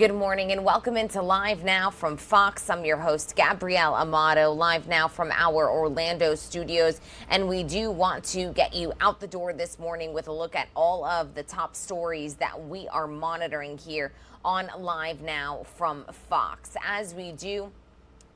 Good morning and welcome into Live Now from Fox. I'm your host, Gabrielle Amato, live now from our Orlando studios. And we do want to get you out the door this morning with a look at all of the top stories that we are monitoring here on Live Now from Fox. As we do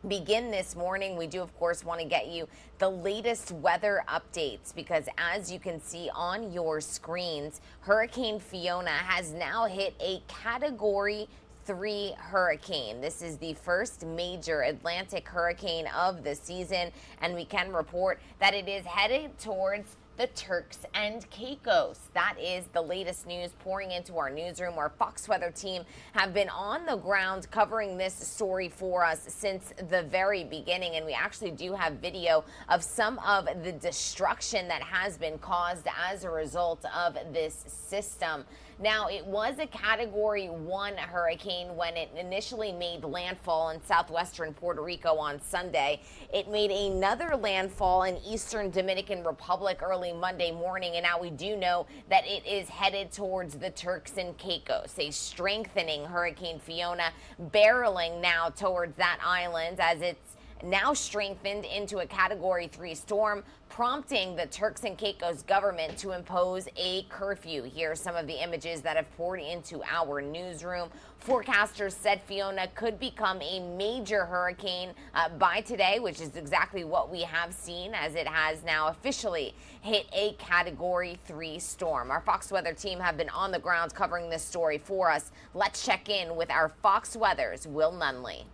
begin this morning, we do of course want to get you the latest weather updates, because as you can see on your screens, Hurricane Fiona has now hit a Category 3 hurricane. This is the first major Atlantic hurricane of the season, and we can report that it is headed towards the Turks and Caicos. That is the latest news pouring into our newsroom. Our Fox Weather team have been on the ground covering this story for us since the very beginning, and we actually do have video of some of the destruction that has been caused as a result of this system. Now, it was a Category 1 hurricane when it initially made landfall in southwestern Puerto Rico on Sunday. It made another landfall in eastern Dominican Republic early Monday morning, and now we do know that it is headed towards the Turks and Caicos. A strengthening Hurricane Fiona barreling now towards that island as it's now strengthened into a Category 3 storm, prompting the Turks and Caicos government to impose a curfew. Here are some of the images that have poured into our newsroom. Forecasters said Fiona could become a major hurricane by today, which is exactly what we have seen, as it has now officially hit a Category 3 storm. Our Fox Weather team have been on the ground covering this story for us. Let's check in with our Fox Weather's Will Nunley.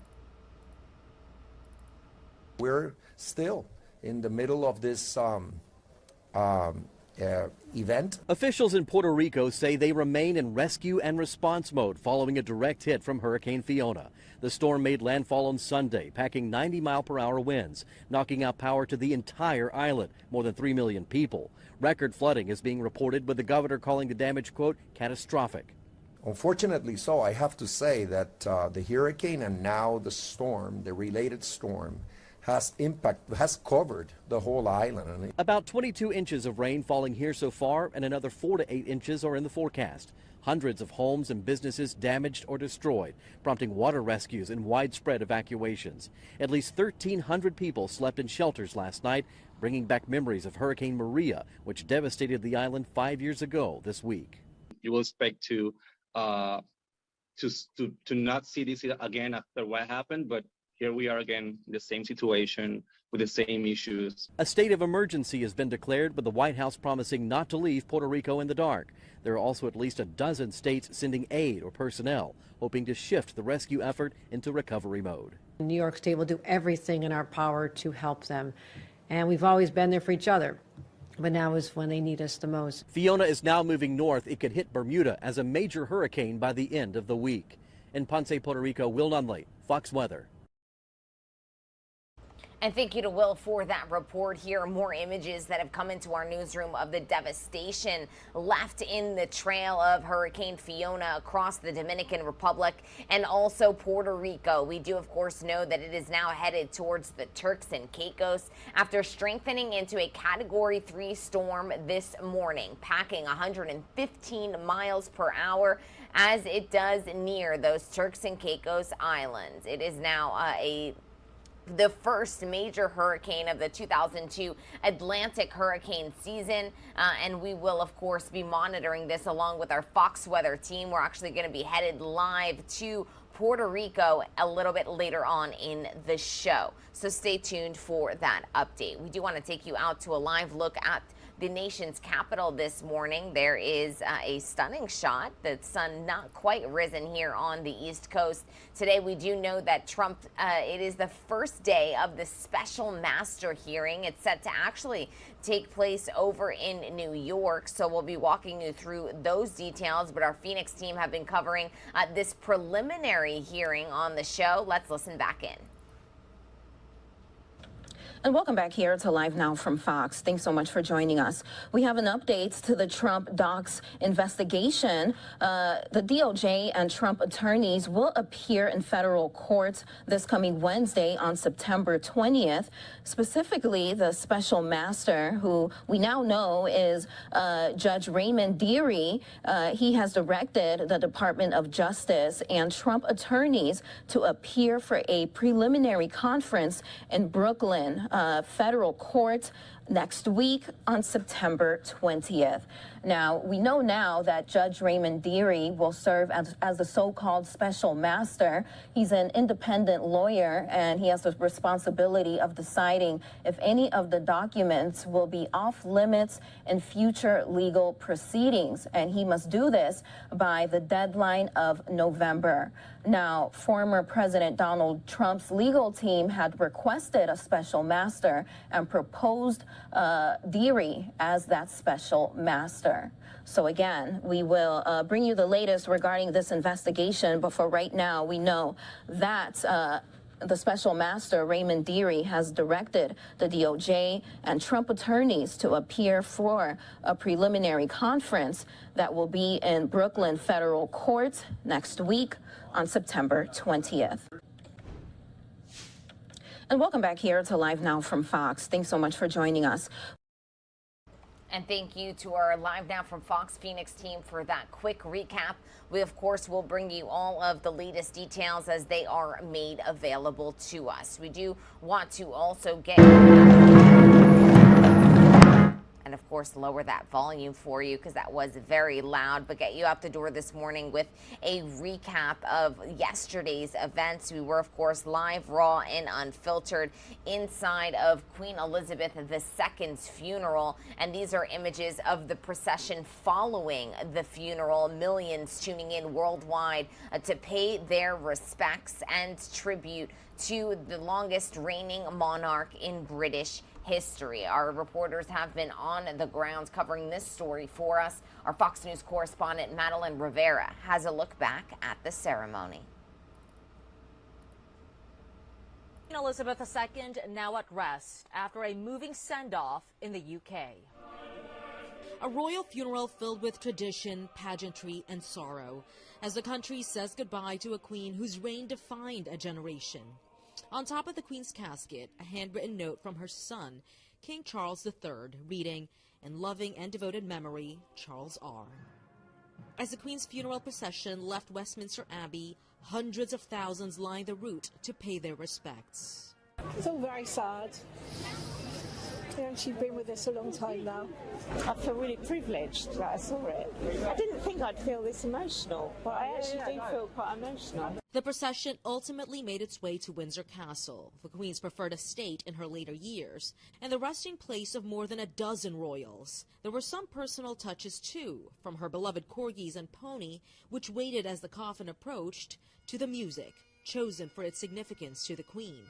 We're still in the middle of this event. Officials in Puerto Rico say they remain in rescue and response mode following a direct hit from Hurricane Fiona. The storm made landfall on Sunday, packing 90-mile-per-hour winds, knocking out power to the entire island, more than 3 million people. Record flooding is being reported, with the governor calling the damage, quote, catastrophic. Unfortunately so, I have to say that the hurricane and now the storm, the related storm, has covered the whole island. About 22 inches of rain falling here so far, and another 4 to 8 inches are in the forecast. Hundreds of homes and businesses damaged or destroyed, prompting water rescues and widespread evacuations. At least 1,300 people slept in shelters last night, bringing back memories of Hurricane Maria, which devastated the island 5 years ago this week. You will expect to not see this again after what happened, but here we are again in the same situation with the same issues. A state of emergency has been declared, with the White House promising not to leave Puerto Rico in the dark. There are also at least a dozen states sending aid or personnel, hoping to shift the rescue effort into recovery mode. New York State will do everything in our power to help them. And we've always been there for each other. But now is when they need us the most. Fiona is now moving north. It could hit Bermuda as a major hurricane by the end of the week. In Ponce, Puerto Rico, Will Nunley, Fox Weather. And thank you to Will for that report. Here are more images that have come into our newsroom of the devastation left in the trail of Hurricane Fiona across the Dominican Republic and also Puerto Rico. We do, of course, know that it is now headed towards the Turks and Caicos after strengthening into a Category 3 storm this morning, packing 115 miles per hour as it does near those Turks and Caicos islands. It is now the first major hurricane of the 2002 Atlantic hurricane season, and we will of course be monitoring this along with our Fox Weather team. We're actually going to be headed live to Puerto Rico a little bit later on in the show, so stay tuned for that update. We do want to take you out to a live look at the nation's capital this morning. There is a stunning shot. The sun not quite risen here on the East Coast. Today, we do know that Trump, it is the first day of the special master hearing. It's set to actually take place over in New York, so we'll be walking you through those details. But our Phoenix team have been covering this preliminary hearing on the show. Let's listen back in. And welcome back here to Live Now from Fox. Thanks so much for joining us. We have an update to the Trump docs investigation. The DOJ and Trump attorneys will appear in federal court this coming Wednesday on September 20th. Specifically, the special master, who we now know is Judge Raymond Dearie, he has directed the Department of Justice and Trump attorneys to appear for a preliminary conference in Brooklyn federal court next week on September 20th. Now, we know now that Judge Raymond Dearie will serve as the so-called special master. He's an independent lawyer, and he has the responsibility of deciding if any of the documents will be off limits in future legal proceedings, and he must do this by the deadline of November. Now, former President Donald Trump's legal team had requested a special master and proposed Dearie as that special master. So again, we will bring you the latest regarding this investigation, but for right now, we know that the special master, Raymond Dearie, has directed the DOJ and Trump attorneys to appear for a preliminary conference that will be in Brooklyn federal court next week on September 20th. And welcome back here to Live Now from Fox. Thanks so much for joining us. And thank you to our Live Now from Fox Phoenix team for that quick recap. We, of course, will bring you all of the latest details as they are made available to us. We do want to also get... and of course lower that volume for you because that was very loud, but get you out the door this morning with a recap of yesterday's events. We were, of course, live, raw, and unfiltered inside of Queen Elizabeth II's funeral, and these are images of the procession following the funeral. Millions tuning in worldwide to pay their respects and tribute to the longest reigning monarch in British history. Our reporters have been on the ground covering this story for us. Our Fox News correspondent Madeline Rivera has a look back at the ceremony. Queen Elizabeth II now at rest after a moving send-off in the UK. A royal funeral filled with tradition, pageantry, and sorrow as the country says goodbye to a queen whose reign defined a generation. On top of the Queen's casket, a handwritten note from her son, King Charles III, reading, "In loving and devoted memory, Charles R." As the Queen's funeral procession left Westminster Abbey, hundreds of thousands lined the route to pay their respects. It's all very sad. You know, she's been with us a long time now. I feel really privileged that I saw it. I didn't think I'd feel this emotional, but I actually do feel quite emotional. The procession ultimately made its way to Windsor Castle, the Queen's preferred estate in her later years, and the resting place of more than a dozen royals. There were some personal touches too, from her beloved corgis and pony, which waited as the coffin approached, to the music, chosen for its significance to the Queen.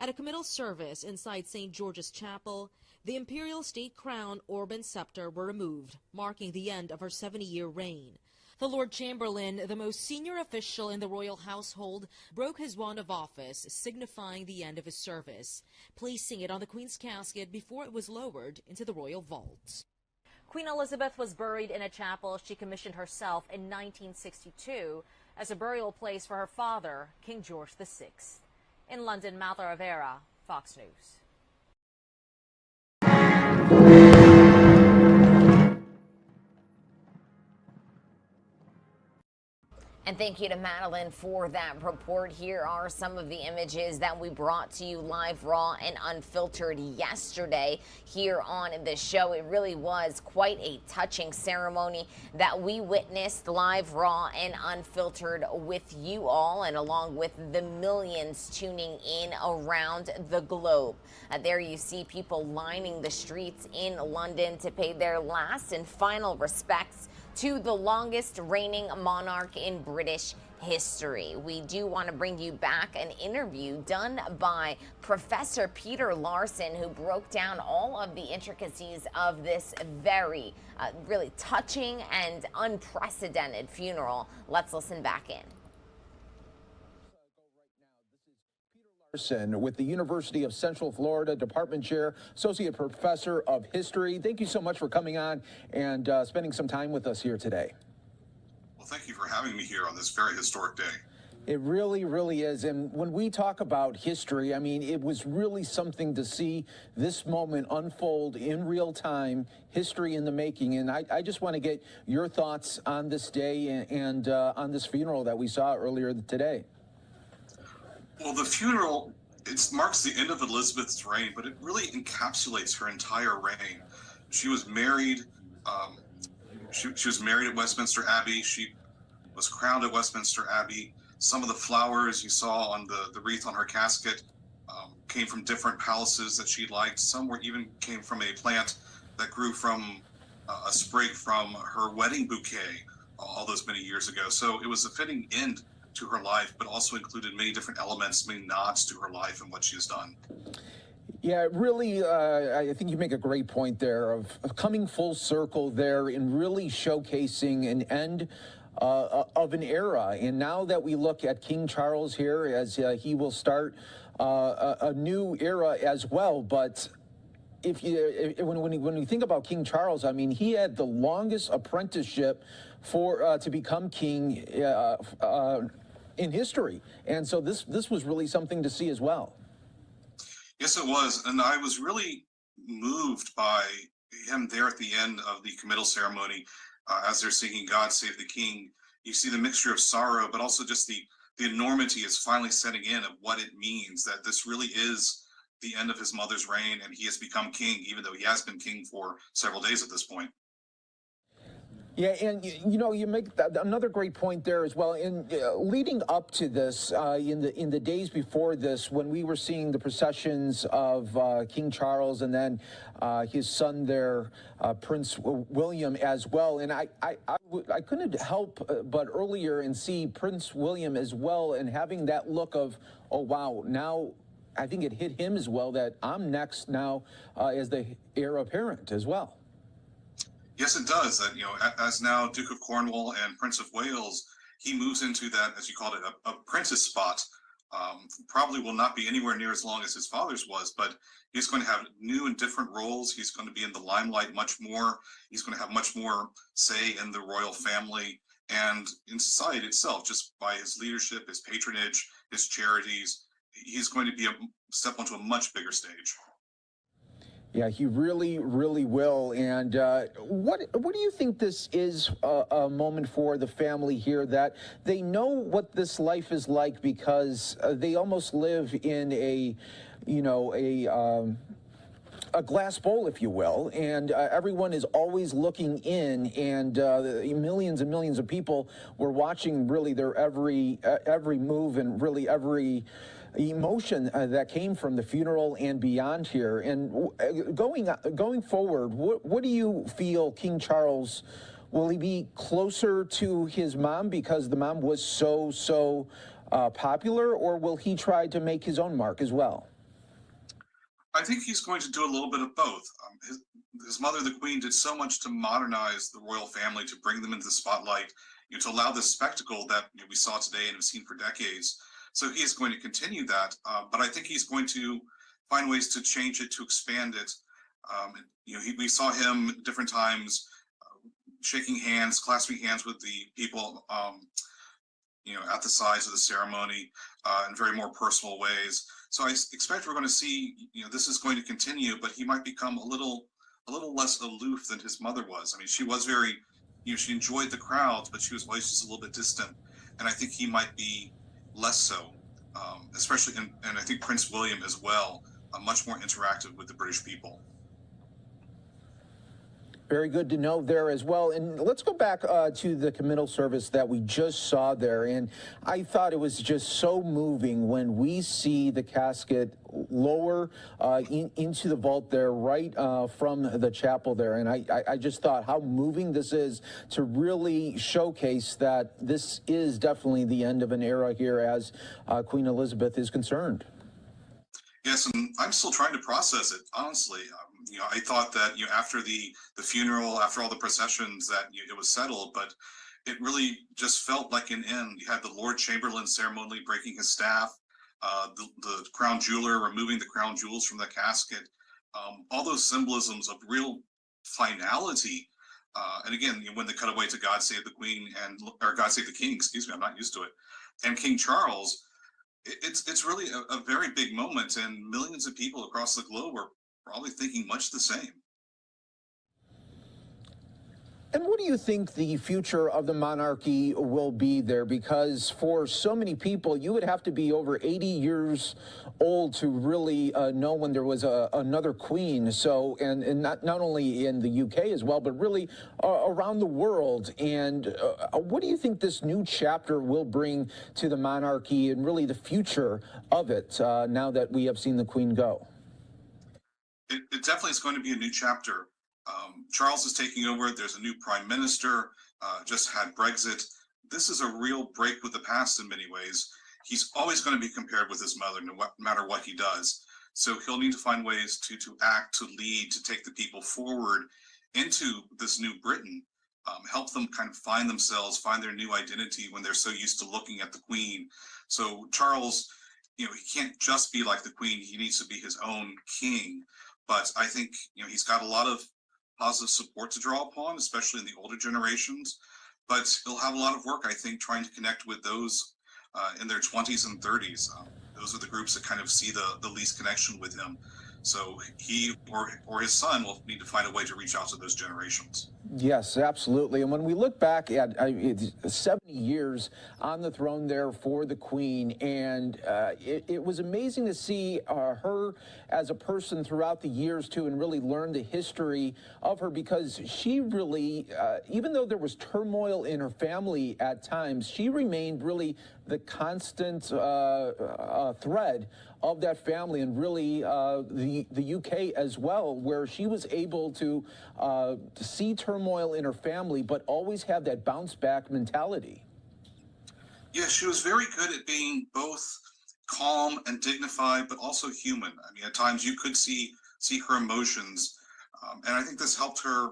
At a committal service inside St. George's Chapel, the imperial state crown, orb, and scepter were removed, marking the end of her 70-year reign. The Lord Chamberlain, the most senior official in the royal household, broke his wand of office, signifying the end of his service, placing it on the Queen's casket before it was lowered into the royal vault. Queen Elizabeth was buried in a chapel she commissioned herself in 1962 as a burial place for her father, King George VI. In London, Malta Rivera, Fox News. And thank you to Madeline for that report. Here are some of the images that we brought to you live, raw, and unfiltered yesterday here on the show. It really was quite a touching ceremony that we witnessed live, raw, and unfiltered with you all, and along with the millions tuning in around the globe. There you see people lining the streets in London to pay their last and final respects to the longest reigning monarch in British history. We do want to bring you back an interview done by Professor Peter Larson, who broke down all of the intricacies of this very, really touching and unprecedented funeral. Let's listen back in. with the University of Central Florida, Department Chair, Associate Professor of History. Thank you so much for coming on and spending some time with us here today. Well, thank you for having me here on this very historic day. It really, really is. And when we talk about history, I mean, it was really something to see this moment unfold in real time, history in the making. And I just want to get your thoughts on this day and on this funeral that we saw earlier today. Well, the funeral, it marks the end of Elizabeth's reign, but it really encapsulates her entire reign. She was married. She was married at Westminster Abbey. She was crowned at Westminster Abbey. Some of the flowers you saw on the wreath on her casket came from different palaces that she liked. Some even came from a plant that grew from a sprig from her wedding bouquet all those many years ago. So it was a fitting end to her life, but also included many different elements, many nods to her life and what she has done. Yeah, really, I think you make a great point there of coming full circle there and really showcasing an end of an era. And now that we look at King Charles here, as he will start a new era as well. But when you think about King Charles, I mean, he had the longest apprenticeship to become king in history, and so this was really something to see as well. Yes, it was, and I was really moved by him there at the end of the committal ceremony, as they're singing "God Save the King." You see the mixture of sorrow, but also just the enormity is finally setting in of what it means that this really is the end of his mother's reign, and he has become king, even though he has been king for several days at this point. Yeah, and you know, you make another great point there as well. In leading up to this, in the days before this, when we were seeing the processions of King Charles and then his son there, Prince William as well, and I couldn't help but earlier and see Prince William as well, and having that look of, oh wow, now I think it hit him as well that I'm next now as the heir apparent as well. Yes, it does. That, you know, as now Duke of Cornwall and Prince of Wales, he moves into that, as you called it, a princess spot. Probably will not be anywhere near as long as his father's was, but he's going to have new and different roles. He's going to be in the limelight much more. He's going to have much more say in the royal family and in society itself, just by his leadership, his patronage, his charities. He's going to be step onto a much bigger stage. Yeah, he really, really will. And what do you think this is a moment for the family here, that they know what this life is like because they almost live in a, you know, a glass bowl, if you will, and everyone is always looking in, and millions and millions of people were watching really their every move and really every emotion that came from the funeral and beyond here. And going forward, what do you feel King Charles, will he be closer to his mom because the mom was so popular, or will he try to make his own mark as well? I think he's going to do a little bit of both. His mother, the Queen, did so much to modernize the royal family, to bring them into the spotlight, you know, to allow this spectacle that we saw today and have seen for decades. So he is going to continue that, but I think he's going to find ways to change it, to expand it. You know, we saw him at different times shaking hands, clasping hands with the people, you know, at the sides of the ceremony in very more personal ways. So I expect we're going to see, you know, this is going to continue, but he might become a little less aloof than his mother was. I mean, she was very, you know, she enjoyed the crowds, but she was always just a little bit distant. And I think he might be less so, especially, and I think Prince William as well, much more interactive with the British people. Very good to know there as well. And let's go back to the committal service that we just saw there. And I thought it was just so moving when we see the casket lower into the vault there, right from the chapel there. And I just thought how moving this is to really showcase that this is definitely the end of an era here as Queen Elizabeth is concerned. Yes, and I'm still trying to process it, honestly. You know, I thought that, you know, after the funeral, after all the processions, that it was settled, but it really just felt like an end. You had the Lord Chamberlain ceremonially breaking his staff. the crown jeweler removing the crown jewels from the casket, all those symbolisms of real finality. And again, when they cut away to God Save the Queen or God Save the King, excuse me, I'm not used to it, and King Charles, it's really a very big moment, and millions of people across the globe are probably thinking much the same. And what do you think the future of the monarchy will be there? Because for so many people, you would have to be over 80 years old to really know when there was another queen. So, and not only in the UK as well, but really around the world. And what do you think this new chapter will bring to the monarchy and really the future of it now that we have seen the queen go? It definitely is going to be a new chapter. Charles is taking over. There's a new prime minister, just had Brexit. This is a real break with the past in many ways. He's always going to be compared with his mother, no matter what he does. So he'll need to find ways to act, to lead, to take the people forward into this new Britain, help them kind of find themselves, find their new identity when they're so used to looking at the Queen. So Charles, he can't just be like the Queen. He needs to be his own king. But I think, he's got a lot of positive support to draw upon, especially in the older generations. But he'll have a lot of work, I think, trying to connect with those in their 20s and 30s. Those are the groups that kind of see the least connection with him. So he or his son will need to find a way to reach out to those generations. Yes, absolutely. And when we look back at 70 years on the throne there for the Queen, and it was amazing to see her as a person throughout the years, too, and really learn the history of her, because she really, even though there was turmoil in her family at times, she remained really the constant thread of that family, and really the UK as well, where she was able to see turmoil in her family, but always have that bounce back mentality. Yeah, she was very good at being both calm and dignified, but also human. I mean, at times you could see her emotions, and I think this helped her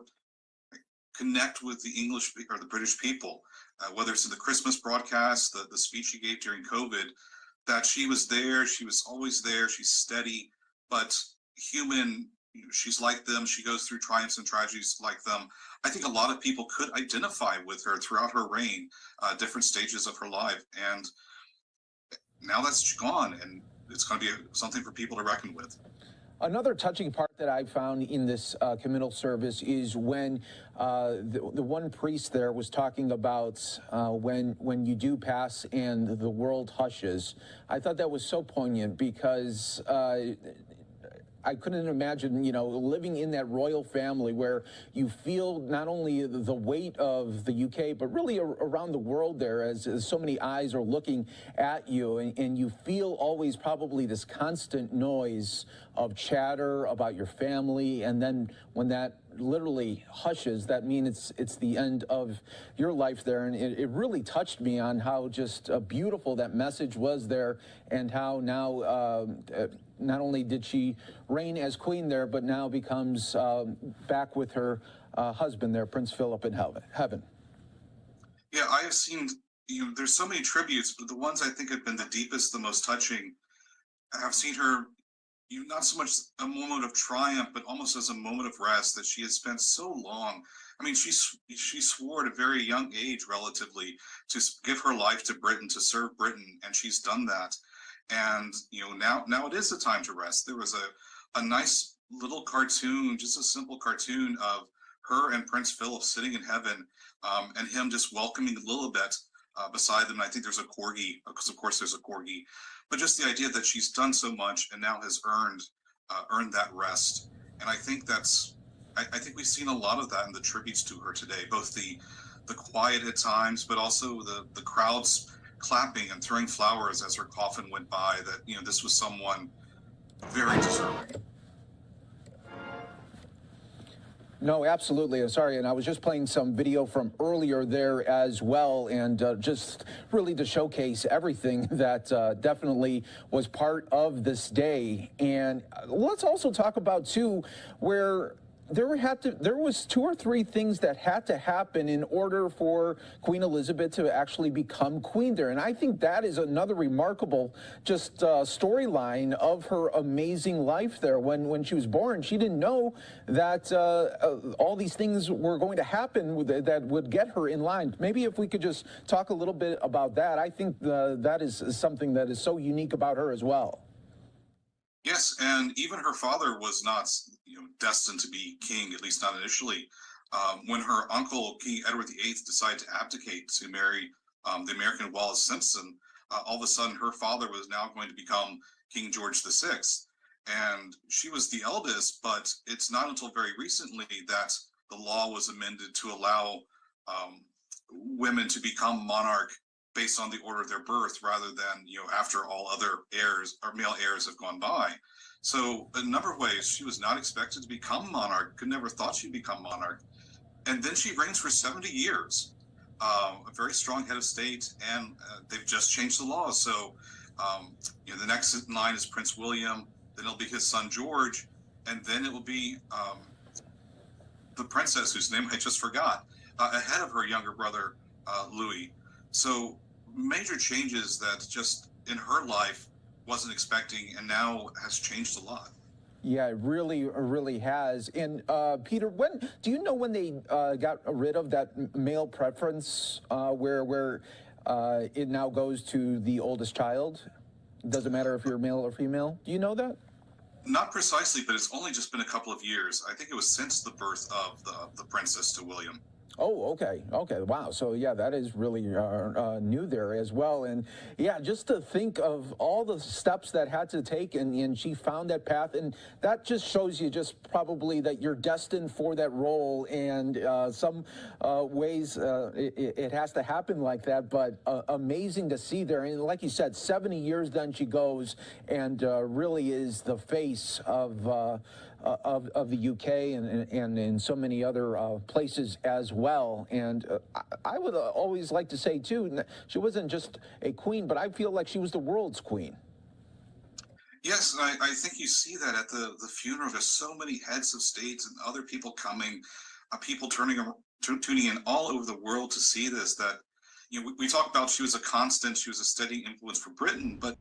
connect with the English or the British people, whether it's in the Christmas broadcast, the speech she gave during COVID, that she was there, she was always there, she's steady, but human. She's like them. She goes through triumphs and tragedies like them. I think a lot of people could identify with her throughout her reign, different stages of her life. And now that's gone, and it's going to be something for people to reckon with. Another touching part that I found in this communal service is when the one priest there was talking about when you do pass and the world hushes. I thought that was so poignant, because I couldn't imagine, living in that royal family where you feel not only the weight of the UK, but really around the world there, as so many eyes are looking at you, and you feel always probably this constant noise of chatter about your family, and then when that literally hushes, that means it's the end of your life there. And it really touched me on how just beautiful that message was there, and how now not only did she reign as queen there, but now becomes back with her husband there, Prince Philip, in heaven. Yeah, I have seen, there's so many tributes, but the ones I think have been the deepest, the most touching, I've seen her, not so much a moment of triumph, but almost as a moment of rest, that she has spent so long. I mean, she swore at a very young age, relatively, to give her life to Britain, to serve Britain, and she's done that. And now it is the time to rest. There was a nice little cartoon, just a simple cartoon of her and Prince Philip sitting in heaven, and him just welcoming Lilibet beside them. I think there's a corgi, because of course there's a corgi. But just the idea that she's done so much and now has earned that rest. And I think I think we've seen a lot of that in the tributes to her today, both the quiet at times, but also the crowds clapping and throwing flowers as her coffin went by, that, this was someone very deserving. No, absolutely. I'm sorry. And I was just playing some video from earlier there as well, and just really to showcase everything that definitely was part of this day. And let's also talk about, too, where there was 2 or 3 things that had to happen in order for Queen Elizabeth to actually become queen there. And I think that is another remarkable just storyline of her amazing life there. When she was born, she didn't know that all these things were going to happen that would get her in line. Maybe if we could just talk a little bit about that. I think that is something that is so unique about her as well. Yes, and even her father was not, destined to be king, at least not initially. When her uncle, King Edward VIII, decided to abdicate to marry the American Wallace Simpson, all of a sudden her father was now going to become King George VI. And she was the eldest, but it's not until very recently that the law was amended to allow women to become monarch based on the order of their birth, rather than after all other heirs or male heirs have gone by. So in a number of ways, she was not expected to become monarch. Could never thought she'd become monarch, and then she reigns for 70 years, a very strong head of state, and they've just changed the laws. So the next in line is Prince William, then it'll be his son George, and then it will be the princess whose name I just forgot, ahead of her younger brother Louis. So major changes that just in her life wasn't expecting, and now has changed a lot. Yeah, it really has. And Peter, do you know when they got rid of that male preference, where it now goes to the oldest child? Doesn't matter if you're male or female. Do you know that? Not precisely, but it's only just been a couple of years. I think it was since the birth of the princess to William. Oh, okay. Wow. So yeah, that is really new there as well. And yeah, just to think of all the steps that had to take, and she found that path, and that just shows you just probably that you're destined for that role. And some ways it has to happen like that, but amazing to see there. And like you said, 70 years then she goes and really is the face of the UK and in so many other places as well. And I would always like to say, too, she wasn't just a queen, but I feel like she was the world's queen. Yes, and I think you see that at the funeral. There's so many heads of states and other people coming, people tuning in all over the world to see this. That we talk about she was a constant, she was a steady influence for Britain, but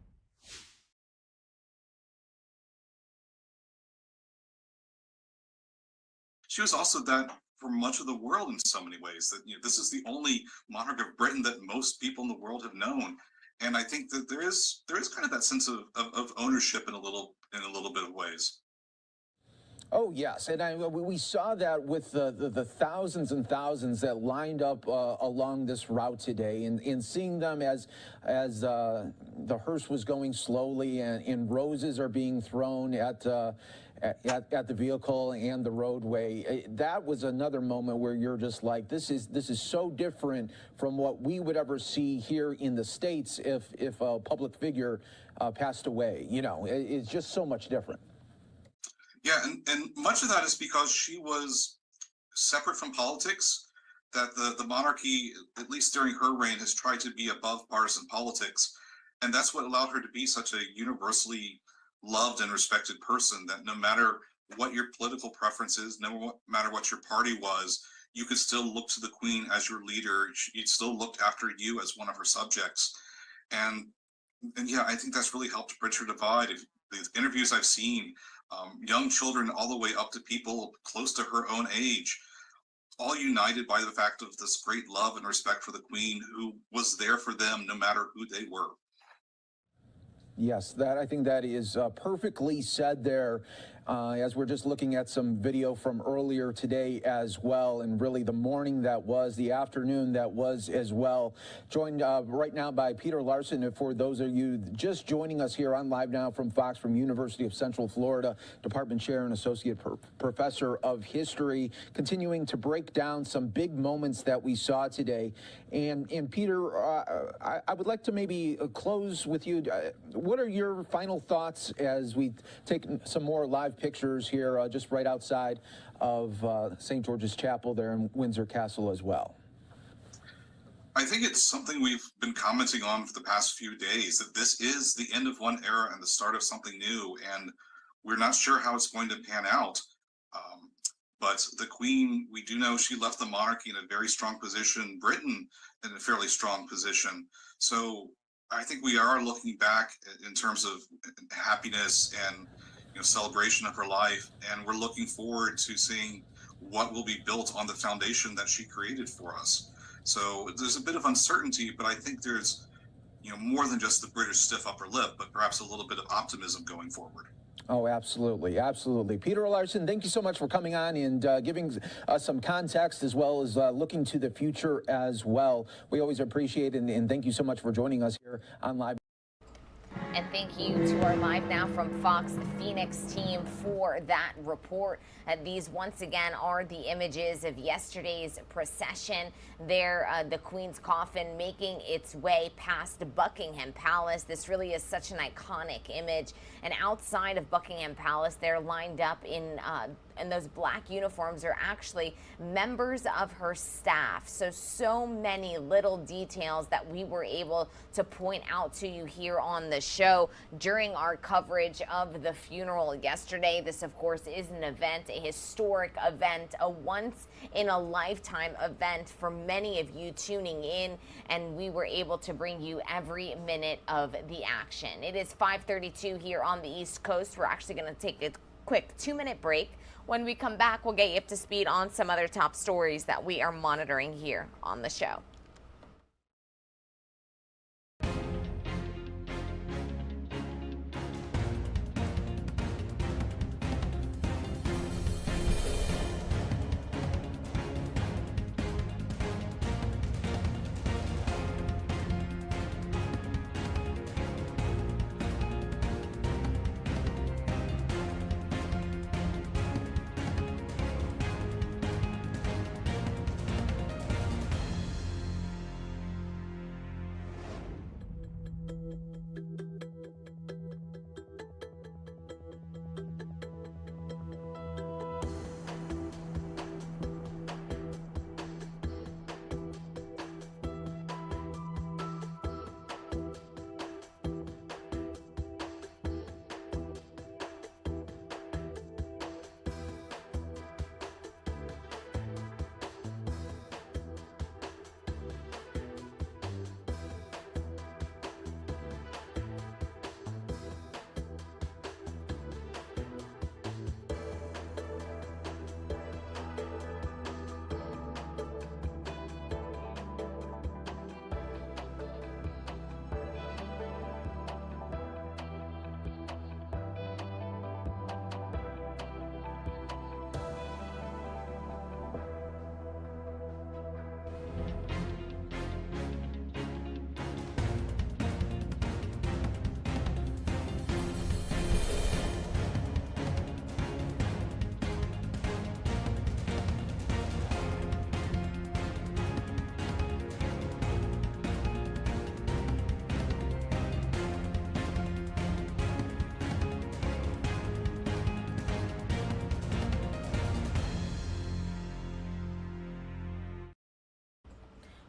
she was also that for much of the world in so many ways. That this is the only monarch of Britain that most people in the world have known, and I think that there is kind of that sense of ownership in a little bit of ways. Oh yes, and we saw that with the thousands and thousands that lined up along this route today, and seeing them as the hearse was going slowly, and roses are being thrown at the vehicle and the roadway. That was another moment where you're just like, this is so different from what we would ever see here in the States if a public figure passed away. It's just so much different. Yeah, and much of that is because she was separate from politics, that the monarchy, at least during her reign, has tried to be above partisan politics. And that's what allowed her to be such a universally loved and respected person, that no matter what your political preferences, no matter what your party was, you could still look to the Queen as your leader. She still looked after you as one of her subjects. And yeah, I think that's really helped bridge her divide. If the interviews I've seen, young children all the way up to people close to her own age, all united by the fact of this great love and respect for the Queen, who was there for them no matter who they were. Yes, I think that is perfectly said there. As we're just looking at some video from earlier today as well, and really the morning that was, the afternoon that was as well. Joined right now by Peter Larson, and for those of you just joining us here on Live Now from Fox, from University of Central Florida, Department Chair and Associate Professor of History, continuing to break down some big moments that we saw today. And Peter, I would like to maybe close with you. What are your final thoughts as we take some more live pictures here just right outside of St. George's Chapel there in Windsor Castle as well? I think it's something we've been commenting on for the past few days, that this is the end of one era and the start of something new, and we're not sure how it's going to pan out. But the Queen, we do know she left the monarchy in a very strong position, Britain in a fairly strong position. So I think we are looking back in terms of happiness and celebration of her life, and we're looking forward to seeing what will be built on the foundation that she created for us. So there's a bit of uncertainty, but I think there's more than just the British stiff upper lip, but perhaps a little bit of optimism going forward. Oh, absolutely. Absolutely. Peter Larson, thank you so much for coming on and giving us some context as well as looking to the future as well. We always appreciate it, and thank you so much for joining us here on Live. And thank you to our Live Now from Fox Phoenix team for that report. These once again are the images of yesterday's procession there, the Queen's coffin making its way past Buckingham Palace. This really is such an iconic image. And outside of Buckingham Palace, they're lined up in those black uniforms are actually members of her staff. So many little details that we were able to point out to you here on the show during our coverage of the funeral yesterday. This, of course, is an event, a historic event, a once-in-a-lifetime event for many of you tuning in, and we were able to bring you every minute of the action. It is 5:32 here on the East Coast. We're actually going to take a quick 2-minute break. When we come back, we'll get you up to speed on some other top stories that we are monitoring here on the show.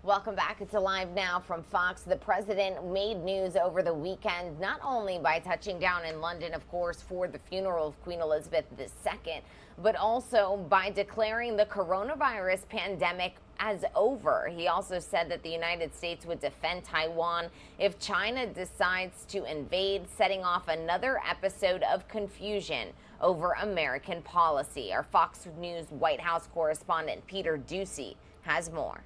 Welcome back. It's Live Now from Fox. The president made news over the weekend, not only by touching down in London, of course, for the funeral of Queen Elizabeth II, but also by declaring the coronavirus pandemic as over. He also said that the United States would defend Taiwan if China decides to invade, setting off another episode of confusion over American policy. Our Fox News White House correspondent Peter Ducey has more.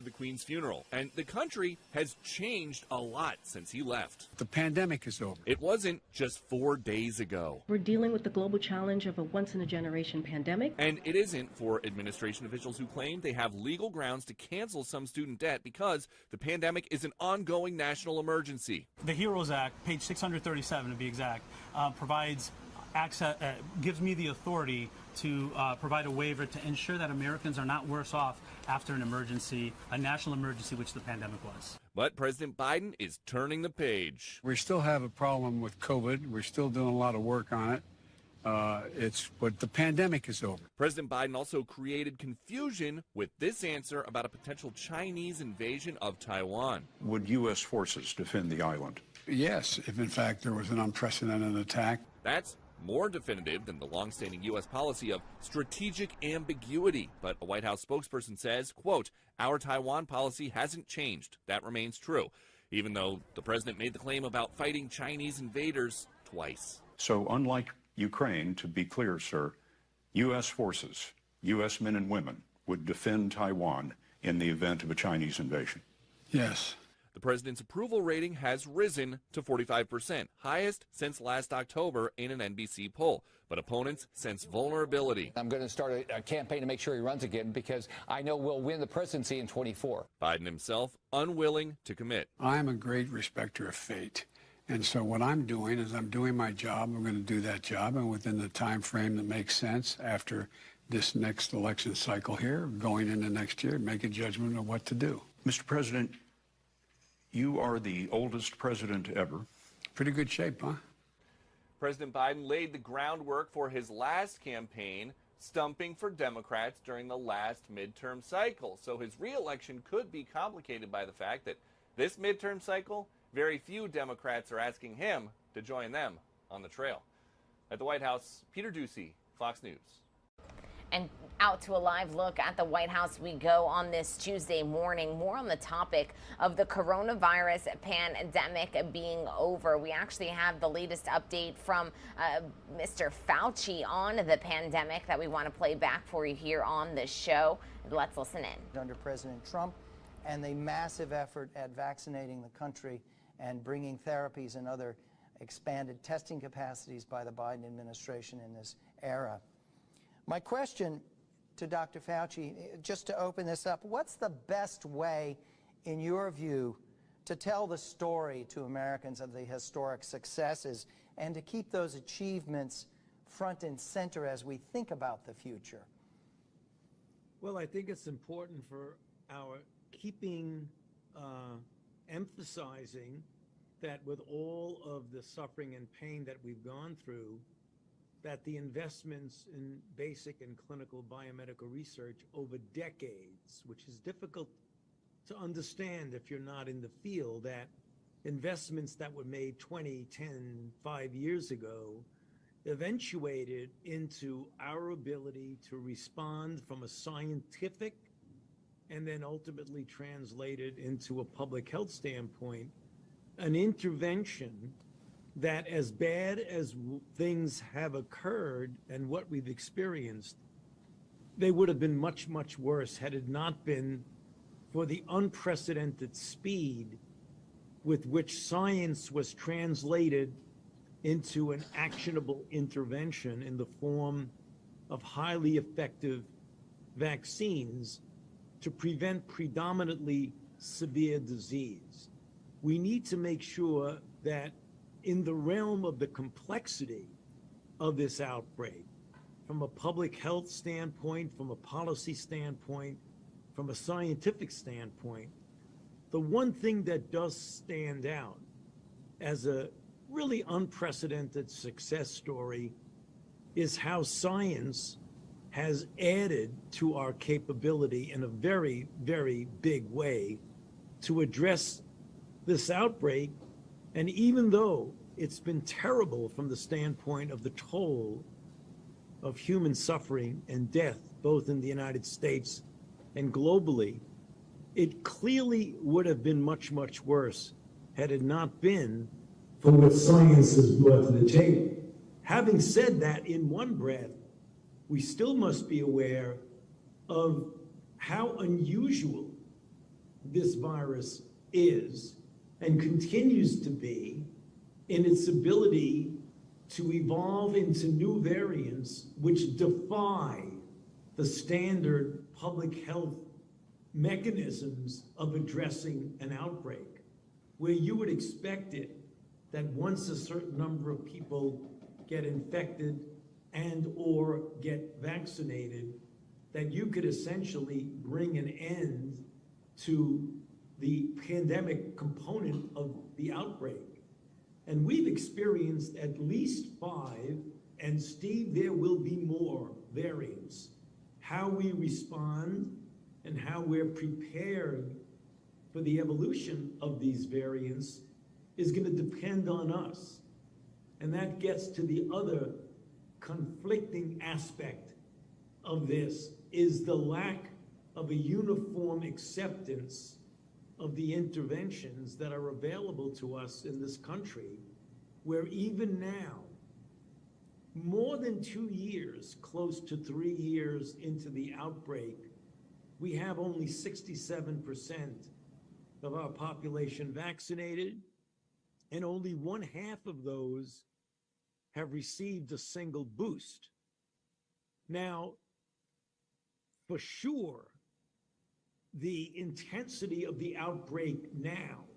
The Queen's funeral, and the country has changed a lot since he left. The pandemic is over. It wasn't just 4 days ago. We're dealing with the global challenge of a once-in-a-generation pandemic. And it isn't for administration officials who claim they have legal grounds to cancel some student debt because the pandemic is an ongoing national emergency. The HEROES Act, page 637 to be exact, provides access, gives me the authority to provide a waiver to ensure that Americans are not worse off after an emergency, a national emergency, which the pandemic was. But President Biden is turning the page. We still have a problem with COVID. We're still doing a lot of work on it. But the pandemic is over. President Biden also created confusion with this answer about a potential Chinese invasion of Taiwan. Would U.S. forces defend the island? Yes, if in fact there was an unprecedented attack. That's more definitive than the longstanding U.S. policy of strategic ambiguity. But a White House spokesperson says, quote, "Our Taiwan policy hasn't changed. That remains true," even though the president made the claim about fighting Chinese invaders twice. So unlike Ukraine, to be clear, sir, U.S. forces, U.S. men and women would defend Taiwan in the event of a Chinese invasion? Yes. The president's approval rating has risen to 45%, highest since last October in an NBC poll. But opponents sense vulnerability. I'm going to start a campaign to make sure he runs again because I know we'll win the presidency in 24. Biden himself unwilling to commit. I'm a great respecter of fate. And so what I'm doing is I'm doing my job. I'm going to do that job. And within the time frame that makes sense after this next election cycle here, going into next year, make a judgment of what to do. Mr. President, you are the oldest president ever. Pretty good shape, huh? President Biden laid the groundwork for his last campaign, stumping for Democrats during the last midterm cycle. So his re-election could be complicated by the fact that this midterm cycle, very few Democrats are asking him to join them on the trail. At the White House, Peter Ducey, Fox News. And out to a live look at the White House we go on this Tuesday morning. More on the topic of the coronavirus pandemic being over. We actually have the latest update from Mr. Fauci on the pandemic that we want to play back for you here on the show. Let's listen in. Under President Trump and the massive effort at vaccinating the country and bringing therapies and other expanded testing capacities by the Biden administration in this era. My question to Dr. Fauci, just to open this up, what's the best way, in your view, to tell the story to Americans of the historic successes and to keep those achievements front and center as we think about the future? Well, I think it's important for our keeping emphasizing that with all of the suffering and pain that we've gone through, that the investments in basic and clinical biomedical research over decades, which is difficult to understand if you're not in the field, that investments that were made 20, 10, 5 years ago eventuated into our ability to respond from a scientific and then ultimately translated into a public health standpoint, an intervention that, as bad as things have occurred and what we've experienced, they would have been much, much worse had it not been for the unprecedented speed with which science was translated into an actionable intervention in the form of highly effective vaccines to prevent predominantly severe disease. We need to make sure that in the realm of the complexity of this outbreak, from a public health standpoint, from a policy standpoint, from a scientific standpoint, the one thing that does stand out as a really unprecedented success story is how science has added to our capability in a very, very big way to address this outbreak. And even though it's been terrible from the standpoint of the toll of human suffering and death, both in the United States and globally, it clearly would have been much, much worse had it not been for what science has brought to the table. Having said that, in one breath, we still must be aware of how unusual this virus is and continues to be in its ability to evolve into new variants which defy the standard public health mechanisms of addressing an outbreak, where you would expect it that once a certain number of people get infected and or get vaccinated, that you could essentially bring an end to the pandemic component of the outbreak. And we've experienced at least 5 And Steve, there will be more variants. How we respond and how we're prepared for the evolution of these variants is going to depend on us. And that gets to the other conflicting aspect of this, is the lack of a uniform acceptance of the interventions that are available to us in this country, where even now, more than 2 years, close to 3 years into the outbreak, we have only 67% of our population vaccinated, and only 1/2 of those have received a single boost. Now, for sure, the intensity of the outbreak now,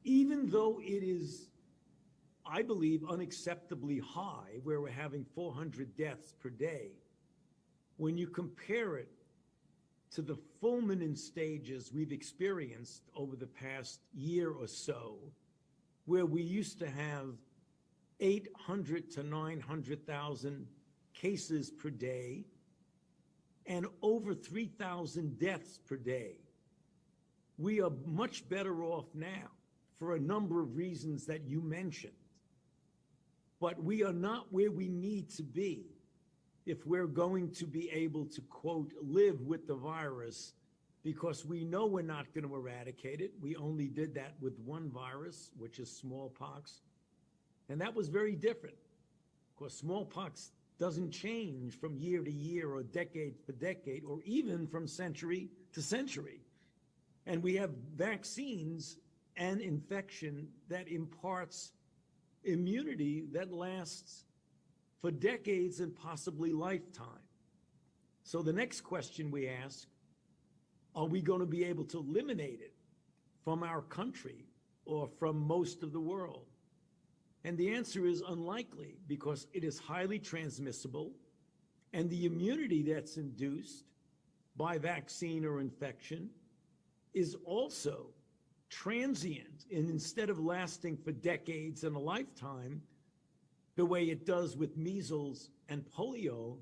even though it is, I believe, unacceptably high, where we're having 400 deaths per day, when you compare it to the fulminant stages we've experienced over the past year or so, where we used to have 800 to 900,000 cases per day and over 3,000 deaths per day. We are much better off now for a number of reasons that you mentioned. But we are not where we need to be if we're going to be able to, quote, live with the virus, because we know we're not going to eradicate it. We only did that with one virus, which is smallpox. And that was very different, because smallpox doesn't change from year to year or decade to decade, or even from century to century. And we have vaccines and infection that imparts immunity that lasts for decades and possibly lifetime. So the next question we ask, are we going to be able to eliminate it from our country or from most of the world? And the answer is unlikely, because it is highly transmissible, and the immunity that's induced by vaccine or infection is also transient, and instead of lasting for decades and a lifetime, the way it does with measles and polio,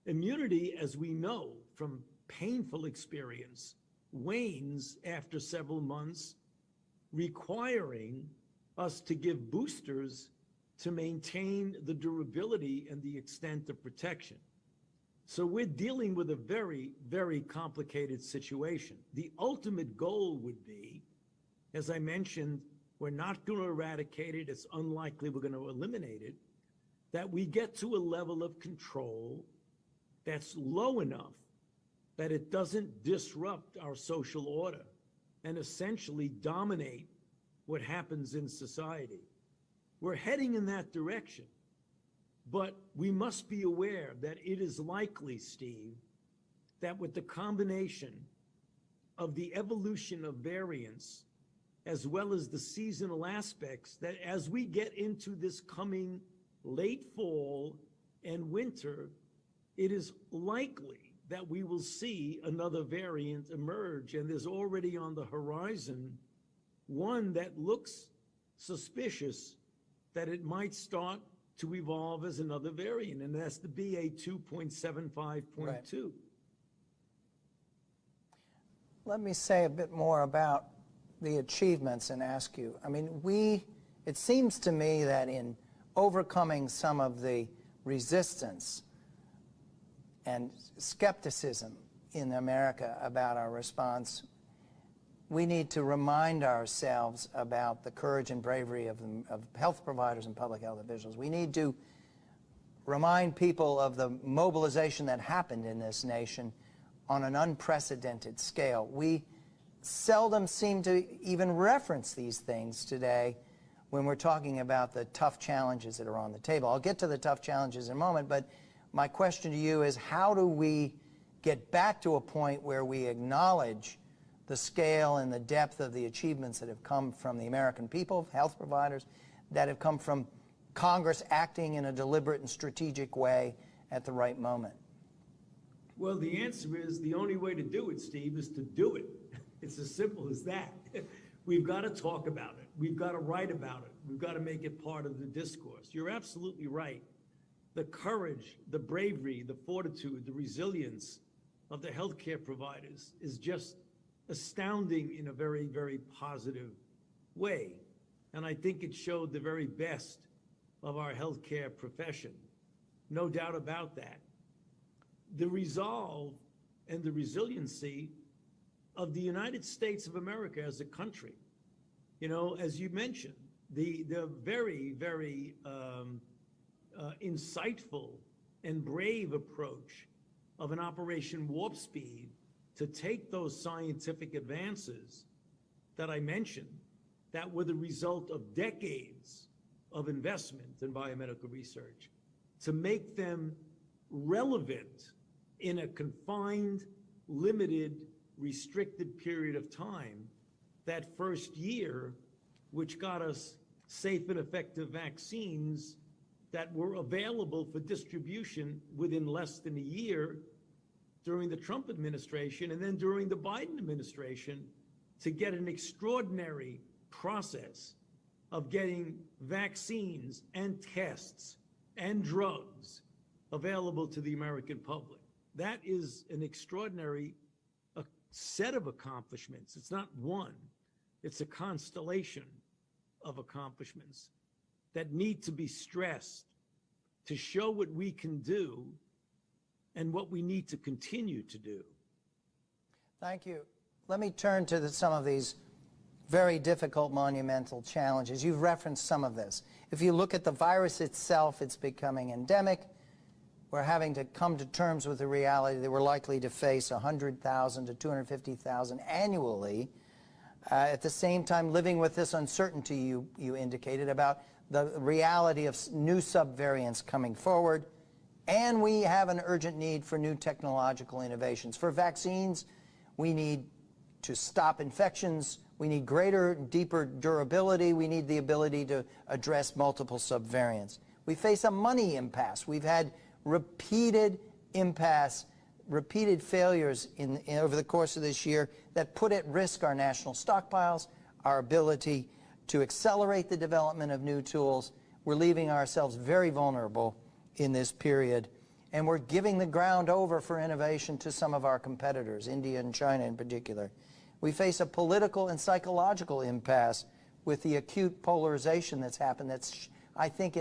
immunity, as we know from painful experience, wanes after several months, requiring us to give boosters to maintain the durability and the extent of protection. So we're dealing with a very, very complicated situation. The ultimate goal would be, as I mentioned, we're not going to eradicate it. It's unlikely we're going to eliminate it. That we get to a level of control that's low enough that it doesn't disrupt our social order and essentially dominate what happens in society. We're heading in that direction, but we must be aware that it is likely, Steve, that with the combination of the evolution of variants as well as the seasonal aspects, that as we get into this coming late fall and winter, it is likely that we will see another variant emerge, and there's already on the horizon one that looks suspicious that it might start to evolve as another variant, and that's the BA 2.75.2. Right. Let me say a bit more about the achievements and ask you, I mean, it seems to me that in overcoming some of the resistance and skepticism in America about our response, we need to remind ourselves about the courage and bravery of health providers and public health officials. We need to remind people of the mobilization that happened in this nation on an unprecedented scale. We seldom seem to even reference these things today when we're talking about the tough challenges that are on the table. I'll get to the tough challenges in a moment, but my question to you is, how do we get back to a point where we acknowledge the scale and the depth of the achievements that have come from the American people, health providers, that have come from Congress acting in a deliberate and strategic way at the right moment? Well, the answer is the only way to do it, Steve, is to do it. It's as simple as that. We've got to talk about it. We've got to write about it. We've got to make it part of the discourse. You're absolutely right. The courage, the bravery, the fortitude, the resilience of the healthcare providers is just astounding in a very, very positive way. And I think it showed the very best of our healthcare profession. No doubt about that. The resolve and the resiliency of the United States of America as a country. You know, as you mentioned, the very, very insightful and brave approach of an Operation Warp Speed to take those scientific advances that I mentioned that were the result of decades of investment in biomedical research, to make them relevant in a confined, limited, restricted period of time. That first year, which got us safe and effective vaccines that were available for distribution within less than a year during the Trump administration, and then during the Biden administration, to get an extraordinary process of getting vaccines and tests and drugs available to the American public. That is an extraordinary set of accomplishments. It's not one, it's a constellation of accomplishments that need to be stressed to show what we can do and what we need to continue to do. Thank you. Let me turn to some of these very difficult, monumental challenges. You've referenced some of this. If you look at the virus itself, it's becoming endemic. We're having to come to terms with the reality that we're likely to face 100,000 to 250,000 annually. At the same time, living with this uncertainty you indicated about the reality of new subvariants coming forward. And we have an urgent need for new technological innovations. For vaccines, we need to stop infections. We need greater, deeper durability. We need the ability to address multiple subvariants. We face a money impasse. We've had repeated failures over the course of this year that put at risk our national stockpiles, our ability to accelerate the development of new tools. We're leaving ourselves very vulnerable in this period, and we're giving the ground over for innovation to some of our competitors, India and China in particular. We face a political and psychological impasse with the acute polarization that's happened that's, I think,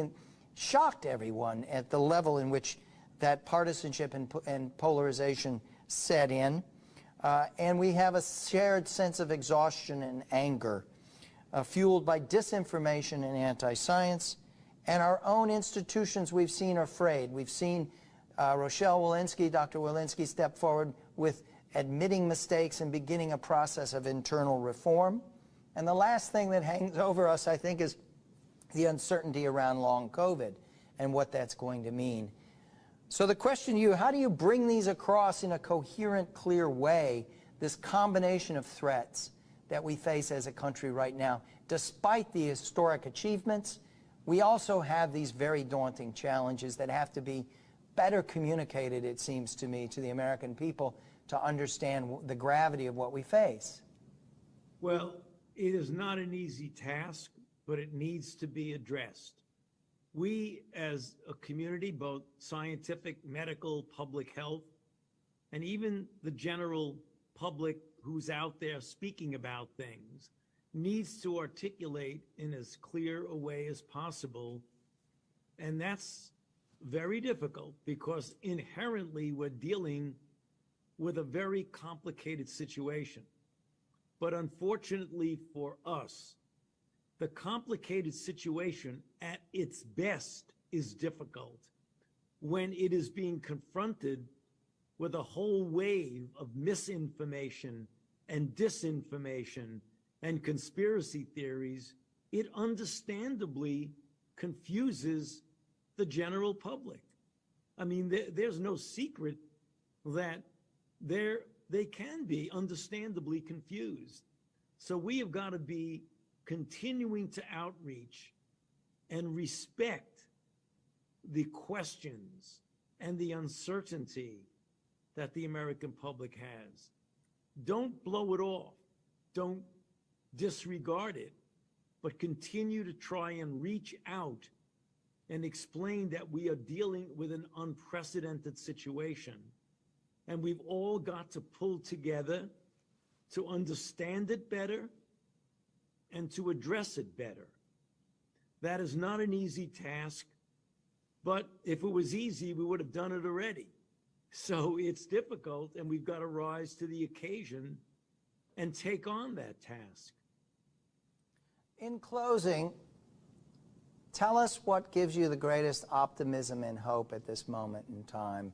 shocked everyone at the level in which that partisanship and polarization set in. And we have a shared sense of exhaustion and anger, fueled by disinformation and anti-science. And our own institutions we've seen are frayed. We've seen Rochelle Walensky, Dr. Walensky, step forward with admitting mistakes and beginning a process of internal reform. And the last thing that hangs over us, I think, is the uncertainty around long COVID and what that's going to mean. So the question to you, how do you bring these across in a coherent, clear way, this combination of threats that we face as a country right now? Despite the historic achievements, we also have these very daunting challenges that have to be better communicated, it seems to me, to the American people to understand the gravity of what we face. Well, it is not an easy task, but it needs to be addressed. We, as a community, both scientific, medical, public health, and even the general public who's out there speaking about things, needs to articulate in as clear a way as possible. And that's very difficult because inherently we're dealing with a very complicated situation. But unfortunately for us, the complicated situation at its best is difficult when it is being confronted with a whole wave of misinformation and disinformation and conspiracy theories. It understandably confuses the general public. I mean, there's no secret that they can be understandably confused. So we have got to be continuing to outreach and respect the questions and the uncertainty that the American public has. Don't blow it off. Don't disregard it. but continue to try and reach out and explain that we are dealing with an unprecedented situation. And we've all got to pull together to understand it better and to address it better. That is not an easy task, but if it was easy, we would have done it already. So it's difficult, and we've got to rise to the occasion and take on that task. In closing, tell us what gives you the greatest optimism and hope at this moment in time.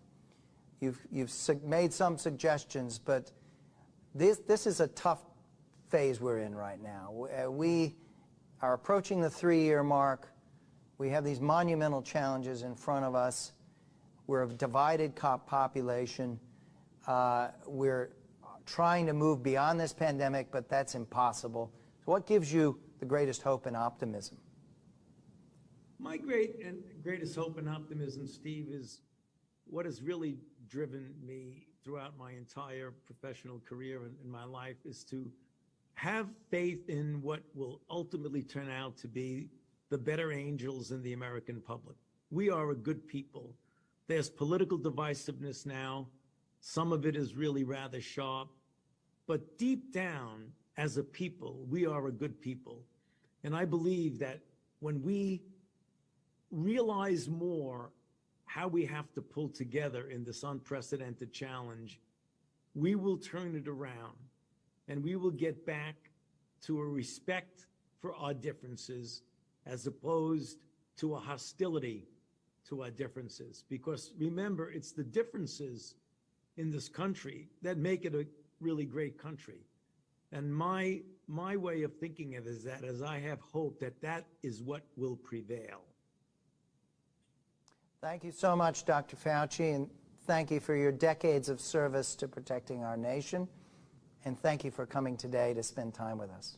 You've made some suggestions, but this is a tough phase we're in right now. We are approaching the 3-year mark. We have these monumental challenges in front of us. We're a divided population. We're trying to move beyond this pandemic, but that's impossible. So what gives you the greatest hope and optimism? My greatest hope and optimism, Steve, is what has really driven me throughout my entire professional career and in my life is to have faith in what will ultimately turn out to be the better angels in the American public. We are a good people. There's political divisiveness now. Some of it is really rather sharp. But deep down, as a people, we are a good people. And I believe that when we realize more how we have to pull together in this unprecedented challenge, we will turn it around and we will get back to a respect for our differences as opposed to a hostility to our differences. Because remember, it's the differences in this country that make it a really great country. And my way of thinking of it is that, as I have hope, that is what will prevail. Thank you so much, Dr. Fauci, and thank you for your decades of service to protecting our nation. And thank you for coming today to spend time with us.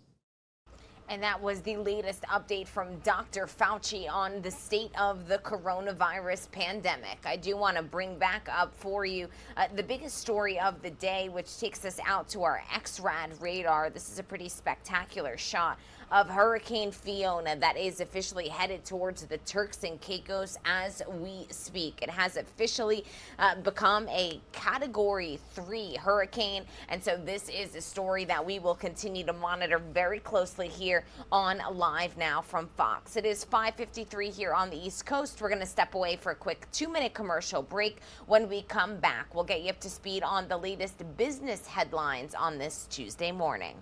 And that was the latest update from Dr. Fauci on the state of the coronavirus pandemic. I do want to bring back up for you the biggest story of the day, which takes us out to our XRAD radar. This is a pretty spectacular shot of Hurricane Fiona that is officially headed towards the Turks and Caicos as we speak. It has officially become a Category 3 hurricane, and so this is a story that we will continue to monitor very closely here on Live Now from Fox. It is 5:53 here on the East Coast. We're going to step away for a quick 2-minute commercial break. When we come back, we'll get you up to speed on the latest business headlines on this Tuesday morning.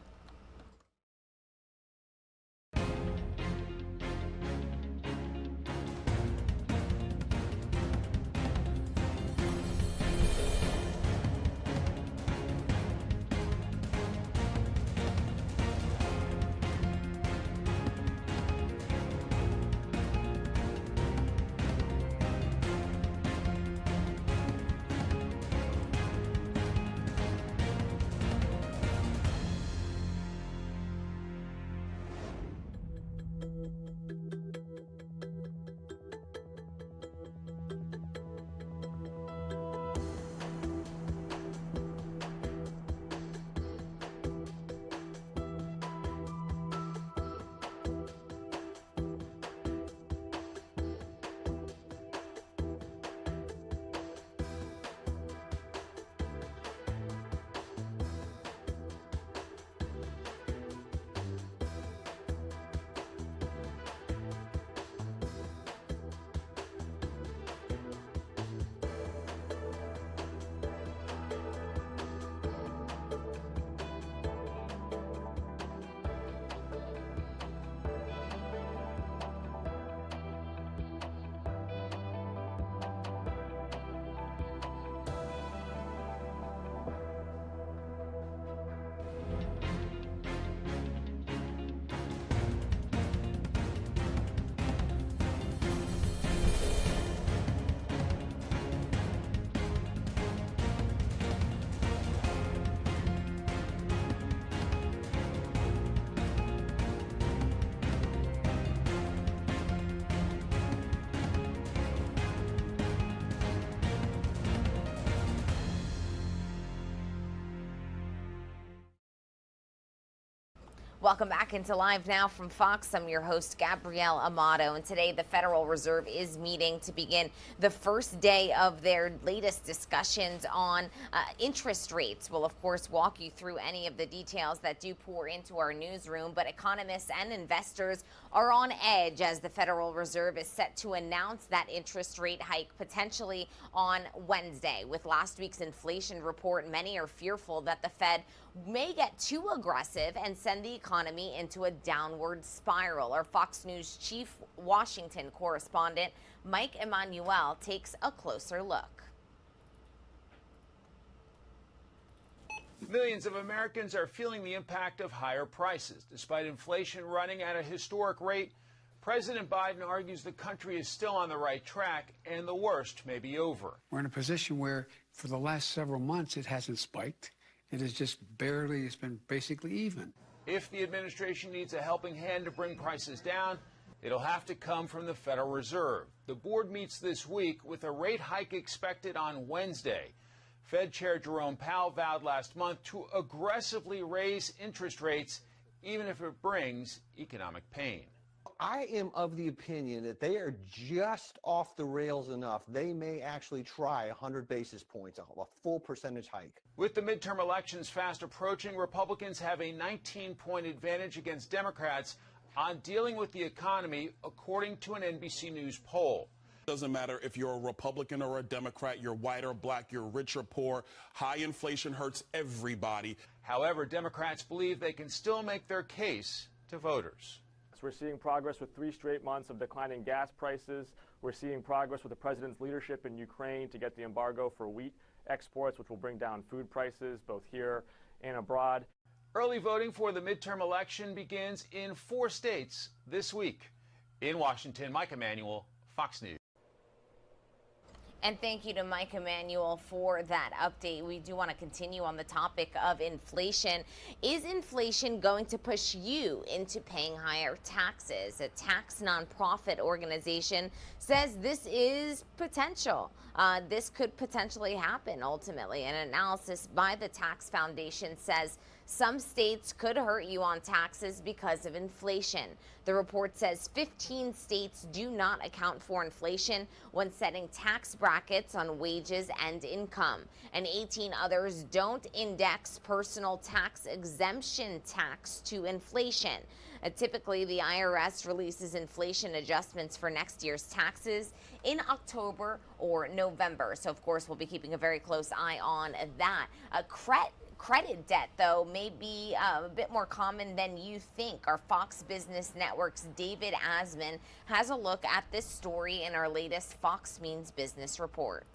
Welcome back into Live Now from Fox. I'm your host, Gabrielle Amato, and today the Federal Reserve is meeting to begin the first day of their latest discussions on interest rates. We'll, of course, walk you through any of the details that do pour into our newsroom, but economists and investors are on edge as the Federal Reserve is set to announce that interest rate hike potentially on Wednesday. With last week's inflation report, many are fearful that the Fed may get too aggressive and send the economy into a downward spiral. Our Fox News chief Washington correspondent Mike Emanuel takes a closer look. Millions of Americans are feeling the impact of higher prices. Despite inflation running at a historic rate, President Biden argues the country is still on the right track and the worst may be over. We're in a position where for the last several months it hasn't spiked. It is just barely, it's been basically even. If the administration needs a helping hand to bring prices down, it'll have to come from the Federal Reserve. The board meets this week with a rate hike expected on Wednesday. Fed Chair Jerome Powell vowed last month to aggressively raise interest rates, even if it brings economic pain. I am of the opinion that they are just off the rails enough. They may actually try 100 basis points, a full percentage hike. With the midterm elections fast approaching, Republicans have a 19-point advantage against Democrats on dealing with the economy, according to an NBC News poll. Doesn't matter if you're a Republican or a Democrat, you're white or black, you're rich or poor. High inflation hurts everybody. However, Democrats believe they can still make their case to voters. We're seeing progress with 3 straight months of declining gas prices. We're seeing progress with the president's leadership in Ukraine to get the embargo for wheat exports, which will bring down food prices both here and abroad. Early voting for the midterm election begins in 4 states this week. In Washington, Mike Emanuel, Fox News. And thank you to Mike Emanuel for that update. We do want to continue on the topic of inflation. Is inflation going to push you into paying higher taxes? A tax nonprofit organization says this is potential. This could potentially happen ultimately. An analysis by the Tax Foundation says some states could hurt you on taxes because of inflation. The report says 15 states do not account for inflation when setting tax brackets on wages and income, and 18 others don't index personal tax exemption tax to inflation. Typically, the IRS releases inflation adjustments for next year's taxes in October or November. So, of course, we'll be keeping a very close eye on that. Credit debt, though, may be a bit more common than you think. Our Fox Business Network's David Asman has a look at this story in our latest Fox Means Business report.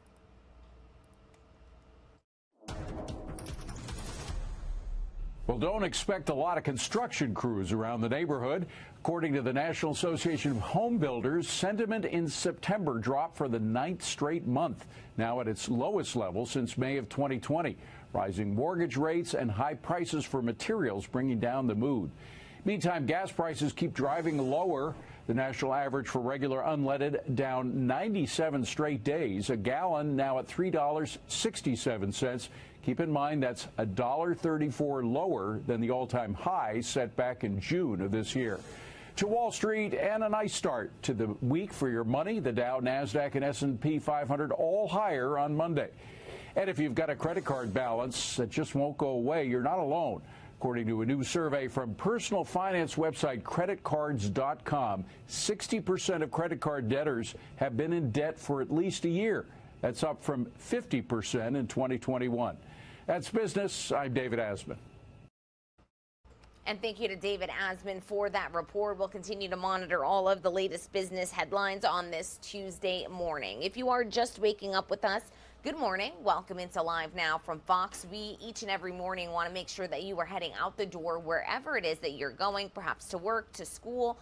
Well, don't expect a lot of construction crews around the neighborhood. According to the National Association of Home Builders, sentiment in September dropped for the 9th straight month, now at its lowest level since May of 2020. Rising mortgage rates and high prices for materials bringing down the mood. Meantime, gas prices keep driving lower. The national average for regular unleaded down 97 straight days. A gallon now at $3.67. Keep in mind that's $1.34 lower than the all-time high set back in June of this year. To Wall Street, and a nice start to the week for your money. The Dow, NASDAQ, and S&P 500 all higher on Monday. And if you've got a credit card balance that just won't go away, you're not alone. According to a new survey from personal finance website creditcards.com, 60% of credit card debtors have been in debt for at least a year. That's up from 50% in 2021. That's business. I'm David Asman. And thank you to David Asman for that report. We'll continue to monitor all of the latest business headlines on this Tuesday morning. If you are just waking up with us, good morning. Welcome into Live Now from Fox. We each and every morning want to make sure that you are heading out the door wherever it is that you're going, perhaps to work, to school,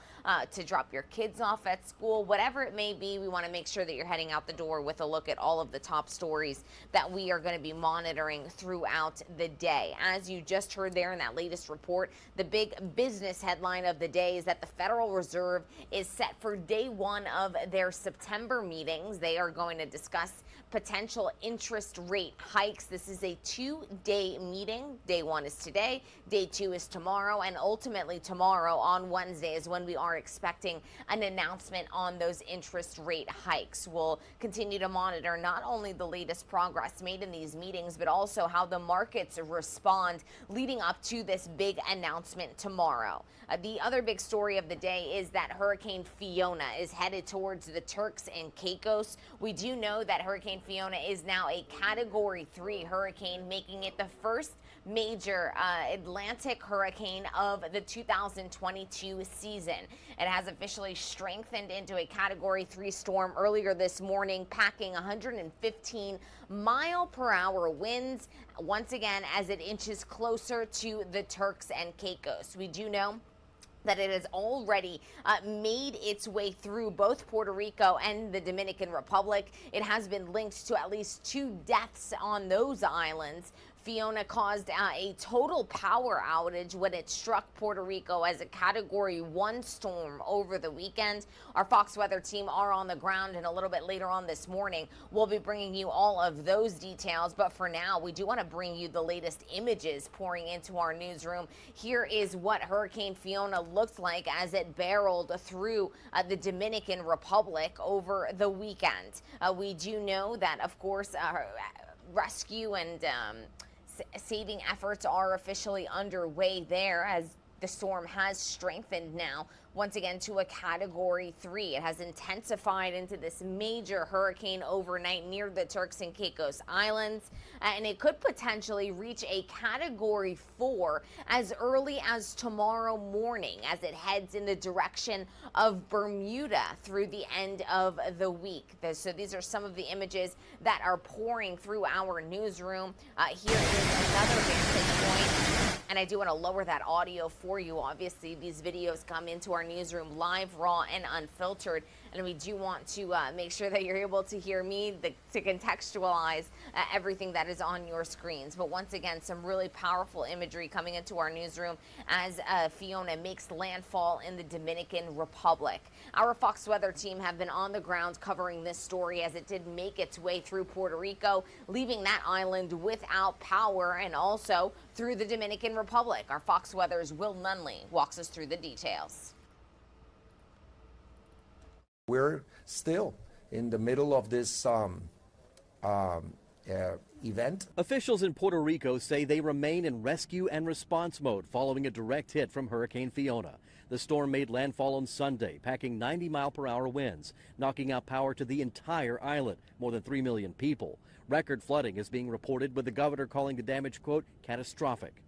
to drop your kids off at school, whatever it may be. We want to make sure that you're heading out the door with a look at all of the top stories that we are going to be monitoring throughout the day. As you just heard there in that latest report, the big business headline of the day is that the Federal Reserve is set for day one of their September meetings. They are going to discuss potential interest rate hikes. This is a 2-day meeting. Day 1 is today, day 2 is tomorrow, and ultimately tomorrow on Wednesday is when we are expecting an announcement on those interest rate hikes. We'll continue to monitor not only the latest progress made in these meetings, but also how the markets respond leading up to this big announcement tomorrow. The other big story of the day is that Hurricane Fiona is headed towards the Turks and Caicos. We do know that Hurricane Fiona is now a Category 3 hurricane, making it the first major Atlantic hurricane of the 2022 season. It has officially strengthened into a Category 3 storm earlier this morning, packing 115-mile-per-hour winds once again as it inches closer to the Turks and Caicos. We do know that it has already made its way through both Puerto Rico and the Dominican Republic. It has been linked to at least 2 deaths on those islands. Fiona caused a total power outage when it struck Puerto Rico as a Category 1 storm over the weekend. Our Fox Weather team are on the ground, and a little bit later on this morning, we'll be bringing you all of those details. But for now, we do want to bring you the latest images pouring into our newsroom. Here is what Hurricane Fiona looked like as it barreled through the Dominican Republic over the weekend. We do know that, of course, rescue and saving efforts are officially underway there as the storm has strengthened now once again to a Category 3. It has intensified into this major hurricane overnight near the Turks and Caicos Islands, and it could potentially reach a Category 4 as early as tomorrow morning as it heads in the direction of Bermuda through the end of the week. So these are some of the images that are pouring through our newsroom. Here is another vantage point. And I do want to lower that audio for you. Obviously, these videos come into our newsroom live, raw, and unfiltered. And we do want to make sure that you're able to hear me to contextualize everything that is on your screens. But once again, some really powerful imagery coming into our newsroom as Fiona makes landfall in the Dominican Republic. Our Fox Weather team have been on the ground covering this story as it did make its way through Puerto Rico, leaving that island without power, and also through the Dominican Republic. Our Fox Weather's Will Nunley walks us through the details. We're still in the middle of this event. Officials in Puerto Rico say they remain in rescue and response mode following a direct hit from Hurricane Fiona. The storm made landfall on Sunday, packing 90-mile-per-hour winds, knocking out power to the entire island, more than 3 million people. Record flooding is being reported, with the governor calling the damage, quote, catastrophic.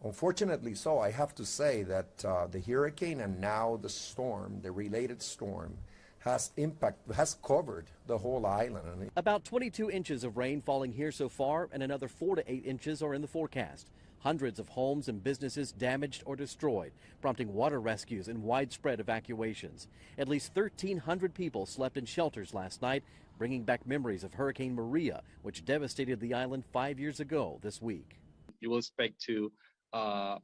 Unfortunately so, I have to say that the hurricane and now the storm, the related storm, has covered the whole island. About 22 inches of rain falling here so far, and another 4 to 8 inches are in the forecast. Hundreds of homes and businesses damaged or destroyed, prompting water rescues and widespread evacuations. At least 1,300 people slept in shelters last night, bringing back memories of Hurricane Maria, which devastated the island 5 years ago this week. You will expect to not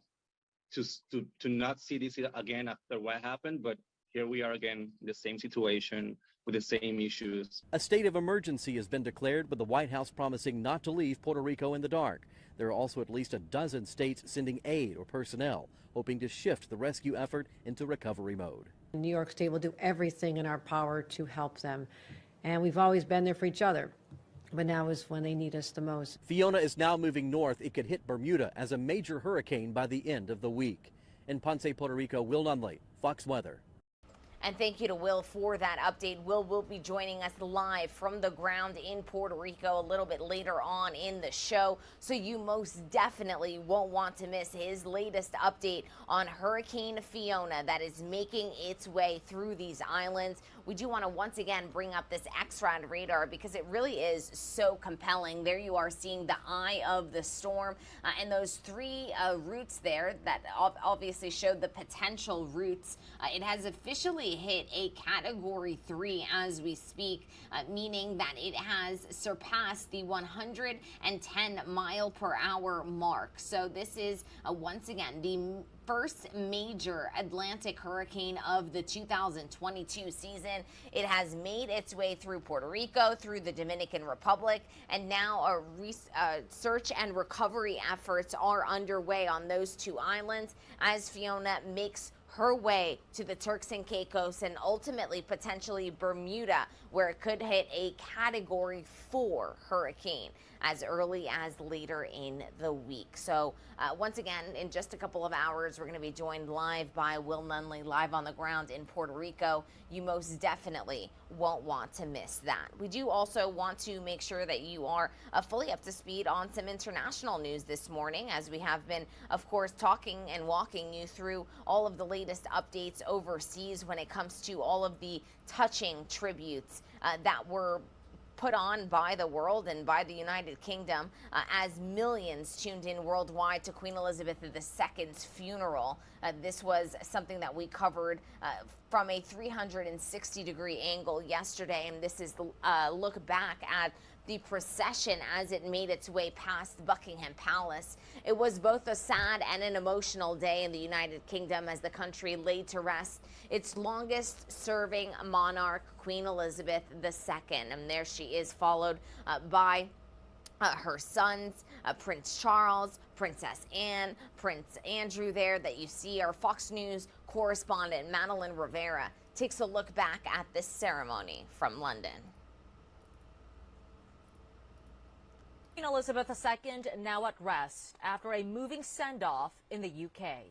see this again after what happened, but here we are again in the same situation with the same issues. A state of emergency has been declared, with the White House promising not to leave Puerto Rico in the dark. There are also at least a dozen states sending aid or personnel, hoping to shift the rescue effort into recovery mode. New York State will do everything in our power to help them. And we've always been there for each other. But now is when they need us the most. Fiona is now moving north. It could hit Bermuda as a major hurricane by the end of the week. In Ponce, Puerto Rico, Will Nunley, Fox Weather. And thank you to Will for that update. Will will be joining us live from the ground in Puerto Rico a little bit later on in the show, so you most definitely won't want to miss his latest update on Hurricane Fiona that is making its way through these islands. We do want to once again bring up this XRAD radar because it really is so compelling. There you are seeing the eye of the storm and those 3 routes there that obviously showed the potential routes. It has officially actually hit a Category 3 as we speak, meaning that it has surpassed the 110 mile per hour mark. So this is once again the first major Atlantic hurricane of the 2022 season. It has made its way through Puerto Rico, through the Dominican Republic, and now search and recovery efforts are underway on those two islands as Fiona makes her way to the Turks and Caicos and ultimately potentially Bermuda, where it could hit a Category 4 hurricane as early as later in the week. So once again, in just a couple of hours, we're going to be joined live by Will Nunley, live on the ground in Puerto Rico. You most definitely won't want to miss that. We do also want to make sure that you are fully up to speed on some international news this morning, as we have been, of course, talking and walking you through all of the latest updates overseas when it comes to all of the touching tributes that were put on by the world and by the United Kingdom as millions tuned in worldwide to Queen Elizabeth II's funeral. This was something that we covered from a 360-degree angle yesterday, and this is the look back at the procession as it made its way past Buckingham Palace. It was both a sad and an emotional day in the United Kingdom as the country laid to rest its longest serving monarch, Queen Elizabeth II. And there she is, followed by her sons, Prince Charles, Princess Anne, Prince Andrew there that you see. Our Fox News correspondent, Madeline Rivera, takes a look back at this ceremony from London. Queen Elizabeth II now at rest after a moving send-off in the UK.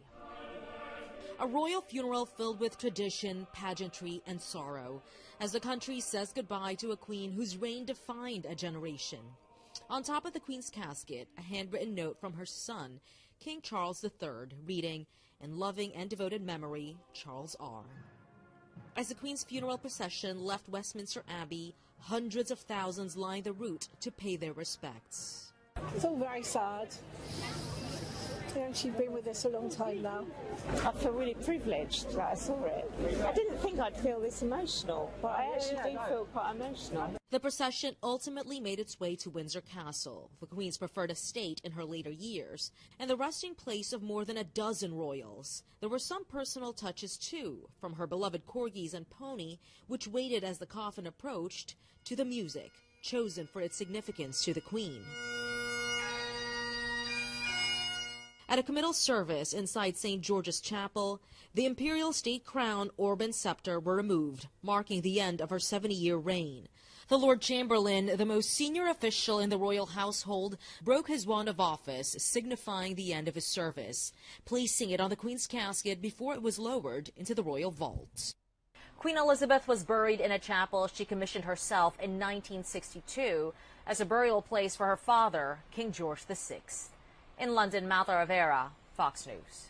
A royal funeral filled with tradition, pageantry, and sorrow as the country says goodbye to a queen whose reign defined a generation. On top of the Queen's casket, a handwritten note from her son, King Charles III, reading, "In loving and devoted memory, Charles R." As the Queen's funeral procession left Westminster Abbey, hundreds of thousands lined the route to pay their respects. It's all very sad. You know, she's been with us a long time now. I feel really privileged that I saw it. I didn't think I'd feel this emotional, but I actually do feel quite emotional. The procession ultimately made its way to Windsor Castle, the Queen's preferred estate in her later years, and the resting place of more than a dozen royals. There were some personal touches too, from her beloved corgis and pony, which waited as the coffin approached, to the music, chosen for its significance to the Queen. At a committal service inside St. George's Chapel, the imperial state crown, orb, and scepter were removed, marking the end of her 70-year reign. The Lord Chamberlain, the most senior official in the royal household, broke his wand of office, signifying the end of his service, placing it on the Queen's casket before it was lowered into the royal vault. Queen Elizabeth was buried in a chapel she commissioned herself in 1962 as a burial place for her father, King George VI. In London, Martha Rivera, Fox News.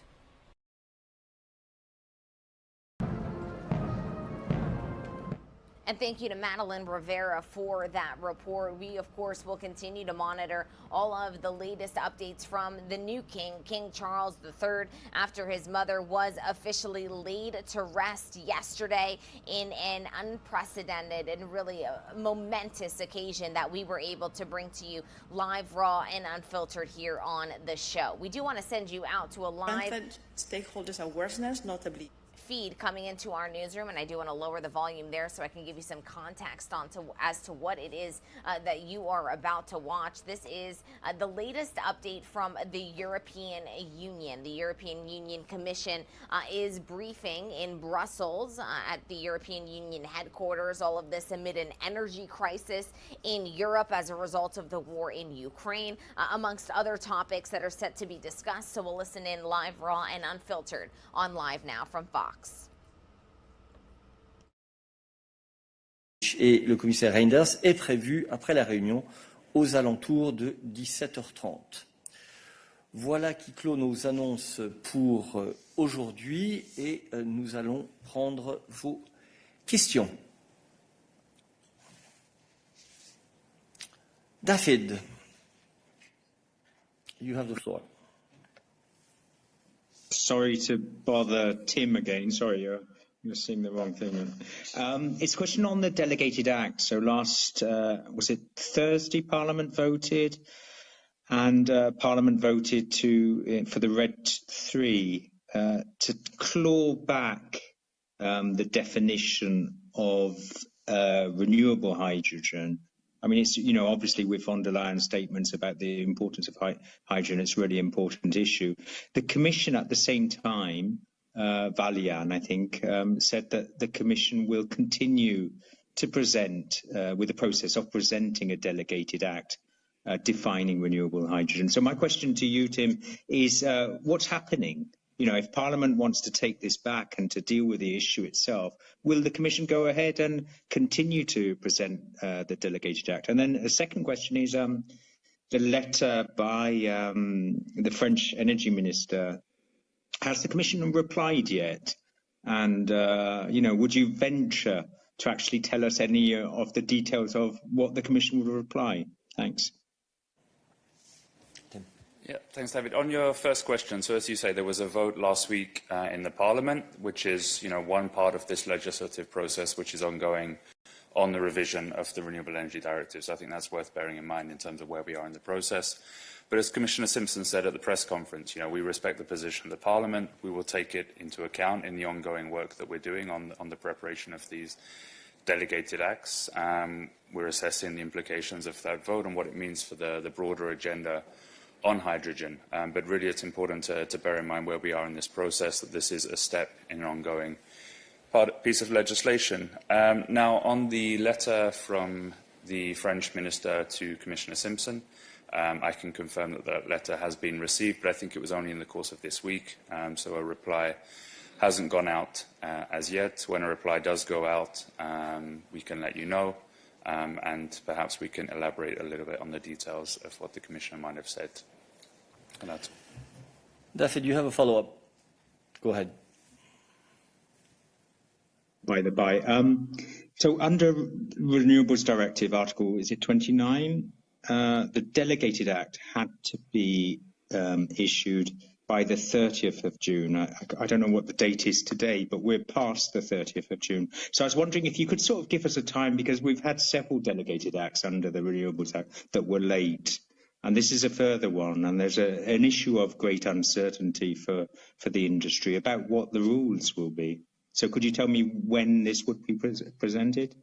And thank you to Madeline Rivera for that report. We, of course, will continue to monitor all of the latest updates from the new king, King Charles III, after his mother was officially laid to rest yesterday in an unprecedented and really a momentous occasion that we were able to bring to you live, raw, and unfiltered here on the show. We do want to send you out to a live stakeholders' awareness, notably feed coming into our newsroom, and I do want to lower the volume there so I can give you some context as to what it is that you are about to watch. This is the latest update from the European Union. The European Union Commission is briefing in Brussels at the European Union headquarters. All of this amid an energy crisis in Europe as a result of the war in Ukraine, amongst other topics that are set to be discussed. So we'll listen in live, raw, and unfiltered on Live Now from Fox. Et le commissaire Reinders est prévu après la réunion aux alentours de 17h30. Voilà qui clôt nos annonces pour aujourd'hui et nous allons prendre vos questions. David, you have the floor. Sorry to bother Tim again. Sorry, You're seeing the wrong thing. It's a question on the delegated act. So last, was it Thursday, Parliament voted, and Parliament voted for the RED 3 to claw back the definition of renewable hydrogen. I mean, it's, obviously with von der Leyen's statements about the importance of hydrogen, it's a really important issue. The Commission at the same time, Valian, I think, said that the Commission will continue to present with the process of presenting a delegated act defining renewable hydrogen. So my question to you, Tim, is what's happening? If Parliament wants to take this back and to deal with the issue itself, will the Commission go ahead and continue to present the delegated act? And then a second question is the letter by the French Energy Minister. Has the Commission replied yet? And, would you venture to actually tell us any of the details of what the Commission will reply? Thanks. Yeah, thanks, David. On your first question, so as you say, there was a vote last week in the Parliament, which is, one part of this legislative process which is ongoing on the revision of the Renewable Energy Directive. So I think that's worth bearing in mind in terms of where we are in the process. But as Commissioner Simpson said at the press conference, we respect the position of the Parliament. We will take it into account in the ongoing work that we're doing on the preparation of these delegated acts. We're assessing the implications of that vote and what it means for the broader agenda on hydrogen. But really it's important to bear in mind where we are in this process, that this is a step in an ongoing piece of legislation. Now, on the letter from the French Minister to Commissioner Simpson, I can confirm that that letter has been received, but I think it was only in the course of this week, so a reply hasn't gone out as yet. When a reply does go out, we can let you know, and perhaps we can elaborate a little bit on the details of what the Commissioner might have said. And that's all. David, you have a follow-up. Go ahead. By the by, so under Renewables Directive, Article, is it 29? The Delegated Act had to be issued by the 30th of June. I don't know what the date is today, but we're past the 30th of June. So I was wondering if you could sort of give us a time, because we've had several Delegated Acts under the Renewables Act that were late. And this is a further one, and there's an issue of great uncertainty for the industry about what the rules will be. So could you tell me when this would be presented?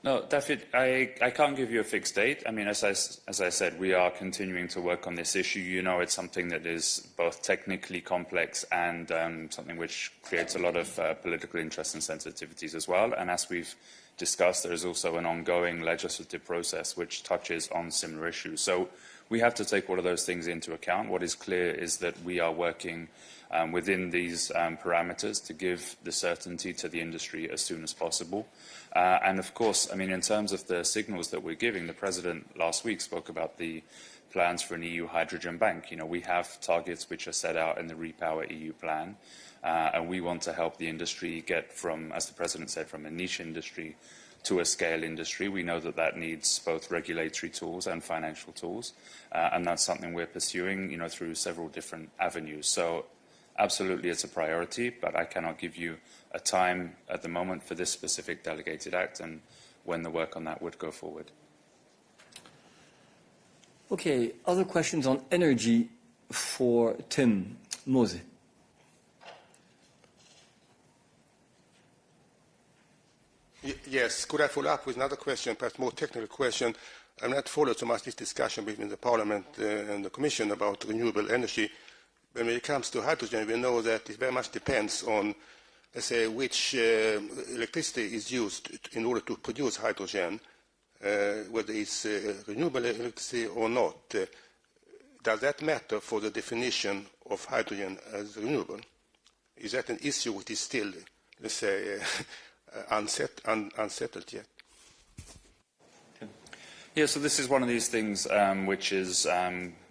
No, David, I can't give you a fixed date. I mean, as I said, we are continuing to work on this issue. It's something that is both technically complex and something which creates a lot of political interest and sensitivities as well. And as we've discussed, there is also an ongoing legislative process which touches on similar issues. So we have to take all of those things into account. What is clear is that we are working within these parameters to give the certainty to the industry as soon as possible. And of course, I mean, in terms of the signals that we're giving, the President last week spoke about the plans for an EU hydrogen bank. We have targets which are set out in the Repower EU plan, and we want to help the industry get from, as the President said, from a niche industry to a scale industry. We know that that needs both regulatory tools and financial tools, and that's something we're pursuing, through several different avenues. So absolutely, it's a priority, but I cannot give you a time at the moment for this specific delegated act and when the work on that would go forward. Okay, other questions on energy for Tim Mose. Yes, could I follow up with another question, perhaps more technical question? I've not followed so much this discussion between the Parliament and the Commission about renewable energy. When it comes to hydrogen, we know that it very much depends on, let's say, which electricity is used in order to produce hydrogen, whether it's renewable electricity or not. Does that matter for the definition of hydrogen as renewable? Is that an issue which is still, let's say, unsettled yet? Yeah, so this is one of these things which is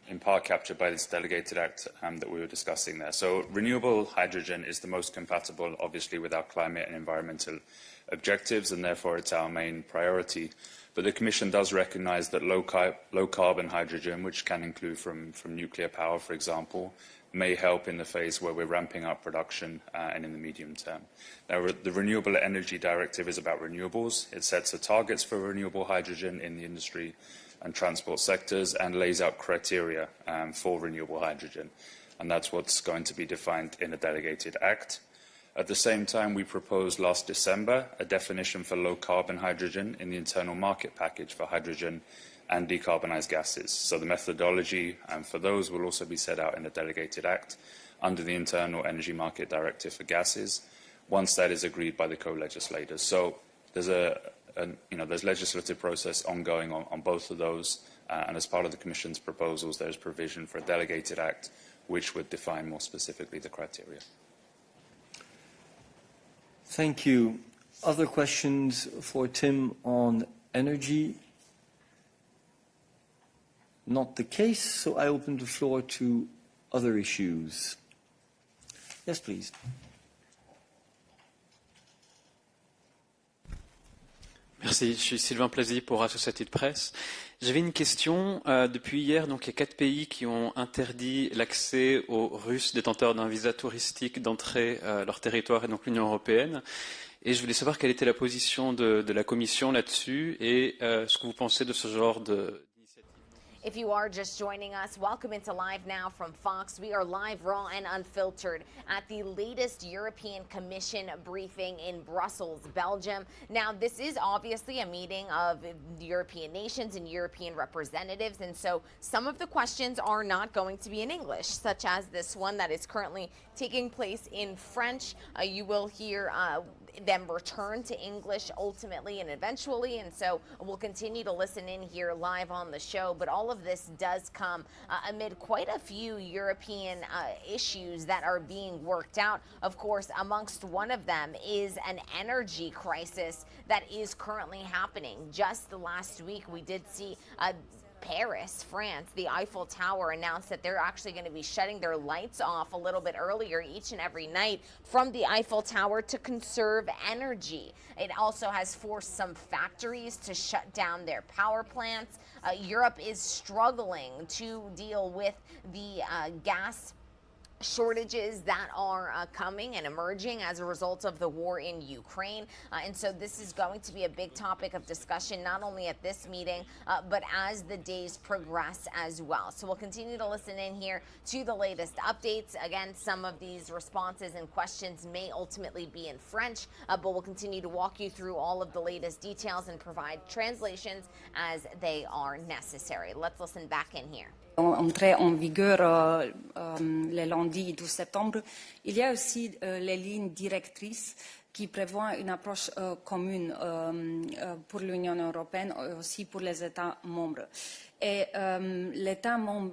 in part captured by this delegated act that we were discussing there. So renewable hydrogen is the most compatible, obviously, with our climate and environmental objectives, and therefore it's our main priority. But the Commission does recognise that low-carbon hydrogen, which can include from nuclear power, for example, may help in the phase where we're ramping up production and in the medium term. Now, the Renewable Energy Directive is about renewables. It sets the targets for renewable hydrogen in the industry and transport sectors and lays out criteria for renewable hydrogen. And that's what's going to be defined in a delegated act. At the same time, we proposed last December a definition for low-carbon hydrogen in the internal market package for hydrogen and decarbonised gases. So the methodology for those will also be set out in a delegated act under the Internal Energy Market Directive for gases, once that is agreed by the co-legislators. So there's there's legislative process ongoing on both of those, and as part of the Commission's proposals, there's provision for a delegated act which would define more specifically the criteria. Thank you. Other questions for Tim on energy? Not the case, so I open the floor to other issues. Yes, please. Merci, je suis Sylvain Plazy pour Associated Press. J'avais une question. Depuis hier, donc, il y a 4 pays qui ont interdit l'accès aux Russes détenteurs d'un visa touristique d'entrer à leur territoire et donc l'Union européenne. Et je voulais savoir quelle était la position de la Commission là-dessus et ce que vous pensez de ce genre de... If you are just joining us, welcome into Live Now from Fox. We are live, raw, and unfiltered at the latest European Commission briefing in Brussels, Belgium. Now, this is obviously a meeting of European nations and European representatives, and so some of the questions are not going to be in English, such as this one that is currently taking place in French. You will hear them return to English ultimately and eventually, and so we'll continue to listen in here live on the show. But all of this does come amid quite a few European issues that are being worked out. Of course, amongst one of them is an energy crisis that is currently happening. Just last week, we did see Paris, France, the Eiffel Tower announced that they're actually going to be shutting their lights off a little bit earlier each and every night from the Eiffel Tower to conserve energy. It also has forced some factories to shut down their power plants. Europe is struggling to deal with the gas shortages that are coming and emerging as a result of the war in Ukraine. And so this is going to be a big topic of discussion, not only at this meeting, but as the days progress as well. So we'll continue to listen in here to the latest updates. Again, some of these responses and questions may ultimately be in French, but we'll continue to walk you through all of the latest details and provide translations as they are necessary. Let's listen back in here. Entrée en vigueur le lundi 12 septembre, il y a aussi les lignes directrices qui prévoient une approche commune pour l'Union européenne et aussi pour les États membres. Et les États membres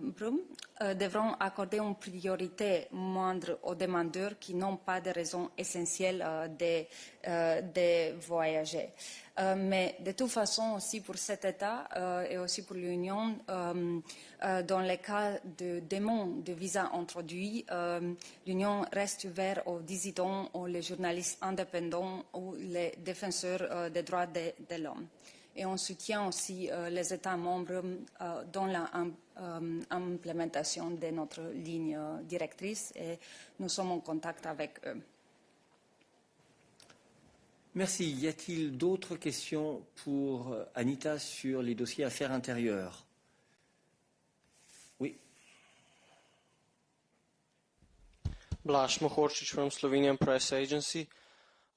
devront accorder une priorité moindre aux demandeurs qui n'ont pas de raison essentielle de voyager. Mais de toute façon, aussi pour cet État et aussi pour l'Union, dans le cas de demande de visa introduit, l'Union reste ouverte aux dissidents, aux les indépendants ou les défenseurs des droits de l'homme. Et on soutient aussi les États membres dans l'implémentation de notre ligne directrice et nous sommes en contact avec eux. Merci. Y a-t-il d'autres questions pour Anita sur les dossiers affaires intérieures? Oui. Blaž Mohorčić from Slovenian Press Agency.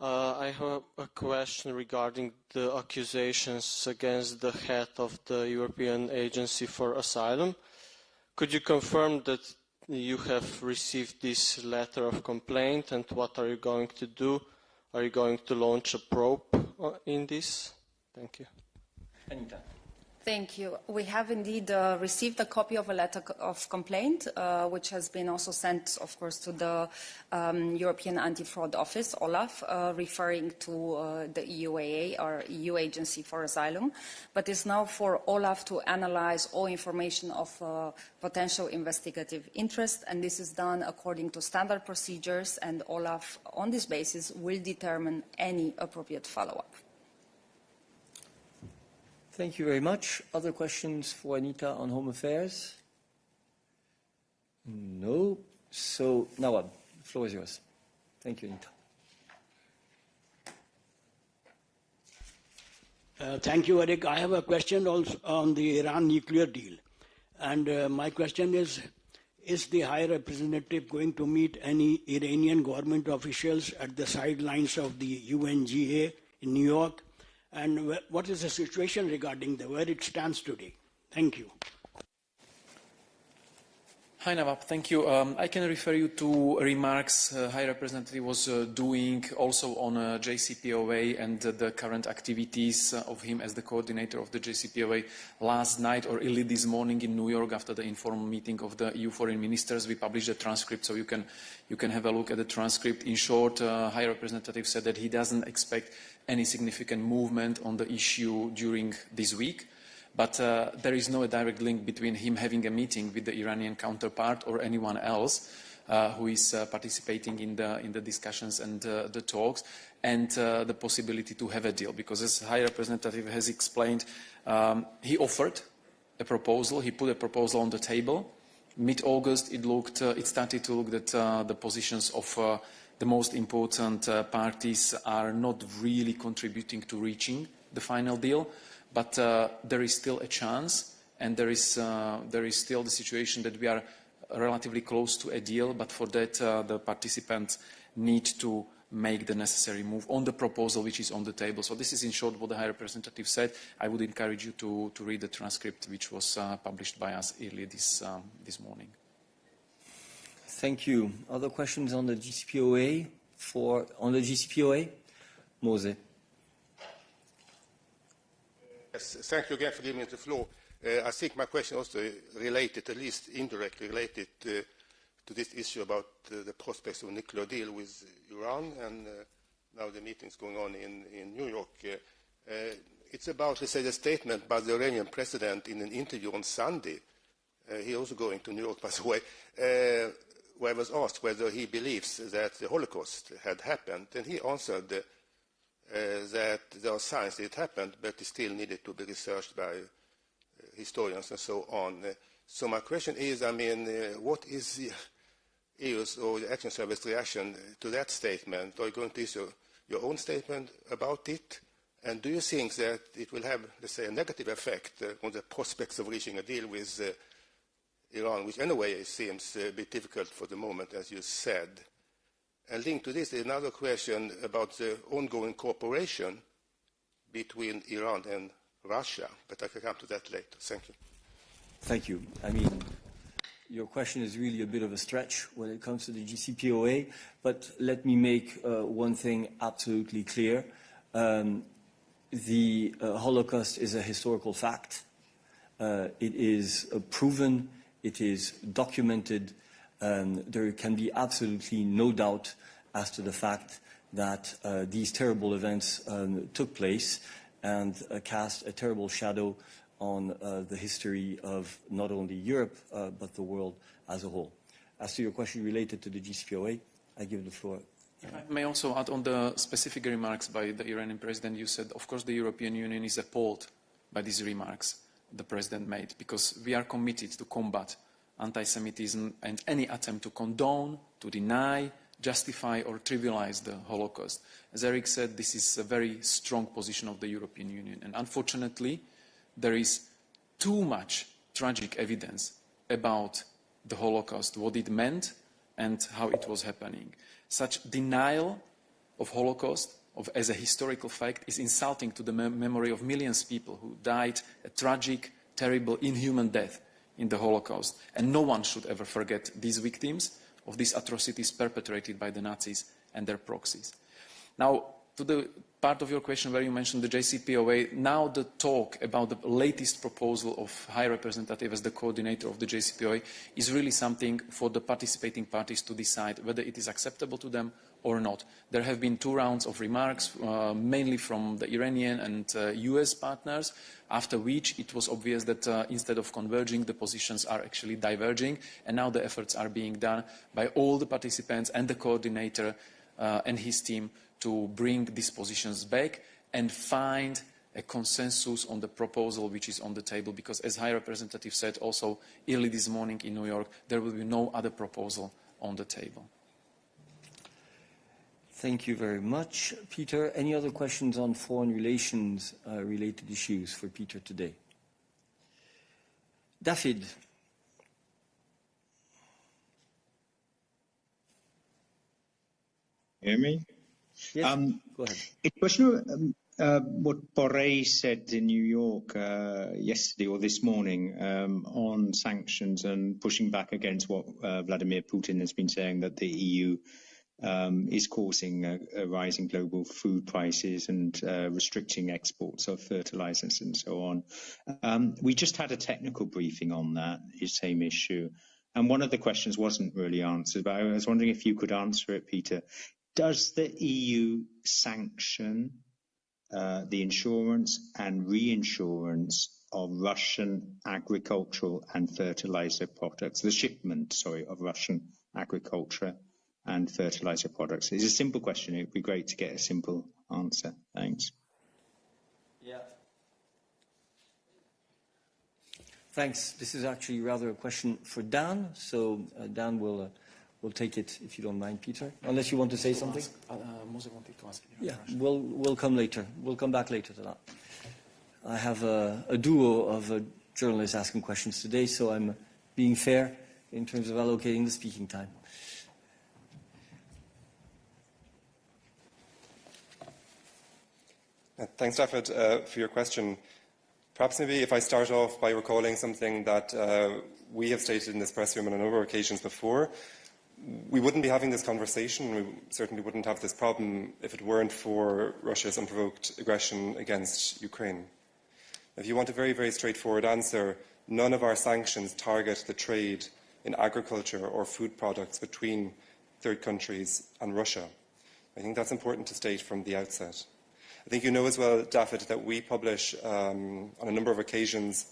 I have a question regarding the accusations against the head of the European Agency for Asylum. Could you confirm that you have received this letter of complaint, and what are you going to do? Are you going to launch a probe in this? Thank you. Anita. Thank you. We have indeed received a copy of a letter of complaint, which has been also sent, of course, to the European Anti-Fraud Office, OLAF, referring to the EUAA, or EU Agency for Asylum. But it's now for OLAF to analyze all information of potential investigative interest, and this is done according to standard procedures, and OLAF, on this basis, will determine any appropriate follow-up. Thank you very much. Other questions for Anita on Home Affairs? No. So, Nawab, the floor is yours. Thank you, Anita. Thank you, Eric. I have a question also on the Iran nuclear deal. And my question is the High Representative going to meet any Iranian government officials at the sidelines of the UNGA in New York? And what is the situation regarding where it stands today? Thank you. Hi, Nawab. Thank you. I can refer you to remarks High Representative was doing also on JCPOA and the current activities of him as the coordinator of the JCPOA last night or early this morning in New York after the informal meeting of the EU foreign ministers. We published a transcript, so you can have a look at the transcript. In short, High Representative said that he doesn't expect any significant movement on the issue during this week. But there is no direct link between him having a meeting with the Iranian counterpart or anyone else who is participating in the discussions and the talks and the possibility to have a deal. Because as High Representative has explained, he offered a proposal, he put a proposal on the table. Mid-August, it started to look that the positions of the most important parties are not really contributing to reaching the final deal. But there is still a chance, and there is still the situation that we are relatively close to a deal, but for that the participants need to make the necessary move on the proposal which is on the table. So this is in short what the High Representative said. I would encourage you to read the transcript which was published by us earlier this morning. Thank you. Other questions on the JCPOA? On the JCPOA? Mose. Yes, thank you again for giving me the floor. I think my question also related, at least indirectly related, to this issue about the prospects of a nuclear deal with Iran, and now the meetings going on in New York. It's about, let's say, the statement by the Iranian president in an interview on Sunday. He also going to New York, by the way, where I was asked whether he believes that the Holocaust had happened, and he answered that there are signs that it happened, but it still needed to be researched by historians and so on. So my question is, what is the EU's or the Action Service reaction to that statement? Are you going to issue your own statement about it? And do you think that it will have, let's say, a negative effect on the prospects of reaching a deal with Iran, which anyway seems a bit difficult for the moment, as you said? And linked to this is another question about the ongoing cooperation between Iran and Russia, but I can come to that later. Thank you. Thank you. Your question is really a bit of a stretch when it comes to the JCPOA, but let me make one thing absolutely clear. The Holocaust is a historical fact. It is proven, it is documented. There can be absolutely no doubt as to the fact that these terrible events took place and cast a terrible shadow on the history of not only Europe, but the world as a whole. As to your question related to the JCPOA, I give the floor. If I may also add on the specific remarks by the Iranian president, you said, of course, the European Union is appalled by these remarks the president made, because we are committed to combat anti-Semitism and any attempt to condone, to deny, justify or trivialize the Holocaust. As Eric said, this is a very strong position of the European Union. And unfortunately, there is too much tragic evidence about the Holocaust, what it meant and how it was happening. Such denial of Holocaust as a historical fact is insulting to the memory of millions of people who died a tragic, terrible, inhuman death in the Holocaust. And no one should ever forget these victims of these atrocities perpetrated by the Nazis and their proxies. Now, to the part of your question where you mentioned the JCPOA, now the talk about the latest proposal of High Representative as the coordinator of the JCPOA is really something for the participating parties to decide whether it is acceptable to them or not. There have been 2 rounds of remarks, mainly from the Iranian and US partners, after which it was obvious that instead of converging, the positions are actually diverging, and now the efforts are being done by all the participants and the coordinator and his team to bring these positions back and find a consensus on the proposal which is on the table, because as High Representative said also early this morning in New York, there will be no other proposal on the table. Thank you very much, Peter. Any other questions on foreign relations related issues for Peter today? David. Hear me? Yes, go ahead. A question what Borrell said in New York yesterday or this morning on sanctions and pushing back against what Vladimir Putin has been saying, that the EU is causing a rising global food prices and restricting exports of fertilizers and so on. We just had a technical briefing on that same issue, and one of the questions wasn't really answered, but I was wondering if you could answer it, Peter. Does the EU sanction the insurance and reinsurance of Russian agricultural and fertilizer products, the shipment, of Russian agriculture and fertilizer products? It's a simple question. It would be great to get a simple answer. Thanks. Yeah. Thanks. This is actually rather a question for Dan, so Dan will take it if you don't mind, Peter. Unless you want to say something. Mose wanted to ask. Yeah, we'll come later. We'll come back later to that. I have a duo of journalists asking questions today, so I'm being fair in terms of allocating the speaking time. Thanks, David, for your question. Perhaps maybe if I start off by recalling something that we have stated in this press room on a number of occasions before. We wouldn't be having this conversation, we certainly wouldn't have this problem if it weren't for Russia's unprovoked aggression against Ukraine. If you want a very, very straightforward answer, none of our sanctions target the trade in agriculture or food products between third countries and Russia. I think that's important to state from the outset. I think you know as well, David, that we publish on a number of occasions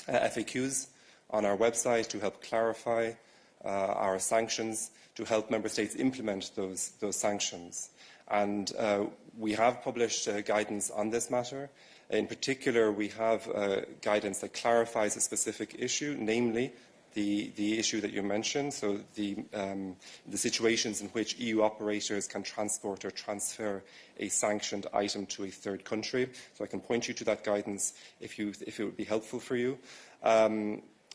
FAQs on our website to help clarify our sanctions, to help member states implement those sanctions. And we have published guidance on this matter. In particular, we have guidance that clarifies a specific issue, namely the issue that you mentioned, so the situations in which EU operators can transport or transfer a sanctioned item to a third country. So I can point you to that guidance if it would be helpful for you.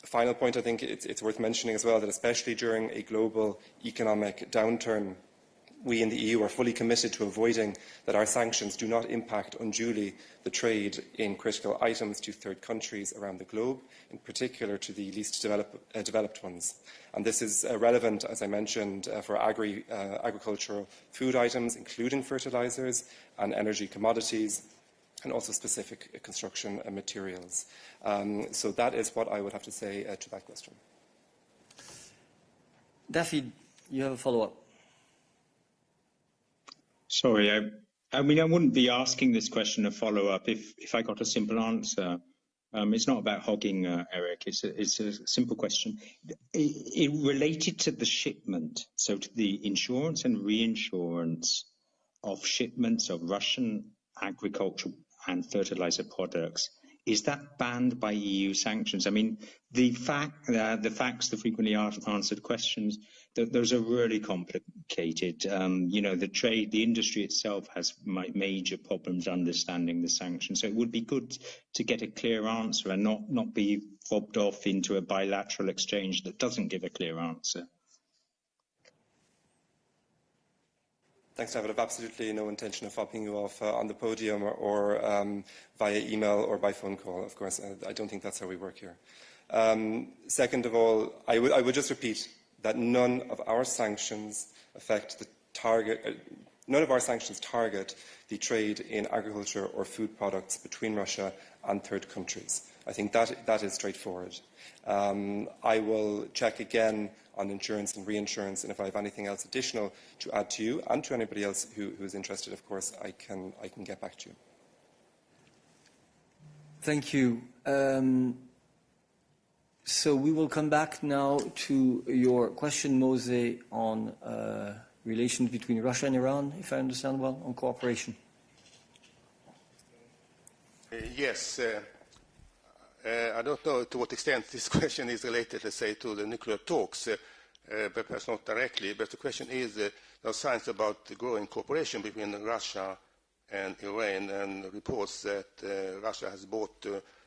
Final point, I think it's worth mentioning as well that especially during a global economic downturn, we in the EU are fully committed to avoiding that our sanctions do not impact unduly the trade in critical items to third countries around the globe, in particular to the least developed ones. And this is relevant, as I mentioned, for agricultural food items, including fertilizers and energy commodities, and also specific construction materials. So that is what I would have to say to that question. David, you have a follow-up. Sorry, I mean, I wouldn't be asking this question a follow-up if I got a simple answer. It's not about hogging, Eric. It's a simple question. It related to the shipment, so to the insurance and reinsurance of shipments of Russian agricultural and fertilizer products. Is that banned by EU sanctions? I mean, the facts, the frequently answered questions, those are really complicated. You know, the industry itself has major problems understanding the sanctions. So it would be good to get a clear answer and not be fobbed off into a bilateral exchange that doesn't give a clear answer. Thanks, David. I have absolutely no intention of fobbing you off on the podium or via email or by phone call, of course. I don't think that's how we work here. Second of all, I would just repeat that none of our sanctions affect the target. None of our sanctions target the the trade in agriculture or food products between Russia and third countries. I think that is straightforward. I will check again on insurance and reinsurance, and if I have anything else additional to add to you and to anybody else who is interested, of course, I can get back to you. Thank you. So we will come back now to your question, Mose, on relations between Russia and Iran, if I understand well, on cooperation. Yes. I don't know to what extent this question is related, let's say, to the nuclear talks, but perhaps not directly. But the question is, there are signs about the growing cooperation between Russia and Iran, and reports that Russia has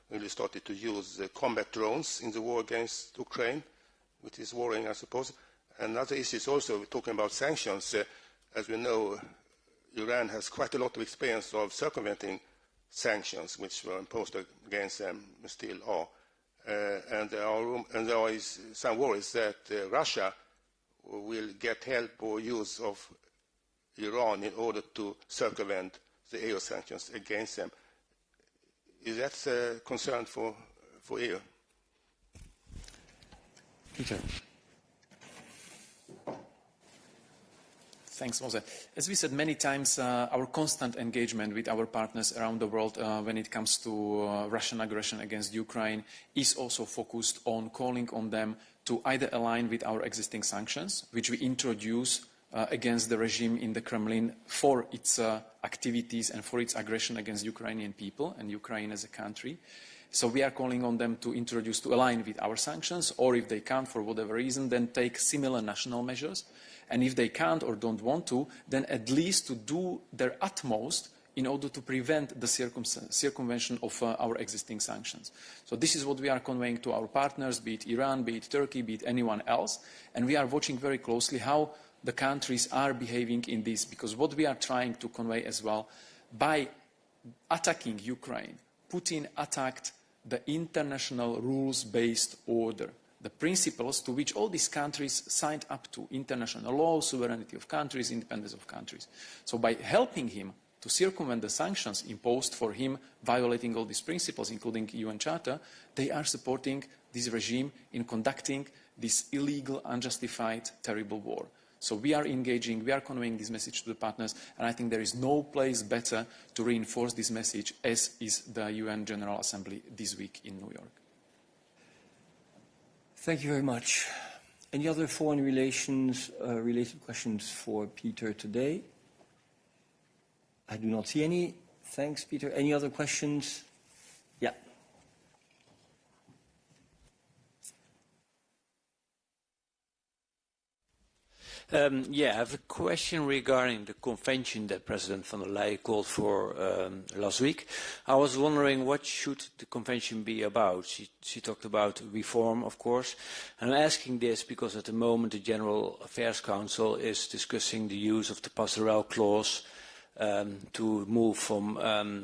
really started to use combat drones in the war against Ukraine, which is worrying, I suppose. Another issue is also talking about sanctions. As we know, Iran has quite a lot of experience of circumventing sanctions which were imposed against them, still are. And there is some worries that Russia will get help or use of Iran in order to circumvent the EU sanctions against them. Is that a concern for EU? Peter. Thanks, Mose. As we said many times, our constant engagement with our partners around the world when it comes to Russian aggression against Ukraine is also focused on calling on them to either align with our existing sanctions, which we introduce against the regime in the Kremlin for its activities and for its aggression against Ukrainian people and Ukraine as a country. So we are calling on them to align with our sanctions, or if they can't for whatever reason, then take similar national measures. And if they can't or don't want to, then at least to do their utmost in order to prevent the circumvention of our existing sanctions. So this is what we are conveying to our partners, be it Iran, be it Turkey, be it anyone else. And we are watching very closely how the countries are behaving in this, because what we are trying to convey as well, by attacking Ukraine, Putin attacked the international rules-based order, the principles to which all these countries signed up to: international law, sovereignty of countries, independence of countries. So by helping him to circumvent the sanctions imposed for him violating all these principles, including UN Charter, they are supporting this regime in conducting this illegal, unjustified, terrible war. So we are engaging, we are conveying this message to the partners, and I think there is no place better to reinforce this message as is the UN General Assembly this week in New York. Thank you very much. Any other foreign relations related questions for Peter today? I do not see any. Thanks, Peter. Any other questions? Yeah. I have a question regarding the convention that President von der Leyen called for last week. I was wondering, what should the convention be about? She talked about reform, of course. And I'm asking this because at the moment the General Affairs Council is discussing the use of the passerelle clause to move from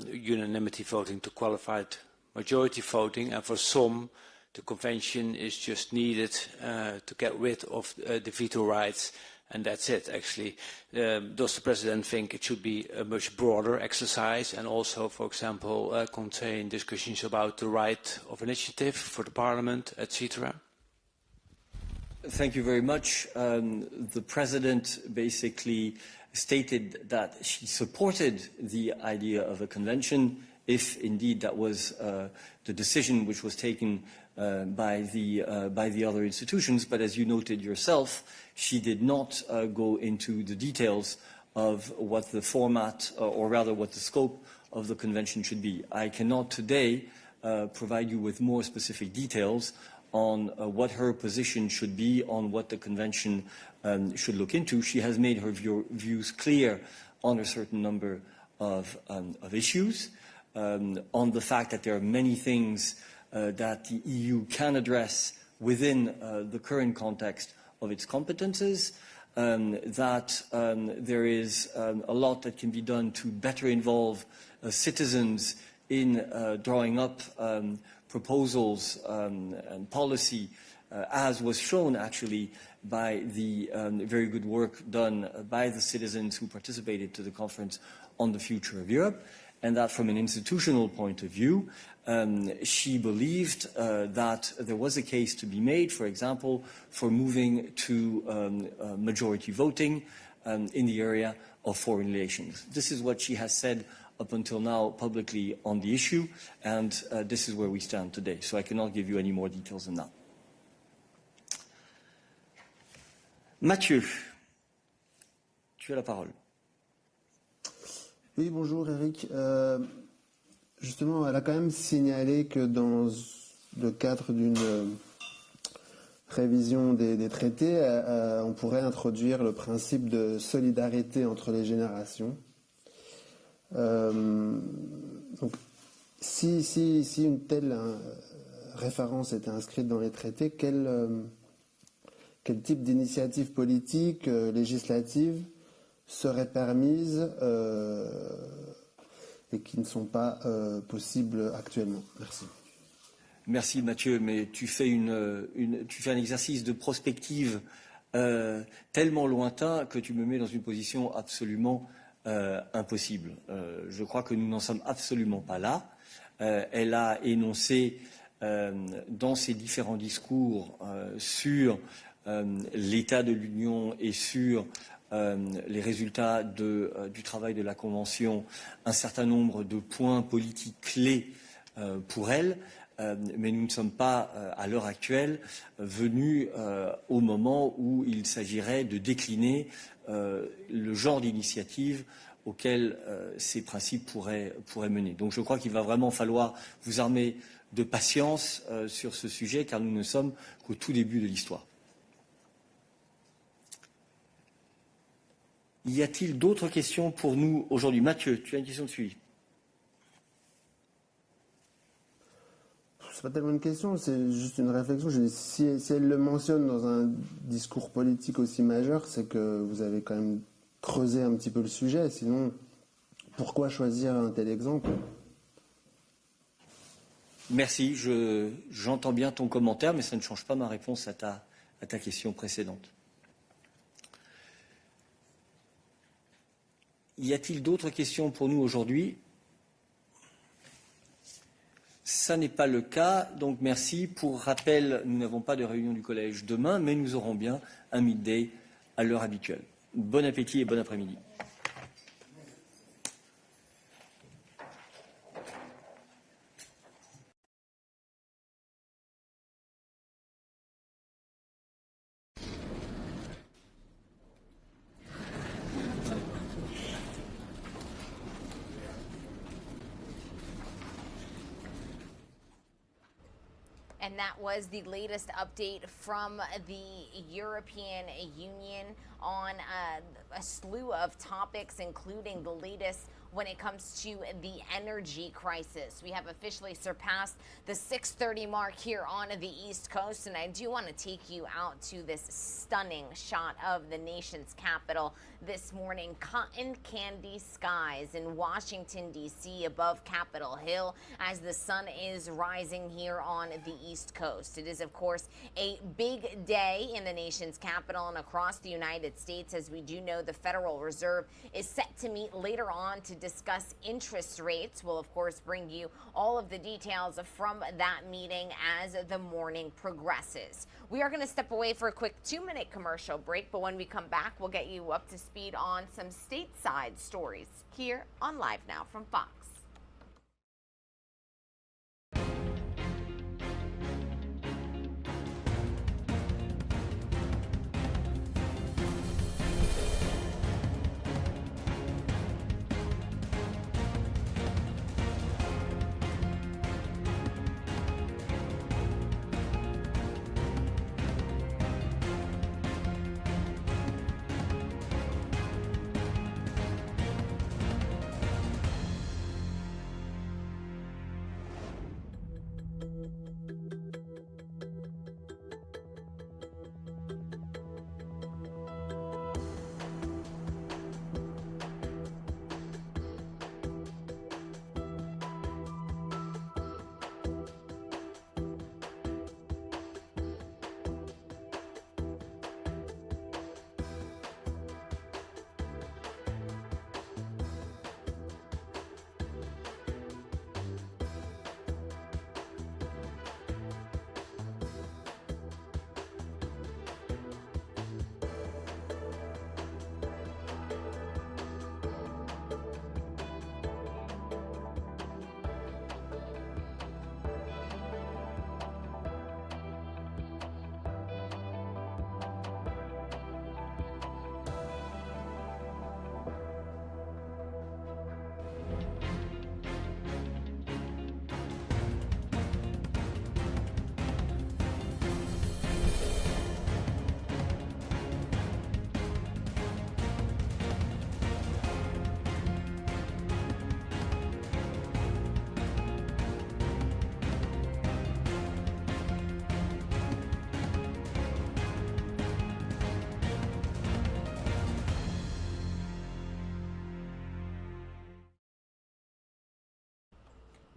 unanimity voting to qualified majority voting. And for some, the convention is just needed to get rid of the veto rights. And that's it, actually. Does the President think it should be a much broader exercise and also, for example, contain discussions about the right of initiative for the Parliament, etc.? Thank you very much. The President basically stated that she supported the idea of a convention if indeed that was the decision which was taken by the other institutions. But as you noted yourself, she did not go into the details of what the format, or rather what the scope of the convention should be. I cannot today provide you with more specific details on what her position should be on what the convention should look into. She has made her views clear on a certain number of issues, on the fact that there are many things that the EU can address within the current context of its competences, that there is a lot that can be done to better involve citizens in drawing up proposals and policy as was shown actually by the very good work done by the citizens who participated to the conference on the future of Europe, and that from an institutional point of view, she believed that there was a case to be made, for example, for moving to majority voting in the area of foreign relations. This is what she has said up until now publicly on the issue, and this is where we stand today. So I cannot give you any more details than that. Mathieu, tu as la parole. Oui, bonjour Eric. Justement, elle a quand même signalé que dans le cadre d'une révision des traités, on pourrait introduire le principe de solidarité entre les générations. Donc, si une telle référence était inscrite dans les traités, quel type d'initiative politique, législative seraient permises et qui ne sont pas possibles actuellement? Merci. Merci Mathieu, mais tu fais un exercice de prospective tellement lointain que tu me mets dans une position absolument impossible. Je crois que nous n'en sommes absolument pas là. Elle a énoncé dans ses différents discours sur l'état de l'Union et sur les résultats du travail de la Convention, un certain nombre de points politiques clés pour elle, mais nous ne sommes pas, à l'heure actuelle, venus au moment où il s'agirait de décliner le genre d'initiative auquel ces principes pourraient mener. Donc je crois qu'il va vraiment falloir vous armer de patience sur ce sujet, car nous ne sommes qu'au tout début de l'histoire. Y a-t-il d'autres questions pour nous aujourd'hui? Mathieu, tu as une question de suivi. C'est pas tellement une question, c'est juste une réflexion. Si elle le mentionne dans un discours politique aussi majeur, c'est que vous avez quand même creusé un petit peu le sujet. Sinon, pourquoi choisir un tel exemple? Merci, j'entends bien ton commentaire, mais ça ne change pas ma réponse à ta question précédente. Y a-t-il d'autres questions pour nous aujourd'hui? Ça n'est pas le cas, donc merci. Pour rappel, nous n'avons pas de réunion du collège demain, mais nous aurons bien un midday à l'heure habituelle. Bon appétit et bon après-midi. And that was the latest update from the European Union on a slew of topics, including the latest when it comes to the energy crisis. We have officially surpassed the 6:30 mark here on the East Coast, and I do want to take you out to this stunning shot of the nation's capital this morning. Cotton candy skies in Washington, D.C. above Capitol Hill as the sun is rising here on the East Coast. It is, of course, a big day in the nation's capital and across the United States. As we do know, the Federal Reserve is set to meet later on to discuss interest rates. We'll, of course, bring you all of the details from that meeting as the morning progresses. We are going to step away for a quick 2-minute commercial break, but when we come back, we'll get you up to speed on some stateside stories here on Live Now from Fox.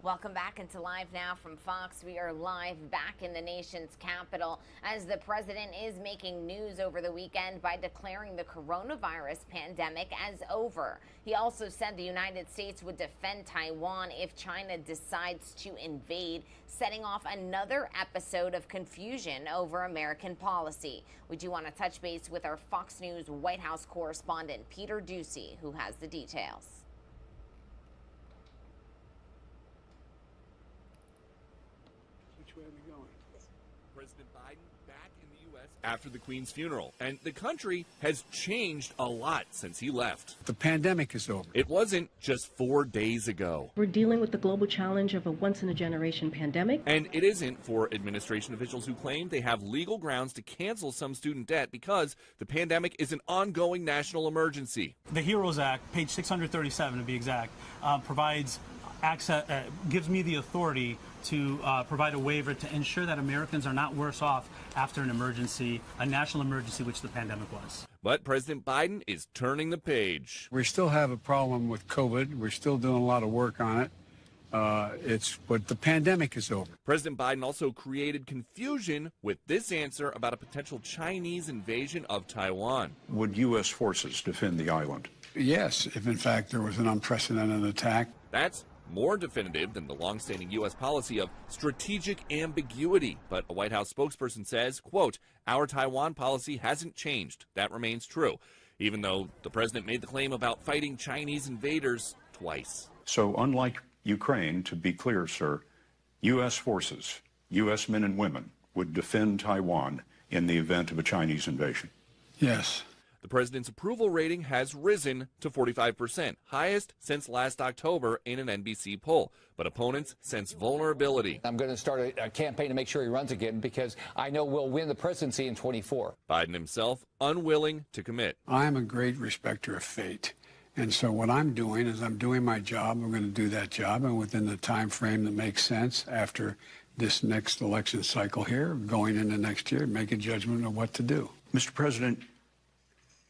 Welcome back into Live Now from Fox. We are live back in the nation's capital as the president is making news over the weekend by declaring the coronavirus pandemic as over. He also said the United States would defend Taiwan if China decides to invade, setting off another episode of confusion over American policy. We do want to touch base with our Fox News White House correspondent, Peter Doocy, who has the details. President Biden back in the U.S. after the Queen's funeral, and the country has changed a lot since he left. The pandemic is over. It wasn't just 4 days ago. We're dealing with the global challenge of a once-in-a-generation pandemic. And it isn't for administration officials who claim they have legal grounds to cancel some student debt because the pandemic is an ongoing national emergency. The HEROES Act, page 637 to be exact, provides access, gives me the authority to provide a waiver to ensure that Americans are not worse off after an emergency, a national emergency, which the pandemic was. But President Biden is turning the page. We still have a problem with COVID. We're still doing a lot of work on it. But the pandemic is over. President Biden also created confusion with this answer about a potential Chinese invasion of Taiwan. Would U.S. forces defend the island? Yes, if in fact there was an unprecedented attack. That's more definitive than the longstanding U.S. policy of strategic ambiguity. But a White House spokesperson says, quote, "Our Taiwan policy hasn't changed. That remains true," even though the president made the claim about fighting Chinese invaders twice. So unlike Ukraine, to be clear, sir, U.S. forces, U.S. men and women would defend Taiwan in the event of a Chinese invasion? Yes. The president's approval rating has risen to 45%, highest since last October in an NBC poll. But opponents sense vulnerability. I'm going to start a campaign to make sure he runs again because I know we'll win the presidency in 24. Biden himself unwilling to commit. I'm a great respecter of fate. And so what I'm doing is I'm doing my job. I'm going to do that job. And within the time frame that makes sense after this next election cycle here, going into next year, make a judgment of what to do. Mr. President,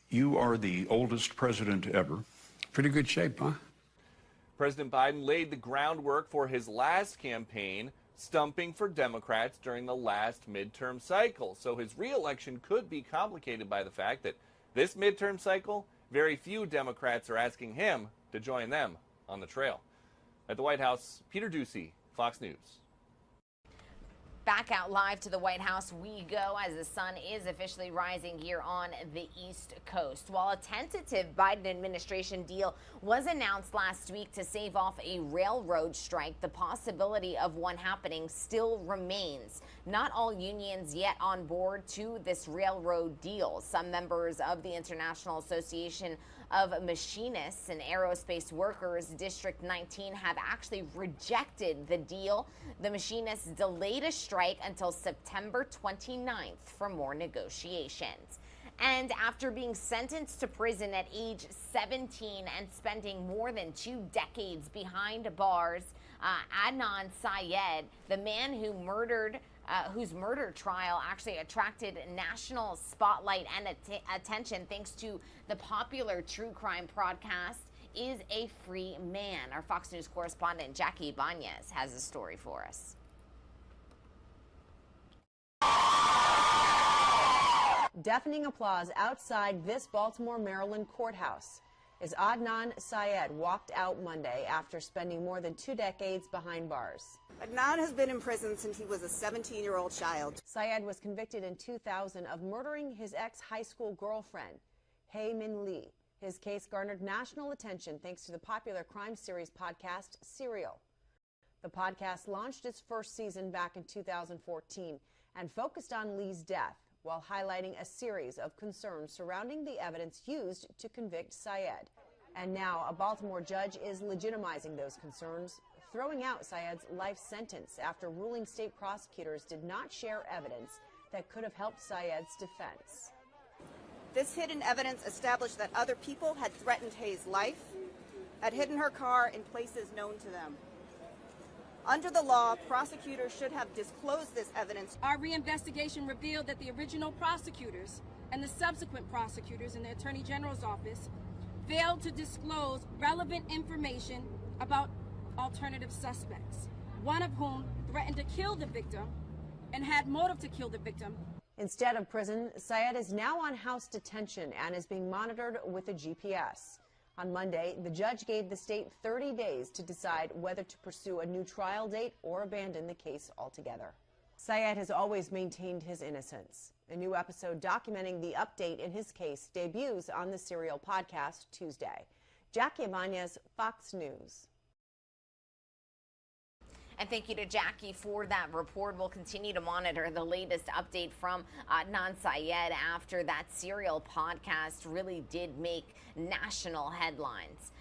you are the oldest president ever. Pretty good shape, huh? President Biden laid the groundwork for his last campaign, stumping for Democrats during the last midterm cycle. So his re-election could be complicated by the fact that this midterm cycle, very few Democrats are asking him to join them on the trail. At the White House, Peter Doocy, Fox News. Back out live to the White House we go as the sun is officially rising here on the East Coast. While a tentative Biden administration deal was announced last week to save off a railroad strike, the possibility of one happening still remains. Not all unions yet on board to this railroad deal. Some members of the International Association of Machinists and Aerospace Workers, District 19, have actually rejected the deal. The machinists delayed a strike until September 29th for more negotiations. And after being sentenced to prison at age 17 and spending more than 2 decades behind bars, Adnan Syed, the man who whose murder trial actually attracted national spotlight and attention thanks to the popular true crime podcast, is a free man. Our Fox News correspondent Jackie Ibanez has a story for us. Deafening applause outside this Baltimore, Maryland courthouse as Adnan Syed walked out Monday after spending more than 2 decades behind bars. Adnan has been in prison since he was a 17-year-old child. Syed was convicted in 2000 of murdering his ex-high school girlfriend, Hae Min Lee. His case garnered national attention thanks to the popular crime series podcast Serial. The podcast launched its first season back in 2014 and focused on Lee's death, while highlighting a series of concerns surrounding the evidence used to convict Syed. And now a Baltimore judge is legitimizing those concerns, throwing out Syed's life sentence after ruling state prosecutors did not share evidence that could have helped Syed's defense. This hidden evidence established that other people had threatened Hae's life, had hidden her car in places known to them. Under the law, prosecutors should have disclosed this evidence. Our reinvestigation revealed that the original prosecutors and the subsequent prosecutors in the Attorney General's office failed to disclose relevant information about alternative suspects, one of whom threatened to kill the victim and had motive to kill the victim. Instead of prison, Syed is now on house detention and is being monitored with a GPS. On Monday, the judge gave the state 30 days to decide whether to pursue a new trial date or abandon the case altogether. Syed has always maintained his innocence. A new episode documenting the update in his case debuts on the Serial podcast Tuesday. Jackie Ibanez, Fox News. And thank you to Jackie for that report. We'll continue to monitor the latest update from Adnan Syed after that Serial podcast really did make national headlines.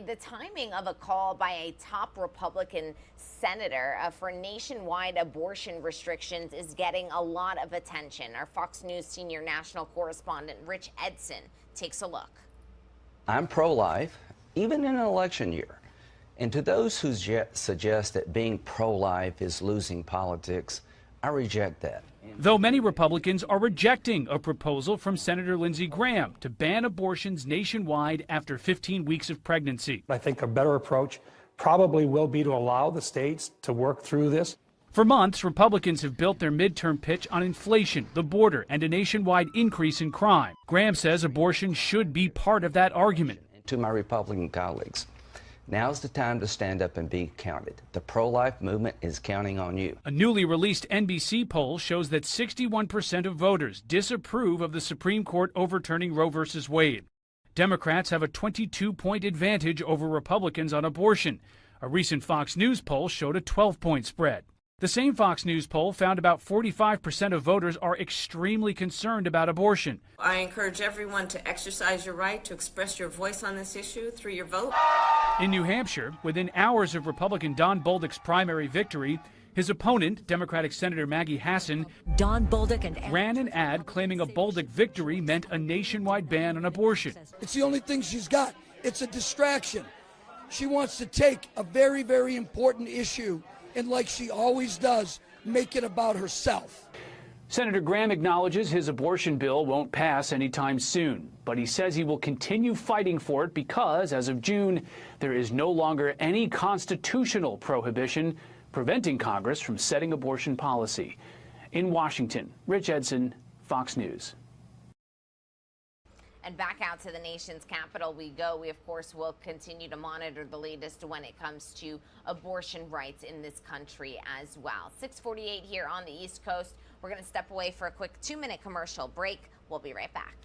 The timing of a call by a top Republican senator for nationwide abortion restrictions is getting a lot of attention. Our Fox News senior national correspondent Rich Edson takes a look. I'm pro-life, even in an election year. And to those who suggest that being pro-life is losing politics, I reject that. Though many Republicans are rejecting a proposal from Senator Lindsey Graham to ban abortions nationwide after 15 weeks of pregnancy. I think a better approach probably will be to allow the states to work through this. For months, Republicans have built their midterm pitch on inflation, the border, and a nationwide increase in crime. Graham says abortion should be part of that argument. To my Republican colleagues, now's the time to stand up and be counted. The pro-life movement is counting on you. A newly released NBC poll shows that 61% of voters disapprove of the Supreme Court overturning Roe v. Wade. Democrats have a 22-point advantage over Republicans on abortion. A recent Fox News poll showed a 12-point spread. The same Fox News poll found about 45% of voters are extremely concerned about abortion. I encourage everyone to exercise your right to express your voice on this issue through your vote. In New Hampshire, within hours of Republican Don Bolduc's primary victory, his opponent, Democratic Senator Maggie Hassan, ran an ad claiming a Bolduc victory meant a nationwide ban on abortion. It's the only thing she's got. It's a distraction. She wants to take a very, very important issue and, like she always does, make it about herself. Senator Graham acknowledges his abortion bill won't pass anytime soon, but he says he will continue fighting for it because, as of June, there is no longer any constitutional prohibition preventing Congress from setting abortion policy. In Washington, Rich Edson, Fox News. And back out to the nation's capital we go. We, of course, will continue to monitor the latest when it comes to abortion rights in this country as well. 6:48 here on the East Coast. We're going to step away for a quick 2-minute commercial break. We'll be right back.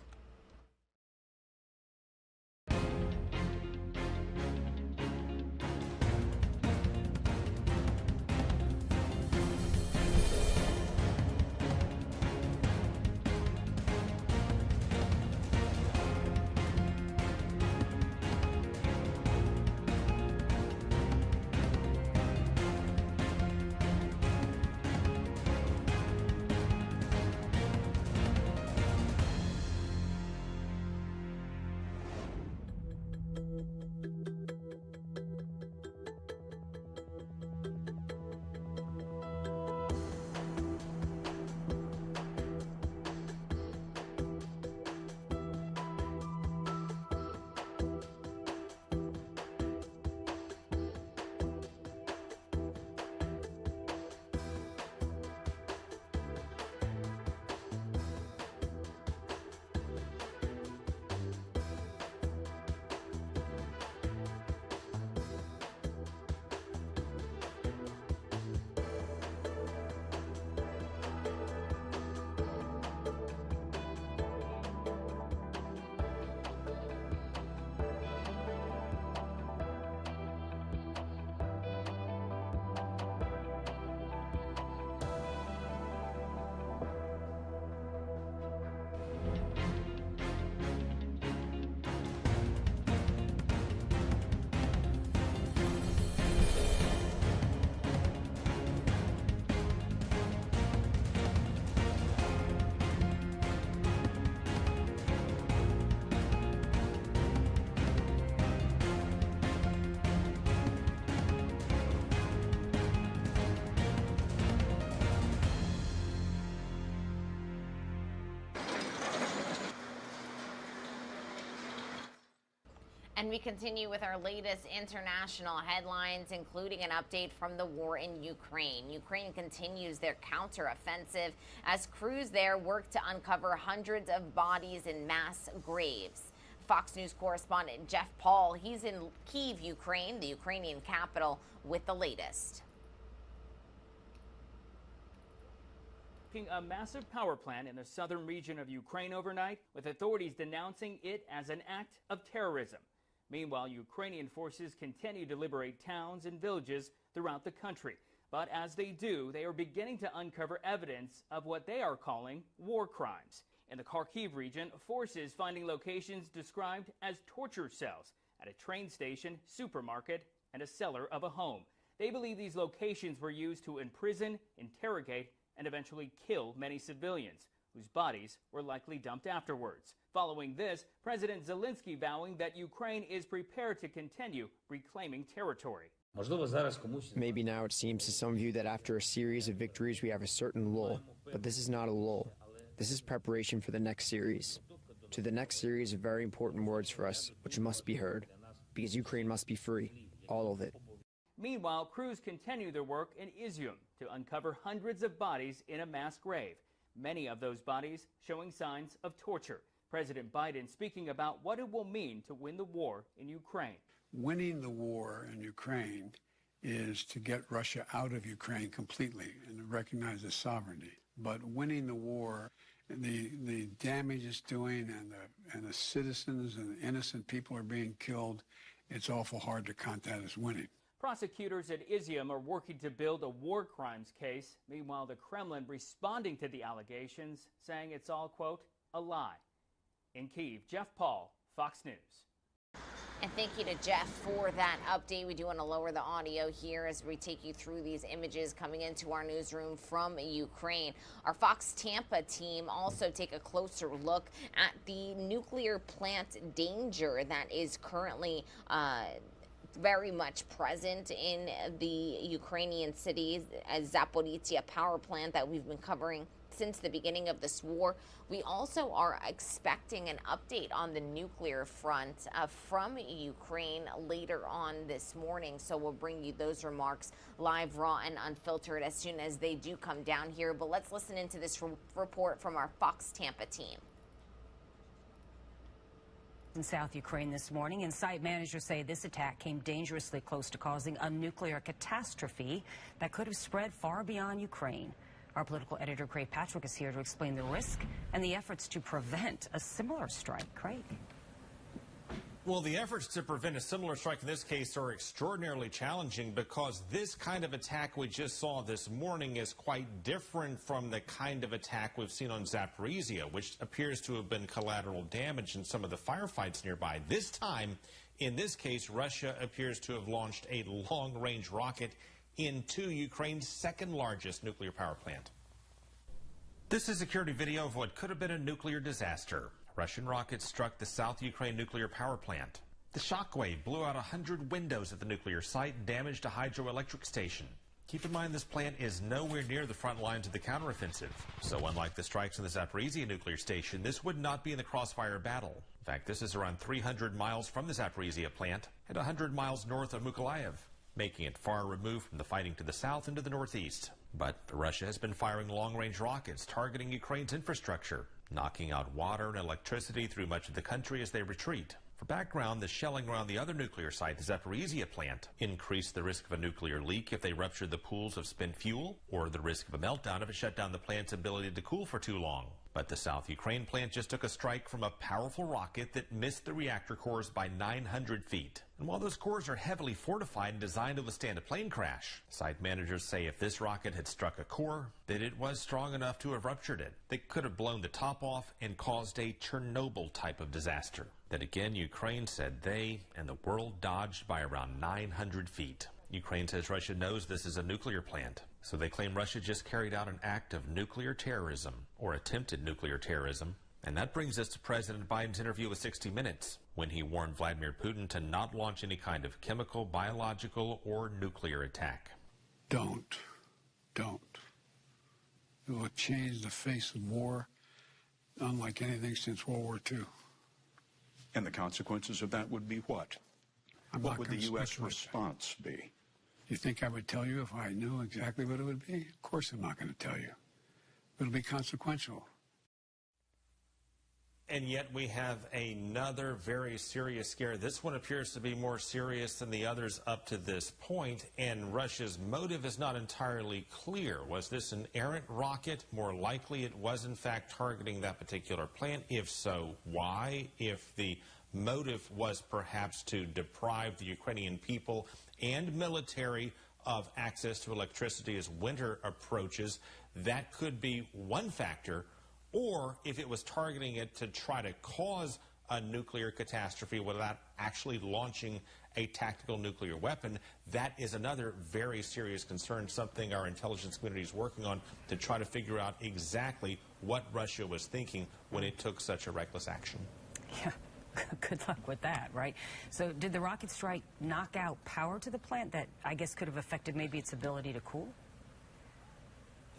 And we continue with our latest international headlines, including an update from the war in Ukraine. Ukraine continues their counteroffensive as crews there work to uncover hundreds of bodies in mass graves. Fox News correspondent Jeff Paul, he's in Kyiv, Ukraine, the Ukrainian capital, with the latest. A massive power plant in the southern region of Ukraine overnight, with authorities denouncing it as an act of terrorism. Meanwhile, Ukrainian forces continue to liberate towns and villages throughout the country. But as they do, they are beginning to uncover evidence of what they are calling war crimes. In the Kharkiv region, forces finding locations described as torture cells at a train station, supermarket, and a cellar of a home. They believe these locations were used to imprison, interrogate, and eventually kill many civilians, whose bodies were likely dumped afterwards. Following this, President Zelenskyy vowing that Ukraine is prepared to continue reclaiming territory. Maybe now it seems to some of you that after a series of victories we have a certain lull, but this is not a lull. This is preparation for the next series. To the next series of very important words for us, which must be heard, because Ukraine must be free, all of it. Meanwhile, crews continue their work in Izium to uncover hundreds of bodies in a mass grave, many of those bodies showing signs of torture. President Biden speaking about what it will mean to win the war in Ukraine. Winning the war in Ukraine is to get Russia out of Ukraine completely and to recognize its sovereignty. But winning the war, the damage it's doing and the citizens and the innocent people are being killed, it's awful hard to count that as winning. Prosecutors at Izium are working to build a war crimes case. Meanwhile, the Kremlin responding to the allegations, saying it's all, quote, a lie. In Kyiv, Jeff Paul, Fox News. And thank you to Jeff for that update. We do want to lower the audio here as we take you through these images coming into our newsroom from Ukraine. Our Fox Tampa team also take a closer look at the nuclear plant danger that is currently very much present in the Ukrainian cities, as Zaporizhzhia power plant that we've been covering since the beginning of this war. We also are expecting an update on the nuclear front from Ukraine later on this morning. So we'll bring you those remarks live, raw, and unfiltered as soon as they do come down here. But let's listen into this report from our Fox Tampa team. In South Ukraine this morning, and site managers say this attack came dangerously close to causing a nuclear catastrophe that could have spread far beyond Ukraine. Our political editor, Craig Patrick, is here to explain the risk and the efforts to prevent a similar strike. Craig. Well, the efforts to prevent a similar strike in this case are extraordinarily challenging because this kind of attack we just saw this morning is quite different from the kind of attack we've seen on Zaporizhzhia, which appears to have been collateral damage in some of the firefights nearby. This time, in this case, Russia appears to have launched a long-range rocket into Ukraine's second largest nuclear power plant. This is security video of what could have been a nuclear disaster. Russian rockets struck the South Ukraine nuclear power plant. The shockwave blew out 100 windows at the nuclear site and damaged a hydroelectric station. Keep in mind this plant is nowhere near the front lines of the counteroffensive. So unlike the strikes in the Zaporizhzhia nuclear station, this would not be in the crossfire battle. In fact, this is around 300 miles from the Zaporizhzhia plant and 100 miles north of Mykolaiv, making it far removed from the fighting to the south and to the northeast. But Russia has been firing long-range rockets targeting Ukraine's infrastructure, knocking out water and electricity through much of the country as they retreat. For background, the shelling around the other nuclear site, the Zaporizhzhia plant, increased the risk of a nuclear leak if they ruptured the pools of spent fuel, or the risk of a meltdown if it shut down the plant's ability to cool for too long. But the South Ukraine plant just took a strike from a powerful rocket that missed the reactor cores by 900 feet. And while those cores are heavily fortified and designed to withstand a plane crash, site managers say if this rocket had struck a core, that it was strong enough to have ruptured it. They could have blown the top off and caused a Chernobyl type of disaster. Then again, Ukraine said they and the world dodged by around 900 feet. Ukraine says Russia knows this is a nuclear plant, so they claim Russia just carried out an act of nuclear terrorism, or attempted nuclear terrorism. And that brings us to President Biden's interview with 60 Minutes, when he warned Vladimir Putin to not launch any kind of chemical, biological, or nuclear attack. Don't. It will change the face of war, unlike anything since World War II. And the consequences of that would be what? What would the U.S. response be? You think I would tell you if I knew exactly what it would be? Of course I'm not going to tell you. It'll be consequential. And yet we have another very serious scare. This one appears to be more serious than the others up to this point, and Russia's motive is not entirely clear. Was this an errant rocket? More likely it was in fact targeting that particular plant. If so, why? If the motive was perhaps to deprive the Ukrainian people and military of access to electricity as winter approaches, that could be one factor. Or if it was targeting it to try to cause a nuclear catastrophe without actually launching a tactical nuclear weapon, that is another very serious concern, something our intelligence community is working on to try to figure out exactly what Russia was thinking when it took such a reckless action. Yeah. Good luck with that, right? So did the rocket strike knock out power to the plant that I guess could have affected maybe its ability to cool?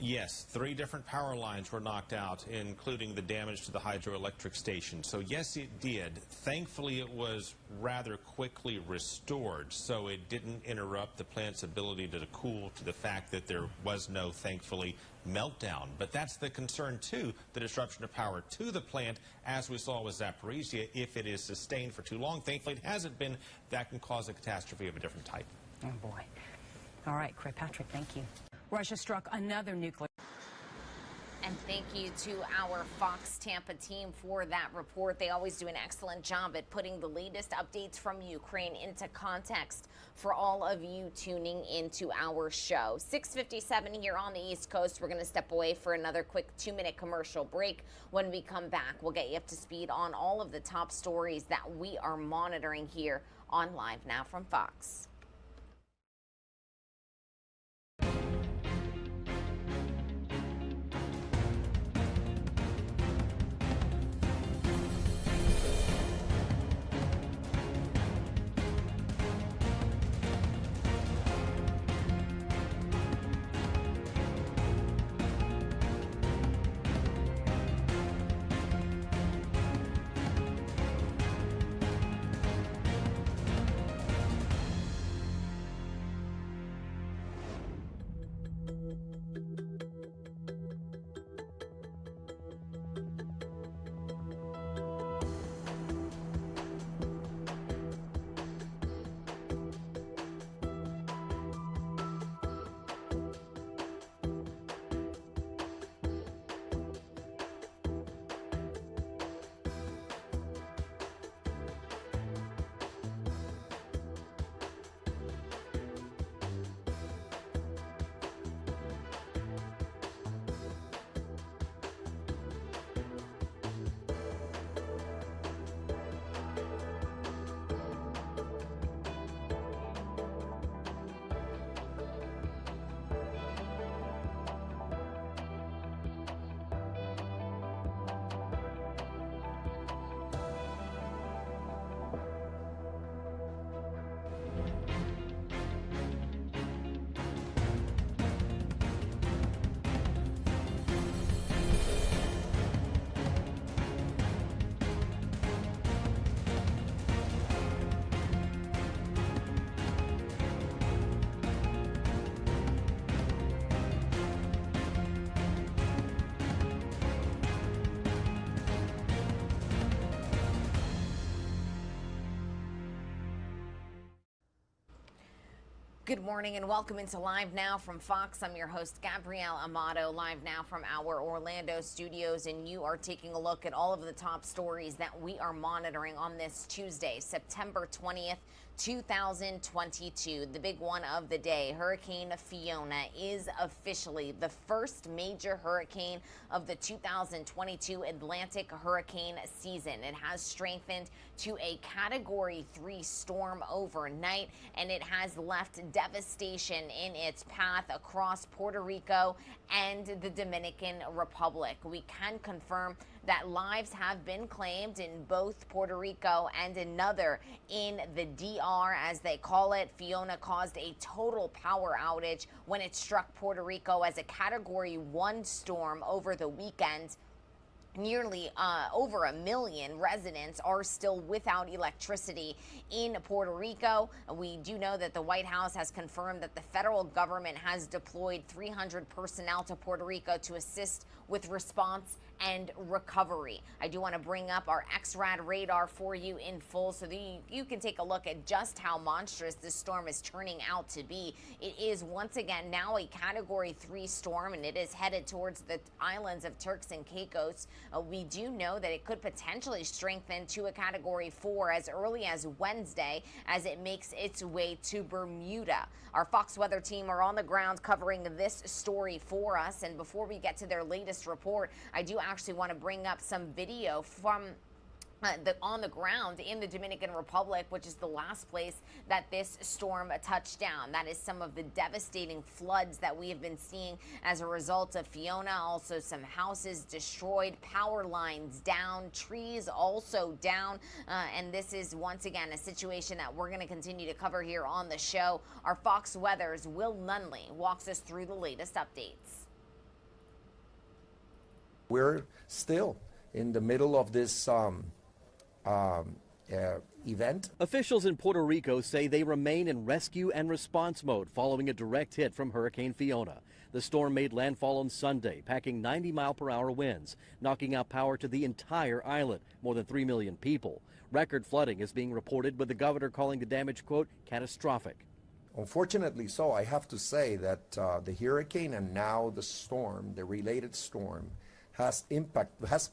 Yes, 3 different power lines were knocked out, including the damage to the hydroelectric station. So yes, it did. Thankfully, it was rather quickly restored, so it didn't interrupt the plant's ability to cool, to the fact that there was no, thankfully, meltdown. But that's the concern, too, the disruption of power to the plant, as we saw with Zaporizhia. If it is sustained for too long, thankfully it hasn't been, that can cause a catastrophe of a different type. Oh, boy. All right, Craig Patrick, thank you. Russia struck another nuclear. And thank you to our Fox Tampa team for that report. They always do an excellent job at putting the latest updates from Ukraine into context for all of you tuning into our show. 6:57 here on the East Coast. We're going to step away for another quick 2-minute commercial break. When we come back, we'll get you up to speed on all of the top stories that we are monitoring here on Live Now from Fox. Good morning and welcome into Live Now from Fox. I'm your host, Gabrielle Amato, live now from our Orlando studios, and you are taking a look at all of the top stories that we are monitoring on this Tuesday, September 20th, 2022. The big one of the day, Hurricane Fiona, is officially the first major hurricane of the 2022 Atlantic hurricane season. It has strengthened to a Category 3 storm overnight, and it has left devastation in its path across Puerto Rico and the Dominican Republic. We can confirm that lives have been claimed in both Puerto Rico and another in the DR, as they call it. Fiona caused a total power outage when it struck Puerto Rico as a Category 1 storm over the weekend. Nearly over 1 million residents are still without electricity in Puerto Rico. We do know that the White House has confirmed that the federal government has deployed 300 personnel to Puerto Rico to assist with response and recovery. I do want to bring up our XRAD radar for you in full so that you can take a look at just how monstrous this storm is turning out to be. It is once again now a Category 3 storm, and it is headed towards the islands of Turks and Caicos. We do know that it could potentially strengthen to a Category 4 as early as Wednesday as it makes its way to Bermuda. Our Fox Weather team are on the ground covering this story for us, and before we get to their latest report, I do actually want to bring up some video from on the ground in the Dominican Republic, which is the last place that this storm touched down. That is some of the devastating floods that we have been seeing as a result of Fiona. Also some houses destroyed, power lines down, trees also down. And this is once again a situation that we're going to continue to cover here on the show. Our Fox Weather's Will Nunley walks us through the latest updates. We're still in the middle of this event. Officials in Puerto Rico say they remain in rescue and response mode following a direct hit from Hurricane Fiona. The storm made landfall on Sunday, packing 90-mile-per-hour winds, knocking out power to the entire island, more than 3 million people. Record flooding is being reported, with the governor calling the damage, quote, catastrophic. Unfortunately so, I have to say that the hurricane and now the storm, the related storm, has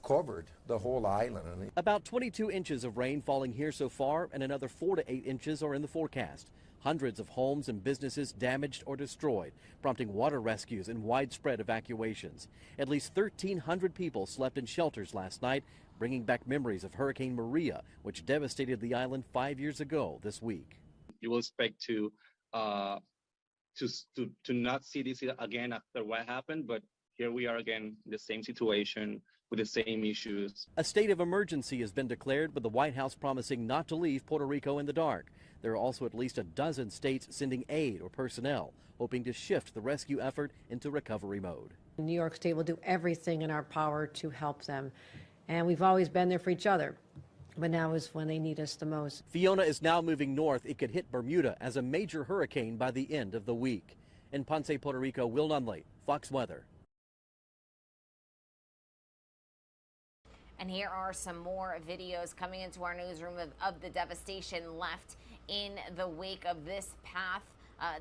covered the whole island. About 22 inches of rain falling here so far, and another 4 to 8 inches are in the forecast. Hundreds of homes and businesses damaged or destroyed, prompting water rescues and widespread evacuations. At least 1,300 people slept in shelters last night, bringing back memories of Hurricane Maria, which devastated the island 5 years ago this week. You will expect to not see this again after what happened, but here we are again in the same situation with the same issues. A state of emergency has been declared, with the White House promising not to leave Puerto Rico in the dark. There are also at least a dozen states sending aid or personnel, hoping to shift the rescue effort into recovery mode. New York State will do everything in our power to help them. And we've always been there for each other. But now is when they need us the most. Fiona is now moving north. It could hit Bermuda as a major hurricane by the end of the week. In Ponce, Puerto Rico, Will Nunley, Fox Weather. And here are some more videos coming into our newsroom of the devastation left in the wake of this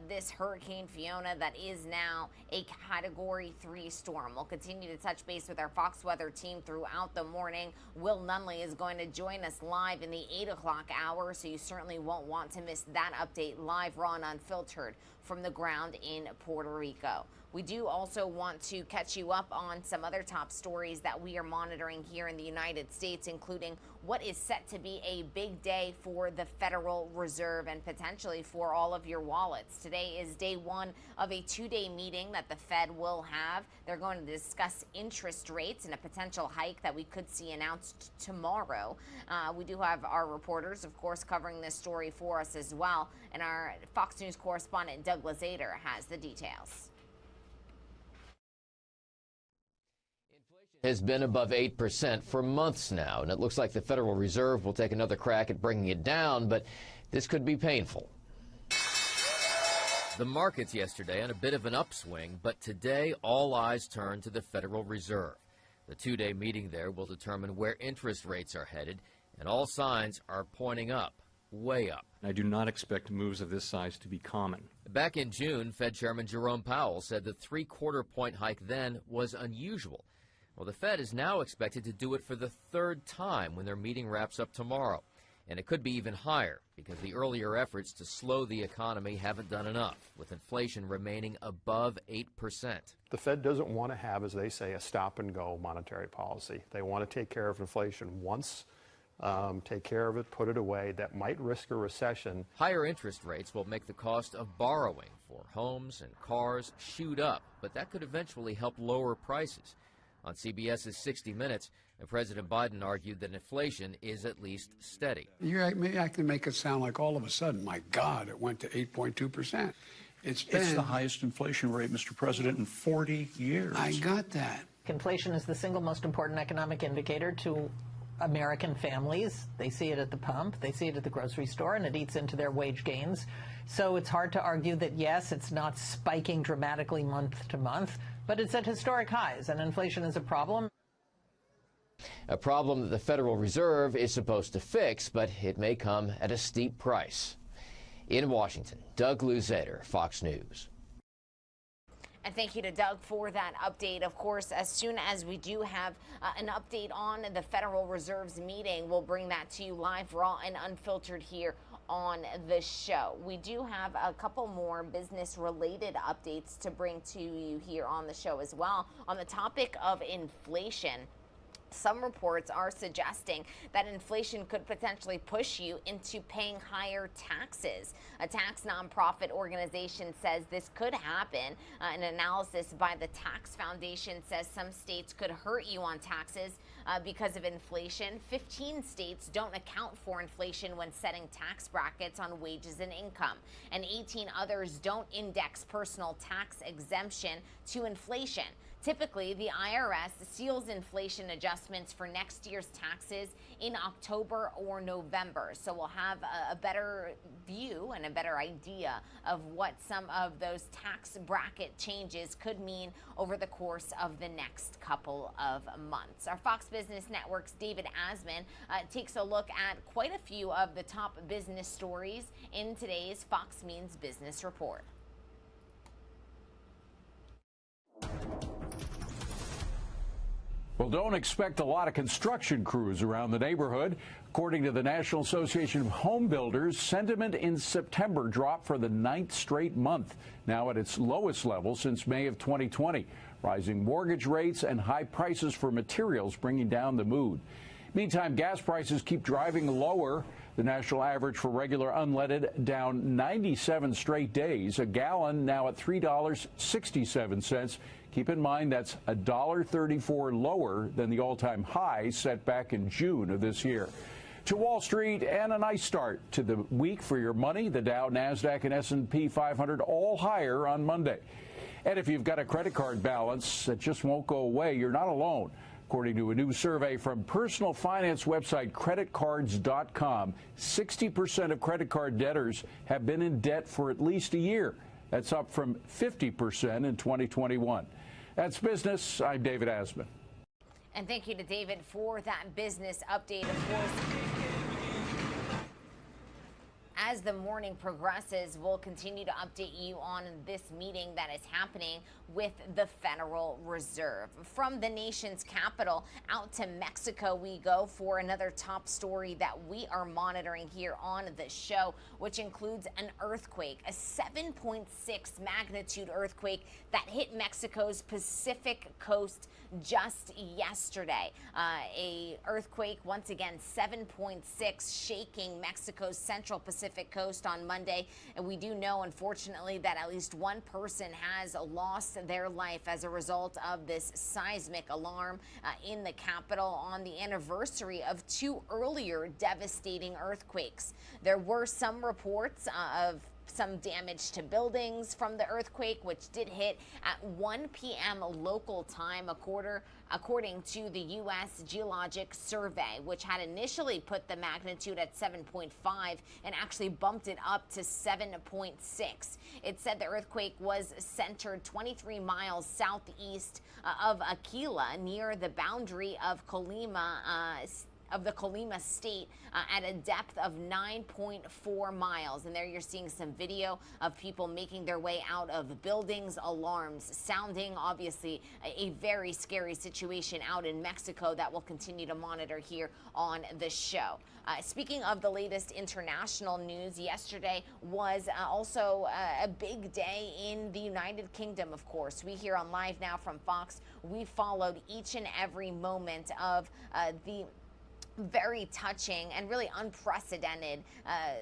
this Hurricane Fiona that is now a Category 3 storm. We'll continue to touch base with our Fox Weather team throughout the morning. Will Nunley is going to join us live in the 8 o'clock hour, so you certainly won't want to miss that update live, raw, and unfiltered from the ground in Puerto Rico. We do also want to catch you up on some other top stories that we are monitoring here in the United States, including what is set to be a big day for the Federal Reserve and potentially for all of your wallets. Today is day one of a 2-day meeting that the Fed will have. They're going to discuss interest rates and a potential hike that we could see announced tomorrow. We do have our reporters, of course, covering this story for us as well. And our Fox News correspondent, Douglas Ader, has the details. Has been above 8% for months now, and it looks like the Federal Reserve will take another crack at bringing it down, but this could be painful. The markets yesterday on a bit of an upswing, but today all eyes turn to the Federal Reserve. The 2-day meeting there will determine where interest rates are headed, and all signs are pointing up, way up. I do not expect moves of this size to be common. Back in June, Fed Chairman Jerome Powell said the 3/4-point hike then was unusual. Well, the Fed is now expected to do it for the 3rd time when their meeting wraps up tomorrow. And it could be even higher because the earlier efforts to slow the economy haven't done enough, with inflation remaining above 8%. The Fed doesn't want to have, as they say, a stop-and-go monetary policy. They want to take care of inflation once, take care of it, put it away. That might risk a recession. Higher interest rates will make the cost of borrowing for homes and cars shoot up, but that could eventually help lower prices. On CBS's 60 Minutes, President Biden argued that inflation is at least steady. I can make it sound like all of a sudden, my God, it went to 8.2%. It's the highest inflation rate, Mr. President, in 40 years. I got that. Inflation is the single most important economic indicator to American families. They see it at the pump, they see it at the grocery store, and it eats into their wage gains. So it's hard to argue that, yes, it's not spiking dramatically month to month, but it's at historic highs, and inflation is a problem. A problem that the Federal Reserve is supposed to fix, but it may come at a steep price. In Washington, Doug Luzader, Fox News. And thank you to Doug for that update. Of course, as soon as we do have an update on the Federal Reserve's meeting, we'll bring that to you live, raw, and unfiltered here on the show. We do have a couple more business-related updates to bring to you here on the show as well. On the topic of inflation, some reports are suggesting that inflation could potentially push you into paying higher taxes. A tax nonprofit organization says this could happen. An analysis by the Tax Foundation says some states could hurt you on taxes because of inflation. 15 states don't account for inflation when setting tax brackets on wages and income, and 18 others don't index personal tax exemption to inflation. Typically, the IRS seals inflation adjustments for next year's taxes in October or November. So we'll have a better view and a better idea of what some of those tax bracket changes could mean over the course of the next couple of months. Our Fox Business Network's David Asman takes a look at quite a few of the top business stories in today's Fox Means Business Report. Well, don't expect a lot of construction crews around the neighborhood. According to the National Association of Home Builders, sentiment in September dropped for the 9th straight month, now at its lowest level since May of 2020. Rising mortgage rates and high prices for materials bringing down the mood. Meantime, gas prices keep driving lower. The national average for regular unleaded down 97 straight days. A gallon now at $3.67. Keep in mind that's $1.34 lower than the all-time high set back in June of this year. To Wall Street, and a nice start to the week for your money. The Dow, NASDAQ, and S&P 500 all higher on Monday. And if you've got a credit card balance that just won't go away, you're not alone. According to a new survey from personal finance website creditcards.com, 60% of credit card debtors have been in debt for at least a year. That's up from 50% in 2021. That's business. I'm David Asman. And thank you to David for that business update. Of course, as the morning progresses, we'll continue to update you on this meeting that is happening with the Federal Reserve. From the nation's capital out to Mexico we go for another top story that we are monitoring here on the show, which includes an earthquake, a 7.6 magnitude earthquake that hit Mexico's Pacific coast just yesterday. A earthquake, once again, 7.6, shaking Mexico's central Pacific coast on Monday. And we do know, unfortunately, that at least one person has lost their life as a result of this seismic alarm in the capital on the anniversary of two earlier devastating earthquakes. There were some reports of some damage to buildings from the earthquake, which did hit at 1 p.m. local time, according to the U.S. Geologic Survey, which had initially put the magnitude at 7.5 and actually bumped it up to 7.6. It said the earthquake was centered 23 miles southeast of Aquila, near the boundary of the Colima state at a depth of 9.4 miles. And there you're seeing some video of people making their way out of buildings, alarms sounding. Obviously, a very scary situation out in Mexico that we'll continue to monitor here on the show. Speaking of the latest international news, yesterday was also a big day in the United Kingdom, of course. We here on LiveNOW from Fox, we followed each and every moment of the very touching and really unprecedented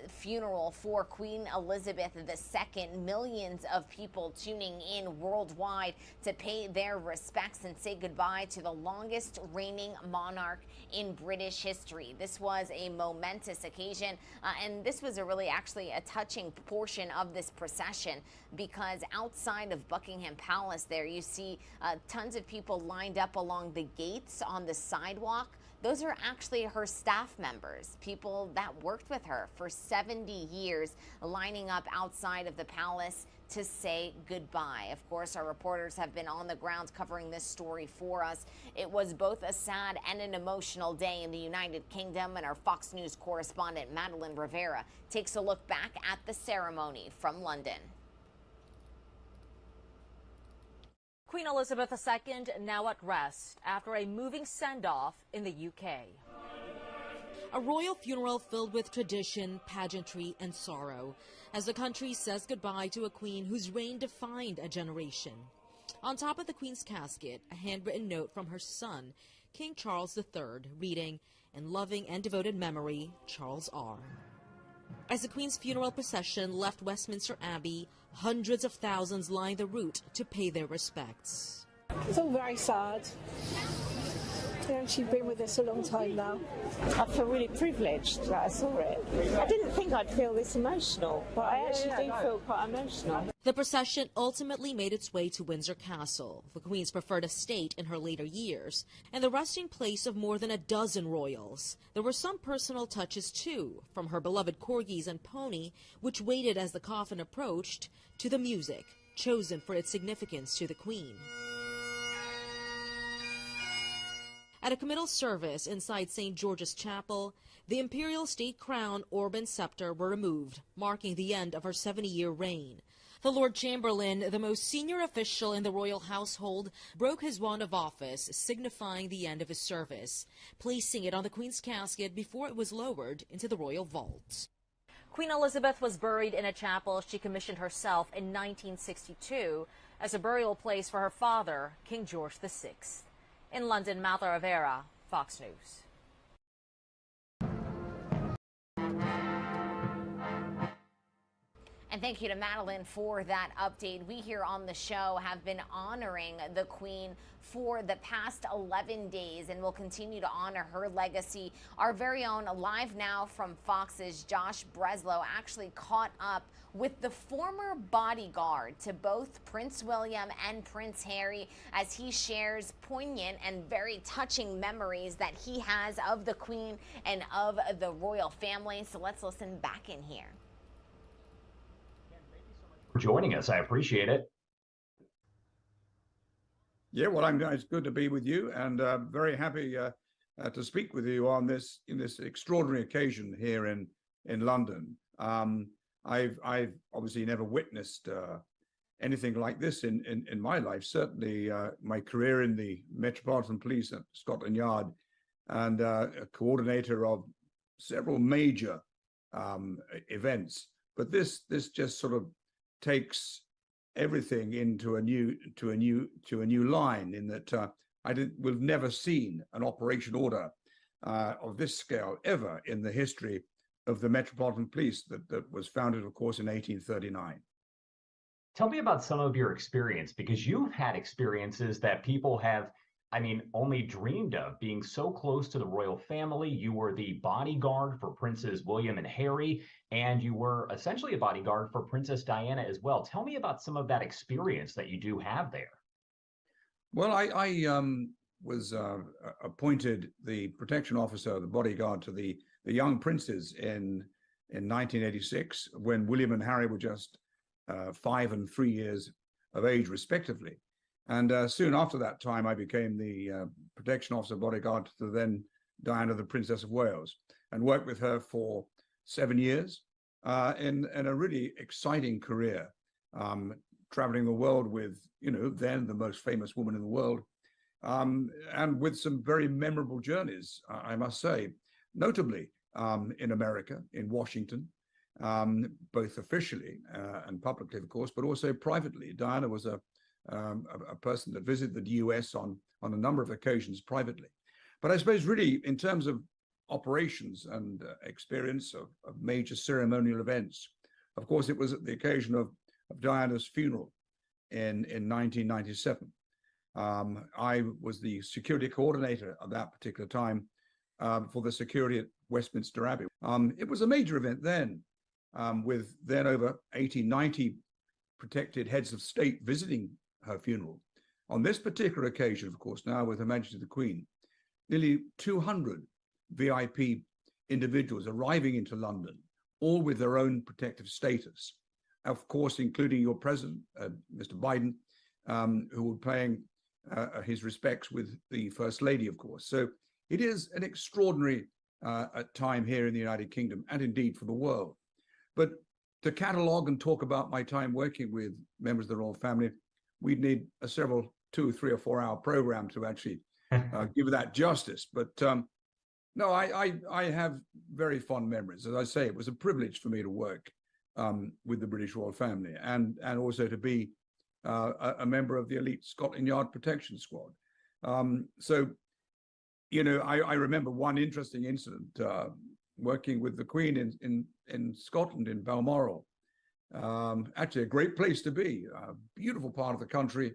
funeral for Queen Elizabeth II. Millions of people tuning in worldwide to pay their respects and say goodbye to the longest reigning monarch in British history. This was a momentous occasion, and this was actually a touching portion of this procession, because outside of Buckingham Palace there you see tons of people lined up along the gates on the sidewalk. Those are actually her staff members, people that worked with her for 70 years, lining up outside of the palace to say goodbye. Of course, our reporters have been on the ground covering this story for us. It was both a sad and an emotional day in the United Kingdom, and our Fox News correspondent Madeline Rivera takes a look back at the ceremony from London. Queen Elizabeth II now at rest after a moving send-off in the UK. A royal funeral filled with tradition, pageantry, and sorrow as the country says goodbye to a queen whose reign defined a generation. On top of the Queen's casket, a handwritten note from her son, King Charles III, reading, "In loving and devoted memory, Charles R." As the Queen's funeral procession left Westminster Abbey, hundreds of thousands lined the route to pay their respects. It's all very sad. She's been with us a long time now. I feel really privileged that I saw it. I didn't think I'd feel this emotional, but I actually do feel quite emotional. The procession ultimately made its way to Windsor Castle, the Queen's preferred estate in her later years, and the resting place of more than a dozen royals. There were some personal touches too, from her beloved corgis and pony, which waited as the coffin approached, to the music, chosen for its significance to the Queen. At a committal service inside St. George's Chapel, the imperial state crown, orb, and scepter were removed, marking the end of her 70-year reign. The Lord Chamberlain, the most senior official in the royal household, broke his wand of office, signifying the end of his service, placing it on the Queen's casket before it was lowered into the royal vault. Queen Elizabeth was buried in a chapel she commissioned herself in 1962 as a burial place for her father, King George VI. In London, Martha Rivera, Fox News. And thank you to Madeline for that update. We here on the show have been honoring the Queen for the past 11 days and will continue to honor her legacy. Our very own Live Now from Fox's Josh Breslow actually caught up with the former bodyguard to both Prince William and Prince Harry as he shares poignant and very touching memories that he has of the Queen and of the royal family. So let's listen back in here. For joining us. I appreciate it. Yeah, well, it's good to be with you, and very happy to speak with you on this extraordinary occasion here in London. I've obviously never witnessed anything like this in my life. Certainly, my career in the Metropolitan Police at Scotland Yard, and a coordinator of several major events. But this just sort of takes everything into a new line, in that we've never seen an operation order of this scale ever in the history of the Metropolitan Police that was founded, of course, in 1839. Tell me about some of your experience, because you've had experiences that people have, only dreamed of, being so close to the royal family. You were the bodyguard for Princes William and Harry, and you were essentially a bodyguard for Princess Diana as well. Tell me about some of that experience that you do have there. Well, I was appointed the protection officer, the bodyguard to the young princes in 1986, when William and Harry were just 5 and 3 years of age, respectively. And soon after that time, I became the protection officer bodyguard to the then Diana, the Princess of Wales, and worked with her for 7 years in a really exciting career, traveling the world with, then the most famous woman in the world, and with some very memorable journeys, I must say, notably in America, in Washington, both officially and publicly, of course, but also privately. Diana was a person that visited the US on a number of occasions privately. But I suppose really, in terms of operations and experience of major ceremonial events. Of course, it was at the occasion of Diana's funeral in 1997. I was the security coordinator at that particular time for the security at Westminster Abbey. It was a major event then, with then over 80, 90 protected heads of state visiting her funeral. On this particular occasion, of course, now with Her Majesty the Queen, nearly 200 VIP individuals arriving into London, all with their own protective status, of course, including your president, Mr. Biden, who will be paying his respects with the First Lady, of course. So it is an extraordinary time here in the United Kingdom, and indeed for the world. But to catalogue and talk about my time working with members of the royal family, we'd need a several 2, 3, or 4 hour program to actually give that justice. But no, I have very fond memories. As I say, it was a privilege for me to work with the British royal family, and also to be a member of the elite Scotland Yard protection squad. So, you know, I remember one interesting incident working with the Queen in Scotland, in Balmoral. Actually, a great place to be, a beautiful part of the country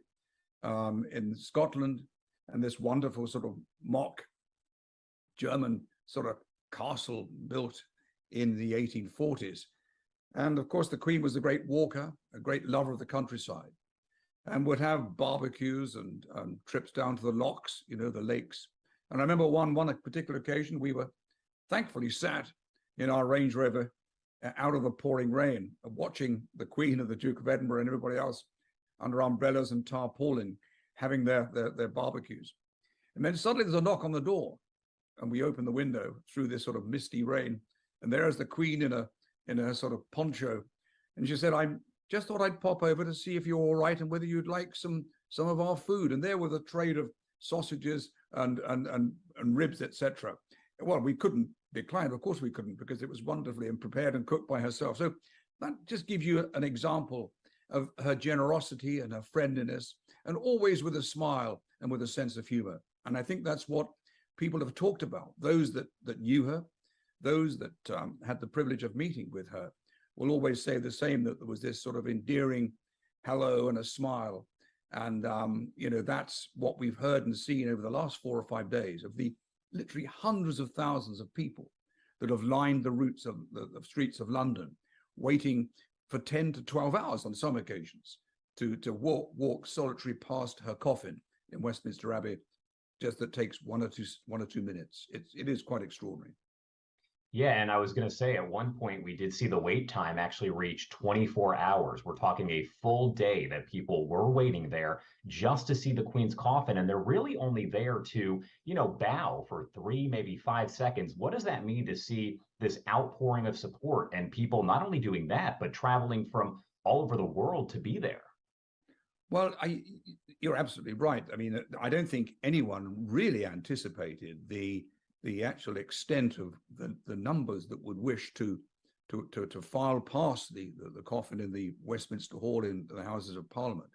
in Scotland, and this wonderful sort of mock German sort of castle built in the 1840s. And of course, the Queen was a great walker, a great lover of the countryside, and would have barbecues and trips down to the lochs, you know, the lakes. And I remember one particular occasion, we were thankfully sat in our Range Rover out of the pouring rain, watching the Queen and the Duke of Edinburgh and everybody else under umbrellas and tarpaulin having their barbecues. And then suddenly there's a knock on the door, and we open the window through this sort of misty rain, and there's the Queen in a sort of poncho, and she said, "I just thought I'd pop over to see if you're all right and whether you'd like some of our food." And there was a tray of sausages and ribs, etc. Well, we couldn't decline. Of course we couldn't, because it was wonderfully and prepared and cooked by herself. So that just gives you an example of her generosity and her friendliness, and always with a smile and with a sense of humor. And I think that's what people have talked about. Those that knew her, those that had the privilege of meeting with her, will always say the same, that there was this sort of endearing hello and a smile. And, you know, that's what we've heard and seen over the last 4 or 5 days, of the literally hundreds of thousands of people that have lined the routes of the streets of London, waiting for 10 to 12 hours on some occasions to walk solitary past her coffin in Westminster Abbey. Just that takes one or two minutes. It is quite extraordinary. Yeah, and I was going to say, at one point we did see the wait time actually reach 24 hours. We're talking a full day that people were waiting there just to see the Queen's coffin, and they're really only there to, you know, bow for 3, maybe 5 seconds. What does that mean to see this outpouring of support, and people not only doing that, but traveling from all over the world to be there? Well, you're absolutely right. I mean, I don't think anyone really anticipated the actual extent of the numbers that would wish to file past the coffin in the Westminster Hall in the Houses of Parliament.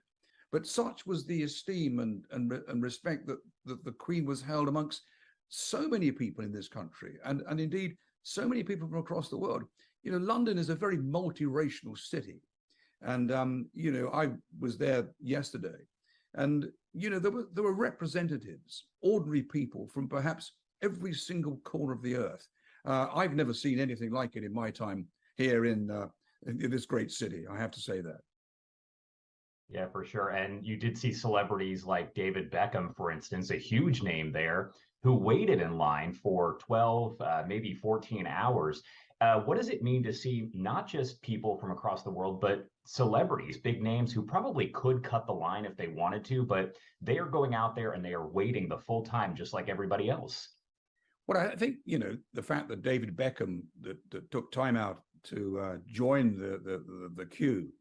But such was the esteem and respect that the Queen was held amongst so many people in this country, and indeed so many people from across the world. You know, London is a very multiracial city. And, you know, I was there yesterday, and, you know, there were representatives, ordinary people from perhaps every single corner of the earth. I've never seen anything like it in my time here in this great city, I have to say that. Yeah, for sure. And you did see celebrities like David Beckham, for instance, a huge name there, who waited in line for 12, maybe 14 hours. What does it mean to see not just people from across the world, but celebrities, big names who probably could cut the line if they wanted to, but they are going out there and they are waiting the full time, just like everybody else? Well, I think, you know, the fact that David Beckham that took time out to join the queue,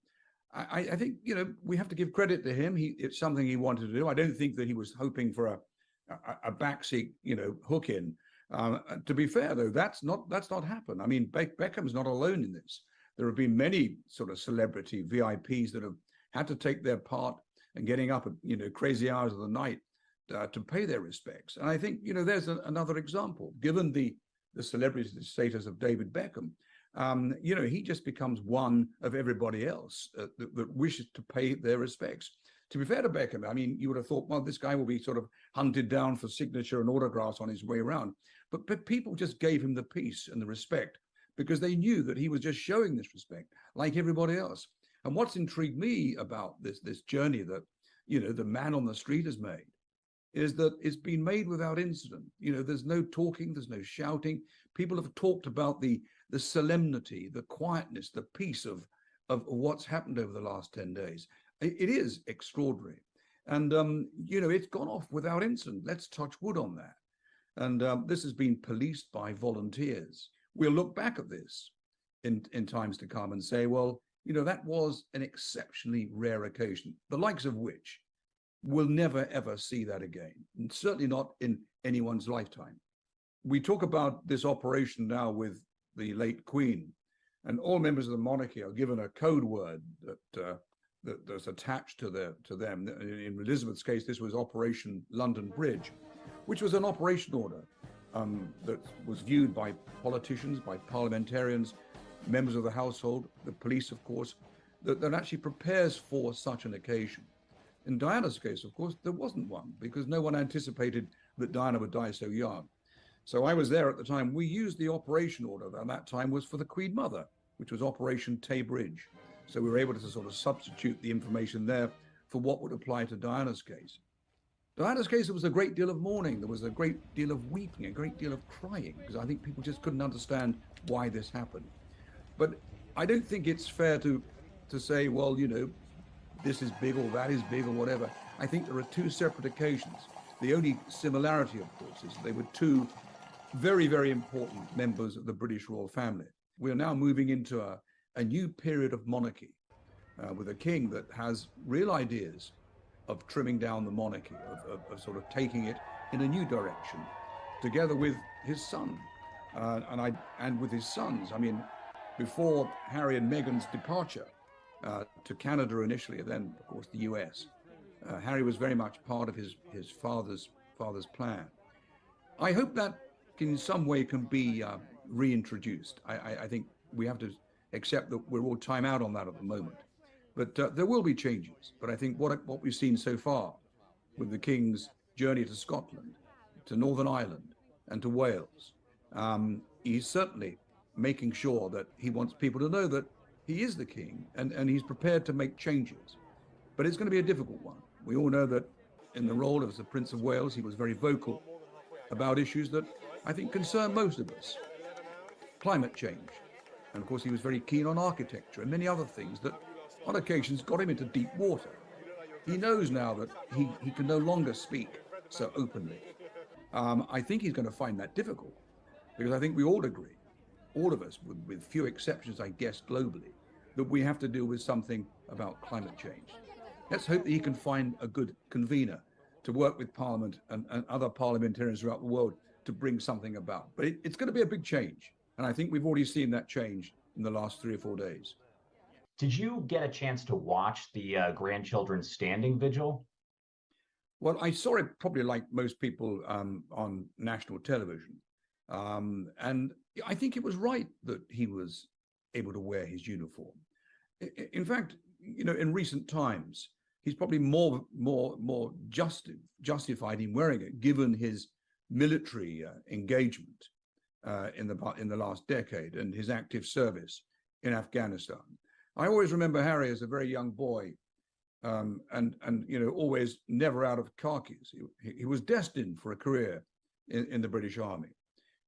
I think, you know, we have to give credit to him. It's something he wanted to do. I don't think that he was hoping for a backseat, you know, hook in. To be fair, though, that's not happened. I mean, Beckham's not alone in this. There have been many sort of celebrity VIPs that have had to take their part and getting up at, you know, crazy hours of the night to pay their respects. And I think, you know, there's another example. Given the the celebrity status of David Beckham, you know, he just becomes one of everybody else that wishes to pay their respects. To be fair to Beckham, I mean, you would have thought, well, this guy will be sort of hunted down for signature and autographs on his way around. But people just gave him the peace and the respect because they knew that he was just showing this respect like everybody else. And what's intrigued me about this journey that, you know, the man on the street has made is that it's been made without incident. You know, there's no talking, there's no shouting. People have talked about the solemnity, the quietness, the peace of what's happened over the last 10 days. It is extraordinary. And, you know, it's gone off without incident. Let's touch wood on that. And this has been policed by volunteers. We'll look back at this in times to come and say, well, you know, that was an exceptionally rare occasion, the likes of which we'll never, ever see that again, and certainly not in anyone's lifetime. We talk about this operation now with the late Queen, and all members of the monarchy are given a code word that's attached to them. In Elizabeth's case, this was Operation London Bridge, which was an operation order that was viewed by politicians, by parliamentarians, members of the household, the police, of course, that actually prepares for such an occasion. In Diana's case, of course, there wasn't one because no one anticipated that Diana would die so young. So I was there at the time. We used the operation order that at that time was for the Queen Mother, which was Operation Tay Bridge. So we were able to sort of substitute the information there for what would apply to Diana's case. Diana's case, there was a great deal of mourning. There was a great deal of weeping, a great deal of crying, because I think people just couldn't understand why this happened. But I don't think it's fair to say, well, you know, this is big or that is big or whatever. I think there are two separate occasions. The only similarity, of course, is they were two very, very important members of the British royal family. We are now moving into a new period of monarchy with a king that has real ideas of trimming down the monarchy, of sort of taking it in a new direction, together with his son and with his sons. I mean, before Harry and Meghan's departure to Canada initially, and then, of course, the US, Harry was very much part of his father's plan. I hope that in some way can be reintroduced. I think we have to accept that we're all time out on that at the moment. But there will be changes. But I think what we've seen so far with the King's journey to Scotland, to Northern Ireland, and to Wales, he's certainly making sure that he wants people to know that he is the King and he's prepared to make changes. But it's going to be a difficult one. We all know that in the role as the Prince of Wales, he was very vocal about issues that I think concern most of us. Climate change. And of course, he was very keen on architecture and many other things that on occasions got him into deep water. He knows now that he can no longer speak so openly. I think he's going to find that difficult because I think we all agree, all of us, with few exceptions, I guess, globally, that we have to deal with something about climate change. Let's hope that he can find a good convener to work with Parliament and other parliamentarians throughout the world to bring something about. But it's going to be a big change. And I think we've already seen that change in the last 3 or 4 days. Did you get a chance to watch the grandchildren's standing vigil? Well, I saw it probably like most people on national television. And I think it was right that he was able to wear his uniform. In fact, you know, in recent times, he's probably more justified in wearing it, given his military engagement in the last decade and his active service in Afghanistan. I always remember Harry as a very young boy, and you know, always never out of khakis. He was destined for a career in the British Army,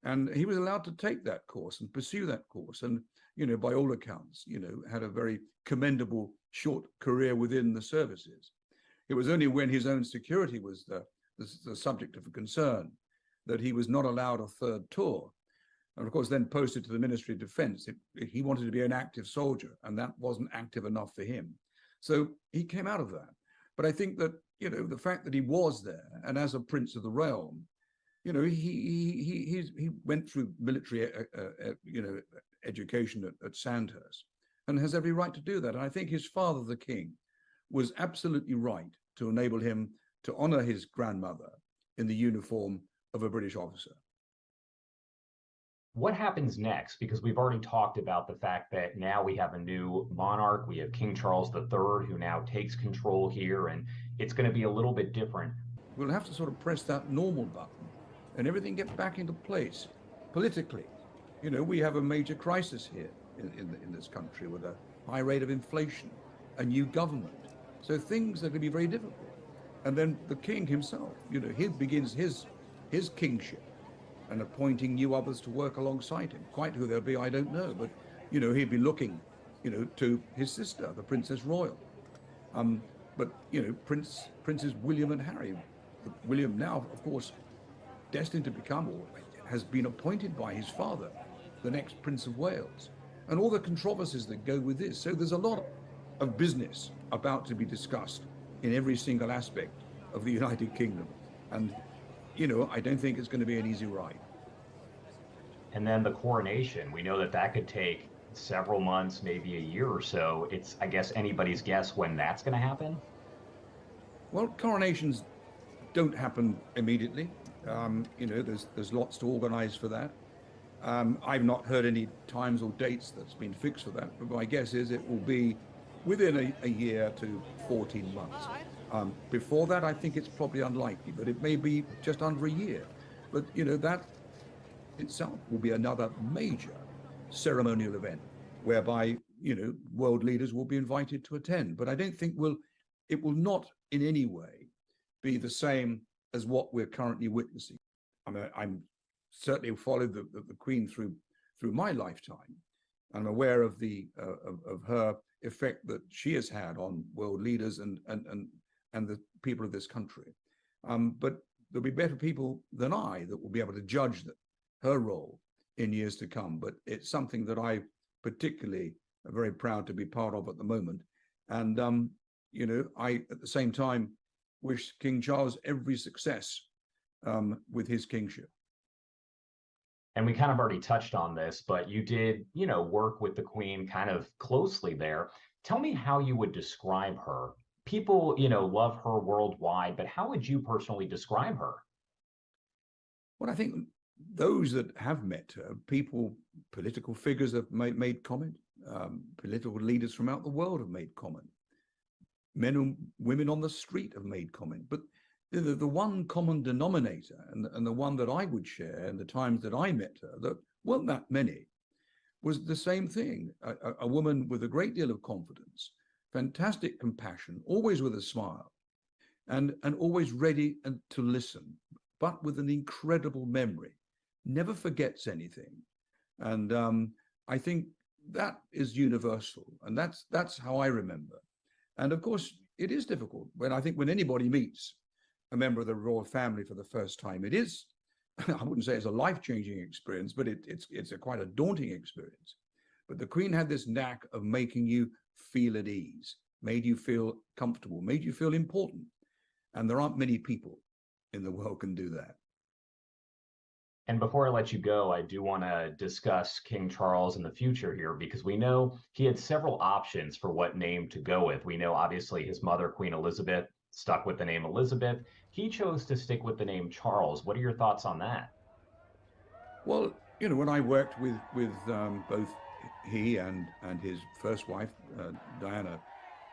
and he was allowed to take that course and pursue that course. And you know, by all accounts, you know, had a very commendable short career within the services. It was only when his own security was the subject of concern that he was not allowed a third tour. And of course, then posted to the Ministry of Defense. He wanted to be an active soldier, and that wasn't active enough for him. So he came out of that. But I think that, you know, the fact that he was there, and as a Prince of the Realm, you know, he went through military, you know, education at Sandhurst, and has every right to do that. And I think his father, the King, was absolutely right to enable him to honor his grandmother in the uniform of a British officer. What happens next? Because we've already talked about the fact that now we have a new monarch. We have King Charles III, who now takes control here, and it's going to be a little bit different. We'll have to sort of press that normal button and everything gets back into place politically. You know, we have a major crisis here in this country with a high rate of inflation, a new government. So things are going to be very difficult. And then the king himself, you know, he begins his kingship and appointing new others to work alongside him. Quite who they'll be, I don't know. But, you know, he'd be looking, you know, to his sister, the Princess Royal. But, you know, Princes William and Harry. William now, of course, destined to become, or has been appointed by his father, the next Prince of Wales. And all the controversies that go with this. So there's a lot of business about to be discussed in every single aspect of the United Kingdom. And, you know, I don't think it's going to be an easy ride. And then the coronation, we know that that could take several months, maybe a year or so. It's, I guess, anybody's guess when that's going to happen? Well, coronations don't happen immediately. You know, there's lots to organize for that. I've not heard any times or dates that's been fixed for that, but my guess is it will be within a year to 14 months. Before that, I think it's probably unlikely, but it may be just under a year. But, you know, that itself will be another major ceremonial event whereby, you know, world leaders will be invited to attend. But I don't think it will not in any way be the same as what we're currently witnessing. I mean, I'm certainly followed the Queen through my lifetime. I'm aware of of her effect that she has had on world leaders and the people of this country. But there'll be better people than I that will be able to judge her role in years to come. But it's something that I particularly am very proud to be part of at the moment. And, you know, I, at the same time, wish King Charles every success with his kingship. And we kind of already touched on this, but you did, you know, work with the Queen kind of closely there. Tell me how you would describe her. People, you know, love her worldwide, but how would you personally describe her? Well, I think those that have met her, political figures have made comment. Political leaders from out the world have made comment. Men and women on the street have made comment. But the one common denominator, and the one that I would share in the times that I met her, that weren't that many, was the same thing. A woman with a great deal of confidence, fantastic compassion, always with a smile, and always ready to listen, but with an incredible memory, never forgets anything. And I think that is universal, and that's how I remember. And of course, it is difficult when anybody meets a member of the royal family for the first time. It is, I wouldn't say it's a life-changing experience, but it's quite a daunting experience. But the Queen had this knack of making you feel at ease, made you feel comfortable, made you feel important. And there aren't many people in the world can do that. And before I let you go, I do want to discuss King Charles in the future here, because we know he had several options for what name to go with. We know, obviously, his mother, Queen Elizabeth, stuck with the name Elizabeth. He chose to stick with the name Charles. What are your thoughts on that? Well, you know, when I worked with both he and his first wife, Diana,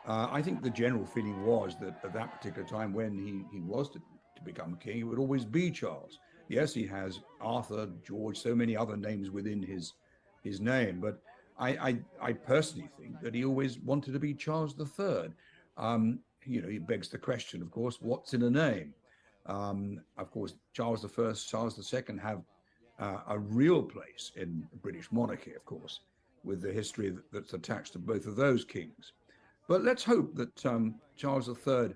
I think the general feeling was that at that particular time when he was to become king, he would always be Charles. Yes, he has Arthur, George, so many other names within his name, but I personally think that he always wanted to be Charles III. You know, it begs the question, of course, what's in a name? Of course, Charles I, Charles II have a real place in the British monarchy, of course, with the history that's attached to both of those kings. But let's hope that Charles III,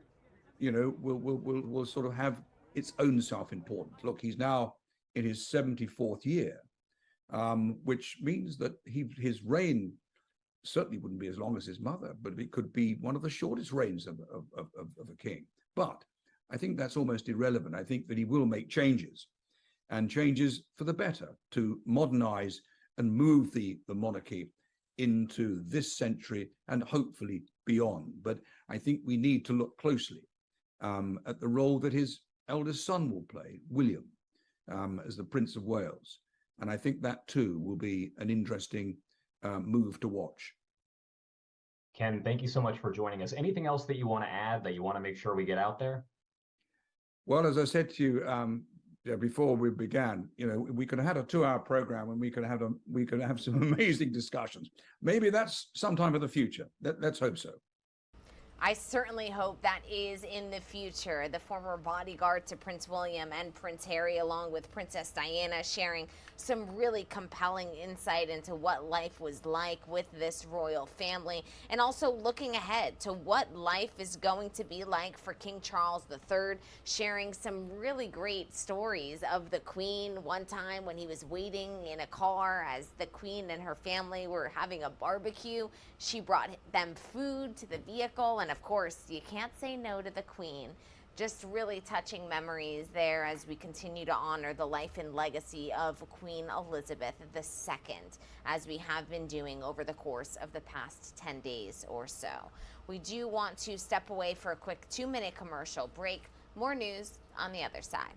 you know, will sort of have its own self-importance. Look, he's now in his 74th year, which means that his reign certainly wouldn't be as long as his mother, but it could be one of the shortest reigns of a king. But I think that's almost irrelevant. I think that he will make changes, and changes for the better, to modernize and move the monarchy into this century and hopefully beyond. But I think we need to look closely at the role that his eldest son will play, William, as the Prince of Wales. And I think that too will be an interesting move to watch. Ken, thank you so much for joining us. Anything else that you want to add that you want to make sure we get out there? Well, as I said to you before we began, we could have had a 2-hour program and we could have some amazing discussions. Maybe that's sometime in the future. Let's hope so. I certainly hope that is in the future. The former bodyguard to Prince William and Prince Harry, along with Princess Diana, sharing some really compelling insight into what life was like with this royal family, and also looking ahead to what life is going to be like for King Charles III, sharing some really great stories of the Queen. One time when he was waiting in a car as the Queen and her family were having a barbecue, she brought them food to the vehicle, and of course, you can't say no to the Queen. Just really touching memories there as we continue to honor the life and legacy of Queen Elizabeth II, as we have been doing over the course of the past 10 days or so. We do want to step away for a quick 2-minute commercial break. More news on the other side.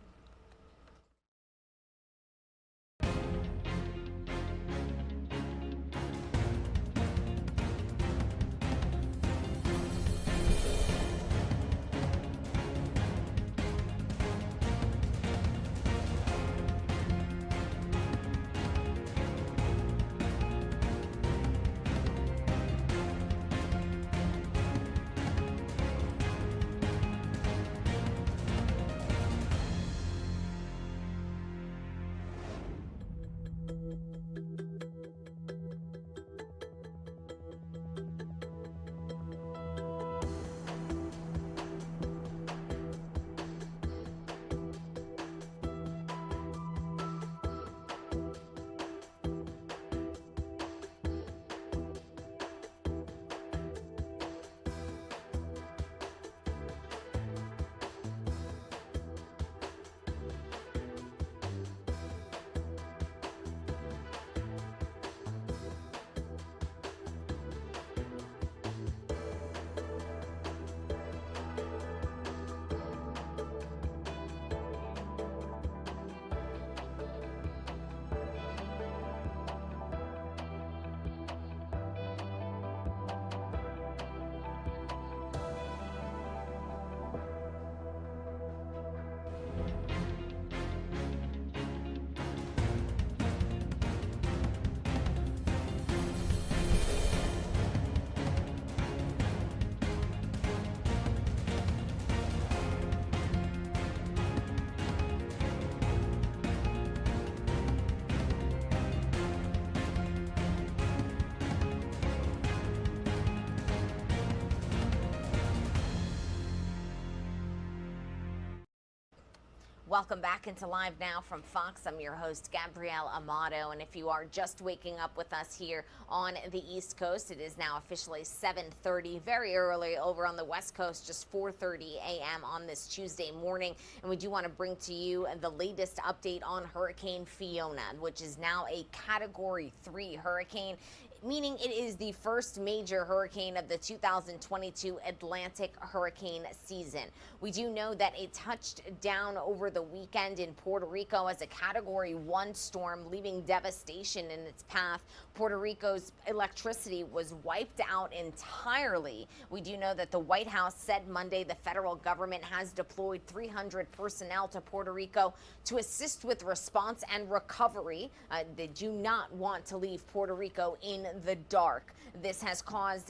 Welcome back into Live Now from Fox. I'm your host, Gabrielle Amato, and if you are just waking up with us here on the East Coast, it is now officially 7:30, very early over on the West Coast, just 4:30 a.m. on this Tuesday morning, and we do want to bring to you the latest update on Hurricane Fiona, which is now a Category 3 hurricane, meaning it is the first major hurricane of the 2022 Atlantic hurricane season. We do know that it touched down over the weekend in Puerto Rico as a Category 1 storm, leaving devastation in its path. Puerto Rico's electricity was wiped out entirely. We do know that the White House said Monday the federal government has deployed 300 personnel to Puerto Rico to assist with response and recovery. They do not want to leave Puerto Rico in the dark. This has caused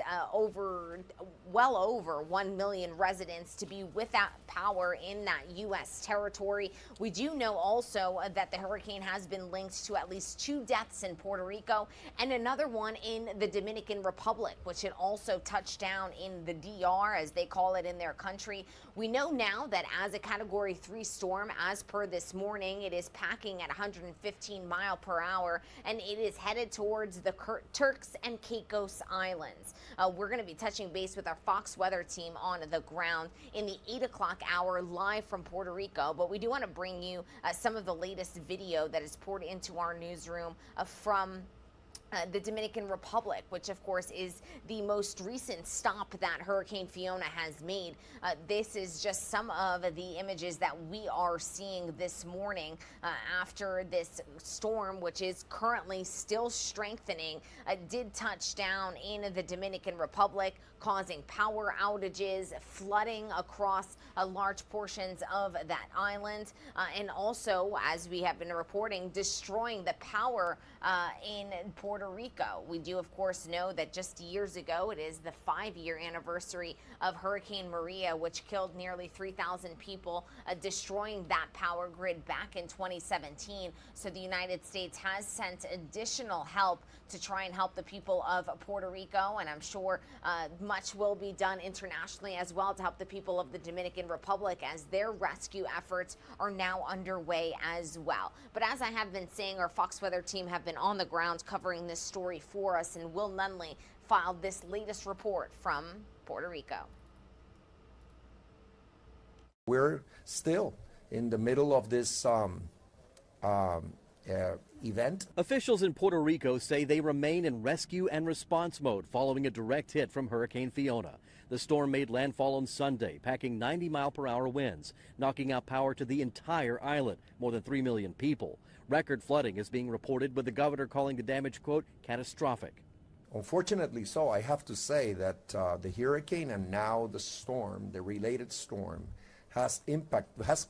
well over 1 million residents to be without power in that U.S. territory. We do know also that the hurricane has been linked to at least 2 deaths in Puerto Rico and another one in the Dominican Republic, which had also touched down in the DR, as they call it in their country. We know now that as a Category 3 storm, as per this morning, it is packing at 115 miles per hour, and it is headed towards the Turks and Caicos Islands. We're going to be touching base with our Fox weather team on the ground in the 8 o'clock hour live from Puerto Rico, but we do want to bring you some of the latest video that is poured into our newsroom from the Dominican Republic, which of course is the most recent stop that Hurricane Fiona has made. This is just some of the images that we are seeing this morning after this storm, which is currently still strengthening, did touch down in the Dominican Republic, causing power outages, flooding across large portions of that island, and also, as we have been reporting, destroying the power in Puerto Rico. We do, of course, know that just years ago, it is the 5-year anniversary of Hurricane Maria, which killed nearly 3,000 people, destroying that power grid back in 2017. So the United States has sent additional help to try and help the people of Puerto Rico, and I'm sure much will be done internationally as well to help the people of the Dominican Republic as their rescue efforts are now underway as well. But as I have been saying, our Fox Weather team have been on the ground covering this story for us, and Will Nunley filed this latest report from Puerto Rico. We're still in the middle of this event. Officials in Puerto Rico say they remain in rescue and response mode following a direct hit from Hurricane Fiona. The storm made landfall on Sunday, packing 90-mile-per-hour winds, knocking out power to the entire island, more than 3 million people. Record flooding is being reported, with the governor calling the damage, quote, catastrophic. Unfortunately so, I have to say that the hurricane and now the storm, the related storm, has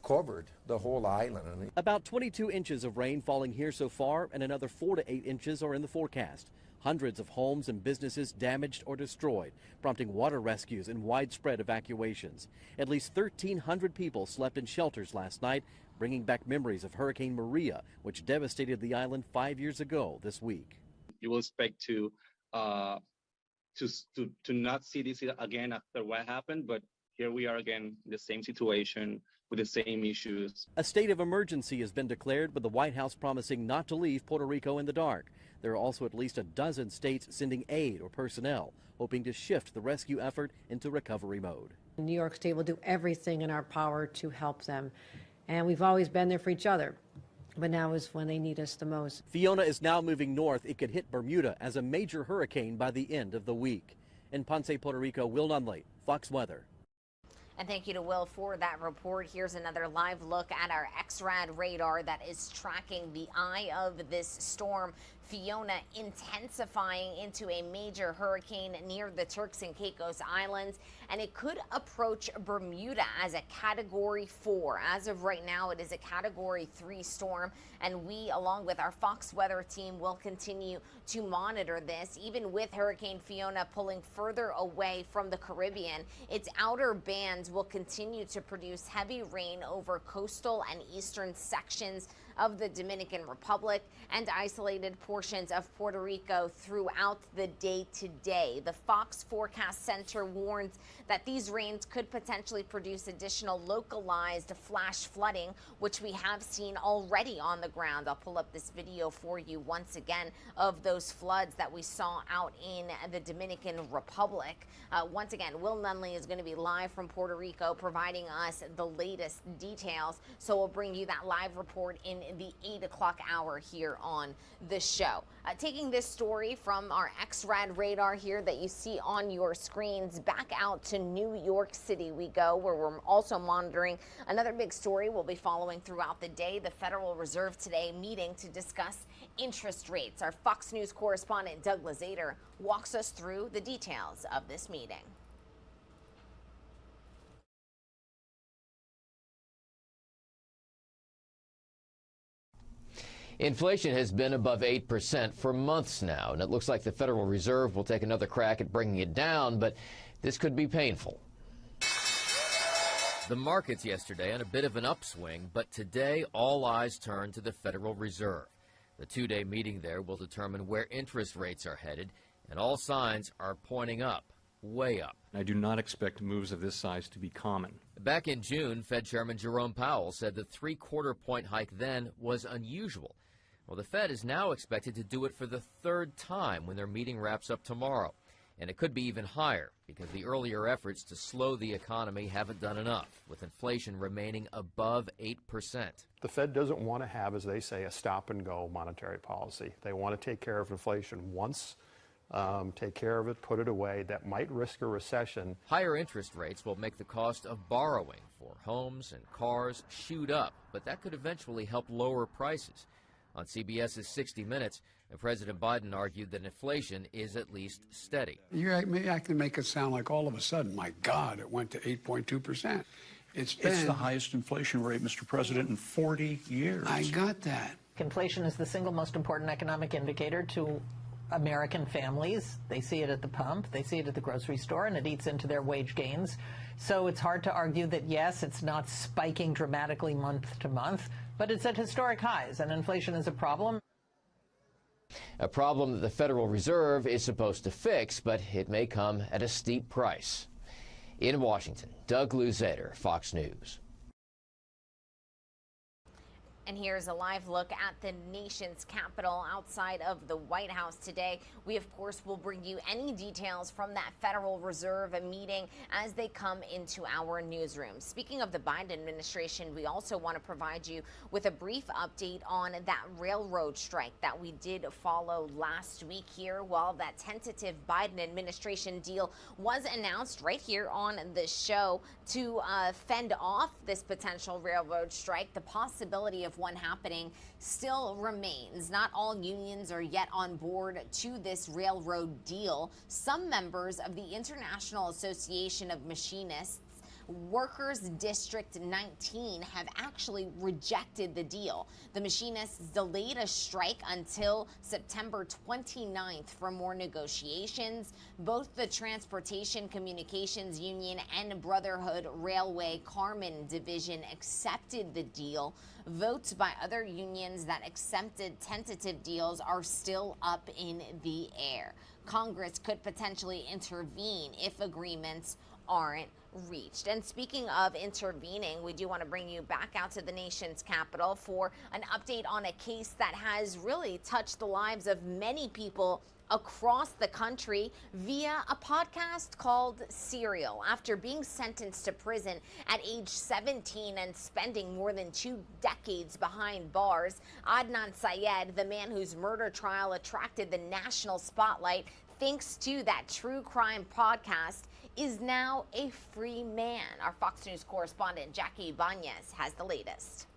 covered the whole island. About 22 inches of rain falling here so far, and another 4 to 8 inches are in the forecast. Hundreds of homes and businesses damaged or destroyed, prompting water rescues and widespread evacuations. At least 1,300 people slept in shelters last night, bringing back memories of Hurricane Maria, which devastated the island 5 years ago this week. You will expect to not see this again after what happened, but here we are again in the same situation with the same issues. A state of emergency has been declared, with the White House promising not to leave Puerto Rico in the dark. There are also at least a dozen states sending aid or personnel, hoping to shift the rescue effort into recovery mode. New York State will do everything in our power to help them. And we've always been there for each other. But now is when they need us the most. Fiona is now moving north. It could hit Bermuda as a major hurricane by the end of the week. In Ponce, Puerto Rico, Will Nunley, Fox Weather. And thank you to Will for that report. Here's another live look at our XRAD radar that is tracking the eye of this storm. Fiona intensifying into a major hurricane near the Turks and Caicos Islands, and it could approach Bermuda as a Category 4. As of right now, it is a Category 3 storm, and we, along with our Fox Weather team, will continue to monitor this. Even with Hurricane Fiona pulling further away from the Caribbean, its outer bands will continue to produce heavy rain over coastal and eastern sections of the Dominican Republic and isolated portions of Puerto Rico throughout the day today. The Fox Forecast Center warns that these rains could potentially produce additional localized flash flooding, which we have seen already on the ground. I'll pull up this video for you once again of those floods that we saw out in the Dominican Republic. Once again, Will Nunley is going to be live from Puerto Rico providing us the latest details. So we'll bring you that live report in the 8 o'clock hour here on the show. Taking this story from our XRAD radar here that you see on your screens, back out to New York City we go, where we're also monitoring another big story we'll be following throughout the day. The Federal Reserve today meeting to discuss interest rates. Our Fox News correspondent Doug Lazater walks us through the details of this meeting. Inflation has been above 8% for months now, and it looks like the Federal Reserve will take another crack at bringing it down, but this could be painful. The markets yesterday on a bit of an upswing, but today all eyes turn to the Federal Reserve. The two-day meeting there will determine where interest rates are headed, and all signs are pointing up, way up. I do not expect moves of this size to be common. Back in June, Fed Chairman Jerome Powell said the three-quarter-point hike then was unusual. Well, the Fed is now expected to do it for the third time when their meeting wraps up tomorrow. And it could be even higher because the earlier efforts to slow the economy haven't done enough, with inflation remaining above 8%. The Fed doesn't want to have, as they say, a stop-and-go monetary policy. They want to take care of inflation once, take care of it, put it away. That might risk a recession. Higher interest rates will make the cost of borrowing for homes and cars shoot up, but that could eventually help lower prices. On CBS's 60 Minutes, President Biden argued that inflation is at least steady. I can make it sound like all of a sudden, my God, it went to 8.2%. It's the highest inflation rate, Mr. President, in 40 years. I got that. Inflation is the single most important economic indicator to American families. They see it at the pump, they see it at the grocery store, and it eats into their wage gains. So it's hard to argue that, yes, it's not spiking dramatically month to month, but it's at historic highs, and inflation is a problem. A problem that the Federal Reserve is supposed to fix, but it may come at a steep price. In Washington, Doug Luzader, Fox News. And here's a live look at the nation's capital outside of the White House today. We, of course, will bring you any details from that Federal Reserve meeting as they come into our newsroom. Speaking of the Biden administration, we also want to provide you with a brief update on that railroad strike that we did follow last week here. While that tentative Biden administration deal was announced right here on the show to fend off this potential railroad strike, the possibility of one happening still remains. Not all unions are yet on board to this railroad deal. Some members of the International Association of Machinists, Workers District 19, have actually rejected the deal. The machinists delayed a strike until September 29th for more negotiations. Both the Transportation Communications Union and Brotherhood Railway Carmen Division accepted the deal. Votes by other unions that accepted tentative deals are still up in the air. Congress could potentially intervene if agreements aren't reached. And speaking of intervening, we do want to bring you back out to the nation's capital for an update on a case that has really touched the lives of many people across the country via a podcast called Serial. After being sentenced to prison at age 17 and spending more than 2 decades behind bars, Adnan Syed, the man whose murder trial attracted the national spotlight thanks to that true crime podcast, is now a free man. Our Fox News correspondent Jackie Ibanez has the latest.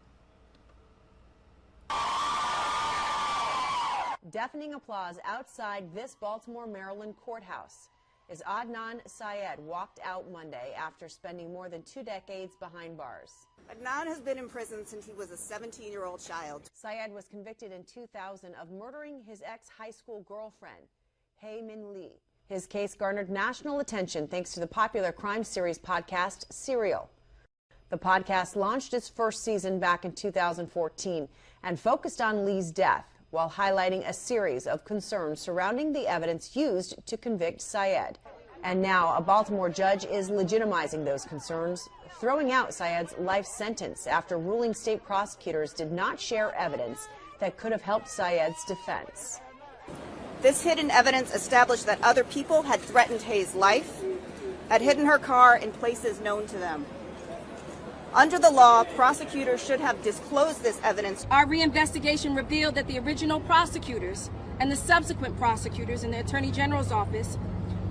Deafening applause outside this Baltimore, Maryland courthouse as Adnan Syed walked out Monday after spending more than 2 decades behind bars. Adnan has been in prison since he was a 17-year-old child. Syed was convicted in 2000 of murdering his ex-high school girlfriend, Hae Min Lee. His case garnered national attention thanks to the popular crime series podcast Serial. The podcast launched its first season back in 2014 and focused on Lee's death while highlighting a series of concerns surrounding the evidence used to convict Syed. And now a Baltimore judge is legitimizing those concerns, throwing out Syed's life sentence after ruling state prosecutors did not share evidence that could have helped Syed's defense. This hidden evidence established that other people had threatened Hae's life, had hidden her car in places known to them. Under the law, prosecutors should have disclosed this evidence. Our reinvestigation revealed that the original prosecutors and the subsequent prosecutors in the Attorney General's office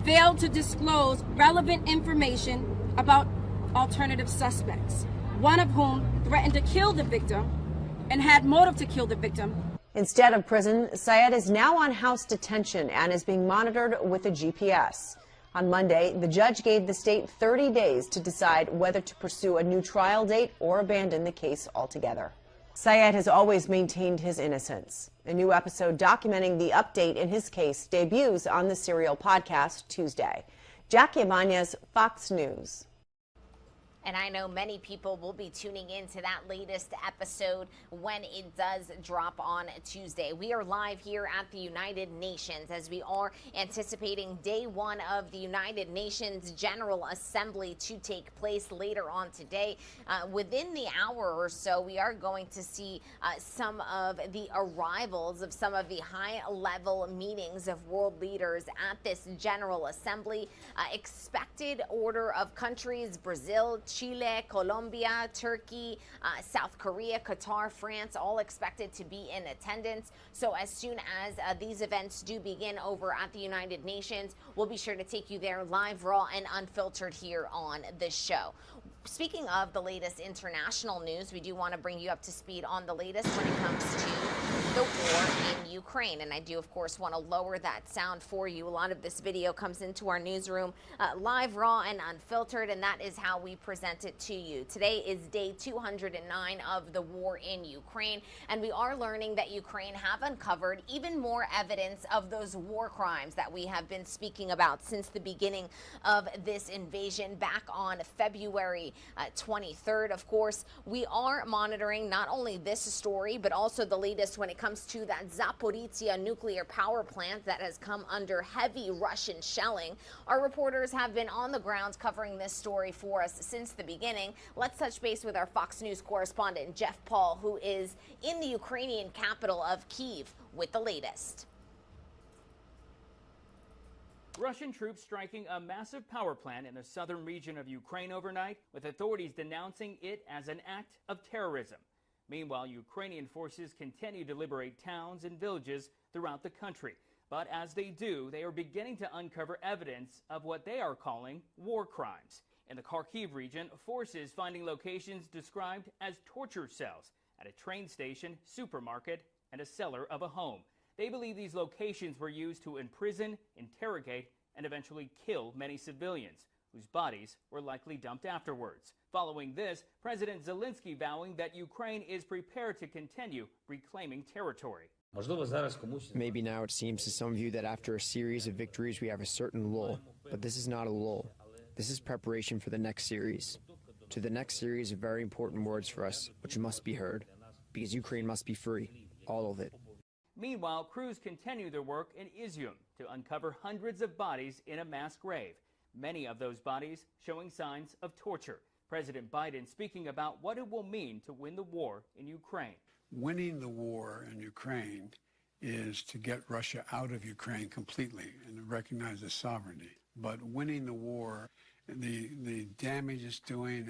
failed to disclose relevant information about alternative suspects, one of whom threatened to kill the victim and had motive to kill the victim. Instead of prison, Syed is now on house detention and is being monitored with a GPS. On Monday, the judge gave the state 30 days to decide whether to pursue a new trial date or abandon the case altogether. Syed has always maintained his innocence. A new episode documenting the update in his case debuts on the Serial podcast Tuesday. Jackie Ibanez, Fox News. And I know many people will be tuning in to that latest episode when it does drop on Tuesday. We are live here at the United Nations as we are anticipating day one of the United Nations General Assembly to take place later on today. Within the hour or so, we are going to see some of the arrivals of some of the high-level meetings of world leaders at this General Assembly. Expected order of countries: Brazil, Chile, Colombia, Turkey, South Korea, Qatar, France, all expected to be in attendance. So as soon as these events do begin over at the United Nations, we'll be sure to take you there live, raw, and unfiltered here on the show. Speaking of the latest international news, we do want to bring you up to speed on the latest when it comes to the war in Ukraine. And I do, of course, want to lower that sound for you. A lot of this video comes into our newsroom live, raw, and unfiltered, and that is how we present it to you. Today is day 209 of the war in Ukraine, and we are learning that Ukraine have uncovered even more evidence of those war crimes that we have been speaking about since the beginning of this invasion back on February 23rd. Of course, we are monitoring not only this story, but also the latest when it comes to that Zaporizhzhia nuclear power plant that has come under heavy Russian shelling. Our reporters have been on the ground covering this story for us since the beginning. Let's touch base with our Fox News correspondent, Jeff Paul, who is in the Ukrainian capital of Kyiv with the latest. Russian troops striking a massive power plant in the southern region of Ukraine overnight, with authorities denouncing it as an act of terrorism. Meanwhile, Ukrainian forces continue to liberate towns and villages throughout the country. But as they do, they are beginning to uncover evidence of what they are calling war crimes. In the Kharkiv region, forces finding locations described as torture cells at a train station, supermarket, and a cellar of a home. They believe these locations were used to imprison, interrogate, and eventually kill many civilians, whose bodies were likely dumped afterwards. Following this, President Zelenskyy vowing that Ukraine is prepared to continue reclaiming territory. Maybe now it seems to some of you that after a series of victories we have a certain lull, but this is not a lull. This is preparation for the next series. To the next series of very important words for us, which must be heard, because Ukraine must be free, all of it. Meanwhile, crews continue their work in Izium to uncover hundreds of bodies in a mass grave, many of those bodies showing signs of torture. President Biden speaking about what it will mean to win the war in Ukraine. Winning the war in Ukraine is to get Russia out of Ukraine completely and to recognize its sovereignty. But winning the war, the damage it's doing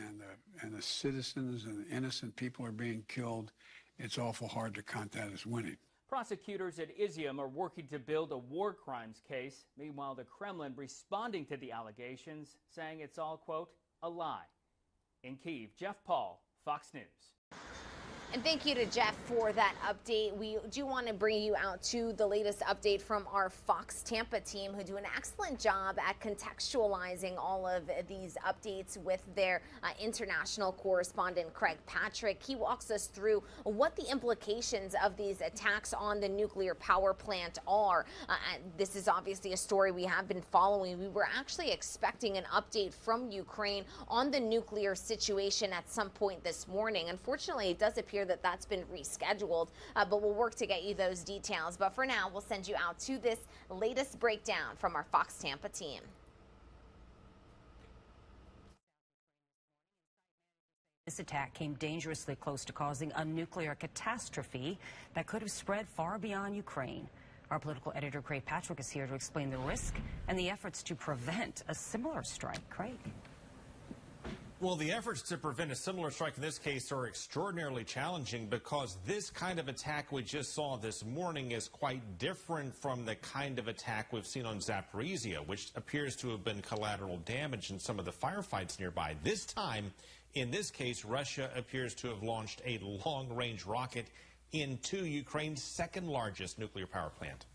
and the citizens and the innocent people are being killed, it's awful hard to count that as winning. Prosecutors at Izium are working to build a war crimes case. Meanwhile, the Kremlin responding to the allegations, saying it's all, quote, a lie. In Kyiv, Jeff Paul, Fox News. And thank you to Jeff for that update. We do want to bring you out to the latest update from our Fox Tampa team, who do an excellent job at contextualizing all of these updates with their international correspondent, Craig Patrick. He walks us through what the implications of these attacks on the nuclear power plant are. This is obviously a story we have been following. We were actually expecting an update from Ukraine on the nuclear situation at some point this morning. Unfortunately, it does appear that that's been rescheduled, but we'll work to get you those details. But for now, we'll send you out to this latest breakdown from our Fox Tampa team. This attack came dangerously close to causing a nuclear catastrophe that could have spread far beyond Ukraine. Our political editor, Craig Patrick, is here to explain the risk and the efforts to prevent a similar strike. Craig. Well, the efforts to prevent a similar strike in this case are extraordinarily challenging because this kind of attack we just saw this morning is quite different from the kind of attack we've seen on Zaporizhzhia, which appears to have been collateral damage in some of the firefights nearby. This time, in this case, Russia appears to have launched a long-range rocket into Ukraine's second largest nuclear power plant.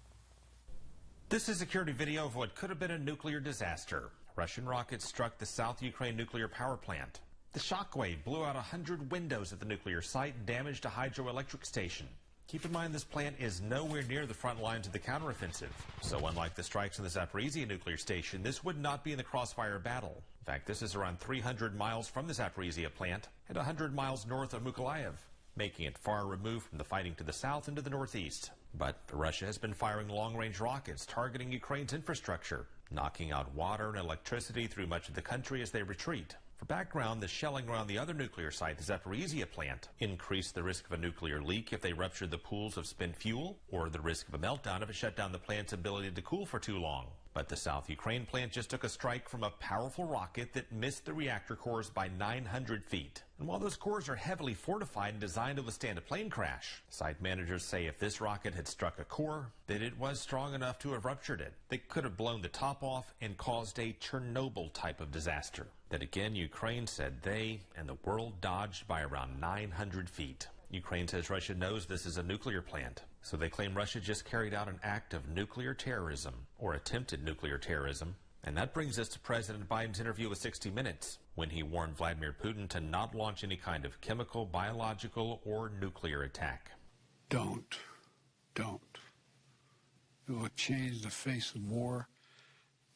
This is security video of what could have been a nuclear disaster. Russian rockets struck the South Ukraine nuclear power plant. The shockwave blew out 100 windows at the nuclear site and damaged a hydroelectric station. Keep in mind this plant is nowhere near the front lines of the counteroffensive. So unlike the strikes on the Zaporizhia nuclear station, this would not be in the crossfire battle. In fact, this is around 300 miles from the Zaporizhia plant and 100 miles north of Mykolaiv, making it far removed from the fighting to the south and to the northeast. But Russia has been firing long-range rockets targeting Ukraine's infrastructure, knocking out water and electricity through much of the country as they retreat. For background, the shelling around the other nuclear site, the Zaporizhia plant, increased the risk of a nuclear leak if they ruptured the pools of spent fuel, or the risk of a meltdown if it shut down the plant's ability to cool for too long. But the South Ukraine plant just took a strike from a powerful rocket that missed the reactor cores by 900 feet. And while those cores are heavily fortified and designed to withstand a plane crash, site managers say if this rocket had struck a core, that it was strong enough to have ruptured it. They could have blown the top off and caused a Chernobyl type of disaster. That again, Ukraine said they and the world dodged by around 900 feet. Ukraine says Russia knows this is a nuclear plant, so they claim Russia just carried out an act of nuclear terrorism, or attempted nuclear terrorism. And that brings us to President Biden's interview with 60 Minutes, when he warned Vladimir Putin to not launch any kind of chemical, biological, or nuclear attack. Don't. It will change the face of war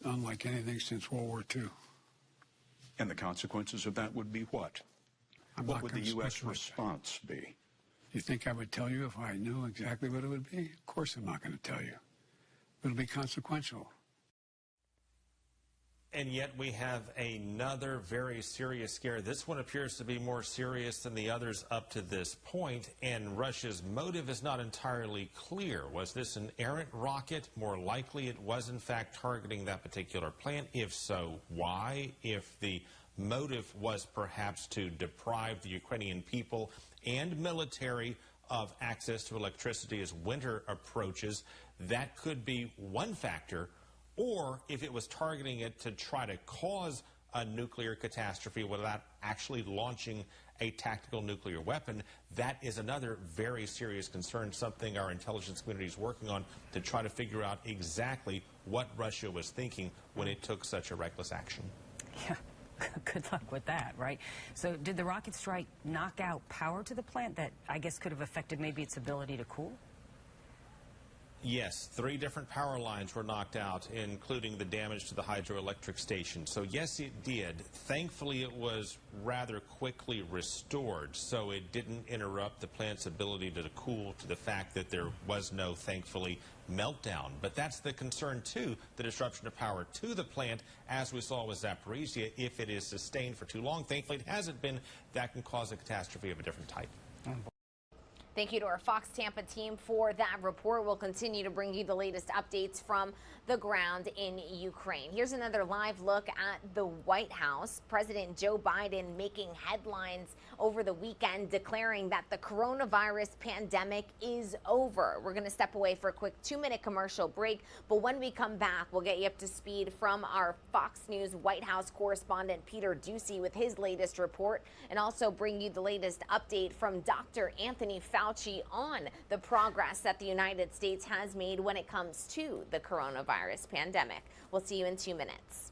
unlike anything since World War II. And the consequences of that would be what? What would the U.S. response be? You think I would tell you if I knew exactly what it would be? Of course I'm not going to tell you. It'll be consequential. And yet we have another very serious scare. This one appears to be more serious than the others up to this point, and Russia's motive is not entirely clear. Was this an errant rocket? More likely it was in fact targeting that particular plant. If so, why? If the motive was perhaps to deprive the Ukrainian people and military of access to electricity as winter approaches, that could be one factor. Or if it was targeting it to try to cause a nuclear catastrophe without actually launching a tactical nuclear weapon, that is another very serious concern, something our intelligence community is working on to try to figure out exactly what Russia was thinking when it took such a reckless action. Yeah. Good luck with that, right? So did the rocket strike knock out power to the plant that I guess could have affected maybe its ability to cool? Yes, 3 different power lines were knocked out, including the damage to the hydroelectric station. So yes, it did. Thankfully, it was rather quickly restored, so it didn't interrupt the plant's ability to cool, to the fact that there was no, thankfully, meltdown. But that's the concern, too, the disruption of power to the plant, as we saw with Zaporizhia. If it is sustained for too long, thankfully it hasn't been, that can cause a catastrophe of a different type. Thank you to our Fox Tampa team for that report. We'll continue to bring you the latest updates from the ground in Ukraine. Here's another live look at the White House. President Joe Biden making headlines over the weekend, declaring that the coronavirus pandemic is over. We're going to step away for a quick 2-minute commercial break, but when we come back, we'll get you up to speed from our Fox News White House correspondent Peter Ducey with his latest report, and also bring you the latest update from Dr. Anthony Fauci on the progress that the United States has made when it comes to the coronavirus pandemic. We'll see you in 2 minutes.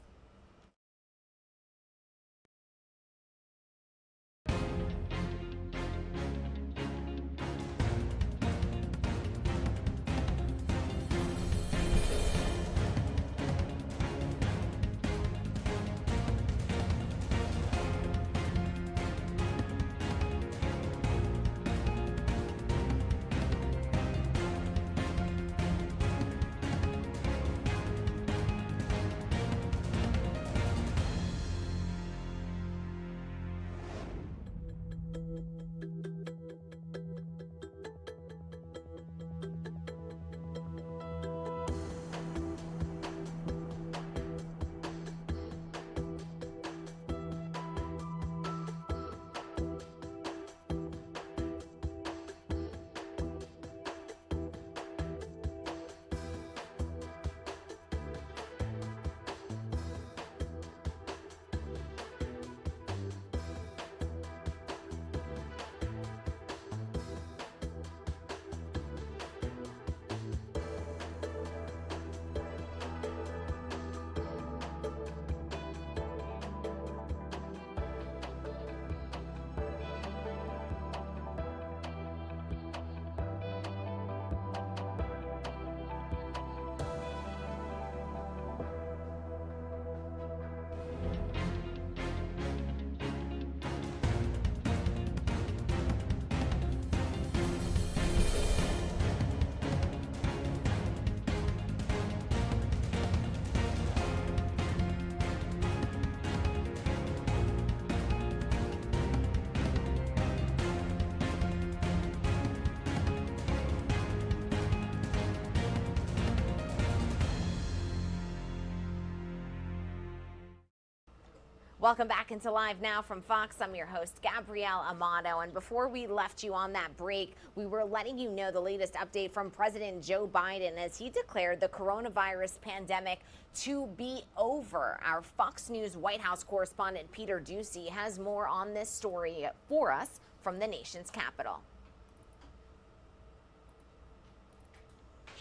Welcome back into Live Now from Fox. I'm your host, Gabrielle Amato. And before we left you on that break, we were letting you know the latest update from President Joe Biden as he declared the coronavirus pandemic to be over. Our Fox News White House correspondent Peter Doocy has more on this story for us from the nation's capital.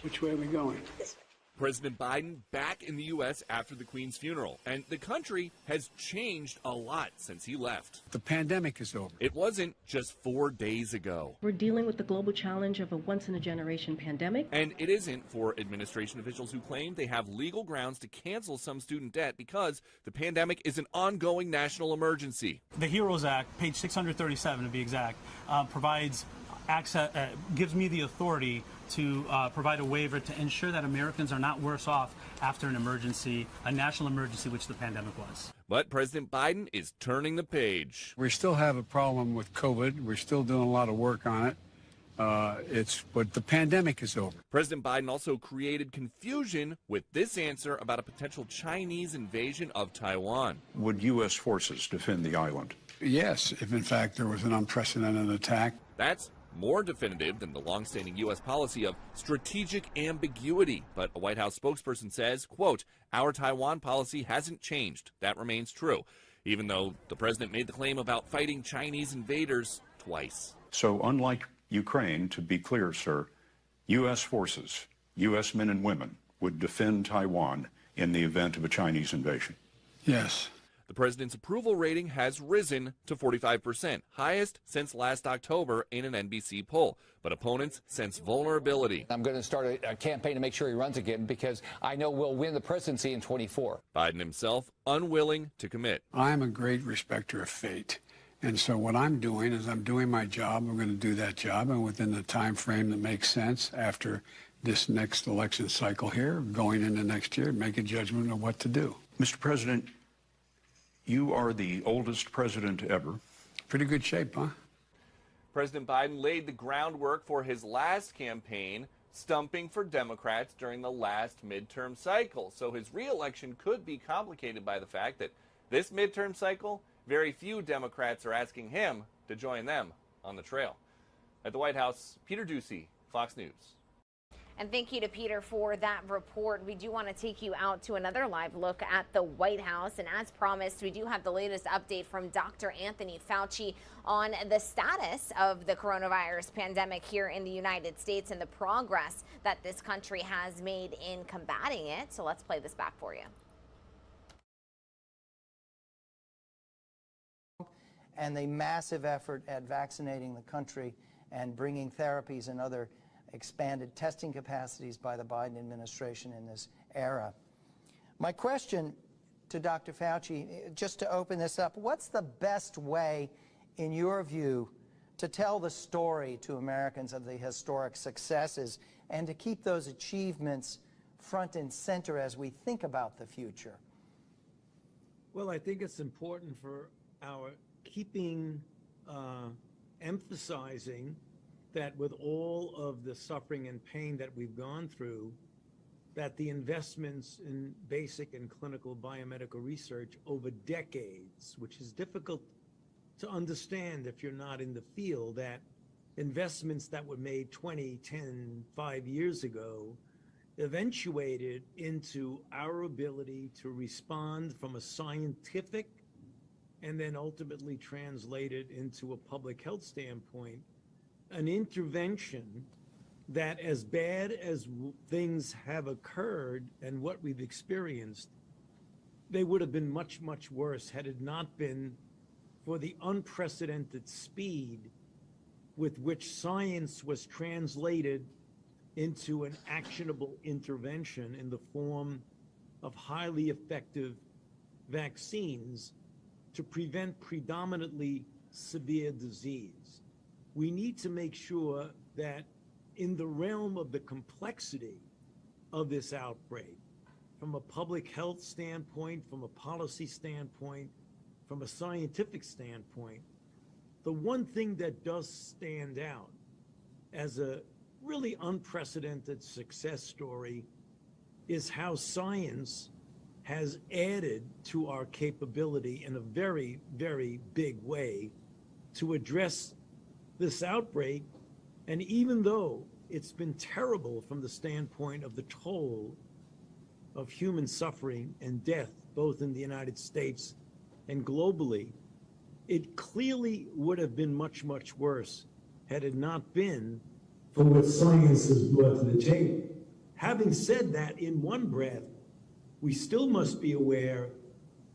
Which way are we going? President Biden back in the U.S. after the Queen's funeral, and the country has changed a lot since he left. The pandemic is over. It wasn't just 4 days ago. We're dealing with the global challenge of a once-in-a-generation pandemic. And it isn't for administration officials who claim they have legal grounds to cancel some student debt because the pandemic is an ongoing national emergency. The HEROES Act, page 637 to be exact, provides access, gives me the authority to provide a waiver to ensure that Americans are not worse off after an emergency, a national emergency, which the pandemic was. But President Biden is turning the page. We still have a problem with COVID. We're still doing a lot of work on it. But the pandemic is over. President Biden also created confusion with this answer about a potential Chinese invasion of Taiwan. Would U.S. forces defend the island? Yes, if in fact there was an unprecedented attack. That's more definitive than the longstanding U.S. policy of strategic ambiguity. But a White House spokesperson says, quote, "Our Taiwan policy hasn't changed. That remains true," even though the president made the claim about fighting Chinese invaders twice. So unlike Ukraine, to be clear, sir, U.S. forces, U.S. men and women would defend Taiwan in the event of a Chinese invasion? Yes. The president's approval rating has risen to 45%, highest since last October in an NBC poll. But opponents sense vulnerability. I'm going to start a campaign to make sure he runs again because I know we'll win the presidency in 24. Biden himself unwilling to commit. I'm a great respecter of fate. And so what I'm doing is I'm doing my job. I'm going to do that job. And within the time frame that makes sense after this next election cycle here, going into next year, make a judgment of what to do. Mr. President, you are the oldest president ever. Pretty good shape, huh? President Biden laid the groundwork for his last campaign, stumping for Democrats during the last midterm cycle. So his reelection could be complicated by the fact that this midterm cycle, very few Democrats are asking him to join them on the trail. At the White House, Peter Doocy, Fox News. And thank you to Peter for that report. We do want to take you out to another live look at the White House. And as promised, we do have the latest update from Dr. Anthony Fauci on the status of the coronavirus pandemic here in the United States and the progress that this country has made in combating it. So let's play this back for you. And the massive effort at vaccinating the country and bringing therapies and other expanded testing capacities by the Biden administration in this era. My question to Dr. Fauci, just to open this up, what's the best way, in your view, to tell the story to Americans of the historic successes and to keep those achievements front and center as we think about the future? Well, I think it's important for our keeping emphasizing that with all of the suffering and pain that we've gone through, that the investments in basic and clinical biomedical research over decades, which is difficult to understand if you're not in the field, that investments that were made 20, 10, 5 years ago eventuated into our ability to respond from a scientific and then ultimately translated into a public health standpoint, an intervention that, as bad as things have occurred and what we've experienced, they would have been much, much worse had it not been for the unprecedented speed with which science was translated into an actionable intervention in the form of highly effective vaccines to prevent predominantly severe disease. We need to make sure that in the realm of the complexity of this outbreak, from a public health standpoint, from a policy standpoint, from a scientific standpoint, the one thing that does stand out as a really unprecedented success story is how science has added to our capability in a very, very big way to address this outbreak. And even though it's been terrible from the standpoint of the toll of human suffering and death, both in the United States and globally, it clearly would have been much, much worse had it not been for what science has brought to the table. Having said that, in one breath, we still must be aware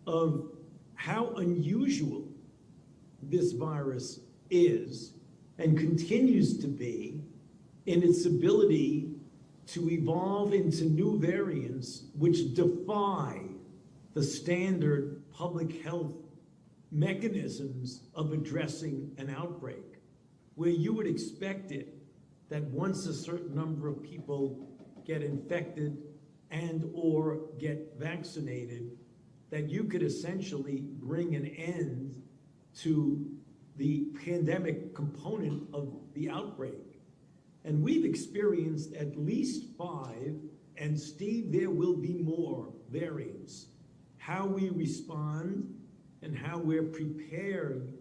of how unusual this virus is and continues to be in its ability to evolve into new variants which defy the standard public health mechanisms of addressing an outbreak, where you would expect it that once a certain number of people get infected and or get vaccinated, that you could essentially bring an end to the pandemic component of the outbreak. And we've experienced at least 5, and Steve, there will be more variants. How we respond and how we're prepared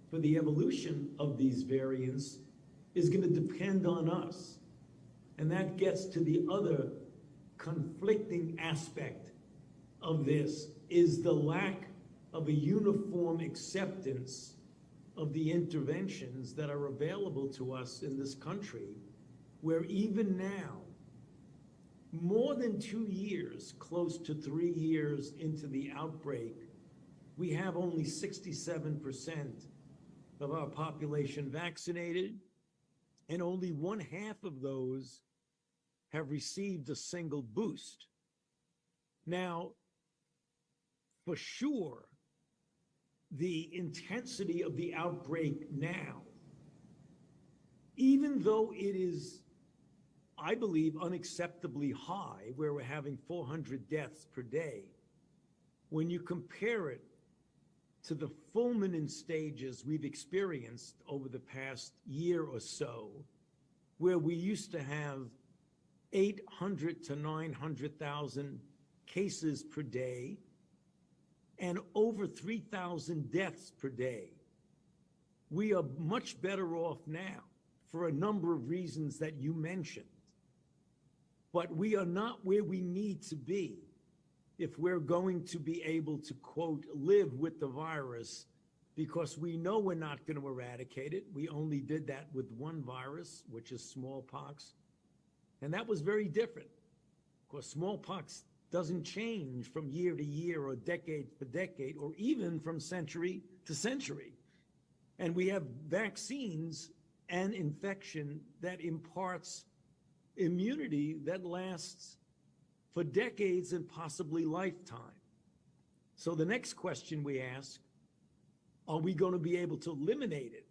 for the evolution of these variants is going to depend on us. And that gets to the other conflicting aspect of this, is the lack of a uniform acceptance of the interventions that are available to us in this country, where even now, more than 2 years, close to 3 years into the outbreak, we have only 67% of our population vaccinated, and only 1/2 of those have received a single boost. Now, for sure, the intensity of the outbreak now, even though it is, I believe, unacceptably high, where we're having 400 deaths per day, when you compare it to the fulminant stages we've experienced over the past year or so, where we used to have 800 to 900,000 cases per day and over 3,000 deaths per day. We are much better off now for a number of reasons that you mentioned. But we are not where we need to be if we're going to be able to, quote, live with the virus, because we know we're not going to eradicate it. We only did that with one virus, which is smallpox. And that was very different, because smallpox doesn't change from year to year or decade to decade or even from century to century. And we have vaccines and infection that imparts immunity that lasts for decades and possibly lifetime. So the next question we ask, are we going to be able to eliminate it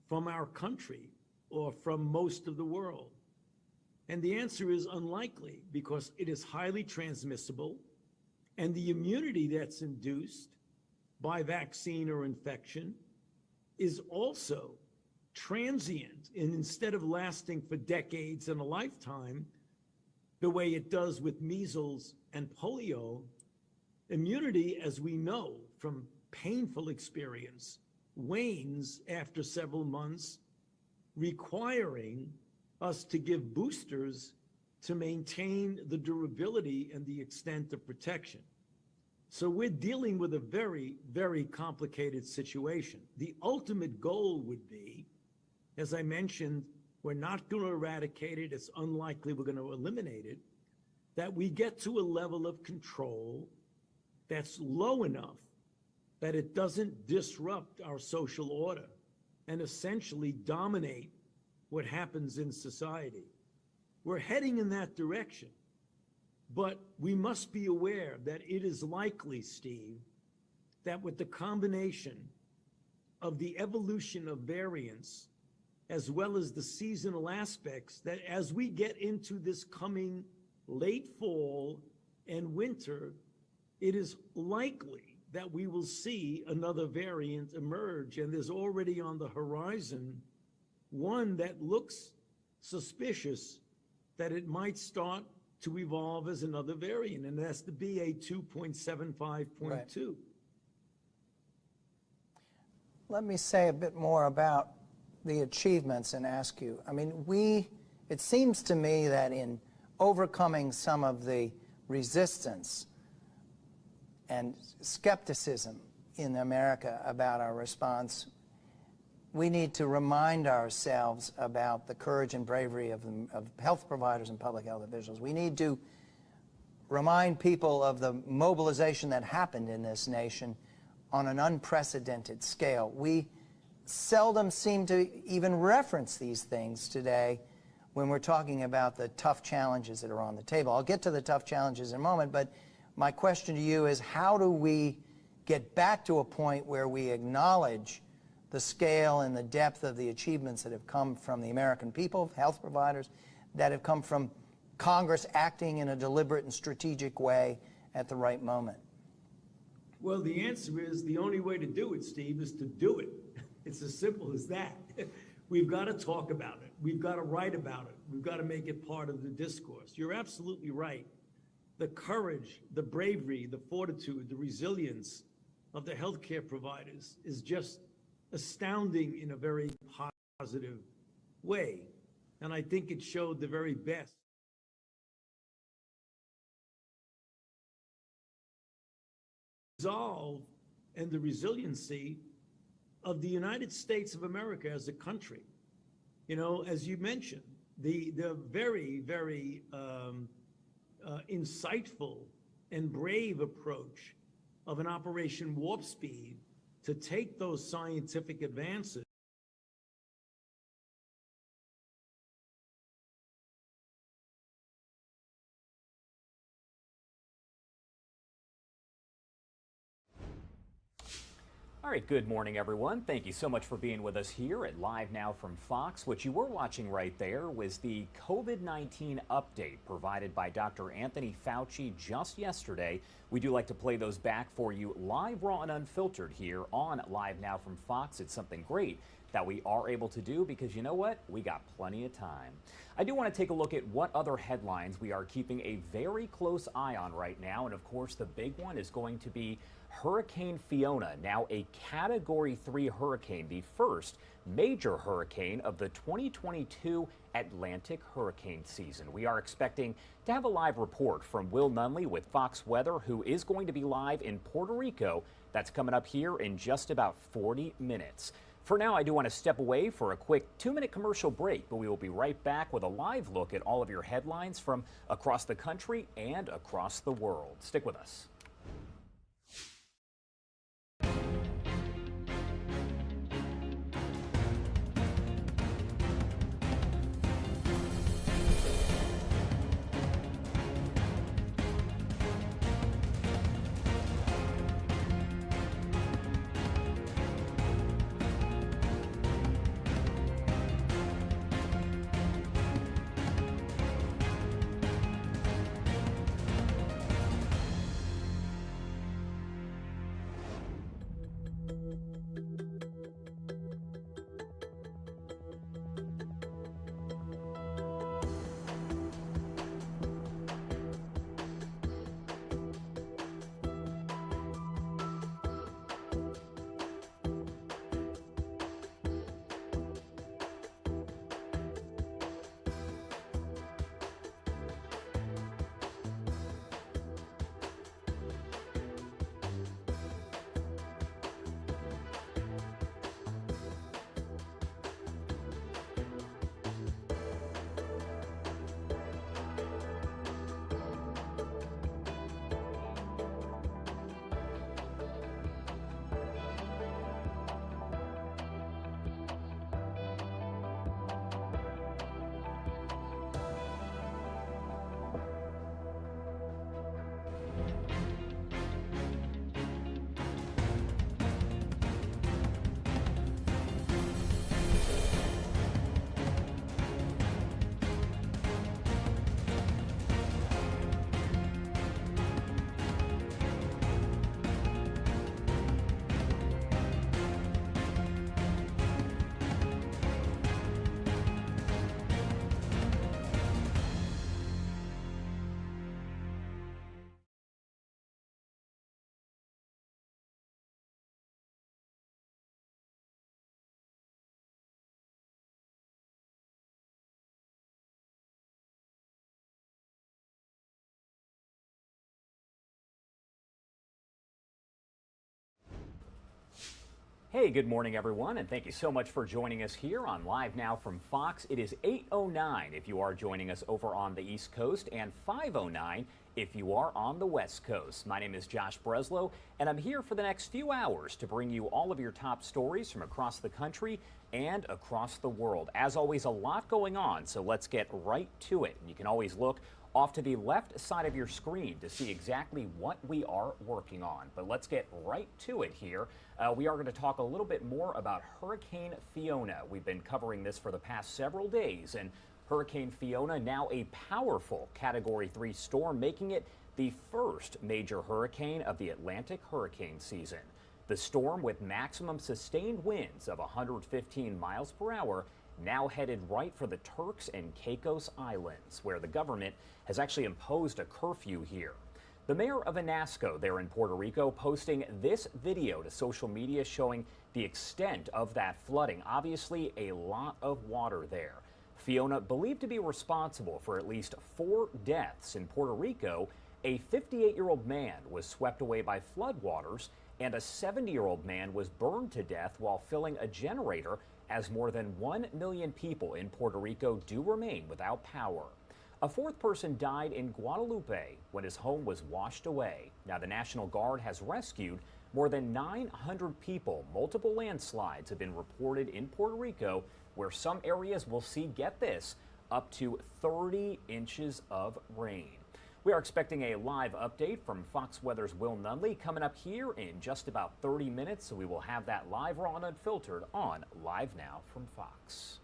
from our country or from most of the world? And the answer is unlikely, because it is highly transmissible, and the immunity that's induced by vaccine or infection is also transient, and instead of lasting for decades and a lifetime, the way it does with measles and polio, immunity, as we know from painful experience, wanes after several months, requiring us to give boosters to maintain the durability and the extent of protection. So we're dealing with a very, very complicated situation. The ultimate goal would be, as I mentioned, we're not going to eradicate it. It's unlikely we're going to eliminate it. That we get to a level of control that's low enough that it doesn't disrupt our social order and essentially dominate what happens in society. We're heading in that direction, but we must be aware that it is likely, Steve, that with the combination of the evolution of variants as well as the seasonal aspects, that as we get into this coming late fall and winter, it is likely that we will see another variant emerge, and there's already on the horizon one that looks suspicious that it might start to evolve as another variant, and that's the BA.2.75.2. Right. Let me say a bit more about the achievements and ask you, I mean, it seems to me that in overcoming some of the resistance and skepticism in America about our response, we need to remind ourselves about the courage and bravery of health providers and public health officials. We need to remind people of the mobilization that happened in this nation on an unprecedented scale. We seldom seem to even reference these things today when we're talking about the tough challenges that are on the table. I'll get to the tough challenges in a moment, but my question to you is, how do we get back to a point where we acknowledge the scale and the depth of the achievements that have come from the American people, health providers, that have come from Congress acting in a deliberate and strategic way at the right moment? Well, the answer is the only way to do it, Steve, is to do it. It's as simple as that. We've got to talk about it. We've got to write about it. We've got to make it part of the discourse. You're absolutely right. The courage, the bravery, the fortitude, the resilience of the healthcare providers is just astounding in a very positive way. And I think it showed the very best. Resolve and the resiliency of the United States of America as a country. You know, as you mentioned, the very, very insightful and brave approach of an Operation Warp Speed to take those scientific advances All right, good morning, everyone. Thank you so much for being with us here at Live Now from Fox. What you were watching right there was the COVID-19 update provided by Dr. Anthony Fauci just yesterday. We do like to play those back for you live, raw, and unfiltered here on Live Now from Fox. It's something great that we are able to do because you know what? We got plenty of time. I do want to take a look at what other headlines we are keeping a very close eye on right now. And of course, the big one is going to be Hurricane Fiona, now a Category 3 hurricane, the first major hurricane of the 2022 Atlantic hurricane season. We are expecting to have a live report from Will Nunley with Fox Weather, who is going to be live in Puerto Rico. That's coming up here in just about 40 minutes. For now, I do want to step away for a quick 2-minute commercial break, but we will be right back with a live look at all of your headlines from across the country and across the world. Stick with us. Hey, good morning, everyone, and thank you so much for joining us here on Live Now from Fox. It is 8:09 if you are joining us over on the East Coast, and 5:09 if you are on the West Coast. My name is Josh Breslow, and I'm here for the next few hours to bring you all of your top stories from across the country and across the world. As always, a lot going on, so let's get right to it. You can always look off to the left side of your screen to see exactly what we are working on. But let's get right to it here. We are going to talk a little bit more about Hurricane Fiona. We've been covering this for the past several days, and Hurricane Fiona, now a powerful Category 3 storm, making it the first major hurricane of the Atlantic hurricane season. The storm, with maximum sustained winds of 115 miles per hour, now headed right for the Turks and Caicos Islands, where the government has actually imposed a curfew here. The mayor of Anasco there in Puerto Rico posting this video to social media showing the extent of that flooding. Obviously, a lot of water there. Fiona, believed to be responsible for at least 4 deaths in Puerto Rico. A 58-year-old man was swept away by floodwaters, and a 70-year-old man was burned to death while filling a generator, as more than 1 million people in Puerto Rico do remain without power. A 4th person died in Guadalupe when his home was washed away. Now, the National Guard has rescued more than 900 people. Multiple landslides have been reported in Puerto Rico, where some areas will see, get this, up to 30 inches of rain. We are expecting a live update from Fox Weather's Will Nunley coming up here in just about 30 minutes, so we will have that live, raw, and unfiltered on Live Now from Fox.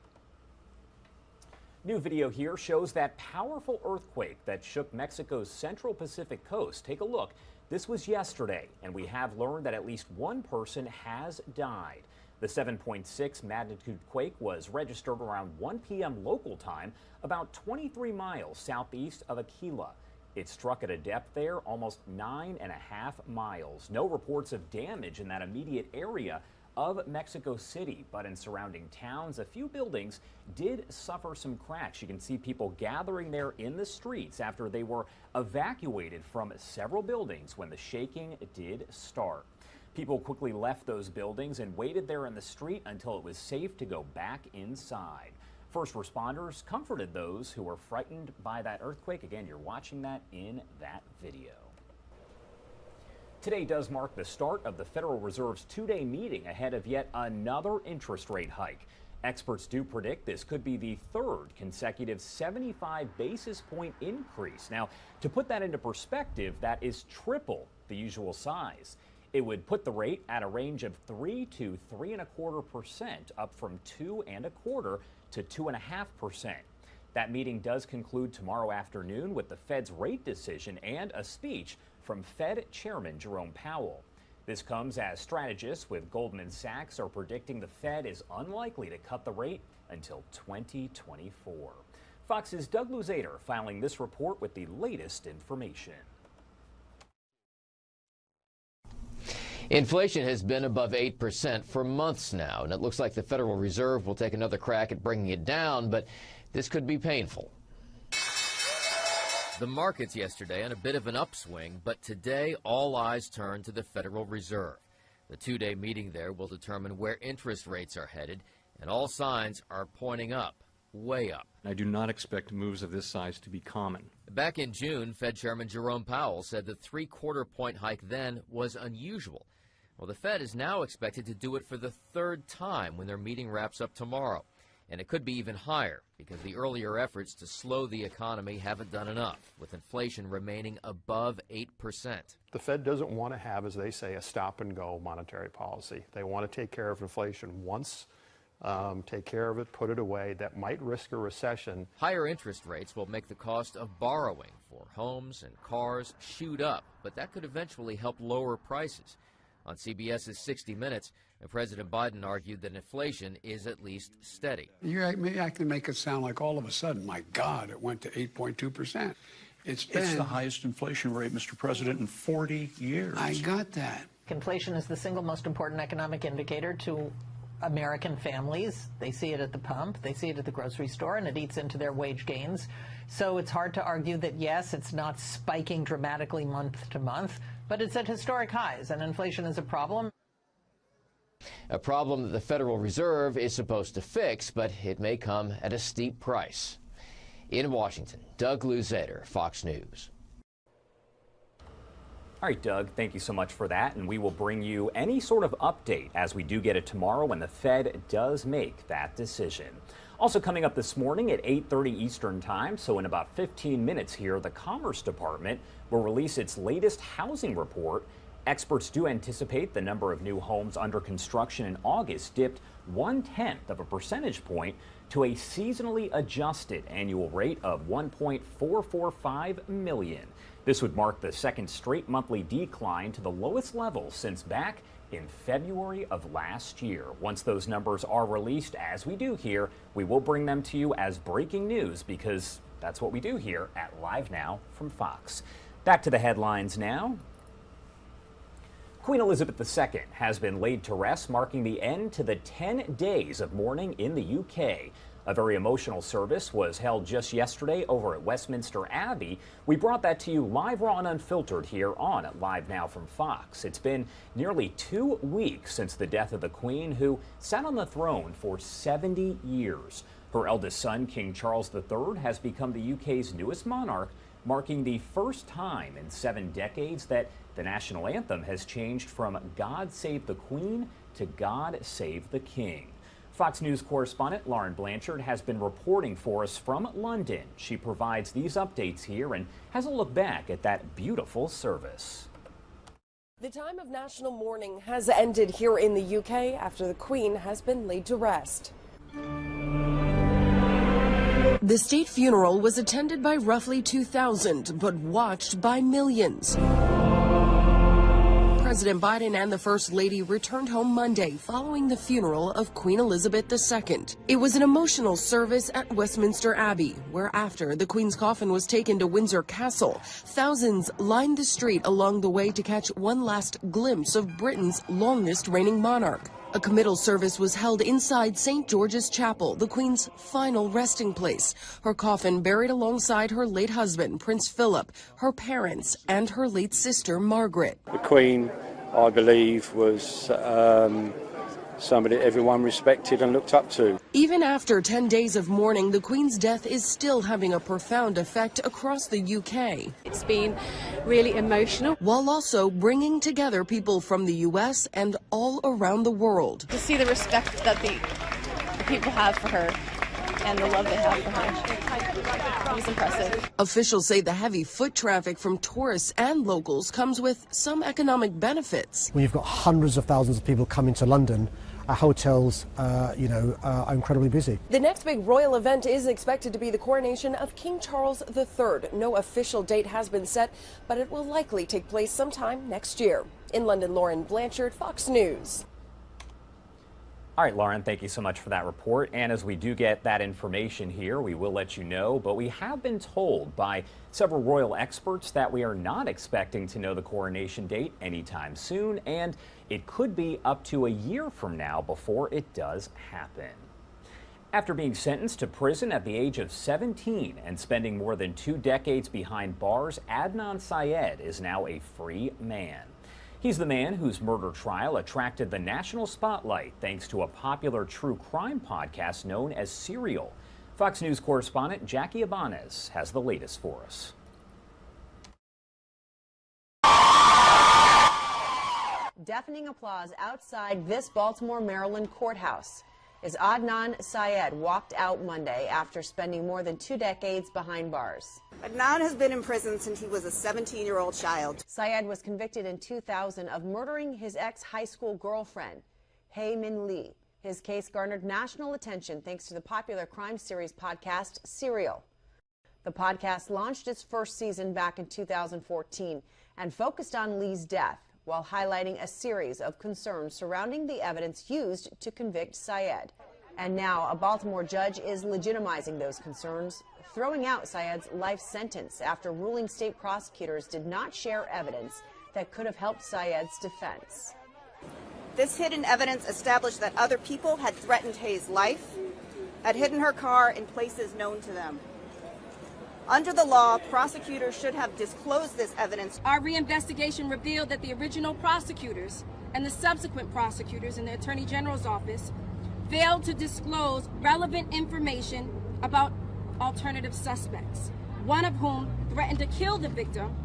New video here shows that powerful earthquake that shook Mexico's central Pacific coast. Take a look. This was yesterday, and we have learned that at least 1 person has died. The 7.6 magnitude quake was registered around 1 p.m. local time, about 23 miles southeast of Aquila. It struck at a depth there almost 9.5 miles. No reports of damage in that immediate area of Mexico City, but in surrounding towns, a few buildings did suffer some cracks. You can see people gathering there in the streets after they were evacuated from several buildings when the shaking did start. People quickly left those buildings and waited there in the street until it was safe to go back inside. First responders comforted those who were frightened by that earthquake. Again, you're watching that in that video. Today does mark the start of the Federal Reserve's 2-day meeting ahead of yet another interest rate hike. Experts do predict this could be the 3rd consecutive 75 basis point increase. Now, to put that into perspective, that is triple the usual size. It would put the rate at a range of 3 to 3.25%, up from 2.25% to 2.5%. That meeting does conclude tomorrow afternoon with the Fed's rate decision and a speech from Fed Chairman Jerome Powell. This comes as strategists with Goldman Sachs are predicting the Fed is unlikely to cut the rate until 2024. Fox's Doug Luzader filing this report with the latest information. Inflation has been above 8% for months now, and it looks like the Federal Reserve will take another crack at bringing it down, but this could be painful. The markets yesterday on a bit of an upswing, but today all eyes turn to the Federal Reserve. The 2-day meeting there will determine where interest rates are headed, and all signs are pointing up, way up. I do not expect moves of this size to be common. Back in June, Fed Chairman Jerome Powell said the 3/4 point hike then was unusual. Well, the Fed is now expected to do it for the 3rd time when their meeting wraps up tomorrow. And it could be even higher because the earlier efforts to slow the economy haven't done enough, with inflation remaining above 8%. The Fed doesn't want to have, as they say, a stop-and-go monetary policy. They want to take care of inflation once, take care of it, put it away. That might risk a recession. Higher interest rates will make the cost of borrowing for homes and cars shoot up, but that could eventually help lower prices. On CBS's 60 Minutes, President Biden argued that inflation is at least steady. I can make it sound like all of a sudden, my God, it went to 8.2%. It's the highest inflation rate, Mr. President, in 40 years. I got that. Inflation is the single most important economic indicator to American families. They see it at the pump, they see it at the grocery store, and it eats into their wage gains. So it's hard to argue that, yes, it's not spiking dramatically month to month, but it's at historic highs, and inflation is a problem. a problem that the Federal Reserve is supposed to fix, but it may come at a steep price. In Washington, Doug Luzader, Fox News. All right, Doug, thank you so much for that, and we will bring you any sort of update as we do get it tomorrow when the Fed does make that decision. Also coming up this morning at 8:30 Eastern Time, so in about 15 minutes here, the Commerce Department will release its latest housing report. Experts do anticipate the number of new homes under construction in August dipped 0.1 of a percentage point to a seasonally adjusted annual rate of 1.445 million. This would mark the second straight monthly decline to the lowest level since back in February of last year. Once those numbers are released, as we do here, we will bring them to you as breaking news because that's what we do here at Live Now from Fox. Back to the headlines now. Queen Elizabeth II has been laid to rest, marking the end to the 10 days of mourning in the UK. A very emotional service was held just yesterday over at Westminster Abbey. We brought that to you live, raw, and unfiltered here on Live Now from Fox. It's been nearly 2 weeks since the death of the Queen, who sat on the throne for 70 years. Her eldest son, King Charles III, has become the UK's newest monarch, marking the first time in 7 decades that the national anthem has changed from God Save the Queen to God Save the King. Fox News correspondent Lauren Blanchard has been reporting for us from London. She provides these updates here and has a look back at that beautiful service. The time of national mourning has ended here in the UK after the Queen has been laid to rest. The state funeral was attended by roughly 2,000, but watched by millions. President Biden and the First Lady returned home Monday following the funeral of Queen Elizabeth II. It was an emotional service at Westminster Abbey, where after the Queen's coffin was taken to Windsor Castle, thousands lined the street along the way to catch one last glimpse of Britain's longest reigning monarch. A committal service was held inside St. George's Chapel, the Queen's final resting place. Her coffin buried alongside her late husband, Prince Philip, her parents, and her late sister, Margaret. The Queen, I believe, was somebody everyone respected and looked up to. Even after 10 days of mourning, the Queen's death is still having a profound effect across the UK. It's been really emotional, while also bringing together people from the US and all around the world. to see the respect that the people have for her and the love they have for her. It was impressive. Officials say the heavy foot traffic from tourists and locals comes with some economic benefits. When you've got hundreds of thousands of people coming to London, our hotels, are incredibly busy. The next big royal event is expected to be the coronation of King Charles III. No official date has been set, but it will likely take place sometime next year. In London, Lauren Blanchard, Fox News. All right, Lauren, thank you so much for that report. And as we do get that information here, we will let you know. But we have been told by several royal experts that we are not expecting to know the coronation date anytime soon. And it could be up to a year from now before it does happen. After being sentenced to prison at the age of 17 and spending more than 2 decades behind bars, Adnan Syed is now a free man. He's the man whose murder trial attracted the national spotlight thanks to a popular true crime podcast known as Serial. Fox News correspondent Jackie Ibanez has the latest for us. Deafening applause outside this Baltimore, Maryland courthouse as Adnan Syed walked out Monday after spending more than 2 decades behind bars. Adnan has been in prison since he was a 17-year-old child. Syed was convicted in 2000 of murdering his ex-high school girlfriend, Hae Min Lee. His case garnered national attention thanks to the popular crime series podcast Serial. The podcast launched its first season back in 2014 and focused on Lee's death, while highlighting a series of concerns surrounding the evidence used to convict Syed. And now a Baltimore judge is legitimizing those concerns, throwing out Syed's life sentence after ruling state prosecutors did not share evidence that could have helped Syed's defense. This hidden evidence established that other people had threatened Hae's life, had hidden her car in places known to them. Under the law, prosecutors should have disclosed this evidence. Our reinvestigation revealed that the original prosecutors and the subsequent prosecutors in the Attorney General's office failed to disclose relevant information about alternative suspects, one of whom threatened to kill the victim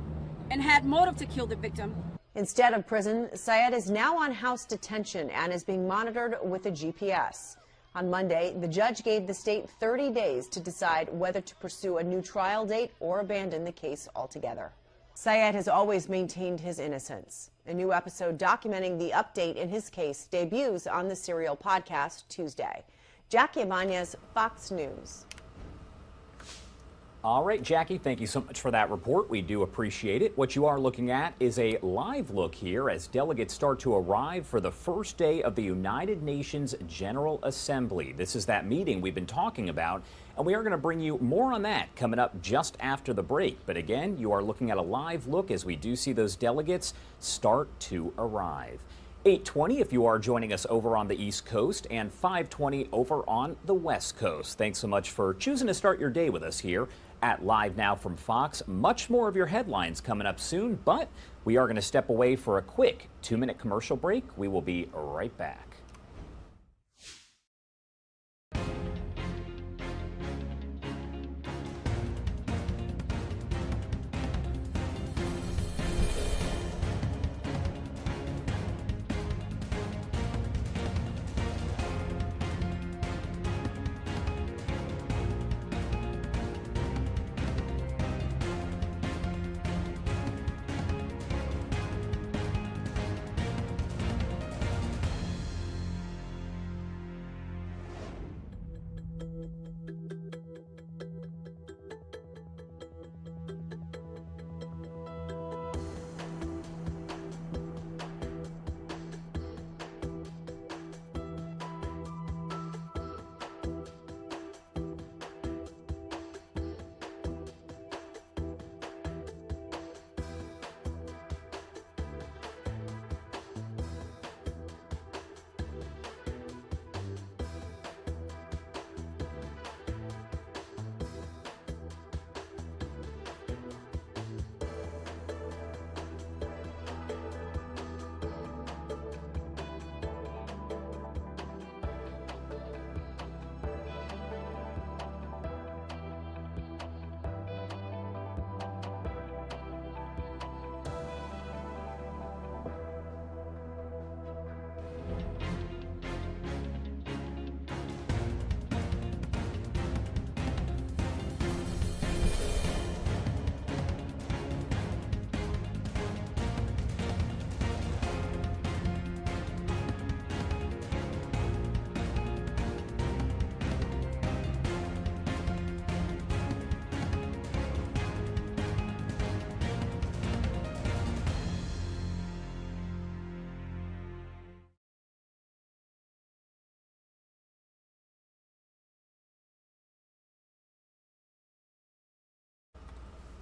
and had motive to kill the victim. Instead of prison, Syed is now on house detention and is being monitored with a GPS. On Monday, the judge gave the state 30 days to decide whether to pursue a new trial date or abandon the case altogether. Syed has always maintained his innocence. A new episode documenting the update in his case debuts on the Serial podcast Tuesday. Jackie Ibanez, Fox News. All right, Jackie, thank you so much for that report. We do appreciate it. What you are looking at is a live look here as delegates start to arrive for the first day of the United Nations General Assembly. This is that meeting we've been talking about, and we are going to bring you more on that coming up just after the break. But again, you are looking at a live look as we do see those delegates start to arrive. 8:20 if you are joining us over on the East Coast, and 5:20 over on the West Coast. Thanks so much for choosing to start your day with us here at Live Now from Fox. Much more of your headlines coming up soon, but we are going to step away for a quick 2-minute commercial break. We will be right back.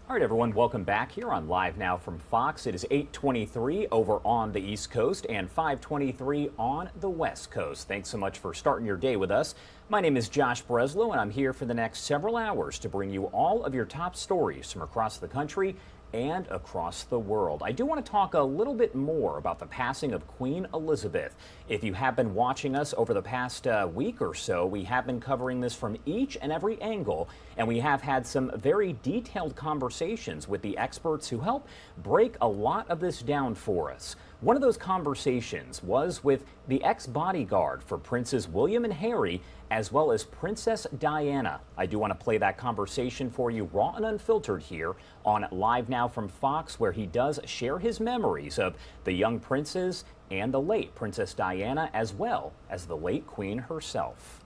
All right, everyone, welcome back here on Live Now from Fox. It is 8:23 over on the East Coast and 5:23 on the West Coast. Thanks so much for starting your day with us. My name is Josh Breslow, and I'm here for the next several hours to bring you all of your top stories from across the country and across the world. I do want to talk a little bit more about the passing of Queen Elizabeth. If you have been watching us over the past week or so, we have been covering this from each and every angle, and we have had some very detailed conversations with the experts who help break a lot of this down for us. One of those conversations was with the ex-bodyguard for Princes William and Harry, as well as Princess Diana. I do want to play that conversation for you raw and unfiltered here on Live Now from Fox, where he does share his memories of the young princes and the late Princess Diana, as well as the late Queen herself.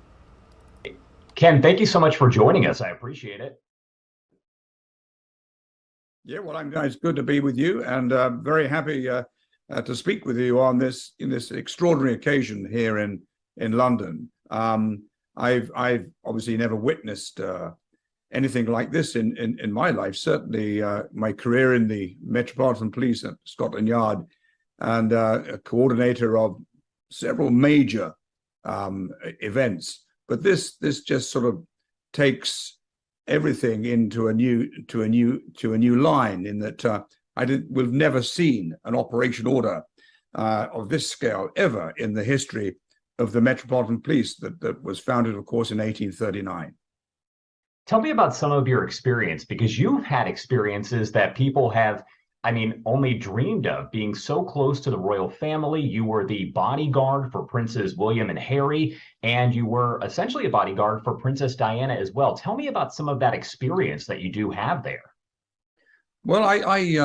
Ken, thank you so much for joining us. I appreciate it. Yeah, well, it's good to be with you, and very happy to speak with you on this extraordinary occasion here in London. I've obviously never witnessed anything like this in my life. Certainly, my career in the Metropolitan Police at Scotland Yard, and a coordinator of several major events. But this just sort of takes everything into a new line, in that we've never seen an operation order of this scale ever in the history of the Metropolitan Police that was founded, of course, in 1839. Tell me about some of your experience, because you've had experiences that people have, I mean, only dreamed of, being so close to the royal family. You were the bodyguard for Princes William and Harry, and you were essentially a bodyguard for Princess Diana as well. Tell me about some of that experience that you do have there. Well, I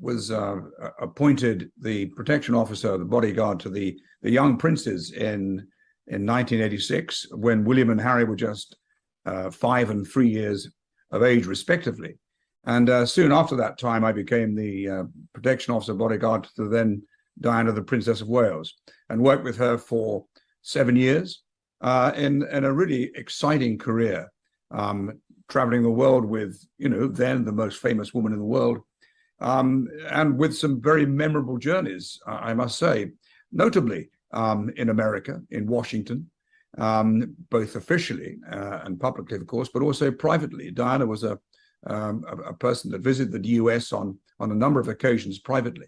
was appointed the protection officer, the bodyguard to the young princes in 1986, when William and Harry were just 5 and 3 years of age, respectively. And soon after that time, I became the protection officer bodyguard to then Diana, the Princess of Wales, and worked with her for 7 years in a really exciting career, traveling the world with, then the most famous woman in the world, and with some very memorable journeys, I must say, notably in America, in Washington, both officially and publicly, of course, but also privately. Diana was a person that visited the US on a number of occasions privately.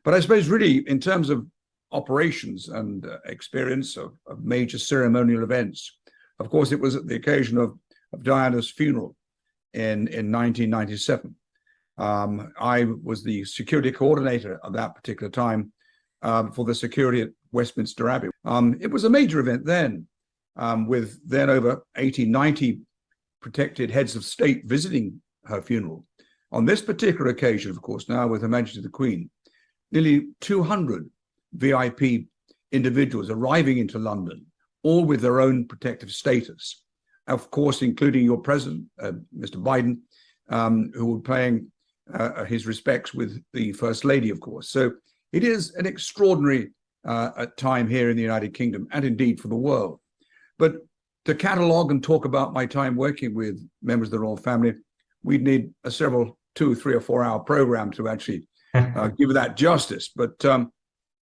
But I suppose really in terms of operations and experience of major ceremonial events, of course, it was at the occasion of Diana's funeral in 1997. I was the security coordinator at that particular time for the security at Westminster Abbey. It was a major event then, with then over 80, 90 protected heads of state visiting her funeral. On this particular occasion, of course, now with Her Majesty the Queen, nearly 200 VIP individuals arriving into London, all with their own protective status, of course, including your president, Mr. Biden, who will be paying his respects with the First Lady, of course. So it is an extraordinary time here in the United Kingdom, and indeed for the world. But to catalogue and talk about my time working with members of the royal family, we'd need a several 2, 3, or 4 hour program to actually give that justice. But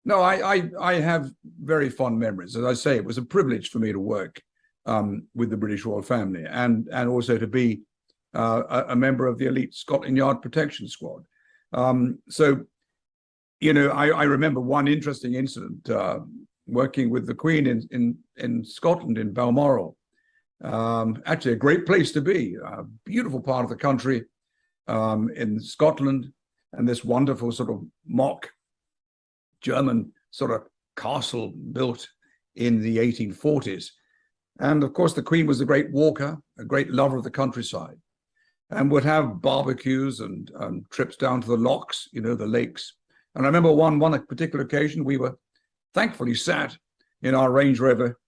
no, I have very fond memories. As I say, it was a privilege for me to work with the British royal family, and also to be a member of the elite Scotland Yard protection squad. So, I remember one interesting incident working with the Queen in Scotland, in Balmoral. Actually, a great place to be, a beautiful part of the country in Scotland, and this wonderful sort of mock German sort of castle built in the 1840s. And of course, the Queen was a great walker, a great lover of the countryside, and would have barbecues and trips down to the lochs, the lakes. And I remember one particular occasion, we were thankfully sat in our Range Rover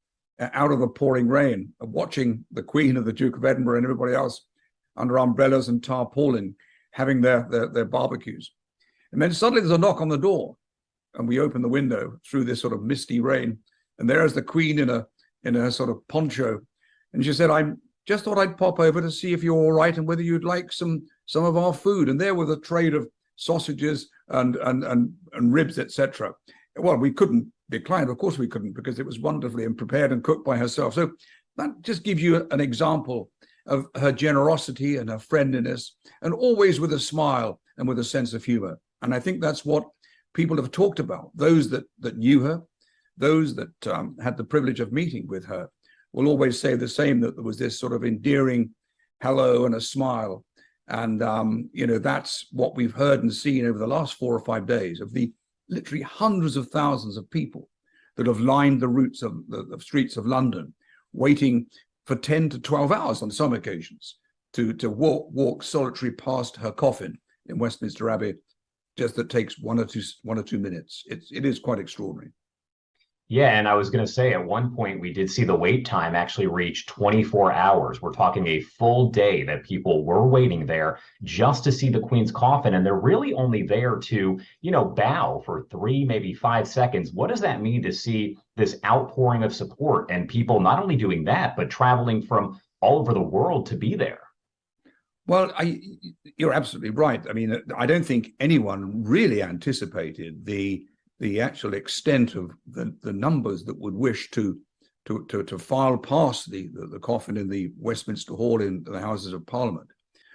out of the pouring rain, watching the Queen and the Duke of Edinburgh and everybody else under umbrellas and tarpaulin having their barbecues. And then suddenly there's a knock on the door, and we open the window through this sort of misty rain, and there's the Queen in a sort of poncho, and she said, "I just thought I'd pop over to see if you're all right and whether you'd like some of our food." And there was a tray of sausages and ribs, etc. Well, we couldn't decline. Of course we couldn't, because it was wonderfully and prepared and cooked by herself. So that just gives you an example of her generosity and her friendliness, and always with a smile and with a sense of humor. And I think that's what people have talked about. Those that knew her, those that had the privilege of meeting with her, will always say the same, that there was this sort of endearing hello and a smile. And, that's what we've heard and seen over the last 4 or 5 days, of the literally hundreds of thousands of people that have lined the routes of the streets of London, waiting for 10 to 12 hours on some occasions to walk solitary past her coffin in Westminster Abbey. Just that takes one or two minutes. It is quite extraordinary. Yeah, and I was going to say, at one point we did see the wait time actually reach 24 hours. We're talking a full day that people were waiting there just to see the Queen's coffin, and they're really only there to, bow for 3, maybe 5 seconds. What does that mean to see this outpouring of support, and people not only doing that, but traveling from all over the world to be there? Well, you're absolutely right. I mean, I don't think anyone really anticipated the actual extent of the numbers that would wish to file past the coffin in the Westminster Hall in the Houses of Parliament.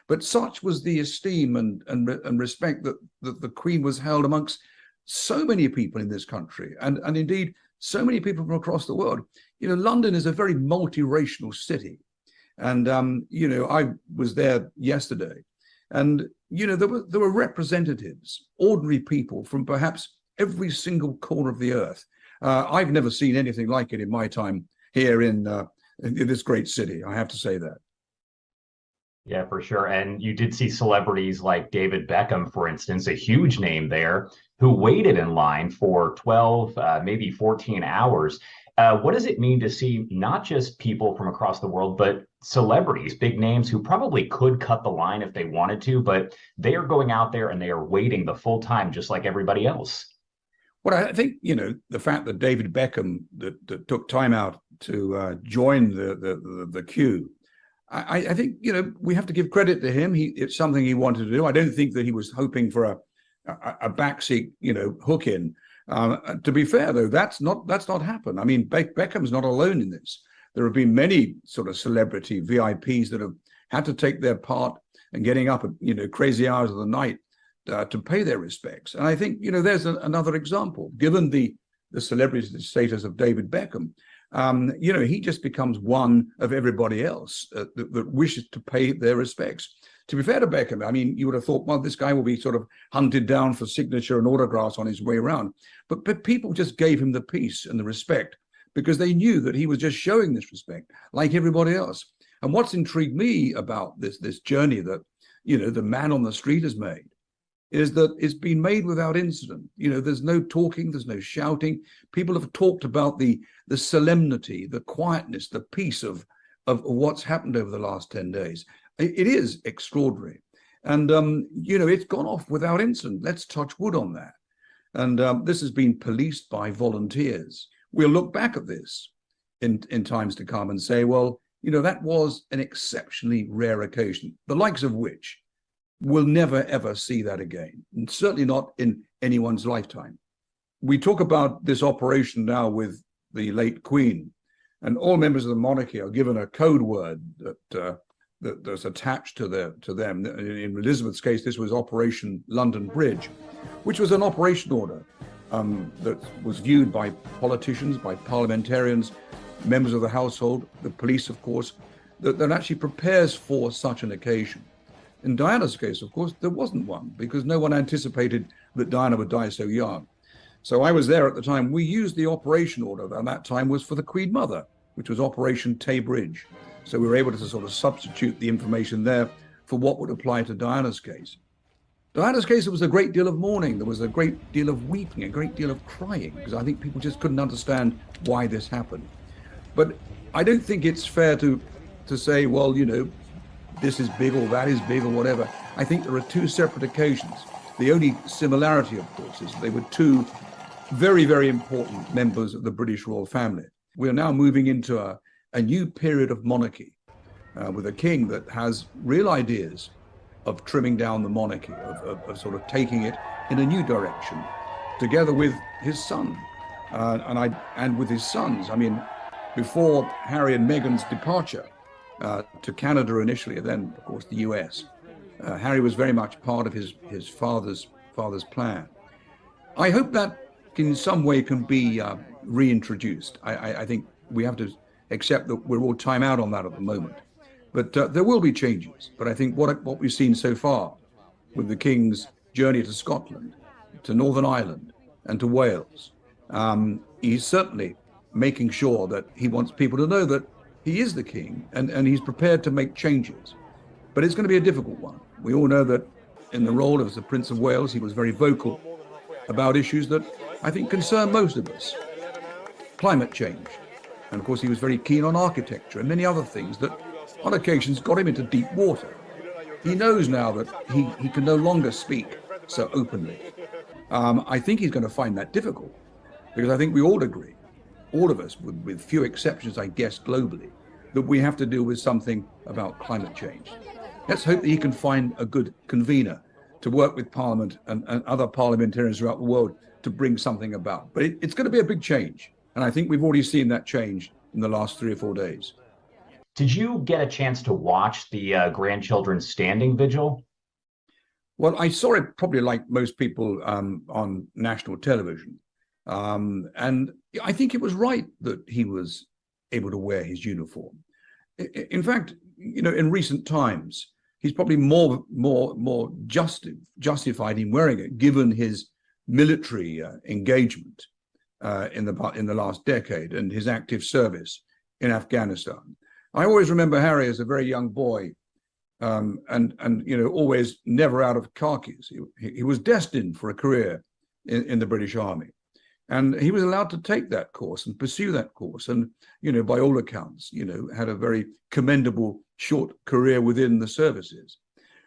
But such was the esteem and respect that the Queen was held amongst so many people in this country, and indeed so many people from across the world. London is a very multiracial city. And, I was there yesterday, and, there were representatives, ordinary people from perhaps every single corner of the earth. I've never seen anything like it in my time here in this great city, I have to say that. Yeah, for sure. And you did see celebrities like David Beckham, for instance, a huge name there, who waited in line for 12, maybe 14 hours. What does it mean to see not just people from across the world, but celebrities, big names who probably could cut the line if they wanted to, but they are going out there and they are waiting the full time, just like everybody else? Well, I think, the fact that David Beckham that took time out to join the queue, I think, we have to give credit to him. It's something he wanted to do. I don't think that he was hoping for a backseat, hook in. To be fair, though, that's not happened. I mean, Beckham's not alone in this. There have been many sort of celebrity VIPs that have had to take their part and getting up at crazy hours of the night to pay their respects. And I think there's another example. Given the celebrity status of David Beckham, he just becomes one of everybody else that wishes to pay their respects. To be fair to Beckham, I mean, you would have thought, well, this guy will be sort of hunted down for signature and autographs on his way around. But people just gave him the peace and the respect because they knew that he was just showing this respect like everybody else. And what's intrigued me about this journey that, the man on the street has made is that it's been made without incident. There's no talking, there's no shouting. People have talked about the solemnity, the quietness, the peace of what's happened over the last 10 days. It is extraordinary. And, it's gone off without incident. Let's touch wood on that. And this has been policed by volunteers. We'll look back at this in times to come and say, well, that was an exceptionally rare occasion, the likes of which we'll never, ever see that again, and certainly not in anyone's lifetime. We talk about this operation now with the late Queen, and all members of the monarchy are given a code word that's attached to them. In Elizabeth's case, this was Operation London Bridge, which was an operation order that was viewed by politicians, by parliamentarians, members of the household, the police, of course, that actually prepares for such an occasion. In Diana's case, of course, there wasn't one because no one anticipated that Diana would die so young. So I was there at the time. We used the operation order, and that time was for the Queen Mother, which was Operation Tay Bridge. So we were able to sort of substitute the information there for what would apply to Diana's case. Diana's case, there was a great deal of mourning. There was a great deal of weeping, a great deal of crying, because I think people just couldn't understand why this happened. But I don't think it's fair to say, well, this is big or that is big or whatever. I think there are two separate occasions. The only similarity, of course, is they were two very, very important members of the British royal family. We are now moving into a new period of monarchy with a king that has real ideas of trimming down the monarchy, of sort of taking it in a new direction, together with his son and with his sons. I mean, before Harry and Meghan's departure to Canada initially, and then, of course, the US, Harry was very much part of his father's plan. I hope that in some way can be reintroduced. I think we have to accept that we're all time out on that at the moment. But there will be changes. But I think what we've seen so far with the King's journey to Scotland, to Northern Ireland, and to Wales, he's certainly making sure that he wants people to know that he is the King and he's prepared to make changes. But it's going to be a difficult one. We all know that in the role as the Prince of Wales, he was very vocal about issues that I think concern most of us. Climate change. And of course, he was very keen on architecture and many other things that on occasions got him into deep water. He knows now that he can no longer speak so openly. I think he's going to find that difficult because I think we all agree, all of us, with few exceptions, I guess, globally, that we have to deal with something about climate change. Let's hope that he can find a good convener to work with Parliament and other parliamentarians throughout the world to bring something about. But it's going to be a big change. And I think we've already seen that change in the last 3 or 4 days. Did you get a chance to watch the grandchildren's standing vigil? Well, I saw it probably like most people on national television. And I think it was right that he was able to wear his uniform. In fact, in recent times, he's probably more justified in wearing it, given his military engagement in the last decade and his active service in Afghanistan. I always remember Harry as a very young boy, and always never out of khakis. He was destined for a career in the British Army. And he was allowed to take that course and pursue that course. And, by all accounts, had a very commendable short career within the services.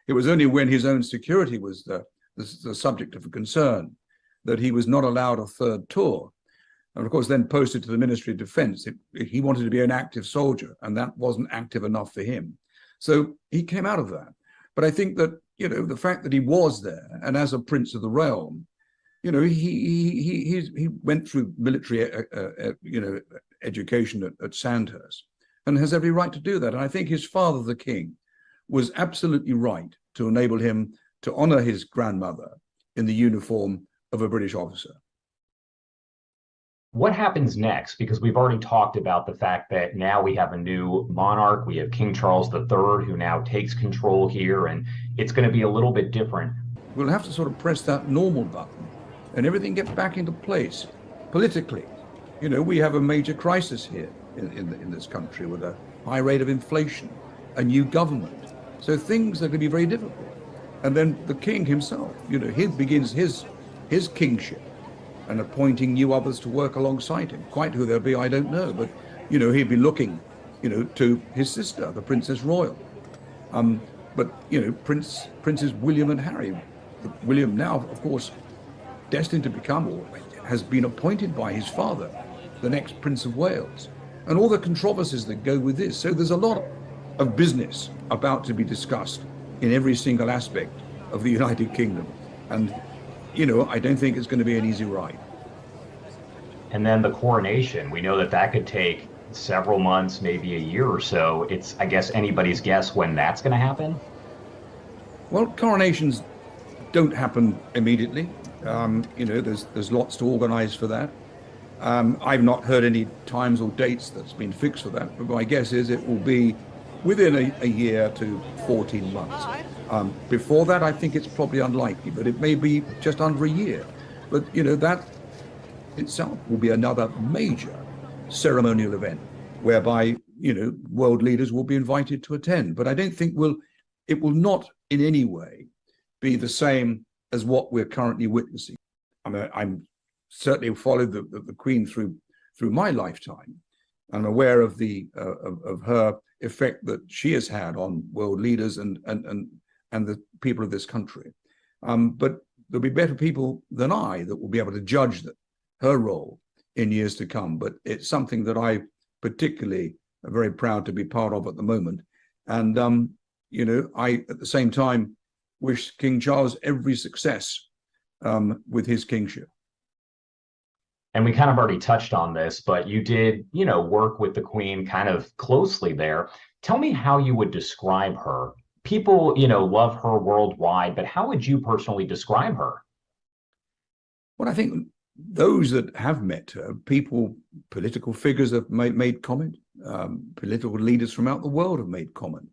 It was only when his own security was the subject of concern that he was not allowed a third tour. And of course, then posted to the Ministry of Defense. He wanted to be an active soldier, and that wasn't active enough for him. So he came out of that. But I think that, the fact that he was there, and as a prince of the realm, he went through military, education at Sandhurst, and has every right to do that. And I think his father, the king, was absolutely right to enable him to honor his grandmother in the uniform of a British officer. What happens next? Because we've already talked about the fact that now we have a new monarch. We have King Charles III, who now takes control here, and it's going to be a little bit different. We'll have to sort of press that normal button and everything gets back into place politically. We have a major crisis here in this country with a high rate of inflation, a new government. So things are going to be very difficult. And then the king himself, he begins his kingship and appointing new others to work alongside him. Quite who they'll be, I don't know. But, he'd be looking, to his sister, the Princess Royal. But, Princes William and Harry. William now, of course, destined to become, or has been appointed by his father, the next Prince of Wales. And all the controversies that go with this. So there's a lot of business about to be discussed in every single aspect of the United Kingdom. And, I don't think it's going to be an easy ride. And then the coronation, we know that could take several months, maybe a year or so. It's, I guess, anybody's guess when that's going to happen? Well, coronations don't happen immediately. There's lots to organize for that. I've not heard any times or dates that's been fixed for that, but my guess is it will be within a year to 14 months. Before that, I think it's probably unlikely, but it may be just under a year. But, that itself will be another major ceremonial event whereby, world leaders will be invited to attend. But I don't think it will not in any way be the same as what we're currently witnessing. I mean, I'm certainly followed the Queen through my lifetime. I'm aware of of her effect that she has had on world leaders and the people of this country. But there'll be better people than I that will be able to judge her role in years to come. But it's something that I particularly am very proud to be part of at the moment. And I at the same time wish King Charles every success with his kingship. And we kind of already touched on this, but you did, work with the Queen kind of closely there. Tell me how you would describe her. People, love her worldwide, but how would you personally describe her? Well, I think those that have met her, political figures have made comment. Political leaders from out the world have made comment.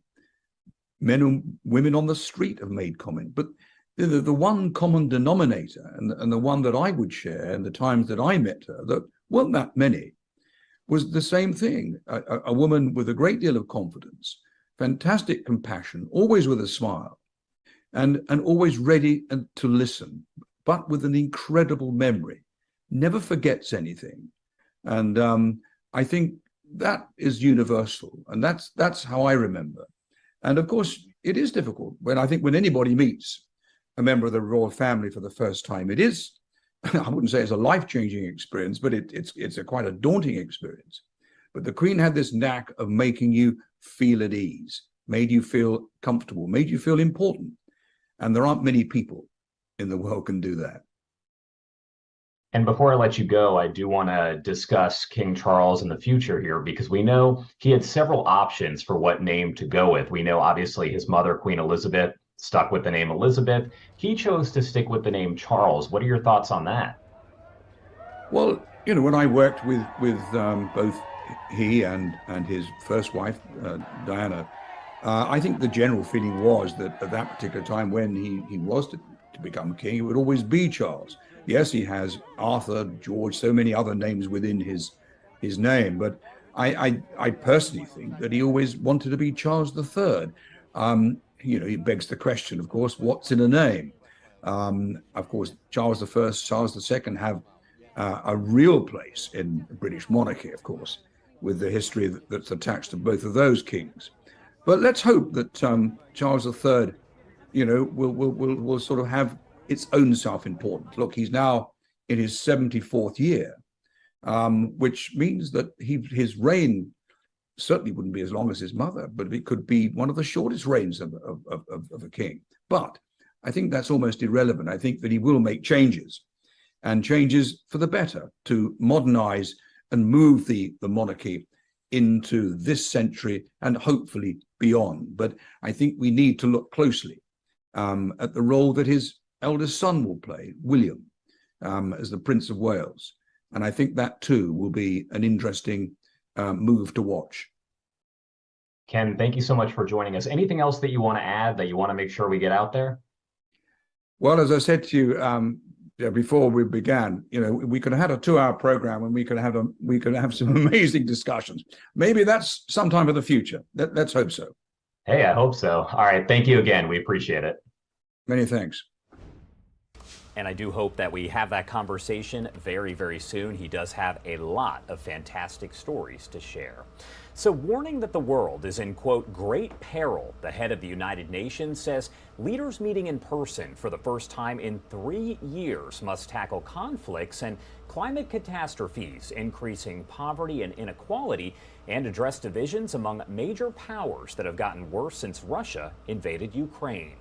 Men and women on the street have made comment. But the one common denominator, and the one that I would share in the times that I met her, that weren't that many, was the same thing. A woman with a great deal of confidence, fantastic compassion, always with a smile, and always ready to listen, but with an incredible memory, never forgets anything. And I think that is universal, and that's how I remember. And of course, it is difficult when anybody meets a member of the royal family for the first time. It is, I wouldn't say it's a life-changing experience, but it's quite a daunting experience. But the Queen had this knack of making you feel at ease, made you feel comfortable, made you feel important. And there aren't many people in the world can do that. And before I let you go, I do want to discuss King Charles in the future here, because we know he had several options for what name to go with. We know, obviously, his mother, Queen Elizabeth, stuck with the name Elizabeth. He chose to stick with the name Charles. What are your thoughts on that? Well, when I worked with both he and his first wife, Diana, I think the general feeling was that at that particular time when he was to become king, it would always be Charles. Yes, he has Arthur, George, so many other names within his name, but I personally think that he always wanted to be Charles III. He begs the question, of course, what's in a name? Of course, Charles I, Charles II have a real place in the British monarchy, of course, with the history that's attached to both of those kings. But let's hope that Charles III, will sort of have its own self-importance. Look, he's now in his 74th year, which means that his reign certainly wouldn't be as long as his mother, but it could be one of the shortest reigns of a king. But I think that's almost irrelevant. I think that he will make changes, and changes for the better, to modernize and move the monarchy into this century and hopefully beyond. But I think we need to look closely at the role that his eldest son will play, William, as the Prince of Wales. And I think that too will be an interesting move to watch. Ken, thank you so much for joining us. Anything else that you want to add, that you want to make sure we get out there? Well, as I said to you before we began, we could have had a 2-hour program and we could have some amazing discussions. Maybe that's sometime in the future. Let's hope so. Hey, I hope so. All right. Thank you again. We appreciate it. Many thanks. And I do hope that we have that conversation very, very soon. He does have a lot of fantastic stories to share. So, warning that the world is in, quote, great peril, the head of the United Nations says leaders meeting in person for the first time in 3 years must tackle conflicts and climate catastrophes, increasing poverty and inequality, and address divisions among major powers that have gotten worse since Russia invaded Ukraine.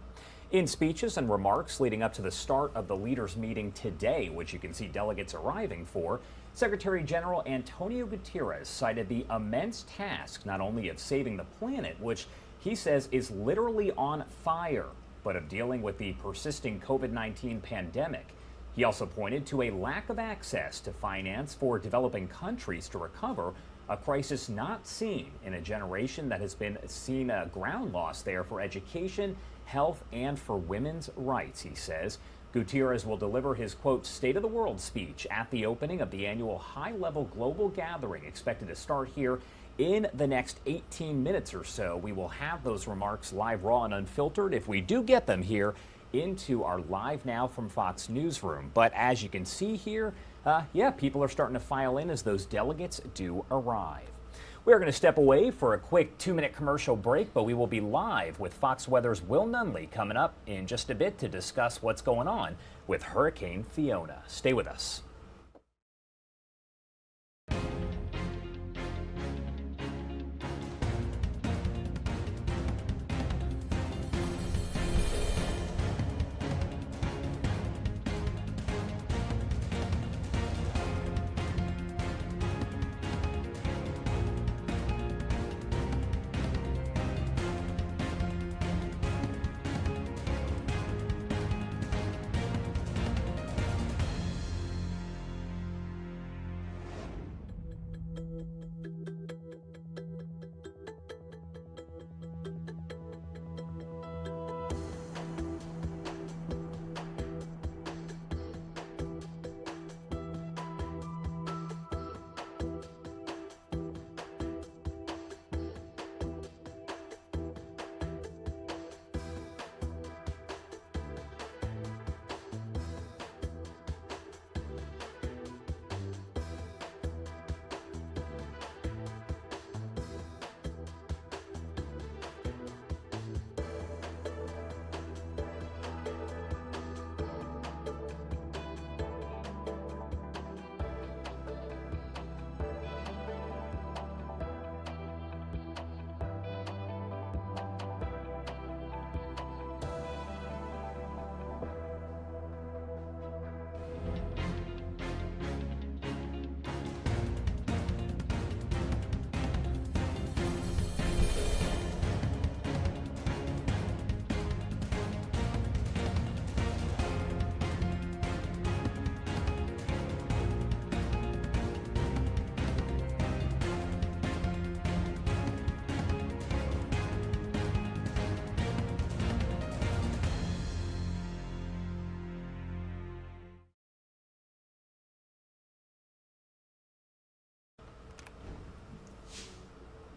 In speeches and remarks leading up to the start of the leaders' meeting today, which you can see delegates arriving for, Secretary General Antonio Guterres cited the immense task not only of saving the planet, which he says is literally on fire, but of dealing with the persisting COVID-19 pandemic. He also pointed to a lack of access to finance for developing countries to recover, a crisis not seen in a generation that has been seen a ground loss there for education, health, and for women's rights, he says. Guterres will deliver his, quote, State of the World speech at the opening of the annual high-level global gathering expected to start here in the next 18 minutes or so. We will have those remarks live, raw, and unfiltered, if we do get them here, into our Live Now from Fox newsroom. But as you can see here, people are starting to file in as those delegates do arrive. We're going to step away for a quick 2-minute commercial break, but we will be live with Fox Weather's Will Nunley coming up in just a bit to discuss what's going on with Hurricane Fiona. Stay with us.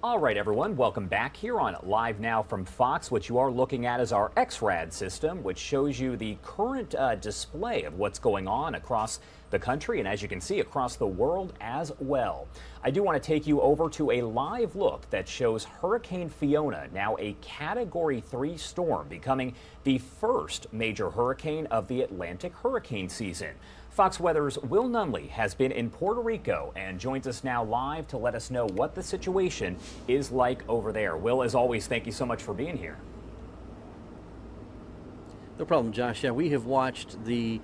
All right, everyone, welcome back here on Live Now from Fox. What you are looking at is our XRAD system, which shows you the current display of what's going on across the country and, as you can see, across the world as well. I do want to take you over to a live look that shows Hurricane Fiona, now a Category 3 storm, becoming the first major hurricane of the Atlantic hurricane season. Fox Weather's Will Nunley has been in Puerto Rico and joins us now live to let us know what the situation is like over there. Will, as always, thank you so much for being here. No problem, Josh. Yeah, we have watched the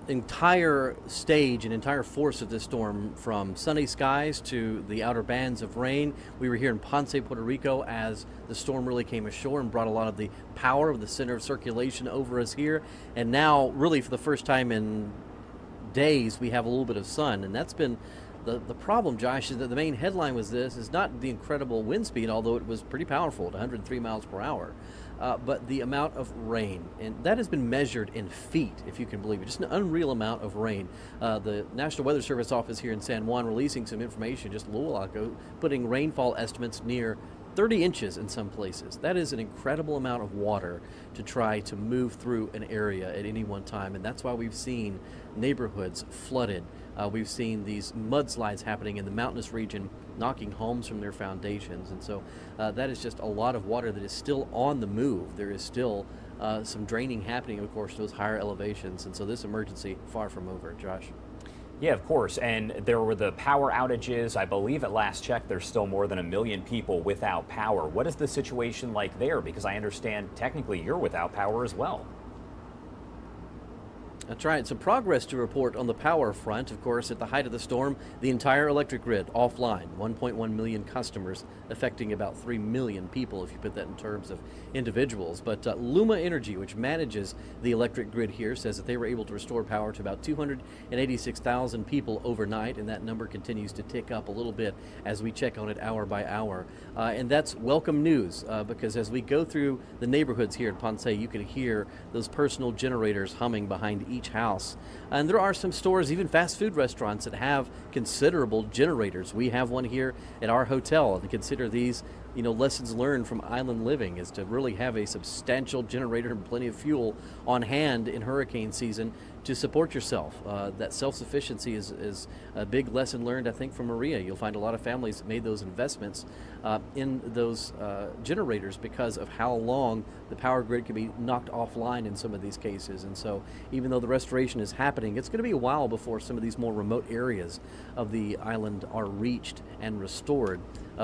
entire stage and entire force of this storm, from sunny skies to the outer bands of rain. We were here in Ponce, Puerto Rico, as the storm really came ashore and brought a lot of the power of the center of circulation over us here. And now, really for the first time in days, we have a little bit of sun, and that's been the problem, Josh, is that the main headline was this is not the incredible wind speed, although it was pretty powerful at 103 miles per hour, but the amount of rain, and that has been measured in feet, if you can believe it. Just an unreal amount of rain. The National Weather Service office here in San Juan releasing some information just a little while ago, putting rainfall estimates near 30 inches in some places. That is an incredible amount of water to try to move through an area at any one time, and that's why we've seen neighborhoods flooded. We've seen these mudslides happening in the mountainous region, knocking homes from their foundations, and so that is just a lot of water that is still on the move. There is still some draining happening, of course, those higher elevations, and so this emergency far from over. Josh? Yeah, of course. And there were the power outages. I believe at last check, there's still more than 1 million people without power. What is the situation like there? Because I understand technically you're without power as well. That's right. Some progress to report on the power front. Of course, at the height of the storm, the entire electric grid offline, 1.1 million customers, affecting about 3 million people, if you put that in terms of individuals. But Luma Energy, which manages the electric grid here, says that they were able to restore power to about 286,000 people overnight, and that number continues to tick up a little bit as we check on it hour by hour. And that's welcome news, because as we go through the neighborhoods here in Ponce, you can hear those personal generators humming behind each house. And there are some stores, even fast food restaurants, that have considerable generators. We have one here at our hotel, and consider these, lessons learned from island living is to really have a substantial generator and plenty of fuel on hand in hurricane season to support yourself. That self-sufficiency is a big lesson learned, I think, from Maria. You'll find a lot of families that made those investments in those generators because of how long the power grid can be knocked offline in some of these cases. And so even though the restoration is happening, it's going to be a while before some of these more remote areas of the island are reached and restored.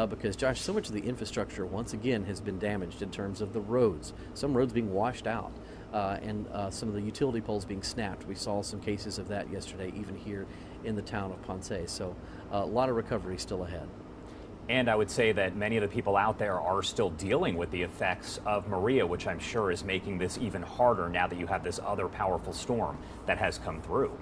Because, Josh, so much of the infrastructure, once again, has been damaged in terms of the roads. Some roads being washed out. And some of the utility poles being snapped. We saw some cases of that yesterday, even here in the town of Ponce. So a lot of recovery still ahead. And I would say that many of the people out there are still dealing with the effects of Maria, which I'm sure is making this even harder now that you have this other powerful storm that has come through.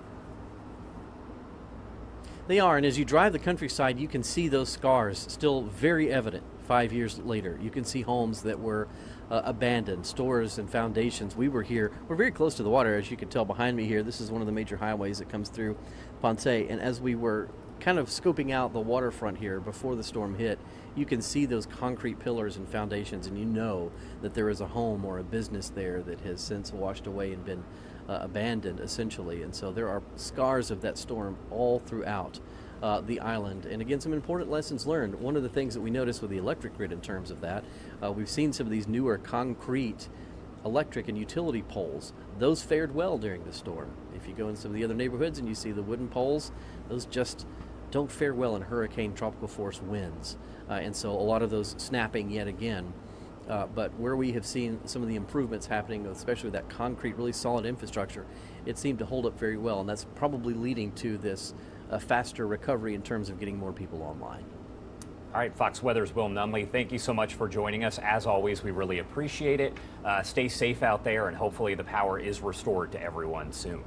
They are, and as you drive the countryside, you can see those scars still very evident 5 years later. You can see homes that were abandoned, stores and foundations. We were here, we're very close to the water, as you can tell behind me here. This is one of the major highways that comes through Ponce, and as we were kind of scoping out the waterfront here before the storm hit, you can see those concrete pillars and foundations, and you know that there is a home or a business there that has since washed away and been abandoned, essentially. And so there are scars of that storm all throughout the island. And again, some important lessons learned. One of the things that we noticed with the electric grid in terms of that, we've seen some of these newer concrete electric and utility poles. Those fared well during the storm. If you go in some of the other neighborhoods and you see the wooden poles, those just don't fare well in hurricane tropical force winds. And so a lot of those snapping yet again. But where we have seen some of the improvements happening, especially with that concrete, really solid infrastructure, it seemed to hold up very well. And that's probably leading to this faster recovery in terms of getting more people online. All right, Fox Weather's Will Nunley, thank you so much for joining us. As always, we really appreciate it. Stay safe out there, and hopefully the power is restored to everyone soon.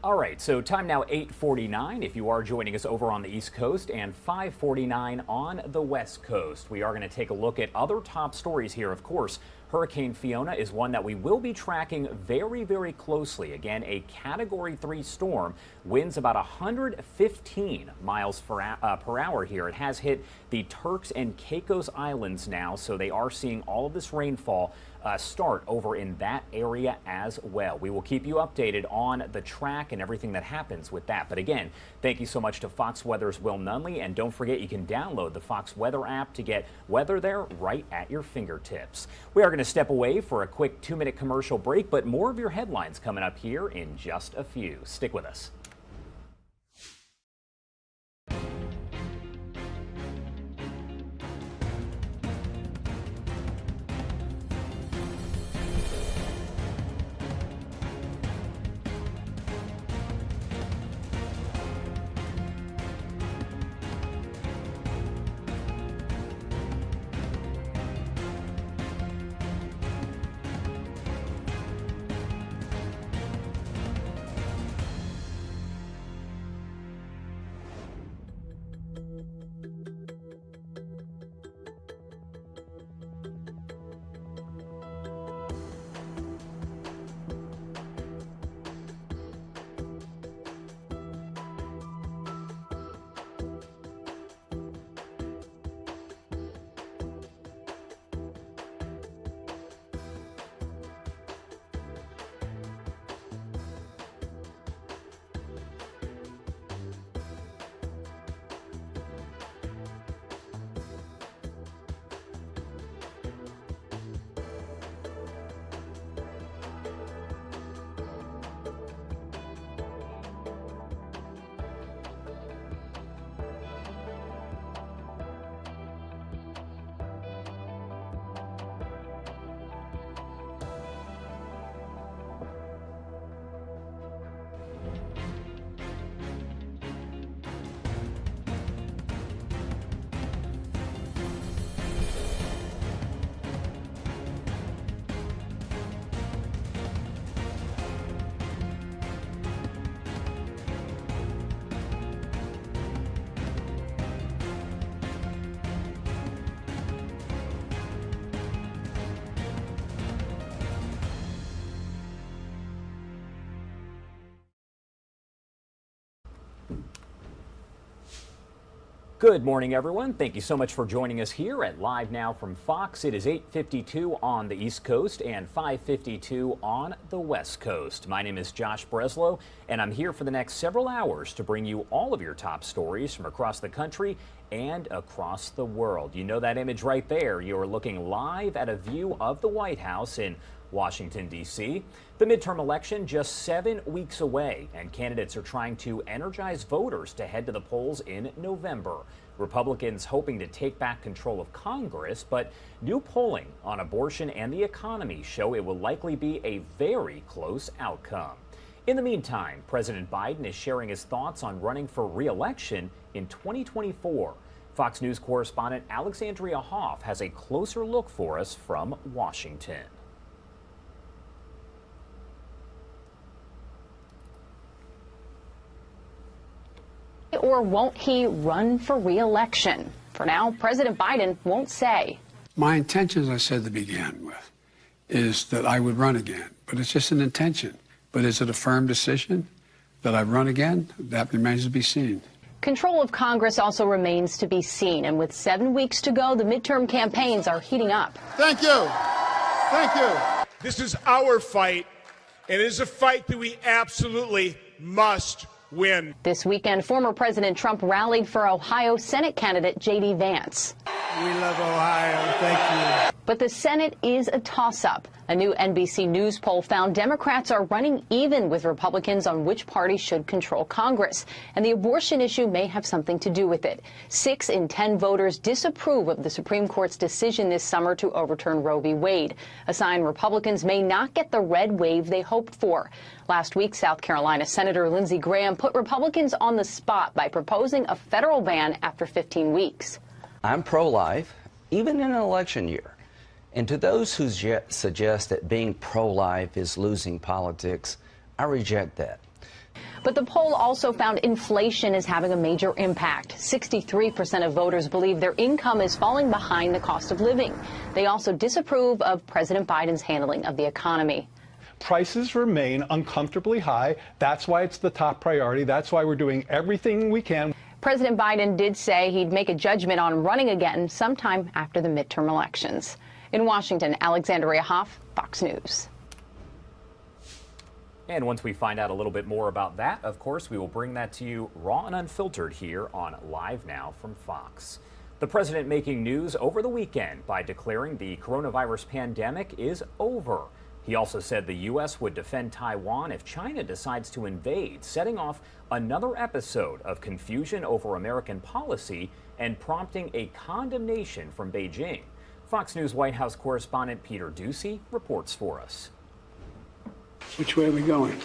All right, so time now 8:49 if you are joining us over on the East Coast, and 5:49 on the West Coast. We are going to take a look at other top stories here. Of course, Hurricane Fiona is one that we will be tracking very, very closely. Again, a Category 3 storm, winds about 115 miles per hour here. It has hit the Turks and Caicos Islands now, so they are seeing all of this rainfall start over in that area as well. We will keep you updated on the track and everything that happens with that. But again, thank you so much to Fox Weather's Will Nunley, and don't forget you can download the Fox Weather app to get weather there right at your fingertips. We are going to step away for a quick 2-minute commercial break, but more of your headlines coming up here in just a few. Stick with us. Good morning, everyone. Thank you so much for joining us here at Live Now from Fox. It is 8:52 on the East Coast and 5:52 on the West Coast. My name is Josh Breslow, and I'm here for the next several hours to bring you all of your top stories from across the country and across the world. You know that image right there. You're looking live at a view of the White House in Washington, D.C. The midterm election just 7 weeks away, and candidates are trying to energize voters to head to the polls in November. Republicans hoping to take back control of Congress, but new polling on abortion and the economy show it will likely be a very close outcome. In the meantime, President Biden is sharing his thoughts on running for re-election in 2024. Fox News correspondent Alexandria Hoff has a closer look for us from Washington. Or won't he run for re-election? For now, President Biden won't say. My intention, as I said to begin with, is that I would run again. But it's just an intention. But is it a firm decision that I run again? That remains to be seen. Control of Congress also remains to be seen. And with 7 weeks to go, the midterm campaigns are heating up. Thank you. Thank you. This is our fight, and it is a fight that we absolutely must win. This weekend, former President Trump rallied for Ohio Senate candidate J.D. Vance. We love Ohio. Thank you. But the Senate is a toss-up. A new NBC News poll found Democrats are running even with Republicans on which party should control Congress. And the abortion issue may have something to do with it. 6 in 10 voters disapprove of the Supreme Court's decision this summer to overturn Roe v. Wade, a sign Republicans may not get the red wave they hoped for. Last week, South Carolina Senator Lindsey Graham put Republicans on the spot by proposing a federal ban after 15 weeks. I'm pro-life, even in an election year. And to those who suggest that being pro-life is losing politics, I reject that. But the poll also found inflation is having a major impact. 63% of voters believe their income is falling behind the cost of living. They also disapprove of President Biden's handling of the economy. Prices remain uncomfortably high. That's why it's the top priority. That's why we're doing everything we can. President Biden did say he'd make a judgment on running again sometime after the midterm elections. In Washington, Alexandria Hoff, Fox News. And once we find out a little bit more about that, of course, we will bring that to you raw and unfiltered here on Live Now from Fox. The president making news over the weekend by declaring the coronavirus pandemic is over. He also said the U.S. would defend Taiwan if China decides to invade, setting off another episode of confusion over American policy and prompting a condemnation from Beijing. Fox News White House correspondent Peter Doocy reports for us. Which way are we going?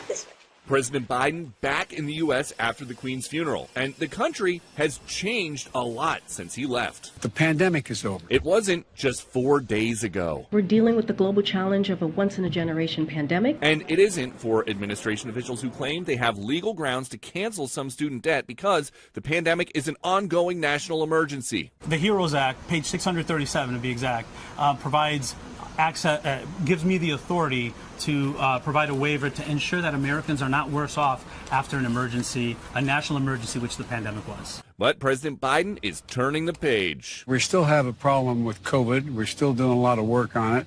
President Biden back in the U.S. after the Queen's funeral, and the country has changed a lot since he left. The pandemic is over. It wasn't just 4 days ago. We're dealing with the global challenge of a once-in-a-generation pandemic. And it isn't for administration officials who claim they have legal grounds to cancel some student debt because the pandemic is an ongoing national emergency. The HEROES Act, page 637 to be exact, provides access, gives me the authority to provide a waiver to ensure that Americans are not worse off after an emergency, a national emergency, which the pandemic was. But President Biden is turning the page. We still have a problem with COVID. We're still doing a lot of work on it.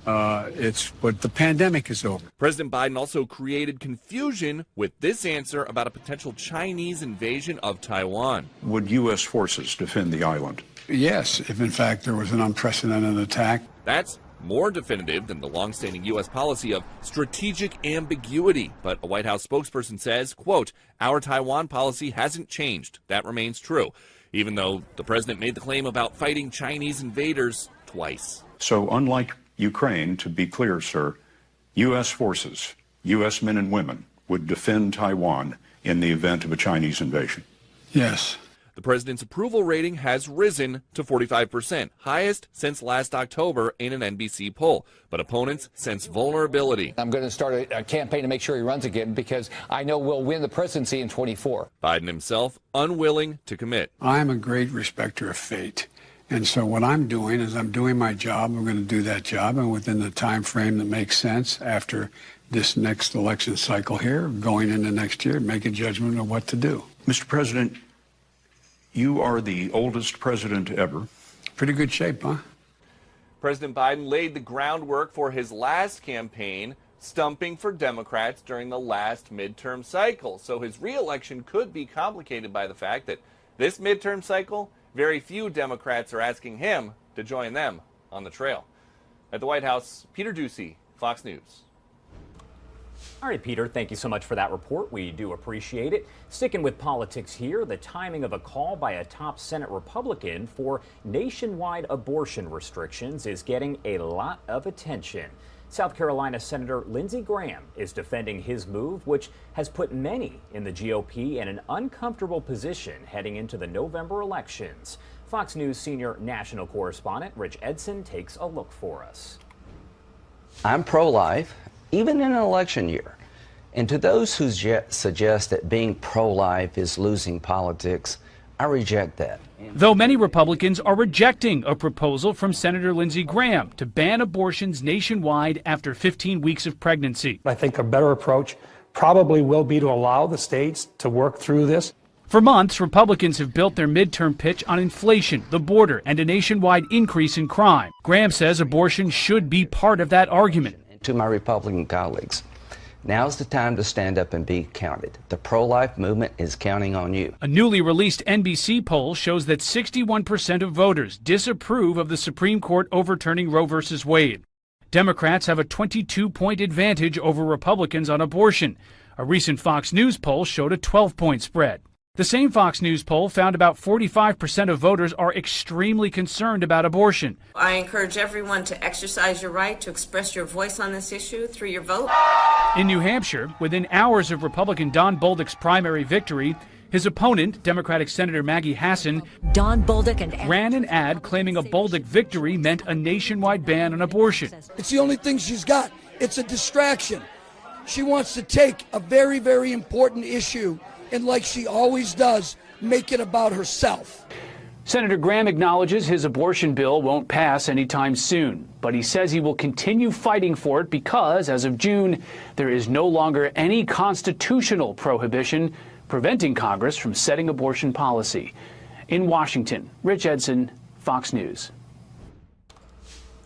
But the pandemic is over. President Biden also created confusion with this answer about a potential Chinese invasion of Taiwan. Would U.S. forces defend the island? Yes, if in fact there was an unprecedented attack. That's more definitive than the longstanding U.S. policy of strategic ambiguity. But a White House spokesperson says, quote, our Taiwan policy hasn't changed. That remains true, even though the president made the claim about fighting Chinese invaders twice. So unlike Ukraine, to be clear, sir, U.S. forces, U.S. men and women would defend Taiwan in the event of a Chinese invasion? Yes. The president's approval rating has risen to 45%, highest since last October in an NBC poll. But opponents sense vulnerability. I'm going to start a campaign to make sure he runs again because I know we'll win the presidency in 24. Biden himself unwilling to commit. I'm a great respecter of fate. And so what I'm doing is I'm doing my job. I'm going to do that job. And within the time frame that makes sense after this next election cycle here, going into next year, make a judgment of what to do. Mr. President, you are the oldest president ever. Pretty good shape, huh? President Biden laid the groundwork for his last campaign, stumping for Democrats during the last midterm cycle. So his reelection could be complicated by the fact that this midterm cycle, very few Democrats are asking him to join them on the trail. At the White House, Peter Doocy, Fox News. All right, Peter, thank you so much for that report. We do appreciate it. Sticking with politics here, the timing of a call by a top Senate Republican for nationwide abortion restrictions is getting a lot of attention. South Carolina Senator Lindsey Graham is defending his move, which has put many in the GOP in an uncomfortable position heading into the November elections. Fox News senior national correspondent Rich Edson takes a look for us. I'm pro-life, even in an election year. And to those who suggest that being pro-life is losing politics, I reject that. Though many Republicans are rejecting a proposal from Senator Lindsey Graham to ban abortions nationwide after 15 weeks of pregnancy. I think a better approach probably will be to allow the states to work through this. For months, Republicans have built their midterm pitch on inflation, the border, and a nationwide increase in crime. Graham says abortion should be part of that argument. To my Republican colleagues, now's the time to stand up and be counted. The pro-life movement is counting on you. A newly released NBC poll shows that 61% of voters disapprove of the Supreme Court overturning Roe v. Wade. Democrats have a 22-point advantage over Republicans on abortion. A recent Fox News poll showed a 12-point spread. The same Fox News poll found about 45% of voters are extremely concerned about abortion. I encourage everyone to exercise your right to express your voice on this issue through your vote. In New Hampshire, within hours of Republican Don Bolduc's primary victory, his opponent, Democratic Senator Maggie Hassan, ran an ad claiming a Bolduc victory meant a nationwide ban on abortion. It's the only thing she's got. It's a distraction. She wants to take a very, very important issue and, like she always does, make it about herself. Senator Graham acknowledges his abortion bill won't pass anytime soon, but he says he will continue fighting for it because, as of June, there is no longer any constitutional prohibition preventing Congress from setting abortion policy. In Washington, Rich Edson, Fox News.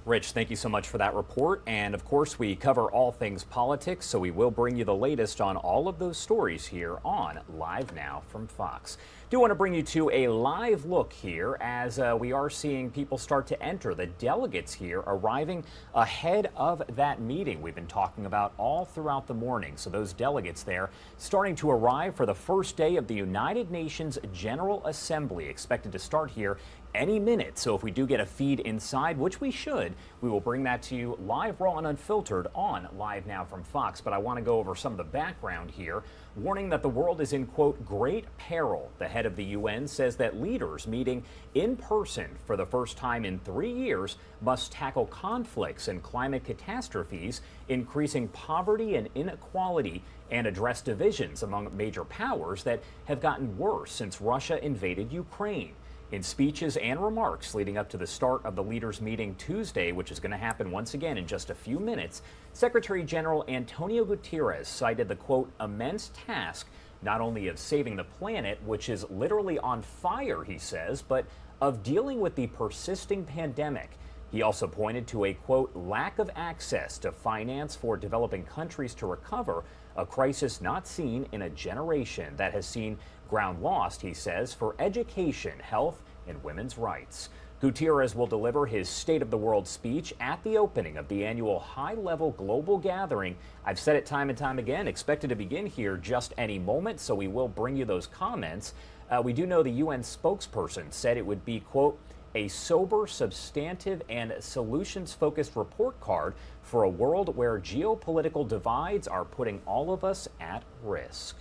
Rich, thank you so much for that report. And of course, we cover all things politics, so we will bring you the latest on all of those stories here on Live Now from Fox. Do want to bring you to a live look here as we are seeing people start to enter. The delegates here arriving ahead of that meeting we've been talking about all throughout the morning. So those delegates there starting to arrive for the first day of the United Nations General Assembly, expected to start here any minute. So if we do get a feed inside, which we should, we will bring that to you live, raw, and unfiltered on Live Now from Fox. But I want to go over some of the background here, warning that the world is in, quote, great peril. The head of the UN says that leaders meeting in person for the first time in 3 years must tackle conflicts and climate catastrophes, increasing poverty and inequality, and address divisions among major powers that have gotten worse since Russia invaded Ukraine. In speeches and remarks leading up to the start of the leaders' meeting Tuesday, which is going to happen once again in just a few minutes, Secretary General Antonio Guterres cited the, quote, immense task not only of saving the planet, which is literally on fire, he says, but of dealing with the persisting pandemic. He also pointed to a, quote, lack of access to finance for developing countries to recover, a crisis not seen in a generation that has seen ground lost, he says, for education, health, and women's rights. Guterres will deliver his State of the World speech at the opening of the annual high-level global gathering. I've said it time and time again, expected to begin here just any moment, so we will bring you those comments. We do know the UN spokesperson said it would be, quote, a sober, substantive, and solutions-focused report card for a world where geopolitical divides are putting all of us at risk.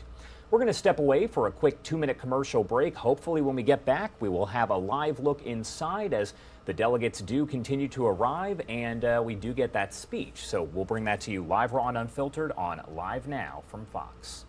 We're going to step away for a quick 2-minute commercial break. Hopefully when we get back, we will have a live look inside as the delegates do continue to arrive and we do get that speech. So we'll bring that to you live, raw, and unfiltered on Live Now from Fox.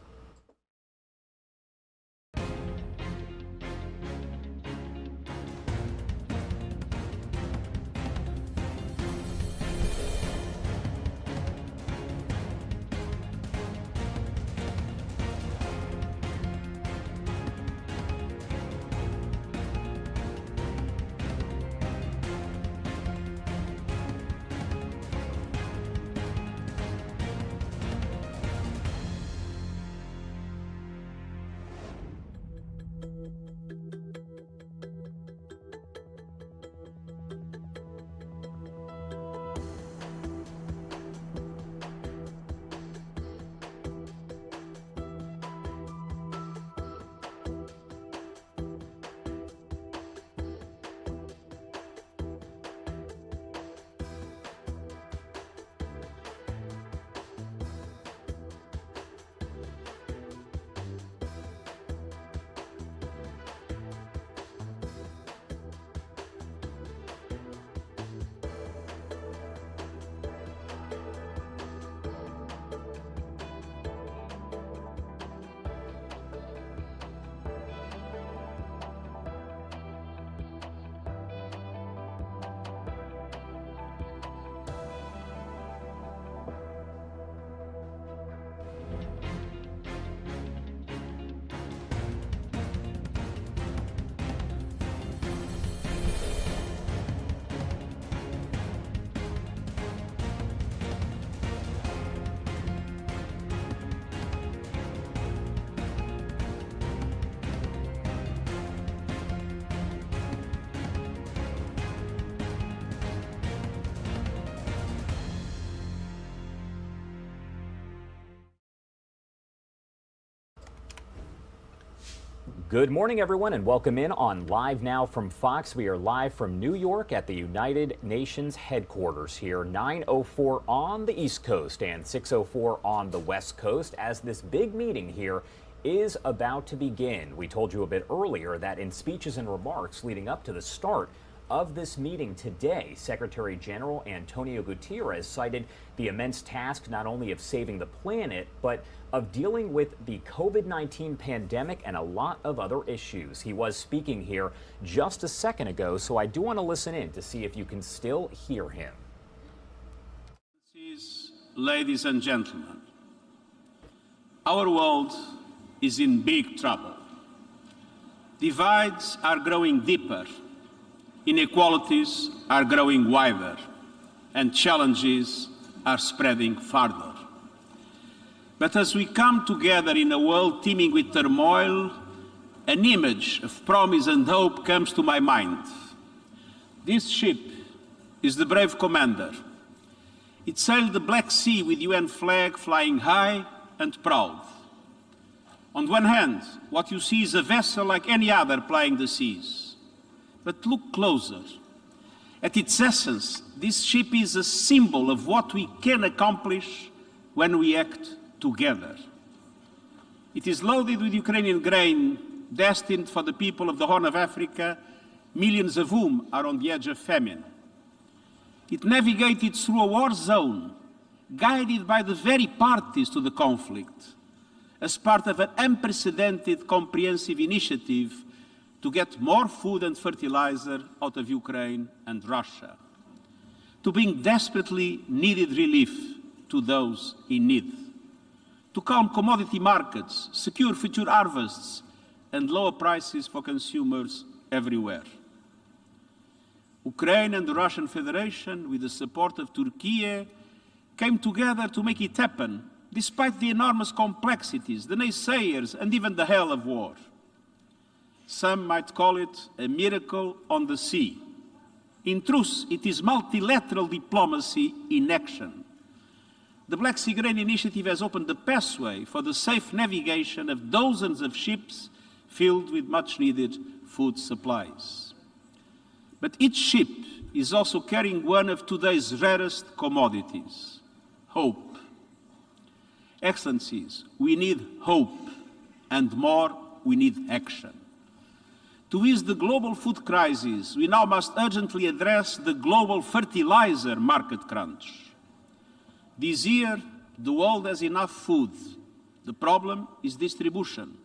Good morning, everyone, and welcome in on Live Now from Fox. We are live from New York at the United Nations headquarters here, 9:04 on the East Coast and 6:04 on the West Coast, as this big meeting here is about to begin. We told you a bit earlier that in speeches and remarks leading up to the start of this meeting today, Secretary General Antonio Guterres cited the immense task not only of saving the planet, but of dealing with the COVID-19 pandemic and a lot of other issues. He was speaking here just a second ago, so I do want to listen in to see if you can still hear him. Ladies and gentlemen, our world is in big trouble. Divides are growing deeper, inequalities are growing wider, and challenges are spreading farther. But as we come together in a world teeming with turmoil, an image of promise and hope comes to my mind. This ship is the brave commander. It sailed the Black Sea with UN flag flying high and proud. On one hand, what you see is a vessel like any other plying the seas. But look closer. At its essence, this ship is a symbol of what we can accomplish when we act together. It is loaded with Ukrainian grain destined for the people of the Horn of Africa, millions of whom are on the edge of famine. It navigated through a war zone, guided by the very parties to the conflict, as part of an unprecedented comprehensive initiative to get more food and fertilizer out of Ukraine and Russia, to bring desperately needed relief to those in need, to calm commodity markets, secure future harvests, and lower prices for consumers everywhere. Ukraine and the Russian Federation, with the support of Turkey, came together to make it happen, despite the enormous complexities, the naysayers, and even the hell of war. Some might call it a miracle on the sea. In truth, it is multilateral diplomacy in action. The Black Sea Grain Initiative has opened the pathway for the safe navigation of dozens of ships filled with much-needed food supplies. But each ship is also carrying one of today's rarest commodities, hope. Excellencies, we need hope, and more, we need action. To ease the global food crisis, we now must urgently address the global fertilizer market crunch. This year, the world has enough food. The problem is distribution.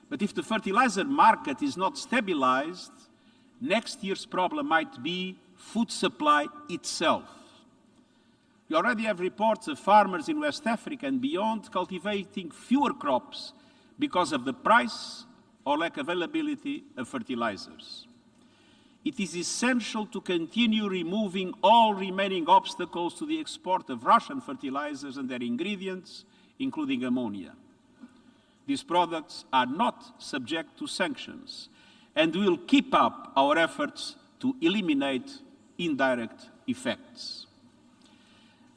But if the fertilizer market is not stabilized, next year's problem might be food supply itself. We already have reports of farmers in West Africa and beyond cultivating fewer crops because of the price or lack of availability of fertilizers. It is essential to continue removing all remaining obstacles to the export of Russian fertilizers and their ingredients, including ammonia. These products are not subject to sanctions, and we will keep up our efforts to eliminate indirect effects.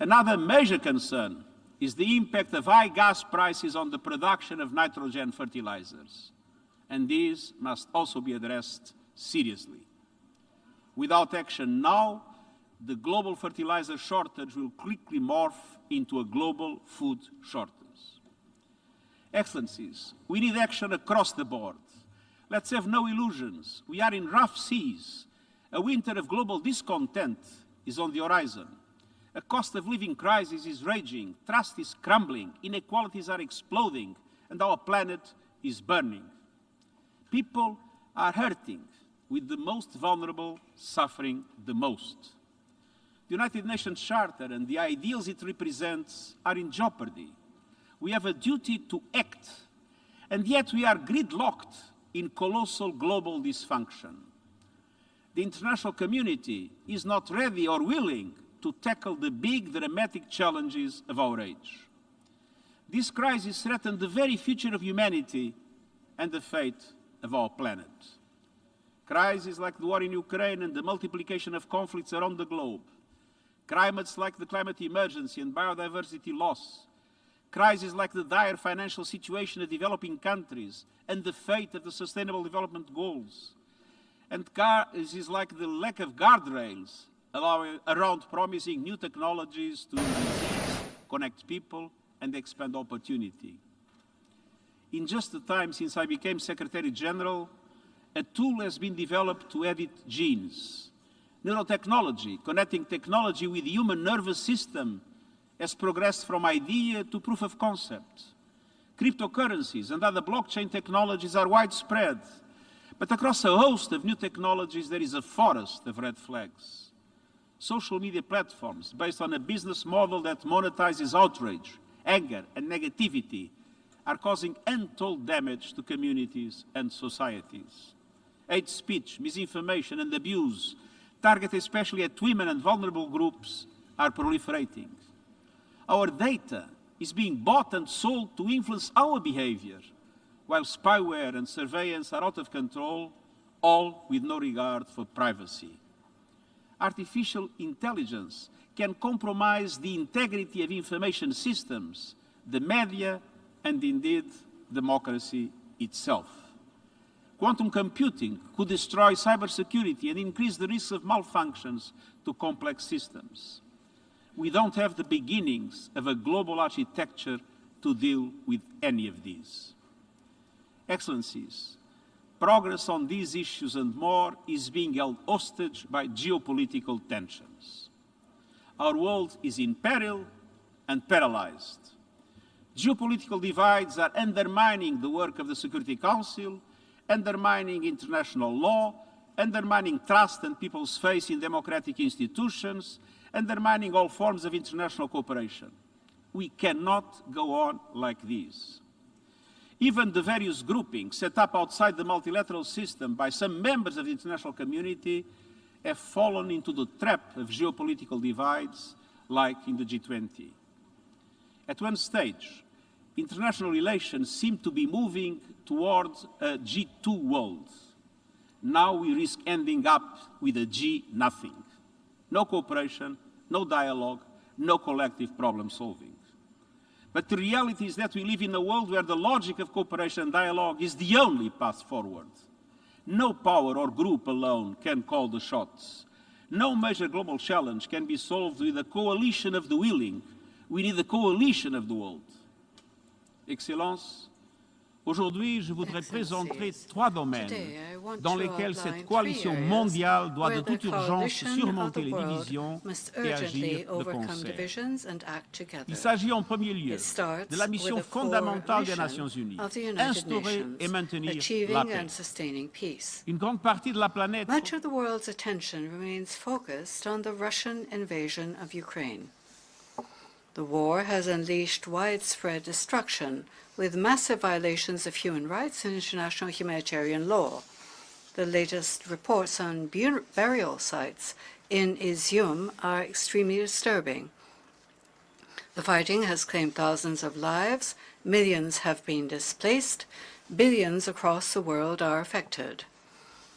Another major concern is the impact of high gas prices on the production of nitrogen fertilizers, and these must also be addressed seriously. Without action now, the global fertilizer shortage will quickly morph into a global food shortage. Excellencies, we need action across the board. Let's have no illusions. We are in rough seas. A winter of global discontent is on the horizon. A cost of living crisis is raging, trust is crumbling, inequalities are exploding, and our planet is burning. People are hurting, with the most vulnerable suffering the most. The United Nations Charter and the ideals it represents are in jeopardy. We have a duty to act, and yet we are gridlocked in colossal global dysfunction. The international community is not ready or willing to tackle the big, dramatic challenges of our age. This crisis threatens the very future of humanity and the fate of our planet. Crises like the war in Ukraine and the multiplication of conflicts around the globe, climates like the climate emergency and biodiversity loss, crises like the dire financial situation of developing countries and the fate of the Sustainable Development Goals, and crises like the lack of guardrails around promising new technologies to disease, connect people, and expand opportunity. In just the time since I became Secretary General, a tool has been developed to edit genes. Neurotechnology, connecting technology with the human nervous system, has progressed from idea to proof of concept. Cryptocurrencies and other blockchain technologies are widespread, but across a host of new technologies there is a forest of red flags. Social media platforms based on a business model that monetizes outrage, anger, and negativity are causing untold damage to communities and societies. Hate speech, misinformation, and abuse, targeted especially at women and vulnerable groups, are proliferating. Our data is being bought and sold to influence our behavior, while spyware and surveillance are out of control, all with no regard for privacy. Artificial intelligence can compromise the integrity of information systems, the media, and indeed democracy itself. Quantum computing could destroy cybersecurity and increase the risk of malfunctions to complex systems. We don't have the beginnings of a global architecture to deal with any of these. Excellencies, progress on these issues and more is being held hostage by geopolitical tensions. Our world is in peril and paralyzed. Geopolitical divides are undermining the work of the Security Council, undermining international law, undermining trust and people's faith in democratic institutions, undermining all forms of international cooperation. We cannot go on like this. Even the various groupings set up outside the multilateral system by some members of the international community have fallen into the trap of geopolitical divides, like in the G20. At one stage, international relations seem to be moving towards a G2 world. Now we risk ending up with a G-nothing. No cooperation, no dialogue, no collective problem solving. But the reality is that we live in a world where the logic of cooperation and dialogue is the only path forward. No power or group alone can call the shots. No major global challenge can be solved with a coalition of the willing. We need a coalition of the world. Excellences, aujourd'hui, je voudrais présenter 3 domaines dans lesquels cette coalition mondiale doit de toute urgence surmonter les divisions et agir de concert. Il s'agit en premier lieu de la mission fondamentale des Nations Unies, instaurer et maintenir la paix. Une grande partie de la planète. Much of the world's attention remains focused on the Russian invasion of Ukraine. The war has unleashed widespread destruction, with massive violations of human rights and international humanitarian law. The latest reports on burial sites in Izium are extremely disturbing. The fighting has claimed thousands of lives, millions have been displaced, billions across the world are affected.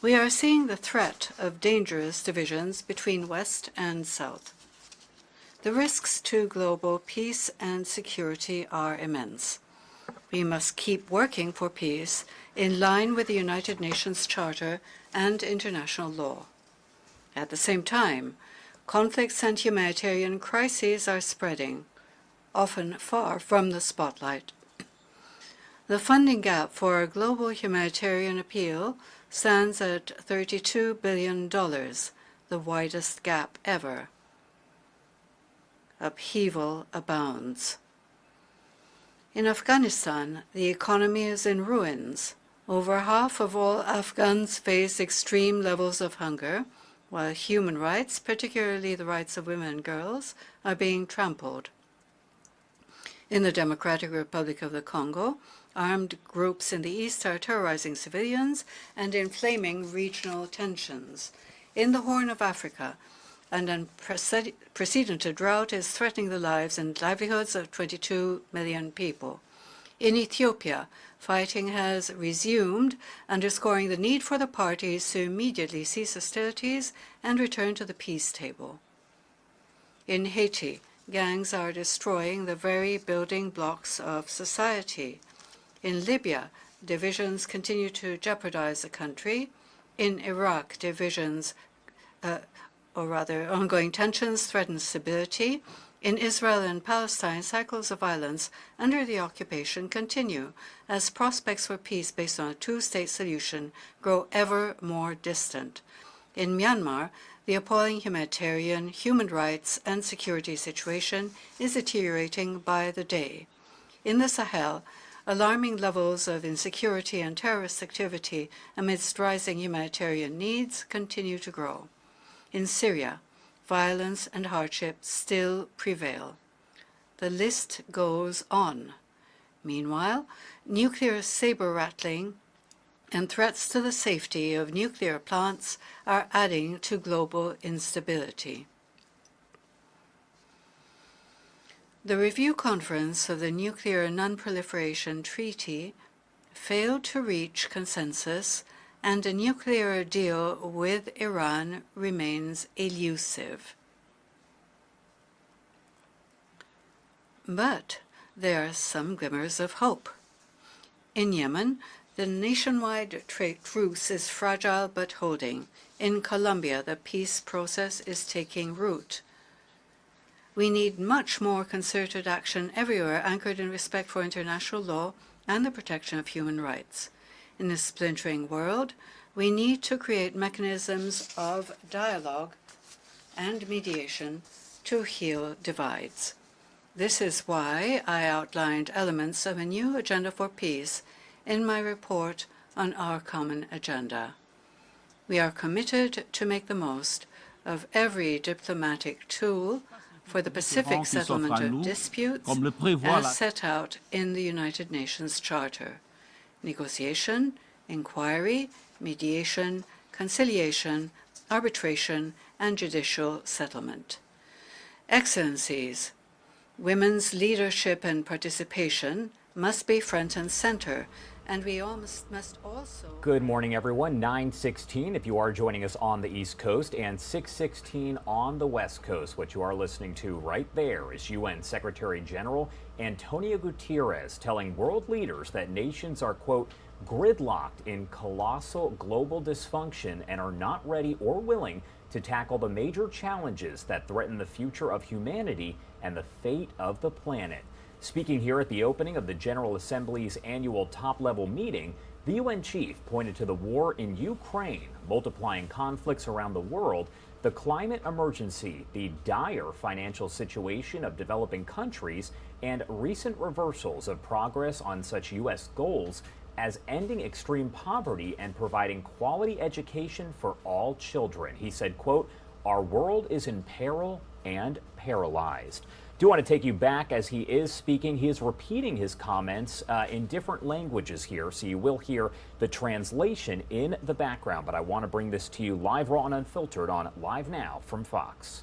We are seeing the threat of dangerous divisions between West and South. The risks to global peace and security are immense. We must keep working for peace in line with the United Nations Charter and international law. At the same time, conflicts and humanitarian crises are spreading, often far from the spotlight. The funding gap for a global humanitarian appeal stands at $32 billion, the widest gap ever. Upheaval abounds. In Afghanistan, the economy is in ruins. Over half of all Afghans face extreme levels of hunger, while human rights, particularly the rights of women and girls, are being trampled. In the Democratic Republic of the Congo, armed groups in the east are terrorizing civilians and inflaming regional tensions. In the Horn of Africa, an unprecedented drought is threatening the lives and livelihoods of 22 million people. In Ethiopia, fighting has resumed, underscoring the need for the parties to immediately cease hostilities and return to the peace table. In Haiti, gangs are destroying the very building blocks of society. In Libya, divisions continue to jeopardize the country. In Iraq, ongoing tensions threaten stability. In Israel and Palestine, cycles of violence under the occupation continue as prospects for peace based on a two-state solution grow ever more distant. In Myanmar, the appalling humanitarian, human rights, and security situation is deteriorating by the day. In the Sahel, alarming levels of insecurity and terrorist activity amidst rising humanitarian needs continue to grow. In Syria, violence and hardship still prevail. The list goes on. Meanwhile, nuclear saber-rattling and threats to the safety of nuclear plants are adding to global instability. The Review Conference of the Nuclear Non-Proliferation Treaty failed to reach consensus, and a nuclear deal with Iran remains elusive. But there are some glimmers of hope. In Yemen, the nationwide truce is fragile but holding. In Colombia, the peace process is taking root. We need much more concerted action everywhere anchored in respect for international law and the protection of human rights. In a splintering world, we need to create mechanisms of dialogue and mediation to heal divides. This is why I outlined elements of a new agenda for peace in my report on our common agenda. We are committed to make the most of every diplomatic tool for the pacific settlement of disputes as set out in the United Nations Charter. Negotiation, inquiry, mediation, conciliation, arbitration, and judicial settlement. Excellencies, women's leadership and participation must be front and center, and we all must also... Good morning, everyone. 9:16 if you are joining us on the East Coast, and 6:16 on the West Coast. What you are listening to right there is UN Secretary General Antonio Guterres telling world leaders that nations are, quote, gridlocked in colossal global dysfunction and are not ready or willing to tackle the major challenges that threaten the future of humanity and the fate of the planet. Speaking here at the opening of the General Assembly's annual top-level meeting, the UN chief pointed to the war in Ukraine, multiplying conflicts around the world, the climate emergency, the dire financial situation of developing countries, and recent reversals of progress on such U.S. goals as ending extreme poverty and providing quality education for all children. He said, quote, "Our world is in peril and paralyzed." Do want to take you back as he is speaking. He is repeating his comments in different languages here, so you will hear the translation in the background. But I want to bring this to you live, raw, and unfiltered on Live Now from Fox.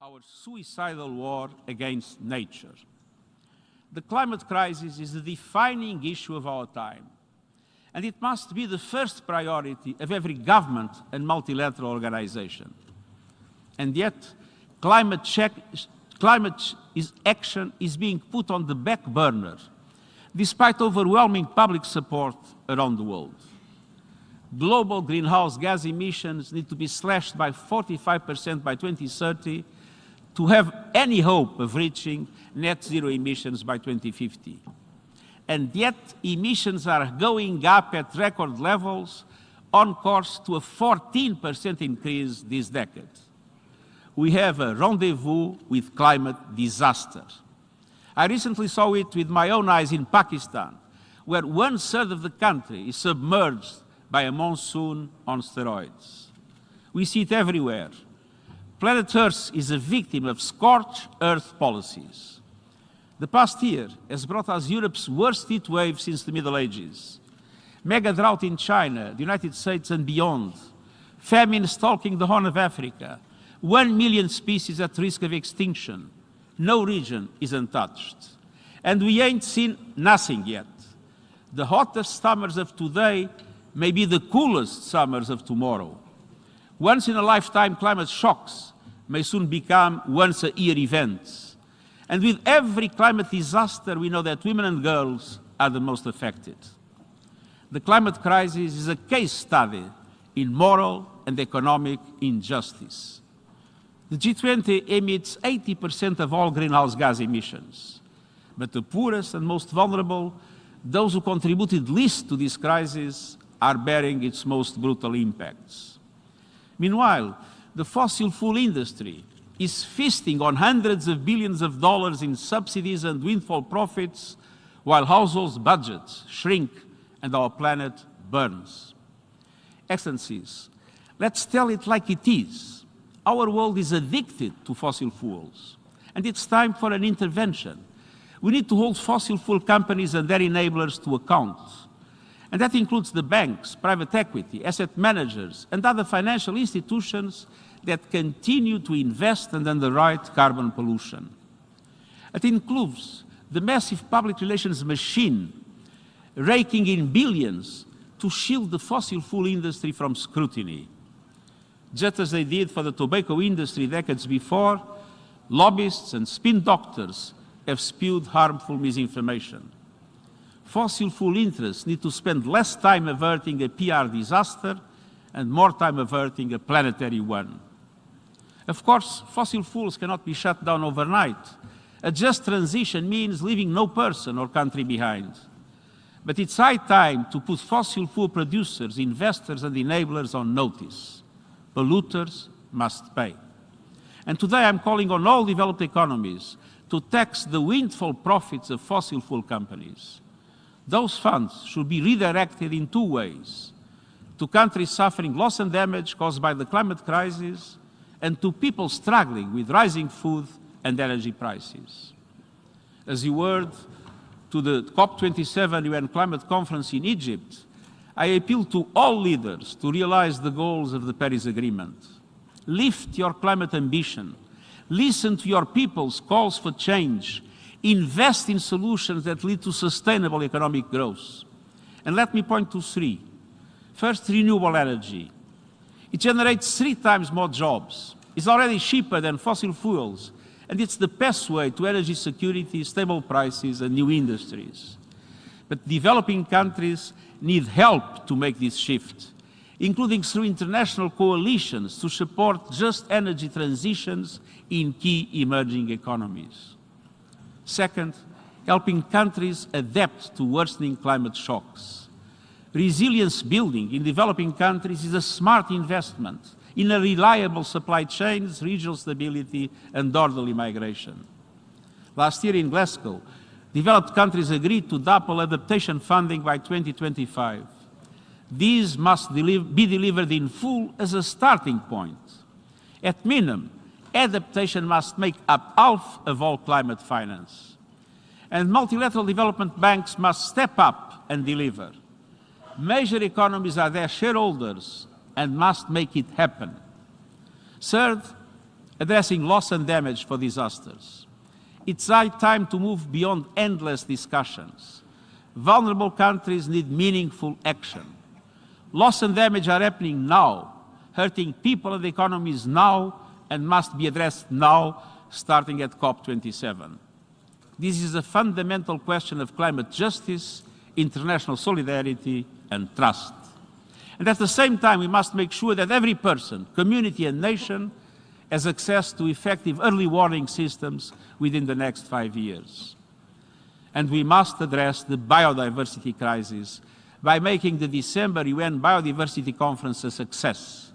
Our suicidal war against nature. The climate crisis is the defining issue of our time, and it must be the first priority of every government and multilateral organization. And yet, climate action is being put on the back burner, despite overwhelming public support around the world. Global greenhouse gas emissions need to be slashed by 45% by 2030 to have any hope of reaching net zero emissions by 2050. And yet, emissions are going up at record levels, on course to a 14% increase this decade. We have a rendezvous with climate disaster. I recently saw it with my own eyes in Pakistan, where 1/3 of the country is submerged by a monsoon on steroids. We see it everywhere. Planet Earth is a victim of scorched earth policies. The past year has brought us Europe's worst heat wave since the Middle Ages. Mega drought in China, the United States and beyond. Famine stalking the Horn of Africa. 1 million species at risk of extinction. No region is untouched. And we ain't seen nothing yet. The hottest summers of today may be the coolest summers of tomorrow. Once-in-a-lifetime climate shocks may soon become once-a-year events. And with every climate disaster, we know that women and girls are the most affected. The climate crisis is a case study in moral and economic injustice. The G20 emits 80% of all greenhouse gas emissions. But the poorest and most vulnerable, those who contributed least to this crisis, are bearing its most brutal impacts. Meanwhile, the fossil fuel industry is feasting on hundreds of billions of dollars in subsidies and windfall profits, while households' budgets shrink and our planet burns. Excellencies, let's tell it like it is. Our world is addicted to fossil fuels, and it's time for an intervention. We need to hold fossil fuel companies and their enablers to account. And that includes the banks, private equity, asset managers, and other financial institutions that continue to invest and underwrite carbon pollution. It includes the massive public relations machine raking in billions to shield the fossil fuel industry from scrutiny. Just as they did for the tobacco industry decades before, lobbyists and spin doctors have spewed harmful misinformation. Fossil fuel interests need to spend less time averting a PR disaster and more time averting a planetary one. Of course, fossil fuels cannot be shut down overnight. A just transition means leaving no person or country behind. But it's high time to put fossil fuel producers, investors, and enablers on notice. Polluters must pay. And today I'm calling on all developed economies to tax the windfall profits of fossil fuel companies. Those funds should be redirected in two ways: to countries suffering loss and damage caused by the climate crisis, and to people struggling with rising food and energy prices. As you heard to the COP27 UN Climate Conference in Egypt, I appeal to all leaders to realize the goals of the Paris Agreement. Lift your climate ambition. Listen to your people's calls for change. Invest in solutions that lead to sustainable economic growth. And let me point to three. First, renewable energy. It generates 3 times more jobs. It's already cheaper than fossil fuels, and it's the best way to energy security, stable prices, and new industries. But developing countries need help to make this shift, including through international coalitions to support just energy transitions in key emerging economies. Second, helping countries adapt to worsening climate shocks. Resilience building in developing countries is a smart investment in a reliable supply chains, regional stability, and orderly migration. Last year in Glasgow, developed countries agreed to double adaptation funding by 2025. These must be delivered in full as a starting point. At minimum, adaptation must make up half of all climate finance. And multilateral development banks must step up and deliver. Major economies are their shareholders and must make it happen. Third, addressing loss and damage for disasters. It's high time to move beyond endless discussions. Vulnerable countries need meaningful action. Loss and damage are happening now, hurting people and economies now, and must be addressed now, starting at COP27. This is a fundamental question of climate justice, international solidarity, and trust. And at the same time, we must make sure that every person, community, and nation has access to effective early warning systems within the next 5 years. And we must address the biodiversity crisis by making the December UN Biodiversity Conference a success.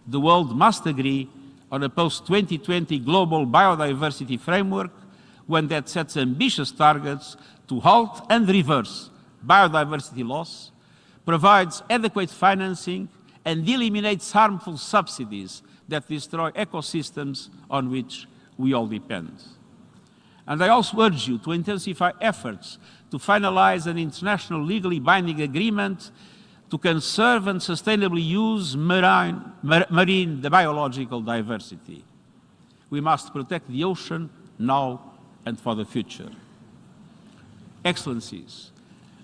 The world must agree on a post-2020 global biodiversity framework, one that sets ambitious targets to halt and reverse biodiversity loss, provides adequate financing, and eliminates harmful subsidies that destroy ecosystems on which we all depend. And I also urge you to intensify efforts to finalize an international legally binding agreement to conserve and sustainably use marine biological diversity. We must protect the ocean now and for the future. Excellencies,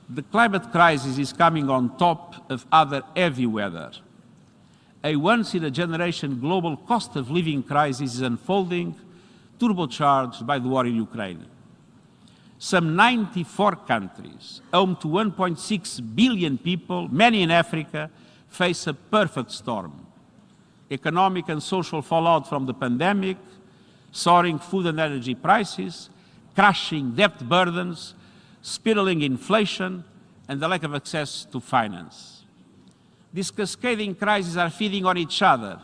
the climate crisis is coming on top of other heavy weather. A once-in-a-generation global cost of living crisis is unfolding, turbocharged by the war in Ukraine. Some 94 countries, home to 1.6 billion people, many in Africa, face a perfect storm. economic and social fallout from the pandemic, soaring food and energy prices, crushing debt burdens, spiraling inflation, and the lack of access to finance. These cascading crises are feeding on each other,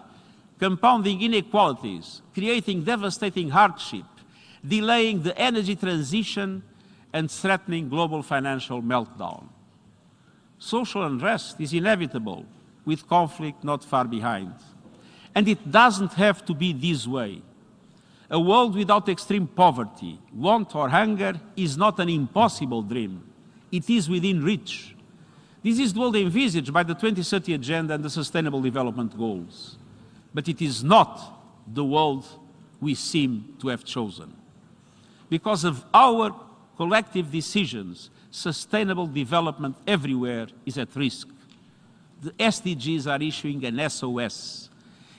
compounding inequalities, creating devastating hardship, delaying the energy transition, and threatening global financial meltdown. Social unrest is inevitable, with conflict not far behind. And it doesn't have to be this way. A world without extreme poverty, want, or hunger is not an impossible dream. It is within reach. This is the world envisaged by the 2030 Agenda and the Sustainable Development Goals. But it is not the world we seem to have chosen. Because of our collective decisions, sustainable development everywhere is at risk. The SDGs are issuing an SOS.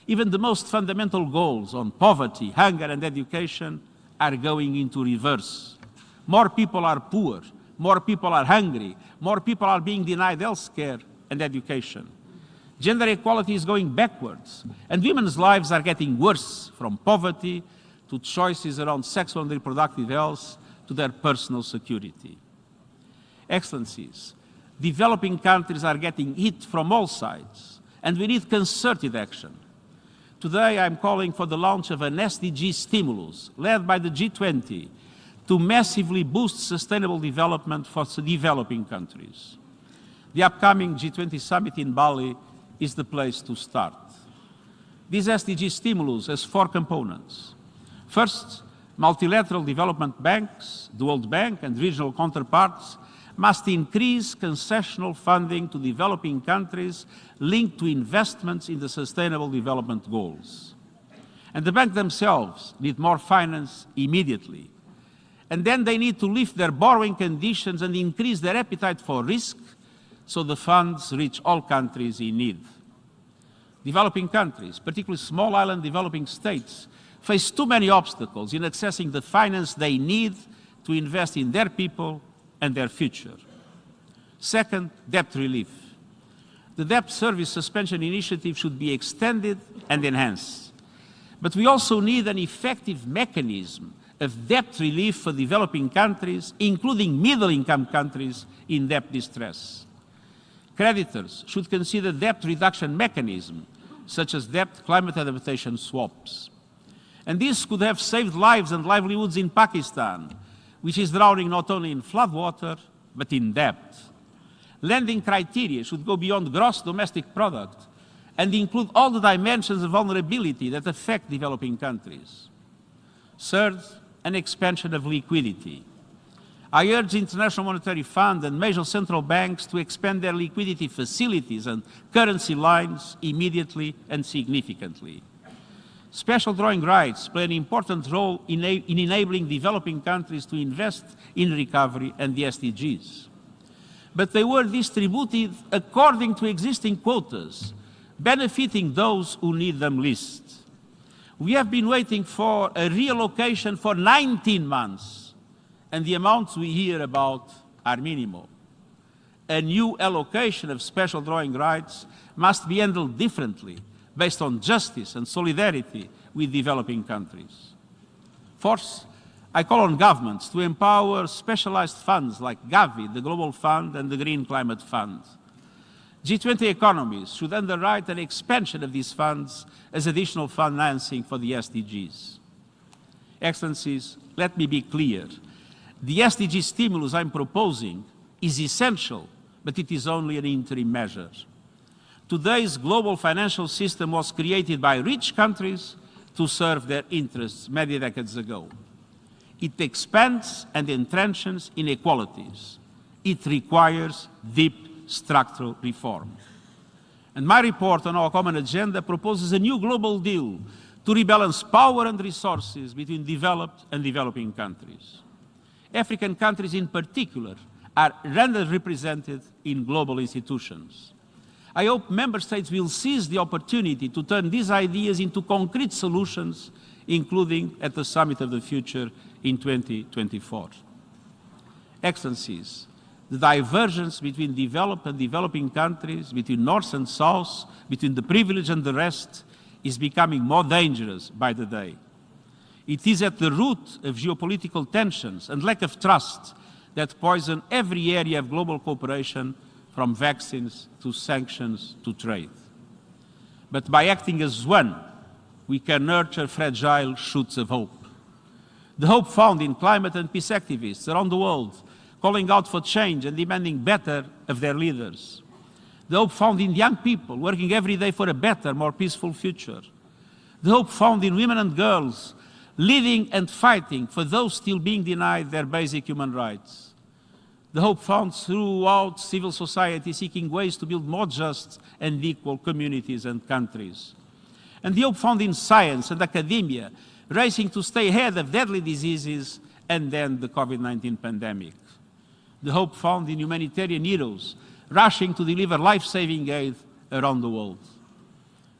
Even the most fundamental goals on poverty, hunger, and education are going into reverse. More people are poor, more people are hungry, more people are being denied health care and education. Gender equality is going backwards, and women's lives are getting worse, from poverty to choices around sexual and reproductive health to their personal security. Excellencies, developing countries are getting hit from all sides, and we need concerted action. Today, I'm calling for the launch of an SDG stimulus led by the G20 to massively boost sustainable development for developing countries. The upcoming G20 summit in Bali is the place to start. This SDG stimulus has 4 components. First, multilateral development banks, the World Bank and regional counterparts must increase concessional funding to developing countries linked to investments in the Sustainable Development Goals. And the banks themselves need more finance immediately. And then they need to lift their borrowing conditions and increase their appetite for risk so the funds reach all countries in need. Developing countries, particularly small island developing states, face too many obstacles in accessing the finance they need to invest in their people and their future. Second, debt relief. The debt service suspension initiative should be extended and enhanced. But we also need an effective mechanism of debt relief for developing countries, including middle-income countries in debt distress. Creditors should consider debt reduction mechanisms, such as debt climate adaptation swaps. And this could have saved lives and livelihoods in Pakistan, which is drowning not only in floodwater, but in debt. Lending criteria should go beyond gross domestic product and include all the dimensions of vulnerability that affect developing countries. Third, an expansion of liquidity. I urge the International Monetary Fund and major central banks to expand their liquidity facilities and currency lines immediately and significantly. Special drawing rights play an important role in enabling developing countries to invest in recovery and the SDGs. But they were distributed according to existing quotas, benefiting those who need them least. We have been waiting for a reallocation for 19 months, and the amounts we hear about are minimal. A new allocation of special drawing rights must be handled differently, based on justice and solidarity with developing countries. Fourth, I call on governments to empower specialized funds like Gavi, the Global Fund, and the Green Climate Fund. G20 economies should underwrite an expansion of these funds as additional financing for the SDGs. Excellencies, let me be clear. The SDG stimulus I'm proposing is essential, but it is only an interim measure. Today's global financial system was created by rich countries to serve their interests many decades ago. It expands and entrenches inequalities. It requires deep structural reform. And my report on our common agenda proposes a new global deal to rebalance power and resources between developed and developing countries. African countries in particular are underrepresented in global institutions. I hope member states will seize the opportunity to turn these ideas into concrete solutions, including at the Summit of the Future in 2024. Excellencies, the divergence between developed and developing countries, between North and South, between the privileged and the rest, is becoming more dangerous by the day. It is at the root of geopolitical tensions and lack of trust that poison every area of global cooperation, from vaccines to sanctions to trade. But by acting as one, we can nurture fragile shoots of hope. The hope found in climate and peace activists around the world, calling out for change and demanding better of their leaders. The hope found in young people working every day for a better, more peaceful future. The hope found in women and girls leading and fighting for those still being denied their basic human rights. The hope found throughout civil society seeking ways to build more just and equal communities and countries. And the hope found in science and academia racing to stay ahead of deadly diseases and then the COVID-19 pandemic. The hope found in humanitarian heroes rushing to deliver life-saving aid around the world.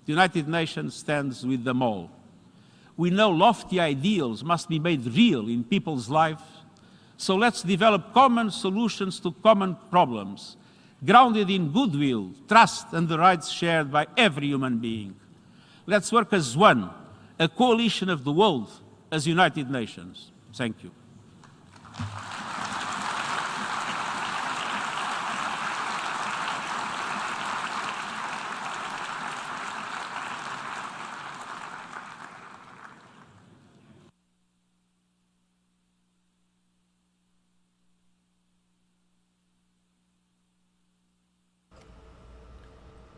The United Nations stands with them all. We know lofty ideals must be made real in people's lives, so let's develop common solutions to common problems, grounded in goodwill, trust, and the rights shared by every human being. Let's work as one, a coalition of the world, as United Nations. Thank you.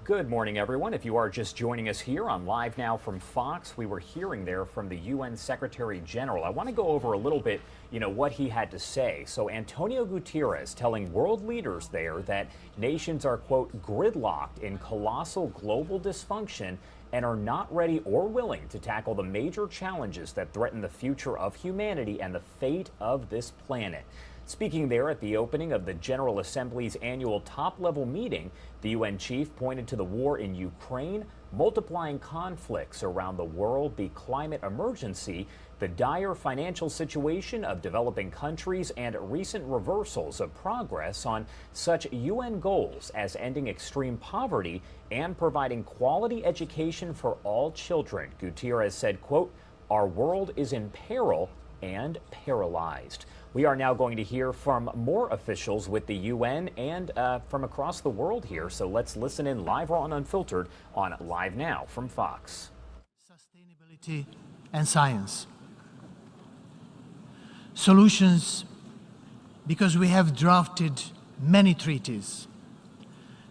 Good morning, everyone. If you are just joining us here on Live Now from Fox, we were hearing there from the UN Secretary General. I want to go over a little bit, what he had to say. So Antonio Guterres telling world leaders there that nations are, quote, gridlocked in colossal global dysfunction and are not ready or willing to tackle the major challenges that threaten the future of humanity and the fate of this planet. Speaking there at the opening of the General Assembly's annual top-level meeting, the UN chief pointed to the war in Ukraine, multiplying conflicts around the world, the climate emergency, the dire financial situation of developing countries, and recent reversals of progress on such UN goals as ending extreme poverty and providing quality education for all children. Guterres said, quote, "Our world is in peril and paralyzed." We are now going to hear from more officials with the UN and from across the world here. So let's listen in live, raw, and unfiltered on Live Now from Fox. Sustainability and science. Solutions, because we have drafted many treaties,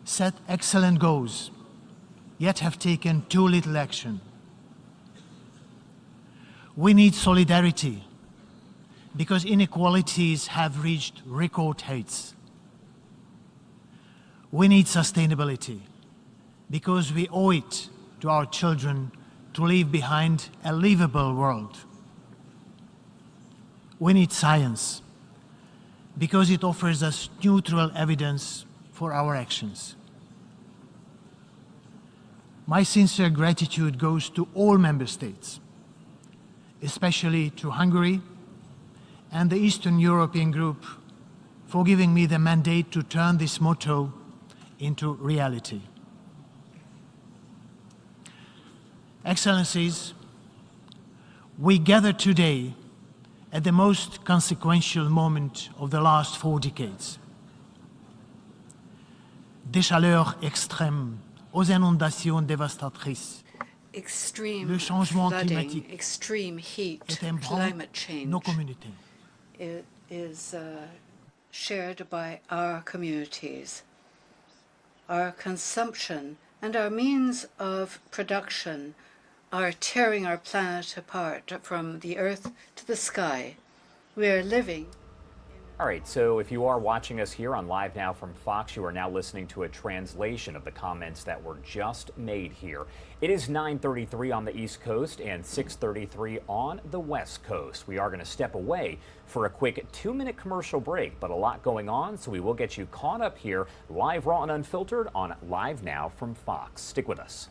set excellent goals, yet have taken too little action. We need solidarity, because inequalities have reached record heights. We need sustainability, because we owe it to our children to leave behind a livable world. We need science, because it offers us neutral evidence for our actions. My sincere gratitude goes to all member states, especially to Hungary and the Eastern European Group for giving me the mandate to turn this motto into reality. Excellencies, we gather today at the most consequential moment of the last 4 decades. Des chaleurs extrêmes aux inondations dévastatrices. Extreme Le changement flooding, climatique extreme heat, ébranle climate change. nos communautés. It is shared by our communities. Our consumption and our means of production are tearing our planet apart from the earth to the sky. We are living. All right, so if you are watching us here on Live Now from Fox, you are now listening to a translation of the comments that were just made here. It is 9:33 on the East Coast and 6:33 on the West Coast. We are going to step away for a quick 2-minute commercial break, but a lot going on, so we will get you caught up here, live, raw, and unfiltered on Live Now from Fox. Stick with us.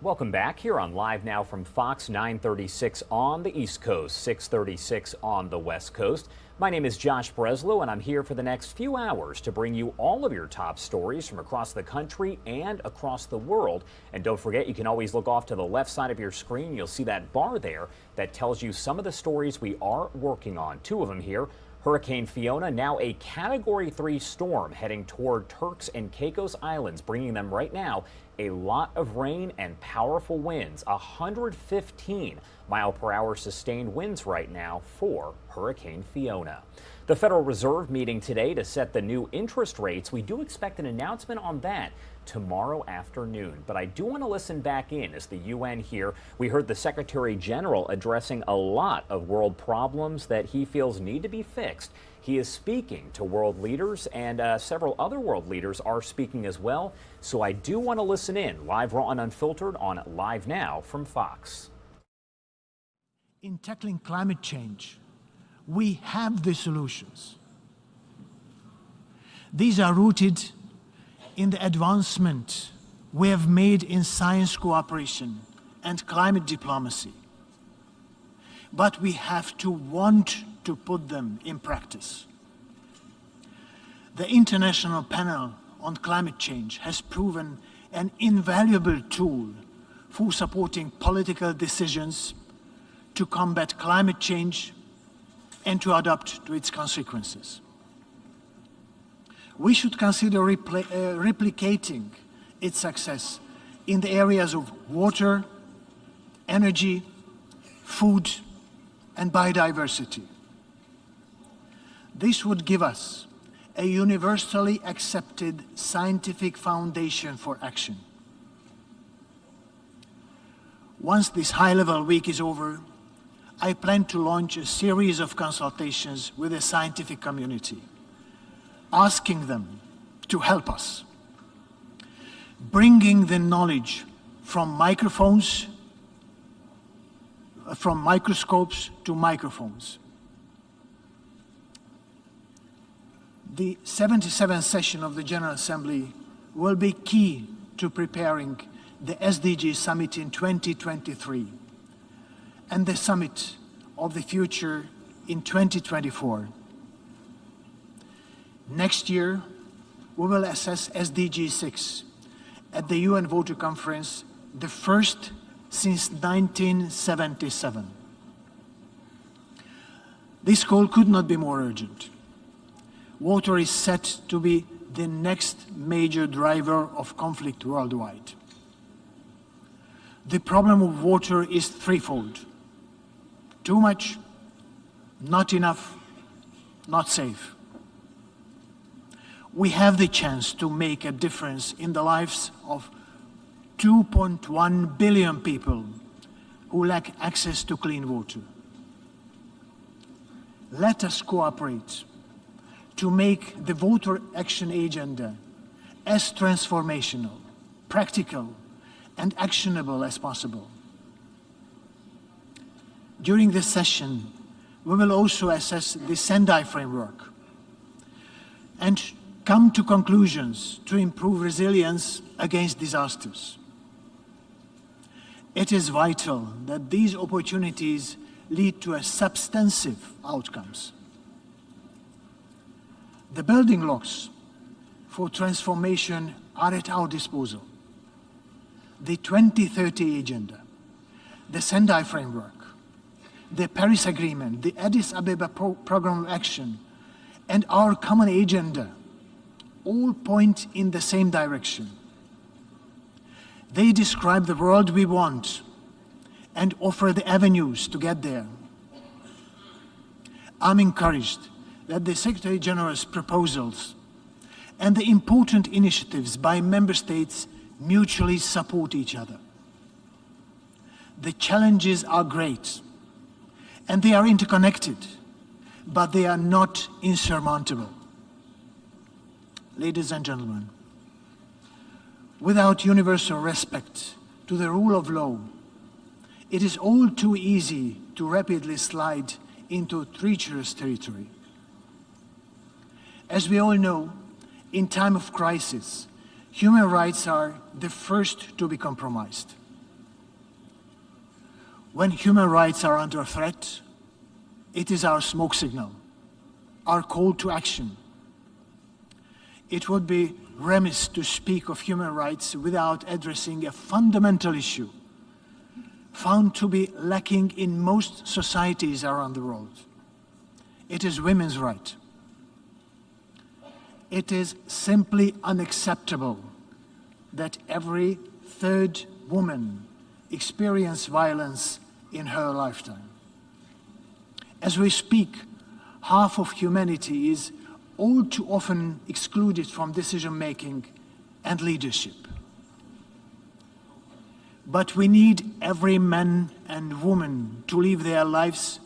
Welcome back here on Live Now from Fox, 9:36 on the East Coast, 6:36 on the West Coast. My name is Josh Breslow, and I'm here for the next few hours to bring you all of your top stories from across the country and across the world. And don't forget, you can always look off to the left side of your screen. You'll see that bar there that tells you some of the stories we are working on. Two of them here. Hurricane Fiona, now a Category 3 storm heading toward Turks and Caicos Islands, bringing them right now a lot of rain and powerful winds. 115-mile-per-hour sustained winds right now for Hurricane Fiona. The Federal Reserve meeting today to set the new interest rates. We do expect an announcement on that tomorrow afternoon. But I do want to listen back in as the UN here. We heard the Secretary General addressing a lot of world problems that he feels need to be fixed. He is speaking to world leaders, and several other world leaders are speaking as well. So I do want to listen in, live, raw, and unfiltered on Live Now from Fox. In tackling climate change, we have the solutions. These are rooted in the advancement we have made in science cooperation and climate diplomacy. But we have to want to put them in practice. The International Panel on Climate Change has proven an invaluable tool for supporting political decisions to combat climate change and to adapt to its consequences. We should consider replicating its success in the areas of water, energy, food, and biodiversity. This would give us a universally accepted scientific foundation for action. Once this high-level week is over, I plan to launch a series of consultations with the scientific community, asking them to help us, bringing the knowledge from microphones, from microscopes to microphones. The 77th session of the General Assembly will be key to preparing the SDG Summit in 2023 and the Summit of the Future in 2024. Next year, we will assess SDG 6 at the UN Voter Conference, the first since 1977. This call could not be more urgent. Water is set to be the next major driver of conflict worldwide. The problem of water is threefold: too much, not enough, not safe. We have the chance to make a difference in the lives of 2.1 billion people who lack access to clean water. Let us cooperate to make the Voter Action Agenda as transformational, practical, and actionable as possible. During this session, we will also assess the Sendai framework and come to conclusions to improve resilience against disasters. It is vital that these opportunities lead to substantive outcomes. The building blocks for transformation are at our disposal. The 2030 Agenda, the Sendai Framework, the Paris Agreement, the Addis Ababa Programme of Action, and our common agenda all point in the same direction. They describe the world we want and offer the avenues to get there. I'm encouraged that the Secretary General's proposals and the important initiatives by member states mutually support each other. The challenges are great and they are interconnected, but they are not insurmountable. Ladies and gentlemen, without universal respect to the rule of law, it is all too easy to rapidly slide into treacherous territory. As we all know, in time of crisis, human rights are the first to be compromised. When human rights are under threat, it is our smoke signal, our call to action. It would be remiss to speak of human rights without addressing a fundamental issue found to be lacking in most societies around the world. It is women's right. It is simply unacceptable that every third woman experiences violence in her lifetime. As we speak, half of humanity is all too often excluded from decision-making and leadership. But we need every man and woman to live their lives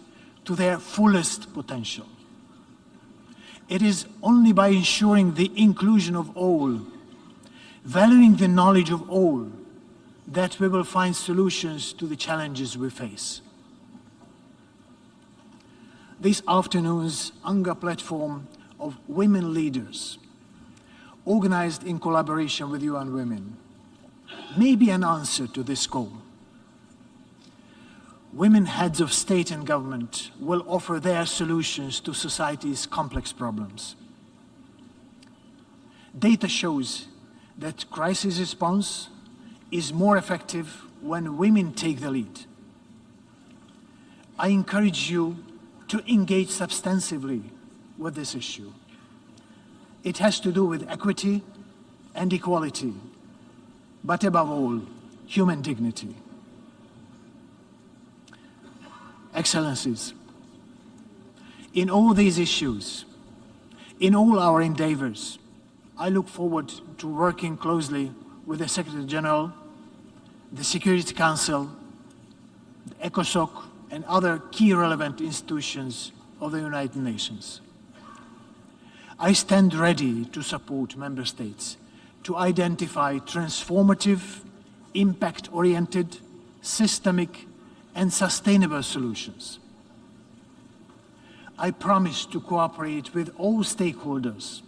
to their fullest potential. It is only by ensuring the inclusion of all, valuing the knowledge of all, that we will find solutions to the challenges we face. This afternoon's UNGA platform of women leaders, organized in collaboration with UN Women, may be an answer to this goal. Women heads of state and government will offer their solutions to society's complex problems. Data shows that crisis response is more effective when women take the lead. I encourage you to engage substantively with this issue. It has to do with equity and equality, but above all, human dignity. Excellencies, in all these issues, in all our endeavors, I look forward to working closely with the Secretary General, the Security Council, the ECOSOC, and other key relevant institutions of the United Nations. I stand ready to support member states to identify transformative, impact-oriented, systemic, and sustainable solutions. I promise to cooperate with all stakeholders,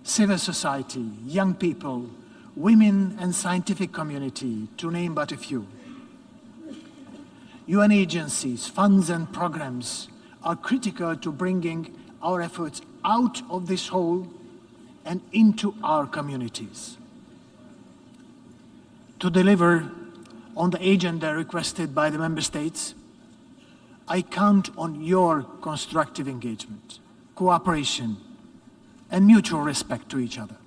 civil society, young people, women and scientific community, to name but a few. UN agencies, funds and programs are critical to bringing our efforts out of this hole and into our communities. To deliver on the agenda requested by the member states, I count on your constructive engagement, cooperation, and mutual respect to each other.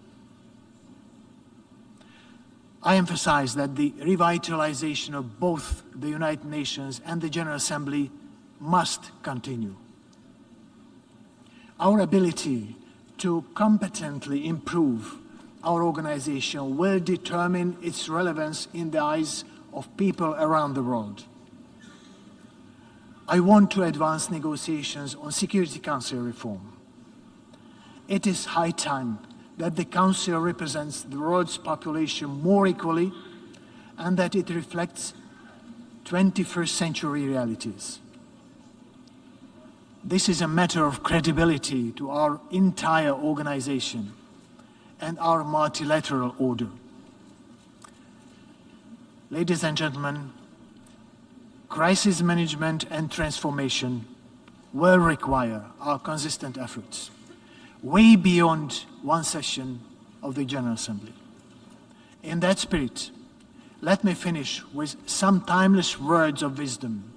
I emphasize that the revitalization of both the United Nations and the General Assembly must continue. Our ability to competently improve our organization will determine its relevance in the eyes of people around the world. I want to advance negotiations on Security Council reform. It is high time that the Council represents the world's population more equally and that it reflects 21st century realities. This is a matter of credibility to our entire organization and our multilateral order. Ladies and gentlemen, crisis management and transformation will require our consistent efforts, way beyond one session of the General Assembly. In that spirit, let me finish with some timeless words of wisdom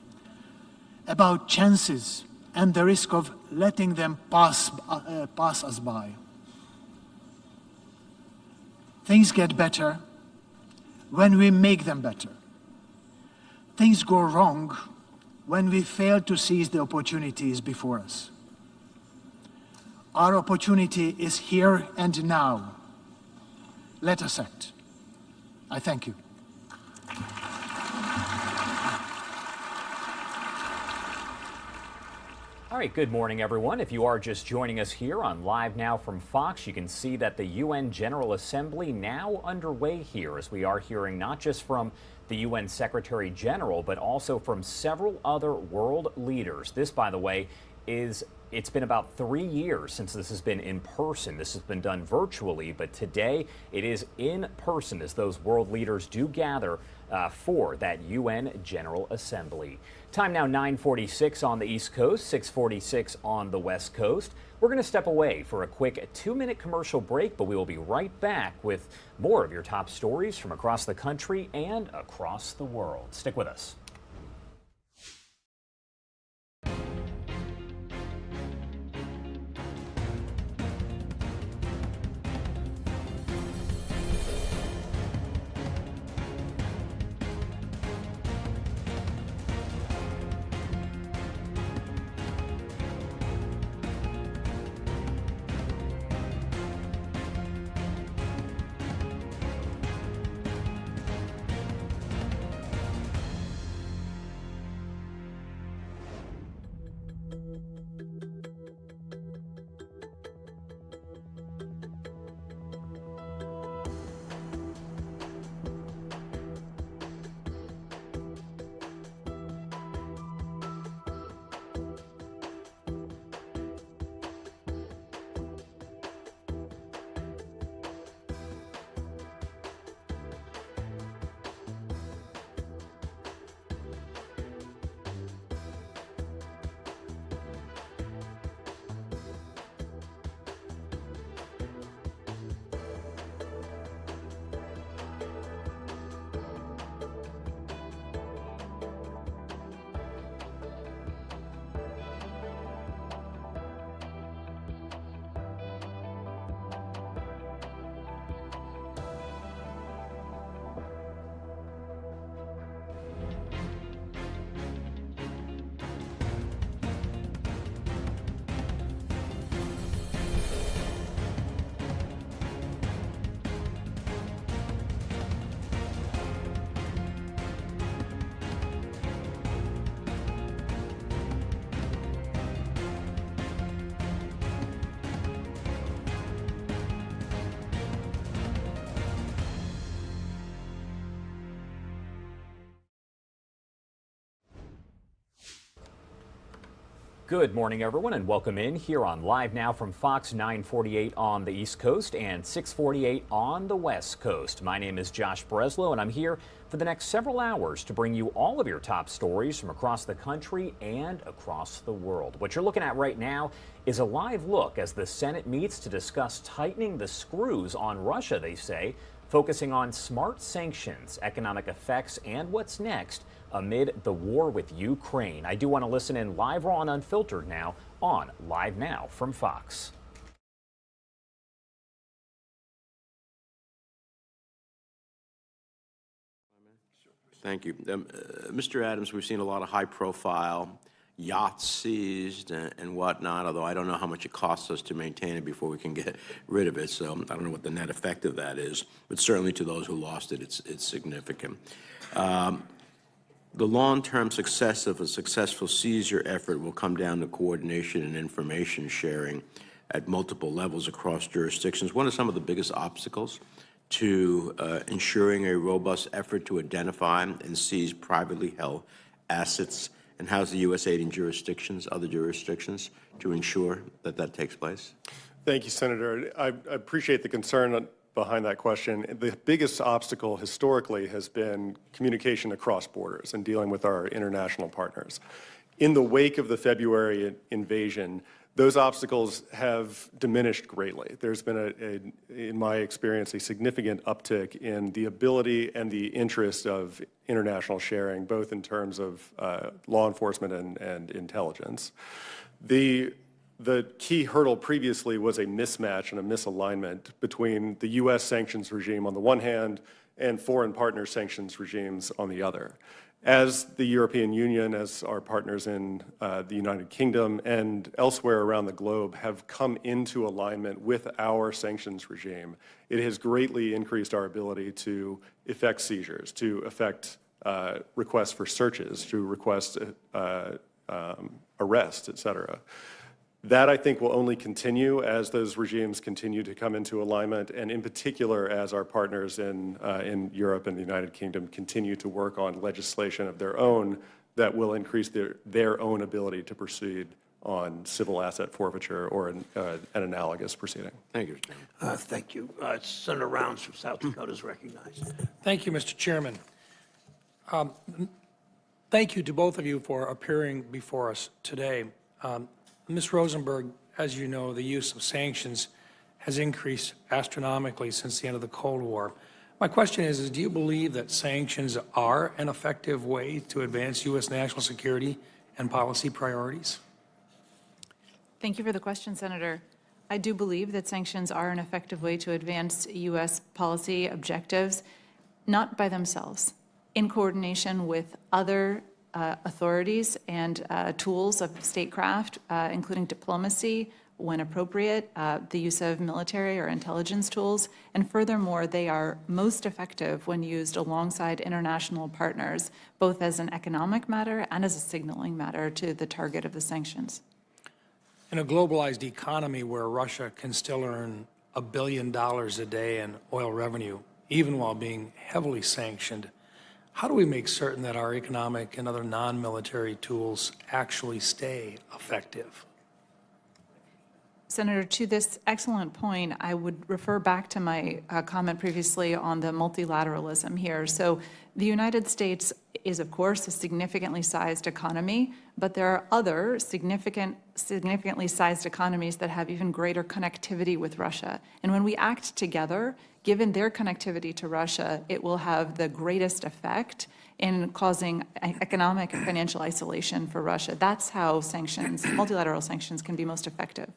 about chances and the risk of letting them pass us by. Things get better when we make them better. Things go wrong when we fail to seize the opportunities before us. Our opportunity is here and now. Let us act. I thank you. All right, good morning, everyone. If you are just joining us here on Live Now from Fox, you can see that the UN General Assembly now underway here, as we are hearing not just from the UN Secretary General, but also from several other world leaders. This, by the way, it's been about 3 years since this has been in person. This has been done virtually, but today it is in person as those world leaders do gather for that UN General Assembly. Time now 9:46 on the East Coast, 6:46 on the West Coast. We're going to step away for a quick 2-minute commercial break, but we will be right back with more of your top stories from across the country and across the world. Stick with us. Good morning, everyone, and welcome in here on Live Now from Fox 948 on the East Coast and 648 on the West Coast. My name is Josh Breslow, and I'm here for the next several hours to bring you all of your top stories from across the country and across the world. What you're looking at right now is a live look as the Senate meets to discuss tightening the screws on Russia, they say, focusing on smart sanctions, economic effects, and what's next amid the war with Ukraine. I do want to listen in live, raw, and unfiltered now on Live Now from Fox. Thank you. Mr. Adams, we've seen a lot of high-profile yachts seized and whatnot, although I don't know how much it costs us to maintain it before we can get rid of it, so I don't know what the net effect of that is, but certainly to those who lost it, it's significant. The long-term success of a successful seizure effort will come down to coordination and information sharing at multiple levels across jurisdictions. What are some of the biggest obstacles to ensuring a robust effort to identify and seize privately held assets, and how's the U.S. aiding jurisdictions, other jurisdictions, to ensure that that takes place? Thank you, Senator. I appreciate the concern behind that question. The biggest obstacle historically has been communication across borders and dealing with our international partners. In the wake of the February invasion, those obstacles have diminished greatly. There's been, in my experience, a significant uptick in the ability and the interest of international sharing, both in terms of law enforcement and intelligence. The key hurdle previously was a mismatch and a misalignment between the U.S. sanctions regime on the one hand and foreign partner sanctions regimes on the other. As the European Union, as our partners in the United Kingdom and elsewhere around the globe have come into alignment with our sanctions regime, it has greatly increased our ability to effect seizures, to effect requests for searches, to request arrests, et cetera. That, I think, will only continue as those regimes continue to come into alignment, and in particular as our partners in Europe and the United Kingdom continue to work on legislation of their own that will increase their own ability to proceed on civil asset forfeiture or an analogous proceeding. Thank you. Thank you. Senator Rounds from South Dakota is recognized. Thank you, Mr. Chairman. Thank you to both of you for appearing before us today. Ms. Rosenberg, as you know, the use of sanctions has increased astronomically since the end of the Cold War. My question is do you believe that sanctions are an effective way to advance U.S. national security and policy priorities? Thank you for the question, Senator. I do believe that sanctions are an effective way to advance U.S. policy objectives, not by themselves, in coordination with other authorities and tools of statecraft, including diplomacy, when appropriate, the use of military or intelligence tools, and furthermore, they are most effective when used alongside international partners, both as an economic matter and as a signaling matter to the target of the sanctions. In a globalized economy where Russia can still earn $1 billion a day in oil revenue, even while being heavily sanctioned, how do we make certain that our economic and other non-military tools actually stay effective? Senator, to this excellent point, I would refer back to my comment previously on the multilateralism here. So the United States is, of course, a significantly sized economy, but there are other significantly sized economies that have even greater connectivity with Russia. And when we act together, given their connectivity to Russia, it will have the greatest effect in causing economic and financial isolation for Russia. That's how sanctions, multilateral sanctions, can be most effective.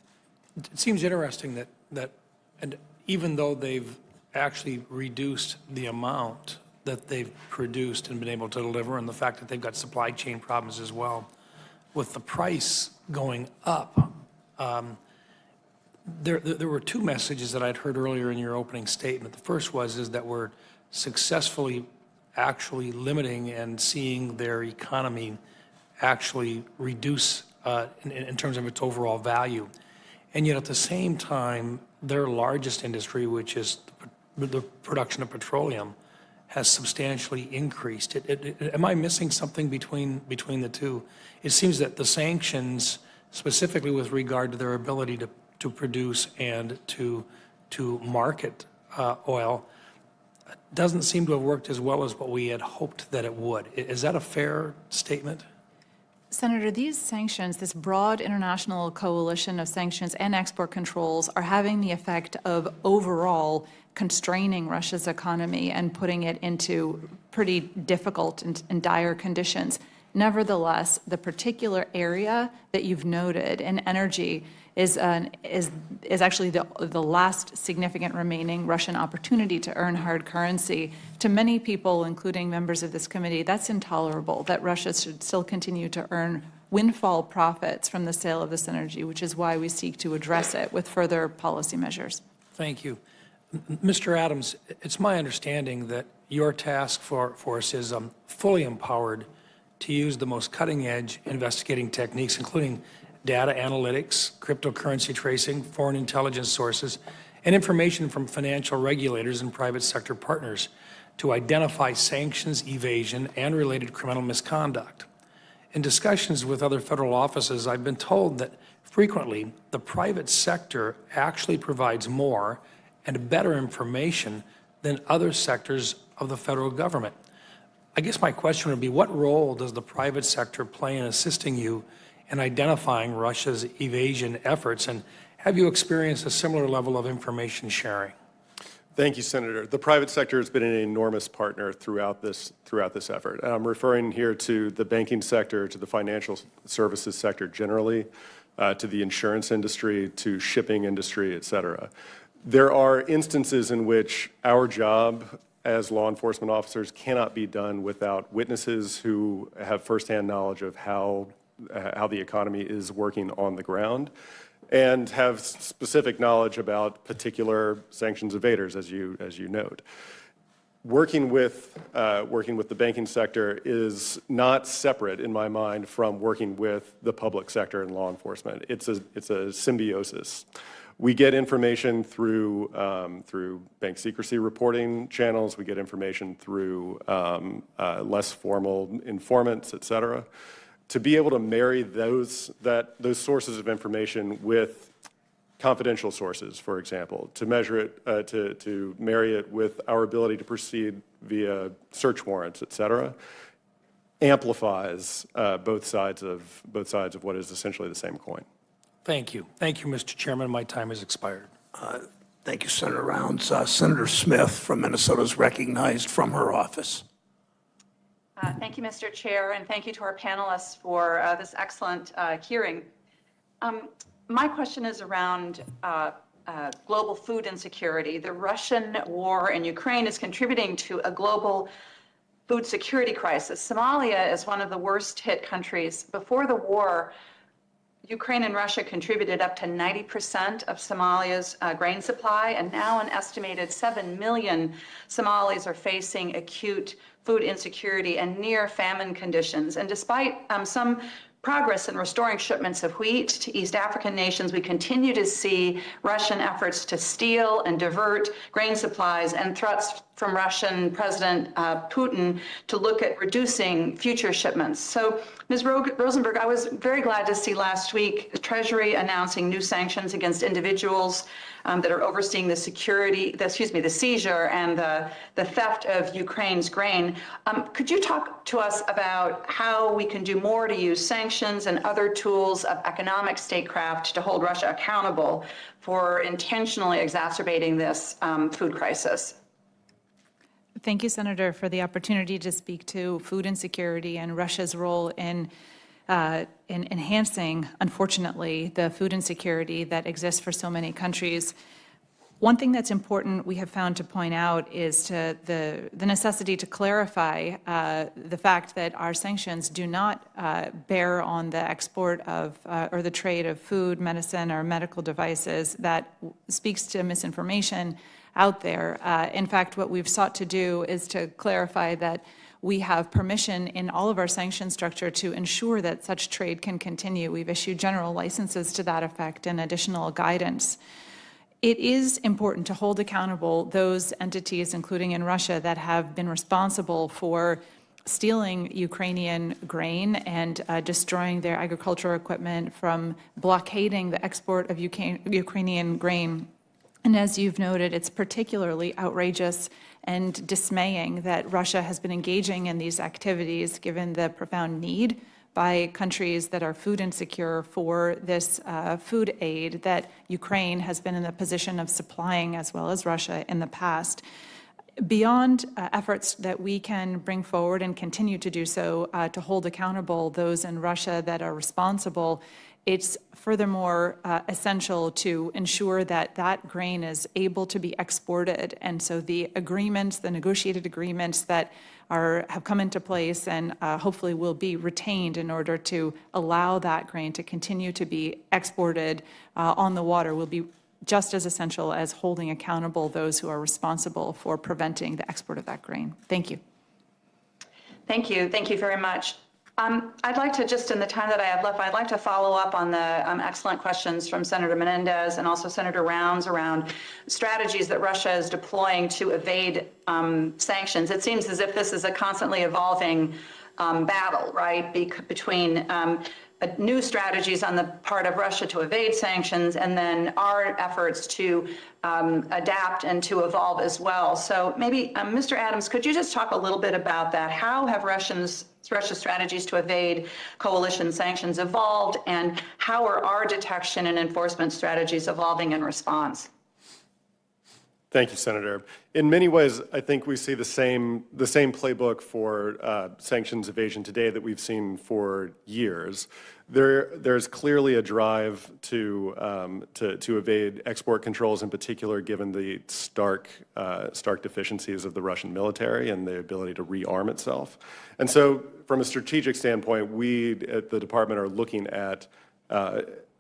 It seems interesting that and even though they've actually reduced the amount that they've produced and been able to deliver, and the fact that they've got supply chain problems as well, with the price going up, there were two messages that I'd heard earlier in your opening statement. The first is that we're successfully actually limiting and seeing their economy actually reduce in terms of its overall value. And yet at the same time, their largest industry, which is the production of petroleum, has substantially increased. Am I missing something between the two? It seems that the sanctions, specifically with regard to their ability to produce and to market oil, doesn't seem to have worked as well as what we had hoped that it would. Is that a fair statement? Senator, these sanctions, this broad international coalition of sanctions and export controls are having the effect of overall constraining Russia's economy and putting it into pretty difficult and dire conditions. Nevertheless, the particular area that you've noted in energy is actually the last significant remaining Russian opportunity to earn hard currency. To many people, including members of this committee, that's intolerable, that Russia should still continue to earn windfall profits from the sale of this energy, which is why we seek to address it with further policy measures. Thank you. Mr. Adams, it's my understanding that your task force is fully empowered to use the most cutting-edge investigating techniques, including data analytics, cryptocurrency tracing, foreign intelligence sources, and information from financial regulators and private sector partners to identify sanctions, evasion, and related criminal misconduct. In discussions with other federal offices, I've been told that frequently the private sector actually provides more and better information than other sectors of the federal government. I guess my question would be, what role does the private sector play in assisting you in identifying Russia's evasion efforts, and have you experienced a similar level of information sharing? Thank you, Senator. The private sector has been an enormous partner throughout this effort. And I'm referring here to the banking sector, to the financial services sector generally, to the insurance industry, to shipping industry, et cetera. There are instances in which our job as law enforcement officers cannot be done without witnesses who have firsthand knowledge of how the economy is working on the ground and have specific knowledge about particular sanctions evaders, as you note. Working with the banking sector is not separate, in my mind, from working with the public sector and law enforcement. It's a symbiosis. We get information through bank secrecy reporting channels. We get information through less formal informants, et cetera. To be able to marry those sources of information with confidential sources, for example, to measure it, to marry it with our ability to proceed via search warrants, et cetera, amplifies both sides of what is essentially the same coin. Thank you. Thank you, Mr. Chairman. My time has expired. Thank you, Senator Rounds. Senator Smith from Minnesota is recognized from her office. Thank you, Mr. Chair, and thank you to our panelists for this excellent hearing. My question is around global food insecurity. The Russian war in Ukraine is contributing to a global food security crisis. Somalia is one of the worst hit countries. Before the war, Ukraine and Russia contributed up to 90% of Somalia's grain supply, and now an estimated 7 million Somalis are facing acute food insecurity and near famine conditions. And despite some progress in restoring shipments of wheat to East African nations, we continue to see Russian efforts to steal and divert grain supplies and threats from Russian President Putin to look at reducing future shipments. So, Ms. Rosenberg, I was very glad to see last week the Treasury announcing new sanctions against individuals that are overseeing the seizure and the theft of Ukraine's grain. Could you talk to us about how we can do more to use sanctions and other tools of economic statecraft to hold Russia accountable for intentionally exacerbating this food crisis? Thank you, Senator, for the opportunity to speak to food insecurity and Russia's role in enhancing, unfortunately, the food insecurity that exists for so many countries. One thing that's important we have found to point out is the necessity to clarify the fact that our sanctions do not bear on the export of or the trade of food, medicine, or medical devices. That speaks to misinformation out there. In fact, what we've sought to do is to clarify that we have permission in all of our sanction structure to ensure that such trade can continue. We've issued general licenses to that effect and additional guidance. It is important to hold accountable those entities, including in Russia, that have been responsible for stealing Ukrainian grain and destroying their agricultural equipment, from blockading the export of Ukrainian grain. And as you've noted, it's particularly outrageous and dismaying that Russia has been engaging in these activities given the profound need by countries that are food insecure for this food aid that Ukraine has been in the position of supplying, as well as Russia, in the past. Beyond efforts that we can bring forward and continue to do so to hold accountable those in Russia that are responsible, it's furthermore essential to ensure that that grain is able to be exported. And so the agreements, the negotiated agreements that have come into place and hopefully will be retained in order to allow that grain to continue to be exported on the water will be just as essential as holding accountable those who are responsible for preventing the export of that grain. Thank you. Thank you. Thank you very much. I'd like to, just in the time that I have left, I'd like to follow up on the excellent questions from Senator Menendez and also Senator Rounds around strategies that Russia is deploying to evade sanctions. It seems as if this is a constantly evolving battle, right, between new strategies on the part of Russia to evade sanctions and then our efforts to adapt and to evolve as well. So maybe, Mr. Adams, could you just talk a little bit about that? How have Russia's strategies to evade coalition sanctions evolved, and how are our detection and enforcement strategies evolving in response? Thank you, Senator. In many ways, I think we see the same playbook for sanctions evasion today that we've seen for years. There's clearly a drive to evade export controls, in particular, given the stark deficiencies of the Russian military and the ability to rearm itself. And so, from a strategic standpoint, we at the department are looking at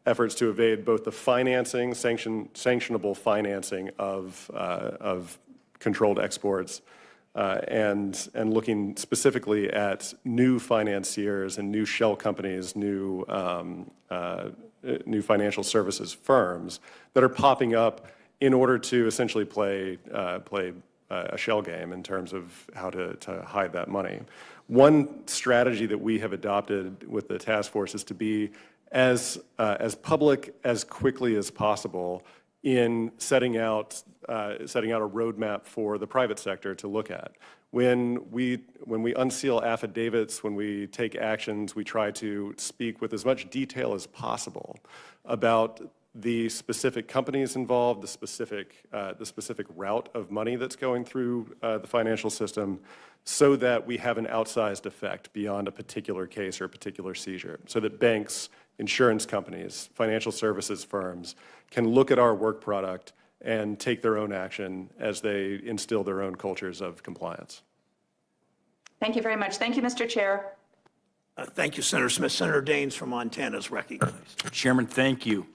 efforts to evade both the financing, sanctionable financing of controlled exports, and looking specifically at new financiers and new shell companies, new financial services firms that are popping up in order to essentially play a shell game in terms of how to hide that money. One strategy that we have adopted with the task force is to be as public as quickly as possible in setting out a roadmap for the private sector to look at. When we unseal affidavits, when we take actions, we try to speak with as much detail as possible about the specific companies involved, the specific route of money that's going through the financial system, so that we have an outsized effect beyond a particular case or a particular seizure, so that banks, insurance companies, financial services firms can look at our work product and take their own action as they instill their own cultures of compliance. Thank you very much. Thank you, Mr. Chair. Thank you, Senator Smith. Senator Daines from Montana is recognized. Chairman, thank you.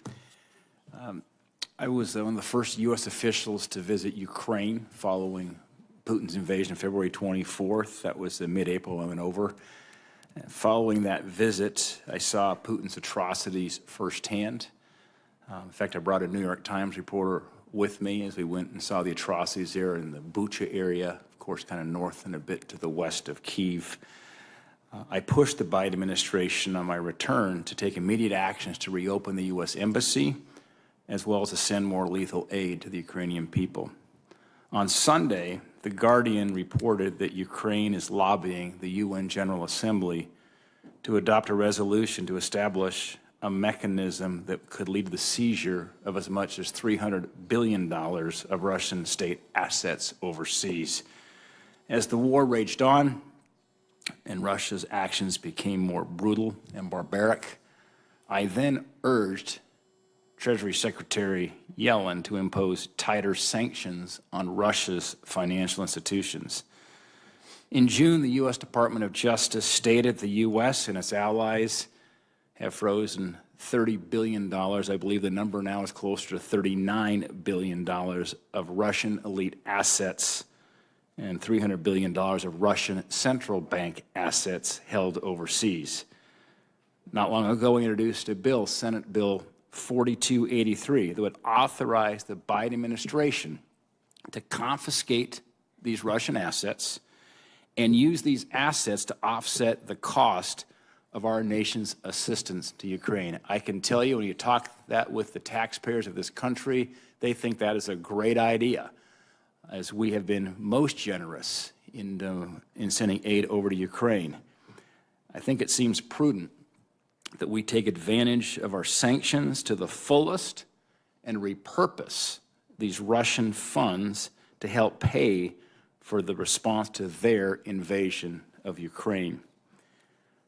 I was one of the first U.S. officials to visit Ukraine following Putin's invasion on February 24th. That was mid-April. I went over. And following that visit, I saw Putin's atrocities firsthand. In fact, I brought a New York Times reporter with me as we went and saw the atrocities there in the Bucha area, of course, kind of north and a bit to the west of Kyiv. I pushed the Biden administration on my return to take immediate actions to reopen the U.S. Embassy, as well as to send more lethal aid to the Ukrainian people. On Sunday, The Guardian reported that Ukraine is lobbying the UN General Assembly to adopt a resolution to establish a mechanism that could lead to the seizure of as much as $300 billion of Russian state assets overseas. As the war raged on and Russia's actions became more brutal and barbaric, I then urged Treasury Secretary Yellen to impose tighter sanctions on Russia's financial institutions. In June, the U.S. Department of Justice stated the U.S. and its allies have frozen $30 billion. I believe the number now is closer to $39 billion of Russian elite assets and $300 billion of Russian central bank assets held overseas. Not long ago, we introduced a bill, Senate Bill 4283, that would authorize the Biden administration to confiscate these Russian assets and use these assets to offset the cost of our nation's assistance to Ukraine. I can tell you, when you talk that with the taxpayers of this country, they think that is a great idea, as we have been most generous in sending aid over to Ukraine. I think it seems prudent that we take advantage of our sanctions to the fullest and repurpose these Russian funds to help pay for the response to their invasion of Ukraine.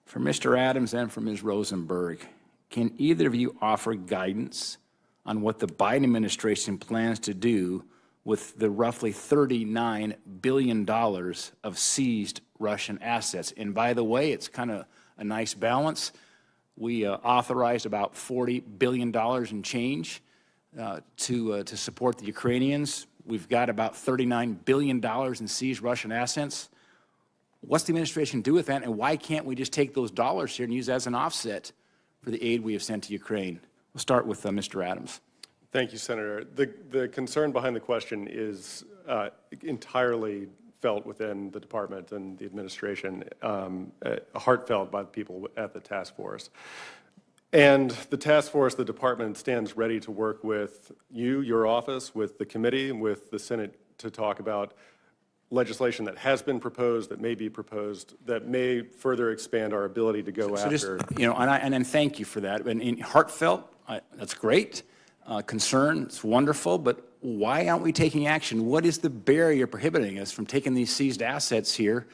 For Mr. Adams and for Ms. Rosenberg, can either of you offer guidance on what the Biden administration plans to do with the roughly $39 billion of seized Russian assets? And by the way, it's kind of a nice balance. We authorized about $40 billion in change to support the Ukrainians. We've got about $39 billion in seized Russian assets. What's the administration do with that, and why can't we just take those dollars here and use that as an offset for the aid we have sent to Ukraine? We'll start with Mr. Adams. Thank you, Senator. The concern behind the question is entirely felt within the department and the administration, heartfelt by the people at the task force. And the task force, the department, stands ready to work with you, your office, with the committee, and with the Senate to talk about legislation that has been proposed, that may be proposed, that may further expand our ability to go after. Just, and thank you for that. And heartfelt, that's great. Concern, it's wonderful, but why aren't we taking action? What is the barrier prohibiting us from taking these seized assets here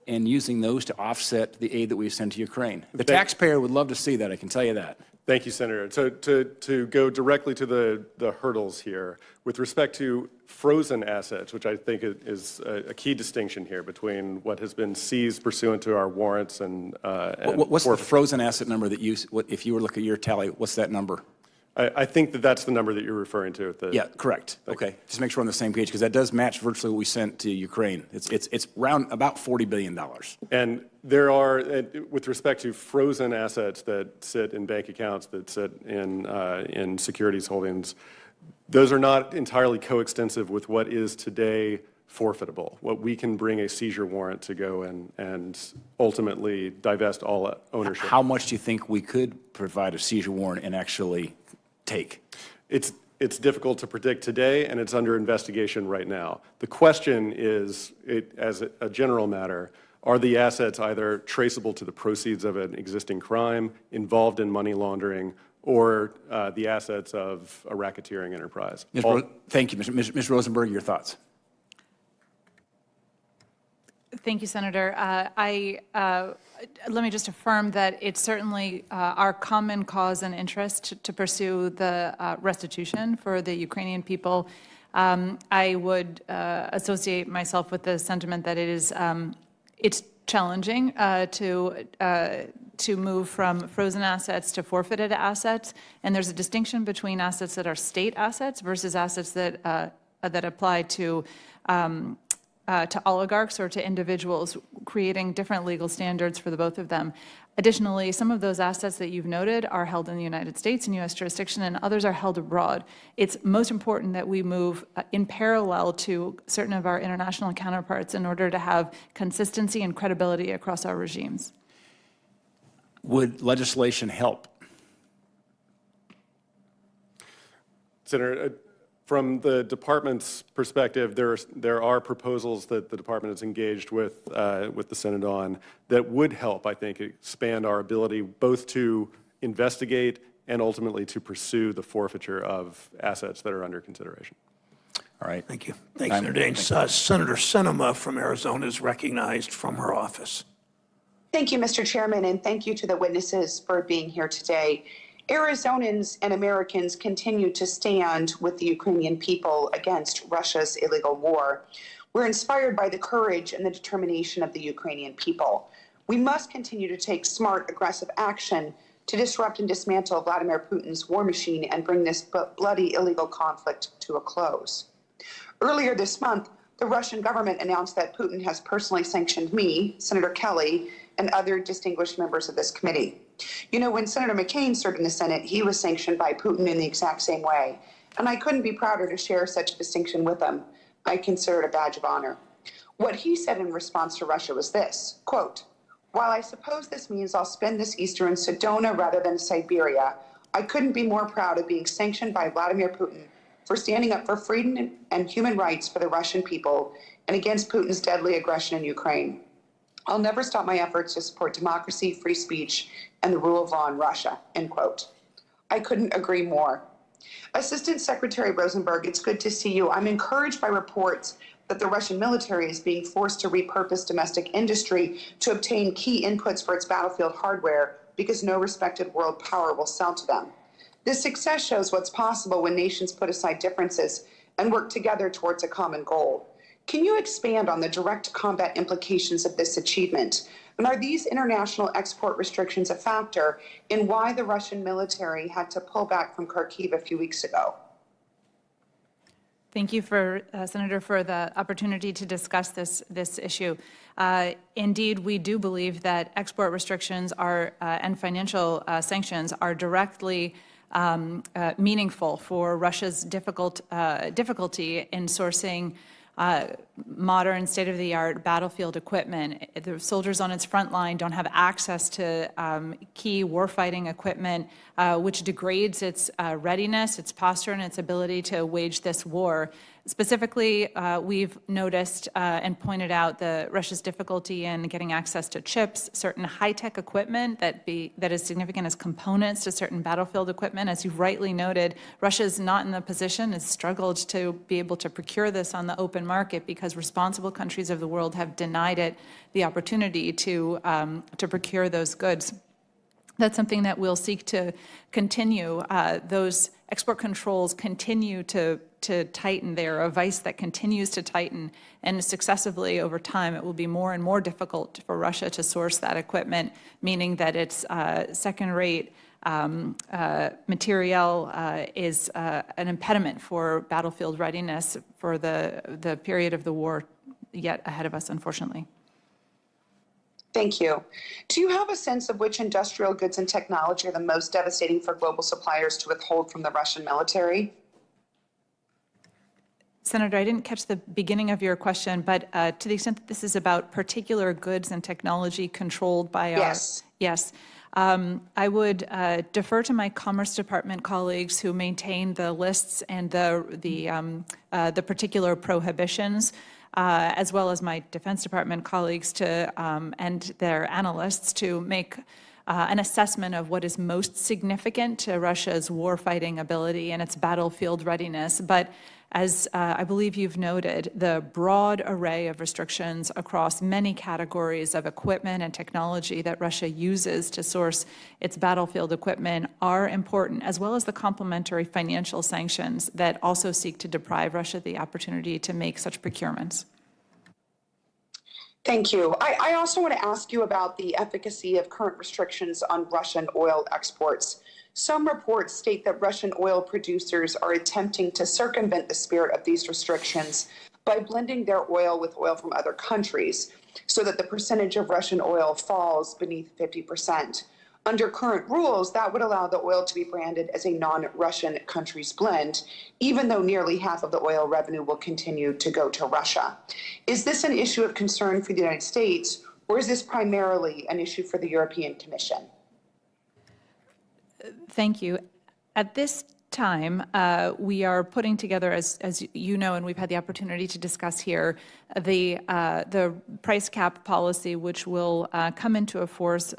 and using those to offset the aid that we've sent to Ukraine? The taxpayer would love to see that, I can tell you that. Thank you, Senator. To go directly to the hurdles here, with respect to frozen assets, which I think is a key distinction here between what has been seized pursuant to our warrants and what's the frozen asset number that you, if you were looking at your tally, what's that number? I think that's the number that you're referring to. Yeah, correct. Okay, just make sure we're on the same page, because that does match virtually what we sent to Ukraine. It's around about $40 billion. And there are, with respect to frozen assets that sit in bank accounts, that sit in securities holdings, those are not entirely coextensive with what is today forfeitable. What we can bring a seizure warrant to go and ultimately divest all ownership. How much do you think we could provide a seizure warrant and actually take? It's difficult to predict today, and it's under investigation right now. The question is, as a general matter, are the assets either traceable to the proceeds of an existing crime, involved in money laundering, or the assets of a racketeering enterprise? Thank you. Ms. Rosenberg, your thoughts? Thank you, Senator. Let me just affirm that it's certainly our common cause and interest to pursue the restitution for the Ukrainian people. I would associate myself with the sentiment that it's challenging to move from frozen assets to forfeited assets, and there's a distinction between assets that are state assets versus assets that apply to oligarchs or to individuals, creating different legal standards for the both of them. Additionally, some of those assets that you've noted are held in the United States in U.S. jurisdiction, and others are held abroad. It's most important that we move in parallel to certain of our international counterparts in order to have consistency and credibility across our regimes. Would legislation help? Senator, from the department's perspective, there are proposals that the department is engaged with the Senate on that would help, I think, expand our ability both to investigate and ultimately to pursue the forfeiture of assets that are under consideration. All right. Thank you. Thanks, Senator Daines. Senator Sinema from Arizona is recognized from her office. Thank you, Mr. Chairman, and thank you to the witnesses for being here today. Arizonans and Americans continue to stand with the Ukrainian people against Russia's illegal war. We're inspired by the courage and the determination of the Ukrainian people. We must continue to take smart, aggressive action to disrupt and dismantle Vladimir Putin's war machine and bring this bloody, illegal conflict to a close. Earlier this month, the Russian government announced that Putin has personally sanctioned me, Senator Kelly, and other distinguished members of this committee. You know, when Senator McCain served in the Senate, he was sanctioned by Putin in the exact same way. And I couldn't be prouder to share such a distinction with him. I consider it a badge of honor. What he said in response to Russia was this, quote, "While I suppose this means I'll spend this Easter in Sedona rather than Siberia, I couldn't be more proud of being sanctioned by Vladimir Putin for standing up for freedom and human rights for the Russian people and against Putin's deadly aggression in Ukraine. I'll never stop my efforts to support democracy, free speech, and the rule of law in Russia," end quote. I couldn't agree more. Assistant Secretary Rosenberg, it's good to see you. I'm encouraged by reports that the Russian military is being forced to repurpose domestic industry to obtain key inputs for its battlefield hardware because no respected world power will sell to them. This success shows what's possible when nations put aside differences and work together towards a common goal. Can you expand on the direct combat implications of this achievement? And are these international export restrictions a factor in why the Russian military had to pull back from Kharkiv a few weeks ago? Thank you, Senator, for the opportunity to discuss this issue. Indeed, we do believe that export restrictions and financial sanctions are directly meaningful for Russia's difficulty in sourcing modern, state-of-the-art battlefield equipment. The soldiers on its front line don't have access to key warfighting equipment, which degrades its readiness, its posture, and its ability to wage this war. Specifically, we've noticed and pointed out Russia's difficulty in getting access to chips, certain high-tech equipment that is significant as components to certain battlefield equipment. As you've rightly noted, Russia's not in the position, has struggled to be able to procure this on the open market because responsible countries of the world have denied it the opportunity to procure those goods. That's something that we'll seek to continue. Those export controls continue to tighten. They are a vice that continues to tighten, and successively over time it will be more and more difficult for Russia to source that equipment, meaning that its second-rate material is an impediment for battlefield readiness for the period of the war yet ahead of us, unfortunately. Thank you. Do you have a sense of which industrial goods and technology are the most devastating for global suppliers to withhold from the Russian military? Senator, I didn't catch the beginning of your question, but to the extent that this is about particular goods and technology controlled by Yes. Yes. I would defer to my Commerce Department colleagues who maintain the lists and the particular prohibitions, as well as my Defense Department colleagues and their analysts to make an assessment of what is most significant to Russia's warfighting ability and its battlefield readiness. But as I believe you've noted, the broad array of restrictions across many categories of equipment and technology that Russia uses to source its battlefield equipment are important, as well as the complementary financial sanctions that also seek to deprive Russia the opportunity to make such procurements. Thank you. I also want to ask you about the efficacy of current restrictions on Russian oil exports. Some reports state that Russian oil producers are attempting to circumvent the spirit of these restrictions by blending their oil with oil from other countries so that the percentage of Russian oil falls beneath 50%. Under current rules, that would allow the oil to be branded as a non-Russian country's blend, even though nearly half of the oil revenue will continue to go to Russia. Is this an issue of concern for the United States, or is this primarily an issue for the European Commission? Thank you. At this time, we are putting together, as you know, and we've had the opportunity to discuss here, the price cap policy, which will come into force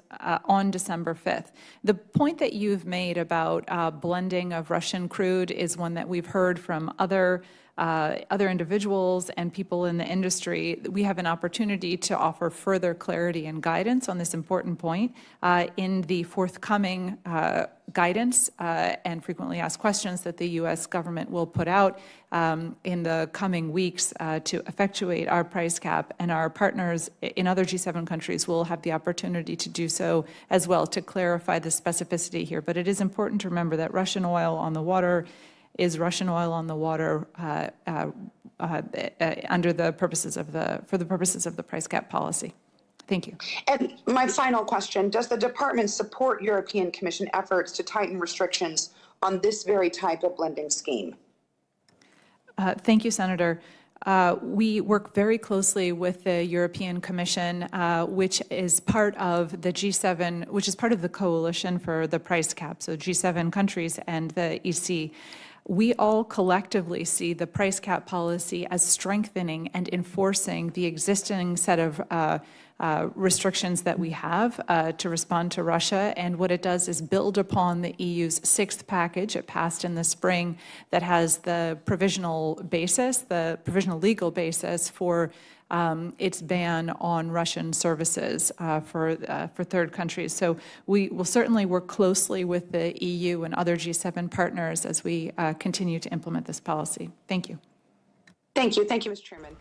on December 5th. The point that you've made about blending of Russian crude is one that we've heard from other individuals and people in the industry. We have an opportunity to offer further clarity and guidance on this important point in the forthcoming guidance and frequently asked questions that the U.S. government will put out in the coming weeks to effectuate our price cap, and our partners in other G7 countries will have the opportunity to do so as well to clarify the specificity here. But it is important to remember that Russian oil on the water is Russian oil on the water under the purposes of the price cap policy. Thank you. And my final question, does the department support European Commission efforts to tighten restrictions on this very type of blending scheme? Thank you, Senator. We work very closely with the European Commission, which is part of the G7, which is part of the coalition for the price cap, so G7 countries and the EC. We all collectively see the price cap policy as strengthening and enforcing the existing set of restrictions that we have to respond to Russia. And what it does is build upon the EU's sixth package. It passed in the spring that has the provisional basis, the provisional legal basis for its ban on Russian services for third countries. So we will certainly work closely with the EU and other G7 partners as we continue to implement this policy. Thank you. Thank you. Thank you, Mr. Chairman.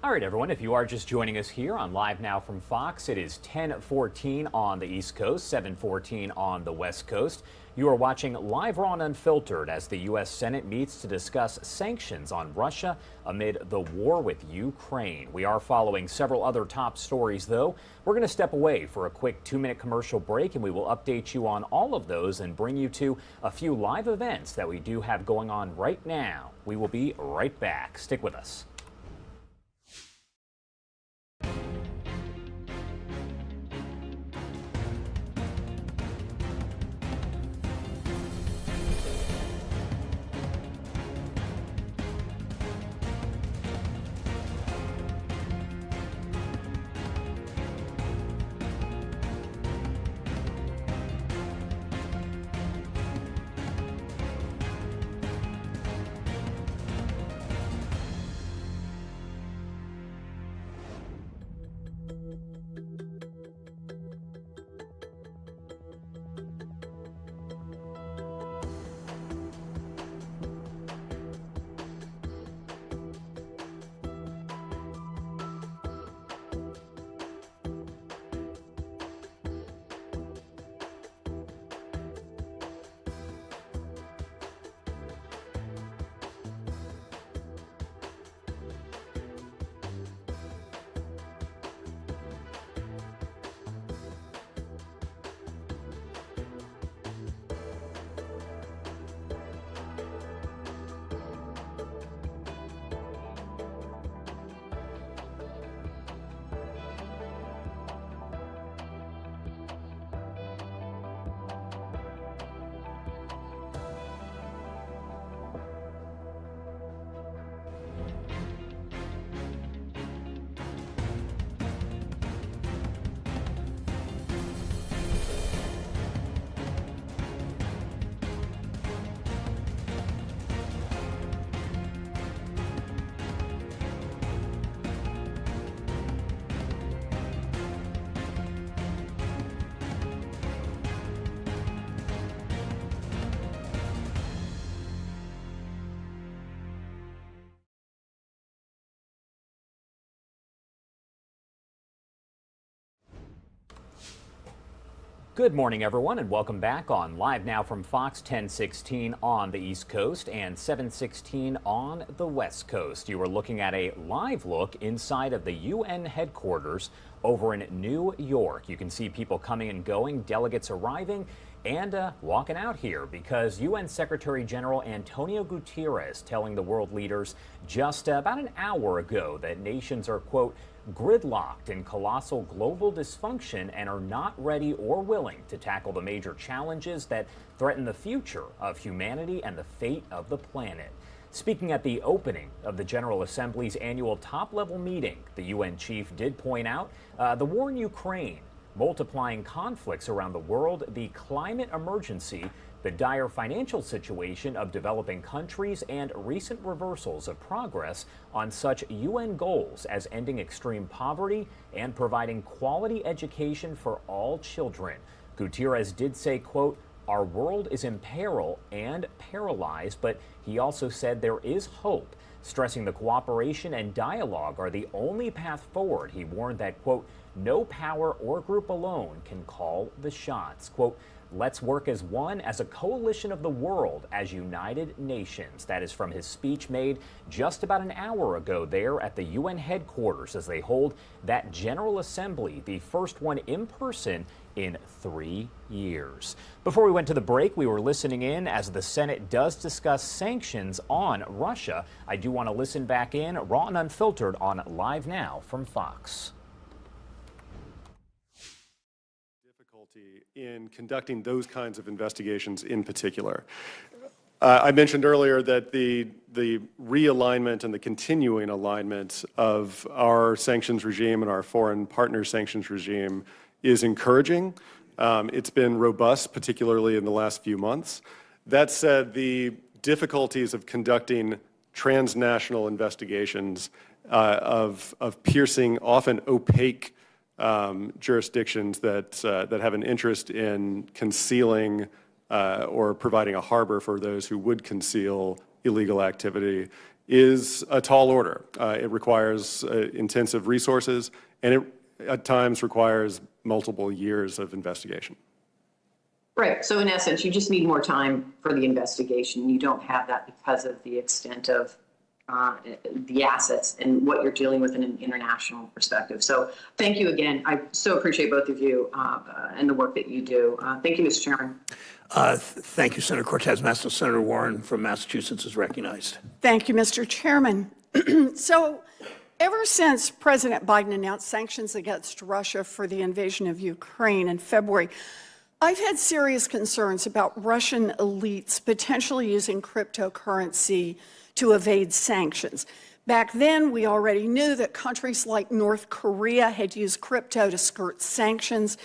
All right, everyone, if you are just joining us here on Live Now from Fox, it is 10:14 on the East Coast, 7:14 on the West Coast. You are watching Live Raw and Unfiltered as the U.S. Senate meets to discuss sanctions on Russia amid the war with Ukraine. We are following several other top stories, though. We're going to step away for a quick 2-minute commercial break, and we will update you on all of those and bring you to a few live events that we do have going on right now. We will be right back. Stick with us. Good morning, everyone, and welcome back on Live Now from Fox 1016 on the East Coast and 716 on the West Coast. You are looking at a live look inside of the UN headquarters over in New York. You can see people coming and going, delegates arriving, and walking out here because UN Secretary General Antonio Guterres telling the world leaders just about an hour ago that nations are, quote, gridlocked in colossal global dysfunction and are not ready or willing to tackle the major challenges that threaten the future of humanity and the fate of the planet. Speaking at the opening of the General Assembly's annual top-level meeting, the UN chief did point out the war in Ukraine, multiplying conflicts around the world, the climate emergency, the dire financial situation of developing countries, and recent reversals of progress on such UN goals as ending extreme poverty and providing quality education for all children. Guterres did say, quote, "Our world is in peril and paralyzed," but he also said there is hope, stressing the cooperation and dialogue are the only path forward. He warned that, quote, "No power or group alone can call the shots." Quote, "Let's work as one, as a coalition of the world, as United Nations." That is from his speech made just about an hour ago there at the UN headquarters as they hold that General Assembly, the first one in person in 3 years. Before we went to the break, we were listening in as the Senate does discuss sanctions on Russia. I do want to listen back in, raw and unfiltered, on Live Now from Fox. In conducting those kinds of investigations in particular. I mentioned earlier that the realignment and the continuing alignment of our sanctions regime and our foreign partner sanctions regime is encouraging. It's been robust, particularly in the last few months. That said, the difficulties of conducting transnational investigations of piercing, often opaque jurisdictions that have an interest in concealing or providing a harbor for those who would conceal illegal activity is a tall order. It requires intensive resources, and it at times requires multiple years of investigation. Right. So in essence, you just need more time for the investigation. You don't have that because of the extent of the assets and what you're dealing with in an international perspective. So thank you again. I so appreciate both of you and the work that you do. Thank you, Mr. Chairman. Thank you, Senator Cortez Masto. Senator Warren from Massachusetts is recognized. Thank you, Mr. Chairman. So ever since President Biden announced sanctions against Russia for the invasion of Ukraine in February, I've had serious concerns about Russian elites potentially using cryptocurrency to evade sanctions. Back then, we already knew that countries like North Korea had used crypto to skirt sanctions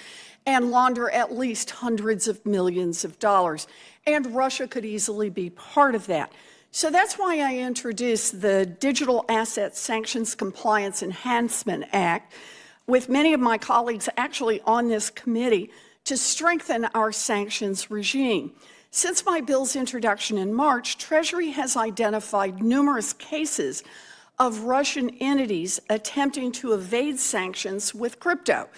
and launder at least hundreds of millions of dollars. And Russia could easily be part of that. So that's why I introduced the Digital Asset Sanctions Compliance Enhancement Act with many of my colleagues actually on this committee to strengthen our sanctions regime. Since my bill's introduction in March, Treasury has identified numerous cases of Russian entities attempting to evade sanctions with crypto.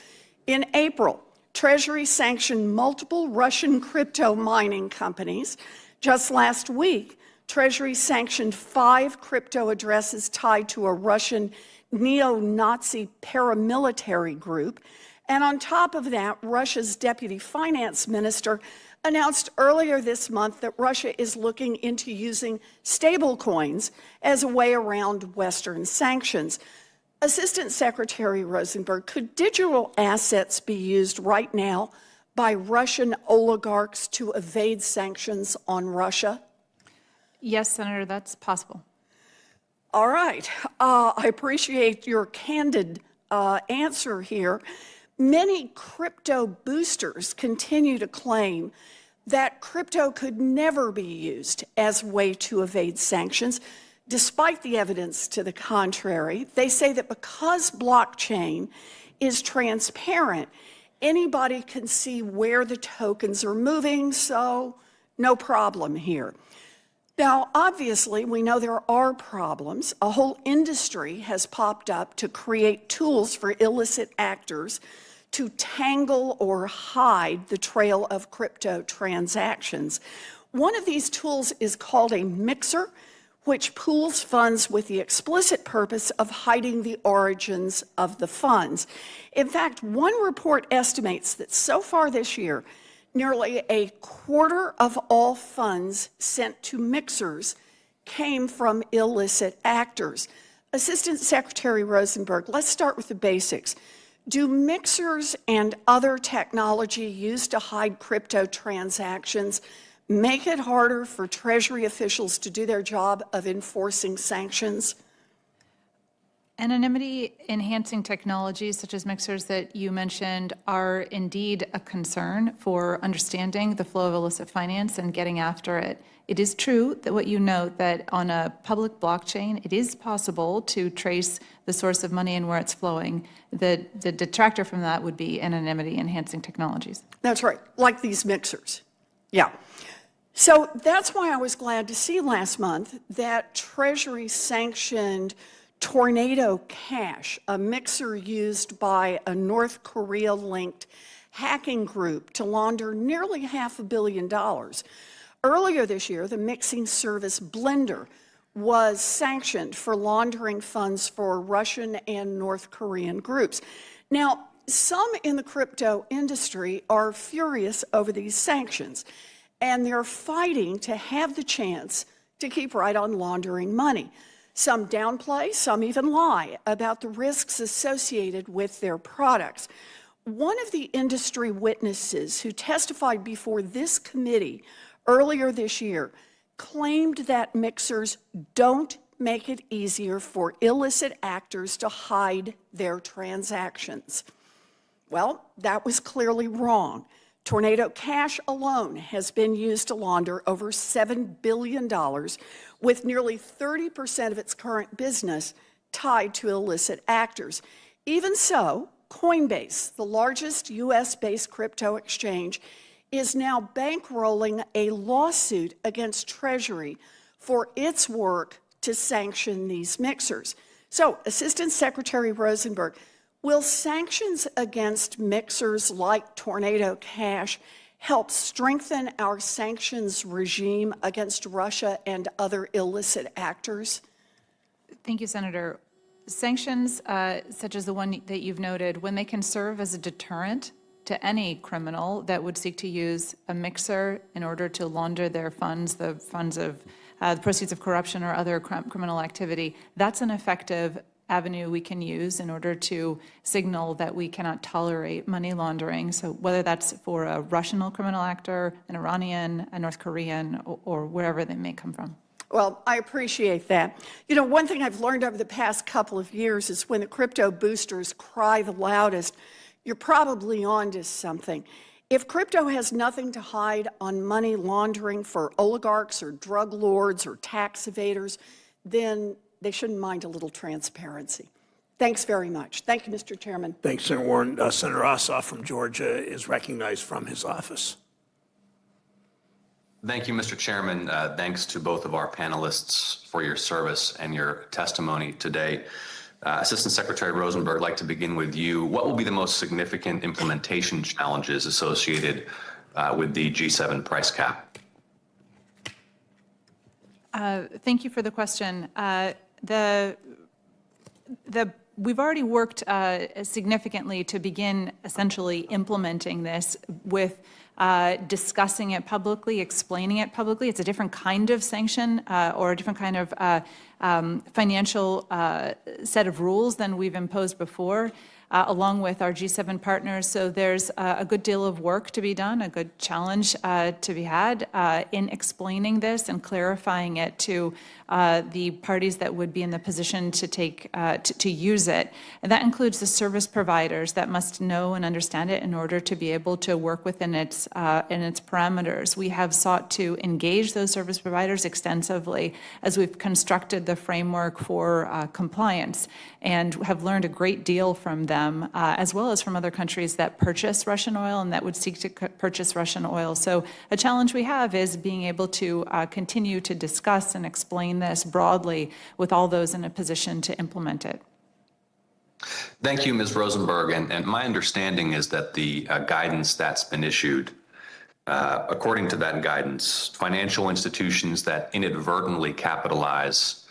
In April, Treasury sanctioned multiple Russian crypto mining companies. Just last week, Treasury sanctioned 5 crypto addresses tied to a Russian neo-Nazi paramilitary group. And on top of that, Russia's deputy finance minister announced earlier this month that Russia is looking into using stablecoins as a way around Western sanctions. Assistant Secretary Rosenberg, could digital assets be used right now by Russian oligarchs to evade sanctions on Russia? Yes, Senator, that's possible. All right. I appreciate your candid answer here. Many crypto boosters continue to claim that crypto could never be used as a way to evade sanctions, despite the evidence to the contrary. They say that because blockchain is transparent, anybody can see where the tokens are moving, so no problem here. Now, obviously, we know there are problems. A whole industry has popped up to create tools for illicit actors to tangle or hide the trail of crypto transactions. One of these tools is called a mixer, which pools funds with the explicit purpose of hiding the origins of the funds. In fact, one report estimates that so far this year, nearly a quarter of all funds sent to mixers came from illicit actors. Assistant Secretary Rosenberg, let's start with the basics. Do mixers and other technology used to hide crypto transactions make it harder for Treasury officials to do their job of enforcing sanctions? Anonymity-enhancing technologies such as mixers that you mentioned are indeed a concern for understanding the flow of illicit finance and getting after it. It is true that what you note, that on a public blockchain, it is possible to trace the source of money and where it's flowing. The detractor from that would be anonymity-enhancing technologies. That's right, like these mixers. Yeah. So that's why I was glad to see last month that Treasury sanctioned Tornado Cash, a mixer used by a North Korea-linked hacking group to launder nearly $500 million. Earlier this year, the mixing service Blender was sanctioned for laundering funds for Russian and North Korean groups. Now, some in the crypto industry are furious over these sanctions, and they're fighting to have the chance to keep right on laundering money. Some downplay, some even lie about the risks associated with their products. One of the industry witnesses who testified before this committee earlier this year claimed that mixers don't make it easier for illicit actors to hide their transactions. Well, that was clearly wrong. Tornado Cash alone has been used to launder over $7 billion, with nearly 30% of its current business tied to illicit actors. Even so, Coinbase, the largest US-based crypto exchange, is now bankrolling a lawsuit against Treasury for its work to sanction these mixers. So, Assistant Secretary Rosenberg, will sanctions against mixers like Tornado Cash help strengthen our sanctions regime against Russia and other illicit actors? Thank you, Senator. Sanctions, such as the one that you've noted, when they can serve as a deterrent to any criminal that would seek to use a mixer in order to launder their funds, the funds of the proceeds of corruption or other criminal activity, that's an effective avenue we can use in order to signal that we cannot tolerate money laundering. So whether that's for a Russian criminal actor, an Iranian, a North Korean, or wherever they may come from. Well, I appreciate that. You know, one thing I've learned over the past couple of years is when the crypto boosters cry the loudest, you're probably onto something. If crypto has nothing to hide on money laundering for oligarchs or drug lords or tax evaders, then they shouldn't mind a little transparency. Thanks very much. Thank you, Mr. Chairman. Thanks, Senator Warren. Senator Ossoff from Georgia is recognized from his office. Thank you, Mr. Chairman. Thanks to both of our panelists for your service and your testimony today. Assistant Secretary Rosenberg, I'd like to begin with you. What will be the most significant implementation challenges associated with the G7 price cap? Thank you for the question. We've already worked significantly to begin essentially implementing this with discussing it publicly, explaining it publicly. It's a different kind of sanction or a different kind of financial set of rules than we've imposed before, along with our G7 partners. So there's a good deal of work to be done, a good challenge to be had in explaining this and clarifying it to the parties that would be in the position to take to use it. And that includes the service providers that must know and understand it in order to be able to work within its parameters. We have sought to engage those service providers extensively as we've constructed the framework for compliance, and have learned a great deal from them, as well as from other countries that purchase Russian oil and that would seek to purchase Russian oil. So a challenge we have is being able to continue to discuss and explain this broadly with all those in a position to implement it. Thank you, Ms. Rosenberg. And my understanding is that the guidance that's been issued, according to that guidance, financial institutions that inadvertently capitalize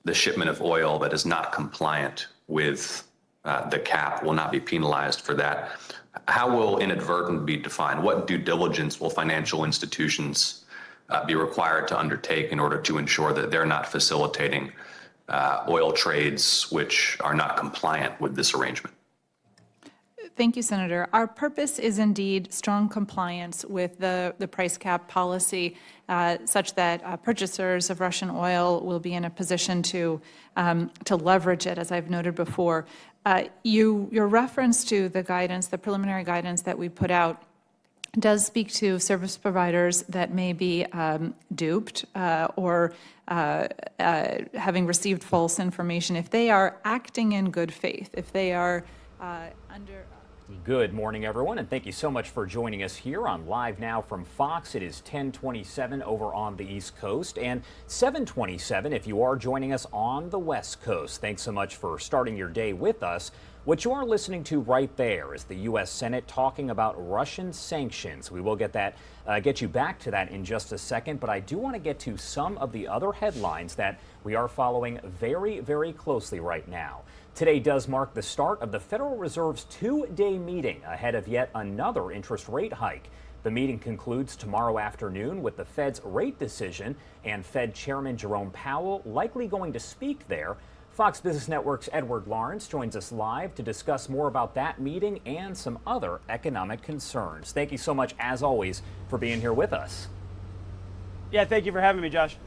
the shipment of oil that is not compliant with the cap will not be penalized for that. How will inadvertent be defined? What due diligence will financial institutions be required to undertake in order to ensure that they're not facilitating oil trades which are not compliant with this arrangement? Thank you, Senator. Our purpose is indeed strong compliance with the price cap policy, such that purchasers of Russian oil will be in a position to leverage it, as I've noted before. Your reference to the guidance, the preliminary guidance that we put out, does speak to service providers that may be duped or having received false information. If they are acting in good faith, if they are under... Good morning, everyone, and thank you so much for joining us here on Live Now from Fox. It is 10:27 over on the East Coast and 7:27 if you are joining us on the West Coast. Thanks so much for starting your day with us. What you are listening to right there is the U.S. Senate talking about Russian sanctions. We will get you back to that in just a second, but I do want to get to some of the other headlines that we are following very, very closely right now. Today does mark the start of the Federal Reserve's two-day meeting ahead of yet another interest rate hike. The meeting concludes tomorrow afternoon with the Fed's rate decision and Fed Chairman Jerome Powell likely going to speak there. Fox Business Network's Edward Lawrence joins us live to discuss more about that meeting and some other economic concerns. Thank you so much, as always, for being here with us. Yeah, thank you for having me, Josh.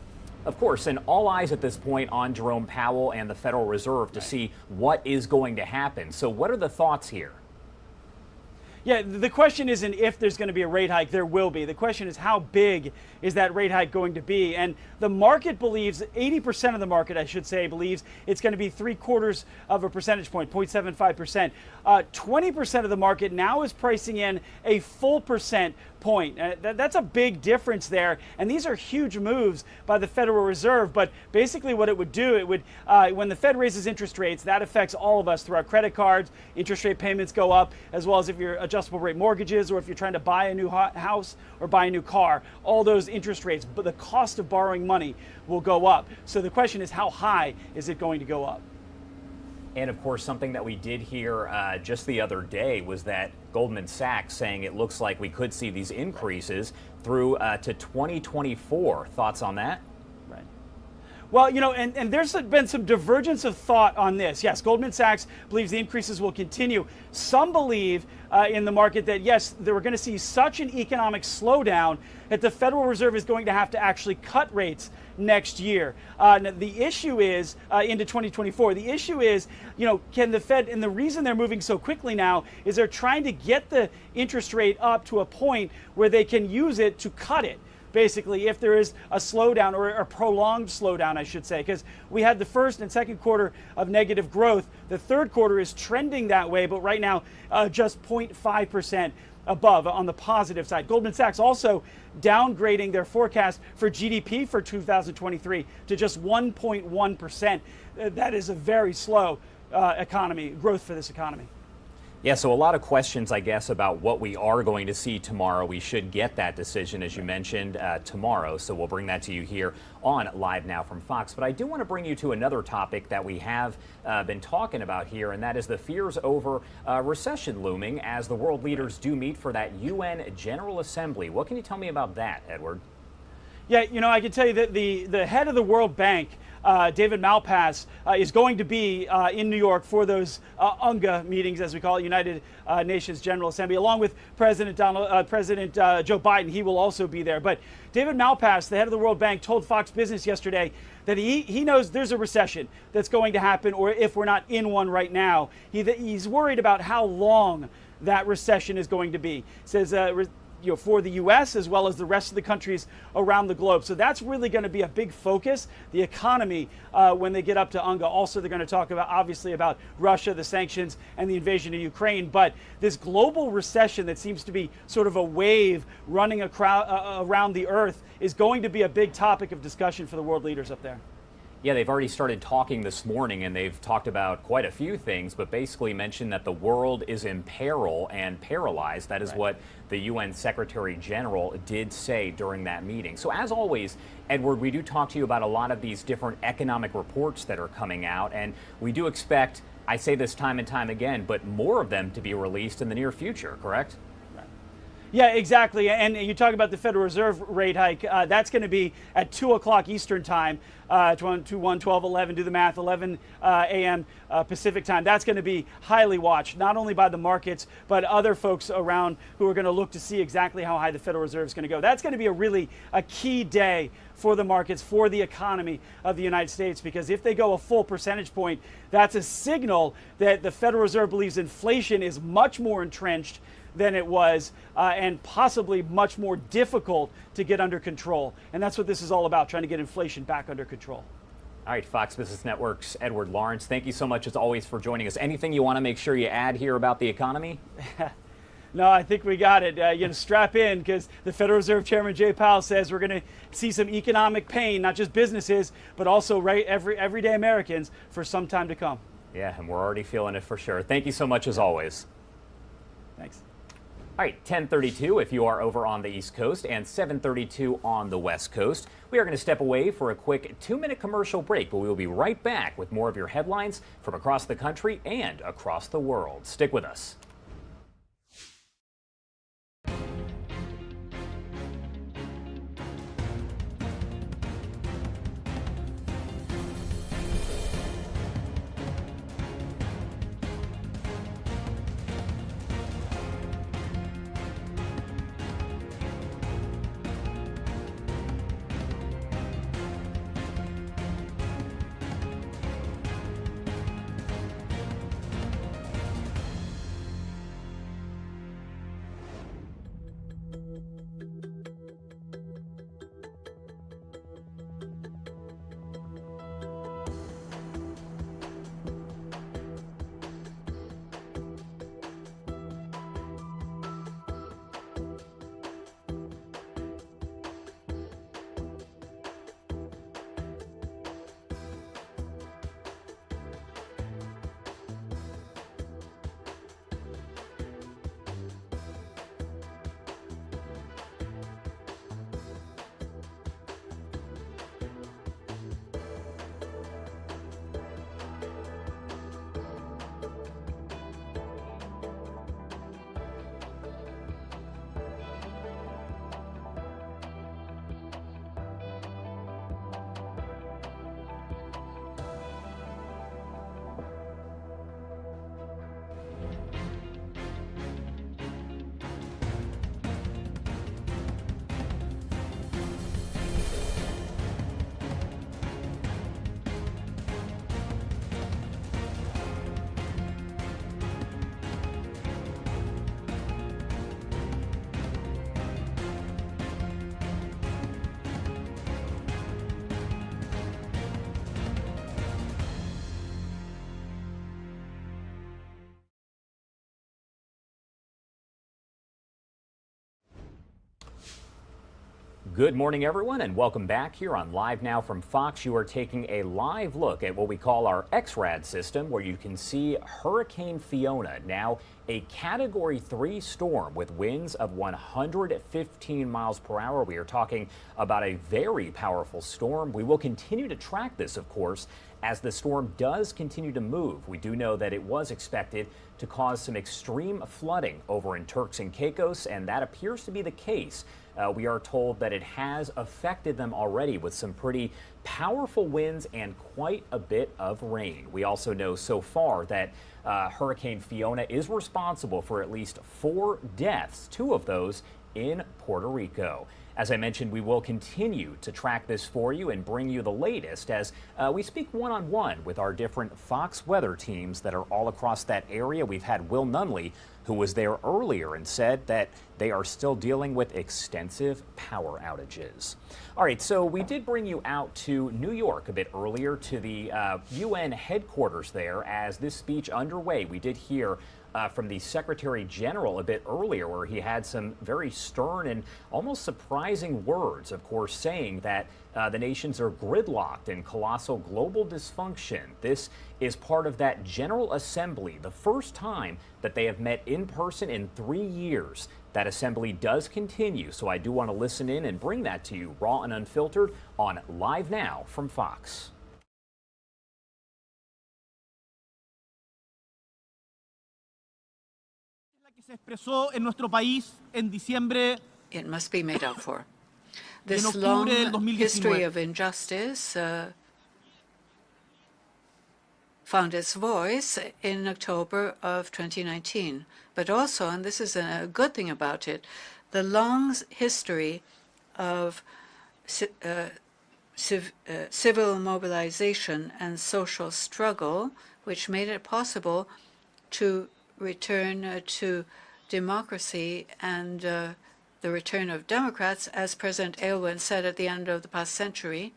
Of course, and all eyes at this point on Jerome Powell and the Federal Reserve to see what is going to happen. So what are the thoughts here? Yeah, the question isn't if there's going to be a rate hike. There will be. The question is how big is that rate hike going to be? And the market believes, 80% of the market, I should say, believes it's going to be 0.75 of a percentage point, 0.75%. 20% of the market now is pricing in a full percent point. That's a big difference there. And these are huge moves by the Federal Reserve. But basically what it would do, it would, when the Fed raises interest rates, that affects all of us through our credit cards. Interest rate payments go up, as well as if you're adjustable rate mortgages or if you're trying to buy a new house or buy a new car. All those interest rates, but the cost of borrowing money will go up. So the question is, how high is it going to go up? And of course, something that we did hear just the other day was that Goldman Sachs saying it looks like we could see these increases through to 2024. Thoughts on that? Right. Well, you know, and there's been some divergence of thought on this. Yes, Goldman Sachs believes the increases will continue. Some believe in the market that, yes, we're going to see such an economic slowdown that the Federal Reserve is going to have to actually cut rates next year. The issue is into 2024. The issue is, you know, can the Fed, and the reason they're moving so quickly now is they're trying to get the interest rate up to a point where they can use it to cut it. Basically, if there is a slowdown or a prolonged slowdown, I should say, because we had the first and second quarter of negative growth. The third quarter is trending that way, but right now just 0.5% above on the positive side. Goldman Sachs also downgrading their forecast for GDP for 2023 to just 1.1%. That is a very slow growth for this economy. Yeah, so a lot of questions, I guess, about what we are going to see tomorrow. We should get that decision, as you mentioned, tomorrow. So we'll bring that to you here on Live Now from Fox. But I do want to bring you to another topic that we have been talking about here, and that is the fears over recession looming as the world leaders do meet for that UN General Assembly. What can you tell me about that, Edward? Yeah, you know, I can tell you that the head of the World Bank, David Malpass, is going to be in New York for those UNGA meetings, as we call it, United Nations General Assembly, along with President Joe Biden. He will also be there. But David Malpass, the head of the World Bank, told Fox Business yesterday that he knows there's a recession that's going to happen, or if we're not in one right now. He's worried about how long that recession is going to be. He says, you know, for the U.S. as well as the rest of the countries around the globe. So that's really going to be a big focus, the economy, when they get up to UNGA. Also, they're going to talk about, obviously, about Russia, the sanctions, and the invasion of Ukraine. But this global recession that seems to be sort of a wave running around the earth is going to be a big topic of discussion for the world leaders up there. Yeah, they've already started talking this morning, and they've talked about quite a few things, but basically mentioned that the world is in peril and paralyzed. That is what the UN Secretary General did say during that meeting. So as always, Edward, we do talk to you about a lot of these different economic reports that are coming out, and we do expect, I say this time and time again, but more of them to be released in the near future, correct? Yeah, exactly. And you talk about the Federal Reserve rate hike. That's going to be at 2 o'clock Eastern time, 1, 12, 11, do the math, 11 a.m. Pacific time. That's going to be highly watched, not only by the markets, but other folks around who are going to look to see exactly how high the Federal Reserve is going to go. That's going to be a key day for the markets, for the economy of the United States, because if they go a full percentage point, that's a signal that the Federal Reserve believes inflation is much more entrenched than it was, and possibly much more difficult to get under control. And that's what this is all about, trying to get inflation back under control. All right, Fox Business Network's Edward Lawrence, thank you so much as always for joining us. Anything you want to make sure you add here about the economy? No, I think we got it. Strap in, because the Federal Reserve Chairman Jay Powell says we're going to see some economic pain, not just businesses, but also everyday Americans for some time to come. Yeah, and we're already feeling it for sure. Thank you so much as always. Thanks. All right, 10:32 if you are over on the East Coast and 7:32 on the West Coast. We are going to step away for a quick 2-minute commercial break, but we will be right back with more of your headlines from across the country and across the world. Stick with us. Good morning, everyone, and welcome back here on Live Now from Fox. You are taking a live look at what we call our XRAD system, where you can see Hurricane Fiona, now a Category 3 storm with winds of 115 miles per hour. We are talking about a very powerful storm. We will continue to track this, of course, as the storm does continue to move. We do know that it was expected to cause some extreme flooding over in Turks and Caicos, and that appears to be the case. We are told that it has affected them already with some pretty powerful winds and quite a bit of rain. We also know so far that Hurricane Fiona is responsible for at least 4 deaths, 2 of those in Puerto Rico. As I mentioned, we will continue to track this for you and bring you the latest as we speak one-on-one with our different Fox weather teams that are all across that area. We've had Will Nunley, who was there earlier and said that they are still dealing with extensive power outages. All right, so we did bring you out to New York a bit earlier to the UN headquarters there as this speech underway. We did hear from the Secretary General a bit earlier, where he had some very stern and almost surprising words, of course, saying that the nations are gridlocked in colossal global dysfunction. This is part of that General Assembly, the first time that they have met in person in 3 years. That assembly does continue, so I do want to listen in and bring that to you raw and unfiltered on Live Now from Fox. It must be made up for. This long history of injustice found its voice in October of 2019. But also, and this is a good thing about it, the long history of civil mobilization and social struggle, which made it possible to return to democracy and the return of Democrats, as President Aylwin said at the end of the past century,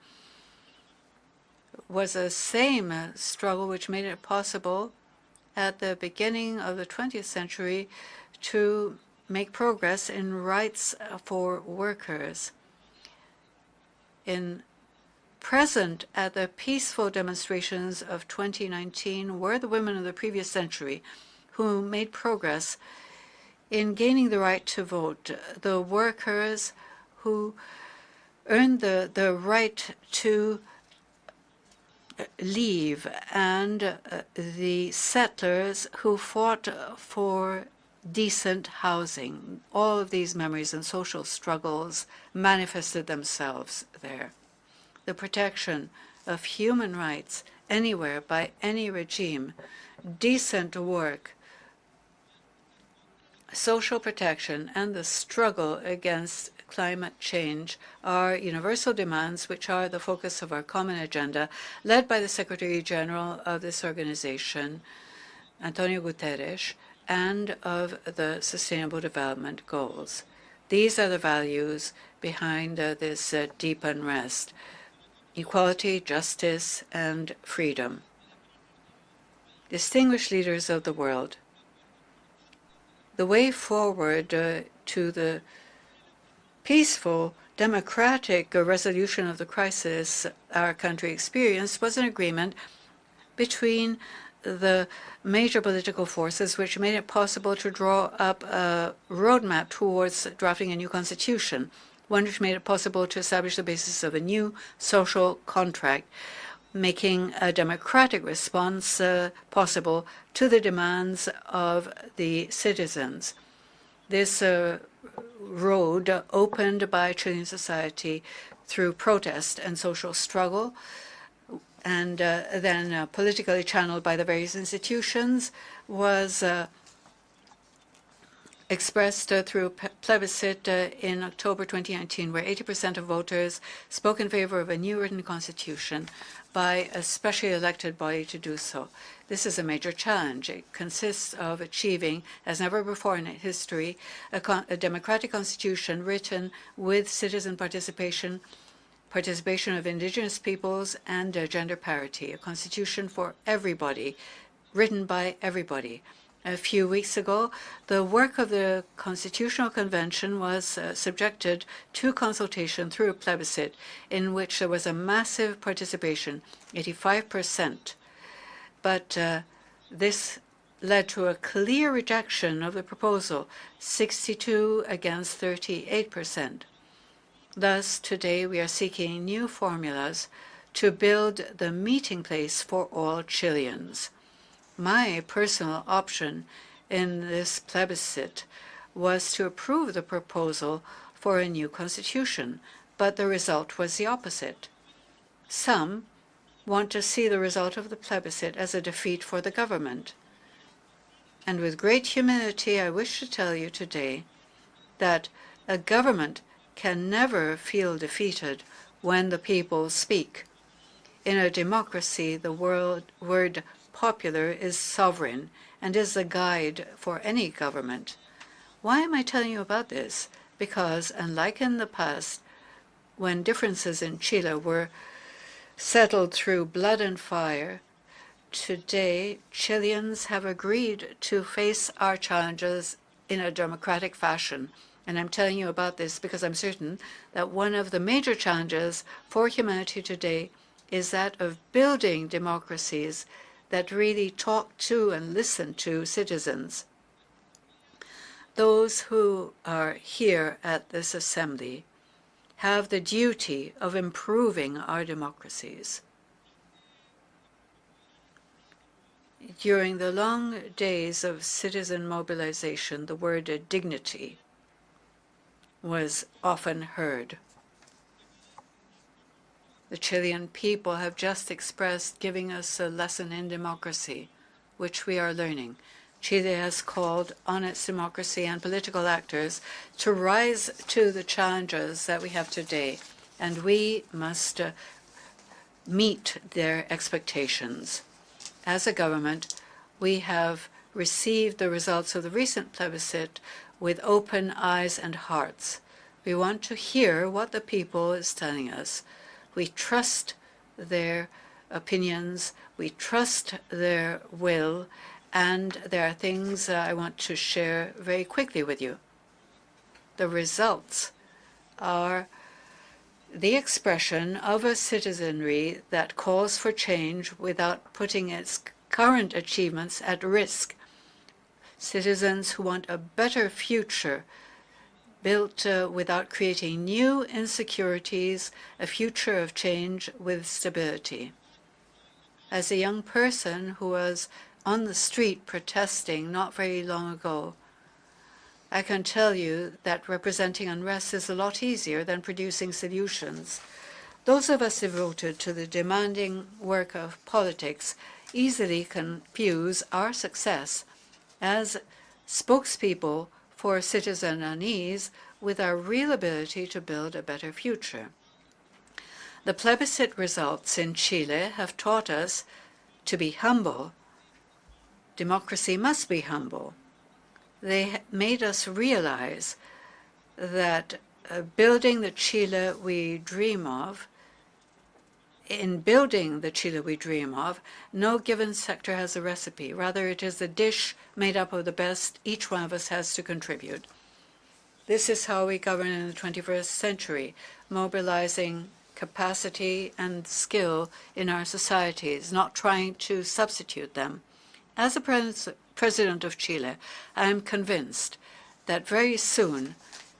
was the same struggle which made it possible at the beginning of the 20th century to make progress in rights for workers. Present at the peaceful demonstrations of 2019 were the women of the previous century who made progress in gaining the right to vote, the workers who earned the right to leave, and the settlers who fought for decent housing. All of these memories and social struggles manifested themselves there. The protection of human rights anywhere by any regime, decent work, social protection, and the struggle against climate change are universal demands which are the focus of our common agenda, led by the Secretary General of this organization, Antonio Guterres, and of the Sustainable Development Goals. These are the values behind this deep unrest: equality, justice, and freedom. Distinguished leaders of the world, the way forward to the peaceful, democratic resolution of the crisis our country experienced was an agreement between the major political forces, which made it possible to draw up a roadmap towards drafting a new constitution, one which made it possible to establish the basis of a new social contract, making a democratic response possible to the demands of the citizens. This road opened by Chilean society through protest and social struggle, and then politically channeled by the various institutions, was expressed through plebiscite in October 2019, where 80% of voters spoke in favor of a new written constitution by a specially elected body to do so. This is a major challenge. It consists of achieving, as never before in history, a democratic constitution written with citizen participation of indigenous peoples, and gender parity, a constitution for everybody, written by everybody. A few weeks ago, the work of the Constitutional Convention was subjected to consultation through a plebiscite in which there was a massive participation, 85%. But this led to a clear rejection of the proposal, 62 against 38%. Thus, today we are seeking new formulas to build the meeting place for all Chileans. My personal option in this plebiscite was to approve the proposal for a new constitution, but the result was the opposite. Some want to see the result of the plebiscite as a defeat for the government. And with great humility, I wish to tell you today that a government can never feel defeated when the people speak. In a democracy, the word popular is sovereign and is the guide for any government. Why am I telling you about this? Because, unlike in the past, when differences in Chile were settled through blood and fire, today, Chileans have agreed to face our challenges in a democratic fashion. And I'm telling you about this because I'm certain that one of the major challenges for humanity today is that of building democracies that really talk to and listen to citizens. Those who are here at this assembly have the duty of improving our democracies. During the long days of citizen mobilization, the word dignity was often heard. The Chilean people have just expressed giving us a lesson in democracy, which we are learning. Chile has called on its democracy and political actors to rise to the challenges that we have today, and we must meet their expectations. As a government, we have received the results of the recent plebiscite with open eyes and hearts. We want to hear what the people is telling us. We trust their opinions, we trust their will, and there are things I want to share very quickly with you. The results are the expression of a citizenry that calls for change without putting its current achievements at risk. Citizens who want a better future built without creating new insecurities, a future of change with stability. As a young person who was on the street protesting not very long ago, I can tell you that representing unrest is a lot easier than producing solutions. Those of us devoted to the demanding work of politics easily confuse our success as spokespeople for citizen unease with our real ability to build a better future. The plebiscite results in Chile have taught us to be humble. Democracy must be humble. They made us realize that building the Chile we dream of, in building the Chile we dream of, no given sector has a recipe. Rather, it is a dish made up of the best each one of us has to contribute. This is how we govern in the 21st century, mobilizing capacity and skill in our societies, not trying to substitute them. As a President of Chile, I am convinced that very soon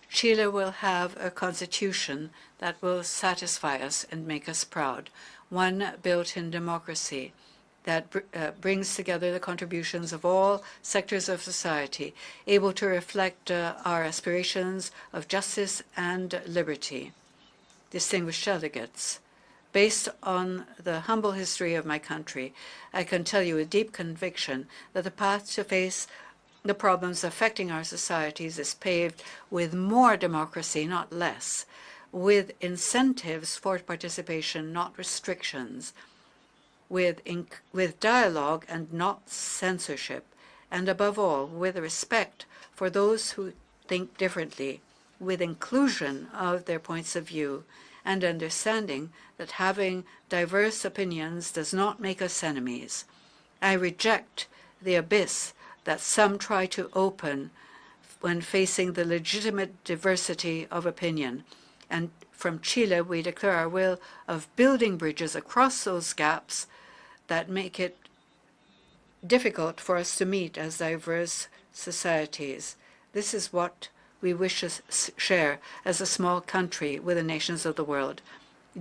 Chile will have a constitution that will satisfy us and make us proud, one built in democracy that brings together the contributions of all sectors of society, able to reflect our aspirations of justice and liberty. Distinguished delegates, based on the humble history of my country, I can tell you with deep conviction that the path to face the problems affecting our societies is paved with more democracy, not less, with incentives for participation, not restrictions, with dialogue and not censorship, and above all, with respect for those who think differently, with inclusion of their points of view, and understanding that having diverse opinions does not make us enemies. I reject the abyss that some try to open when facing the legitimate diversity of opinion. And from Chile, we declare our will of building bridges across those gaps that make it difficult for us to meet as diverse societies. This is what we wish to share as a small country with the nations of the world.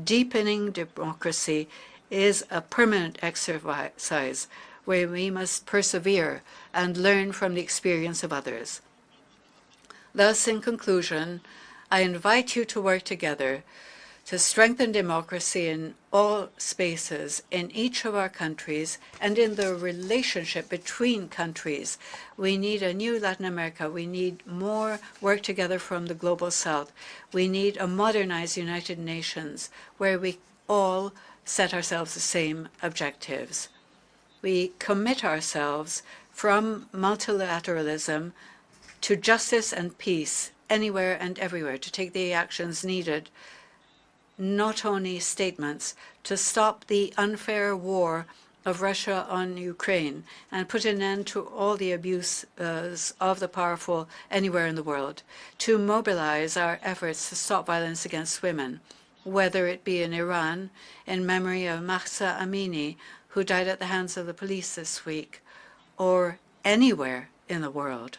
Deepening democracy is a permanent exercise where we must persevere and learn from the experience of others. Thus, in conclusion, I invite you to work together to strengthen democracy in all spaces, in each of our countries, and in the relationship between countries. We need a new Latin America. We need more work together from the Global South. We need a modernized United Nations where we all set ourselves the same objectives. We commit ourselves from multilateralism to justice and peace anywhere and everywhere, to take the actions needed, not only statements, to stop the unfair war of Russia on Ukraine and put an end to all the abuse of the powerful anywhere in the world, to mobilize our efforts to stop violence against women, whether it be in Iran, in memory of Mahsa Amini, who died at the hands of the police this week, or anywhere in the world,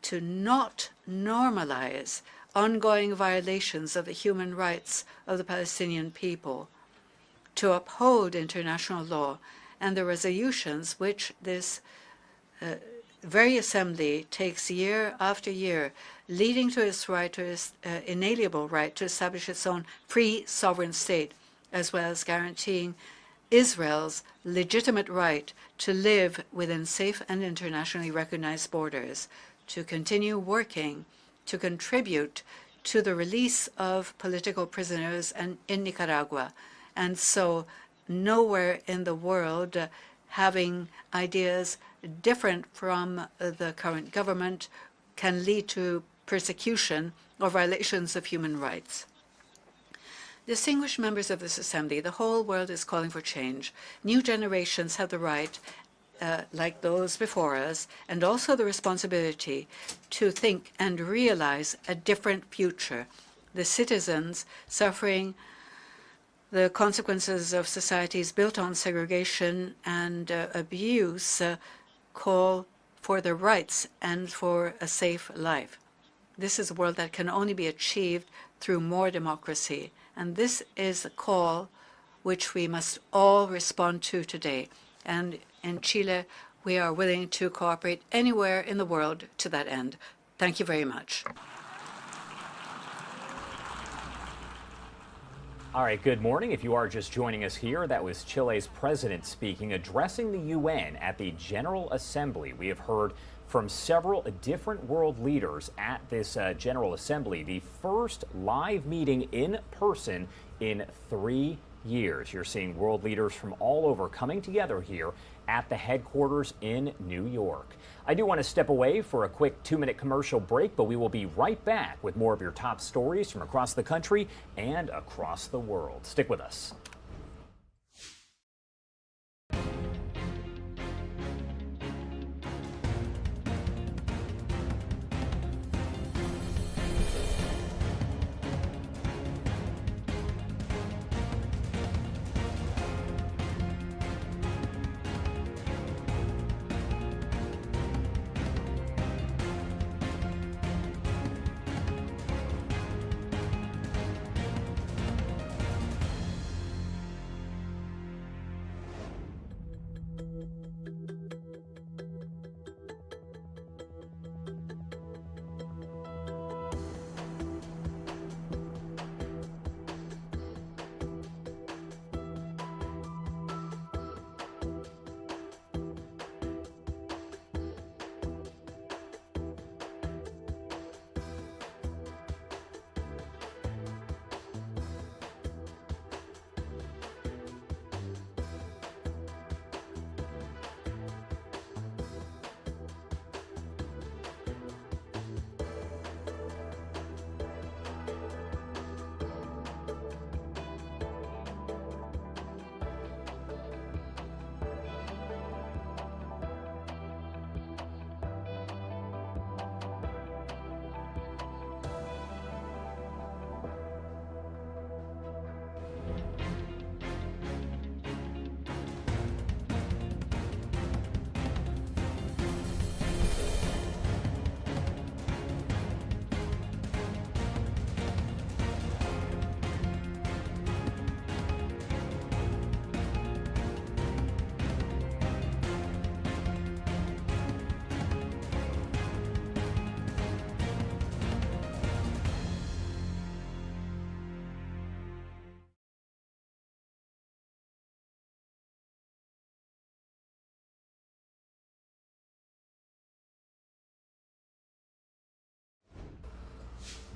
to not normalize ongoing violations of the human rights of the Palestinian people, to uphold international law and the resolutions which this very assembly takes year after year, leading to its right, to its inalienable right to establish its own free sovereign state, as well as guaranteeing Israel's legitimate right to live within safe and internationally recognized borders, to continue working to contribute to the release of political prisoners in Nicaragua. And so nowhere in the world having ideas different from the current government can lead to persecution or violations of human rights. Distinguished members of this assembly, the whole world is calling for change. New generations have the right, like those before us, and also the responsibility to think and realize a different future. The citizens suffering the consequences of societies built on segregation and abuse call for their rights and for a safe life. This is a world that can only be achieved through more democracy. And this is a call which we must all respond to today. And in Chile, we are willing to cooperate anywhere in the world to that end. Thank you very much. All right, good morning. If you are just joining us here, that was Chile's president speaking, addressing the UN at the General Assembly. We have heard from several different world leaders at this General Assembly, the first live meeting in person in 3 years. You're seeing world leaders from all over coming together here at the headquarters in New York. I do want to step away for a quick 2-minute commercial break, but we will be right back with more of your top stories from across the country and across the world. Stick with us.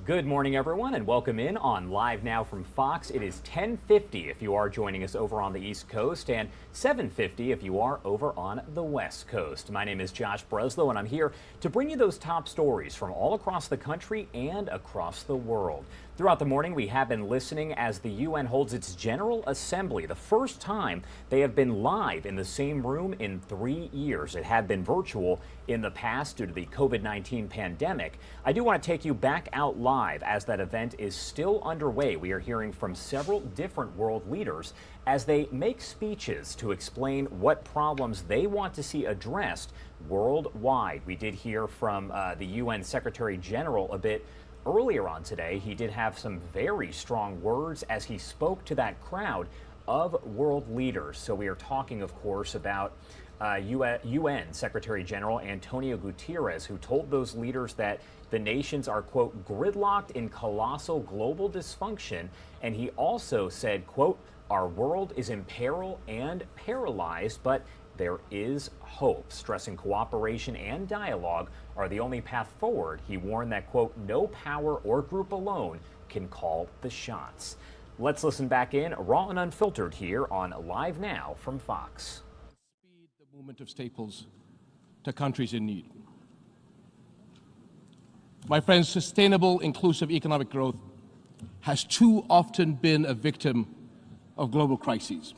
Good morning, everyone, and welcome in on Live Now from Fox. It is 10:50 if you are joining us over on the East Coast, and 7:50 if you are over on the West Coast. My name is Josh Breslow, and I'm here to bring you those top stories from all across the country and across the world. Throughout the morning, we have been listening as the UN holds its General Assembly, the first time they have been live in the same room in 3 years. It had been virtual in the past due to the COVID-19 pandemic. I do want to take you back out live as that event is still underway. We are hearing from several different world leaders as they make speeches to explain what problems they want to see addressed worldwide. We did hear from the UN Secretary General a bit earlier on today. He did have some very strong words as he spoke to that crowd of world leaders. So we are talking, of course, about UN Secretary General Antonio Guterres, who told those leaders that the nations are, quote, gridlocked in colossal global dysfunction. And he also said, quote, our world is in peril and paralyzed, but there is hope, stressing cooperation and dialogue are the only path forward. He warned that, quote, no power or group alone can call the shots. Let's listen back in, raw and unfiltered, here on Live Now from Fox. Speed the movement of staples to countries in need. My friends, sustainable, inclusive economic growth has too often been a victim of global crises.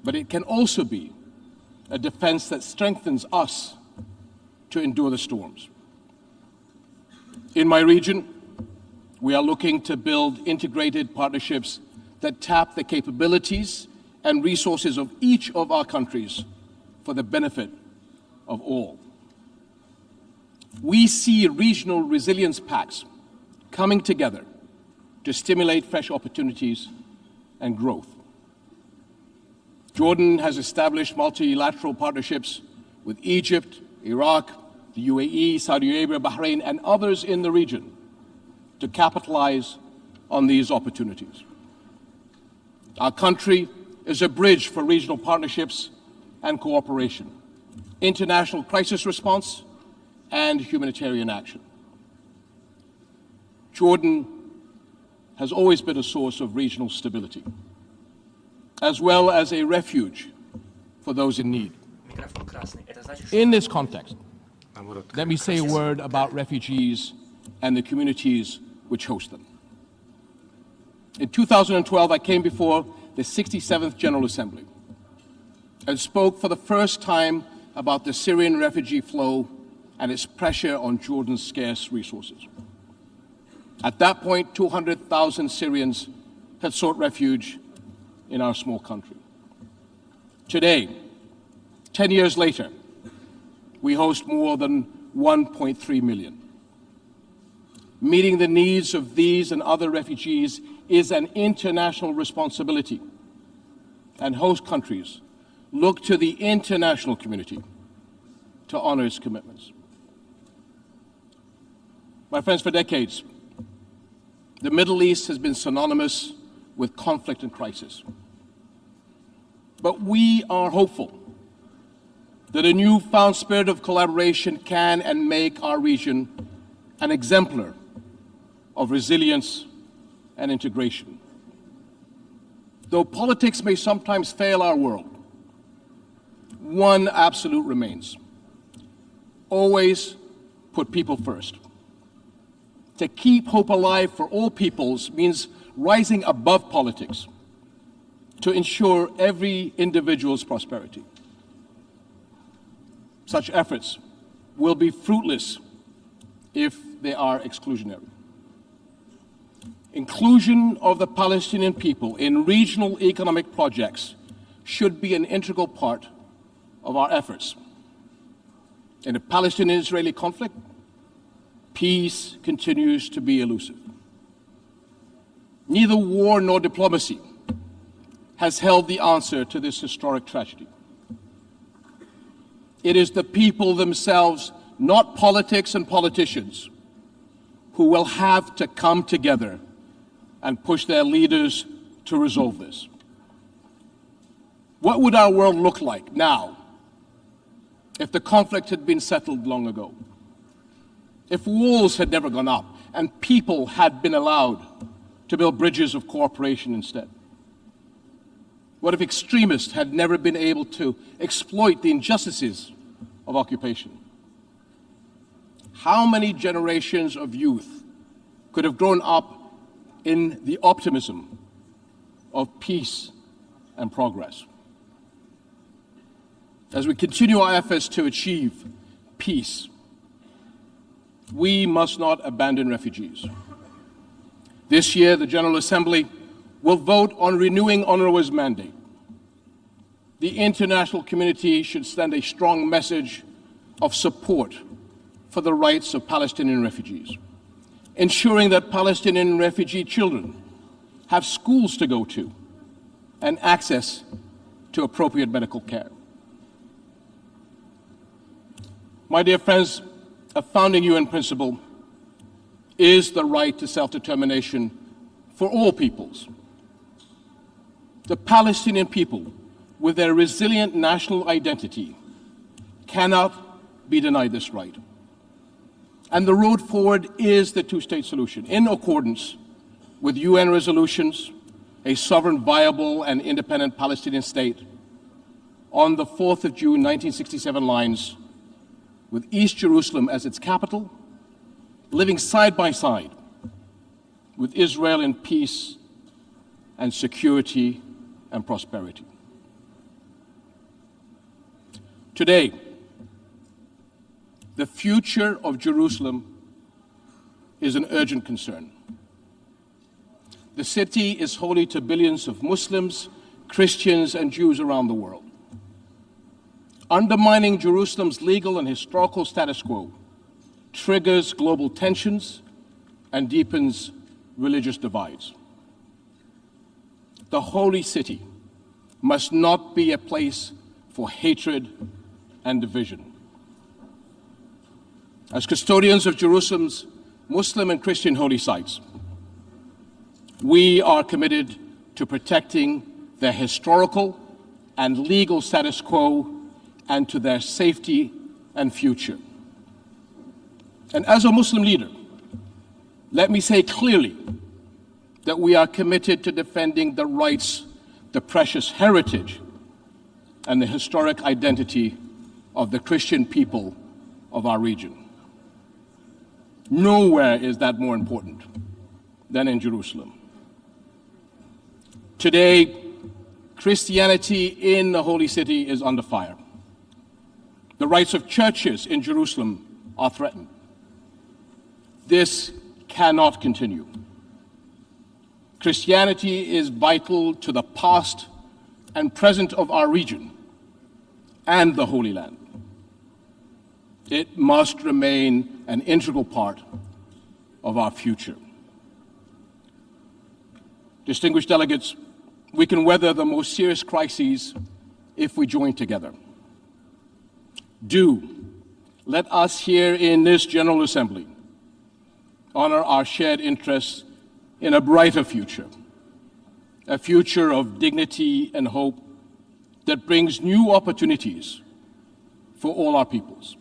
But it can also be a defense that strengthens us to endure the storms. In my region, we are looking to build integrated partnerships that tap the capabilities and resources of each of our countries for the benefit of all. We see regional resilience pacts coming together to stimulate fresh opportunities and growth. Jordan has established multilateral partnerships with Egypt, Iraq, the UAE, Saudi Arabia, Bahrain, and others in the region to capitalize on these opportunities. Our country is a bridge for regional partnerships and cooperation, international crisis response, and humanitarian action. Jordan has always been a source of regional stability, as well as a refuge for those in need. In this context, let me say a word about refugees and the communities which host them. In 2012, I came before the 67th General Assembly and spoke for the first time about the Syrian refugee flow and its pressure on Jordan's scarce resources. At that point, 200,000 Syrians had sought refuge in our small country. Today, 10 years later, we host more than 1.3 million. Meeting the needs of these and other refugees is an international responsibility, and host countries look to the international community to honor its commitments. My friends, for decades, the Middle East has been synonymous with conflict and crisis. But we are hopeful that a newfound spirit of collaboration can and make our region an exemplar of resilience and integration. Though politics may sometimes fail our world, one absolute remains: always put people first. To keep hope alive for all peoples means rising above politics to ensure every individual's prosperity. Such efforts will be fruitless if they are exclusionary. Inclusion of the Palestinian people in regional economic projects should be an integral part of our efforts. In the Palestinian-Israeli conflict, peace continues to be elusive. Neither war nor diplomacy has held the answer to this historic tragedy. It is the people themselves, not politics and politicians, who will have to come together and push their leaders to resolve this. What would our world look like now if the conflict had been settled long ago? If walls had never gone up and people had been allowed to build bridges of cooperation instead? What if extremists had never been able to exploit the injustices of occupation? How many generations of youth could have grown up in the optimism of peace and progress. As we continue our efforts to achieve peace, we must not abandon refugees. This year, the General Assembly will vote on renewing UNRWA's mandate. The international community should send a strong message of support for the rights of Palestinian refugees, ensuring that Palestinian refugee children have schools to go to and access to appropriate medical care. My dear friends, a founding UN principle is the right to self-determination for all peoples. The Palestinian people, with their resilient national identity, cannot be denied this right. And the road forward is the two-state solution, in accordance with UN resolutions, a sovereign, viable, and independent Palestinian state on the 4th of June 1967 lines, with East Jerusalem as its capital, living side by side with Israel in peace and security and prosperity. Today, the future of Jerusalem is an urgent concern. The city is holy to billions of Muslims, Christians, and Jews around the world. Undermining Jerusalem's legal and historical status quo triggers global tensions and deepens religious divides. The holy city must not be a place for hatred and division. As custodians of Jerusalem's Muslim and Christian holy sites, we are committed to protecting their historical and legal status quo and to their safety and future. And as a Muslim leader, let me say clearly that we are committed to defending the rights, the precious heritage, and the historic identity of the Christian people of our region. Nowhere is that more important than in Jerusalem. Today, Christianity in the Holy City is under fire. The rights of churches in Jerusalem are threatened. This cannot continue. Christianity is vital to the past and present of our region and the Holy Land. It must remain an integral part of our future. Distinguished delegates, we can weather the most serious crises if we join together. Let us here in this General Assembly honor our shared interests in a brighter future, a future of dignity and hope that brings new opportunities for all our peoples.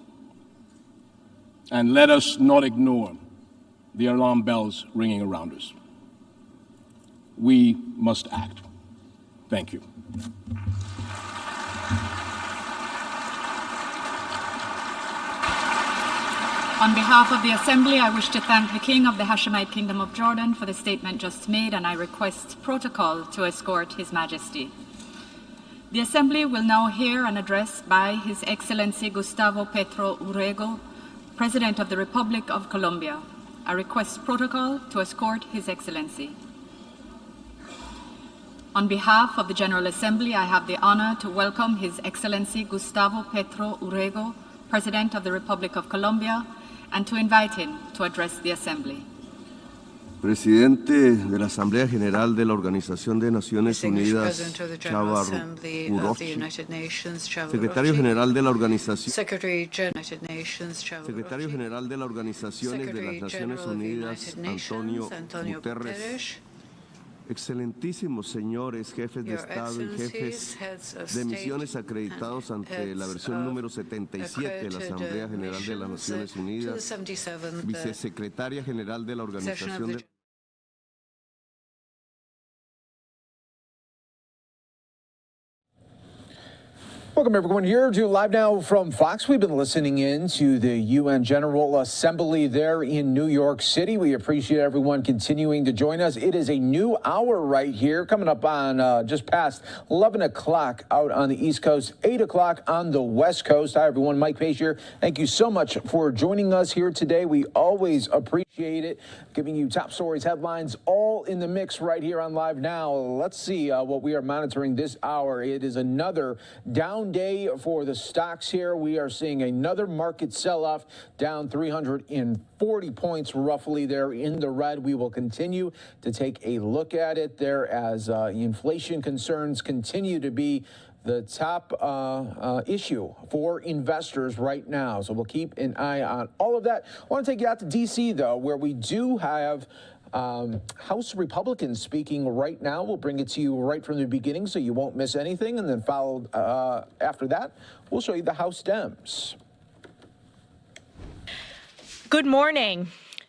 And let us not ignore the alarm bells ringing around us. We must act. Thank you. On behalf of the Assembly, I wish to thank the King of the Hashemite Kingdom of Jordan for the statement just made, and I request protocol to escort His Majesty. The Assembly will now hear an address by His Excellency Gustavo Petro Urrego, President of the Republic of Colombia. I request protocol to escort His Excellency. On behalf of the General Assembly, I have the honor to welcome His Excellency Gustavo Petro Urrego, President of the Republic of Colombia, and to invite him to address the Assembly. Presidente de la Asamblea General de la Organización de Naciones Unidas, Chava Urochi, Secretario General de la Organización, Secretario General de la Organización de las Naciones Unidas, Antonio Guterres, excelentísimos señores, jefes de Estado y jefes de misiones acreditados ante la versión número 77 de la Asamblea General de las Naciones Unidas, Vicesecretaria General de la Organización de... Welcome, everyone, here to Live Now from Fox. We've been listening in to the UN General Assembly there in New York City. We appreciate everyone continuing to join us. It is a new hour right here, coming up on just past 11 o'clock out on the East Coast, 8 o'clock on the West Coast. Hi, everyone. Mike Pace here. Thank you so much for joining us here today. We always appreciate it, giving you top stories, headlines, all in the mix right here on Live Now. Let's see what we are monitoring this hour. It is another down day for the stocks here. We are seeing another market sell-off, down 340 points roughly there in the red. We will continue to take a look at it there as inflation concerns continue to be the top issue for investors right now. So we'll keep an eye on all of that. I want to take you out to D.C., though, where we do have House Republicans speaking right now. We'll bring it to you right from the beginning so you won't miss anything. And then followed after that, we'll show you the House Dems. Good morning.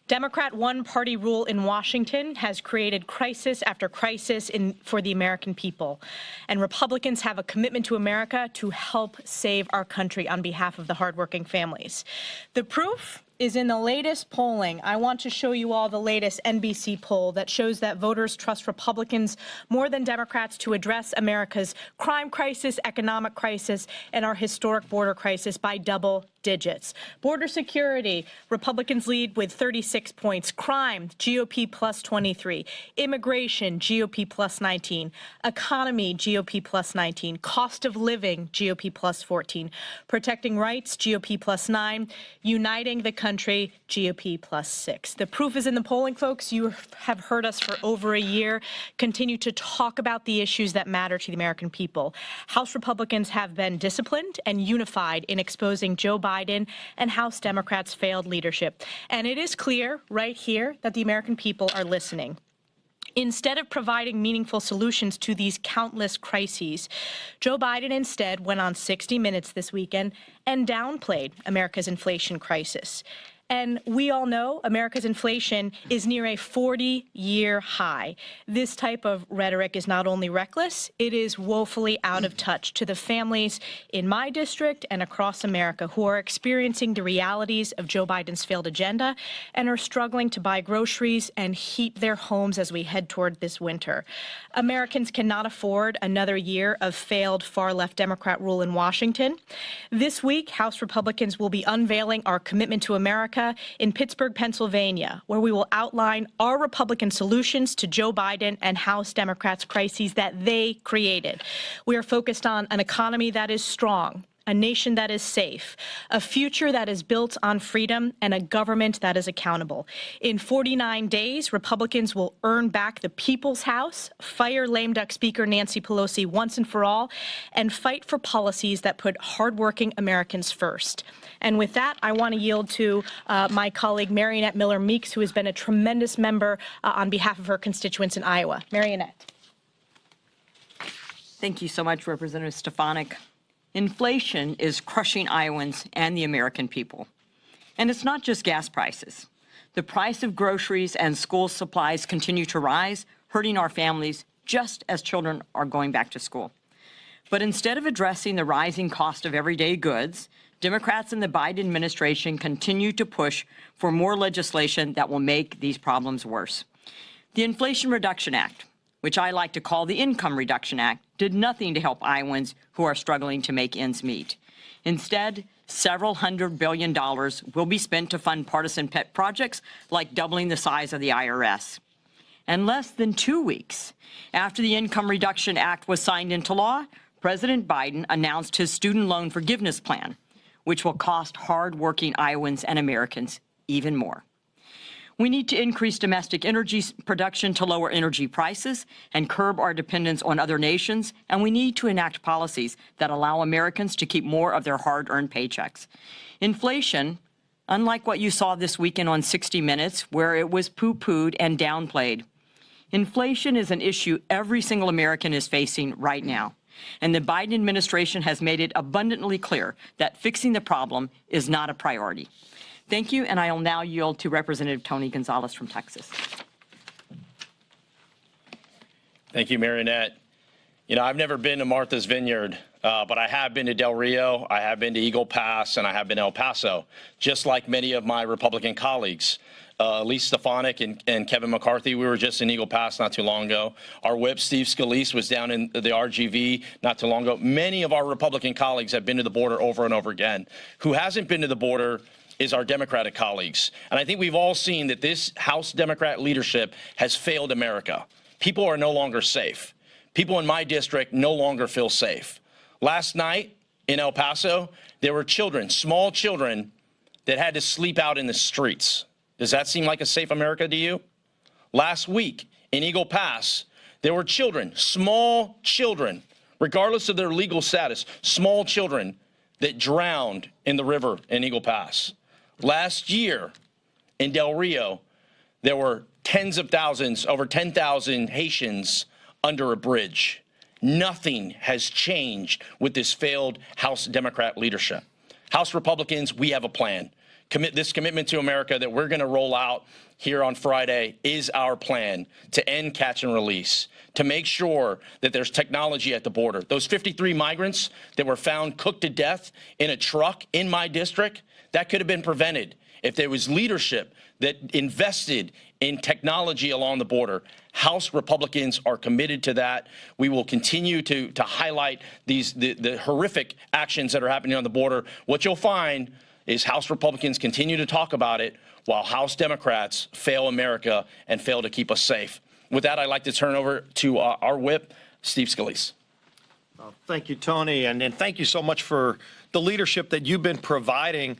Democrat one-party rule in Washington has created crisis after crisis for the American people. And Republicans have a commitment to America to help save our country on behalf of the hardworking families. The proof is in the latest polling. I want to show you all the latest NBC poll that shows that voters trust Republicans more than Democrats to address America's crime crisis, economic crisis, and our historic border crisis by double digits. Border security, Republicans lead with 36 points. Crime, GOP plus 23. Immigration, GOP plus 19. Economy, GOP plus 19. Cost of living, GOP plus 14. Protecting rights, GOP plus 9. Uniting the country, GOP plus 6. The proof is in the polling, folks. You have heard us for over a year continue to talk about the issues that matter to the American people. House Republicans have been disciplined and unified in exposing Joe Biden and House Democrats' failed leadership. And it is clear right here that the American people are listening. Instead of providing meaningful solutions to these countless crises, Joe Biden instead went on 60 Minutes this weekend and downplayed America's inflation crisis. And we all know America's inflation is near a 40-year high. This type of rhetoric is not only reckless, it is woefully out of touch to the families in my district and across America who are experiencing the realities of Joe Biden's failed agenda and are struggling to buy groceries and heat their homes as we head toward this winter. Americans cannot afford another year of failed far-left Democrat rule in Washington. This week, House Republicans will be unveiling our commitment to America in Pittsburgh, Pennsylvania, where we will outline our Republican solutions to Joe Biden and House Democrats' crises that they created. We are focused on an economy that is strong, a nation that is safe, a future that is built on freedom, and a government that is accountable. In 49 days, Republicans will earn back the People's House, fire lame duck Speaker Nancy Pelosi once and for all, and fight for policies that put hardworking Americans first. And with that, I want to yield to my colleague, Marionette Miller-Meeks, who has been a tremendous member on behalf of her constituents in Iowa. Marionette. Thank you so much, Representative Stefanik. Inflation is crushing Iowans and the American people. And it's not just gas prices. The price of groceries and school supplies continue to rise, hurting our families just as children are going back to school. But instead of addressing the rising cost of everyday goods, Democrats in the Biden administration continue to push for more legislation that will make these problems worse. The Inflation Reduction Act, which I like to call the Income Reduction Act, did nothing to help Iowans who are struggling to make ends meet. Instead, several $100 billion will be spent to fund partisan pet projects like doubling the size of the IRS. And less than 2 weeks after the Income Reduction Act was signed into law, President Biden announced his student loan forgiveness plan, which will cost hard-working Iowans and Americans even more. We need to increase domestic energy production to lower energy prices and curb our dependence on other nations, and we need to enact policies that allow Americans to keep more of their hard-earned paychecks. Inflation, unlike what you saw this weekend on 60 Minutes, where it was poo-pooed and downplayed, inflation is an issue every single American is facing right now. And the Biden administration has made it abundantly clear that fixing the problem is not a priority. Thank you, and I will now yield to Representative Tony Gonzalez from Texas. Thank you, Marionette. You know, I've never been to Martha's Vineyard, but I have been to Del Rio, I have been to Eagle Pass, and I have been to El Paso, just like many of my Republican colleagues. Elise Stefanik and Kevin McCarthy, we were just in Eagle Pass not too long ago. Our whip, Steve Scalise, was down in the RGV not too long ago. Many of our Republican colleagues have been to the border over and over again. Who hasn't been to the border is our Democratic colleagues. And I think we've all seen that this House Democrat leadership has failed America. People are no longer safe. People in my district no longer feel safe. Last night in El Paso, there were children, small children, that had to sleep out in the streets. Does that seem like a safe America to you? Last week in Eagle Pass, there were children, small children, regardless of their legal status, small children that drowned in the river in Eagle Pass. Last year in Del Rio, there were tens of thousands, over 10,000 Haitians under a bridge. Nothing has changed with this failed House Democrat leadership. House Republicans, we have a plan. This commitment to America that we're going to roll out here on Friday is our plan to end catch and release, to make sure that there's technology at the border. Those 53 migrants that were found cooked to death in a truck in my district, that could have been prevented if there was leadership that invested in technology along the border. House Republicans are committed to that. We will continue to highlight the horrific actions that are happening on the border. What you'll find is House Republicans continue to talk about it while House Democrats fail America and fail to keep us safe. With that, I'd like to turn over to our whip, Steve Scalise. Thank you, Tony, and thank you so much for the leadership that you've been providing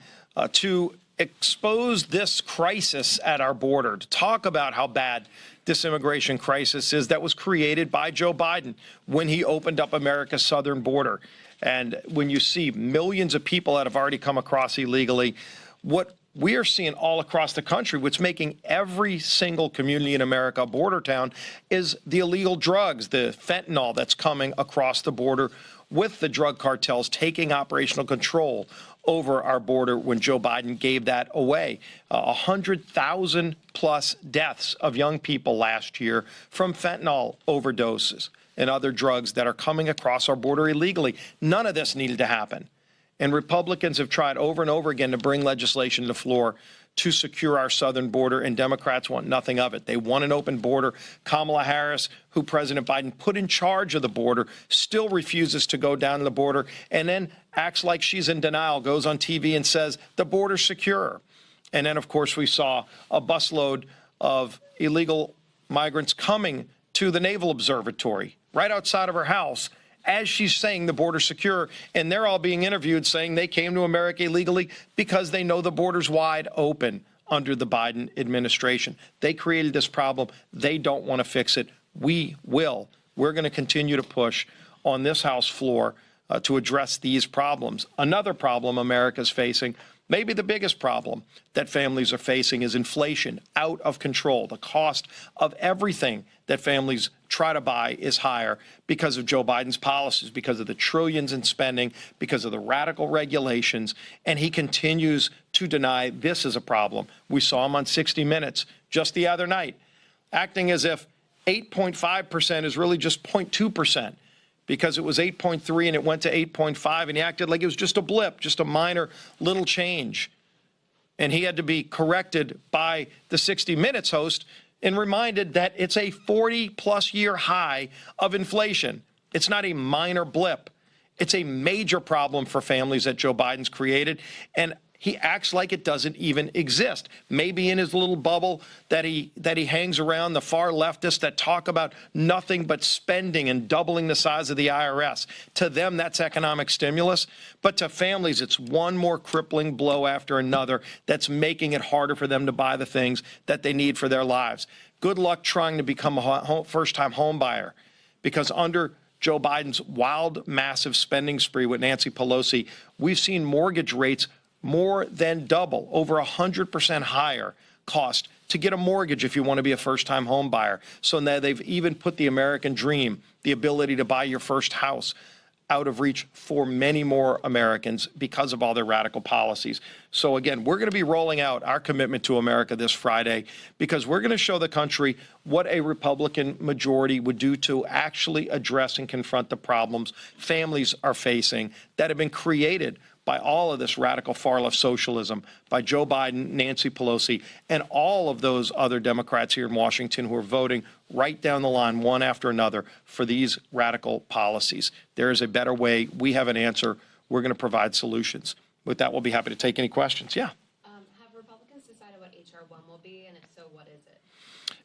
to expose this crisis at our border, to talk about how bad this immigration crisis is that was created by Joe Biden when he opened up America's southern border. And when you see millions of people that have already come across illegally, what we are seeing all across the country, what's making every single community in America a border town, is the illegal drugs, the fentanyl that's coming across the border with the drug cartels taking operational control over our border when Joe Biden gave that away. 100,000 plus deaths of young people last year from fentanyl overdoses and other drugs that are coming across our border illegally. None of this needed to happen. And Republicans have tried over and over again to bring legislation to the floor to secure our southern border, and Democrats want nothing of it. They want an open border. Kamala Harris, who President Biden put in charge of the border, still refuses to go down to the border and then acts like she's in denial, goes on TV and says the border's secure. And then, of course, we saw a busload of illegal migrants coming to the Naval Observatory right outside of her house as she's saying the border's secure, and they're all being interviewed saying they came to America illegally because they know the border's wide open under the Biden administration. They created this problem. They don't want to fix it. We will. We're going to continue to push on this House floor to address these problems. Another problem America's facing, maybe the biggest problem that families are facing, is inflation out of control. The cost of everything that families try to buy is higher because of Joe Biden's policies, because of the trillions in spending, because of the radical regulations, and he continues to deny this is a problem. We saw him on 60 Minutes just the other night, acting as if 8.5% is really just 0.2%. because it was 8.3 and it went to 8.5, and he acted like it was just a blip, just a minor little change. And he had to be corrected by the 60 Minutes host and reminded that it's a 40-plus year high of inflation. It's not a minor blip. It's a major problem for families that Joe Biden's created, and he acts like it doesn't even exist. Maybe in his little bubble that he hangs around, the far leftists that talk about nothing but spending and doubling the size of the IRS. To them, that's economic stimulus. But to families, it's one more crippling blow after another that's making it harder for them to buy the things that they need for their lives. Good luck trying to become a first-time home buyer, because under Joe Biden's wild, massive spending spree with Nancy Pelosi, we've seen mortgage rates more than double, over 100% higher cost to get a mortgage if you want to be a first-time home buyer. So now they've even put the American dream, the ability to buy your first house, out of reach for many more Americans because of all their radical policies. So again, we're going to be rolling out our commitment to America this Friday because we're going to show the country what a Republican majority would do to actually address and confront the problems families are facing that have been created by all of this radical far-left socialism, by Joe Biden, Nancy Pelosi, and all of those other Democrats here in Washington who are voting right down the line, one after another, for these radical policies. There is a better way. We have an answer. We're going to provide solutions. With that, we'll be happy to take any questions. Yeah. Have Republicans decided what H.R. 1 will be, and if so, what is it?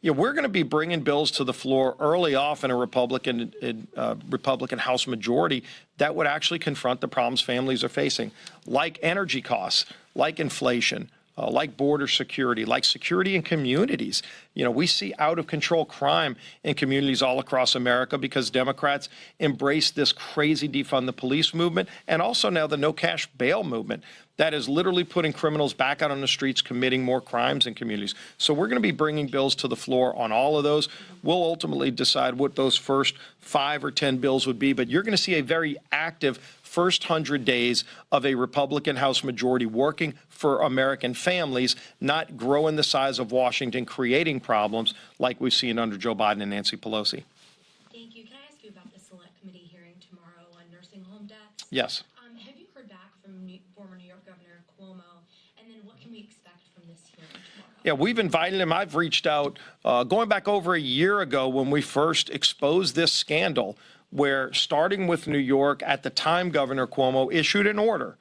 Yeah, we're going to be bringing bills to the floor early off in a Republican House majority that would actually confront the problems families are facing, like energy costs, like inflation, like border security, like security in communities. You know, we see out of control crime in communities all across America because Democrats embrace this crazy defund the police movement and also now the no cash bail movement that is literally putting criminals back out on the streets committing more crimes in communities. So we're going to be bringing bills to the floor on all of those. We'll ultimately decide what those first 5 or 10 bills would be, but you're going to see a very active first 100 days of a Republican House majority working for American families, not growing the size of Washington, creating problems like we've seen under Joe Biden and Nancy Pelosi. Thank you. Can I ask you about the Select Committee hearing tomorrow on nursing home deaths? Yes. Have you heard back from former New York Governor Cuomo? And then what can we expect from this hearing tomorrow? Yeah, we've invited him. I've reached out going back over a year ago when we first exposed this scandal, where starting with New York, at the time, Governor Cuomo issued an order.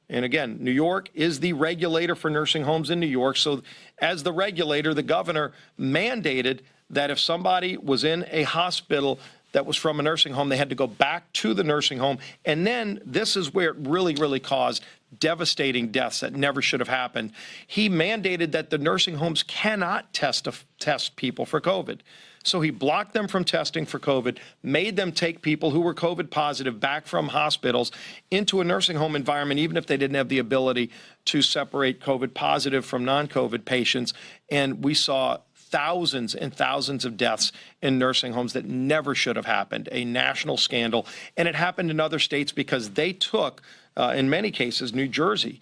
And again, New York is the regulator for nursing homes in New York. So as the regulator, the governor mandated that if somebody was in a hospital that was from a nursing home, they had to go back to the nursing home. And then this is where it really caused devastating deaths that never should have happened. He mandated that the nursing homes cannot test people for COVID. So he blocked them from testing for COVID, made them take people who were COVID positive back from hospitals into a nursing home environment, even if they didn't have the ability to separate COVID positive from non-COVID patients. And we saw thousands and thousands of deaths in nursing homes that never should have happened, a national scandal. And it happened in other states because they took, in many cases, New Jersey,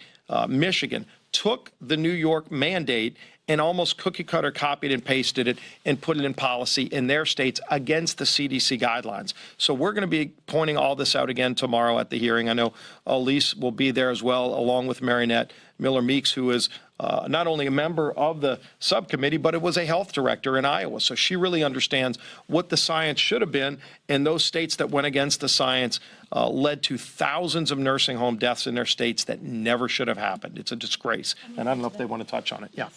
Michigan, took the New York mandate and almost cookie cutter copied and pasted it and put it in policy in their states against the CDC guidelines. So we're going to be pointing all this out again tomorrow at the hearing. I know Elise will be there as well, along with Marinette Miller-Meeks, who is not only a member of the subcommittee, but it was a health director in Iowa. So she really understands what the science should have been, and those states that went against the science led to thousands of nursing home deaths in their states that never should have happened. It's a disgrace. And I don't know if they want to touch on it. Yeah.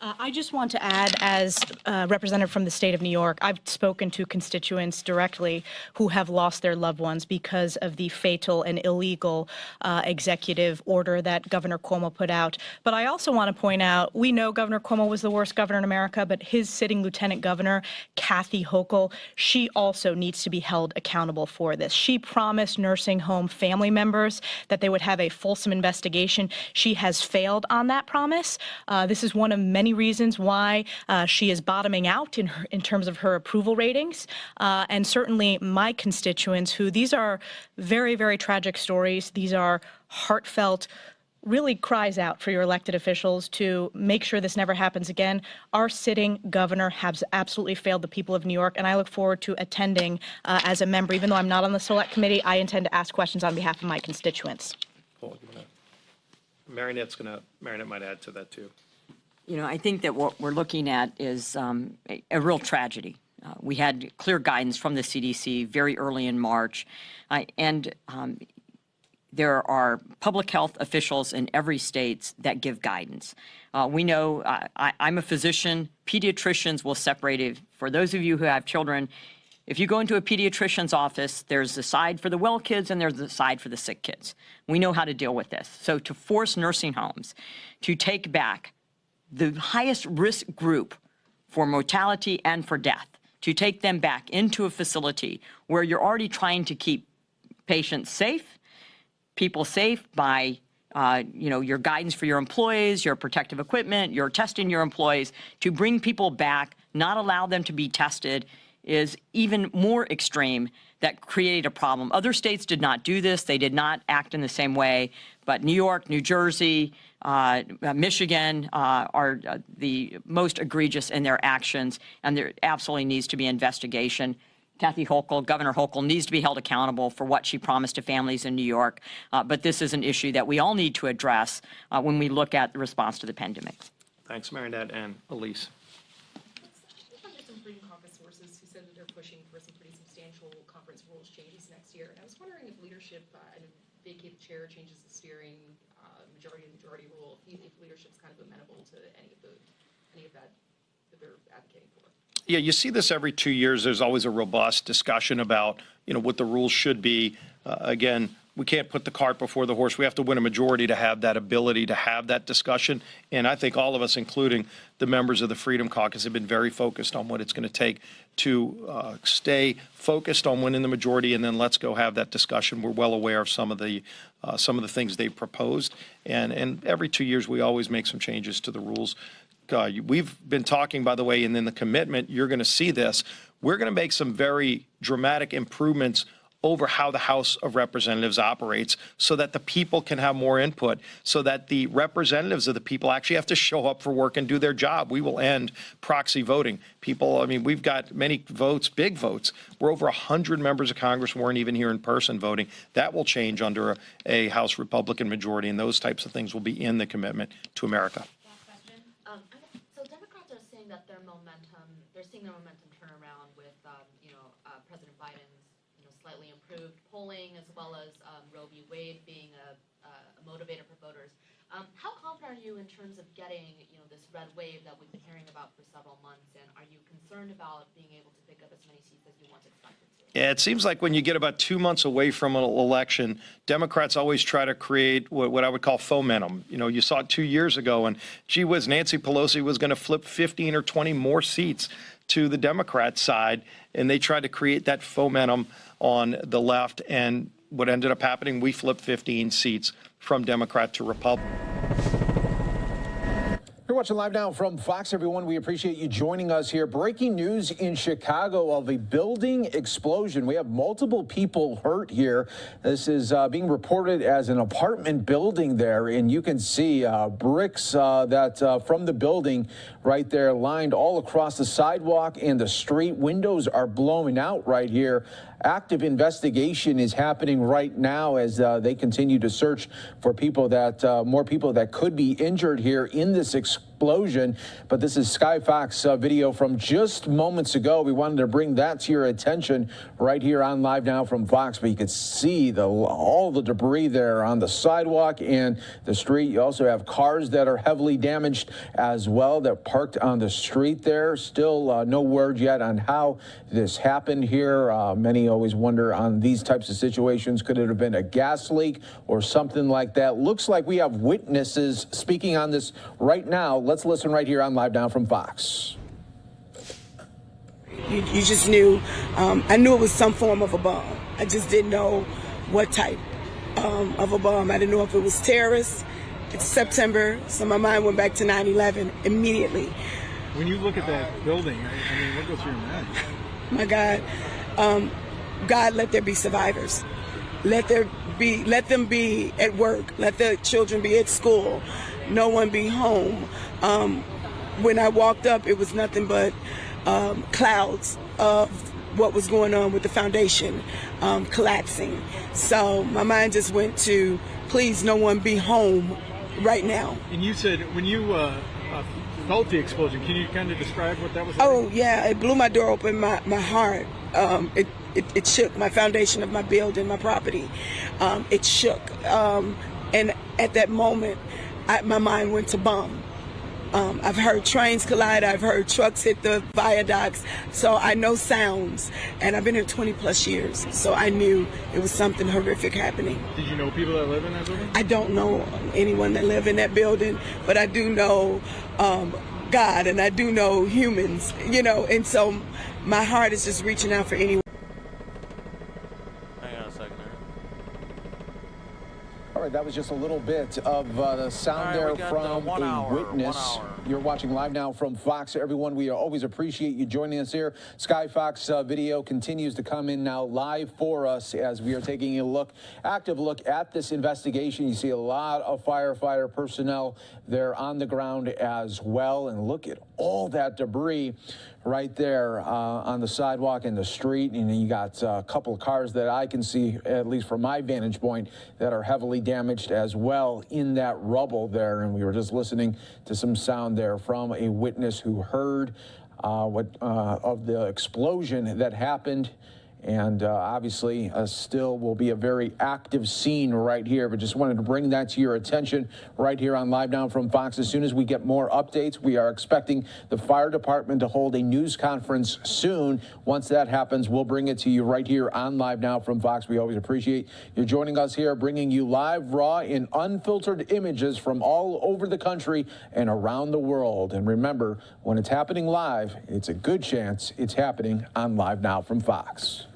I just want to add, as representative from the state of New York, I've spoken to constituents directly who have lost their loved ones because of the fatal and illegal executive order that Governor Cuomo put out. But I also want to point out, we know Governor Cuomo was the worst governor in America, but his sitting lieutenant governor, Kathy Hochul, she also needs to be held accountable for this. She promised nursing home family members that they would have a fulsome investigation. She has failed on that promise. This is one of many reasons why she is bottoming out in terms of her approval ratings. And certainly my constituents, who these are very tragic stories, these are heartfelt, really cries out for your elected officials to make sure this never happens again. Our sitting governor has absolutely failed the people of New York, and I look forward to attending as a member. Even though I'm not on the select committee, I intend to ask questions on behalf of my constituents. Marinette might add to that too. You know, I think that what we're looking at is a real tragedy. We had clear guidance from the CDC very early in March, and there are public health officials in every state that give guidance. We know, I'm a physician, pediatricians will separate it. For those of you who have children, if you go into a pediatrician's office, there's the side for the well kids and there's the side for the sick kids. We know how to deal with this. So to force nursing homes to take back the highest risk group for mortality and for death, to take them back into a facility where you're already trying to keep patients safe, people safe by your guidance for your employees, your protective equipment, your testing your employees, to bring people back, not allow them to be tested, is even more extreme that created a problem. Other states did not do this. They did not act in the same way. But New York, New Jersey, Michigan are the most egregious in their actions, and there absolutely needs to be investigation. Kathy Hochul, Governor Hochul, needs to be held accountable for what she promised to families in New York. But this is an issue that we all need to address when we look at the response to the pandemic. Thanks, Marinette and Elise. Some Freedom Caucus sources who said that they're pushing for some pretty substantial conference rules changes next year. And I was wondering if leadership, vacate the chair, changes the steering, majority rule, if leadership's kind of amenable to any of that they're advocating for. Yeah, you see this every 2 years. There's always a robust discussion about, what the rules should be. Again, we can't put the cart before the horse. We have to win a majority to have that ability to have that discussion. And I think all of us, including the members of the Freedom Caucus, have been very focused on what it's going to take to stay focused on winning the majority, and then let's go have that discussion. We're well aware of some of the things they proposed, and every 2 years we always make some changes to the rules. We've been talking, by the way, and in the commitment, you're going to see this. We're going to make some very dramatic improvements over how the House of Representatives operates so that the people can have more input, so that the representatives of the people actually have to show up for work and do their job. We will end proxy voting. People, we've got many votes, big votes. We're over 100 members of Congress weren't even here in person voting. That will change under a House Republican majority, and those types of things will be in the commitment to America. So Democrats are saying that they're seeing their momentum turn around with, President Biden's, slightly improved polling, as well as Roe v. Wade being a motivator for voters. How confident are you in terms of getting, this red wave that we've been hearing about for several months, and are you concerned about being able to pick up as many seats as you once expected to? Yeah, it seems like when you get about 2 months away from an election, Democrats always try to create what I would call fomentum. You saw it 2 years ago, and gee whiz, Nancy Pelosi was going to flip 15 or 20 more seats to the Democrat side, and they tried to create that fomentum on the left, and what ended up happening, we flipped 15 seats from Democrat to Republican. You're watching Live Now from Fox, everyone. We appreciate you joining us here. Breaking news in Chicago of a building explosion. We have multiple people hurt here. This is being reported as an apartment building there, and you can see bricks that from the building right there lined all across the sidewalk and the street. Windows are blowing out right here. Active investigation is happening right now as they continue to search for people that more people that could be injured here in this explosion. But this is Sky Fox video from just moments ago. We wanted to bring that to your attention right here on Live Now from Fox. But you could see all the debris there on the sidewalk and the street. You also have cars that are heavily damaged as well that parked on the street there. Still no word yet on how this happened here. Many always wonder on these types of situations, could it have been a gas leak or something like that? Looks like we have witnesses speaking on this right now. Let's listen right here on Live Now from Fox. You just knew, I knew it was some form of a bomb. I just didn't know what type of a bomb. I didn't know if it was terrorist. It's September, so my mind went back to 9/11 immediately. When you look at that building, what goes through your mind? My God. God, let there be survivors. Let them be at work. Let the children be at school. No one be home. When I walked up, it was nothing but clouds of what was going on with the foundation collapsing. So my mind just went to, please, no one be home right now. And you said when you felt the explosion, can you kind of describe what that was like? Oh, yeah, it blew my door open, my heart. It shook my foundation of my building, my property. It shook. And at that moment, my mind went to bomb. I've heard trains collide. I've heard trucks hit the viaducts. So I know sounds. And I've been here 20 plus years. So I knew it was something horrific happening. Did you know people that live in that building? I don't know anyone that live in that building, but I do know God, and I do know humans, and so my heart is just reaching out for anyone. Hang on a second there. All right, that was just a little bit of the sound there from a witness. You're watching Live Now from Fox. Everyone, we always appreciate you joining us here. Sky Fox video continues to come in now live for us as we are taking a active look at this investigation. You see a lot of firefighter personnel there on the ground as well. And look at all that debris right there on the sidewalk and the street. And you got a couple of cars that I can see, at least from my vantage point, that are heavily damaged as well in that rubble there. And we were just listening to some sound there from a witness who heard of the explosion that happened. And obviously, still will be a very active scene right here. But just wanted to bring that to your attention right here on Live Now from Fox. As soon as we get more updates, we are expecting the fire department to hold a news conference soon. Once that happens, we'll bring it to you right here on Live Now from Fox. We always appreciate you joining us here, bringing you live, raw, and unfiltered images from all over the country and around the world. And remember, when it's happening live, it's a good chance it's happening on Live Now from Fox.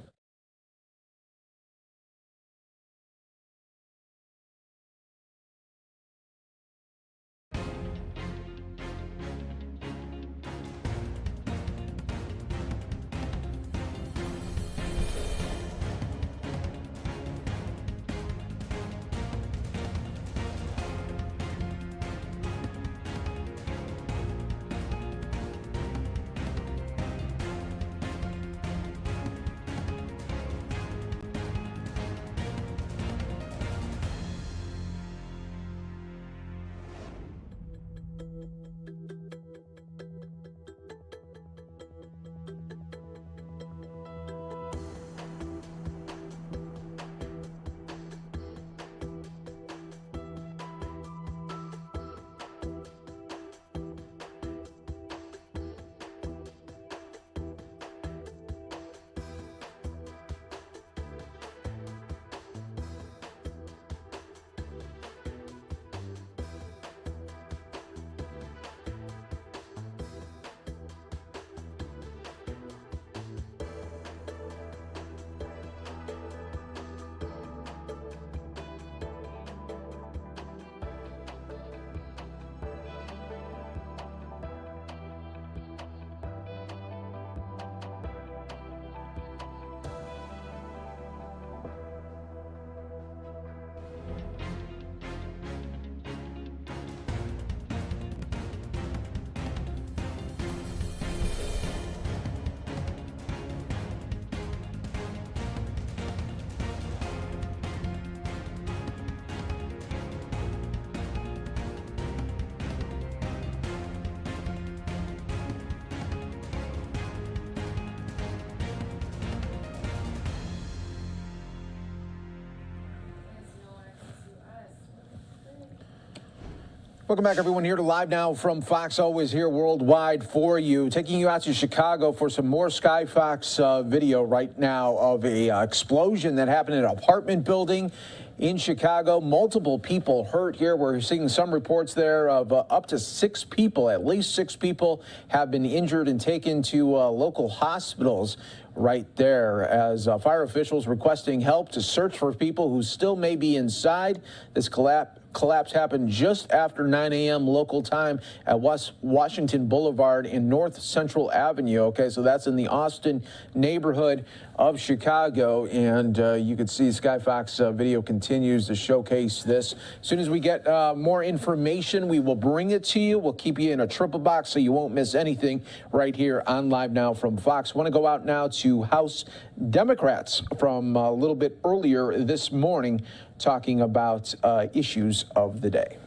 Welcome back, everyone, here to Live Now from Fox, always here worldwide for you. Taking you out to Chicago for some more Sky Fox video right now of a explosion that happened in an apartment building in Chicago. Multiple people hurt here. We're seeing some reports there of up to 6 people, at least 6 people have been injured and taken to local hospitals right there as fire officials requesting help to search for people who still may be inside. This collapse happened just after 9 a.m. local time at Washington Boulevard in North Central Avenue. Okay, so that's in the Austin neighborhood of Chicago, and you can see Sky Fox video continues to showcase this. As soon as we get more information, we will bring it to you. We'll keep you in a triple box so you won't miss anything right here on Live Now from Fox. Want to go out now to House Democrats from a little bit earlier this morning, talking about issues of the day.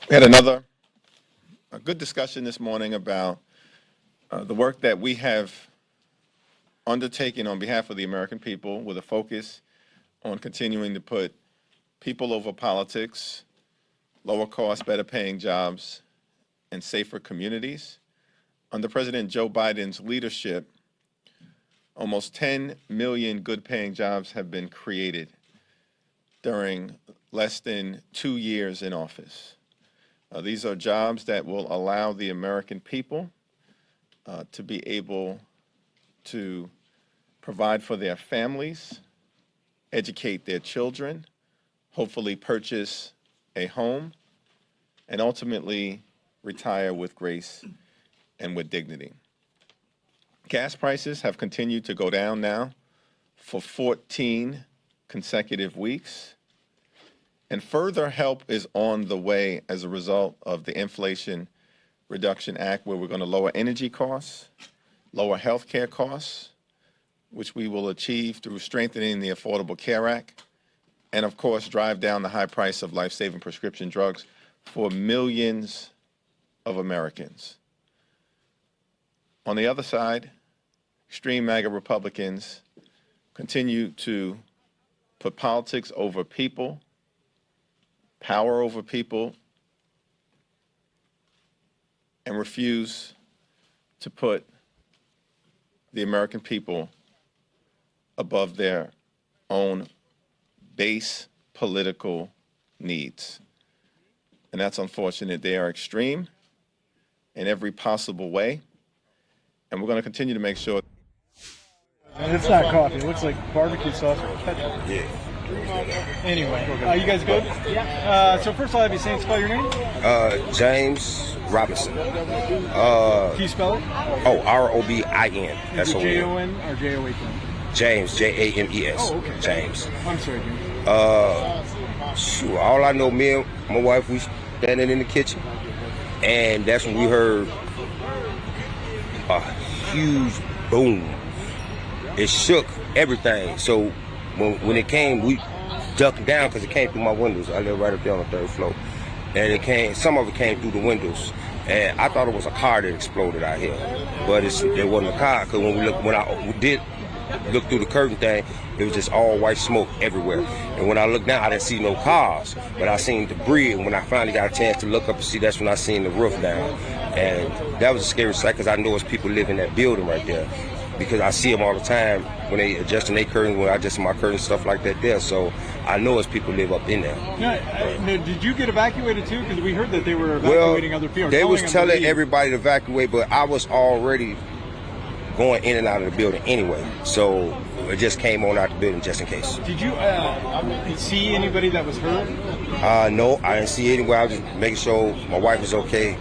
We had a good discussion this morning about the work that we have undertaken on behalf of the American people, with a focus on continuing to put people over politics, lower cost, better paying jobs, and safer communities. Under President Joe Biden's leadership, almost 10 million good paying jobs have been created during less than 2 years in office. These are jobs that will allow the American people to be able to provide for their families, educate their children, hopefully purchase a home, and ultimately retire with grace and with dignity. Gas prices have continued to go down now for 14 consecutive weeks, and further help is on the way as a result of the Inflation Reduction Act, where we're going to lower energy costs, lower health care costs, which we will achieve through strengthening the Affordable Care Act, and of course, drive down the high price of life-saving prescription drugs for millions of Americans. On the other side, extreme MAGA Republicans continue to put politics over people, power over people, and refuse to put the American people above their own base political needs. And that's unfortunate. They are extreme in every possible way, and we're going to continue to make sure. And it's not coffee. It looks like barbecue sauce or ketchup. Yeah. Anyway, you guys good? Yeah. So first I'll have you say spell your name. James Robinson. Can you spell it? Oh, R-O-B-I-N. That's Is it what J-O-N or J-O-H-N? James, J-A-M-E-S. Oh, okay. James. I'm sorry, James. Shoot, all I know, me and my wife, we standing in the kitchen, and that's when we heard a huge boom. It shook everything. So when it came, we ducked down because it came through my windows. I live right up there on the 3rd floor, and it came. Some of it came through the windows, and I thought it was a car that exploded out here, but it wasn't a car. Because when I did look through the curtain thing, it was just all white smoke everywhere. And when I looked down, I didn't see no cars, but I seen debris. And when I finally got a chance to look up and see, that's when I seen the roof down. And that was a scary sight because I know it's people live in that building right there. Because I see them all the time when they adjusting their curtains, when I adjust my curtains, stuff like that there. So I know it's people live up in there. Now, did you get evacuated too? Because we heard that they were evacuating other people. They was telling everybody to evacuate, but I was already going in and out of the building anyway. So it just came on out the building just in case. Did you see anybody that was hurt? No, I didn't see anywhere. I was just making sure my wife was okay.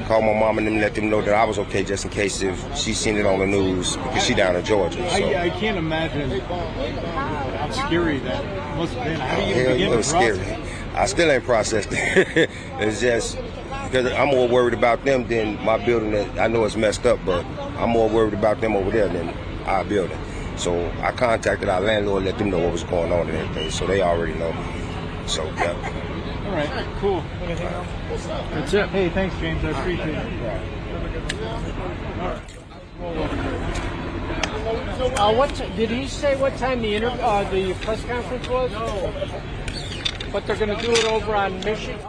Called my mom and them, let them know that I was okay just in case if she seen it on the news because she down in Georgia. So. I can't imagine how scary that must have been. How do you begin to process it? I still ain't processed it. It's just because I'm more worried about them than my building. That I know it's messed up, but I'm more worried about them over there than our building. So I contacted our landlord, let them know what was going on and everything. So they already know. So yeah. All right, cool. Anything else? That's it. Hey, thanks, James. I appreciate it. What did he say? What time the press conference was? No. But they're going to do it over on Michigan.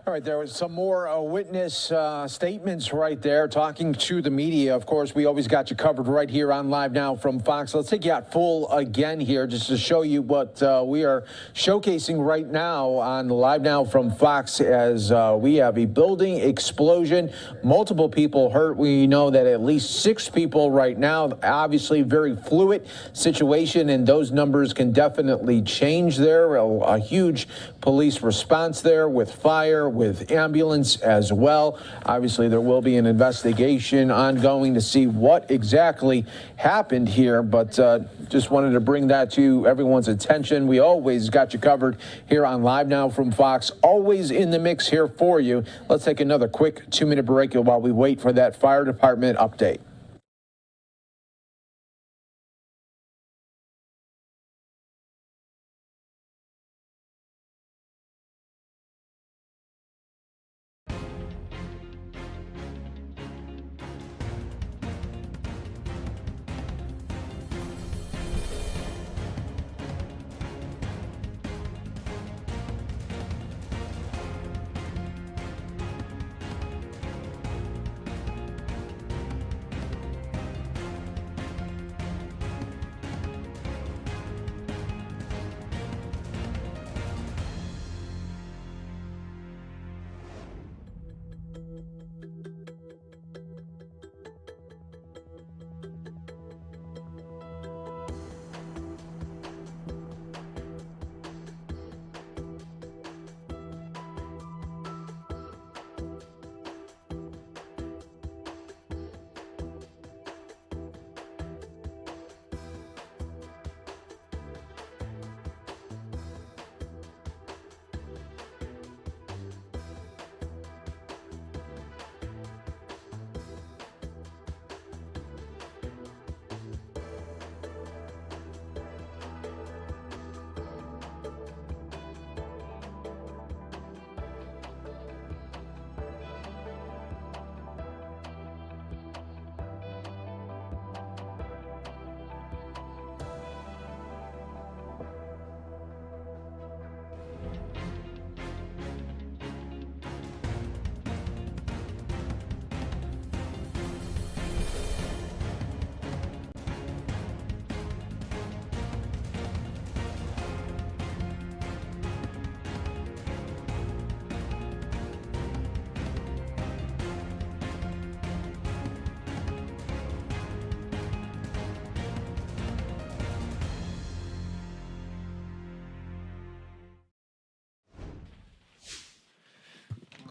All right, there was some more witness statements right there, talking to the media. Of course, we always got you covered right here on Live Now from Fox. Let's take you out full again here just to show you what we are showcasing right now on Live Now from Fox as we have a building explosion, multiple people hurt. We know that at least 6 people right now, obviously very fluid situation, and those numbers can definitely change there. A huge police response there with fire, with ambulance as well. Obviously, there will be an investigation ongoing to see what exactly happened here, but just wanted to bring that to everyone's attention. We always got you covered here on Live Now from Fox, always in the mix here for you. Let's take another quick 2-minute break while we wait for that fire department update.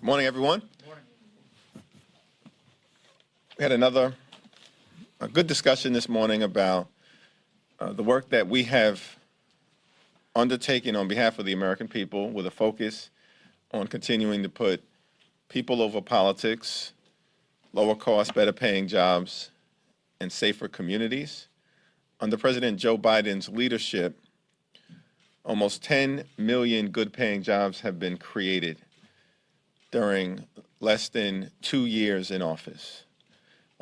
Good morning, everyone. We had a good discussion this morning about the work that we have undertaken on behalf of the American people with a focus on continuing to put people over politics, lower cost, better paying jobs, and safer communities. Under President Joe Biden's leadership, almost 10 million good paying jobs have been created during less than 2 years in office.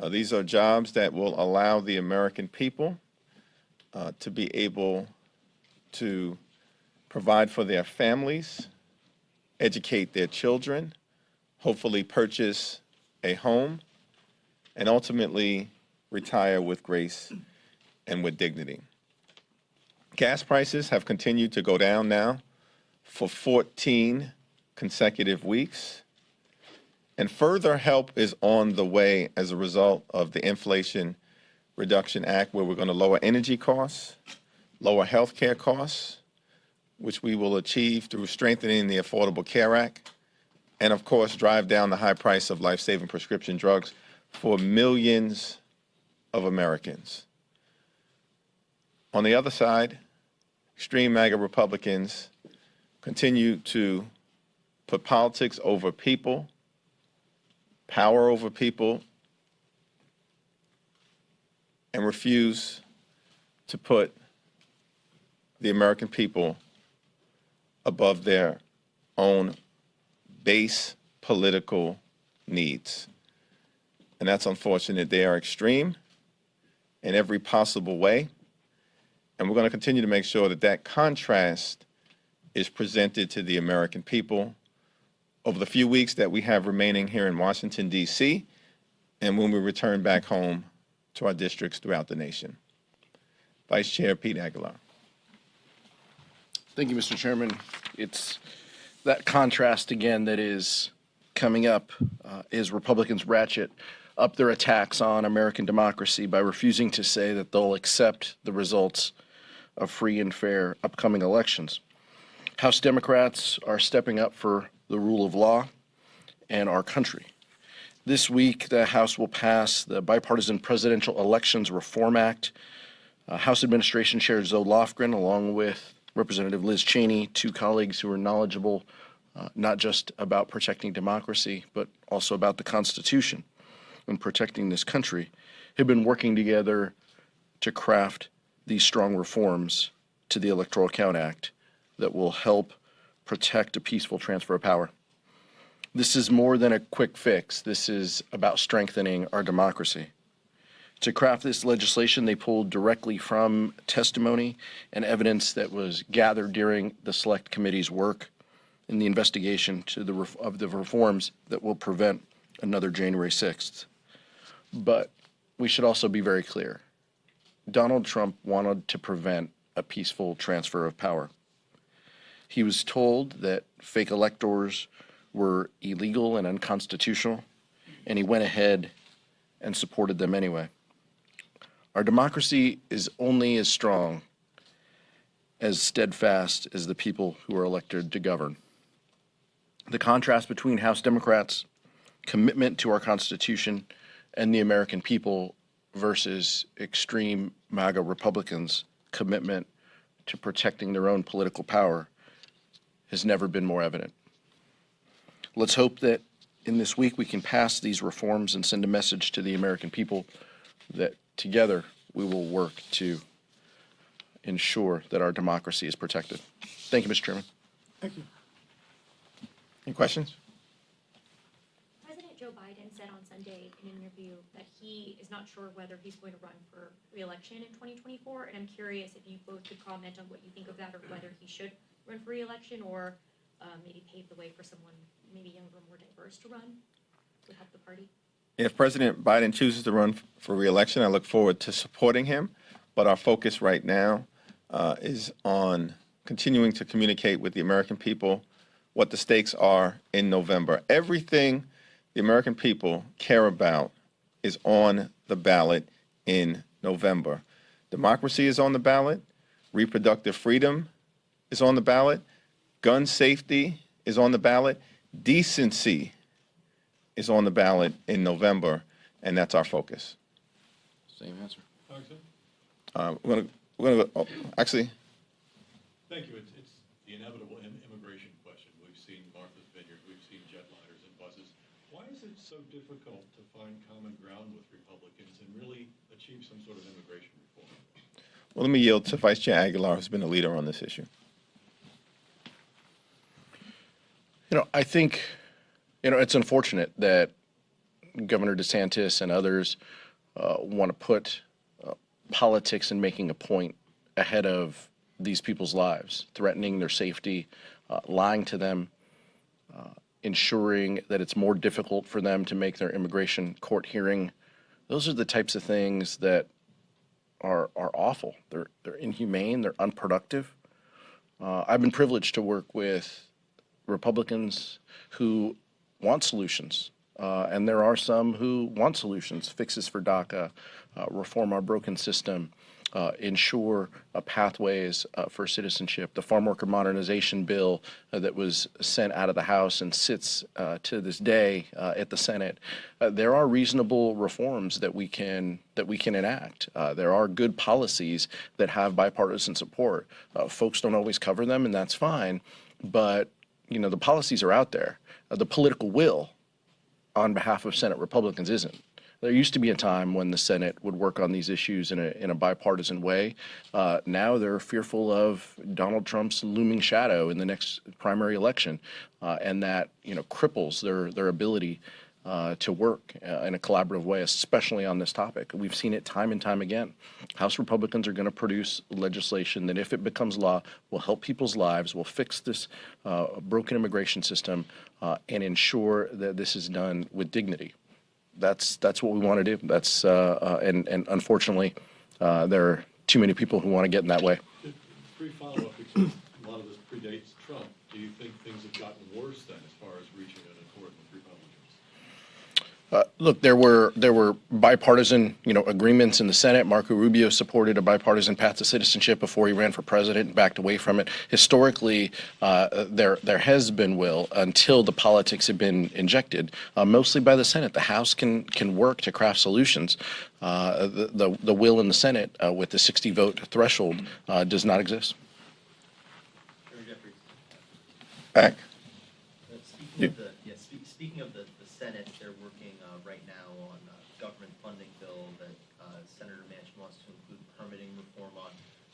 These are jobs that will allow the American people to be able to provide for their families, educate their children, hopefully purchase a home, and ultimately retire with grace and with dignity. Gas prices have continued to go down now for 14 consecutive weeks, and further help is on the way as a result of the Inflation Reduction Act, where we're going to lower energy costs, lower health care costs, which we will achieve through strengthening the Affordable Care Act, and of course, drive down the high price of life-saving prescription drugs for millions of Americans. On the other side, extreme MAGA Republicans continue to put politics over people, power over people, and refuse to put the American people above their own base political needs. And that's unfortunate. They are extreme in every possible way. And we're going to continue to make sure that that contrast is presented to the American people over the few weeks that we have remaining here in Washington, D.C., and when we return back home to our districts throughout the nation. Vice Chair Pete Aguilar. Thank you, Mr. Chairman. It's that contrast again that is coming up as Republicans ratchet up their attacks on American democracy by refusing to say that they'll accept the results of free and fair upcoming elections. House Democrats are stepping up for the rule of law and our country. This week, the House will pass the Bipartisan Presidential Elections Reform Act. House Administration Chair Zoe Lofgren, along with Representative Liz Cheney, two colleagues who are knowledgeable not just about protecting democracy, but also about the Constitution and protecting this country, have been working together to craft these strong reforms to the Electoral Count Act that will help protect a peaceful transfer of power. This is more than a quick fix. This is about strengthening our democracy. To craft this legislation, they pulled directly from testimony and evidence that was gathered during the Select Committee's work in the investigation of the reforms that will prevent another January 6th. But we should also be very clear. Donald Trump wanted to prevent a peaceful transfer of power. He was told that fake electors were illegal and unconstitutional, and he went ahead and supported them anyway. Our democracy is only as strong, as steadfast as the people who are elected to govern. The contrast between House Democrats' commitment to our Constitution and the American people versus extreme MAGA Republicans' commitment to protecting their own political power has never been more evident. Let's hope that in this week we can pass these reforms and send a message to the American people that together we will work to ensure that our democracy is protected. Thank you, Mr. Chairman. Thank you. Any questions? President Joe Biden said on Sunday in an interview that he is not sure whether he's going to run for re-election in 2024, and I'm curious if you both could comment on what you think of that, or whether he should run for re-election, or maybe pave the way for someone maybe younger, more diverse to run to help the party. If President Biden chooses to run for re-election, I look forward to supporting him, but our focus right now is on continuing to communicate with the American people what the stakes are in November. Everything the American people care about is on the ballot in November. Democracy is on the ballot. Reproductive freedom is on the ballot. Gun safety is on the ballot. Decency is on the ballot in November, and that's our focus. Same answer. We're gonna go, actually, Thank you. It's the inevitable immigration question. We've seen Martha's Vineyard, we've seen jetliners and buses. Why is it so difficult to find common ground with Republicans and really achieve some sort of immigration reform? well, let me yield to Vice Chair Aguilar, who's been a leader on this issue. I think, it's unfortunate that Governor DeSantis and others want to put politics and making a point ahead of these people's lives, threatening their safety, lying to them, ensuring that it's more difficult for them to make their immigration court hearing. Those are the types of things that are awful. They're inhumane. They're unproductive. I've been privileged to work with Republicans who want solutions, and there are some who want solutions, fixes for DACA, reform our broken system, ensure pathways for citizenship. The farm worker modernization bill that was sent out of the House and sits to this day at the Senate. There are reasonable reforms that we can enact. There are good policies that have bipartisan support. Folks don't always cover them, and that's fine, but the policies are out there. The political will on behalf of Senate Republicans isn't. There used to be a time when the Senate would work on these issues in a bipartisan way. Now they're fearful of Donald Trump's looming shadow in the next primary election, and that cripples their ability to work in a collaborative way, especially on this topic. We've seen it time and time again. House Republicans are going to produce legislation that, if it becomes law, will help people's lives, will fix this broken immigration system, and ensure that this is done with dignity. That's what we want to do. That's and unfortunately, there are too many people who want to get in that way. Brief follow-up, because a lot of this predates Trump. Do you think things have gotten worse then as far as reaching an accord with Republicans? Look, there were bipartisan, agreements in the Senate. Marco Rubio supported a bipartisan path to citizenship before he ran for president and backed away from it. Historically, there has been will until the politics have been injected, mostly by the Senate. The House can work to craft solutions. The will in the Senate with the 60-vote threshold does not exist. Back. Speaking of the Senate, they're working right now on a government funding bill that Senator Manchin wants to include permitting reform on.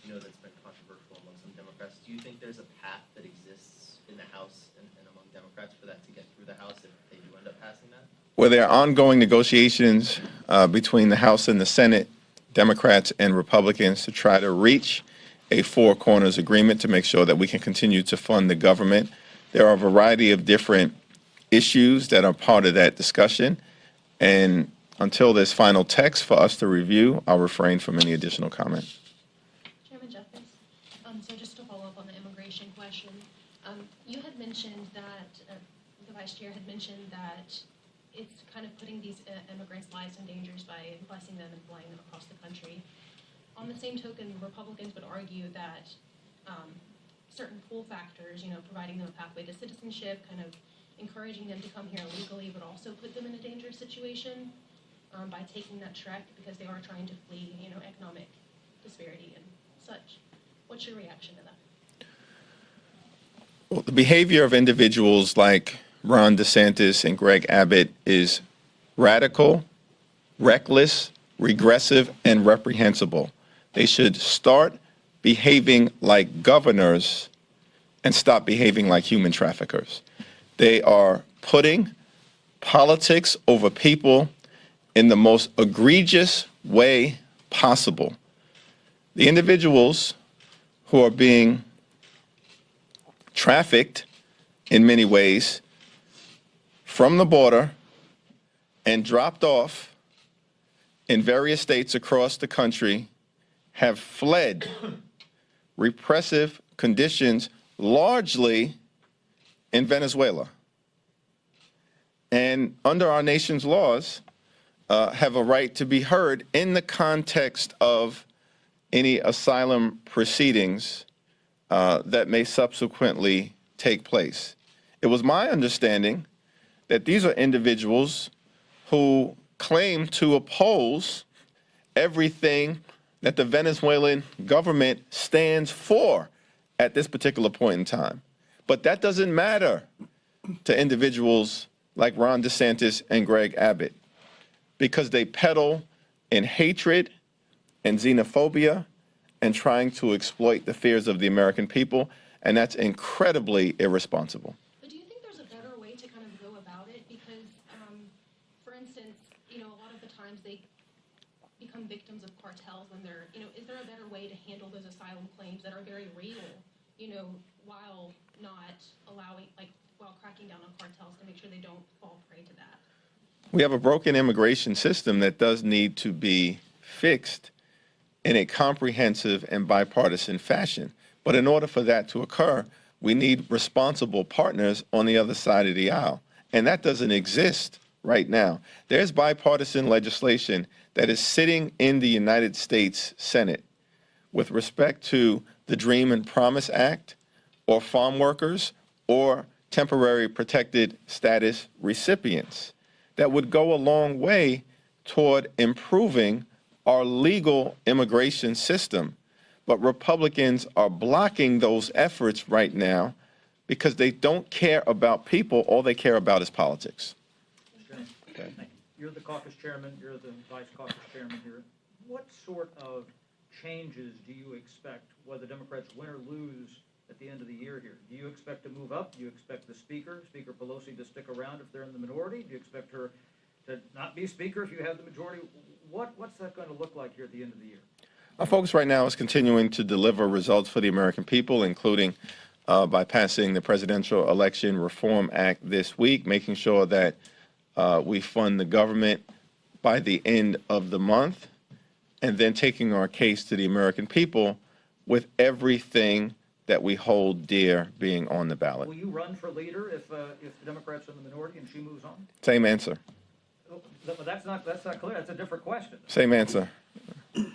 That's been controversial among some Democrats. Do you think there's a path that exists in the House and among Democrats for that to get through the House if they do end up passing that? Well, there are ongoing negotiations between the House and the Senate, Democrats and Republicans, to try to reach a four corners agreement to make sure that we can continue to fund the government. There are a variety of different issues that are part of that discussion, and until there's final text for us to review, I'll refrain from any additional comment. Chairman Jeffries, so just to follow up on the immigration question, you had mentioned that, the Vice Chair had mentioned that it's kind of putting these immigrants' lives in danger by busing them and flying them across the country. On the same token, Republicans would argue that certain pull factors, providing them a pathway to citizenship, kind of encouraging them to come here illegally, would also put them in a dangerous situation by taking that trek because they are trying to flee, economic disparity and such. What's your reaction to that? Well, the behavior of individuals like Ron DeSantis and Greg Abbott is radical, reckless, regressive, and reprehensible. They should start behaving like governors and stop behaving like human traffickers. They are putting politics over people in the most egregious way possible. The individuals who are being trafficked in many ways from the border and dropped off in various states across the country have fled repressive conditions, largely in Venezuela, and under our nation's laws have a right to be heard in the context of any asylum proceedings that may subsequently take place. It was my understanding that these are individuals who claim to oppose everything that the Venezuelan government stands for at this particular point in time. But that doesn't matter to individuals like Ron DeSantis and Greg Abbott, because they peddle in hatred and xenophobia and trying to exploit the fears of the American people, and that's incredibly irresponsible. But do you think there's a better way to kind of go about it? Because, for instance, you know, a lot of the times they become victims of cartels when they're, you know, is there a better way to handle those asylum claims that are very real, you know, while not allowing, like, while cracking down on cartels to make sure they don't fall prey to that? We have a broken immigration system that does need to be fixed in a comprehensive and bipartisan fashion. But in order for that to occur, we need responsible partners on the other side of the aisle. And that doesn't exist right now. There's bipartisan legislation that is sitting in the United States Senate with respect to the Dream and Promise Act, or farm workers, or temporary protected status recipients, that would go a long way toward improving our legal immigration system. But Republicans are blocking those efforts right now because they don't care about people. All they care about is politics. Okay. You're the caucus chairman. You're the vice caucus chairman here. What sort of changes do you expect, whether Democrats win or lose at the end of the year here? Do you expect to move up? Do you expect the Speaker Pelosi, to stick around if they're in the minority? Do you expect her to not be Speaker if you have the majority? What's that going to look like here at the end of the year? Our focus right now is continuing to deliver results for the American people, including by passing the Presidential Election Reform Act this week, making sure that we fund the government by the end of the month, and then taking our case to the American people with everything that we hold dear being on the ballot. Will you run for leader if the Democrats are in the minority and she moves on? Same answer. That's not clear. That's a different question. Same answer. Do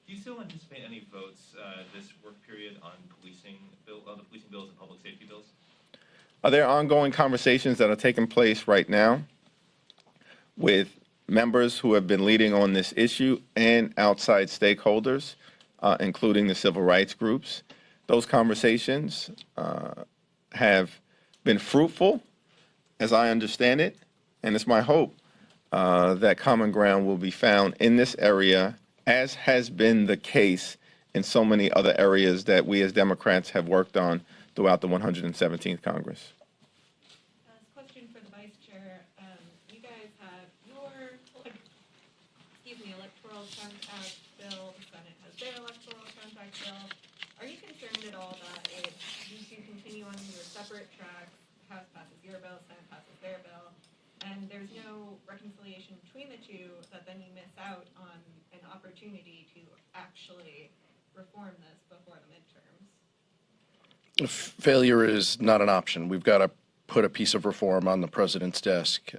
you still anticipate any votes this work period on the policing bills and public safety bills? There are ongoing conversations that are taking place right now with members who have been leading on this issue and outside stakeholders, including the civil rights groups. Those conversations have been fruitful, as I understand it, and it's my hope that common ground will be found in this area, as has been the case in so many other areas that we as Democrats have worked on throughout the 117th Congress. Question for the Vice Chair. You guys have your, electoral contract bill. The Senate has their electoral contract bill. Are you concerned at all that if you two continue on your separate tracks, House passes your bill, Senate passes their bill, and there's no reconciliation between the two, that then you miss out on an opportunity to actually reform this before the midterms? Failure is not an option. We've got to put a piece of reform on the president's desk.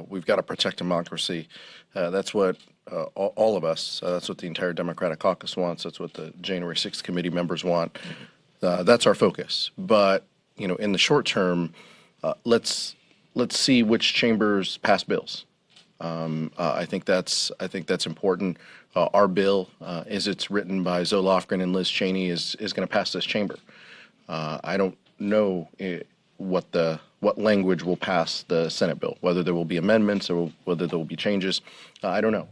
We've got to protect democracy. That's what all of us, that's what the entire Democratic caucus wants. That's what the January 6th committee members want. That's our focus. But, you know, in the short term, let's see which chambers pass bills. I think that's important. Our bill, as it's written by Zoe Lofgren and Liz Cheney, is going to pass this chamber. I don't know what language will pass the Senate bill, whether there will be amendments or whether there will be changes. I don't know.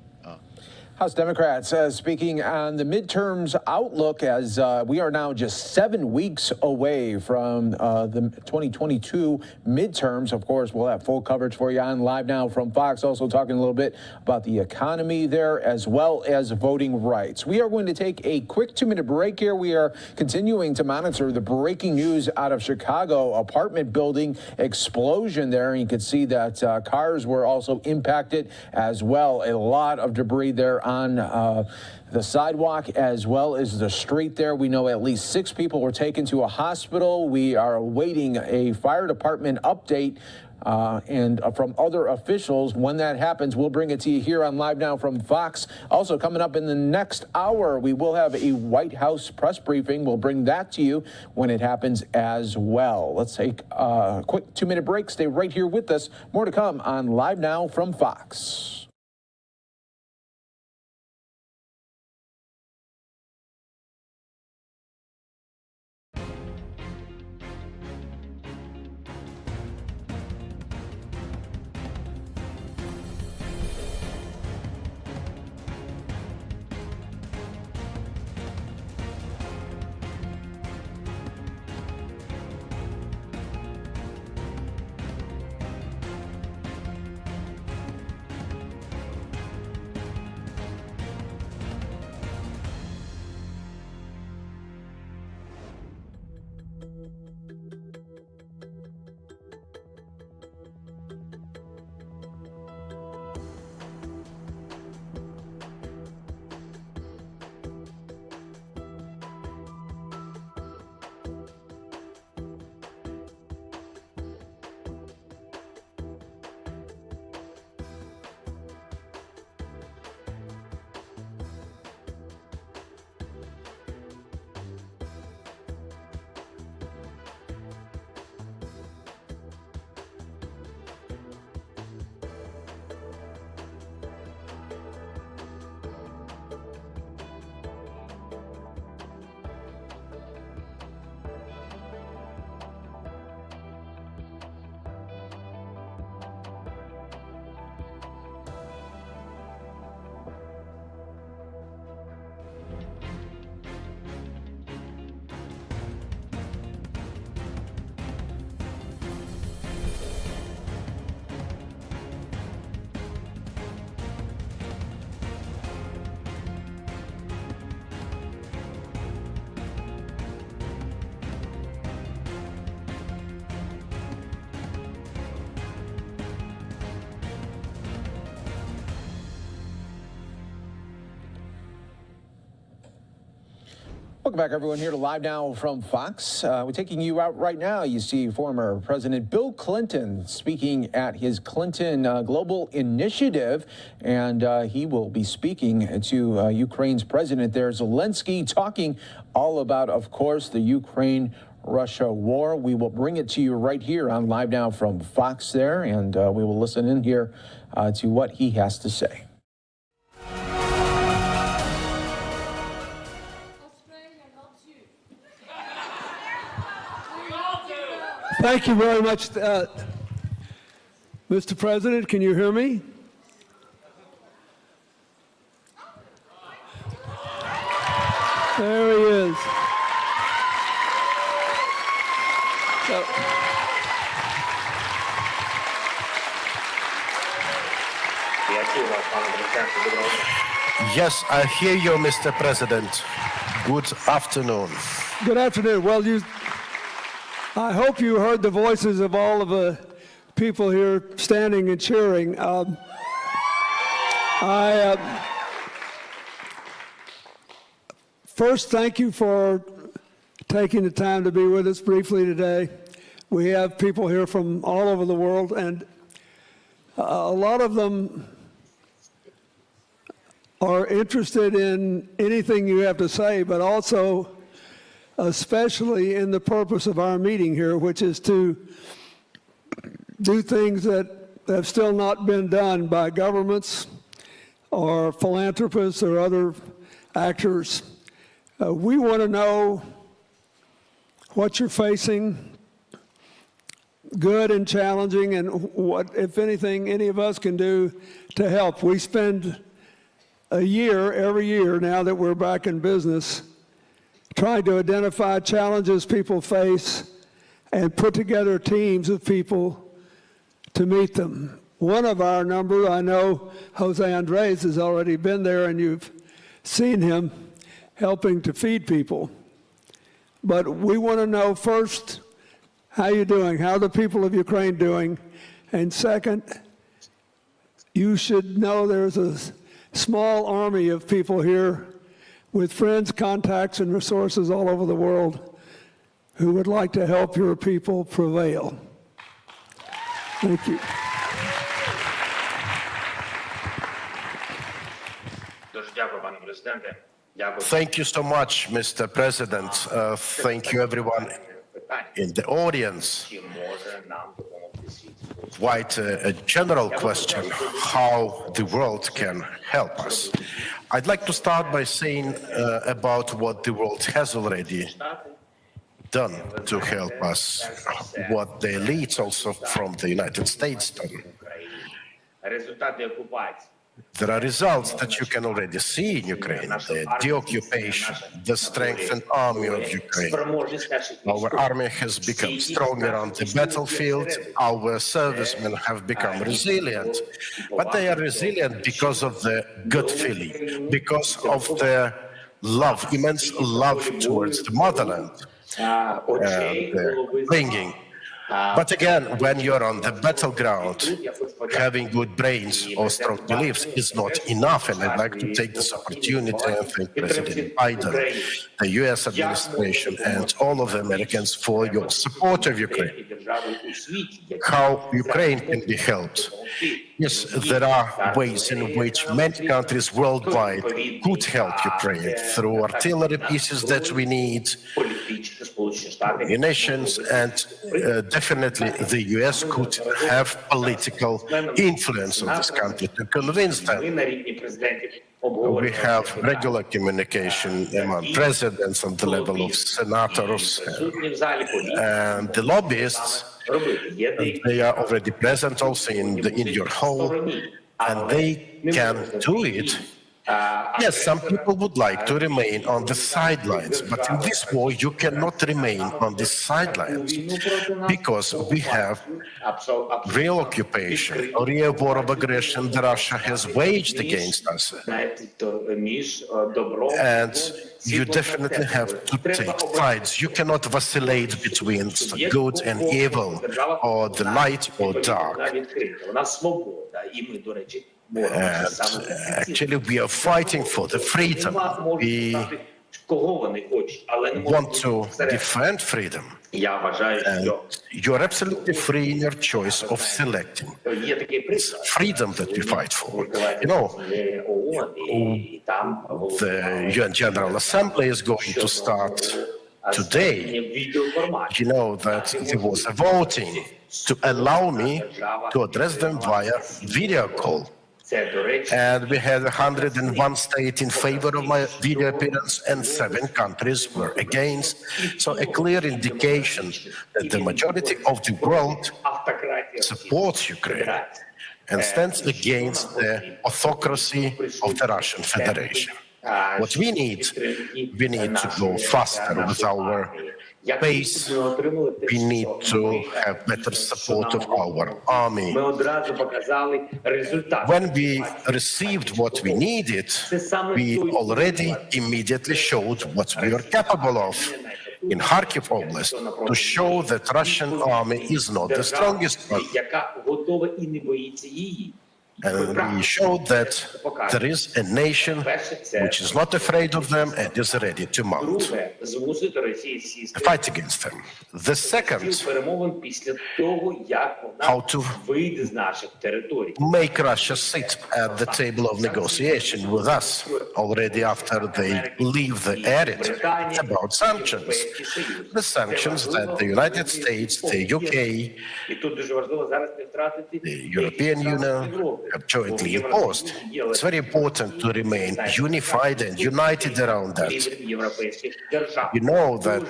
House Democrats speaking on the midterms outlook, as we are now just 7 weeks away from the 2022 midterms. Of course, we'll have full coverage for you on Live Now from Fox, also talking a little bit about the economy there as well as voting rights. We are going to take a quick 2-minute break here. We are continuing to monitor the breaking news out of Chicago, apartment building explosion there. And you can see that cars were also impacted as well. A lot of debris there on the sidewalk as well as the street there. We know at least 6 people were taken to a hospital. We are awaiting a fire department update and from other officials. When that happens, we'll bring it to you here on Live Now from Fox. Also coming up in the next hour, we will have a White House press briefing. We'll bring that to you when it happens as well. Let's take a quick 2-minute break. Stay right here with us. More to come on Live Now from Fox. Welcome back, everyone, here to Live Now from Fox. We're taking you out right now. You see former President Bill Clinton speaking at his Clinton Global Initiative, and he will be speaking to Ukraine's president there, Zelenskyy, talking all about, of course, the Ukraine-Russia war. We will bring it to you right here on Live Now from Fox there, and we will listen in here to what he has to say. Thank you very much, Mr. President. Can you hear me? There he is. Yes, I hear you, Mr. President. Good afternoon. Good afternoon. Well, I hope you heard the voices of all of the people here standing and cheering. First, thank you for taking the time to be with us briefly today. We have people here from all over the world, and a lot of them are interested in anything you have to say, but also especially in the purpose of our meeting here, which is to do things that have still not been done by governments or philanthropists or other actors. We want to know what you're facing, good and challenging, and what, if anything, any of us can do to help. We spend a year, every year, now that we're back in business, trying to identify challenges people face and put together teams of people to meet them. One of our number, I know Jose Andres has already been there and you've seen him helping to feed people. But we want to know first, how you doing? How are the people of Ukraine doing? And second, you should know there's a small army of people here with friends, contacts, and resources all over the world who would like to help your people prevail. Thank you. Thank you so much, Mr. President. Thank you, everyone in the audience. Quite a general question, how the world can help us. I'd like to start by saying about what the world has already done to help us, what the elites also from the United States done. There are results that you can already see in Ukraine, the deoccupation, the strengthened army of Ukraine. Our army has become stronger on the battlefield, our servicemen have become resilient, but they are resilient because of the gut feeling, because of the love, immense love towards the motherland, and bringing. But again, when you're on the battleground, having good brains or strong beliefs is not enough. And I'd like to take this opportunity and thank President Biden, the US administration, and all of the Americans for your support of Ukraine. How Ukraine can be helped. Yes, there are ways in which many countries worldwide could help Ukraine through artillery pieces that we need, munitions, and definitely the US could have political influence on this country to convince them. We have regular communication among presidents on the level of senators and the lobbyists. They are already present also in your hall, and they can do it. Yes, some people would like to remain on the sidelines, but in this war you cannot remain on the sidelines because we have real occupation, a real war of aggression that Russia has waged against us. And you definitely have to take sides. You cannot vacillate between good and evil, or the light or dark. And actually, we are fighting for the freedom. We want to defend freedom. And you're absolutely free in your choice of selecting. It's freedom that we fight for. You know, the UN General Assembly is going to start today. You know that there was a voting to allow me to address them via video call. And we had 101 states in favor of my video appearance and 7 countries were against. So a clear indication that the majority of the world supports Ukraine and stands against the autocracy of the Russian Federation. What we need to go faster with our pace. We need to have better support of our army. When we received what we needed, we already immediately showed what we are capable of in Kharkiv Oblast, to show that Russian army is not the strongest one. And we showed that there is a nation which is not afraid of them and is ready to mount a fight against them. The second, how to make Russia sit at the table of negotiation with us already after they leave the area. It's about sanctions. The sanctions that the United States, the UK, the European Union, have jointly imposed. It's very important to remain unified and united around that. You know that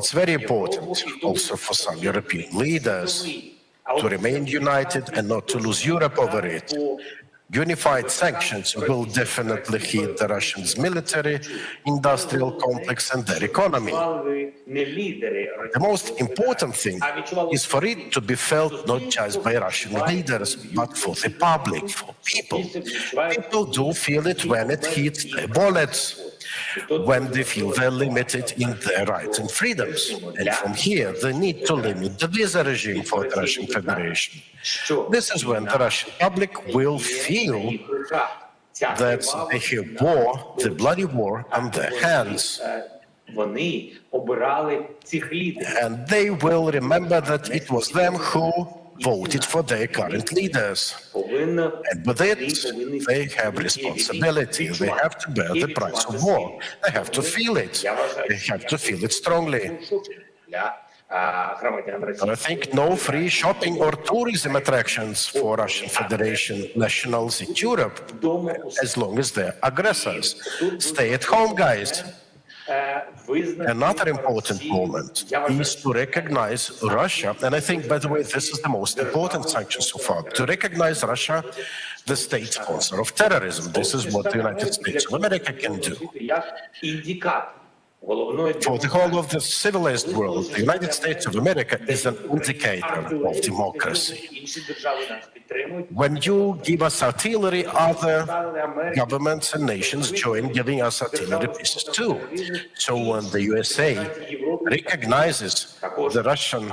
it's very important also for some European leaders to remain united and not to lose Europe over it. Unified sanctions will definitely hit the Russians' military, industrial complex and their economy. The most important thing is for it to be felt not just by Russian leaders, but for the public, for people. People do feel it when it hits their wallets, when they feel they're limited in their rights and freedoms. And from here, they need to limit the visa regime for the Russian Federation. This is when the Russian public will feel that they have war, the bloody war, on their hands. And they will remember that it was them who voted for their current leaders. And with it, they have responsibility. They have to bear the price of war. They have to feel it. They have to feel it strongly. I think no free shopping or tourism attractions for Russian Federation nationals in Europe, as long as they're aggressors. Stay at home, guys. Another important moment is to recognize Russia, and I think, by the way, this is the most important sanction so far, to recognize Russia, the state sponsor of terrorism. This is what the United States of America can do. For the whole of the civilized world, the United States of America is an indicator of democracy. When you give us artillery, other governments and nations join giving us artillery pieces too. So when the USA recognizes the Russian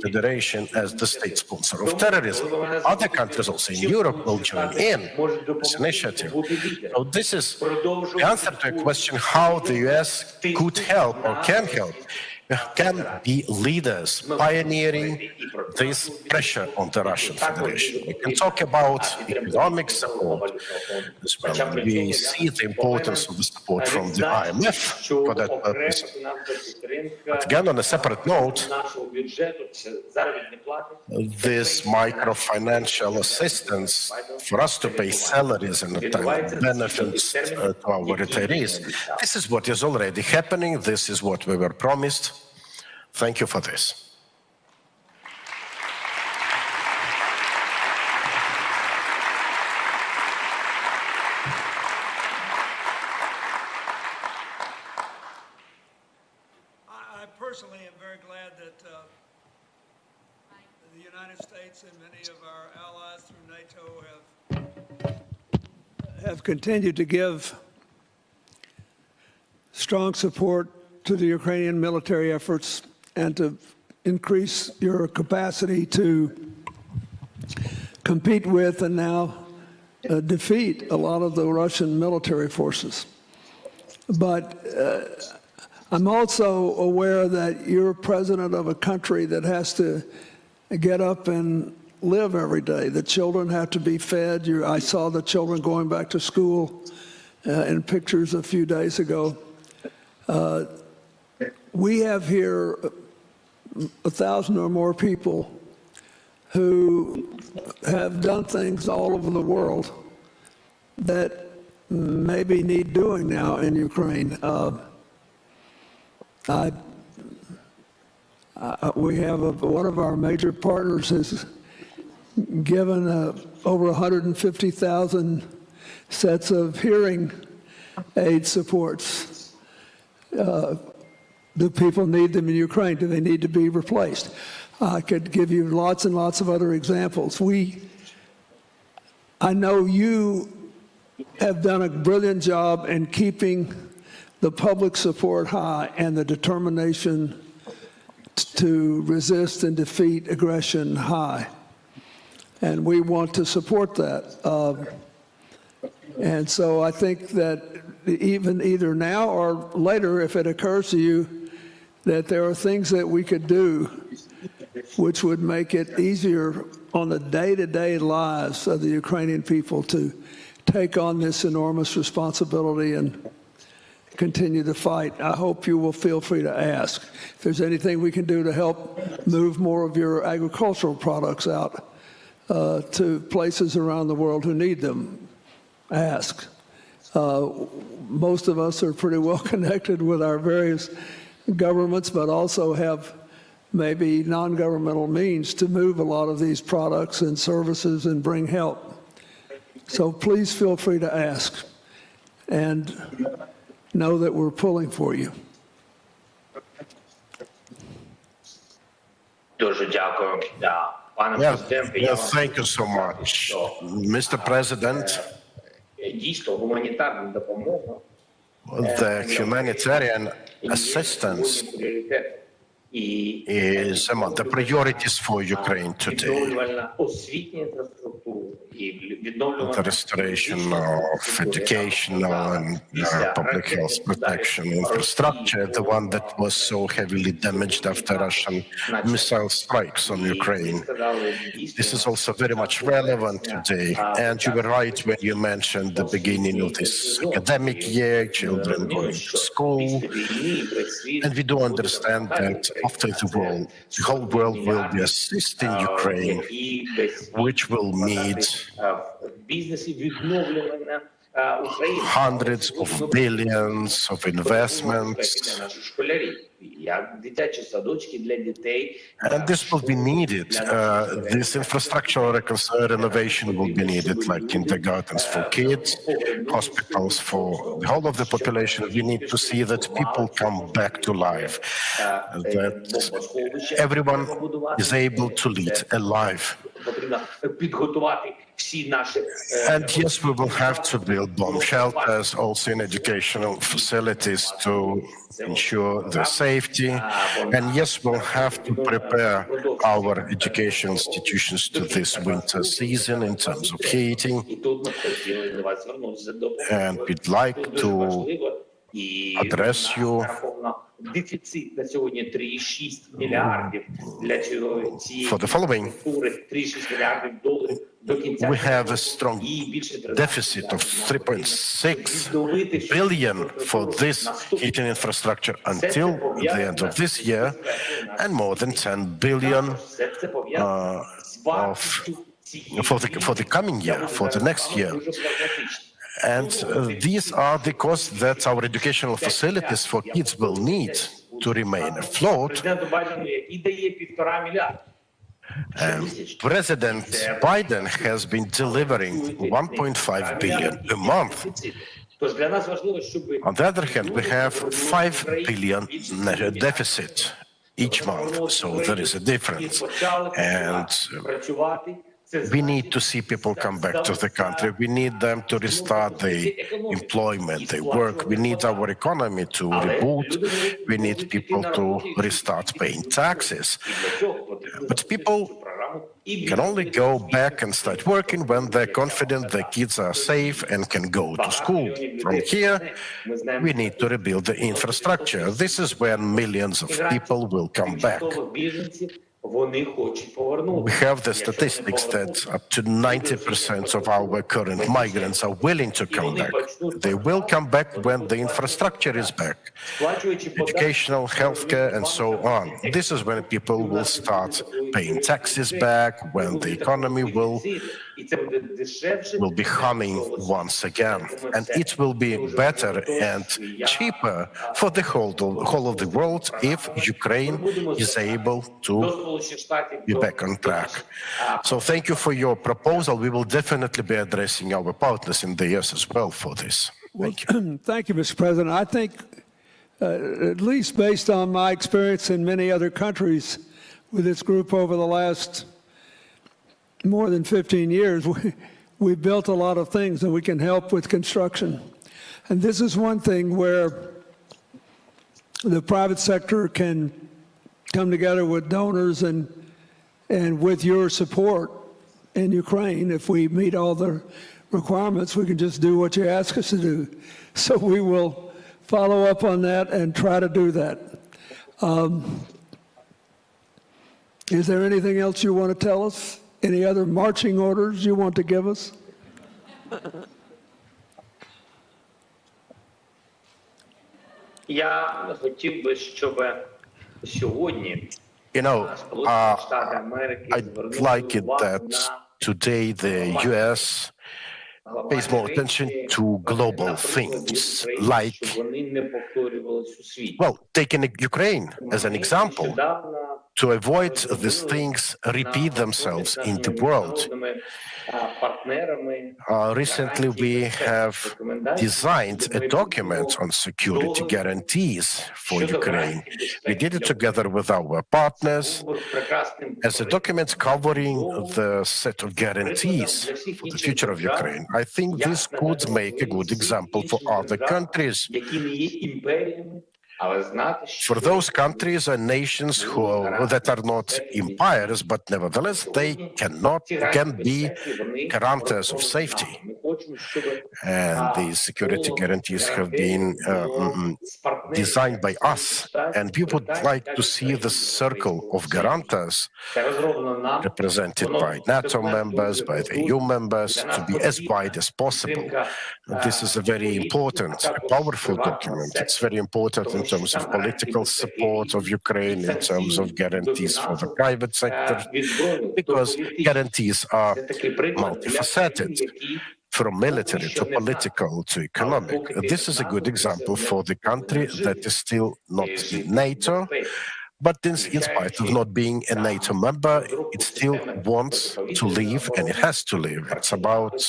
Federation as the state sponsor of terrorism, other countries also in Europe will join in this initiative. So this is the answer to a question how the US could help or can help, can be leaders pioneering this pressure on the Russian Federation. We can talk about economic support as well. We see the importance of the support from the IMF for that purpose. But again, on a separate note, this micro-financial assistance for us to pay salaries and benefits to our retirees, this is what is already happening. This is what we were promised. Thank you for this. I personally am very glad that the United States and many of our allies through NATO have continued to give strong support to the Ukrainian military efforts and to increase your capacity to compete with and now defeat a lot of the Russian military forces. But I'm also aware that you're president of a country that has to get up and live every day. The children have to be fed. I saw the children going back to school in pictures a few days ago. We have here 1,000 or more people who have done things all over the world that maybe need doing now in Ukraine. We have one of our major partners has given over 150,000 sets of hearing aid supports. Do people need them in Ukraine? Do they need to be replaced? I could give you lots and lots of other examples. I know you have done a brilliant job in keeping the public support high and the determination to resist and defeat aggression high. And we want to support that. And so I think that even either now or later, if it occurs to you that there are things that we could do which would make it easier on the day-to-day lives of the Ukrainian people to take on this enormous responsibility and continue to fight, I hope you will feel free to ask. If there's anything we can do to help move more of your agricultural products out to places around the world who need them, ask. Most of us are pretty well connected with our various governments, but also have maybe non-governmental means to move a lot of these products and services and bring help. So please feel free to ask and know that we're pulling for you. Yeah, thank you so much, Mr. President. The humanitarian assistance is among the priorities for Ukraine today. The restoration of educational and public health protection infrastructure, the one that was so heavily damaged after Russian missile strikes on Ukraine. This is also very much relevant today. And you were right when you mentioned the beginning of this academic year, children going to school. And we do understand that after the whole world will be assisting Ukraine, which will need hundreds of billions of investments. And this will be needed. This infrastructural renovation will be needed, like kindergartens for kids, hospitals for the whole of the population. We need to see that people come back to life, that everyone is able to lead a life. And yes, we will have to build bomb shelters, also in educational facilities to ensure their safety. And yes, we'll have to prepare our education institutions to this winter season in terms of heating. And we'd like to address you for the following. We have a strong deficit of 3.6 billion for this heating infrastructure until the end of this year, and more than 10 billion for the coming year, for the next year. And these are the costs that our educational facilities for kids will need to remain afloat. President Biden has been delivering 1.5 billion a month. On the other hand, we have 5 billion deficit each month, so there is a difference. And we need to see people come back to the country. We need them to restart their employment, their work. We need our economy to reboot. We need people to restart paying taxes. But people can only go back and start working when they're confident their kids are safe and can go to school. From here, we need to rebuild the infrastructure. This is when millions of people will come back. We have the statistics that up to 90% of our current migrants are willing to come back. They will come back when the infrastructure is back, educational, healthcare, and so on. This is when people will start paying taxes back, when the economy will be humming once again. And it will be better and cheaper for the whole of the world if Ukraine is able to be back on track. So thank you for your proposal. We will definitely be addressing our partners in the US as well for this. Thank you. Thank you, Mr. President. I think, at least based on my experience in many other countries with this group over the last more than 15 years, we built a lot of things and we can help with construction. And this is one thing where the private sector can come together with donors and with your support in Ukraine. If we meet all the requirements, we can just do what you ask us to do. So we will follow up on that and try to do that. Is there anything else you want to tell us? Any other marching orders you want to give us? You know, I'd like it that today the US pays more attention to global things, like, well, taking Ukraine as an example, to avoid these things repeat themselves in the world. Recently, we have designed a document on security guarantees for Ukraine. We did it together with our partners as a document covering the set of guarantees for the future of Ukraine. I think this could make a good example for other countries For those countries and nations that are not empires, but nevertheless they can be guarantors of safety. And these security guarantees have been designed by us. And we would like to see the circle of guarantors represented by NATO members, by the EU members, to be as wide as possible. This is a very important, powerful document. It's very important in terms of political support of Ukraine, in terms of guarantees for the private sector, because guarantees are multifaceted, from military to political to economic. This is a good example for the country that is still not in NATO, but in spite of not being a NATO member, it still wants to live, and it has to live. It's about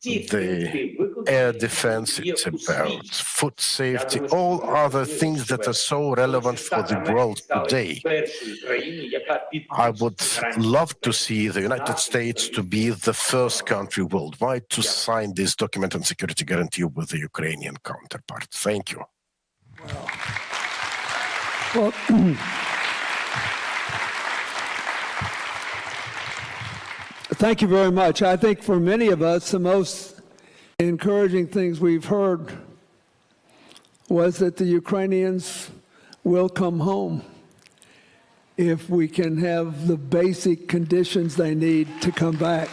the air defense, it's about food safety, all other things that are so relevant for the world today. I would love to see the United States to be the first country worldwide to sign this document on security guarantee with the Ukrainian counterpart. Thank you. Well, thank you very much. I think for many of us, the most encouraging things we've heard was that the Ukrainians will come home if we can have the basic conditions they need to come back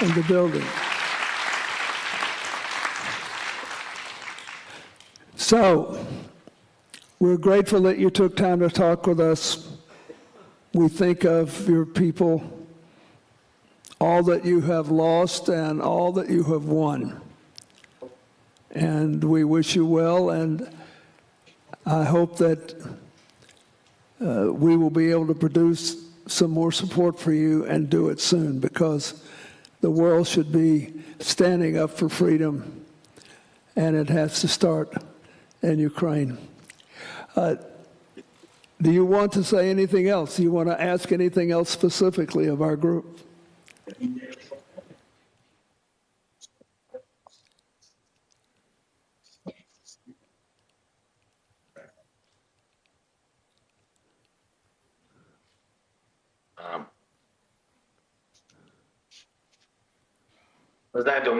in the building. So, we're grateful that you took time to talk with us. We think of your people, all that you have lost and all that you have won. And we wish you well, and I hope that we will be able to produce some more support for you and do it soon, because the world should be standing up for freedom, and it has to start in Ukraine. Do you want to say anything else? Do you want to ask anything else specifically of our group? Ви знаєте, у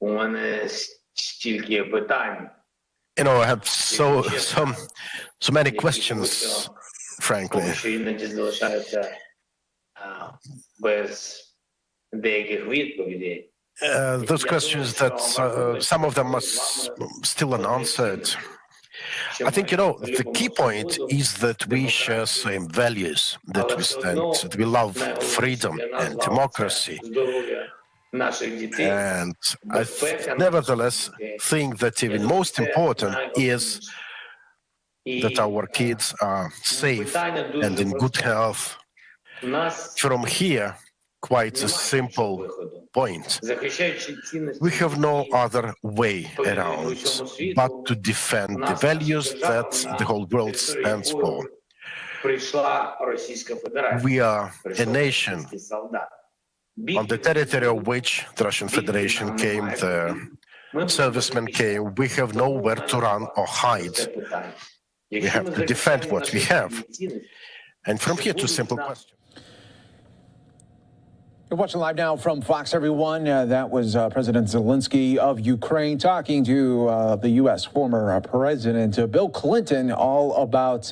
мене стільки питань. You know, I have so many questions, frankly. Що іноді залишаються без деяких відповідей. Those questions that some of them are still unanswered. I think, you know, the key point is that we share same values, that we stand, that we love freedom and democracy. And I nevertheless think that even most important is that our kids are safe and in good health. From here, quite a simple point. We have no other way around but to defend the values that the whole world stands for. We are a nation on the territory of which the Russian Federation came, the servicemen came. We have nowhere to run or hide. We have to defend what we have. And from here to simple question. You're watching Live Now from Fox, everyone. That was President Zelenskyy of Ukraine talking to the U.S. former President Bill Clinton all about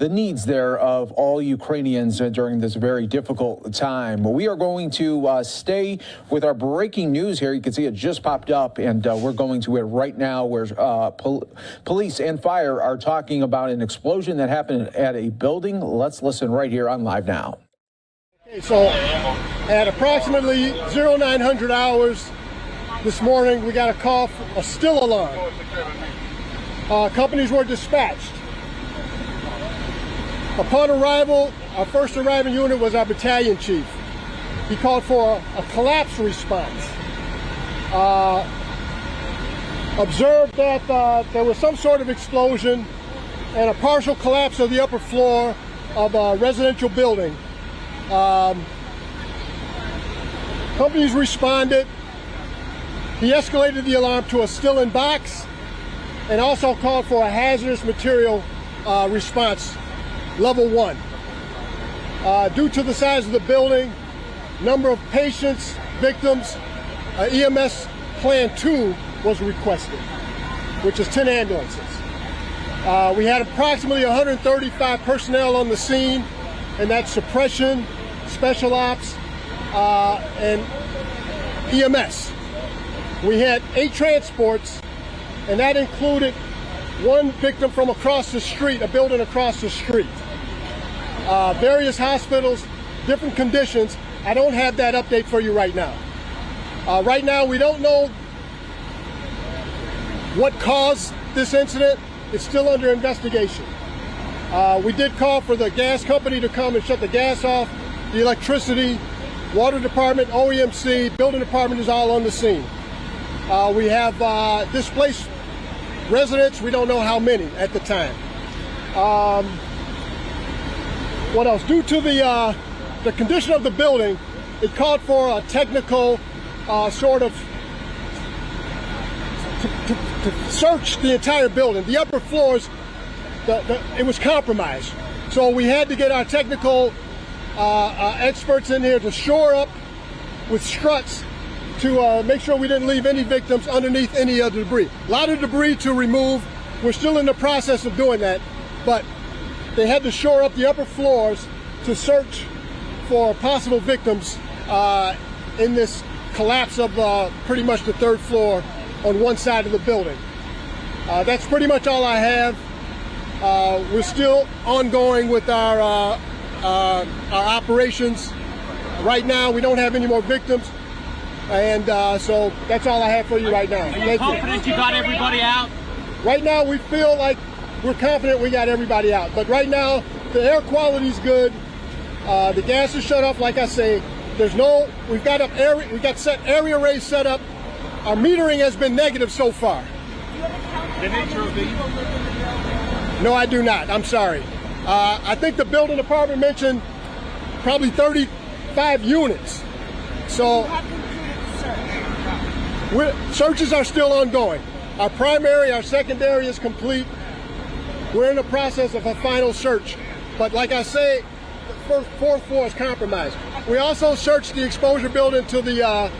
the needs there of all Ukrainians during this very difficult time. We are going to stay with our breaking news here. You can see it just popped up, and we're going to it right now, where police and fire are talking about an explosion that happened at a building. Let's listen right here on Live Now. So at approximately 0900 hours this morning, we got a call for a still alarm. Companies were dispatched. Upon arrival, our first arriving unit was our battalion chief. He called for a collapse response. Observed that there was some sort of explosion and a partial collapse of the upper floor of a residential building. Companies responded. He escalated the alarm to a still in box, and also called for a hazardous material response, level 1. Due to the size of the building, number of patients, victims, EMS Plan 2 was requested, which is 10 ambulances. We had approximately 135 personnel on the scene, and that's suppression, special ops, and EMS. We had 8 transports, and that included 1 victim from across the street, a building across the street. Various hospitals, different conditions. I don't have that update for you right now. Right now, we don't know what caused this incident. It's still under investigation. We did call for the gas company to come and shut the gas off, the electricity, water department, OEMC, building department is all on the scene. We have displaced residents. We don't know how many at the time. What else? Due to the condition of the building, it called for a technical sort of to search the entire building. The upper floors, it was compromised. So we had to get our technical experts in here to shore up with struts to make sure we didn't leave any victims underneath any of the debris. A lot of debris to remove. We're still in the process of doing that, but they had to shore up the upper floors to search for possible victims in this collapse of pretty much the 3rd floor on one side of the building. That's pretty much all I have. We're still ongoing with our operations. Right now, we don't have any more victims, and so that's all I have for you right now. Are you confident you got everybody out? Right now, we feel like we're confident we got everybody out. But right now, the air quality's good. The gas is shut off, like I say. We've got set area arrays set up. Our metering has been negative so far. The nature of the... No, I do not. I'm sorry. I think the building department mentioned probably 35 units. So searches are still ongoing. Our primary, our secondary is complete. We're in the process of a final search. But like I say, the 4th floor is compromised. We also searched the exposure building to the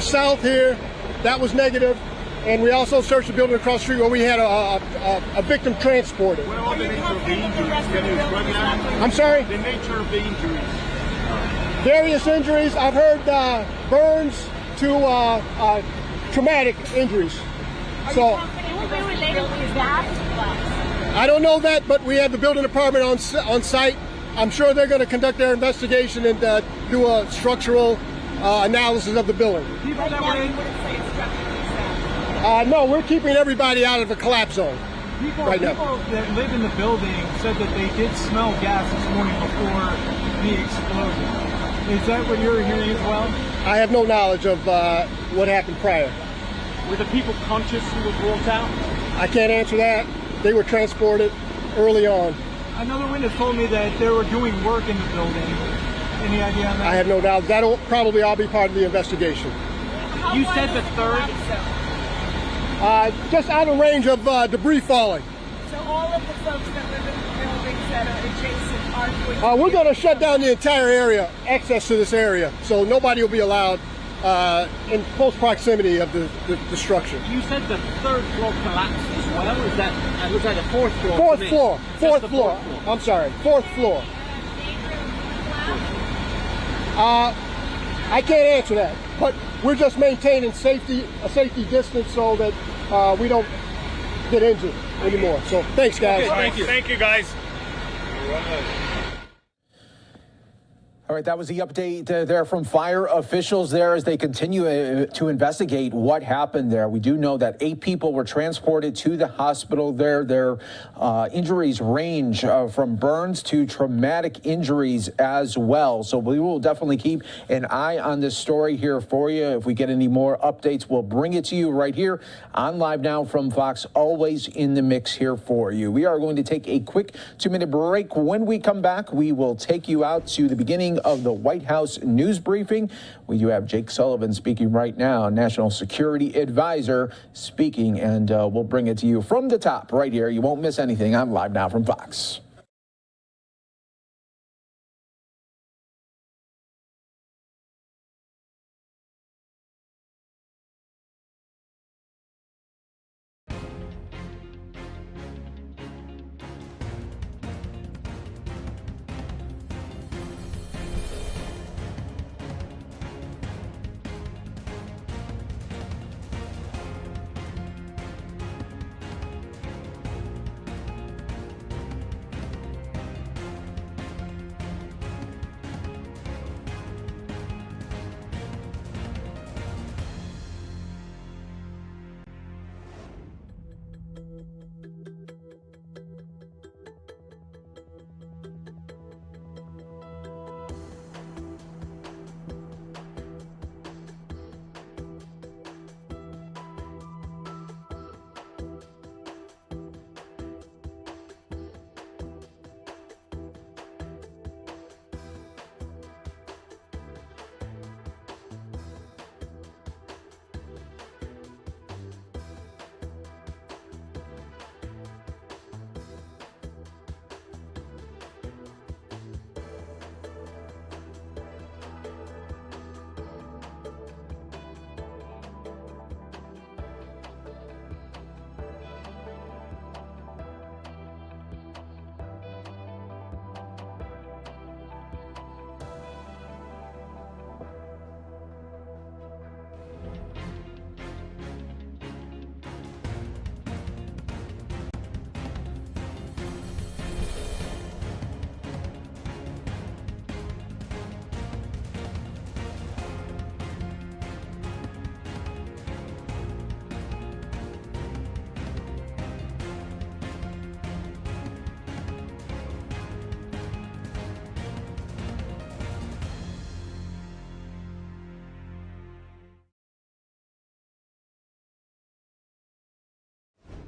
south here. That was negative. And we also searched the building across the street where we had a victim transported. What are the nature of the injuries? I'm sorry? The nature of the injuries. Various injuries. I've heard burns to traumatic injuries. So I don't know that, but we have the building department on site. I'm sure they're going to conduct their investigation and do a structural analysis of the building. People that were in... No, we're keeping everybody out of the collapse zone right now. People that live in the building said that they did smell gas this morning before the explosion. Is that what you're hearing as well? I have no knowledge of what happened prior. Were the people conscious who was rolled out? I can't answer that. They were transported early on. Another witness told me that they were doing work in the building. Any idea on that? I have no knowledge. That'll probably all be part of the investigation. You said the 3rd? Just out of range of debris falling. So all of the folks that live in the buildings that are adjacent are... We're going to shut down the entire area, access to this area, so nobody will be allowed in close proximity of the structure. You said the 3rd floor collapsed as well? Is that, was that the 4th floor? 4th floor. 4th floor. I'm sorry. 4th floor. I can't answer that, but we're just maintaining a safety distance so that we don't get injured anymore. So thanks, guys. Okay, thank you. Thank you, guys. All right, that was the update there from fire officials there as they continue to investigate what happened there. We do know that 8 people were transported to the hospital there. Their injuries range from burns to traumatic injuries as well. So we will definitely keep an eye on this story here for you. If we get any more updates, we'll bring it to you right here on Live Now from Fox, always in the mix here for you. We are going to take a quick 2-minute break. When we come back, we will take you out to the beginning of the White House news briefing. We do have Jake Sullivan speaking right now, National Security Advisor speaking, and we'll bring it to you from the top right here. You won't miss anything. I'm live now from Fox.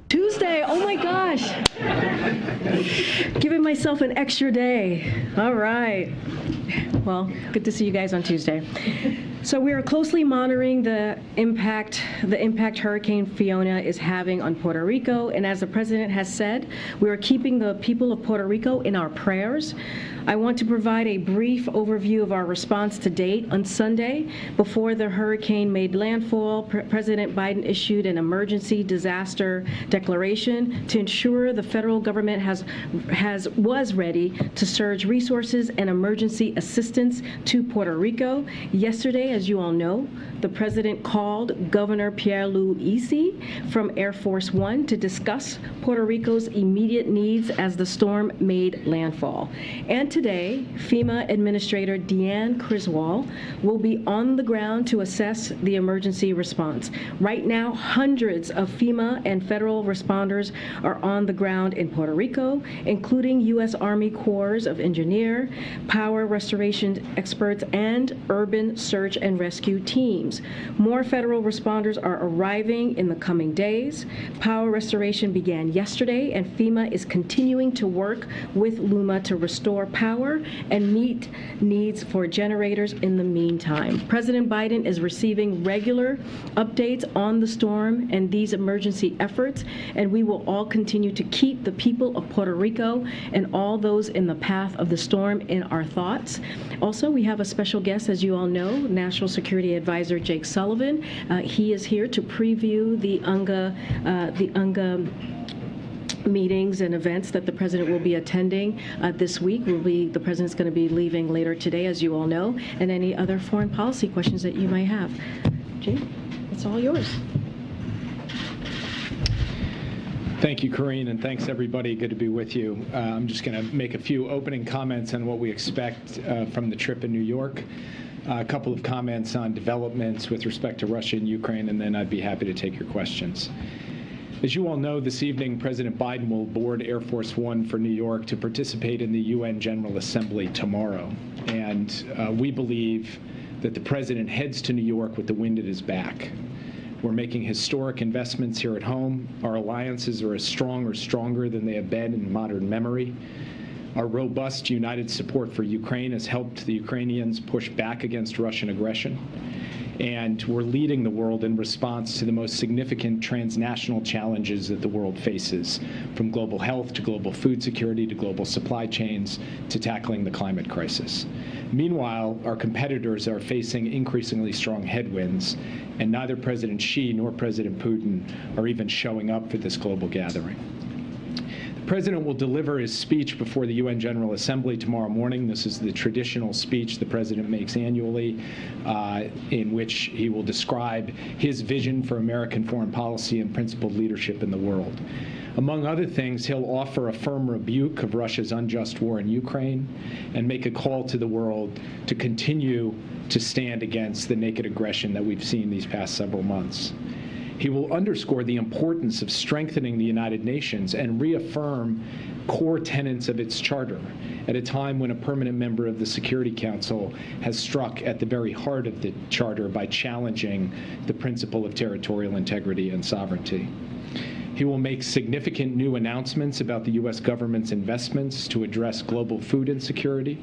Tuesday, oh my gosh. Giving myself an extra day. All right. Well, good to see you guys on Tuesday. So we are closely monitoring the impact Hurricane Fiona is having on Puerto Rico. And as the president has said, we are keeping the people of Puerto Rico in our prayers. I want to provide a brief overview of our response to date. On Sunday, before the hurricane made landfall, President Biden issued an emergency disaster declaration to ensure the federal government was ready to surge resources and emergency assistance to Puerto Rico. Yesterday, as you all know, the president called Governor Pierluisi from Air Force One to discuss Puerto Rico's immediate needs as the storm made landfall. And today, FEMA Administrator Deanne Criswell will be on the ground to assess the emergency response. Right now, hundreds of FEMA and federal responders are on the ground in Puerto Rico, including U.S. Army Corps of Engineers, power restoration experts, and urban search and rescue teams. More federal responders are arriving in the coming days. Power restoration began yesterday, and FEMA is continuing to work with LUMA to restore power and meet needs for generators in the meantime. President Biden is receiving regular updates on the storm and these emergency efforts, and we will all continue to keep the people of Puerto Rico and all those in the path of the storm in our thoughts. Also, we have a special guest, as you all know, National Security Advisor Jake Sullivan. He is here to preview the UNGA meetings and events that the president will be attending this week. The president's going to be leaving later today, as you all know, and any other foreign policy questions that you might have. Jake, it's all yours. Thank you, Corrine, and thanks, everybody. Good to be with you. I'm just going to make a few opening comments on what we expect from the trip in New York. A couple of comments on developments with respect to Russia and Ukraine, and then I'd be happy to take your questions. As you all know, this evening, President Biden will board Air Force One for New York to participate in the UN General Assembly tomorrow. And we believe that the president heads to New York with the wind at his back. We're making historic investments here at home. Our alliances are as strong or stronger than they have been in modern memory. Our robust united support for Ukraine has helped the Ukrainians push back against Russian aggression, and we're leading the world in response to the most significant transnational challenges that the world faces, from global health to global food security to global supply chains to tackling the climate crisis. Meanwhile, our competitors are facing increasingly strong headwinds, and neither President Xi nor President Putin are even showing up for this global gathering. The President will deliver his speech before the UN General Assembly tomorrow morning. This is the traditional speech the President makes annually, in which he will describe his vision for American foreign policy and principled leadership in the world. Among other things, he'll offer a firm rebuke of Russia's unjust war in Ukraine and make a call to the world to continue to stand against the naked aggression that we've seen these past several months. He will underscore the importance of strengthening the United Nations and reaffirm core tenets of its charter at a time when a permanent member of the Security Council has struck at the very heart of the charter by challenging the principle of territorial integrity and sovereignty. He will make significant new announcements about the U.S. government's investments to address global food insecurity.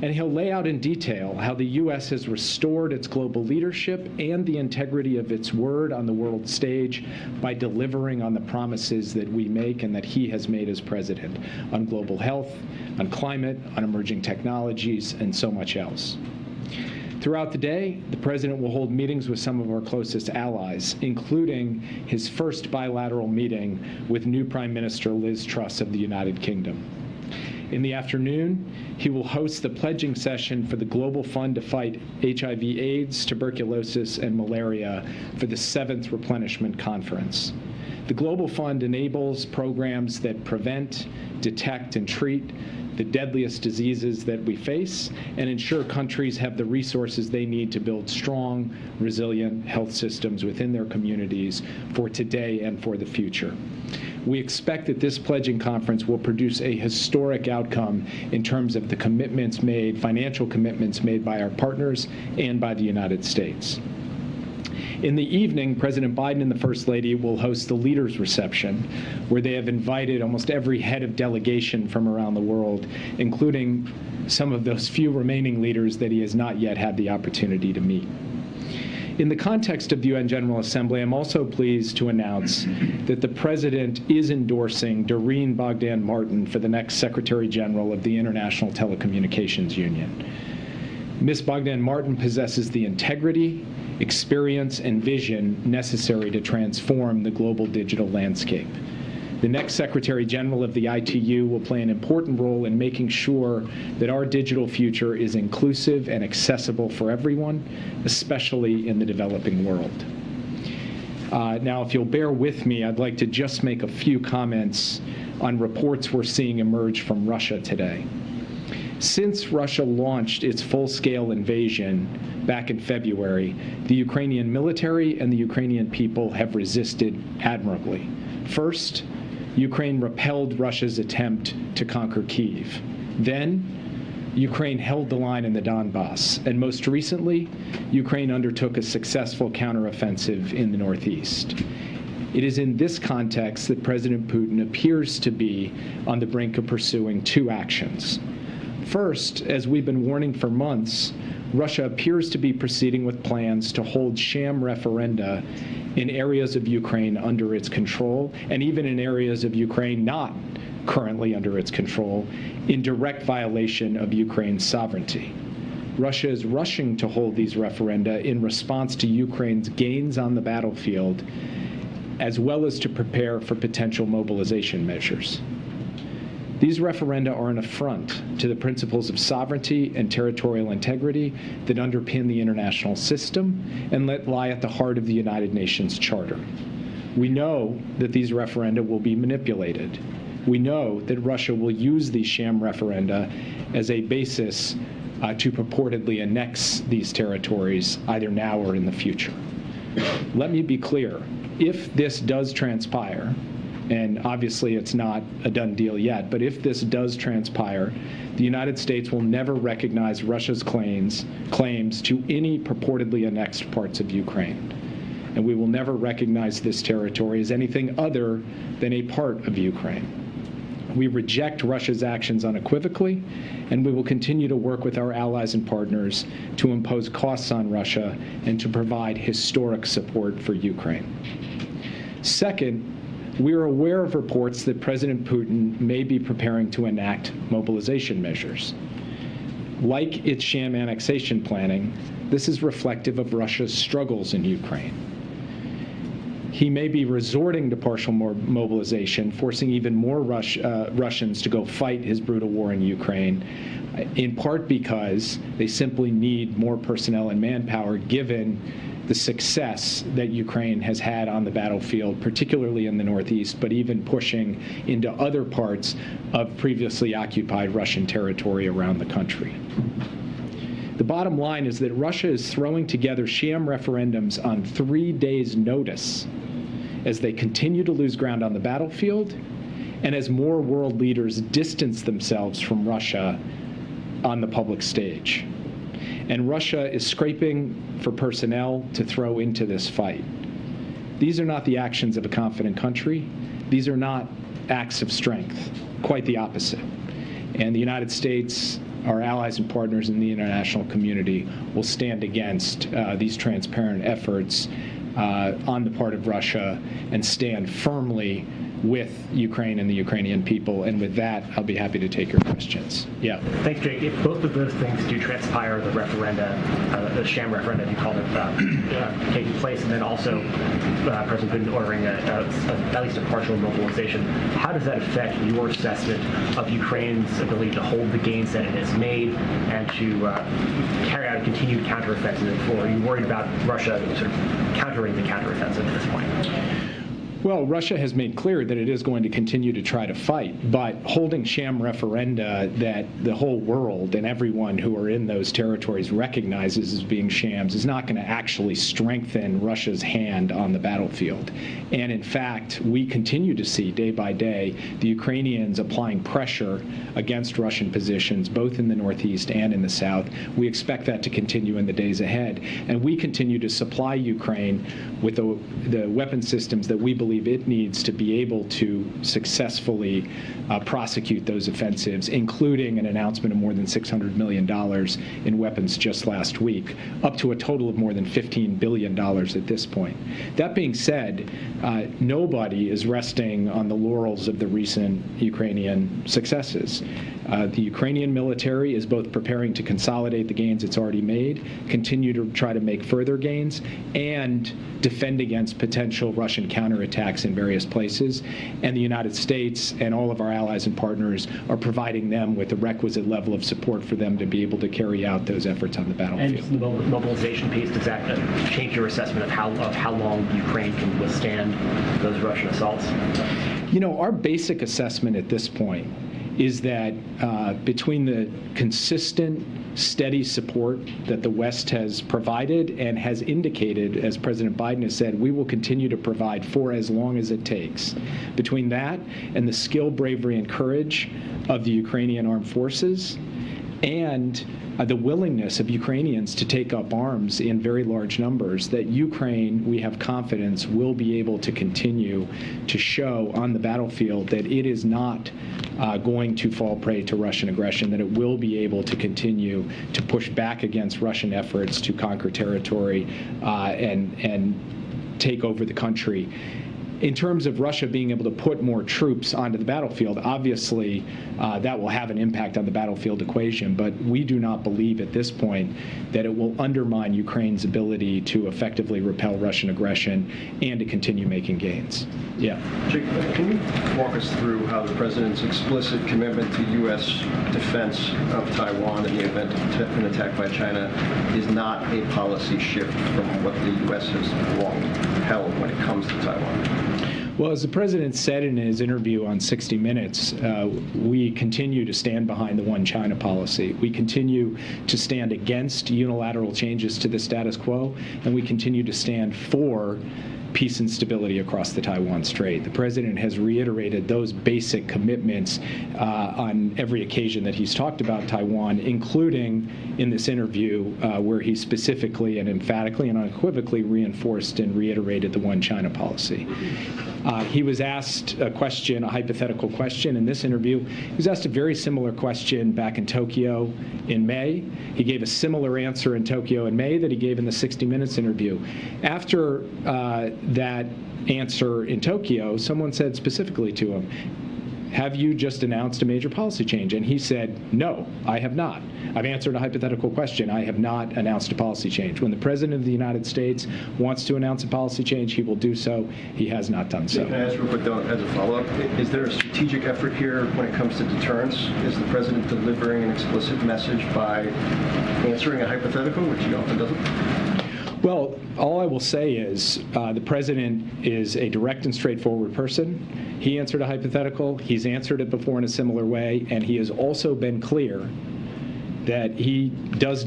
And he'll lay out in detail how the U.S. has restored its global leadership and the integrity of its word on the world stage by delivering on the promises that we make and that he has made as president on global health, on climate, on emerging technologies, and so much else. Throughout the day, the President will hold meetings with some of our closest allies, including his first bilateral meeting with new Prime Minister Liz Truss of the United Kingdom. In the afternoon, he will host the pledging session for the Global Fund to fight HIV/AIDS, tuberculosis, and malaria for the 7th Replenishment Conference. The Global Fund enables programs that prevent, detect, and treat the deadliest diseases that we face and ensure countries have the resources they need to build strong, resilient health systems within their communities for today and for the future. We expect that this pledging conference will produce a historic outcome in terms of the commitments made, financial commitments made by our partners and by the United States. In the evening, President Biden and the First Lady will host the Leaders' Reception, where they have invited almost every head of delegation from around the world, including some of those few remaining leaders that he has not yet had the opportunity to meet. In the context of the UN General Assembly, I'm also pleased to announce that the President is endorsing Doreen Bogdan Martin for the next Secretary General of the International Telecommunications Union. Ms. Bogdan Martin possesses the integrity, experience, and vision necessary to transform the global digital landscape. The next Secretary General of the ITU will play an important role in making sure that our digital future is inclusive and accessible for everyone, especially in the developing world. Now, if you'll bear with me, I'd like to just make a few comments on reports we're seeing emerge from Russia today. Since Russia launched its full-scale invasion back in February, the Ukrainian military and the Ukrainian people have resisted admirably. First, Ukraine repelled Russia's attempt to conquer Kyiv. Then, Ukraine held the line in the Donbass. And most recently, Ukraine undertook a successful counteroffensive in the northeast. It is in this context that President Putin appears to be on the brink of pursuing two actions. First, as we've been warning for months, Russia appears to be proceeding with plans to hold sham referenda in areas of Ukraine under its control, and even in areas of Ukraine not currently under its control, in direct violation of Ukraine's sovereignty. Russia is rushing to hold these referenda in response to Ukraine's gains on the battlefield, as well as to prepare for potential mobilization measures. These referenda are an affront to the principles of sovereignty and territorial integrity that underpin the international system and that lie at the heart of the United Nations Charter. We know that these referenda will be manipulated. We know that Russia will use these sham referenda as a basis to purportedly annex these territories either now or in the future. Let me be clear. If this does transpire, and obviously it's not a done deal yet, but if this does transpire, the United States will never recognize Russia's claims to any purportedly annexed parts of Ukraine. And we will never recognize this territory as anything other than a part of Ukraine. We reject Russia's actions unequivocally, and we will continue to work with our allies and partners to impose costs on Russia and to provide historic support for Ukraine. Second, we are aware of reports that President Putin may be preparing to enact mobilization measures. Like its sham annexation planning, this is reflective of Russia's struggles in Ukraine. He may be resorting to partial mobilization, forcing even more Russians to go fight his brutal war in Ukraine, in part because they simply need more personnel and manpower given the success that Ukraine has had on the battlefield, particularly in the Northeast, but even pushing into other parts of previously occupied Russian territory around the country. The bottom line is that Russia is throwing together sham referendums on 3 days' notice as they continue to lose ground on the battlefield and as more world leaders distance themselves from Russia on the public stage. And Russia is scraping for personnel to throw into this fight. These are not the actions of a confident country. These are not acts of strength, quite the opposite. And the United States, our allies and partners in the international community, will stand against these transparent efforts on the part of Russia and stand firmly with Ukraine and the Ukrainian people. And with that, I'll be happy to take your questions. Yeah. Thanks, Jake. If both of those things do transpire, the referenda, the sham referenda, you called it, taking place, and then also President Putin ordering at least a partial mobilization, how does that affect your assessment of Ukraine's ability to hold the gains that it has made and to carry out a continued counteroffensive? Or are you worried about Russia sort of countering the counteroffensive at this point? Well, Russia has made clear that it is going to continue to try to fight, but holding sham referenda that the whole world and everyone who are in those territories recognizes as being shams is not going to actually strengthen Russia's hand on the battlefield. And in fact, we continue to see day by day the Ukrainians applying pressure against Russian positions, both in the Northeast and in the South. We expect that to continue in the days ahead. And we continue to supply Ukraine with the weapon systems that we believe it needs to be able to successfully prosecute those offensives, including an announcement of more than $600 million in weapons just last week, up to a total of more than $15 billion at this point. That being said, nobody is resting on the laurels of the recent Ukrainian successes. The Ukrainian military is both preparing to consolidate the gains it's already made, continue to try to make further gains, and defend against potential Russian counterattacks in various places. And the United States and all of our allies and partners are providing them with the requisite level of support for them to be able to carry out those efforts on the battlefield. And the mobilization piece, does that change your assessment of how long Ukraine can withstand those Russian assaults? You know, our basic assessment at this point is that between the consistent, steady support that the West has provided and has indicated, as President Biden has said, we will continue to provide for as long as it takes. Between that and the skill, bravery, and courage of the Ukrainian armed forces and the willingness of Ukrainians to take up arms in very large numbers, that Ukraine, we have confidence, will be able to continue to show on the battlefield that it is not going to fall prey to Russian aggression, that it will be able to continue to push back against Russian efforts to conquer territory and take over the country. In terms of Russia being able to put more troops onto the battlefield, obviously that will have an impact on the battlefield equation, but we do not believe at this point that it will undermine Ukraine's ability to effectively repel Russian aggression and to continue making gains. Yeah. Jake, can you walk us through how the president's explicit commitment to U.S. defense of Taiwan in the event of an attack by China is not a policy shift from what the U.S. has long held when it comes to Taiwan? Well, as the president said in his interview on 60 Minutes, we continue to stand behind the one China policy. We continue to stand against unilateral changes to the status quo, and we continue to stand for peace and stability across the Taiwan Strait. The president has reiterated those basic commitments on every occasion that he's talked about Taiwan, including in this interview where he specifically and emphatically and unequivocally reinforced and reiterated the one China policy. He was asked a question, a hypothetical question in this interview. He was asked a very similar question back in Tokyo in May. He gave a similar answer in Tokyo in May that he gave in the 60 Minutes interview. After that answer in Tokyo, someone said specifically to him, have you just announced a major policy change? And he said, no, I have not. I've answered a hypothetical question. I have not announced a policy change. When the President of the United States wants to announce a policy change, he will do so. He has not done so. Can I ask real quick, though, as a follow-up? Is there a strategic effort here when it comes to deterrence? Is the President delivering an explicit message by answering a hypothetical, which he often doesn't? Well, all I will say is the President is a direct and straightforward person. He answered a hypothetical. He's answered it before in a similar way, and he has also been clear that he has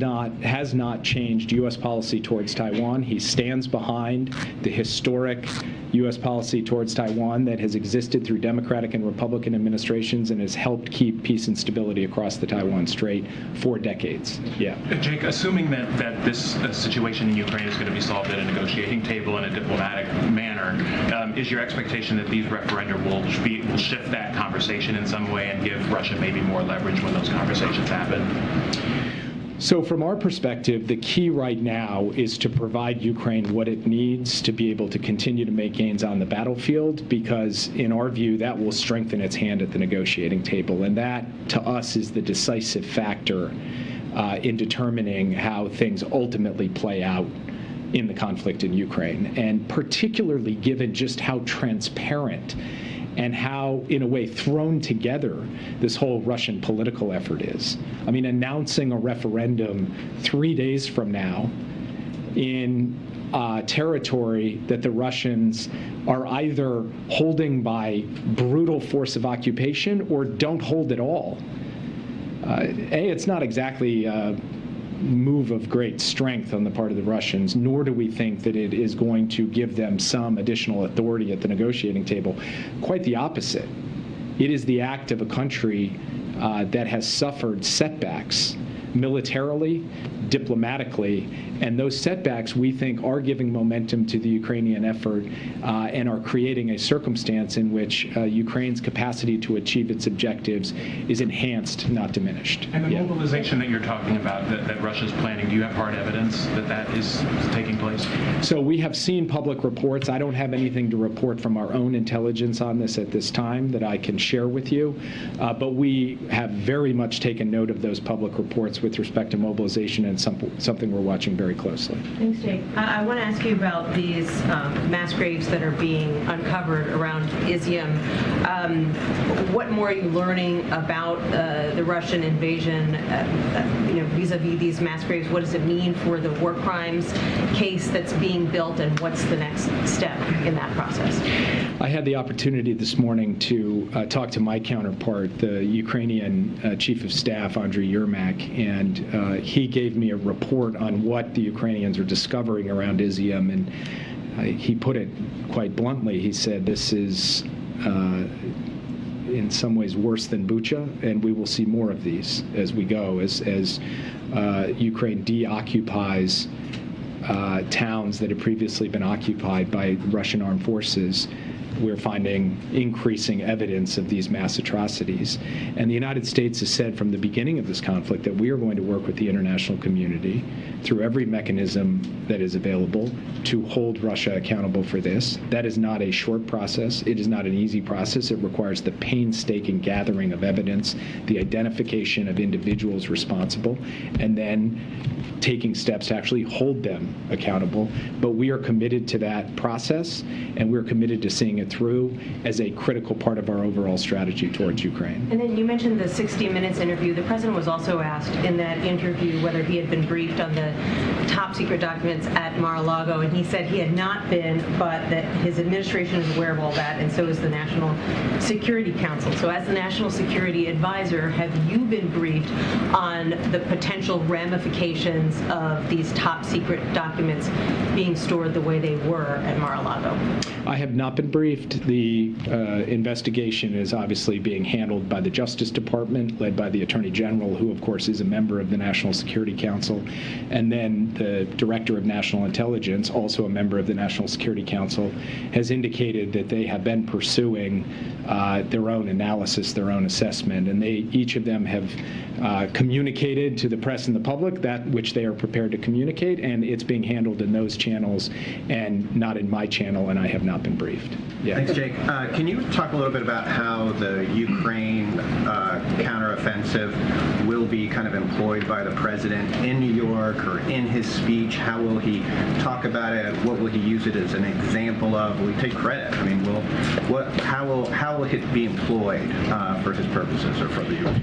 not changed U.S. policy towards Taiwan. He stands behind the historic U.S. policy towards Taiwan that has existed through Democratic and Republican administrations and has helped keep peace and stability across the Taiwan Strait for decades. Yeah. Jake, assuming that this situation in Ukraine is going to be solved at a negotiating table in a diplomatic manner, is your expectation that these referenda will shift that conversation in some way and give Russia maybe more leverage when those conversations happen? So from our perspective, the key right now is to provide Ukraine what it needs to be able to continue to make gains on the battlefield, because in our view, that will strengthen its hand at the negotiating table. And that, to us, is the decisive factor in determining how things ultimately play out in the conflict in Ukraine. And particularly given just how transparent and how, in a way, thrown together this whole Russian political effort is. I mean, announcing a referendum 3 days from now in territory that the Russians are either holding by brutal force of occupation or don't hold at all. It's not exactly move of great strength on the part of the Russians, nor do we think that it is going to give them some additional authority at the negotiating table. Quite the opposite. It is the act of a country that has suffered setbacks militarily, diplomatically, and those setbacks, we think, are giving momentum to the Ukrainian effort and are creating a circumstance in which Ukraine's capacity to achieve its objectives is enhanced, not diminished. And the mobilization that you're talking about, that Russia's planning, do you have hard evidence that that is taking place? So we have seen public reports. I don't have anything to report from our own intelligence on this at this time that I can share with you, but we have very much taken note of those public reports with respect to mobilization, and something we're watching very closely. Thanks, Jake. I want to ask you about these mass graves that are being uncovered around Izium. What more are you learning about the Russian invasion, vis-a-vis these mass graves? What does it mean for the war crimes case that's being built, and what's the next step in that process? I had the opportunity this morning to talk to my counterpart, the Ukrainian Chief of Staff, Andriy Yermak, and he gave me a report on what the Ukrainians are discovering around Izium, and he put it quite bluntly. He said, this is in some ways worse than Bucha, and we will see more of these as we go, as Ukraine deoccupies towns that had previously been occupied by Russian armed forces. We're finding increasing evidence of these mass atrocities. And the United States has said from the beginning of this conflict that we are going to work with the international community through every mechanism that is available to hold Russia accountable for this. That is not a short process. It is not an easy process. It requires the painstaking gathering of evidence, the identification of individuals responsible, and then taking steps to actually hold them accountable. But we are committed to that process, and we're committed to seeing it through as a critical part of our overall strategy towards Ukraine. And then you mentioned the 60 Minutes interview. The president was also asked in that interview whether he had been briefed on the top secret documents at Mar-a-Lago, and he said he had not been, but that his administration is aware of all that, and so is the National Security Council. So as the National Security Advisor, have you been briefed on the potential ramifications evidence of these top secret documents being stored the way they were at Mar-a-Lago? I have not been briefed. The investigation is obviously being handled by the Justice Department, led by the Attorney General, who, of course, is a member of the National Security Council, and then the Director of National Intelligence, also a member of the National Security Council, has indicated that they have been pursuing their own analysis, their own assessment, and each of them have communicated to the press and the public that which they are prepared to communicate, and it's being handled in those channels and not in my channel, and I have not been briefed. Yeah. Thanks, Jake. Can you talk a little bit about how the Ukraine counteroffensive will be kind of employed by the president in New York or in his speech? How will he talk about it? What will he use it as an example of? Will he take credit? I mean, how will it be employed for his purposes or for the U.S.?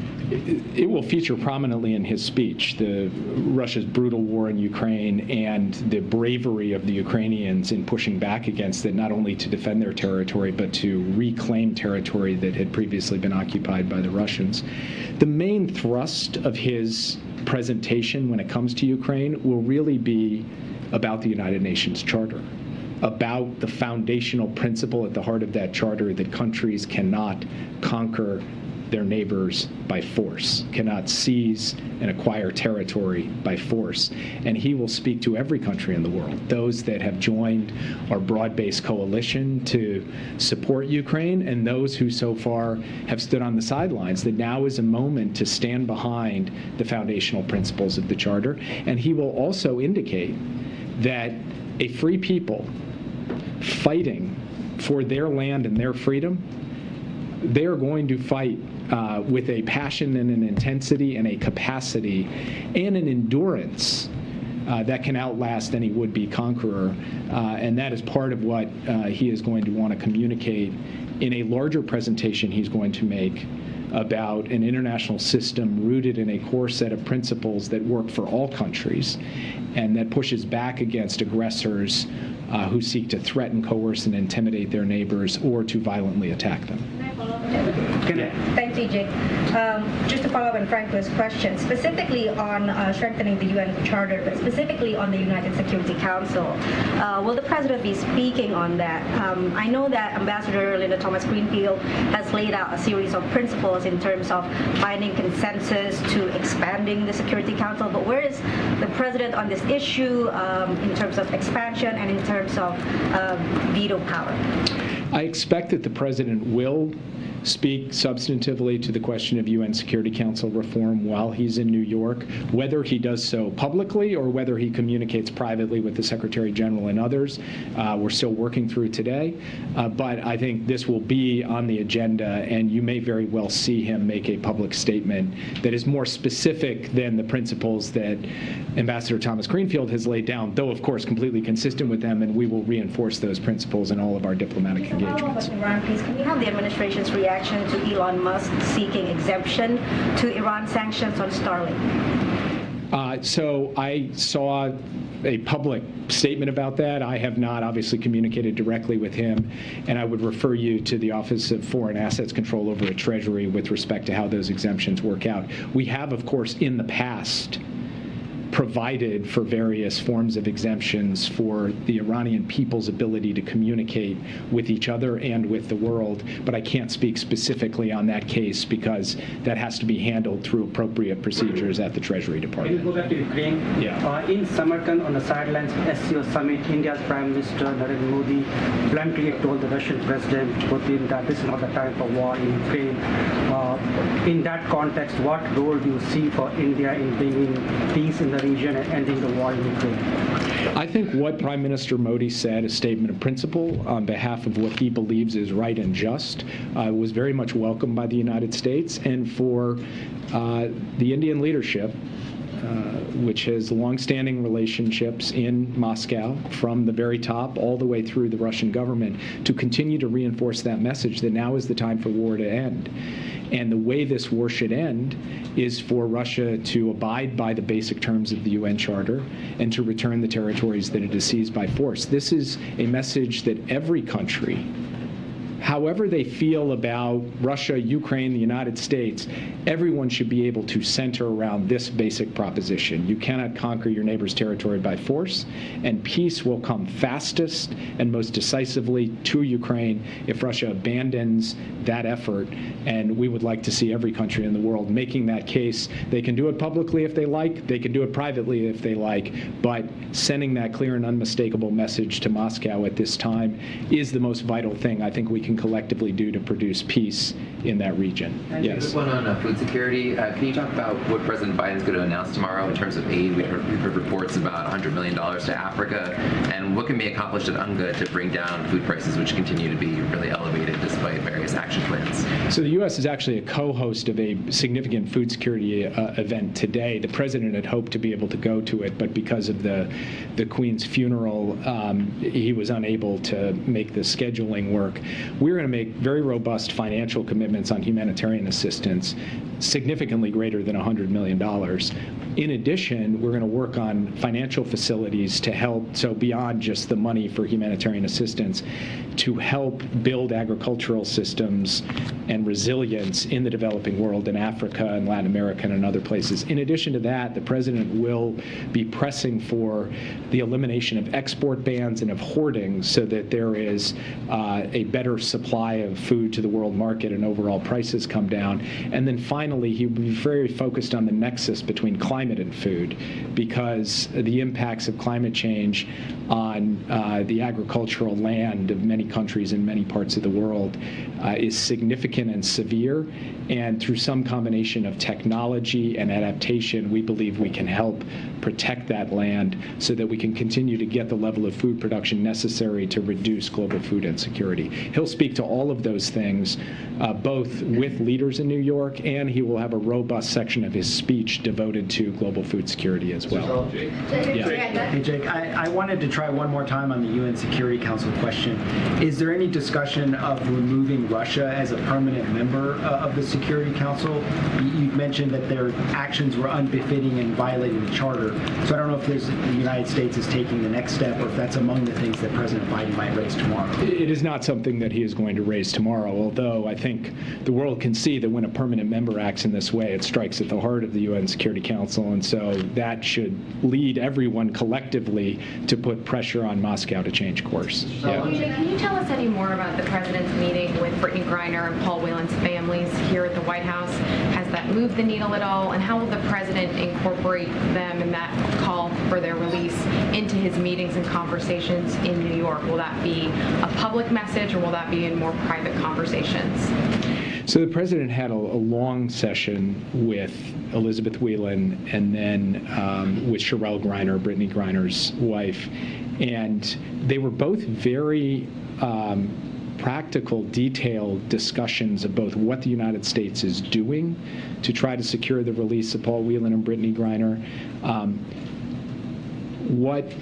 It will feature prominently in his speech, Russia's brutal war in Ukraine and the bravery of the Ukrainians in pushing back against it, not only to defend their territory, but to reclaim territory that had previously been occupied by the Russians. The main thrust of his presentation when it comes to Ukraine will really be about the United Nations Charter, about the foundational principle at the heart of that charter that countries cannot conquer their neighbors by force, cannot seize and acquire territory by force. And he will speak to every country in the world, those that have joined our broad-based coalition to support Ukraine and those who so far have stood on the sidelines, that now is a moment to stand behind the foundational principles of the Charter. And he will also indicate that a free people fighting for their land and their freedom, they are going to fight with a passion and an intensity and a capacity and an endurance that can outlast any would-be conqueror. And that is part of what he is going to want to communicate in a larger presentation he's going to make about an international system rooted in a core set of principles that work for all countries and that pushes back against aggressors who seek to threaten, coerce, and intimidate their neighbors or to violently attack them. Thank you, Jake. Just to follow up on Franco's question, specifically on strengthening the UN Charter, but specifically on the United Security Council, will the President be speaking on that? I know that Ambassador Linda Thomas-Greenfield has laid out a series of principles in terms of finding consensus to expanding the Security Council, but where is the President on this issue in terms of expansion and in terms of veto power? I expect that the President will speak substantively to the question of UN Security Council reform while he's in New York, whether he does so publicly or whether he communicates privately with the Secretary General and others. We're still working through today, but I think this will be on the agenda, and you may very well see him make a public statement that is more specific than the principles that Ambassador Thomas Greenfield has laid down, though of course completely consistent with them, and we will reinforce those principles in all of our diplomatic engagements. Iran, please, can we have the administration's reaction to Elon Musk seeking exemption to Iran sanctions on Starlink? So I saw a public statement about that. I have not obviously communicated directly with him, and I would refer you to the Office of Foreign Assets Control over at Treasury with respect to how those exemptions work out. We have, of course, in the past provided for various forms of exemptions for the Iranian people's ability to communicate with each other and with the world, but I can't speak specifically on that case because that has to be handled through appropriate procedures at the Treasury Department. Can you go back to Ukraine? Yeah. In Samarkand, on the sidelines of SCO summit, India's Prime Minister Narendra Modi bluntly told the Russian President Putin that this is not the time for war in Ukraine. In that context, what role do you see for India in bringing peace in the region and ending the war in Ukraine? I think what Prime Minister Modi said, a statement of principle on behalf of what he believes is right and just, was very much welcomed by the United States and for the Indian leadership, which has longstanding relationships in Moscow from the very top all the way through the Russian government, to continue to reinforce that message that now is the time for war to end. And the way this war should end is for Russia to abide by the basic terms of the UN Charter and to return the territories that it has seized by force. This is a message that every country however they feel about Russia, Ukraine, the United States, everyone should be able to center around this basic proposition. You cannot conquer your neighbor's territory by force, and peace will come fastest and most decisively to Ukraine if Russia abandons that effort. And we would like to see every country in the world making that case. They can do it publicly if they like, they can do it privately if they like, but sending that clear and unmistakable message to Moscow at this time is the most vital thing I think we can collectively do to produce peace in that region. Yes. One on food security. Can you talk about what President Biden is going to announce tomorrow in terms of aid? We've heard reports about $100 million to Africa, and what can be accomplished at UNGA to bring down food prices, which continue to be really elevated despite various action plans? So the U.S. is actually a co-host of a significant food security event today. The president had hoped to be able to go to it, but because of the Queen's funeral, he was unable to make the scheduling work. We're going to make very robust financial commitments on humanitarian assistance, significantly greater than $100 million. In addition, we're going to work on financial facilities to help, so beyond just the money for humanitarian assistance, to help build agricultural systems and resilience in the developing world, in Africa and Latin America and other places. In addition to that, the president will be pressing for the elimination of export bans and of hoarding so that there is a better supply of food to the world market and overall prices come down. And then finally, he will be very focused on the nexus between climate and food, because the impacts of climate change on the agricultural land of many countries in many parts of the world is significant and severe. And through some combination of technology and adaptation, we believe we can help protect that land so that we can continue to get the level of food production necessary to reduce global food insecurity. He'll speak to all of those things, both with leaders in New York, and he will have a robust section of his speech devoted to global food security as well. Hey, Jake, I wanted to try one more time on the UN Security Council question. Is there any discussion of removing Russia as a permanent member of the Security Council? You mentioned that their actions were unbefitting and violating the Charter. So I don't know if the United States is taking the next step, or if that's among the things that President Biden might raise tomorrow. It is not something that he is going to raise tomorrow, although I think the world can see that when a permanent member acts in this way, it strikes at the heart of the UN Security Council, and so that should lead everyone collectively to put pressure on Moscow to change course. Yeah. Can you tell us any more about the president's meeting with Brittany Griner and Paul Whelan's families here at the White House? Has that moved the needle at all? And how will the president incorporate them and that call for their release into his meetings and conversations in New York? Will that be a public message, or will that be in more private conversations? So the president had a long session with Elizabeth Whelan and then with Sherelle Griner, Brittany Griner's wife, and they were both very practical, detailed discussions of both what the United States is doing to try to secure the release of Paul Whelan and Brittany Griner, what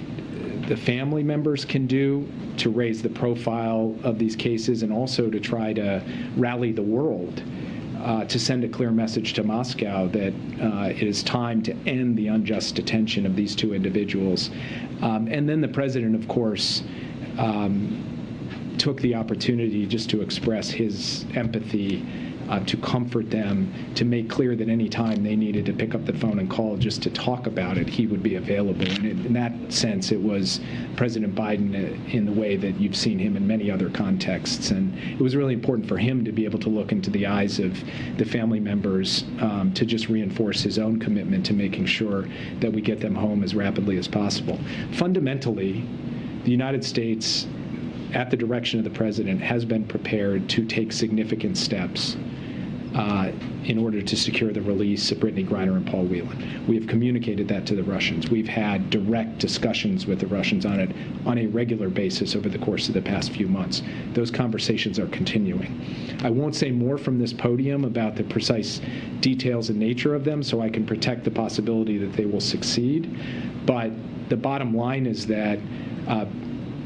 the family members can do to raise the profile of these cases, and also to try to rally the world to send a clear message to Moscow that it is time to end the unjust detention of these two individuals. And then the president, of course, took the opportunity just to express his empathy, to comfort them, to make clear that any time they needed to pick up the phone and call just to talk about it, he would be available. And in that sense, it was President Biden in the way that you've seen him in many other contexts. And it was really important for him to be able to look into the eyes of the family members to just reinforce his own commitment to making sure that we get them home as rapidly as possible. Fundamentally, the United States, at the direction of the president, has been prepared to take significant steps in order to secure the release of Brittany Griner and Paul Whelan. We have communicated that to the Russians. We've had direct discussions with the Russians on it on a regular basis over the course of the past few months. Those conversations are continuing. I won't say more from this podium about the precise details and nature of them, so I can protect the possibility that they will succeed. But the bottom line is that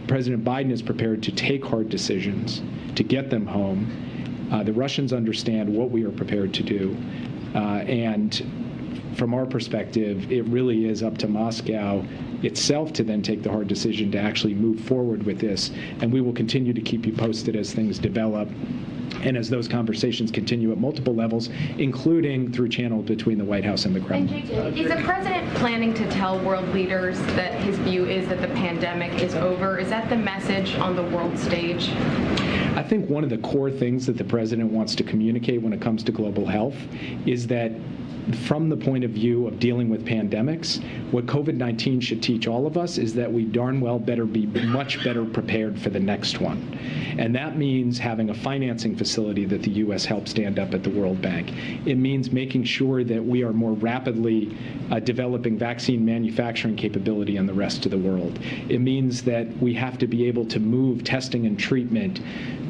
President Biden is prepared to take hard decisions to get them home. The Russians understand what we are prepared to do. And from our perspective, it really is up to Moscow itself to then take the hard decision to actually move forward with this. And we will continue to keep you posted as things develop and as those conversations continue at multiple levels, including through channels between the White House and the Kremlin. Is the president planning to tell world leaders that his view is that the pandemic is over? Is that the message on the world stage? I think one of the core things that the president wants to communicate when it comes to global health is that from the point of view of dealing with pandemics, what COVID-19 should teach all of us is that we darn well better be much better prepared for the next one. And that means having a financing facility that the U.S. helped stand up at the World Bank. It means making sure that we are more rapidly developing vaccine manufacturing capability in the rest of the world. It means that we have to be able to move testing and treatment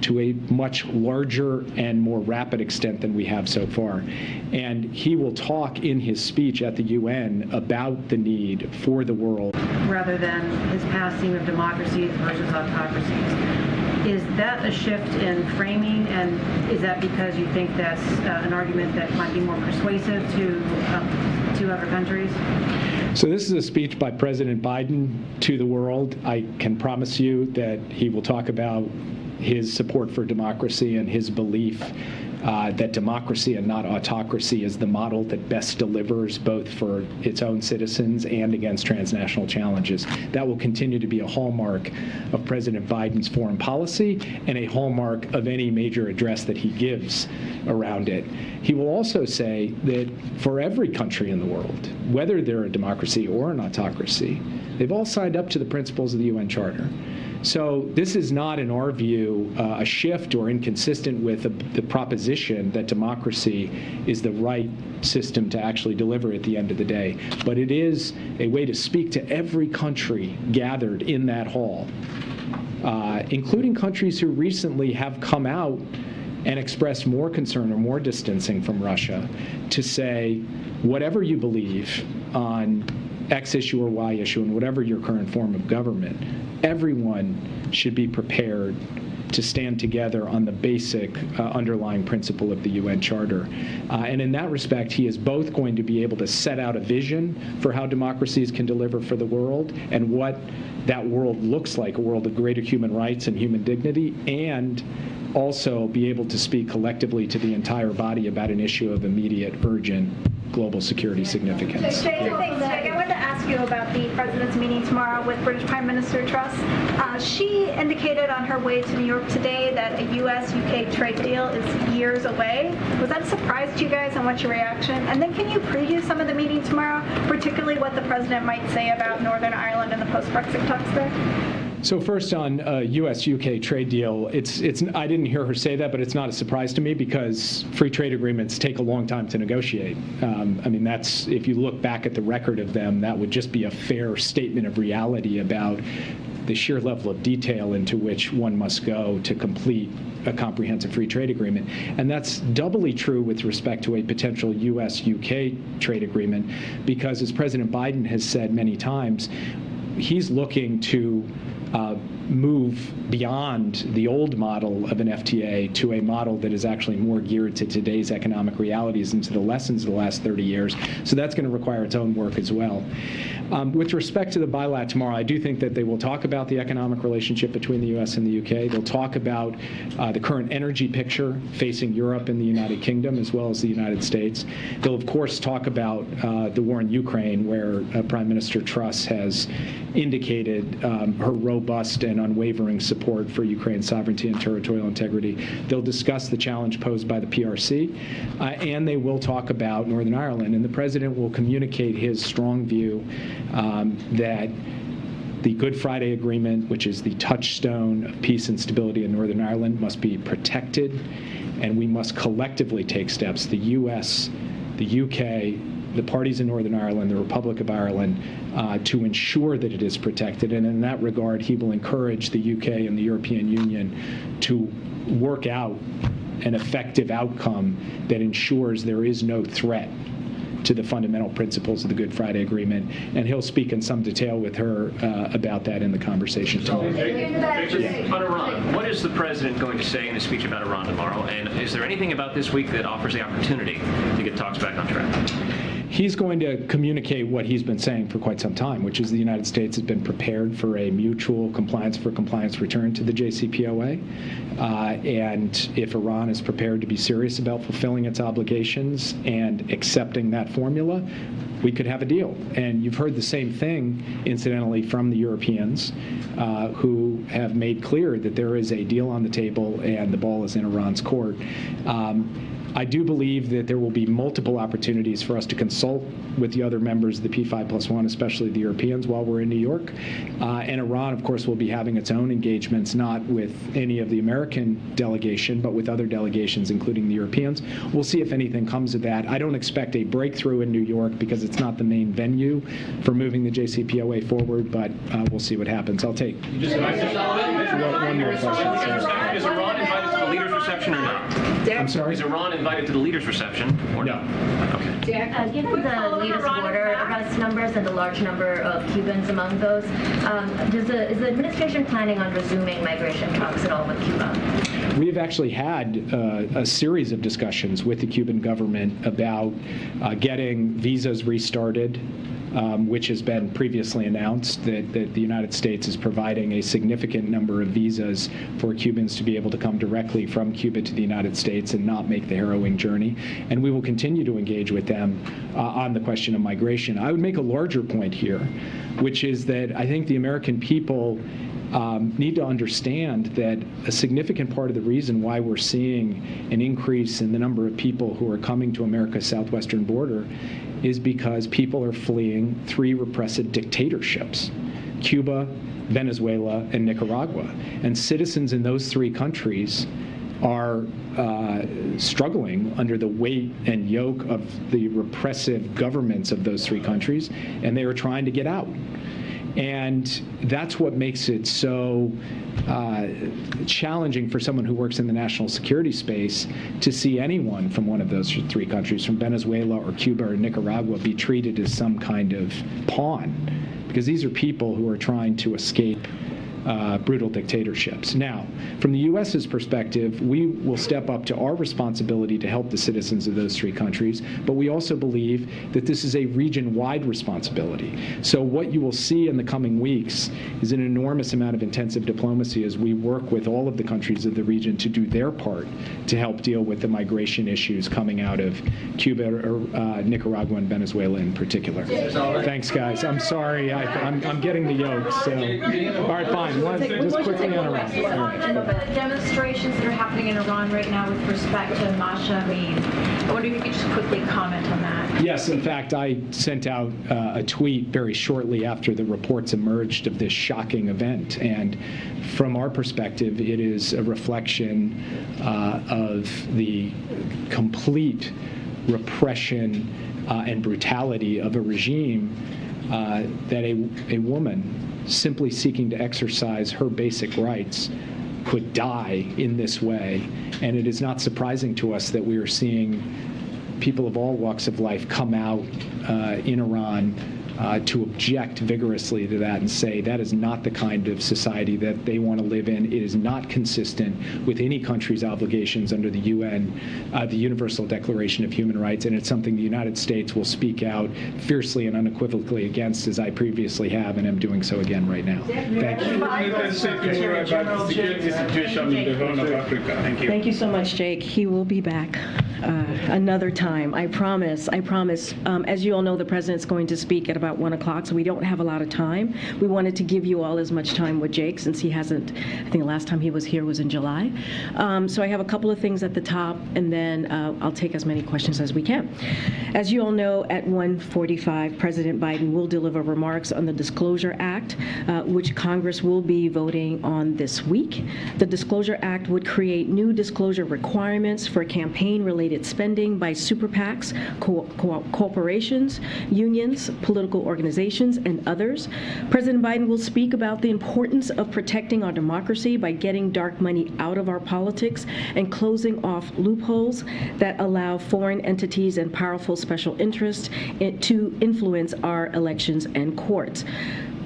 to a much larger and more rapid extent than we have so far. And he will talk in his speech at the UN about the need for the world. Rather than his past theme of democracies versus autocracies. Is that a shift in framing, and is that because you think that's an argument that might be more persuasive to other countries? So this is a speech by President Biden to the world. I can promise you that he will talk about his support for democracy and his belief that democracy and not autocracy is the model that best delivers both for its own citizens and against transnational challenges. That will continue to be a hallmark of President Biden's foreign policy and a hallmark of any major address that he gives around it. He will also say that for every country in the world, whether they're a democracy or an autocracy, they've all signed up to the principles of the UN Charter. So this is not, in our view, a shift or inconsistent with the proposition that democracy is the right system to actually deliver at the end of the day. But it is a way to speak to every country gathered in that hall, including countries who recently have come out and expressed more concern or more distancing from Russia, to say, whatever you believe on X issue or Y issue and whatever your current form of government, everyone should be prepared to stand together on the basic underlying principle of the UN Charter. And in that respect, he is both going to be able to set out a vision for how democracies can deliver for the world and what that world looks like, a world of greater human rights and human dignity, and also be able to speak collectively to the entire body about an issue of immediate, urgent global security significance. Jake, I wanted to ask you about the president's meeting tomorrow with British Prime Minister Truss. She indicated on her way to New York today that a U.S.-UK trade deal is years away. Was that a surprise to you guys, and what's your reaction? And then can you preview some of the meeting tomorrow, particularly what the president might say about Northern Ireland and the post-Brexit talks there? So first on a U.S.-UK trade deal, I didn't hear her say that, but it's not a surprise to me because free trade agreements take a long time to negotiate. I mean, that's, if you look back at the record of them, that would just be a fair statement of reality about the sheer level of detail into which one must go to complete a comprehensive free trade agreement. And that's doubly true with respect to a potential U.S.-UK trade agreement because, as President Biden has said many times, he's looking to move beyond the old model of an FTA to a model that is actually more geared to today's economic realities and to the lessons of the last 30 years. So that's going to require its own work as well. With respect to the bilat tomorrow, I do think that they will talk about the economic relationship between the U.S. and the UK. They'll talk about the current energy picture facing Europe and the United Kingdom, as well as the United States. They'll, of course, talk about the war in Ukraine, where Prime Minister Truss has indicated her robust and unwavering support for Ukraine's sovereignty and territorial integrity. They'll discuss the challenge posed by the PRC, and they will talk about Northern Ireland. And the President will communicate his strong view that the Good Friday Agreement, which is the touchstone of peace and stability in Northern Ireland, must be protected, and we must collectively take steps, the U.S., the UK, the parties in Northern Ireland, the Republic of Ireland, to ensure that it is protected. And in that regard, he will encourage the UK and the European Union to work out an effective outcome that ensures there is no threat to the fundamental principles of the Good Friday Agreement. And he'll speak in some detail with her about that in the conversation tomorrow. On Iran, what is the president going to say in his speech about Iran tomorrow? And is there anything about this week that offers the opportunity to get talks back on track? He's going to communicate what he's been saying for quite some time, which is the United States has been prepared for a mutual compliance return to the JCPOA. And if Iran is prepared to be serious about fulfilling its obligations and accepting that formula, we could have a deal. And you've heard the same thing, incidentally, from the Europeans, who have made clear that there is a deal on the table and the ball is in Iran's court. I do believe that there will be multiple opportunities for us to consult with the other members of the P5+1, especially the Europeans, while we're in New York. And Iran, of course, will be having its own engagements, not with any of the American delegation, but with other delegations, including the Europeans. We'll see if anything comes of that. I don't expect a breakthrough in New York because it's not the main venue for moving the JCPOA forward, but we'll see what happens. I'll take one more question. Is Iran invited to the leaders' reception or not? I'm sorry? Is Iran invited to the leaders' reception or no? Okay. Given the latest border arrest numbers and the large number of Cubans among those, is the administration planning on resuming migration talks at all with Cuba? We have actually had a series of discussions with the Cuban government about getting visas restarted, which has been previously announced that the United States is providing a significant number of visas for Cubans to be able to come directly from Cuba to the United States and not make the harrowing journey. And we will continue to engage with them on the question of migration. I would make a larger point here, which is that I think the American people need to understand that a significant part of the reason why we're seeing an increase in the number of people who are coming to America's southwestern border is because people are fleeing three repressive dictatorships: Cuba, Venezuela, and Nicaragua. And citizens in those three countries are struggling under the weight and yoke of the repressive governments of those three countries, and they are trying to get out. And that's what makes it so challenging for someone who works in the national security space to see anyone from one of those three countries, from Venezuela or Cuba or Nicaragua, be treated as some kind of pawn, because these are people who are trying to escape brutal dictatorships. Now, from the U.S.'s perspective, we will step up to our responsibility to help the citizens of those three countries, but we also believe that this is a region-wide responsibility. So what you will see in the coming weeks is an enormous amount of intensive diplomacy as we work with all of the countries of the region to do their part to help deal with the migration issues coming out of Cuba, or Nicaragua, and Venezuela in particular. Thanks, guys. I'm sorry. I'm getting the yoke. So, all right, fine. Just quickly on Iran. The demonstrations that are happening in Iran right now with respect to Masha Amini, I wonder if you could just quickly comment on that. Yes, in fact, I sent out a tweet very shortly after the reports emerged of this shocking event. And from our perspective, it is a reflection of the complete repression and brutality of a regime that a woman simply seeking to exercise her basic rights could die in this way. And it is not surprising to us that we are seeing people of all walks of life come out in Iran to object vigorously to that and say that is not the kind of society that they want to live in. It is not consistent with any country's obligations under the UN, the Universal Declaration of Human Rights, and it's something the United States will speak out fiercely and unequivocally against, as I previously have and am doing so again right now. Thank you. Thank you so much, Jake. He will be back another time. I promise. I promise. As you all know, the president's going to speak at about 1 o'clock, so we don't have a lot of time. We wanted to give you all as much time with Jake since he hasn't, I think the last time he was here was in July. So I have a couple of things at the top, and then I'll take as many questions as we can. As you all know, at 1:45, President Biden will deliver remarks on the Disclosure Act, which Congress will be voting on this week. The Disclosure Act would create new disclosure requirements for campaign-related spending by super PACs, corporations, unions, political organizations, and others. President Biden will speak about the importance of protecting our democracy by getting dark money out of our politics and closing off loopholes that allow foreign entities and powerful special interests to influence our elections and courts.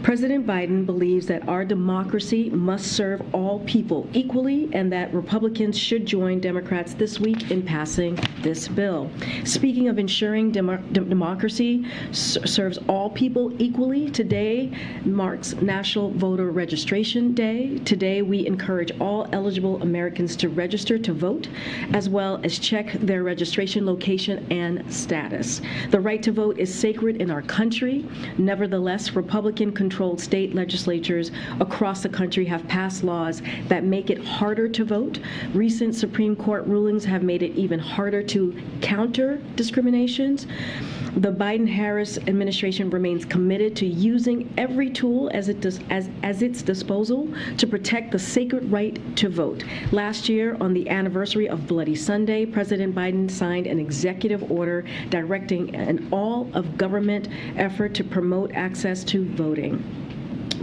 President Biden believes that our democracy must serve all people equally and that Republicans should join Democrats this week in passing this bill. Speaking of ensuring democracy serves all people equally, today marks National Voter Registration Day. Today, we encourage all eligible Americans to register to vote, as well as check their registration location and status. The right to vote is sacred in our country. Nevertheless, Republican-controlled state legislatures across the country have passed laws that make it harder to vote. Recent Supreme Court rulings have made it even harder to counter discriminations. The Biden-Harris administration remains committed to using every tool as its disposal to protect the sacred right to vote. Last year, on the anniversary of Bloody Sunday, President Biden signed an executive order directing an all-of-government effort to promote access to voting.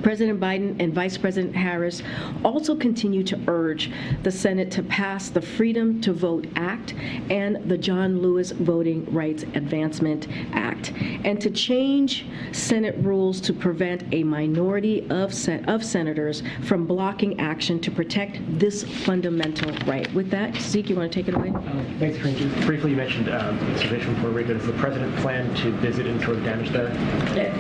President Biden and Vice President Harris also continue to urge the Senate to pass the Freedom to Vote Act and the John Lewis Voting Rights Advancement Act, and to change Senate rules to prevent a minority of senators from blocking action to protect this fundamental right. With that, Zeke, you want to take it away? Thanks, Corinne. Just briefly, you mentioned the situation from Puerto Rico. Does the president plan to visit and tour the damage there?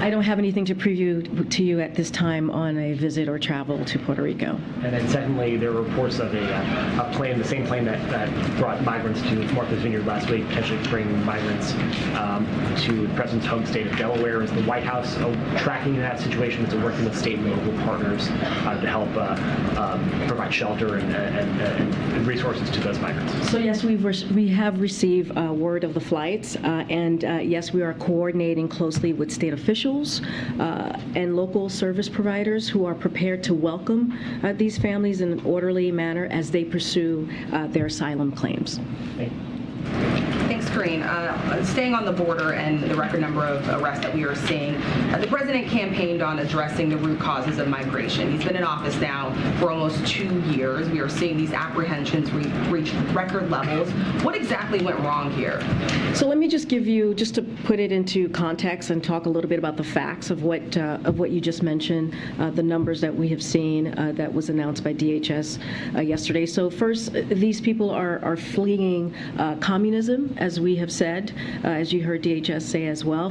I don't have anything to preview to you at this time on a visit or travel to Puerto Rico. And then secondly, there were reports of a plane, the same plane that brought migrants to Martha's Vineyard last week, potentially bringing migrants to the president's home state of Delaware. Is the White House tracking that situation? Is it working with state and local partners to help provide shelter and resources to those migrants? So yes, we have received word of the flights, and yes, we are coordinating closely with state officials and local service providers who are prepared to welcome these families in an orderly manner as they pursue their asylum claims. Thanks, Corinne. Staying on the border and the record number of arrests that we are seeing, the president campaigned on addressing the root causes of migration. He's been in office now for almost 2 years. We are seeing these apprehensions reach record levels. What exactly went wrong here? So let me just give you, just to put it into context and talk a little bit about the facts of what you just mentioned, the numbers that we have seen that was announced by DHS yesterday. So first, these people are fleeing communism, as we have said, as you heard DHS say as well.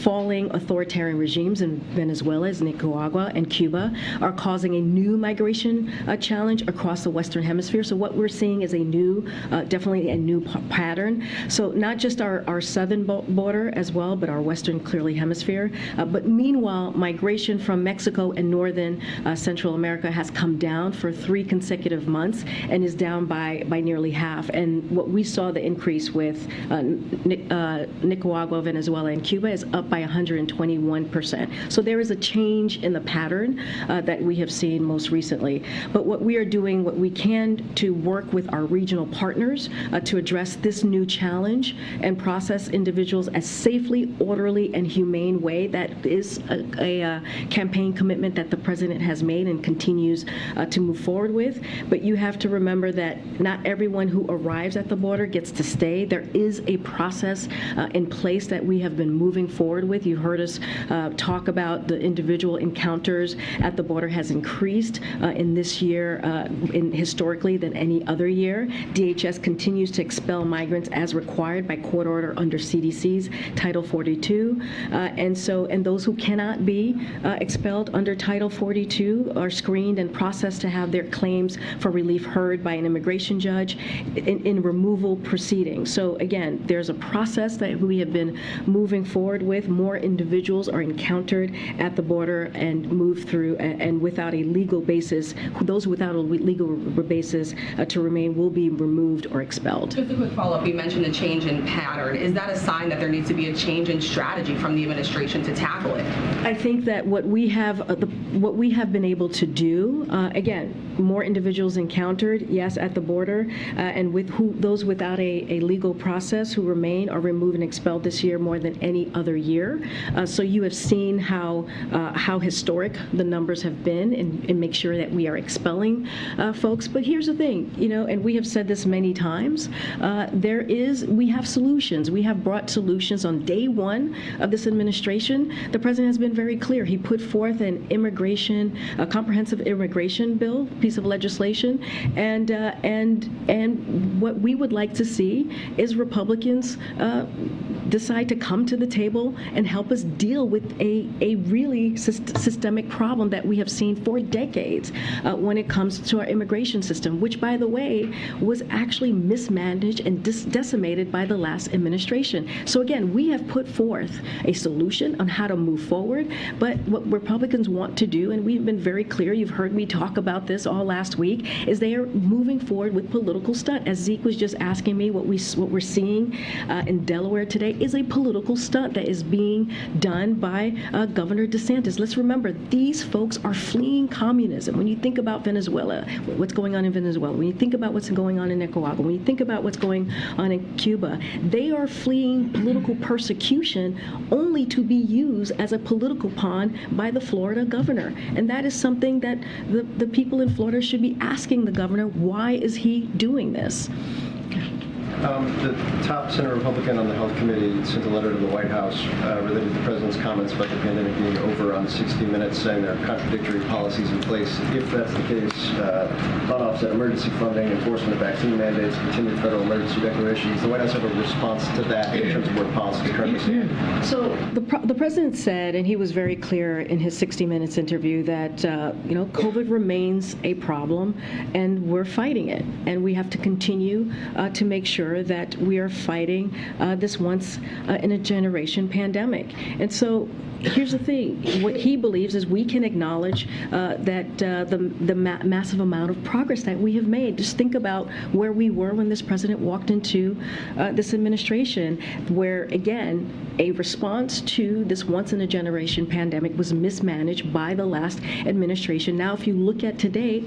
Falling authoritarian regimes in Venezuela, Nicaragua, and Cuba are causing a new migration challenge across the Western Hemisphere. So what we're seeing is a new, definitely a new pattern. So not just our southern border as well, but our Western, clearly, hemisphere. But meanwhile, migration from Mexico and northern Central America has come down for 3 consecutive months and is down by nearly half. And what we saw the increase with Nicaragua, Venezuela, and Cuba is up by 121%. So there is a change in the pattern that we have seen most recently. But what we are doing, what we can to work with our regional partners to address this new challenge and process individuals as safely, orderly, and humane way. That is a campaign commitment that the president has made and continues to move forward with. But you have to remember that not everyone who arrives at the border gets to stay. There is a process in place that we have been moving forward with. You heard us talk about the individual encounters at the border has increased in this year historically than any other year. DHS continues to expel migrants as required by court order under CDC's Title 42. And those who cannot be expelled under Title 42 are screened and processed to have their claims for relief heard by an immigration judge in removal proceedings. So again, there's a process that we have been moving forward with. More individuals are encountered at the border and moved through, and without a legal basis, those without a legal basis to remain will be removed or expelled. Just a quick follow-up. You mentioned the change in pattern. Is that a sign that there needs to be a change in strategy from the administration to tackle it? I think that what we have been able to do, again, more individuals encountered, yes, at the border, and with those without a legal process process who remain are removed and expelled this year more than any other year. So you have seen how historic the numbers have been, and make sure that we are expelling folks. But here's the thing, and we have said this many times, we have solutions. We have brought solutions on day one of this administration. The president has been very clear. He put forth a comprehensive immigration bill, piece of legislation, and what we would like to see is Republicans decide to come to the table and help us deal with a really systemic problem that we have seen for decades when it comes to our immigration system, which, by the way, was actually mismanaged and decimated by the last administration. So again, we have put forth a solution on how to move forward, but what Republicans want to do, and we've been very clear, you've heard me talk about this all last week, is they are moving forward with political stunt. As Zeke was just asking me, what we're seeing in Delaware today is a political stunt that is being done by Governor DeSantis. Let's remember, these folks are fleeing communism. When you think about Venezuela, what's going on in Venezuela, when you think about what's going on in Nicaragua, when you think about what's going on in Cuba, they are fleeing political persecution only to be used as a political pawn by the Florida governor. And that is something that the people in Florida should be asking the governor, why is he doing this? The top Senate Republican on the Health Committee sent a letter to the White House related to the President's comments about the pandemic being over on 60 Minutes, saying there are contradictory policies in place. If that's the case, on-offset emergency funding, enforcement of vaccine mandates, continued federal emergency declarations, the White House have a response to that in terms of where policies currently stand? So the President said, and he was very clear in his 60 Minutes interview, that COVID remains a problem, and we're fighting it, and we have to continue to make sure that we are fighting this once in a generation pandemic. And so here's the thing. What he believes is we can acknowledge that the massive amount of progress that we have made. Just think about where we were when this president walked into this administration, where, again, a response to this once-in-a-generation pandemic was mismanaged by the last administration. Now, if you look at today,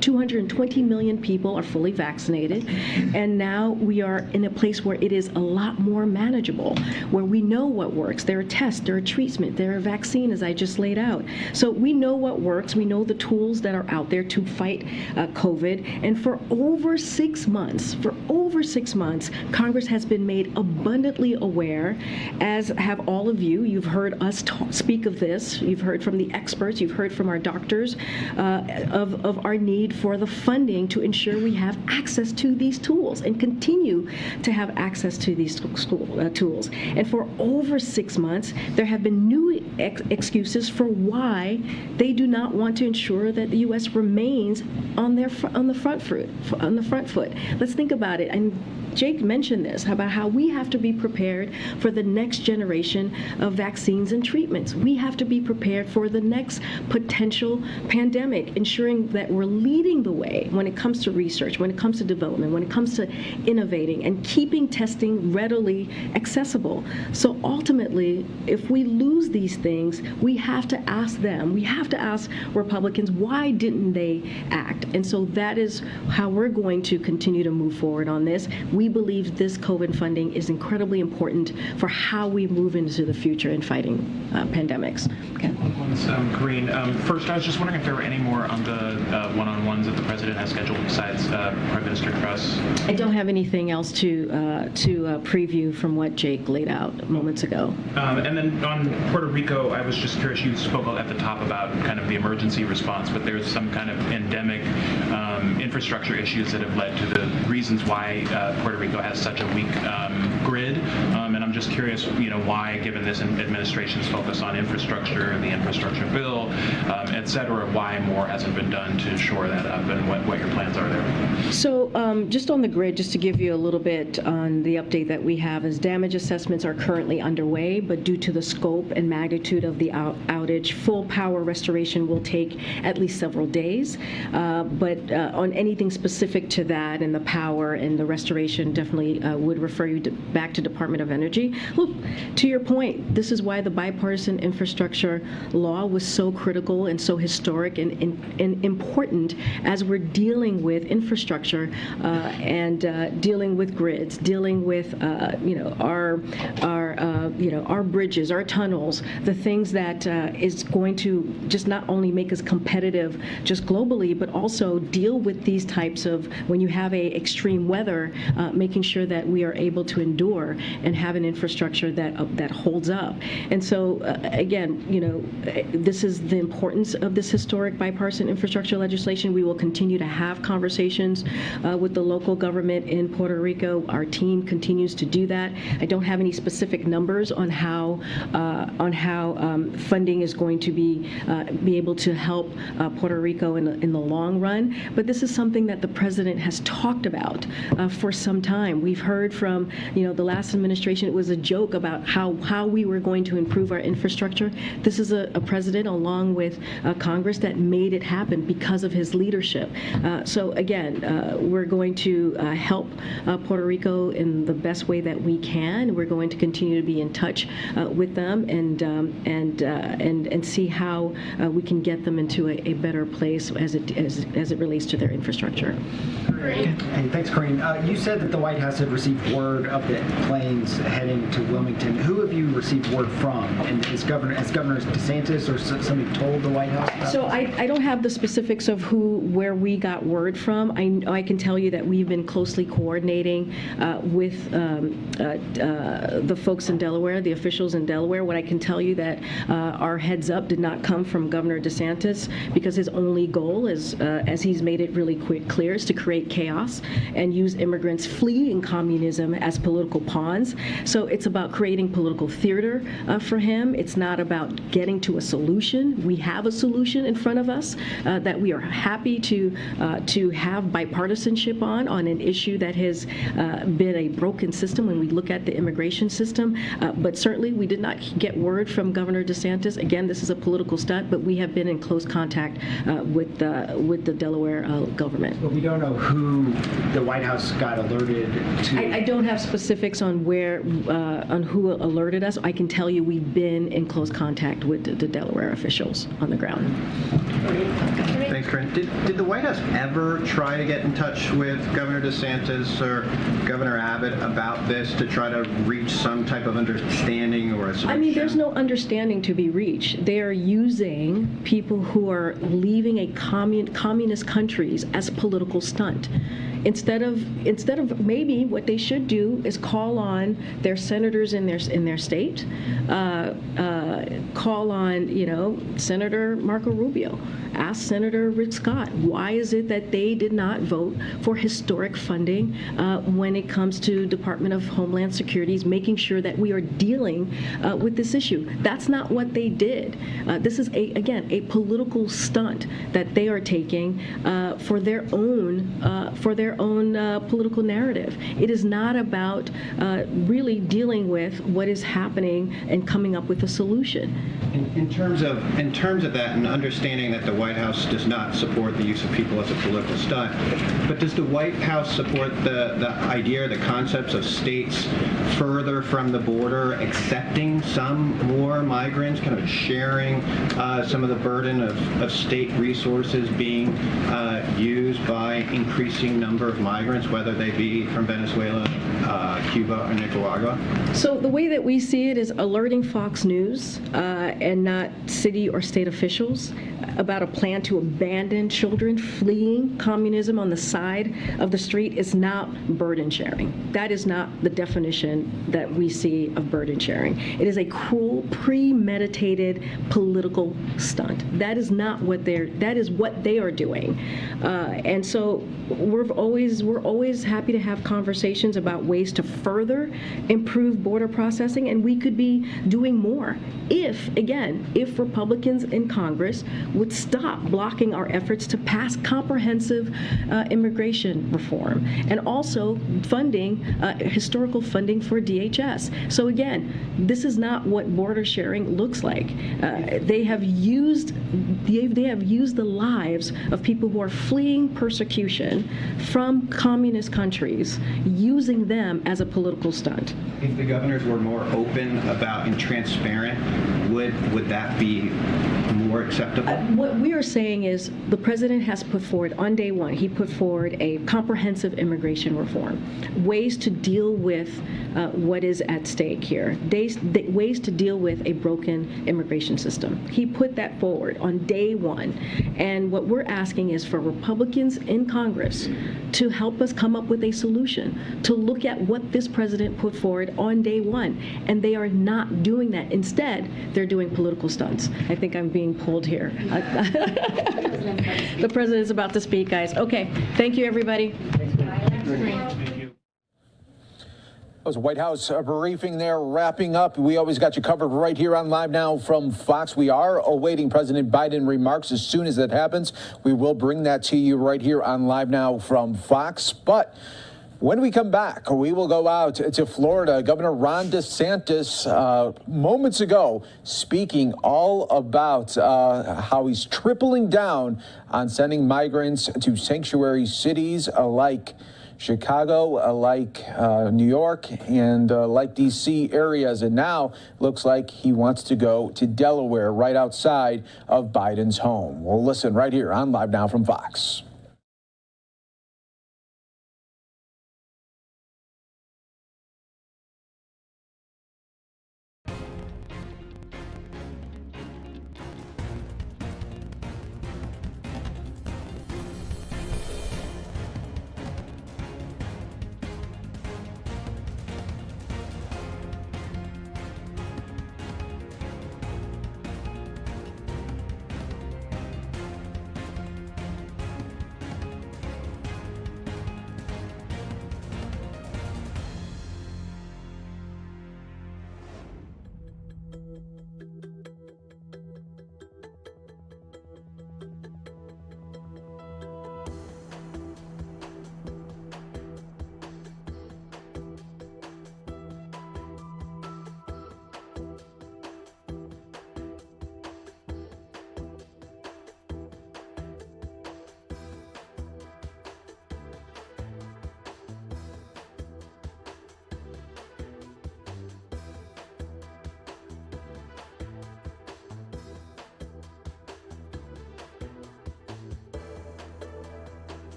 220 million people are fully vaccinated, and now we are in a place where it is a lot more manageable, where we know what works. There are tests, there are treatments, there are vaccines, as I just laid out. So we know what works. We know the tools that are out there to fight COVID. And for over 6 months, Congress has been made abundantly aware, as have all of you. You've heard us speak of this. You've heard from the experts. You've heard from our doctors of our need for the funding to ensure we have access to these tools and continue to have access to these tools. And for over 6 months, there have been new excuses for why they do not want to ensure that the U.S. remains on the front foot. Let's think about it. And Jake mentioned this, about how we have to be prepared for the next generation of vaccines and treatments. We have to be prepared for the next potential pandemic, ensuring that we're leading the way when it comes to research, when it comes to development, when it comes to innovating, and keeping testing readily accessible. So ultimately, if we lose these things, we have to ask them, we have to ask Republicans, why didn't they act? And so that is how we're going to continue to move forward on this. We believe this COVID funding is incredibly important for how we move into the future in fighting pandemics. Okay. Green. First, I was just wondering if there were any more on the one-on-ones that the president has scheduled besides Prime Minister Truss. I don't have anything else to preview from what Jake laid out moments ago. And then on Puerto Rico, I was just curious, you spoke at the top about kind of the emergency response, but there's some kind of endemic infrastructure issues that have led to the reasons why Puerto Rico has such a weak grid. And I'm just curious, why, given this administration's focus on infrastructure, the infrastructure bill, et cetera, why more hasn't been done to shore that up, and what your plans are there? So just on the grid, just to give you a little bit on the update that we have, is damage assessments are currently underway, but due to the scope and magnitude of the outage, full power restoration will take at least several days. But on anything specific to that and the power and the restoration, definitely would refer you back to Department of Energy. Look, to your point, this is why the bipartisan infrastructure law was so critical critical and so historic and important as we're dealing with infrastructure and dealing with grids, dealing with our bridges, our tunnels, the things that is going to just not only make us competitive just globally, but also deal with these types of, when you have a extreme weather, making sure that we are able to endure and have an infrastructure that holds up. And so again, this is the importance of this historic bipartisan infrastructure legislation. We will continue to have conversations with the local government in Puerto Rico. Our team continues to do that. I don't have any specific numbers on how funding is going to be able to help Puerto Rico in the long run, but this is something that the president has talked about for some time. We've heard from the last administration, it was a joke about how we were going to improve our infrastructure. This is a president along with Congress that made it happen because of his leadership. So again, we're going to help Puerto Rico in the best way that we can. We're going to continue to be in touch with them and see how we can get them into a better place as it relates to their infrastructure. Hey, thanks, Corinne. You said that the White House had received word of the planes heading to Wilmington. Who have you received word from? And has Governor DeSantis or somebody told the White House about So I don't have the specifics of where we got word from. I can tell you that we've been closely coordinating with the folks in Delaware, the officials in Delaware. What I can tell you that our heads up did not come from Governor DeSantis, because his only goal is, as he's made it really clear, is to create chaos and use immigrants fleeing communism as political pawns. So it's about creating political theater for him. It's not about getting to a solution. We have a solution in front of us that we are happy to have bipartisanship on an issue that has been a broken system when we look at the immigration system. But certainly we did not get word from Governor DeSantis. Again, this is a political stunt, but we have been in close contact with the Delaware government. But we don't know who the White House got alerted to. I don't have specifics on on who alerted us. I can tell you we've been in close contact with the Delaware officials on the ground. Thanks, Corinne. Did the White House ever try to get in touch with Governor DeSantis or Governor Abbott about this to try to reach some type of understanding or a solution? I mean, there's no understanding to be reached. They are using people who are leaving a communist countries as a political stunt. Instead of maybe what they should do is call on their senators in their state, call on Senator Marco Rubio, ask Senator Rick Scott, why is it that they did not vote for historic funding when it comes to Department of Homeland Security's making sure that we are dealing with this issue? That's not what they did. This is again a political stunt that they are taking for their own political narrative. It is not about really dealing with what is happening and coming up with a solution. In terms of that, and understanding that the White House does not support the use of people as a political stunt, but does the White House support the idea or the concepts of states further from the border accepting some more migrants, kind of sharing some of the burden of state resources being used by increasing number of migrants, whether they be from Venezuela, Cuba, or Nicaragua? So the way that we see it is alerting Fox News and not city or state officials about a plan to abandon children fleeing communism on the side of the street is not burden sharing. That is not the definition that we see of burden sharing. It is a cruel, premeditated political stunt. That is not what that is what they are doing. And so we're always happy to have conversations about ways to further improve border processing, and we could be doing more if Republicans in Congress would stop blocking our efforts to pass comprehensive immigration reform and also historical funding for DHS. So again, this is not what border sharing looks like. They have used the lives of people who are fleeing persecution from communist countries, using them as a political stunt. If the governors were more open about and transparent, would that be more acceptable? What we are saying is the president has put forward, on day one, he put forward a comprehensive immigration reform, ways to deal with what is at stake here, ways to deal with a broken immigration system. He put that forward on day one. And what we're asking is for Republicans in Congress to help us come up with a solution, to look at what this president put forward on day one. And they are not doing that. Instead, they're doing political stunts. I think I'm being pulled here. The president is about to speak, guys. Okay, thank you, everybody. That was a White House briefing there, wrapping up. We always got you covered right here on Live Now from Fox. We are awaiting President Biden remarks. As soon as that happens, we will bring that to you right here on Live Now from Fox. But when we come back, we will go out to Florida. Governor Ron DeSantis, moments ago, speaking all about how he's tripling down on sending migrants to sanctuary cities like Chicago, like New York, and like D.C. areas. And now looks like he wants to go to Delaware, right outside of Biden's home. We'll listen right here on Live Now from Fox.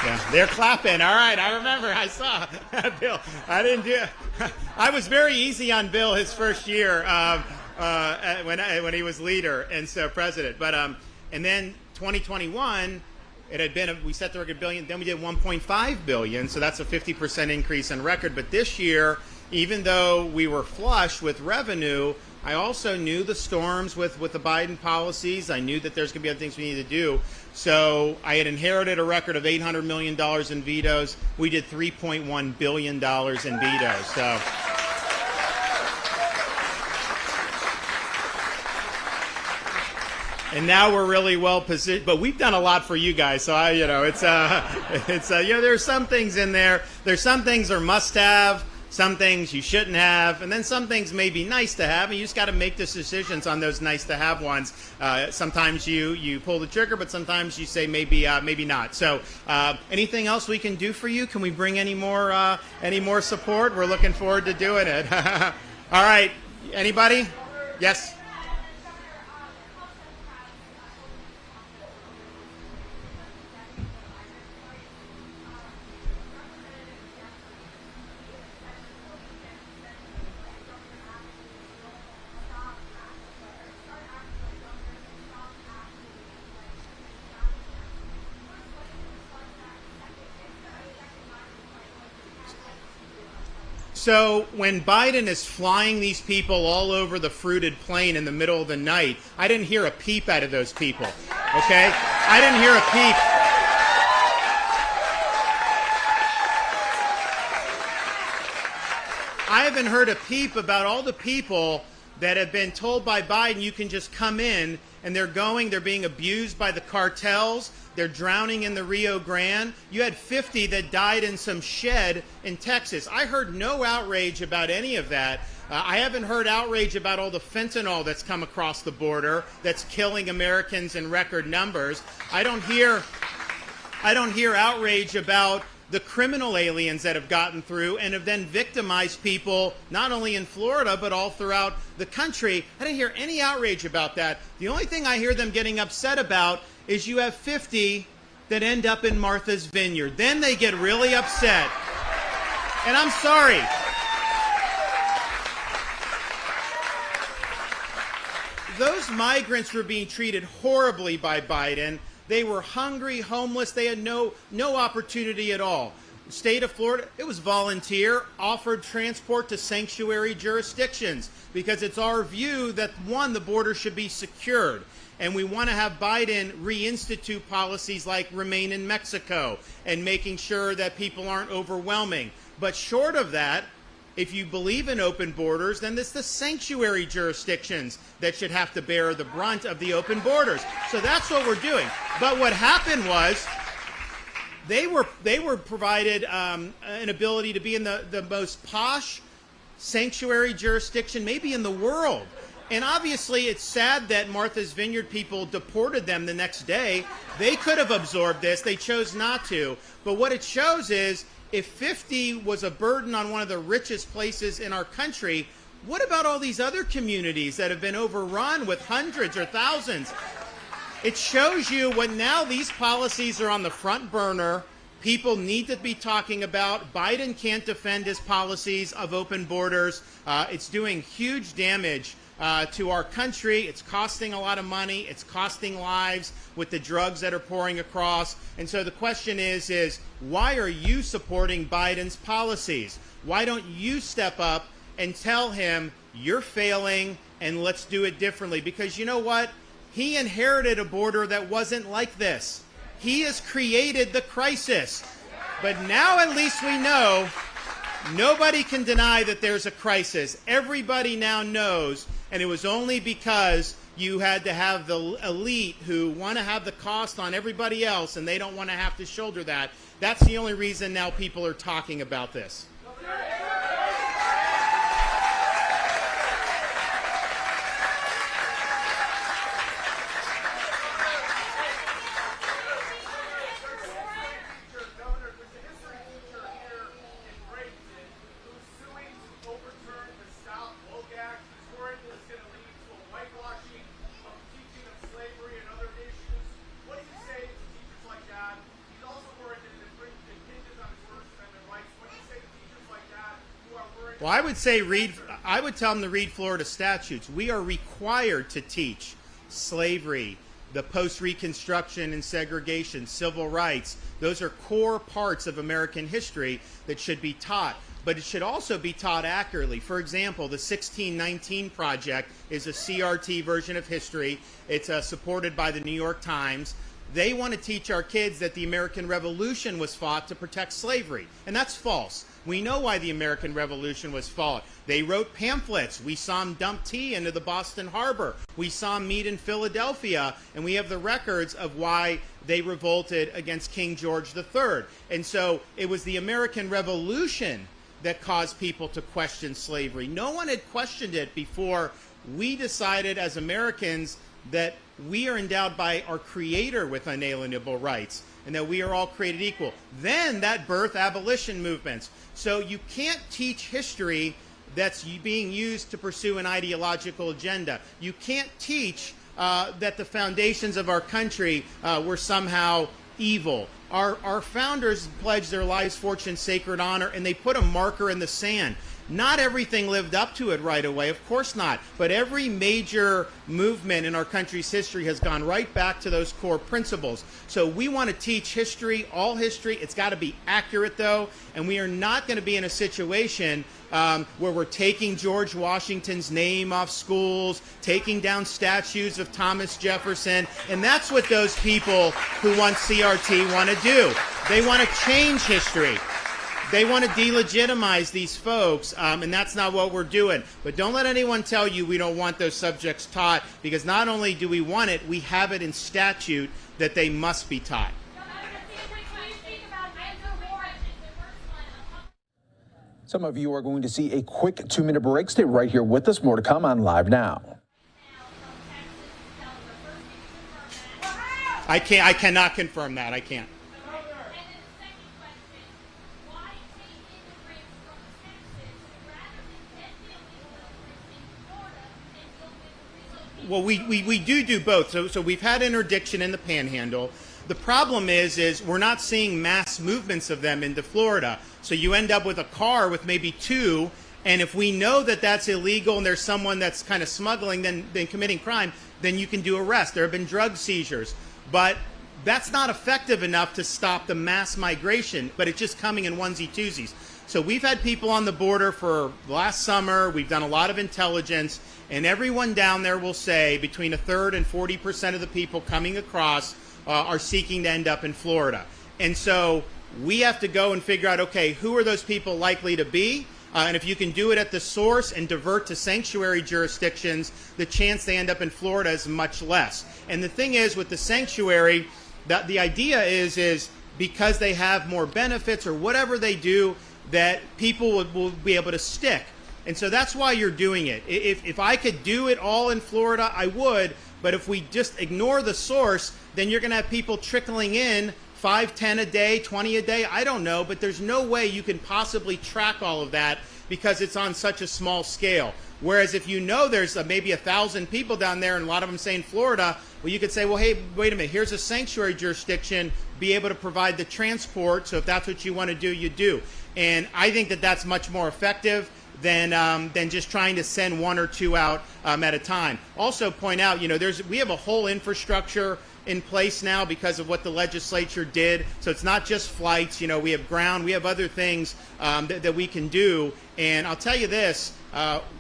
Yeah, they're clapping. All right, I remember. I saw Bill. I didn't do. I was very easy on Bill his first year when he was leader and so president. But and then 2021, it had been we set the record billion. Then we did 1.5 billion. So that's a 50% increase in record. But this year, even though we were flush with revenue, I also knew the storms with the Biden policies. I knew that there's going to be other things we need to do. So I had inherited a record of $800 million in vetoes. We did $3.1 billion in vetoes. So. And now we're really well positioned, but we've done a lot for you guys. So there's some things in there. There's some things are must-have. Some things you shouldn't have, and then some things may be nice to have, and you just got to make those decisions on those nice to have ones. Sometimes you pull the trigger, but sometimes you say maybe not. So anything else we can do for you? Can we bring any more support? We're looking forward to doing it. All right, anybody? Yes. So when Biden is flying these people all over the fruited plain in the middle of the night, I didn't hear a peep out of those people, okay? I didn't hear a peep. I haven't heard a peep about all the people that have been told by Biden you can just come in, and they're being abused by the cartels, they're drowning in the Rio Grande. You had 50 that died in some shed in Texas. I heard no outrage about any of that. I haven't heard outrage about all the fentanyl that's come across the border that's killing Americans in record numbers. I don't hear outrage about the criminal aliens that have gotten through and have then victimized people not only in Florida but all throughout the country. I didn't hear any outrage about that. The only thing I hear them getting upset about is you have 50 that end up in Martha's Vineyard. Then they get really upset. And I'm sorry. Those migrants were being treated horribly by Biden. They were hungry, homeless. They had no opportunity at all. The state of Florida, it was volunteer, offered transport to sanctuary jurisdictions because it's our view that, one, the border should be secured. And we want to have Biden reinstitute policies like remain in Mexico and making sure that people aren't overwhelming. But short of that, if you believe in open borders, then it's the sanctuary jurisdictions that should have to bear the brunt of the open borders. So that's what we're doing. But what happened was they were provided an ability to be in the most posh sanctuary jurisdiction maybe in the world. And obviously it's sad that Martha's Vineyard people deported them the next day. They could have absorbed this. They chose not to. But what it shows is if 50 was a burden on one of the richest places in our country, what about all these other communities that have been overrun with hundreds or thousands? It shows you when now these policies are on the front burner. People need to be talking about. Biden can't defend his policies of open borders. It's doing huge damage to our country. It's costing a lot of money. It's costing lives with the drugs that are pouring across. And so the question is why are you supporting Biden's policies? Why don't you step up and tell him you're failing and let's do it differently? Because you know what? He inherited a border that wasn't like this. He has created the crisis. But now at least we know nobody can deny that there's a crisis. Everybody now knows. And it was only because you had to have the elite who want to have the cost on everybody else and they don't want to have to shoulder that. That's the only reason now people are talking about this. Well, I would tell them to read Florida statutes. We are required to teach slavery, the post-Reconstruction and segregation, civil rights. Those are core parts of American history that should be taught. But it should also be taught accurately. For example, the 1619 Project is a CRT version of history. It's supported by the New York Times. They want to teach our kids that the American Revolution was fought to protect slavery. And that's false. We know why the American Revolution was fought. They wrote pamphlets. We saw them dump tea into the Boston Harbor. We saw them meet in Philadelphia. And we have the records of why they revolted against King George III. And so it was the American Revolution that caused people to question slavery. No one had questioned it before we decided as Americans that we are endowed by our Creator with unalienable rights and that we are all created equal. Then that birthed abolition movements. So you can't teach history that's being used to pursue an ideological agenda. You can't teach that the foundations of our country were somehow evil. Our founders pledged their lives, fortune, sacred honor, and they put a marker in the sand. Not everything lived up to it right away, of course not. But every major movement in our country's history has gone right back to those core principles. So we want to teach history, all history. It's got to be accurate, though, and we are not going to be in a situation where we're taking George Washington's name off schools, taking down statues of Thomas Jefferson, and that's what those people who want CRT want to do. They want to change history. They want to delegitimize these folks, and that's not what we're doing. But don't let anyone tell you we don't want those subjects taught, because not only do we want it, we have it in statute that they must be taught. Some of you are going to see a quick 2-minute break. Stay right here with us. More to come on Live Now. I cannot confirm that. I can't. Well, we do both. So we've had interdiction in the Panhandle. The problem is we're not seeing mass movements of them into Florida. So you end up with a car with maybe 2, and if we know that that's illegal and there's someone that's kind of smuggling, then committing crime, then you can do arrest. There have been drug seizures. But that's not effective enough to stop the mass migration, but it's just coming in onesie-twosies. So we've had people on the border for last summer. We've done a lot of intelligence, and everyone down there will say between 1/3 and 40% of the people coming across are seeking to end up in Florida. And so we have to go and figure out, okay, who are those people likely to be? And if you can do it at the source and divert to sanctuary jurisdictions, the chance they end up in Florida is much less. And the thing is, with the sanctuary, the idea is because they have more benefits or whatever they do, that people will be able to stick. And so that's why you're doing it. If I could do it all in Florida, I would. But if we just ignore the source, then you're going to have people trickling in 5, 10 a day, 20 a day, I don't know, but there's no way you can possibly track all of that because it's on such a small scale. Whereas if you know there's maybe 1,000 people down there and a lot of them saying Florida, well, you could say, well, hey, wait a minute, here's a sanctuary jurisdiction, be able to provide the transport, so if that's what you want to do, you do. And I think that that's much more effective than just trying to send 1 or 2 out at a time. Also point out, we have a whole infrastructure in place now because of what the legislature did. So it's not just flights, we have ground, we have other things that we can do. And I'll tell you this,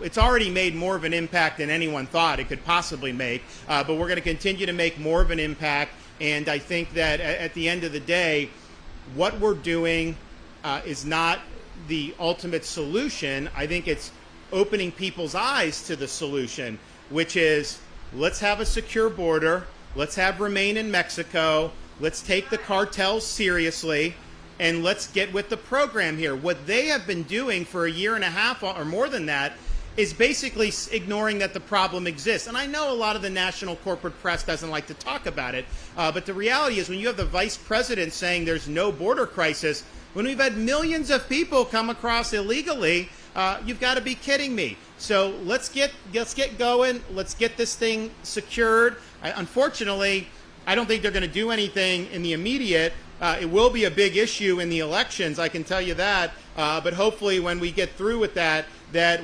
it's already made more of an impact than anyone thought it could possibly make, but we're going to continue to make more of an impact. And I think that at the end of the day, what we're doing is not the ultimate solution. I think it's opening people's eyes to the solution, which is let's have a secure border. Let's have remain in Mexico. Let's take the cartels seriously, and let's get with the program here. What they have been doing for 1.5 years or more than that is basically ignoring that the problem exists. And I know a lot of the national corporate press doesn't like to talk about it, but the reality is when you have the vice president saying there's no border crisis, when we've had millions of people come across illegally, you've got to be kidding me. So let's get going. Let's get this thing secured. Unfortunately, I don't think they're going to do anything in the immediate. It will be a big issue in the elections, I can tell you that. But hopefully when we get through with that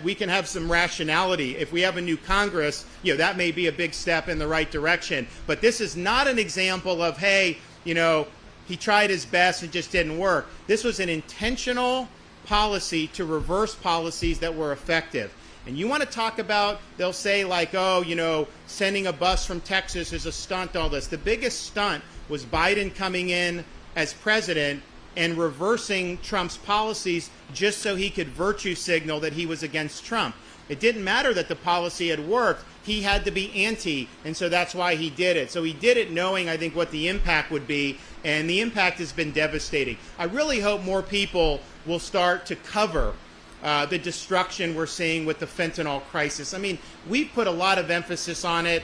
we can have some rationality. If we have a new Congress, that may be a big step in the right direction. But this is not an example of, hey, he tried his best, it just didn't work. This was an intentional policy to reverse policies that were effective. And you want to talk about, they'll say like, oh, sending a bus from Texas is a stunt, all this. The biggest stunt was Biden coming in as president and reversing Trump's policies just so he could virtue signal that he was against Trump. It didn't matter that the policy had worked. He had to be anti, and so that's why he did it. So he did it knowing, I think, what the impact would be, and the impact has been devastating. I really hope more people will start to cover the destruction we're seeing with the fentanyl crisis. I mean, we put a lot of emphasis on it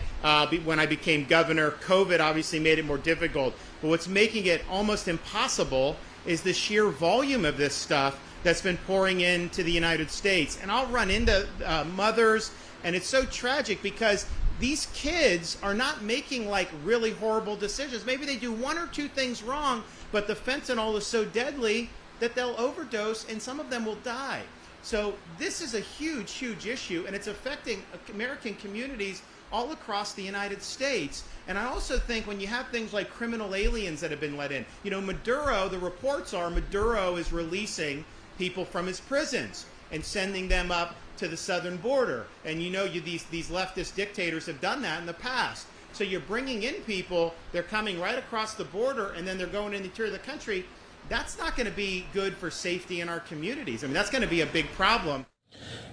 when I became governor. COVID obviously made it more difficult, but what's making it almost impossible is the sheer volume of this stuff that's been pouring into the United States. And I'll run into mothers, and it's so tragic because these kids are not making like really horrible decisions. Maybe they do 1 or 2 things wrong, but the fentanyl is so deadly that they'll overdose and some of them will die. So this is a huge, huge issue, and it's affecting American communities all across the United States. And I also think when you have things like criminal aliens that have been let in, you know, Maduro, the reports are Maduro is releasing people from his prisons and sending them up to the southern border. And you know, these leftist dictators have done that in the past. So you're bringing in people, they're coming right across the border, and then they're going in the interior of the country. That's not going to be good for safety in our communities. I mean, that's going to be a big problem.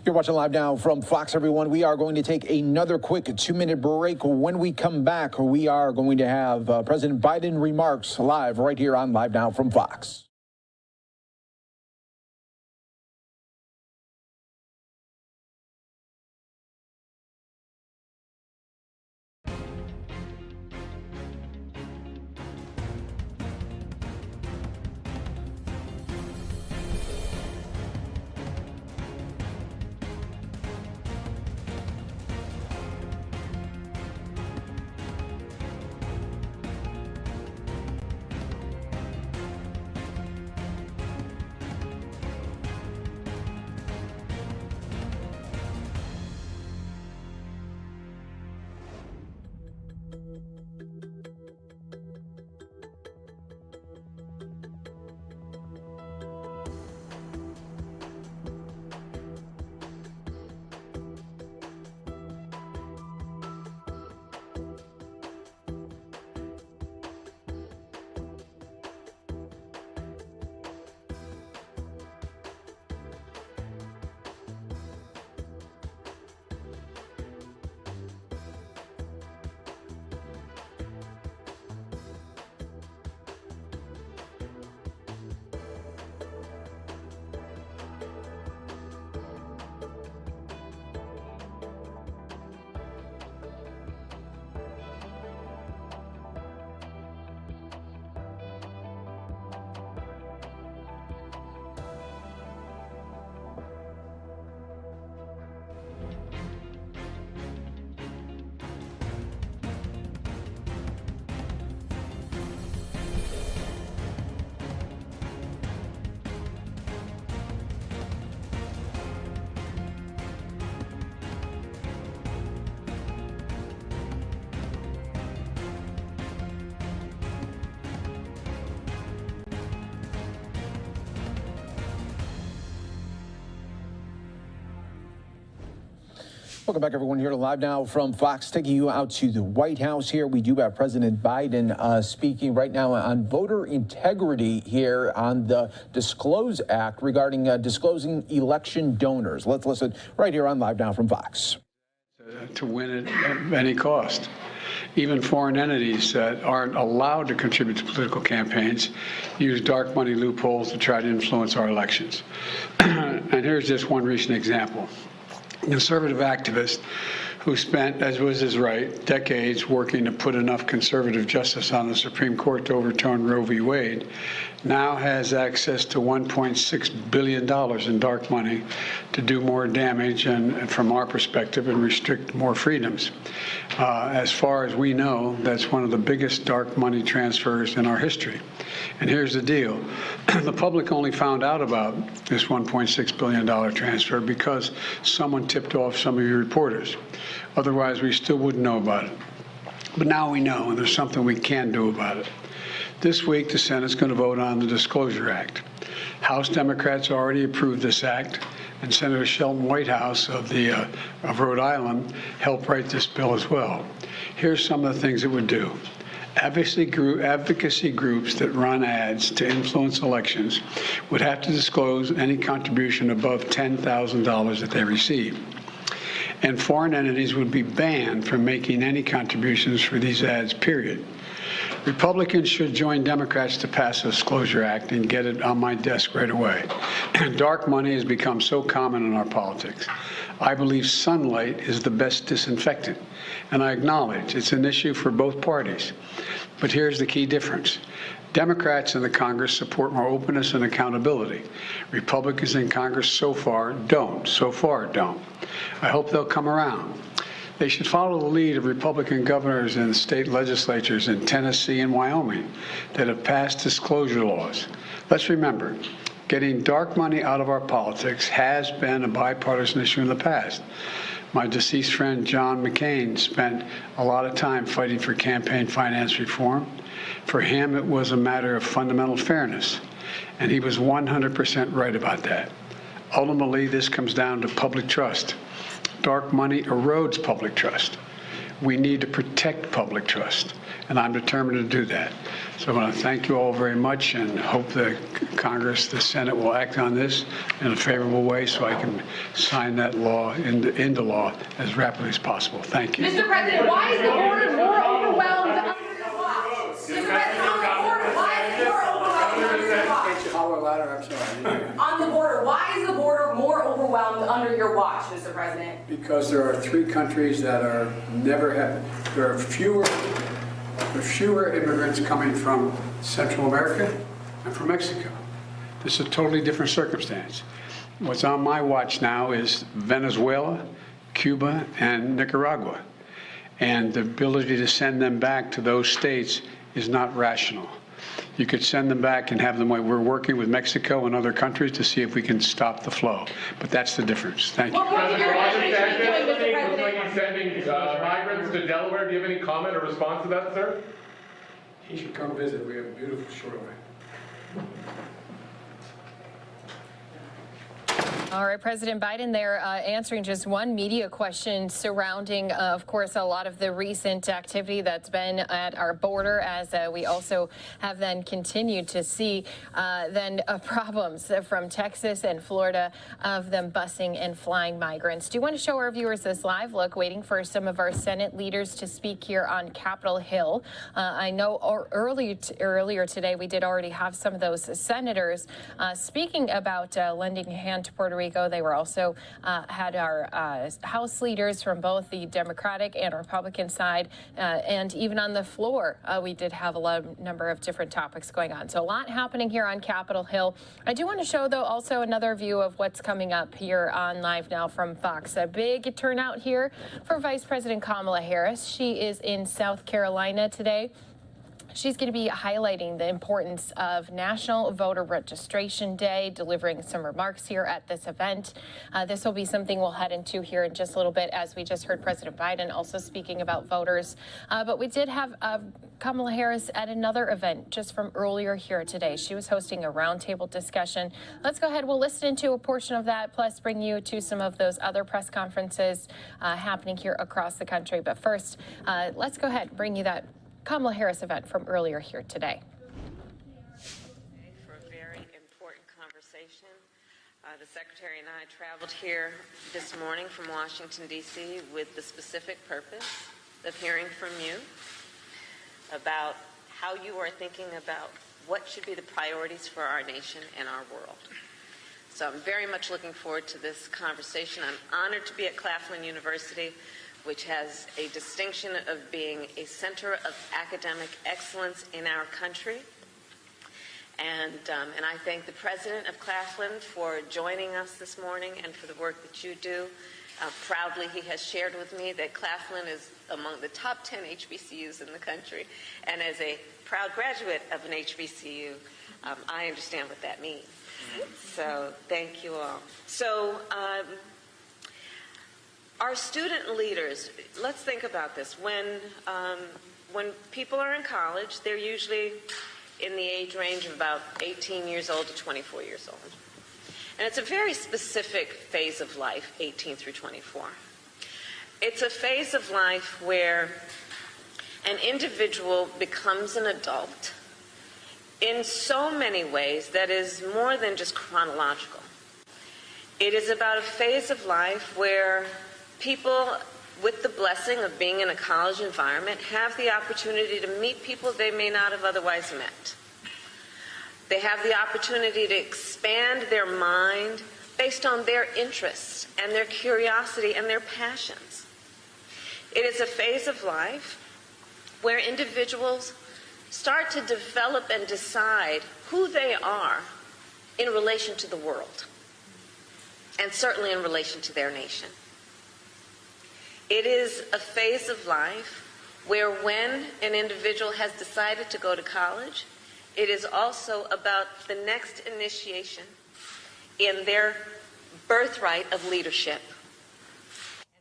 You're watching Live Now from Fox, everyone. We are going to take another quick 2-minute break. When we come back, we are going to have President Biden remarks live right here on Live Now from Fox. Welcome back, everyone, here to Live Now from Fox, taking you out to the White House here. We do have President Biden speaking right now on voter integrity here on the Disclose Act regarding disclosing election donors. Let's listen right here on Live Now from Fox. To win it at any cost. Even foreign entities that aren't allowed to contribute to political campaigns use dark money loopholes to try to influence our elections. And here's just one recent example. A conservative activist who spent, as was his right, decades working to put enough conservative justice on the Supreme Court to overturn Roe v. Wade, now has access to $1.6 billion in dark money to do more damage and, from our perspective, and restrict more freedoms. As far as we know, that's one of the biggest dark money transfers in our history. And here's the deal. The public only found out about this $1.6 billion transfer because someone tipped off some of your reporters. Otherwise, we still wouldn't know about it. But now we know, and there's something we can do about it. This week, the Senate's going to vote on the Disclosure Act. House Democrats already approved this act, and Senator Shelton Whitehouse of Rhode Island helped write this bill as well. Here's some of the things it would do. Advocacy groups that run ads to influence elections would have to disclose any contribution above $10,000 that they receive. And foreign entities would be banned from making any contributions for these ads, period. Republicans should join Democrats to pass the Disclosure Act and get it on my desk right away. Dark money has become so common in our politics. I believe sunlight is the best disinfectant, and I acknowledge it's an issue for both parties. But here's the key difference. Democrats in the Congress support more openness and accountability. Republicans in Congress so far don't. I hope they'll come around. They should follow the lead of Republican governors and state legislatures in Tennessee and Wyoming that have passed disclosure laws. Let's remember, Getting dark money out of our politics has been a bipartisan issue in the past. My deceased friend John McCain spent a lot of time fighting for campaign finance reform. For him, it was a matter of fundamental fairness, and he was 100% right about that. Ultimately, this comes down to public trust. Dark money erodes public trust. We need to protect public trust, and I'm determined to do that. So I want to thank you all very much and hope the Congress, the Senate will act on this in a favorable way so I can sign that law into law as rapidly as possible. Thank you. Mr. President, why is the border more overwhelmed under your watch? Mr. President, on the border, why is it more overwhelmed under your watch? On the border, why is the border more overwhelmed under your watch, Mr. President? Because there are 3 countries that are there are fewer immigrants coming from Central America and from Mexico. This is a totally different circumstance. What's on my watch now is Venezuela, Cuba, and Nicaragua. And the ability to send them back to those states is not rational. You could send them back and have them. We're working with Mexico and other countries to see if we can stop the flow. But that's the difference. Thank you. Sending migrants to Delaware. Do you have any comment or response to that, sir? He should come visit. We have a beautiful shoreline. All right, President Biden there answering just one media question surrounding, of course, a lot of the recent activity that's been at our border, as we also have then continued to see problems from Texas and Florida of them busing and flying migrants. Do you want to show our viewers this live look, waiting for some of our Senate leaders to speak here on Capitol Hill? I know earlier today we did already have some of those senators speaking about lending a hand to Puerto Rico. They were also had our House leaders from both the Democratic and Republican side, and even on the floor, we did have a number of different topics going on. So a lot happening here on Capitol Hill. I do want to show, though, also another view of what's coming up here on Live Now from Fox. A big turnout here for Vice President Kamala Harris. She is in South Carolina today. She's going to be highlighting the importance of National Voter Registration Day, delivering some remarks here at this event. This will be something we'll head into here in just a little bit, as we just heard President Biden also speaking about voters. But we did have Kamala Harris at another event just from earlier here today. She was hosting a roundtable discussion. Let's go ahead. We'll listen to a portion of that, plus bring you to some of those other press conferences happening here across the country. But first, let's go ahead and bring you that Kamala Harris event from earlier here today. For a very important conversation. The Secretary and I traveled here this morning from Washington, D.C. with the specific purpose of hearing from you about how you are thinking about what should be the priorities for our nation and our world. So I'm very much looking forward to this conversation. I'm honored to be at Claflin University, which has a distinction of being a center of academic excellence in our country. And I thank the president of Claflin for joining us this morning and for the work that you do. Proudly, he has shared with me that Claflin is among the top 10 HBCUs in the country. And as a proud graduate of an HBCU, I understand what that means. So thank you all. So our student leaders, let's think about this. When people are in college, they're usually in the age range of about 18 years old to 24 years old. And it's a very specific phase of life, 18 through 24. It's a phase of life where an individual becomes an adult in so many ways that is more than just chronological. It is about a phase of life where people, with the blessing of being in a college environment, have the opportunity to meet people they may not have otherwise met. They have the opportunity to expand their mind based on their interests and their curiosity and their passions. It is a phase of life where individuals start to develop and decide who they are in relation to the world, and certainly in relation to their nation. It is a phase of life where when an individual has decided to go to college, it is also about the next initiation in their birthright of leadership,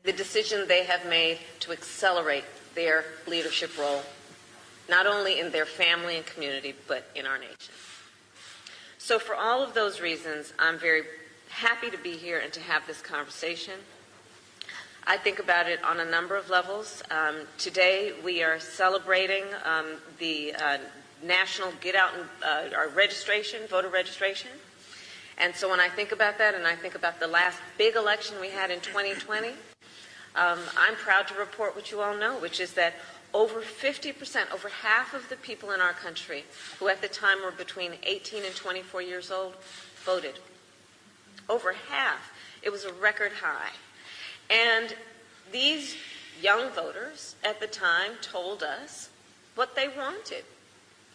the decision they have made to accelerate their leadership role, not only in their family and community, but in our nation. So for all of those reasons, I'm very happy to be here and to have this conversation. I think about it on a number of levels. Today we are celebrating the national get out and our registration, voter registration. And so when I think about that and I think about the last big election we had in 2020, I'm proud to report what you all know, which is that over 50%, over half of the people in our country who at the time were between 18 and 24 years old voted. Over half. It was a record high. And these young voters at the time told us what they wanted.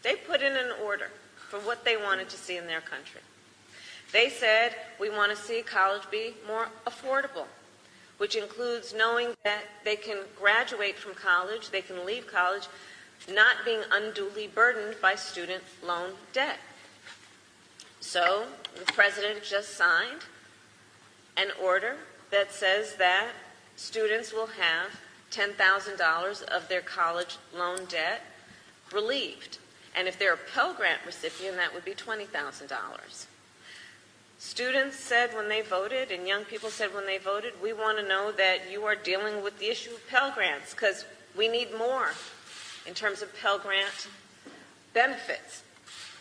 They put in an order for what they wanted to see in their country. They said, we want to see college be more affordable, which includes knowing that they can graduate from college, they can leave college, not being unduly burdened by student loan debt. So the president just signed an order that says that students will have $10,000 of their college loan debt relieved. And if they're a Pell Grant recipient, that would be $20,000. Students said when they voted, and young people said when they voted, we want to know that you are dealing with the issue of Pell Grants, because we need more in terms of Pell Grant benefits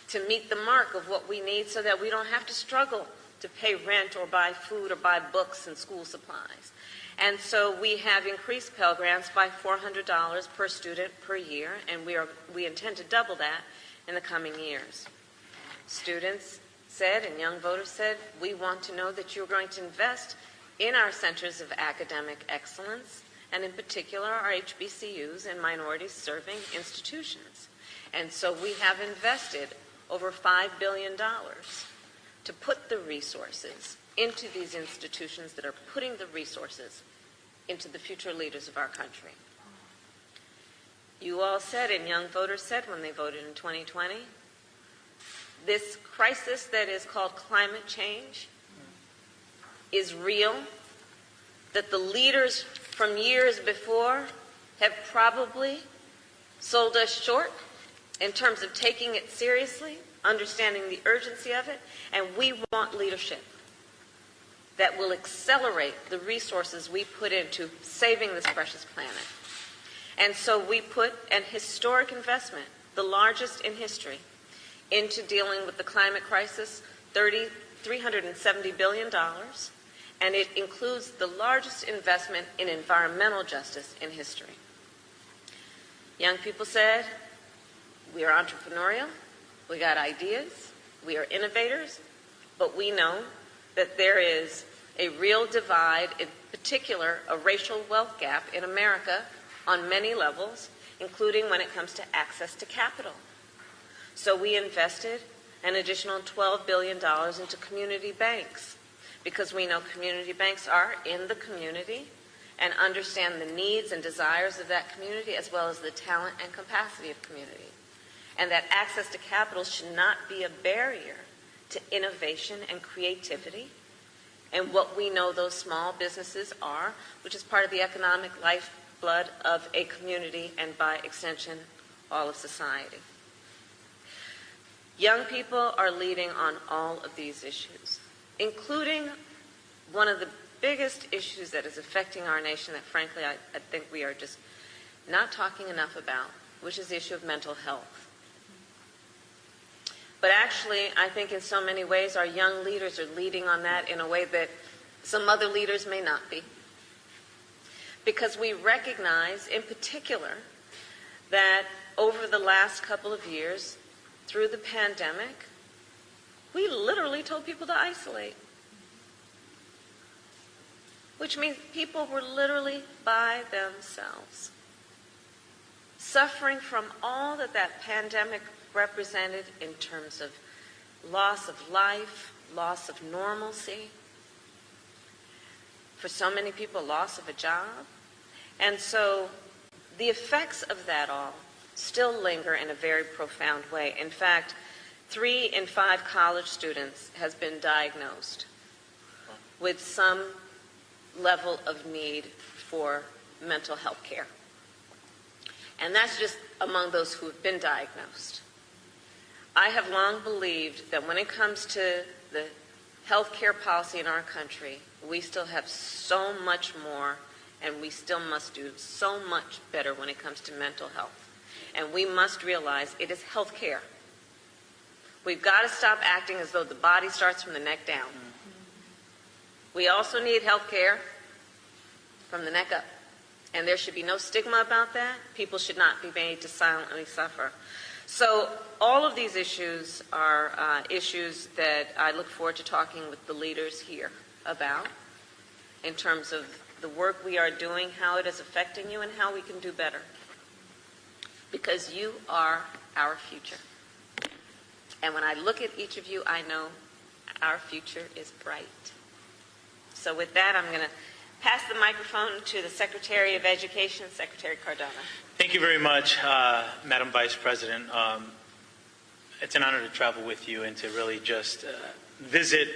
to meet the mark of what we need so that we don't have to struggle to pay rent or buy food or buy books and school supplies. And so we have increased Pell Grants by $400 per student per year, and we intend to double that in the coming years. Students said, and young voters said, we want to know that you're going to invest in our centers of academic excellence, and in particular our HBCUs and minority serving institutions. And so we have invested over $5 billion to put the resources into these institutions that are putting the resources into the future leaders of our country. You all said, and young voters said when they voted in 2020, this crisis that is called climate change is real, that the leaders from years before have probably sold us short in terms of taking it seriously, understanding the urgency of it, and we want leadership that will accelerate the resources we put into saving this precious planet. And so we put an historic investment, the largest in history, into dealing with the climate crisis, $370 billion, and it includes the largest investment in environmental justice in history. Young people said, we are entrepreneurial, we got ideas, we are innovators, but we know that there is a real divide, in particular a racial wealth gap in America on many levels, including when it comes to access to capital. So we invested an additional $12 billion into community banks, because we know community banks are in the community and understand the needs and desires of that community as well as the talent and capacity of community. And that access to capital should not be a barrier to innovation and creativity and what we know those small businesses are, which is part of the economic lifeblood of a community and by extension, all of society. Young people are leading on all of these issues, including one of the biggest issues that is affecting our nation that frankly I think we are just not talking enough about, which is the issue of mental health. But actually, I think in so many ways our young leaders are leading on that in a way that some other leaders may not be. Because we recognize in particular that over the last couple of years, through the pandemic, we literally told people to isolate. Which means people were literally by themselves, suffering from all that that pandemic represented in terms of loss of life, loss of normalcy. For so many people, loss of a job. And so the effects of that all still linger in a very profound way. In fact, 3 in 5 college students has been diagnosed with some level of need for mental health care. And that's just among those who have been diagnosed. I have long believed that when it comes to the health care policy in our country, we still have so much more, and we still must do so much better when it comes to mental health. And we must realize it is health care. We've got to stop acting as though the body starts from the neck down. We also need health care from the neck up. And there should be no stigma about that. People should not be made to silently suffer. So all of these issues are issues that I look forward to talking with the leaders here about in terms of the work we are doing, how it is affecting you, and how we can do better. Because you are our future. And when I look at each of you, I know our future is bright. So with that, I'm going to pass the microphone to the Secretary of Education, Secretary Cardona. Thank you very much, Madam Vice President. It's an honor to travel with you and to really just visit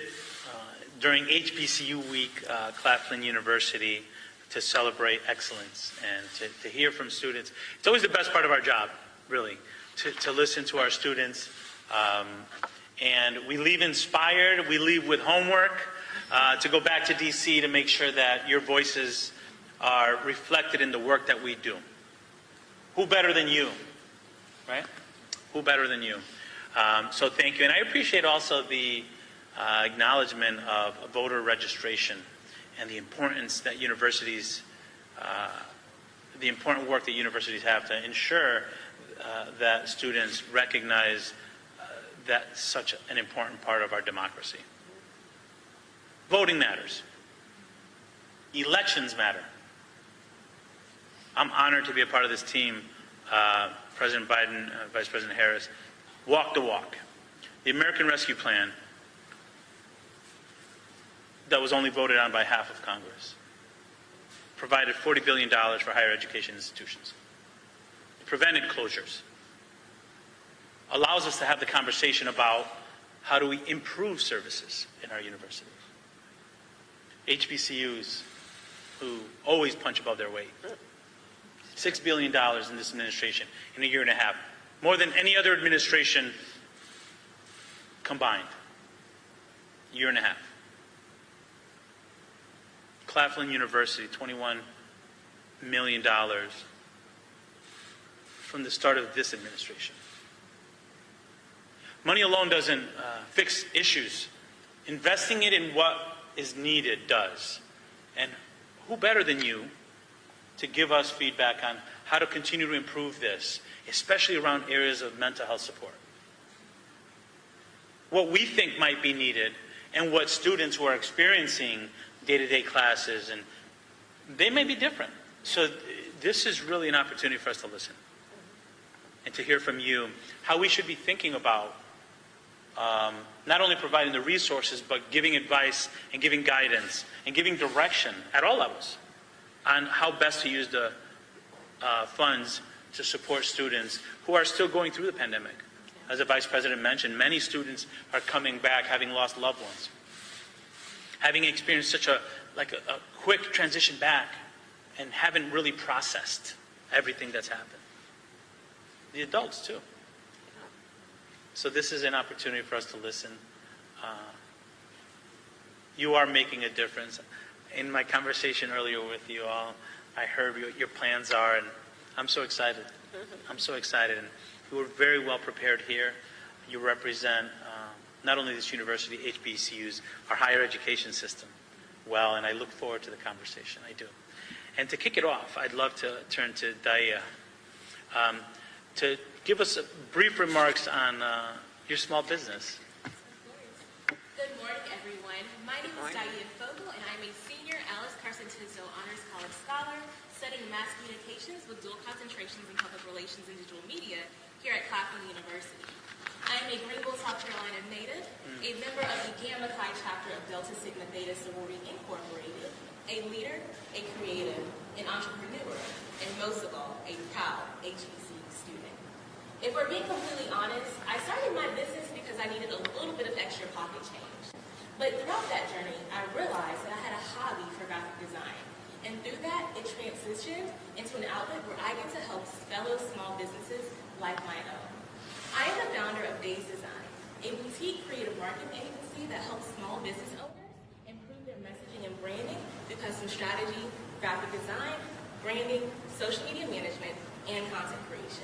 during HBCU Week, Claflin University, to celebrate excellence and to hear from students. It's always the best part of our job, really, to listen to our students. And we leave inspired, we leave with homework to go back to DC to make sure that your voices are reflected in the work that we do. Who better than you, right? Who better than you? So thank you. And I appreciate also the acknowledgement of voter registration and the importance that universities, the important work that universities have to ensure that students recognize that's such an important part of our democracy. Voting matters. Elections matter. I'm honored to be a part of this team. President Biden, Vice President Harris, walk the walk. The American Rescue Plan that was only voted on by half of Congress provided $40 billion for higher education institutions, prevented closures, allows us to have the conversation about how do we improve services in our universities. HBCUs, who always punch above their weight, $6 billion in this administration in a year and a half, more than any other administration combined, year and a half. Claflin University, $21 million from the start of this administration. Money alone doesn't fix issues. Investing it in what is needed does. And who better than you to give us feedback on how to continue to improve this, especially around areas of mental health support. What we think might be needed and what students who are experiencing day-to-day classes, and they may be different. So this is really an opportunity for us to listen and to hear from you how we should be thinking about not only providing the resources, but giving advice and giving guidance and giving direction at all levels on how best to use the funds to support students who are still going through the pandemic. As the Vice President mentioned, many students are coming back having lost loved ones, having experienced such a quick transition back and haven't really processed everything that's happened. The adults too. So this is an opportunity for us to listen. You are making a difference. In my conversation earlier with you all, I heard what your plans are, and I'm so excited. I'm so excited. And you were very well prepared here. You represent not only this university, HBCUs, our higher education system well, and I look forward to the conversation. I do. And to kick it off, I'd love to turn to Daya to give us brief remarks on your small business. Good morning, everyone. My name is Daya Fogel, and I'm a senior Alice Carson Tisdale Honors College Scholar studying mass communications with dual concentrations in public relations and digital media here at Claflin University. I am a Greenville, South Carolina native, a member of the Gamma Chi chapter of Delta Sigma Theta Sorority Incorporated, a leader, a creative, an entrepreneur, and most of all, a proud HBCU student. If we're being completely honest, I started my business because I needed a little bit of extra pocket change. But throughout that journey, I realized that I had a hobby for graphic design. And through that, it transitioned into an outlet where I get to help fellow small businesses like my own. I am the founder of Days Design, a boutique creative marketing agency that helps small business owners improve their messaging and branding through custom strategy, graphic design, branding, social media management, and content creation.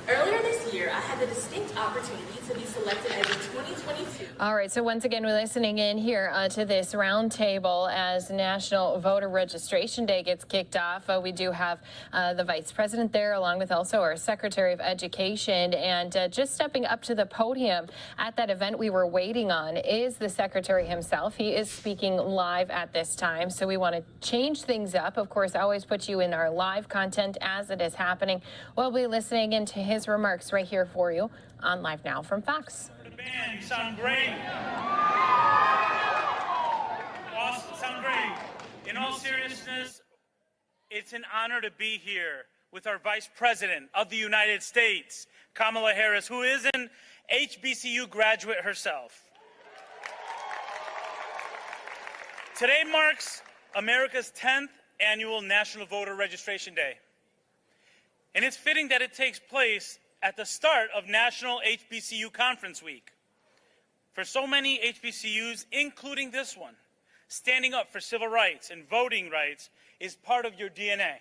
Earlier this year, I had the distinct opportunity to be selected as a 2022. All right, so once again, we're listening in here to this roundtable as National Voter Registration Day gets kicked off. We do have the Vice President there, along with also our Secretary of Education. And just stepping up to the podium at that event we were waiting on is the Secretary himself. He is speaking live at this time, so we want to change things up. Of course, I always put you in our live content as it is happening. We'll be listening into his remarks right here for you on Live Now from Fox. The band, you sound great. Awesome, sound great. In all seriousness, it's an honor to be here with our Vice President of the United States, Kamala Harris, who is an HBCU graduate herself. Today marks America's 10th annual National Voter Registration Day. And it's fitting that it takes place at the start of National HBCU Conference Week. For so many HBCUs, including this one, standing up for civil rights and voting rights is part of your DNA.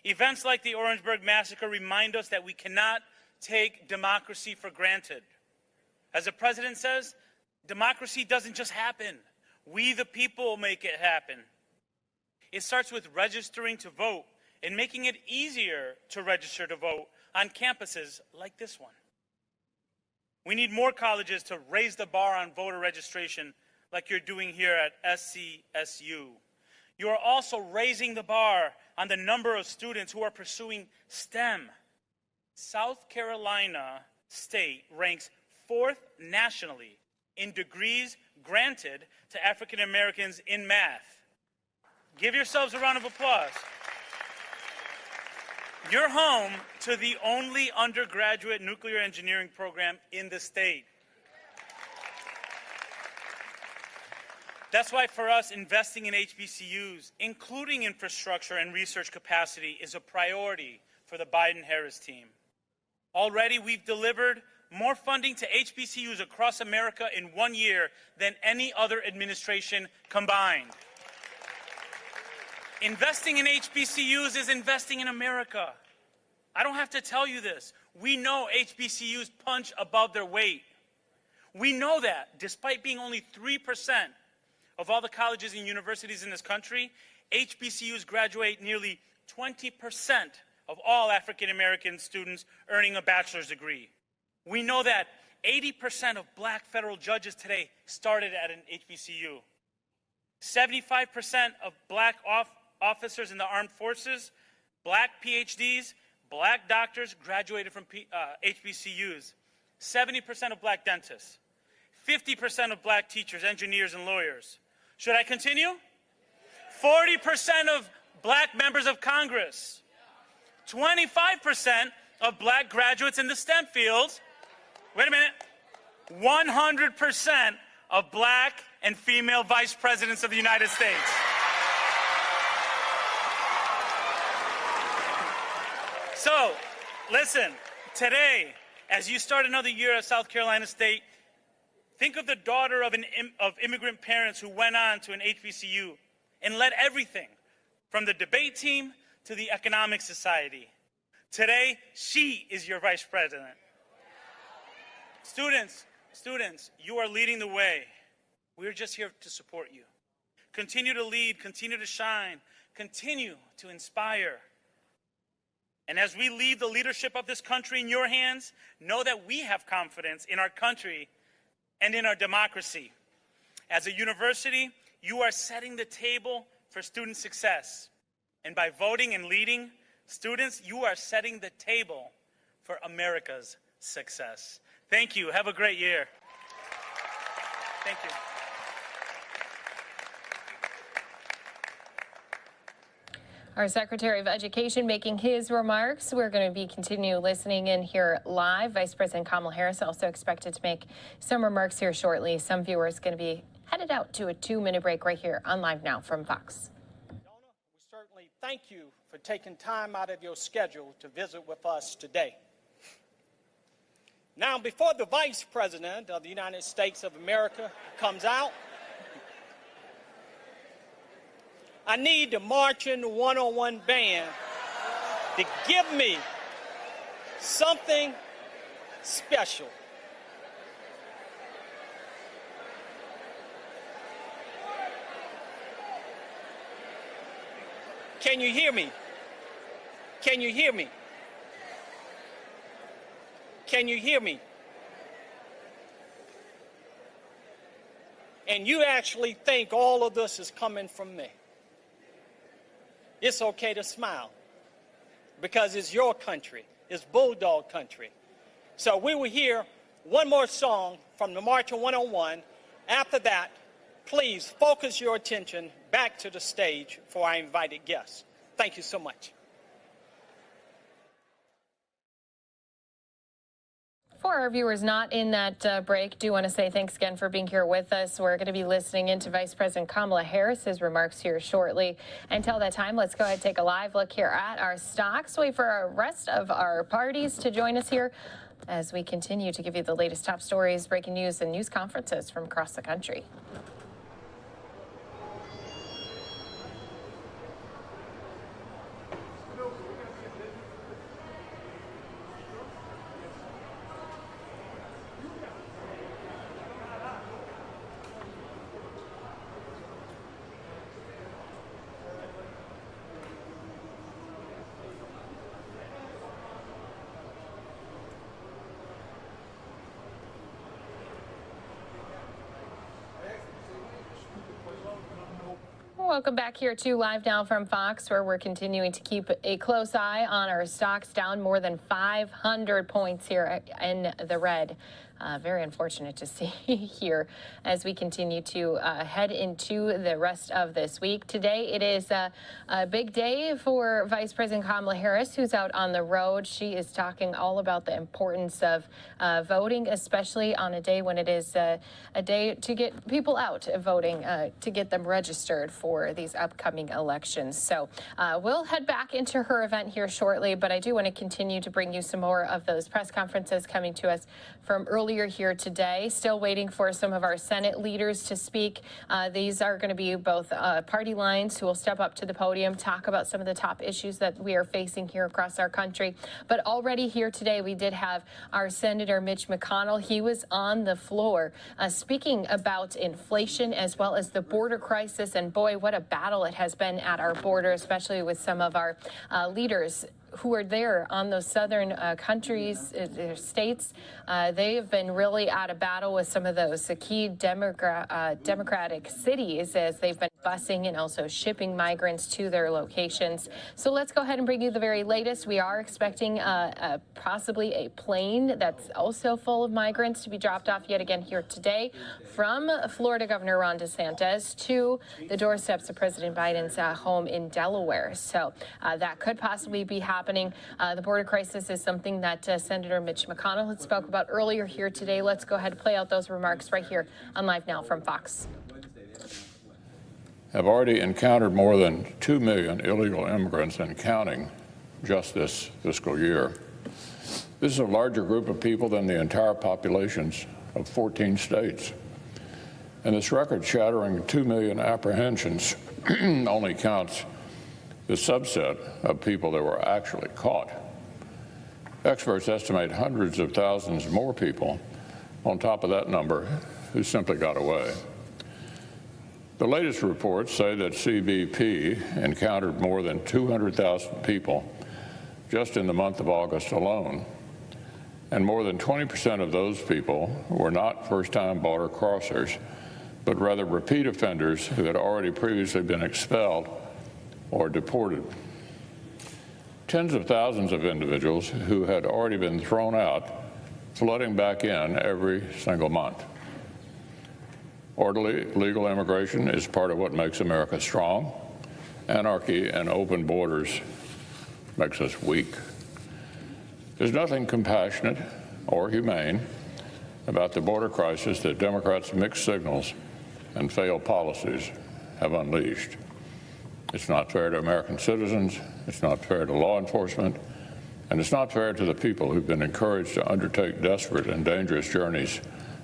Events like the Orangeburg Massacre remind us that we cannot take democracy for granted. As the President says, democracy doesn't just happen. We, the people, make it happen. It starts with registering to vote and making it easier to register to vote on campuses like this one. We need more colleges to raise the bar on voter registration like you're doing here at SCSU. You are also raising the bar on the number of students who are pursuing STEM. South Carolina State ranks 4th nationally in degrees granted to African Americans in math. Give yourselves a round of applause. You're home to the only undergraduate nuclear engineering program in the state. That's why for us, investing in HBCUs, including infrastructure and research capacity, is a priority for the Biden-Harris team. Already, we've delivered more funding to HBCUs across America in 1 year than any other administration combined. Investing in HBCUs is investing in America. I don't have to tell you this. We know HBCUs punch above their weight. We know that despite being only 3% of all the colleges and universities in this country, HBCUs graduate nearly 20% of all African American students earning a bachelor's degree. We know that 80% of black federal judges today started at an HBCU. 75% of black officers in the armed forces, black PhDs, black doctors graduated from HBCUs. 70% of black dentists. 50% of black teachers, engineers, and lawyers. Should I continue? 40% of black members of Congress. 25% of black graduates in the STEM fields. Wait a minute. 100% of black and female vice presidents of the United States. So, listen, today, as you start another year at South Carolina State, think of the daughter of immigrant parents who went on to an HBCU and led everything from the debate team to the economic society. Today, she is your vice president. Students, you are leading the way. We're just here to support you. Continue to lead, continue to shine, continue to inspire. And as we leave the leadership of this country in your hands, know that we have confidence in our country and in our democracy. As a university, you are setting the table for student success. And by voting and leading, students, you are setting the table for America's success. Thank you. Have a great year. Thank you. Our Secretary of Education making his remarks. We're going to be continue listening in here live. Vice President Kamala Harris also expected to make some remarks here shortly. Some viewers going to be headed out to a 2-minute break right here on Live Now from Fox. We certainly thank you for taking time out of your schedule to visit with us today. Now, before the Vice President of the United States of America comes out, I need the marching 101 band to give me something special. Can you hear me? Can you hear me? Can you hear me? And you actually think all of this is coming from me. It's okay to smile because it's your country. It's Bulldog country. So we will hear one more song from the Marching 101. After that, please focus your attention back to the stage for our invited guests. Thank you so much. For our viewers not in that break, do want to say thanks again for being here with us. We're going to be listening into Vice President Kamala Harris's remarks here shortly. Until that time, let's go ahead and take a live look here at our stocks. Wait for our rest of our parties to join us here as we continue to give you the latest top stories, breaking news, and news conferences from across the country. Welcome back here to Live Now from Fox, where we're continuing to keep a close eye on our stocks, down more than 500 points here in the red. Very unfortunate to see here as we continue to head into the rest of this week. Today, it is a big day for Vice President Kamala Harris, who's out on the road. She is talking all about the importance of voting, especially on a day when it is a day to get people out voting, to get them registered for these upcoming elections. So we'll head back into her event here shortly, but I do want to continue to bring you some more of those press conferences coming to us from earlier here today. Still waiting for some of our Senate leaders to speak. These are going to be both party lines who will step up to the podium, talk about some of the top issues that we are facing here across our country. But already here today, we did have our Senator Mitch McConnell. He was on the floor speaking about inflation as well as the border crisis. And boy, what a battle it has been at our border, especially with some of our leaders who are there on those southern countries, states. They have been really out of battle with some of those key Democratic cities as they've been busing and also shipping migrants to their locations. So let's go ahead and bring you the very latest. We are expecting possibly a plane that's also full of migrants to be dropped off yet again here today from Florida Governor Ron DeSantis to the doorsteps of President Biden's home in Delaware. So that could possibly be happening. The border crisis is something that Senator Mitch McConnell had spoke about earlier here today. Let's go ahead and play out those remarks right here on Live Now from Fox. Have already encountered more than 2 million illegal immigrants and counting just this fiscal year. This is a larger group of people than the entire populations of 14 states. And this record-shattering 2 million apprehensions only counts the subset of people that were actually caught. Experts estimate hundreds of thousands more people on top of that number who simply got away. The latest reports say that CBP encountered more than 200,000 people just in the month of August alone. And more than 20% of those people were not first-time border crossers, but rather repeat offenders who had already previously been expelled or deported. Tens of thousands of individuals who had already been thrown out, flooding back in every single month. Orderly legal immigration is part of what makes America strong, Anarchy and open borders makes us weak. There's nothing compassionate or humane about the border crisis that Democrats' mixed signals and failed policies have unleashed. It's not fair to American citizens, it's not fair to law enforcement, and it's not fair to the people who've been encouraged to undertake desperate and dangerous journeys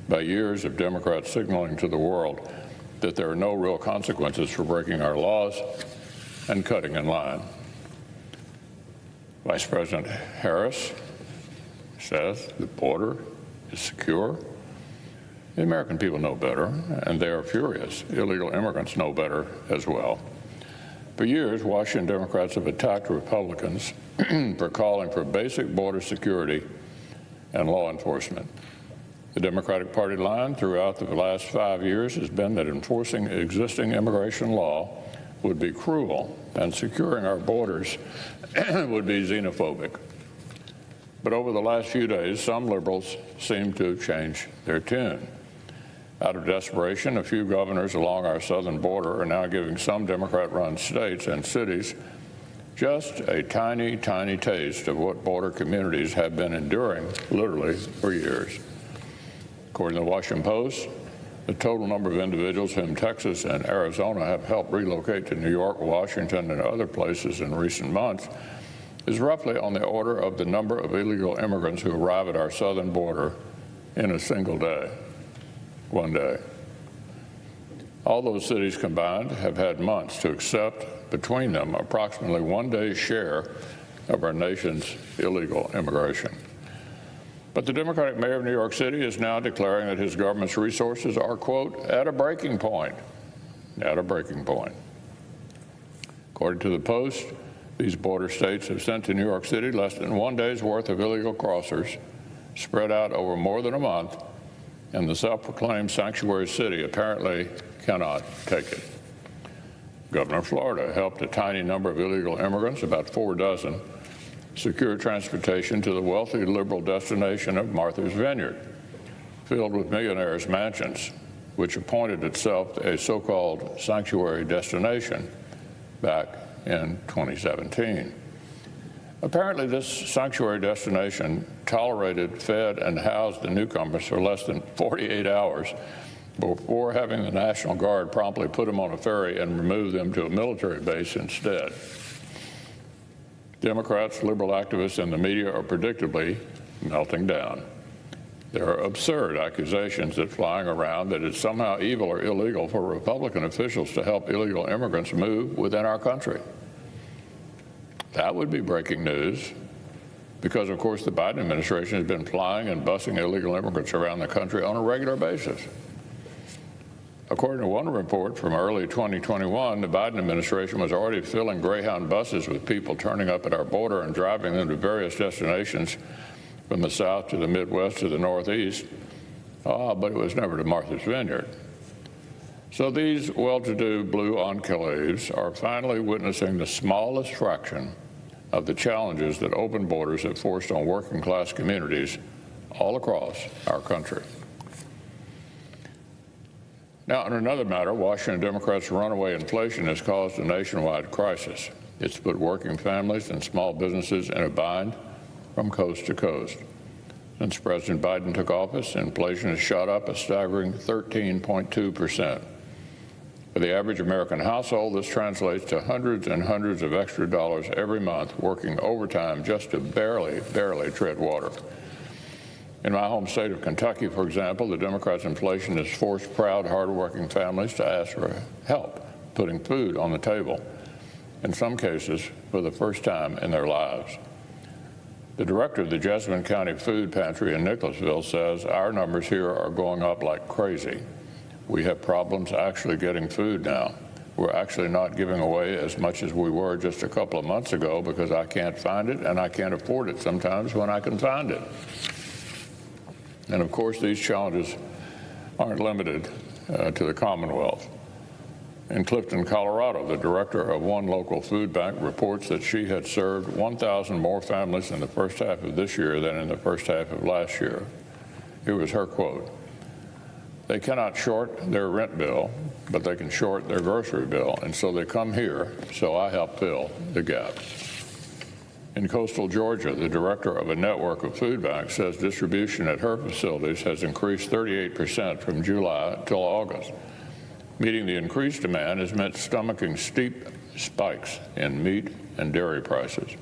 by years of Democrats signaling to the world that there are no real consequences for breaking our laws and cutting in line. Vice President Harris says the border is secure. The American people know better, and they are furious. Illegal immigrants know better as well. For years, Washington Democrats have attacked Republicans for calling for basic border security and law enforcement. The Democratic Party line throughout the last 5 years has been that enforcing existing immigration law would be cruel and securing our borders would be xenophobic. But over the last few days, some liberals seem to have changed their tune. Out of desperation, a few governors along our southern border are now giving some Democrat-run states and cities just a tiny, tiny taste of what border communities have been enduring literally for years. According to the Washington Post, the total number of individuals whom Texas and Arizona have helped relocate to New York, Washington, and other places in recent months is roughly on the order of the number of illegal immigrants who arrive at our southern border in a single day, one day. All those cities combined have had months to accept between them approximately 1 day's share of our nation's illegal immigration. But the Democratic mayor of New York City is now declaring that his government's resources are, quote, at a breaking point. At a breaking point. According to the Post, these border states have sent to New York City less than 1 day's worth of illegal crossers spread out over more than a month, and the self-proclaimed sanctuary city apparently cannot take it. Governor of Florida helped a tiny number of illegal immigrants, about 4 dozen, secure transportation to the wealthy liberal destination of Martha's Vineyard, filled with millionaires' mansions, which appointed itself a so-called sanctuary destination back in 2017. Apparently, this sanctuary destination tolerated, fed, and housed the newcomers for less than 48 hours before having the National Guard promptly put them on a ferry and remove them to a military base instead. Democrats, liberal activists, and the media are predictably melting down. There are absurd accusations that flying around that it's somehow evil or illegal for Republican officials to help illegal immigrants move within our country. That would be breaking news because, of course, the Biden administration has been flying and busing illegal immigrants around the country on a regular basis. According to one report from early 2021, the Biden administration was already filling Greyhound buses with people turning up at our border and driving them to various destinations from the South to the Midwest to the Northeast, but it was never to Martha's Vineyard. So these well-to-do blue enclaves are finally witnessing the smallest fraction of the challenges that open borders have forced on working-class communities all across our country. Now, on another matter, Washington Democrats' runaway inflation has caused a nationwide crisis. It's put working families and small businesses in a bind from coast to coast. Since President Biden took office, inflation has shot up a staggering 13.2%. For the average American household, this translates to hundreds and hundreds of extra dollars every month working overtime just to barely tread water. In my home state of Kentucky, for example, the Democrats' inflation has forced proud, hardworking families to ask for help putting food on the table, in some cases for the first time in their lives. The director of the Jessamine County Food Pantry in Nicholasville says our numbers here are going up like crazy. We have problems actually getting food now. We're actually not giving away as much as we were just a couple of months ago because I can't find it and I can't afford it sometimes when I can find it. And of course, these challenges aren't limited to the Commonwealth. In Clifton, Colorado, the director of one local food bank reports that she had served 1,000 more families in the first half of this year than in the first half of last year. Here was her quote. They cannot short their rent bill, but they can short their grocery bill, and so they come here, so I help fill the gap. In coastal Georgia, the director of a network of food banks says distribution at her facilities has increased 38% from July till August. Meeting the increased demand has meant stomaching steep spikes in meat and dairy prices.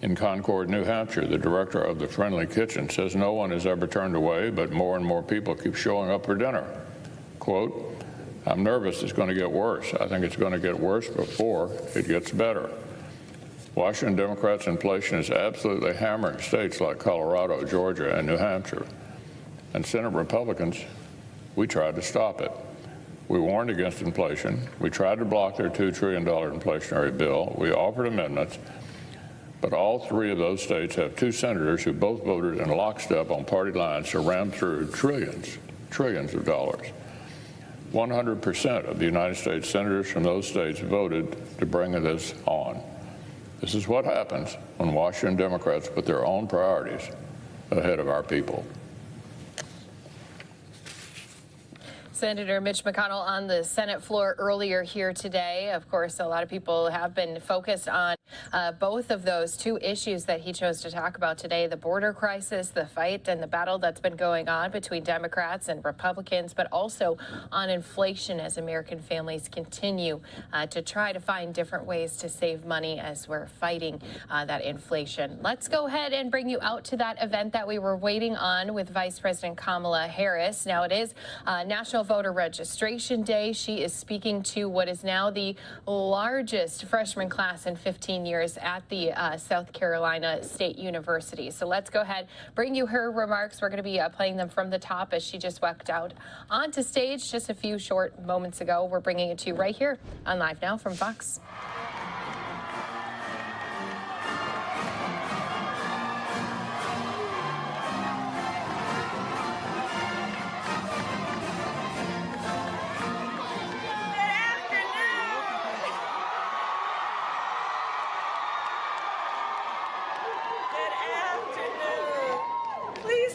In Concord, New Hampshire, the director of the Friendly Kitchen says no one is ever turned away, but more and more people keep showing up for dinner. Quote, "I'm nervous it's going to get worse. I think it's going to get worse before it gets better." Washington Democrats' inflation is absolutely hammering states like Colorado, Georgia, and New Hampshire. And Senate Republicans, we tried to stop it. We warned against inflation. We tried to block their $2 trillion inflationary bill. We offered amendments. But all three of those states have two senators who both voted in lockstep on party lines to ram through trillions of dollars. 100% of the United States senators from those states voted to bring this on. This is what happens when Washington Democrats put their own priorities ahead of our people. Senator Mitch McConnell on the Senate floor earlier here today. Of course, a lot of people have been focused on both of those two issues that he chose to talk about today, the border crisis, the fight and the battle that's been going on between Democrats and Republicans, but also on inflation as American families continue to try to find different ways to save money as we're fighting that inflation. Let's go ahead and bring you out to that event that we were waiting on with Vice President Kamala Harris. Now, it is National Voter Registration Day. She is speaking to what is now the largest freshman class in 15 years at the South Carolina State University. So let's go ahead, bring you her remarks. We're going to be playing them from the top as she just walked out onto stage just a few short moments ago. We're bringing it to you right here on Live Now from Fox.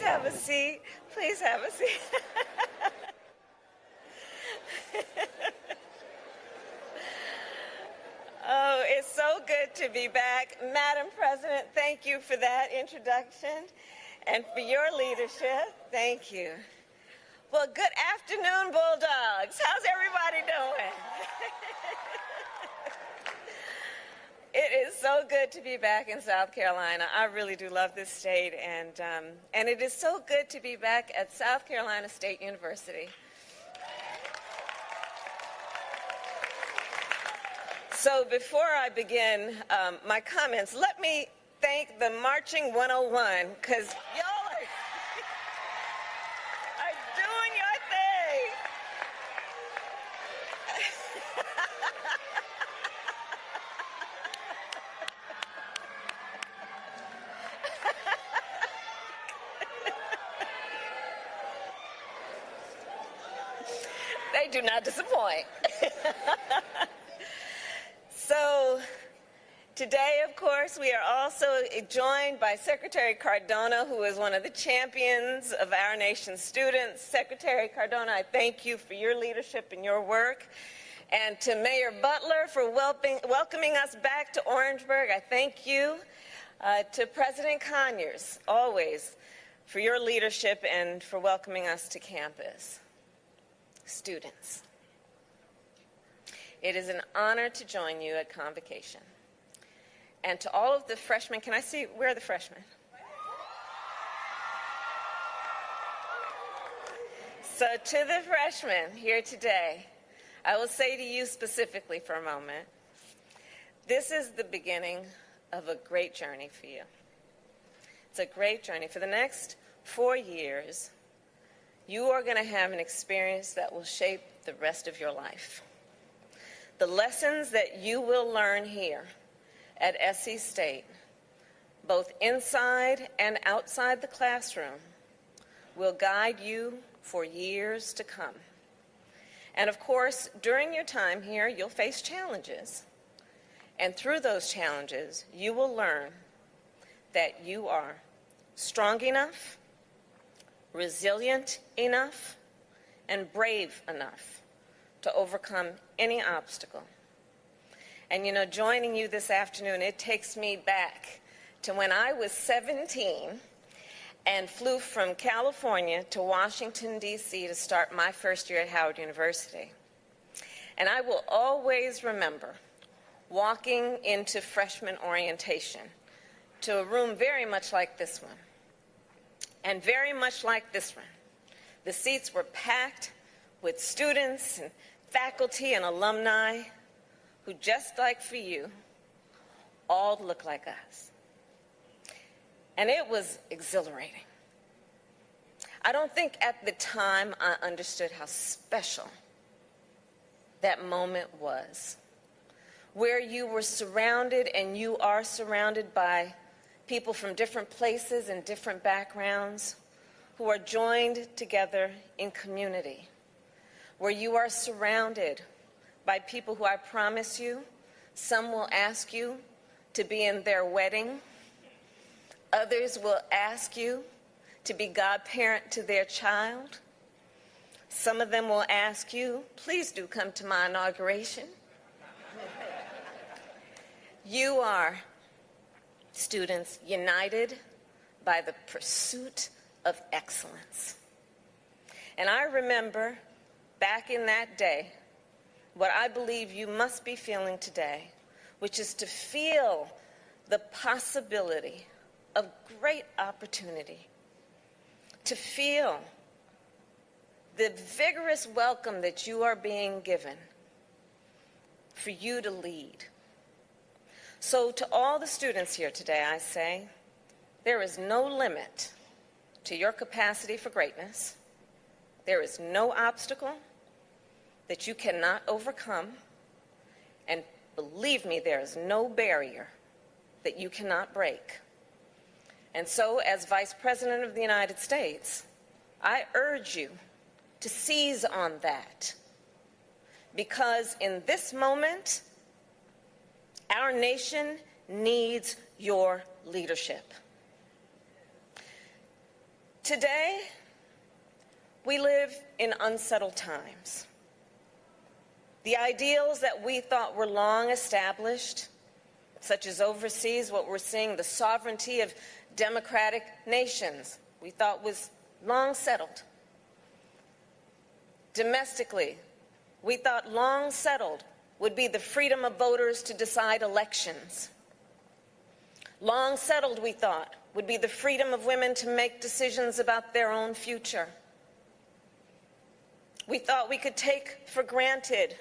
Have a seat. Please have a seat. Oh, it's so good to be back. Madam President, thank you for that introduction and for your leadership. Thank you. Well, good afternoon, Bulldogs. How's everybody doing? It is so good to be back in South Carolina. I really do love this state, and it is so good to be back at South Carolina State University. So before I begin my comments, let me thank the Marching 101, because y'all are doing your thing. They do not disappoint. So today, of course, we are also joined by Secretary Cardona, who is one of the champions of our nation's students. Secretary Cardona, I thank you for your leadership and your work. And to Mayor Butler for welcoming us back to Orangeburg, I thank you. To President Conyers, always, for your leadership and for welcoming us to campus. Students, it is an honor to join you at Convocation. And to all of the freshmen, can I see, where are the freshmen? So to the freshmen here today, I will say to you specifically for a moment, this is the beginning of a great journey for you. It's a great journey. For the next 4 years, you are going to have an experience that will shape the rest of your life. The lessons that you will learn here at SC State, both inside and outside the classroom, will guide you for years to come. And of course, during your time here, you'll face challenges. And through those challenges, you will learn that you are strong enough, resilient enough, and brave enough to overcome any obstacle. And you know, joining you this afternoon, it takes me back to when I was 17 and flew from California to Washington, D.C. to start my first year at Howard University. And I will always remember walking into freshman orientation to a room very much like this one, and very much like this one. The seats were packed with students and faculty and alumni who, just like for you, all look like us. And it was exhilarating. I don't think at the time I understood how special that moment was, where you were surrounded, and you are surrounded by people from different places and different backgrounds who are joined together in community, where you are surrounded by people who, I promise you, some will ask you to be in their wedding, others will ask you to be godparent to their child, some of them will ask you, please do come to my inauguration. You are, students, united by the pursuit of excellence. And I remember back in that day what I believe you must be feeling today, which is to feel the possibility of great opportunity, to feel the vigorous welcome that you are being given for you to lead. So to all the students here today, I say, there is no limit to your capacity for greatness. There is no obstacle that you cannot overcome. And believe me, there is no barrier that you cannot break. And so, as Vice President of the United States, I urge you to seize on that. Because in this moment, our nation needs your leadership. Today, we live in unsettled times. The ideals that we thought were long established, such as overseas, what we're seeing, the sovereignty of democratic nations, we thought was long settled. Domestically, we thought long settled would be the freedom of voters to decide elections. Long settled, we thought, would be the freedom of women to make decisions about their own future. We thought we could take for granted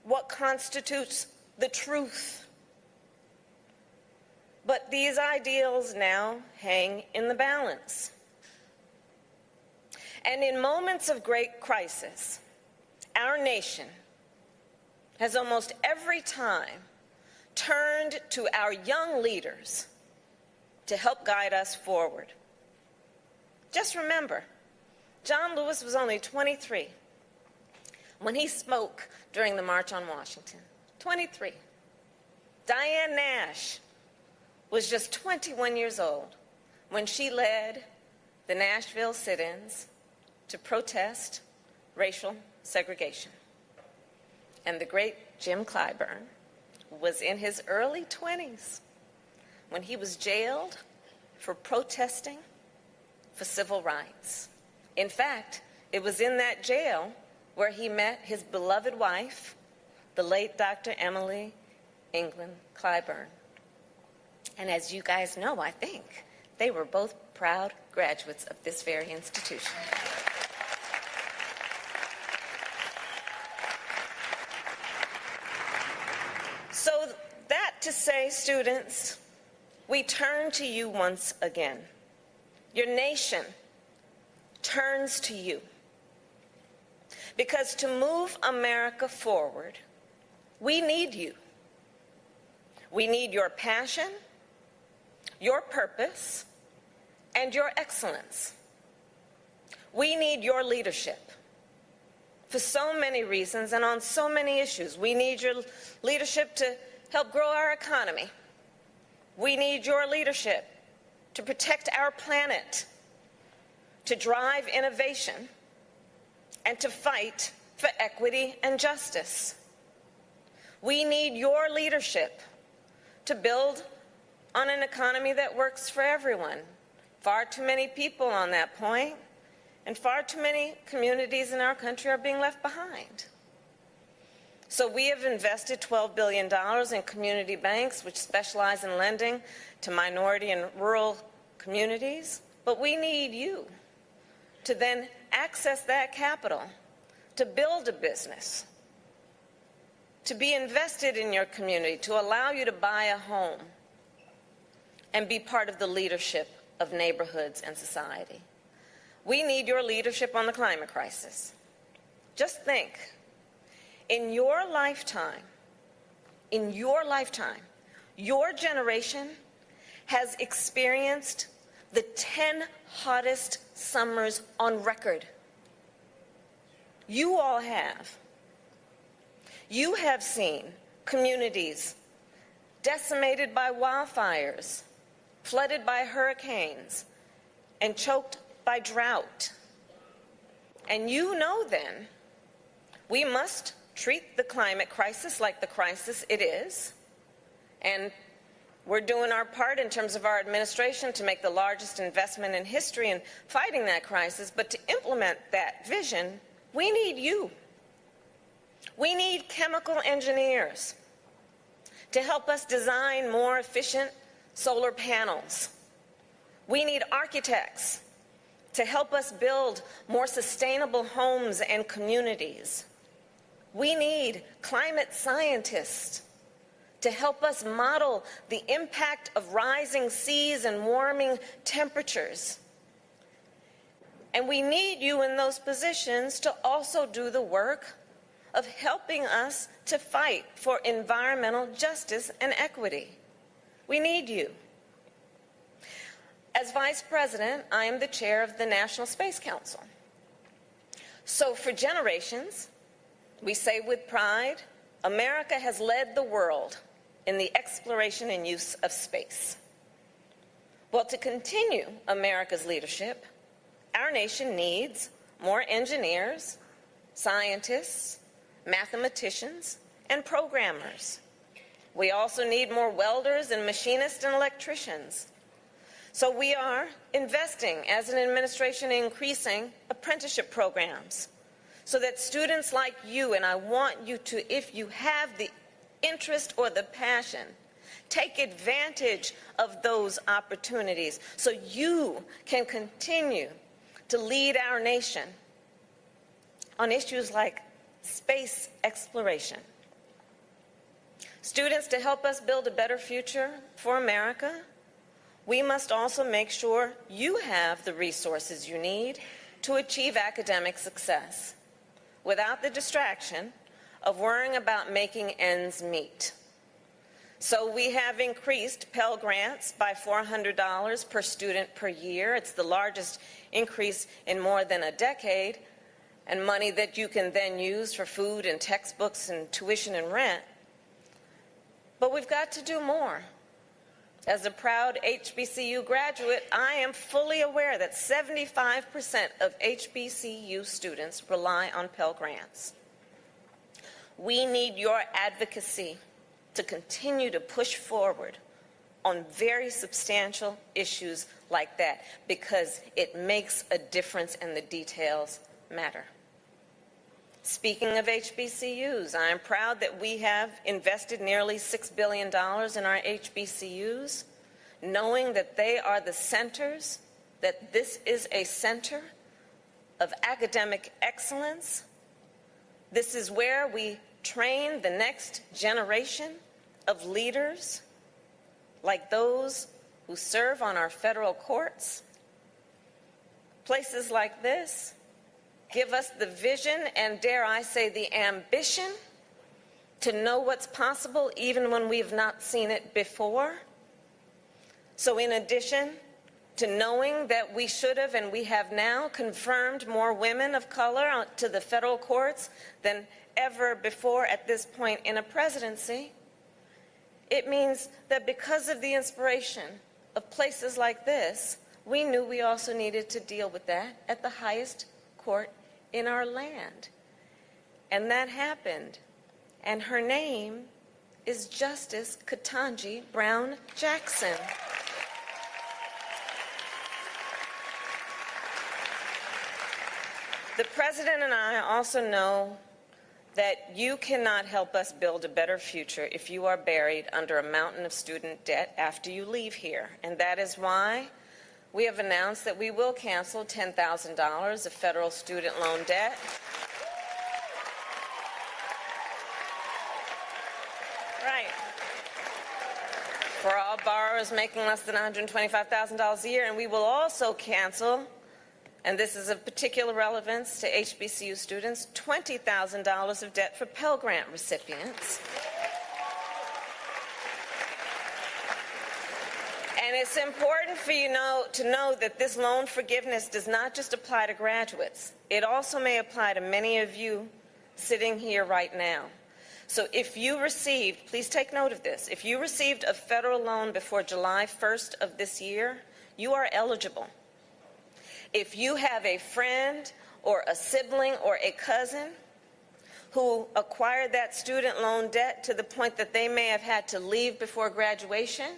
what constitutes the truth. But these ideals now hang in the balance. And in moments of great crisis, our nation has almost every time turned to our young leaders to help guide us forward. Just remember, John Lewis was only 23 when he spoke during the March on Washington. 23. Diane Nash was just 21 years old when she led the Nashville sit-ins to protest racial segregation. And the great Jim Clyburn was in his early 20s when he was jailed for protesting for civil rights. In fact, it was in that jail where he met his beloved wife, the late Dr. Emily England Clyburn. And as you guys know, I think, they were both proud graduates of this very institution. So that to say, students, we turn to you once again. Your nation turns to you. Because to move America forward, we need you. We need your passion, your purpose, and your excellence. We need your leadership for so many reasons and on so many issues. We need your leadership to help grow our economy. We need your leadership to protect our planet, to drive innovation, and to fight for equity and justice. We need your leadership to build on an economy that works for everyone. Far too many people on that point, and far too many communities in our country are being left behind. So we have invested $12 billion in community banks, which specialize in lending to minority and rural communities. But we need you to then access that capital, to build a business, to be invested in your community, to allow you to buy a home and be part of the leadership of neighborhoods and society. We need your leadership on the climate crisis. Just think, in your lifetime, your generation has experienced the 10 hottest summers on record. You all have. You have seen communities decimated by wildfires, flooded by hurricanes, and choked by drought. And you know then, we must treat the climate crisis like the crisis it is. And we're doing our part in terms of our administration to make the largest investment in history in fighting that crisis. But to implement that vision, we need you. We need chemical engineers to help us design more efficient solar panels. We need architects to help us build more sustainable homes and communities. We need climate scientists to help us model the impact of rising seas and warming temperatures. And we need you in those positions to also do the work of helping us to fight for environmental justice and equity. We need you. As Vice President, I am the chair of the National Space Council. So for generations, we say with pride, America has led the world in the exploration and use of space. Well, to continue America's leadership, our nation needs more engineers, scientists, mathematicians, and programmers. We also need more welders and machinists and electricians. So we are investing as an administration in increasing apprenticeship programs so that students like you, and I want you to, if you have the interest or the passion, take advantage of those opportunities so you can continue to lead our nation on issues like space exploration. Students, to help us build a better future for America, we must also make sure you have the resources you need to achieve academic success without the distraction of worrying about making ends meet. So we have increased Pell Grants by $400 per student per year. It's the largest increase in more than a decade, and money that you can then use for food and textbooks and tuition and rent. But we've got to do more. As a proud HBCU graduate, I am fully aware that 75% of HBCU students rely on Pell Grants. We need your advocacy to continue to push forward on very substantial issues like that, because it makes a difference and the details matter. Speaking of HBCUs, I am proud that we have invested nearly $6 billion in our HBCUs, knowing that they are the centers, that this is a center of academic excellence. This is where we train the next generation of leaders like those who serve on our federal courts. Places like this give us the vision and, dare I say, the ambition to know what's possible even when we've not seen it before. So in addition to knowing that we should have and we have now confirmed more women of color to the federal courts than ever before at this point in a presidency, it means that because of the inspiration of places like this, we knew we also needed to deal with that at the highest court in our land. And that happened. And her name is Justice Ketanji Brown Jackson. The President and I also know that you cannot help us build a better future if you are buried under a mountain of student debt after you leave here. And that is why we have announced that we will cancel $10,000 of federal student loan debt. Right. For all borrowers making less than $125,000 a year. And we will also cancel, and this is of particular relevance to HBCU students, $20,000 of debt for Pell Grant recipients. And it's important for you to know that this loan forgiveness does not just apply to graduates. It also may apply to many of you sitting here right now. So if you received, please take note of this, if you received a federal loan before July 1st of this year, you are eligible. If you have a friend or a sibling or a cousin who acquired that student loan debt to the point that they may have had to leave before graduation,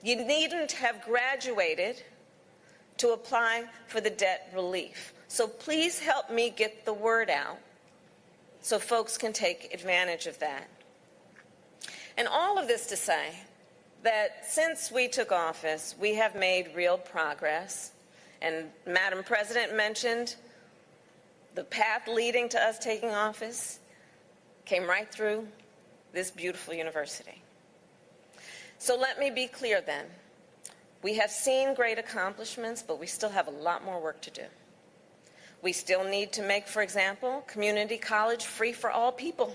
you needn't have graduated to apply for the debt relief. So please help me get the word out so folks can take advantage of that. And all of this to say that since we took office, we have made real progress. And Madam President mentioned the path leading to us taking office came right through this beautiful university. So let me be clear then. We have seen great accomplishments, but we still have a lot more work to do. We still need to make, for example, community college free for all people.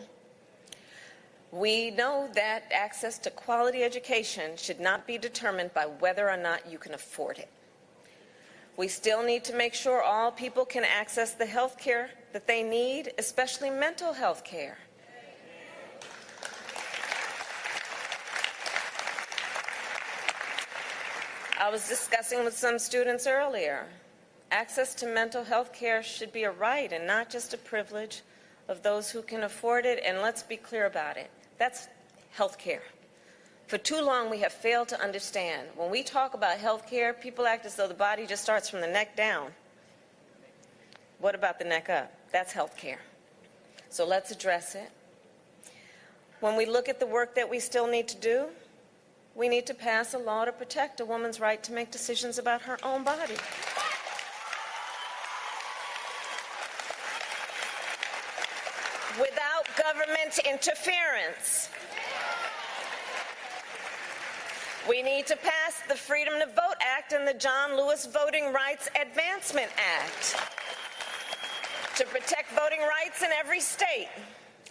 We know that access to quality education should not be determined by whether or not you can afford it. We still need to make sure all people can access the health care that they need, especially mental health care. I was discussing with some students earlier. Access to mental health care should be a right and not just a privilege of those who can afford it. And let's be clear about it. That's health care. For too long, we have failed to understand. When we talk about health care, people act as though the body just starts from the neck down. What about the neck up? That's health care. So let's address it. When we look at the work that we still need to do, we need to pass a law to protect a woman's right to make decisions about her own body. Without government interference. We need to pass the Freedom to Vote Act and the John Lewis Voting Rights Advancement Act to protect voting rights in every state,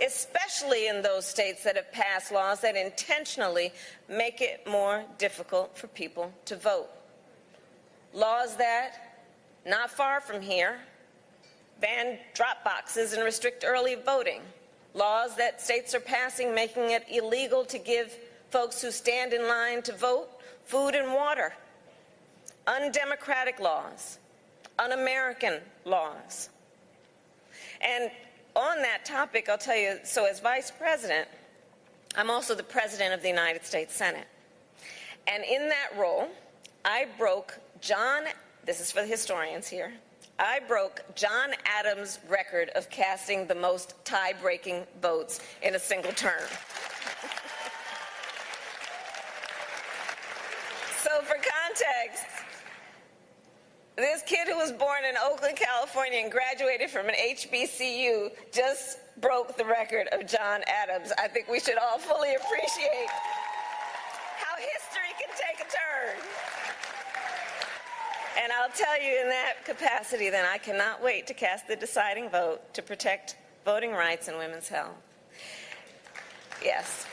especially in those states that have passed laws that intentionally make it more difficult for people to vote. Laws that, not far from here, ban drop boxes and restrict early voting. Laws that states are passing making it illegal to give folks who stand in line to vote food and water. Undemocratic laws, un-American laws. And on that topic, I'll tell you, so as Vice President, I'm also the President of the United States Senate. And in that role, I broke this is for the historians here, I broke John Adams' record of casting the most tie-breaking votes in a single term. So for context, this kid who was born in Oakland, California and graduated from an HBCU just broke the record of John Adams. I think we should all fully appreciate how history can take a turn. And I'll tell you in that capacity, then, I cannot wait to cast the deciding vote to protect voting rights and women's health. Yes.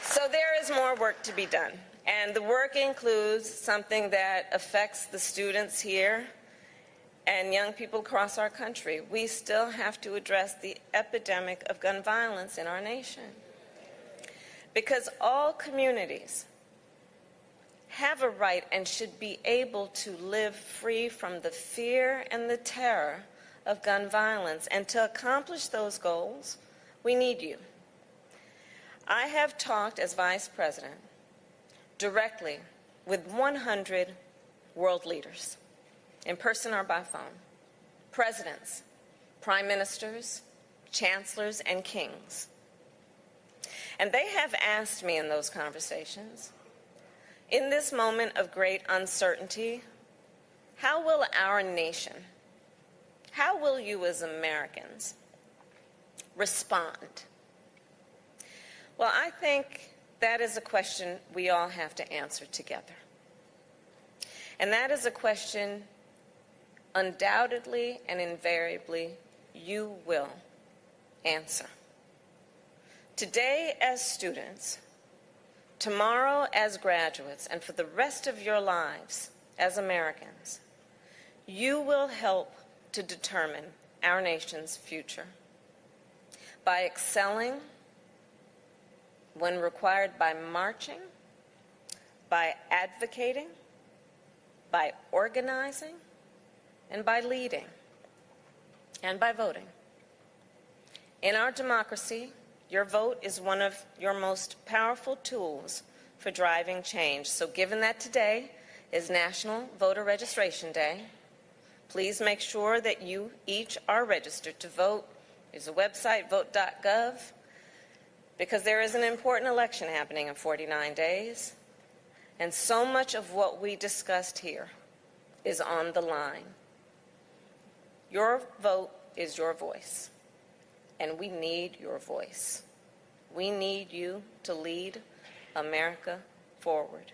So there is more work to be done. And the work includes something that affects the students here and young people across our country. We still have to address the epidemic of gun violence in our nation. Because all communities have a right and should be able to live free from the fear and the terror of gun violence. And to accomplish those goals, we need you. I have talked as Vice President directly with 100 world leaders, in person or by phone, presidents, prime ministers, chancellors, and kings. And they have asked me in those conversations, in this moment of great uncertainty, how will our nation, how will you as Americans respond? Well, I think that is a question we all have to answer together. And that is a question undoubtedly and invariably you will answer. Today as students, tomorrow as graduates, and for the rest of your lives as Americans, you will help to determine our nation's future by excelling when required, by marching, by advocating, by organizing, and by leading, and by voting. In our democracy, your vote is one of your most powerful tools for driving change. So given that today is National Voter Registration Day, please make sure that you each are registered to vote. There's a website, vote.gov, because there is an important election happening in 49 days, and so much of what we discussed here is on the line. Your vote is your voice, and we need your voice. We need you to lead America forward.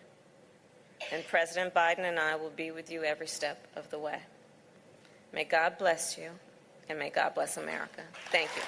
And President Biden and I will be with you every step of the way. May God bless you, and may God bless America. Thank you.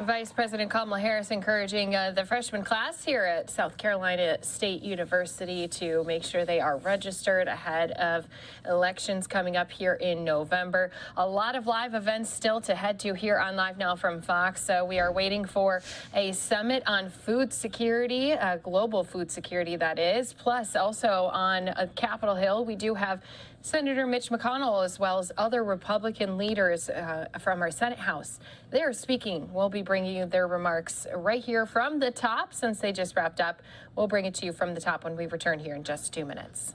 Vice President Kamala Harris encouraging the freshman class here at South Carolina State University to make sure they are registered ahead of elections coming up here in November. A lot of live events still to head to here on Live Now from Fox. We are waiting for a summit on food security, global food security that is. Plus, also on Capitol Hill, we do have Senator Mitch McConnell, as well as other Republican leaders from our Senate House. They are speaking. We'll be bringing you their remarks right here from the top since they just wrapped up. We'll bring it to you from the top when we return here in just 2 minutes.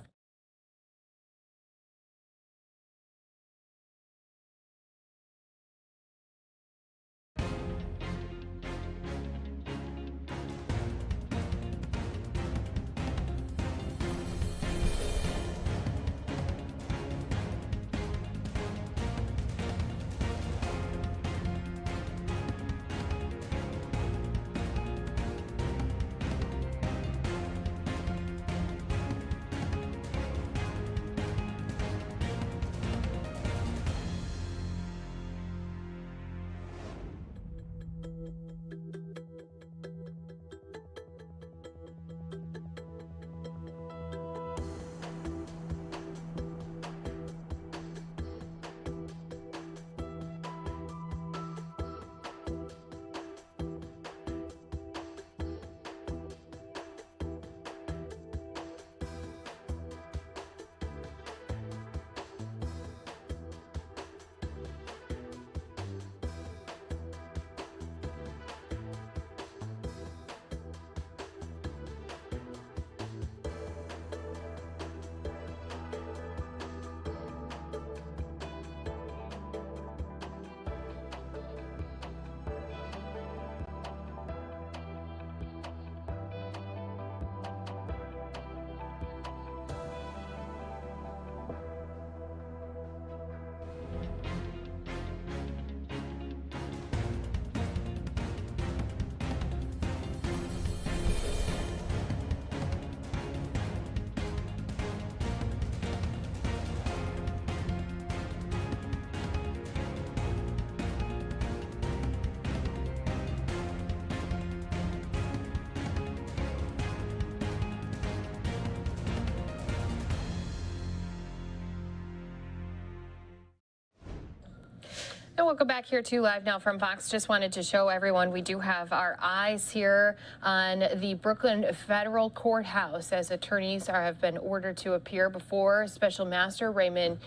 And welcome back here to Live Now from Fox. Just wanted to show everyone we do have our eyes here on the Brooklyn Federal Courthouse as attorneys have been ordered to appear before Special Master Raymond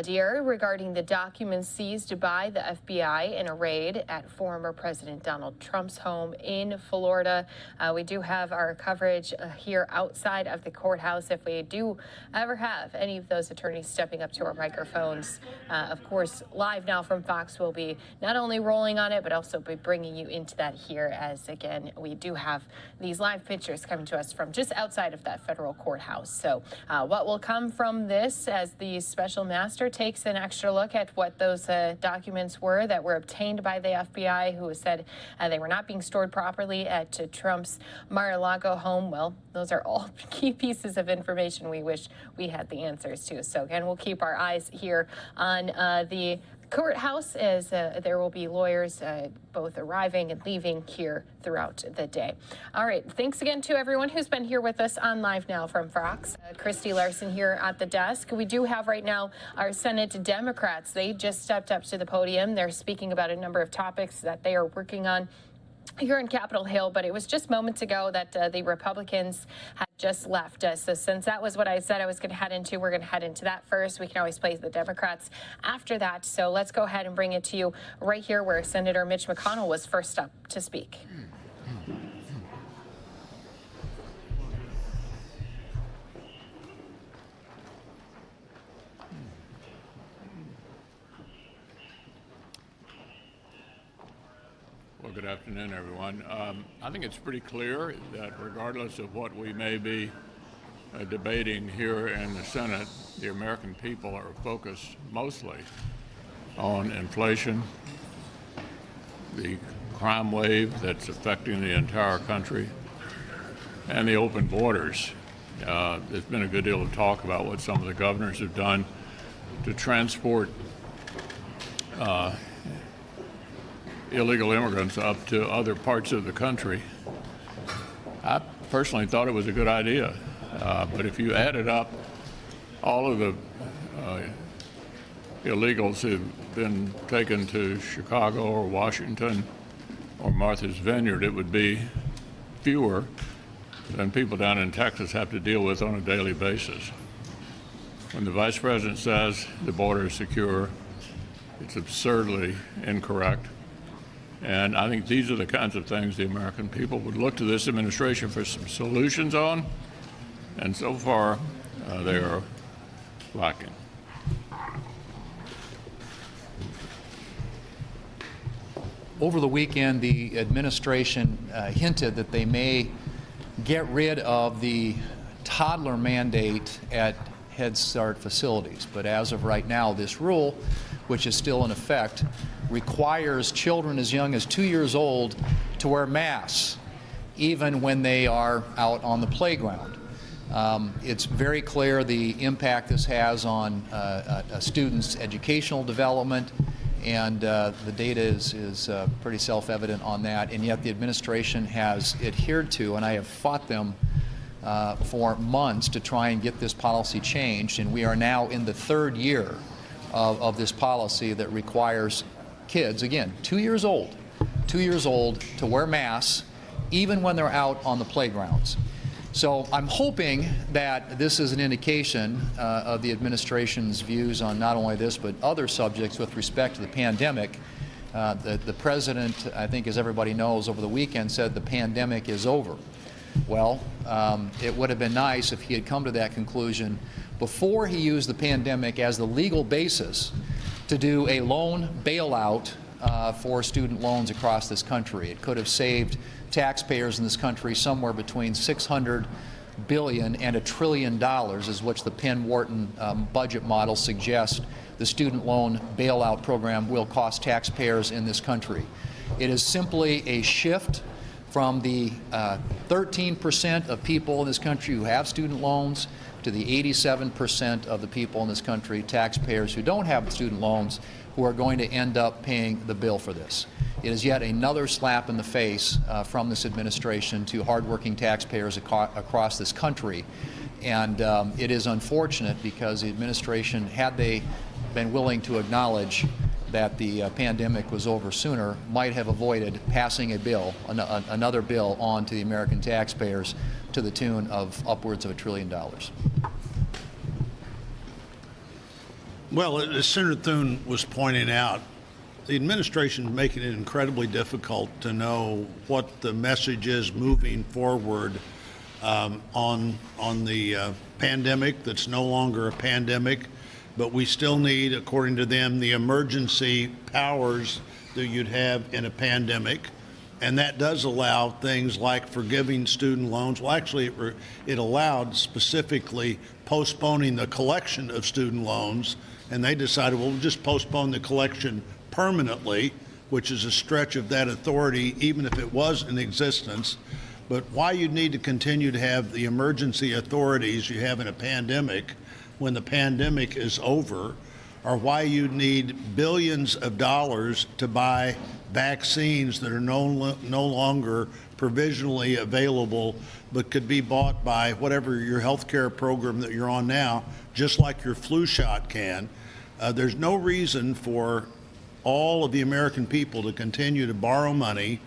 Dier regarding the documents seized by the FBI in a raid at former President Donald Trump's home in Florida. We do have our coverage here outside of the courthouse if we do ever have any of those attorneys stepping up to our microphones. Of course, Live Now from Fox will be not only rolling on it, but also be bringing you into that here as, again, we do have these live pictures coming to us from just outside of that federal courthouse. So what will come from this as the special master takes an extra look at what those documents were that were obtained by the FBI, who said they were not being stored properly at Trump's Mar-a-Lago home. Well, those are all key pieces of information we wish we had the answers to. So again, we'll keep our eyes here on the courthouse as there will be lawyers both arriving and leaving here throughout the day. All right. Thanks again to everyone who's been here with us on Live Now from Fox. Christy Larson here at the desk. We do have right now our Senate Democrats. They just stepped up to the podium. They're speaking about a number of topics that they are working on here in Capitol Hill, but it was just moments ago that the Republicans had just left. So since that was what I said I was going to head into, we're going to head into that first. We can always play the Democrats after that. So let's go ahead and bring it to you right here where Senator Mitch McConnell was first up to speak. Well, good afternoon, everyone. I think it's pretty clear that regardless of what we may be debating here in the Senate, the American people are focused mostly on inflation, the crime wave that's affecting the entire country, and the open borders. There's been a good deal of talk about what some of the governors have done to transport illegal immigrants up to other parts of the country. I personally thought it was a good idea, but if you added up all of the illegals who've been taken to Chicago or Washington or Martha's Vineyard, it would be fewer than people down in Texas have to deal with on a daily basis. When the Vice President says the border is secure, it's absurdly incorrect. And I think these are the kinds of things the American people would look to this administration for some solutions on, and so far they are lacking. Over the weekend, the administration hinted that they may get rid of the toddler mandate at Head Start facilities. But as of right now, this rule, which is still in effect, requires children as young as 2 years old to wear masks, even when they are out on the playground. It's very clear the impact this has on a student's educational development, and the data is pretty self-evident on that, and yet the administration has adhered to, and I have fought them for months to try and get this policy changed, and we are now in the third year of this policy that requires kids, again, 2 years old, to wear masks even when they're out on the playgrounds. So I'm hoping that this is an indication of the administration's views on not only this but other subjects with respect to the pandemic. The president, I think as everybody knows, over the weekend said the pandemic is over. Well, it would have been nice if he had come to that conclusion before he used the pandemic as the legal basis to do a loan bailout for student loans across this country. It could have saved taxpayers in this country somewhere between $600 billion and $1 trillion, is which the Penn-Wharton budget model suggests the student loan bailout program will cost taxpayers in this country. It is simply a shift from the 13% of people in this country who have student loans to the 87% of the people in this country, taxpayers who don't have student loans, who are going to end up paying the bill for this. It is yet another slap in the face from this administration to hardworking taxpayers across this country. And it is unfortunate because the administration, had they been willing to acknowledge that the pandemic was over sooner, might have avoided passing a bill, another bill, on to the American taxpayers to the tune of upwards of $1 trillion. Well, as Senator Thune was pointing out, the administration is making it incredibly difficult to know what the message is moving forward on the pandemic that's no longer a pandemic, but we still need, according to them, the emergency powers that you'd have in a pandemic. And that does allow things like forgiving student loans. Well, actually, it allowed specifically postponing the collection of student loans, and they decided, well, we'll just postpone the collection permanently, which is a stretch of that authority, even if it was in existence. But why you need to continue to have the emergency authorities you have in a pandemic when the pandemic is over, or why you need billions of dollars to buy vaccines that are no longer provisionally available, but could be bought by whatever your health care program that you're on now, just like your flu shot can. There's no reason for all of the American people to continue to borrow money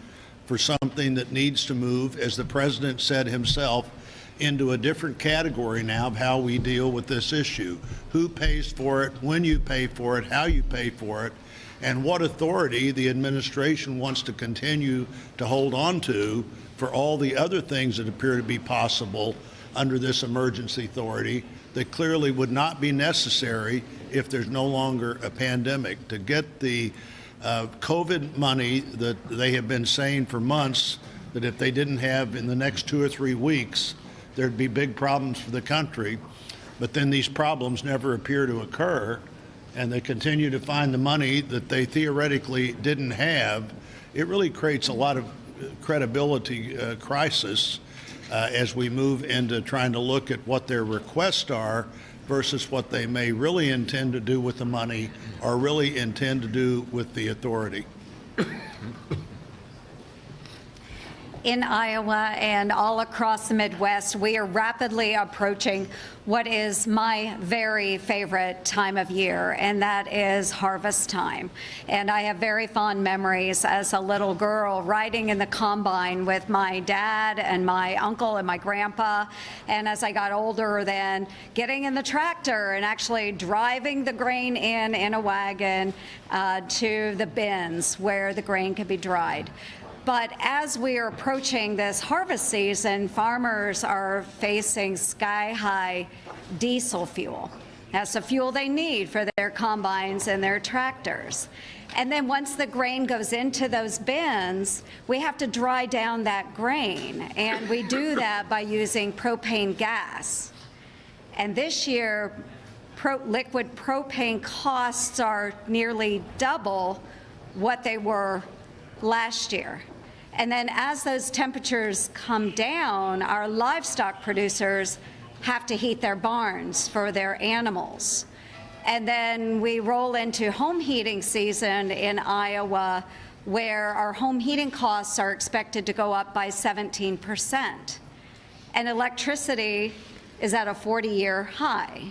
for something that needs to move, as the president said himself, into a different category now of how we deal with this issue. Who pays for it, when you pay for it, how you pay for it, and what authority the administration wants to continue to hold on to for all the other things that appear to be possible under this emergency authority that clearly would not be necessary if there's no longer a pandemic. To get the COVID money that they have been saying for months that if they didn't have in the next 2 or 3 weeks, there'd be big problems for the country. But then these problems never appear to occur, and they continue to find the money that they theoretically didn't have. It really creates a lot of credibility crisis as we move into trying to look at what their requests are versus what they may really intend to do with the money or really intend to do with the authority. In Iowa and all across the Midwest, we are rapidly approaching what is my very favorite time of year, and that is harvest time. And I have very fond memories as a little girl riding in the combine with my dad and my uncle and my grandpa, and as I got older, then getting in the tractor and actually driving the grain in a wagon to the bins where the grain could be dried. But as we are approaching this harvest season, farmers are facing sky-high diesel fuel. That's the fuel they need for their combines and their tractors. And then once the grain goes into those bins, we have to dry down that grain. And we do that by using propane gas. And this year, liquid propane costs are nearly double what they were last year. And then as those temperatures come down, our livestock producers have to heat their barns for their animals. And then we roll into home heating season in Iowa, where our home heating costs are expected to go up by 17%. And electricity is at a 40-year high.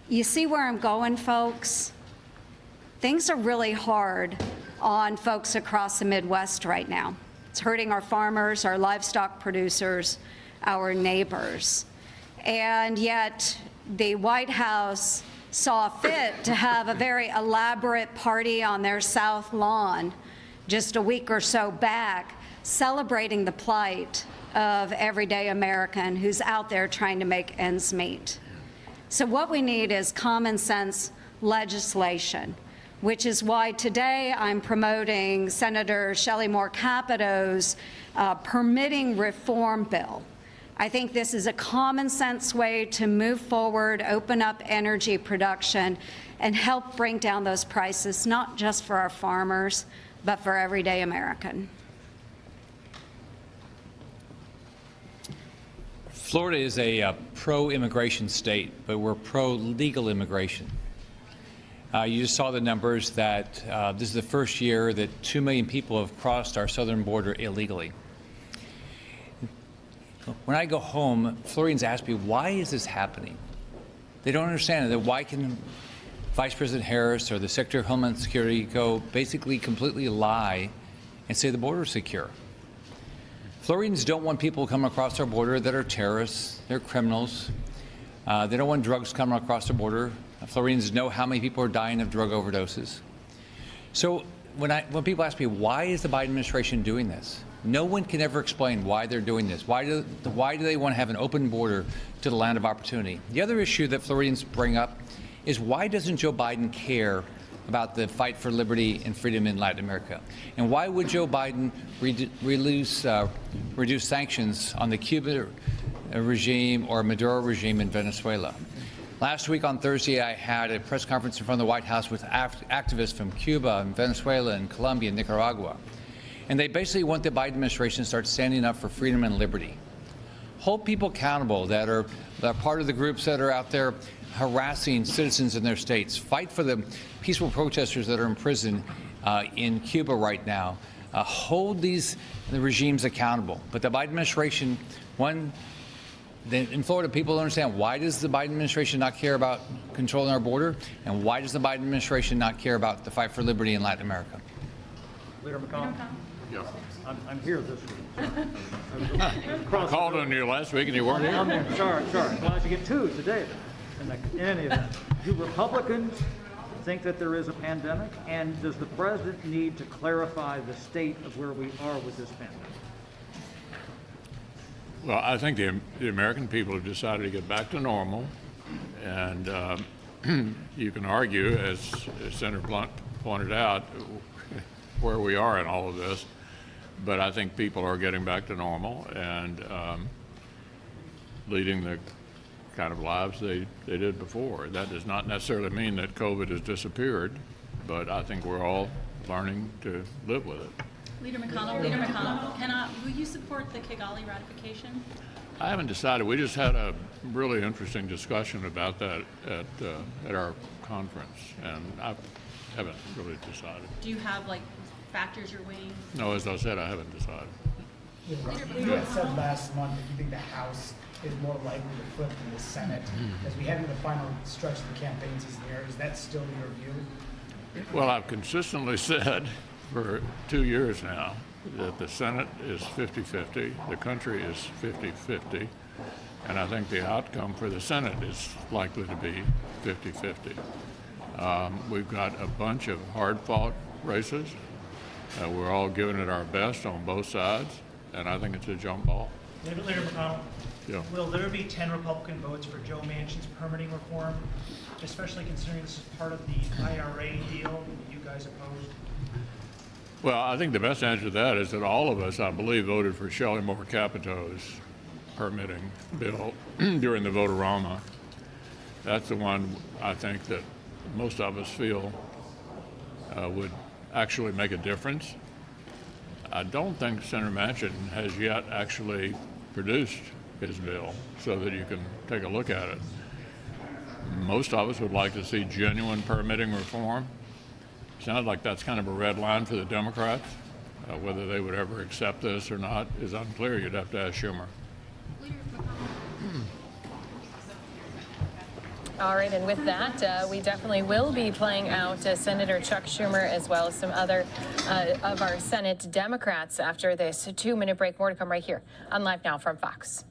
You see where I'm going, folks? Things are really hard on folks across the Midwest right now. It's hurting our farmers, our livestock producers, our neighbors. And yet the White House saw fit to have a very elaborate party on their South Lawn just a week or so back, celebrating the plight of everyday American who's out there trying to make ends meet. So what we need is common sense legislation, which is why today I'm promoting Senator Shelley Moore Capito's permitting reform bill. I think this is a common sense way to move forward, open up energy production, and help bring down those prices, not just for our farmers, but for everyday American. Florida is a pro-immigration state, but we're pro-legal immigration. You just saw the numbers that this is the first year that 2 million people have crossed our southern border illegally. When I go home, Floridians ask me, why is this happening? They don't understand that. Why can Vice President Harris or the Secretary of Homeland Security go basically completely lie and say the border is secure. Floridians don't want people coming across our border that are terrorists, they're criminals. They don't want drugs coming across the border. Floridians know how many people are dying of drug overdoses. So when people ask me, why is the Biden administration doing this? No one can ever explain why they're doing this. Why do they want to have an open border to the land of opportunity? The other issue that Floridians bring up is, why doesn't Joe Biden care about the fight for liberty and freedom in Latin America? And why would Joe Biden reduce sanctions on the Cuban regime or Maduro regime in Venezuela? Last week on Thursday, I had a press conference in front of the White House with activists from Cuba and Venezuela and Colombia and Nicaragua. And they basically want the Biden administration to start standing up for freedom and liberty. Hold people accountable that are part of the groups that are out there harassing citizens in their states. Fight for the peaceful protesters that are in prison in Cuba right now. Hold the regimes accountable. But the Biden administration, in Florida, people don't understand, why does the Biden administration not care about controlling our border? And why does the Biden administration not care about the fight for liberty in Latin America? Leader McConnell? Yeah. I'm here this week. I called on you last week and you weren't here. I'm here. Sorry. Glad you get two today. In any event, do Republicans think that there is a pandemic? And does the president need to clarify the state of where we are with this pandemic? Well, I think the American people have decided to get back to normal. And you can argue, as Senator Blunt pointed out, where we are in all of this. But I think people are getting back to normal and leading the kind of lives they did before. That does not necessarily mean that COVID has disappeared, but I think we're all learning to live with it. Leader McConnell, will you support the Kigali ratification? I haven't decided. We just had a really interesting discussion about that at our conference, and I haven't really decided. Do you have factors you're weighing? No, as I said, I haven't decided. You had said last month that you think the House is more likely to flip than the Senate. As we head into the final stretch of the campaign season here, is that still your view? Well, I've consistently said for 2 years now that the Senate is 50-50, the country is 50-50, and I think the outcome for the Senate is likely to be 50-50. We've got a bunch of hard-fought races. We're all giving it our best on both sides, and I think it's a jump ball. Leader McConnell, Yeah. will there be 10 Republican votes for Joe Manchin's permitting reform, especially considering this is part of the IRA deal you guys opposed? Well, I think the best answer to that is that all of us, I believe, voted for Shelley Moore Capito's permitting bill during the vote-a-rama. That's the one I think that most of us feel would actually make a difference. I don't think Senator Manchin has yet actually produced his bill so that you can take a look at it. Most of us would like to see genuine permitting reform. Sounds like that's kind of a red line for the Democrats. Whether they would ever accept this or not is unclear. You'd have to ask Schumer. All right, and with that, we definitely will be playing out Senator Chuck Schumer as well as some other of our Senate Democrats after this 2-minute break. More to come right here on Live Now from Fox.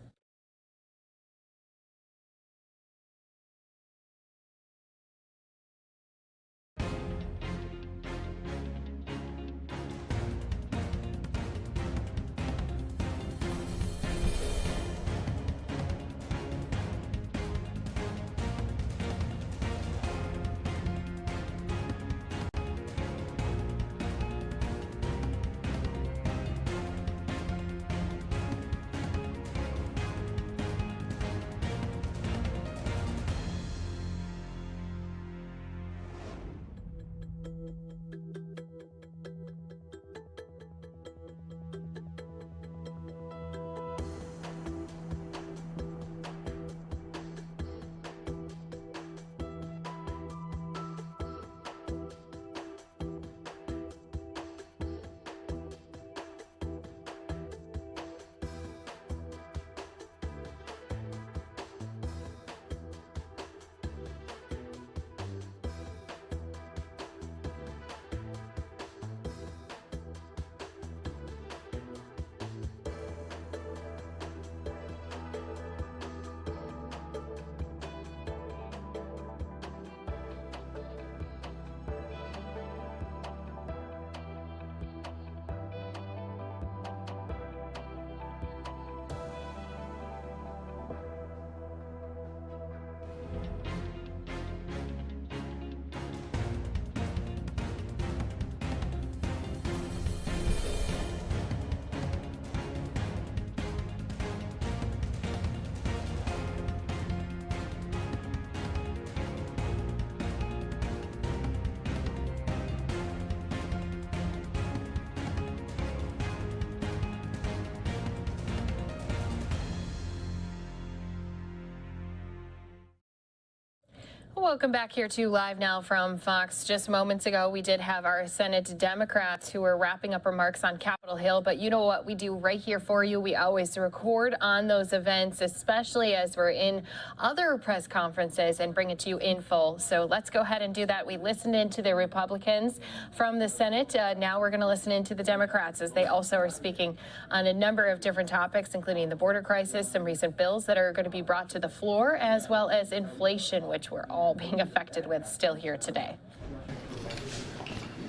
Welcome back here to Live Now from Fox. Just moments ago, we did have our Senate Democrats who were wrapping up remarks on Capitol Hill. But you know what we do right here for you? We always record on those events, especially as we're in other press conferences, and bring it to you in full. So let's go ahead and do that. We listened in to the Republicans from the Senate. Now we're going to listen in to the Democrats as they also are speaking on a number of different topics, including the border crisis, some recent bills that are going to be brought to the floor, as well as inflation, which we're all being affected with still here today.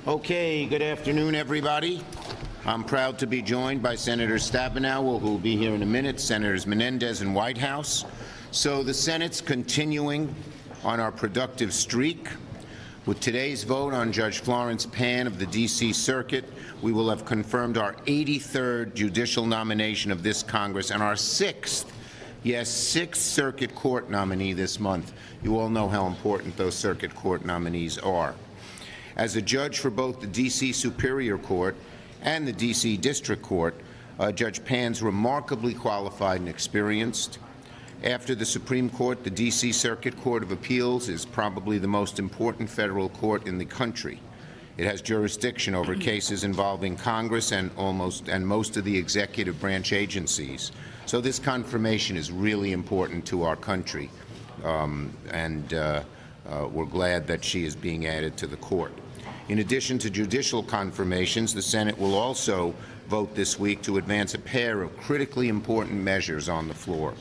Okay, good afternoon, everybody. I'm proud to be joined by Senator Stabenow, who will be here in a minute, Senators Menendez and Whitehouse. So the Senate's continuing on our productive streak. With today's vote on Judge Florence Pan of the D.C. Circuit, we will have confirmed our 83rd judicial nomination of this Congress and our 6th Circuit Court nominee this month. You all know how important those Circuit Court nominees are. As a judge for both the D.C. Superior Court and the D.C. District Court, Judge Pan's remarkably qualified and experienced. After the Supreme Court, the D.C. Circuit Court of Appeals is probably the most important federal court in the country. It has jurisdiction over cases involving Congress and most of the executive branch agencies. So this confirmation is really important to our country, and we're glad that she is being added to the court. In addition to judicial confirmations, the Senate will also vote this week to advance a pair of critically important measures on the floor.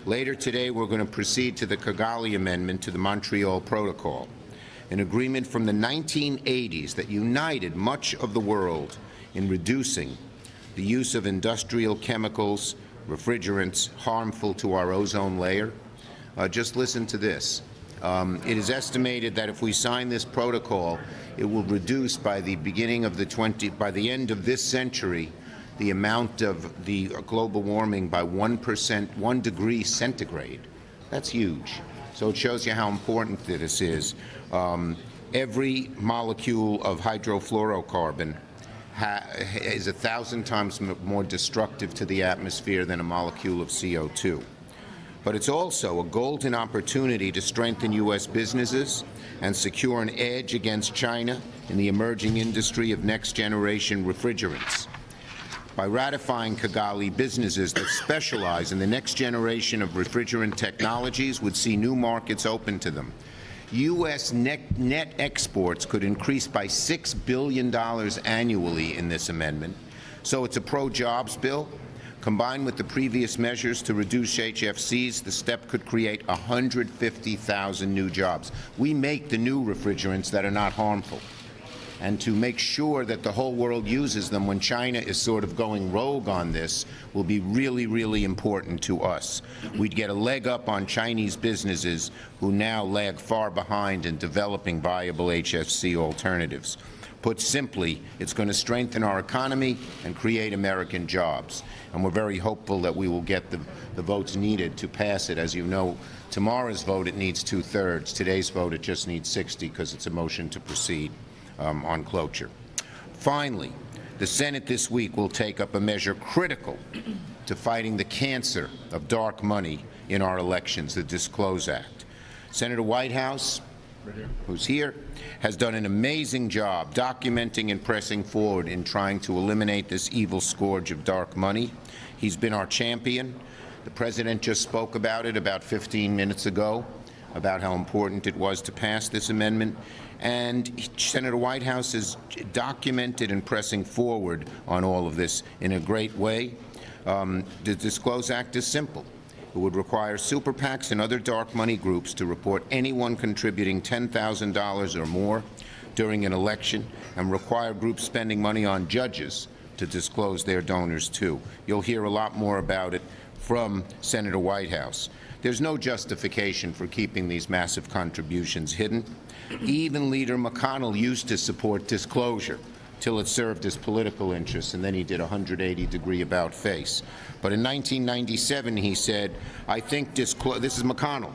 Later today, we're going to proceed to the Kigali Amendment to the Montreal Protocol, an agreement from the 1980s that united much of the world in reducing the use of industrial chemicals, refrigerants harmful to our ozone layer. Just listen to this. It is estimated that if we sign this protocol, it will reduce by the end of this century, the amount of the global warming by 1%, 1 degree centigrade. That's huge. So it shows you how important this is. Every molecule of hydrofluorocarbon is 1,000 times more destructive to the atmosphere than a molecule of CO2. But it's also a golden opportunity to strengthen U.S. businesses and secure an edge against China in the emerging industry of next-generation refrigerants. By ratifying Kigali, businesses that specialize in the next generation of refrigerant technologies would see new markets open to them. U.S. net exports could increase by $6 billion annually in this amendment. So it's a pro-jobs bill. Combined with the previous measures to reduce HFCs, the step could create 150,000 new jobs. We make the new refrigerants that are not harmful. And to make sure that the whole world uses them when China is sort of going rogue on this will be really, really important to us. We'd get a leg up on Chinese businesses who now lag far behind in developing viable HFC alternatives. Put simply, it's going to strengthen our economy and create American jobs. And we're very hopeful that we will get the votes needed to pass it. As you know, tomorrow's vote, it needs 2/3. Today's vote, it just needs 60 because it's a motion to proceed on cloture. Finally, the Senate this week will take up a measure critical to fighting the cancer of dark money in our elections, the Disclose Act. Senator Whitehouse, who's here, has done an amazing job documenting and pressing forward in trying to eliminate this evil scourge of dark money. He's been our champion. The President just spoke about it about 15 minutes ago, about how important it was to pass this amendment. And Senator Whitehouse is documented and pressing forward on all of this in a great way. The Disclose Act is simple. It would require super PACs and other dark money groups to report anyone contributing $10,000 or more during an election, and require groups spending money on judges to disclose their donors too. You'll hear a lot more about it from Senator Whitehouse. There's no justification for keeping these massive contributions hidden. Even Leader McConnell used to support disclosure till it served his political interests, and then he did a 180-degree about-face. But in 1997, he said, this is McConnell,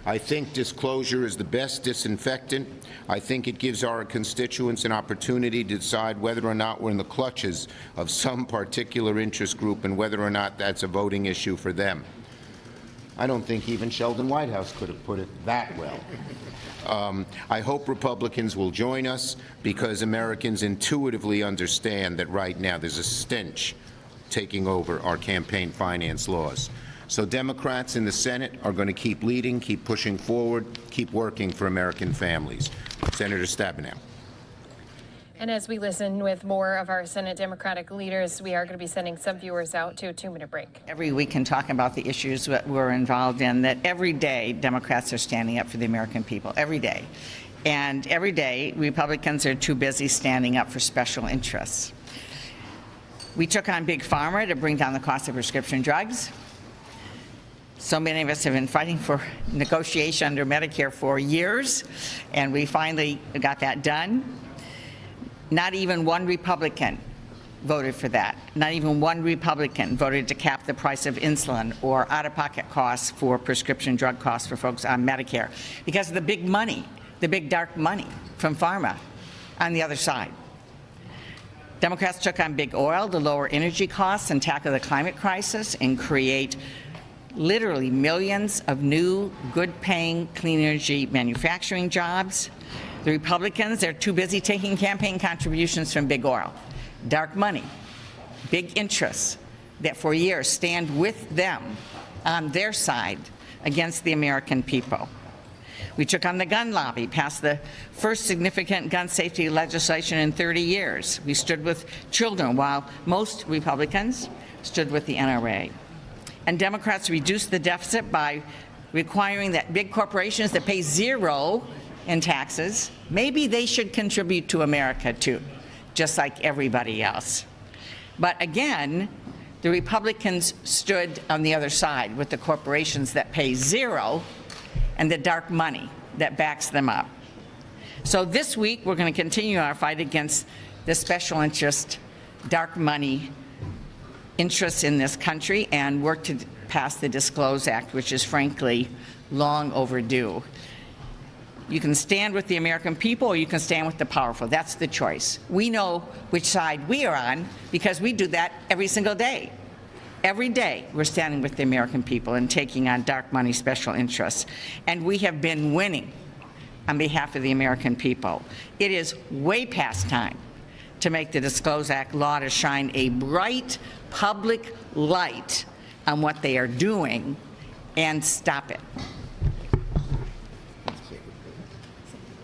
I think disclosure is the best disinfectant. I think it gives our constituents an opportunity to decide whether or not we're in the clutches of some particular interest group and whether or not that's a voting issue for them. I don't think even Sheldon Whitehouse could have put it that well. I hope Republicans will join us because Americans intuitively understand that right now there's a stench taking over our campaign finance laws. So Democrats in the Senate are going to keep leading, keep pushing forward, keep working for American families. Senator Stabenow. And as we listen with more of our Senate Democratic leaders, we are going to be sending some viewers out to a 2-minute break. Every week and talking about the issues that we're involved in, that every day Democrats are standing up for the American people, every day. And every day Republicans are too busy standing up for special interests. We took on Big Pharma to bring down the cost of prescription drugs. So many of us have been fighting for negotiation under Medicare for years, and we finally got that done. Not even one Republican voted for that. Not even one Republican voted to cap the price of insulin or out-of-pocket costs for prescription drug costs for folks on Medicare because of the big money, the big dark money from pharma on the other side. Democrats took on big oil to lower energy costs and tackle the climate crisis and create literally millions of new, good-paying, clean energy manufacturing jobs. The Republicans, they're too busy taking campaign contributions from big oil, dark money, big interests that for years stand with them on their side against the American people. We took on the gun lobby, passed the first significant gun safety legislation in 30 years. We stood with children while most Republicans stood with the NRA. And Democrats reduced the deficit by requiring that big corporations that pay zero in taxes, maybe they should contribute to America too, just like everybody else. But again, the Republicans stood on the other side with the corporations that pay zero and the dark money that backs them up. So this week, we're going to continue our fight against the special interest, dark money interests in this country and work to pass the Disclose Act, which is frankly long overdue. You can stand with the American people or you can stand with the powerful. That's the choice. We know which side we are on because we do that every single day. Every day we're standing with the American people and taking on dark money special interests. And we have been winning on behalf of the American people. It is way past time to make the Disclose Act law to shine a bright public light on what they are doing and stop it.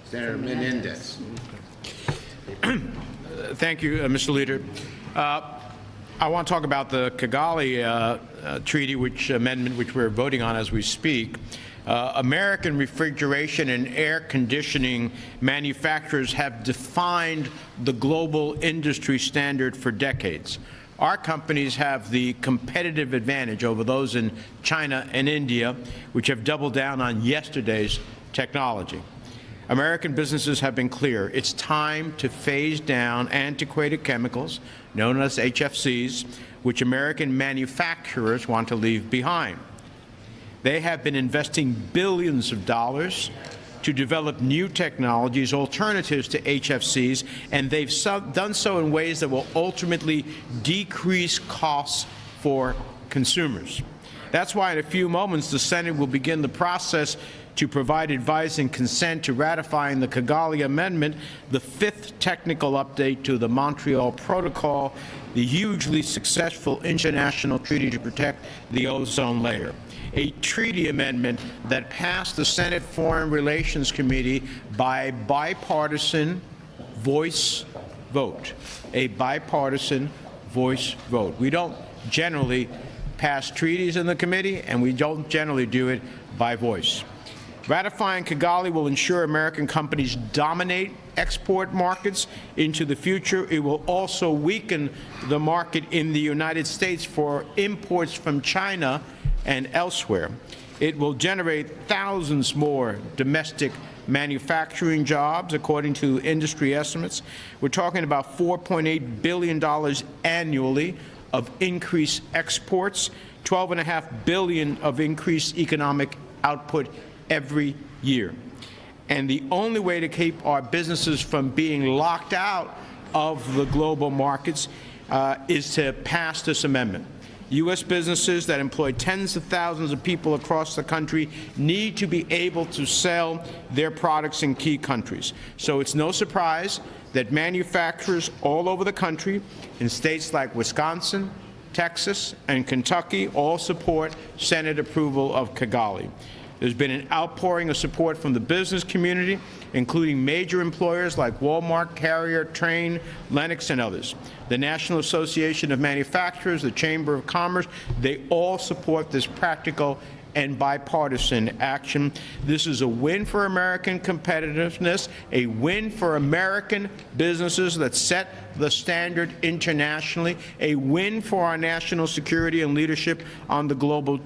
Senator Menendez. Thank you, Mr. Leader. I want to talk about the Kigali Treaty, amendment which we're voting on as we speak. American refrigeration and air conditioning manufacturers have defined the global industry standard for decades. Our companies have the competitive advantage over those in China and India, which have doubled down on yesterday's technology. American businesses have been clear. It's time to phase down antiquated chemicals, known as HFCs, which American manufacturers want to leave behind. They have been investing billions of dollars to develop new technologies, alternatives to HFCs, and they've done so in ways that will ultimately decrease costs for consumers. That's why in a few moments the Senate will begin the process to provide advice and consent to ratifying the Kigali Amendment, the fifth technical update to the Montreal Protocol, the hugely successful international treaty to protect the ozone layer. A treaty amendment that passed the Senate Foreign Relations Committee by bipartisan voice vote. A bipartisan voice vote. We don't generally pass treaties in the committee, and we don't generally do it by voice. Ratifying Kigali will ensure American companies dominate export markets into the future. It will also weaken the market in the United States for imports from China and elsewhere. It will generate thousands more domestic manufacturing jobs, according to industry estimates. We're talking about $4.8 billion annually of increased exports, $12.5 billion of increased economic output every year. And the only way to keep our businesses from being locked out of the global markets is to pass this amendment. U.S. businesses that employ tens of thousands of people across the country need to be able to sell their products in key countries. So it's no surprise that manufacturers all over the country, in states like Wisconsin, Texas, and Kentucky, all support Senate approval of Kigali. There's been an outpouring of support from the business community, including major employers like Walmart, Carrier, Train, Lennox, and others. The National Association of Manufacturers, the Chamber of Commerce, they all support this practical and bipartisan action. This is a win for American competitiveness, a win for American businesses that set the standard internationally, a win for our national security and leadership on the global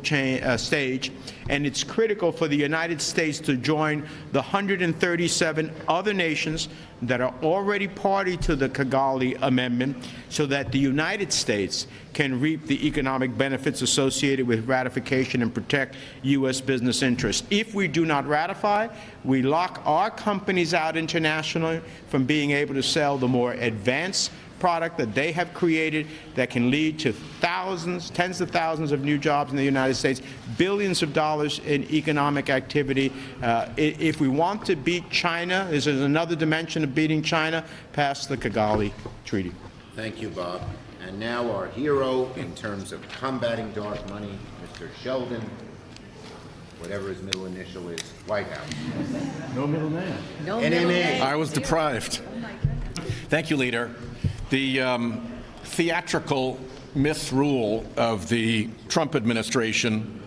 stage. And it's critical for the United States to join the 137 other nations that are already party to the Kigali Amendment so that the United States can reap the economic benefits associated with ratification and protect U.S. business interests. If we do not ratify, we lock our companies out internationally from being able to sell the more advanced product that they have created that can lead to thousands, tens of thousands of new jobs in the United States, billions of dollars in economic activity. If we want to beat China, this is another dimension of beating China, pass the Kigali Treaty. Thank you, Bob. And now our hero in terms of combating dark money, Mr. Sheldon, whatever his middle initial is, White House. No middle name. No middle name. I was deprived. Thank you, Leader. The theatrical misrule of the Trump administration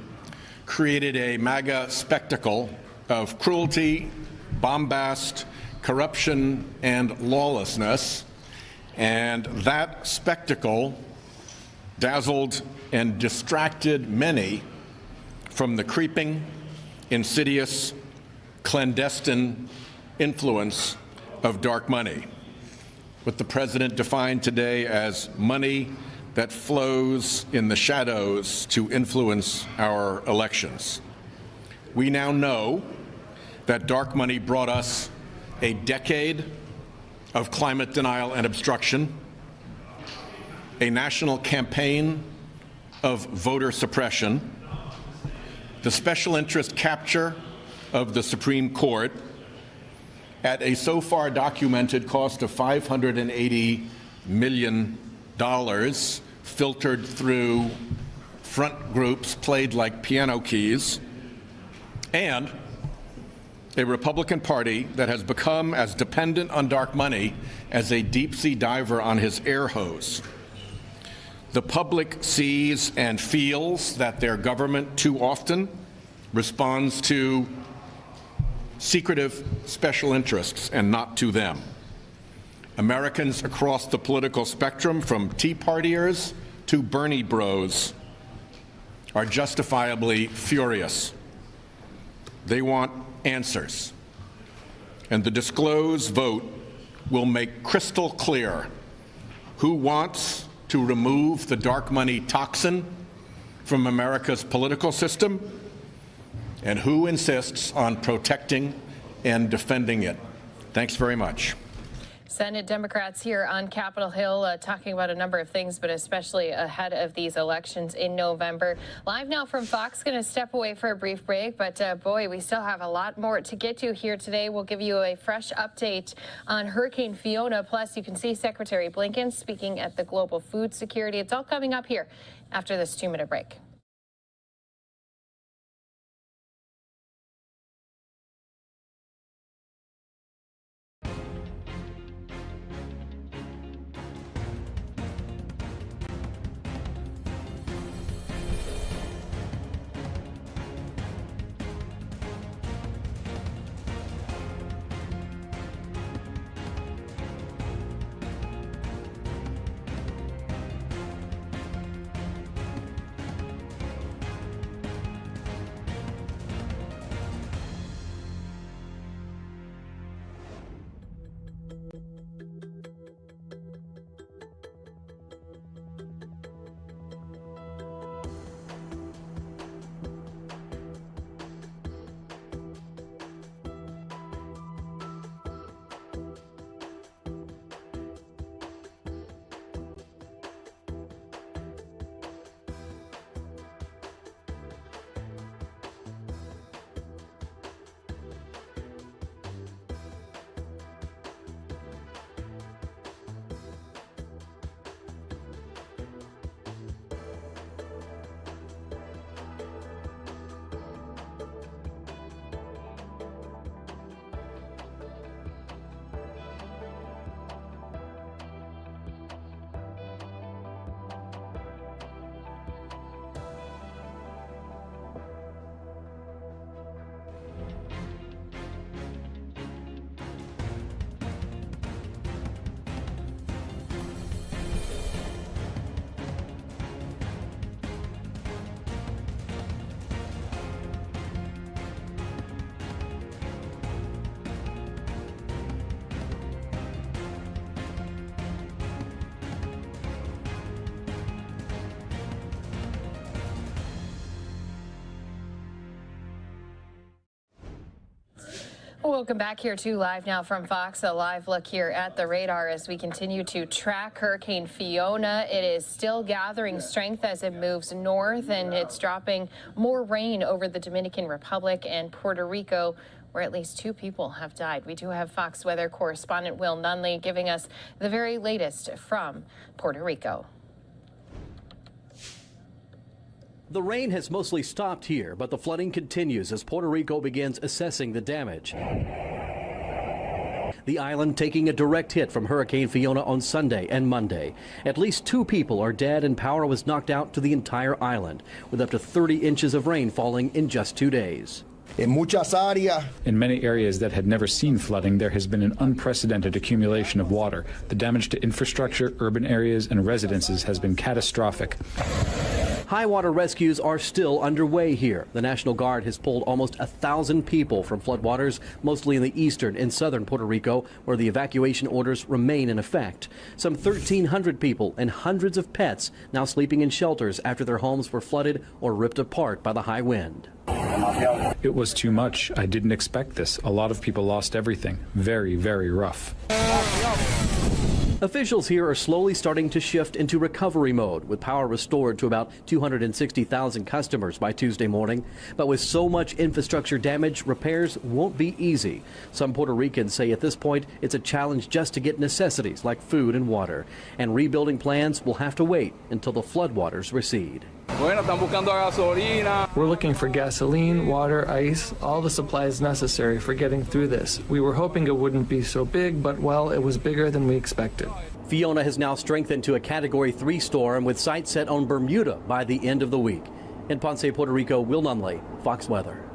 created a MAGA spectacle of cruelty, bombast, corruption, and lawlessness. And that spectacle dazzled and distracted many from the creeping, insidious, clandestine influence of dark money, what the president defined today as money that flows in the shadows to influence our elections. We now know that dark money brought us a decade of climate denial and obstruction, a national campaign of voter suppression, the special interest capture of the Supreme Court at a so far documented cost of $580 million, filtered through front groups played like piano keys, and a Republican Party that has become as dependent on dark money as a deep-sea diver on his air hose. The public sees and feels that their government too often responds to secretive special interests and not to them. Americans across the political spectrum, from Tea Partiers to Bernie bros, are justifiably furious. They want answers. And the disclosed vote will make crystal clear who wants to remove the dark money toxin from America's political system and who insists on protecting and defending it. Thanks very much. Senate Democrats here on Capitol Hill talking about a number of things, but especially ahead of these elections in November. Live Now from Fox, going to step away for a brief break, but boy, we still have a lot more to get to here today. We'll give you a fresh update on Hurricane Fiona. Plus, you can see Secretary Blinken speaking at the Global Food Security. It's all coming up here after this 2-minute break. Welcome back here to Live Now from Fox, a live look here at the radar as we continue to track Hurricane Fiona. It is still gathering strength as it moves north, and it's dropping more rain over the Dominican Republic and Puerto Rico, where at least 2 people have died. We do have Fox weather correspondent Will Nunley giving us the very latest from Puerto Rico. The rain has mostly stopped here, but the flooding continues as Puerto Rico begins assessing the damage. The island taking a direct hit from Hurricane Fiona on Sunday and Monday. At least 2 people are dead and power was knocked out to the entire island, with up to 30 inches of rain falling in just 2 days. In many areas that had never seen flooding, there has been an unprecedented accumulation of water. The damage to infrastructure, urban areas, and residences has been catastrophic. High water rescues are still underway here. The National Guard has pulled almost 1,000 people from floodwaters, mostly in the eastern and southern Puerto Rico, where the evacuation orders remain in effect. Some 1,300 people and hundreds of pets now sleeping in shelters after their homes were flooded or ripped apart by the high wind. It was too much. I didn't expect this. A lot of people lost everything. Very, very rough. Officials here are slowly starting to shift into recovery mode, with power restored to about 260,000 customers by Tuesday morning. But with so much infrastructure damage, repairs won't be easy. Some Puerto Ricans say at this point it's a challenge just to get necessities like food and water. And rebuilding plans will have to wait until the floodwaters recede. We're looking for gasoline, water, ice, all the supplies necessary for getting through this. We were hoping it wouldn't be so big, but well, it was bigger than we expected. Fiona has now strengthened to a Category 3 storm with sights set on Bermuda by the end of the week. In Ponce, Puerto Rico, Will Nunley, Fox Weather.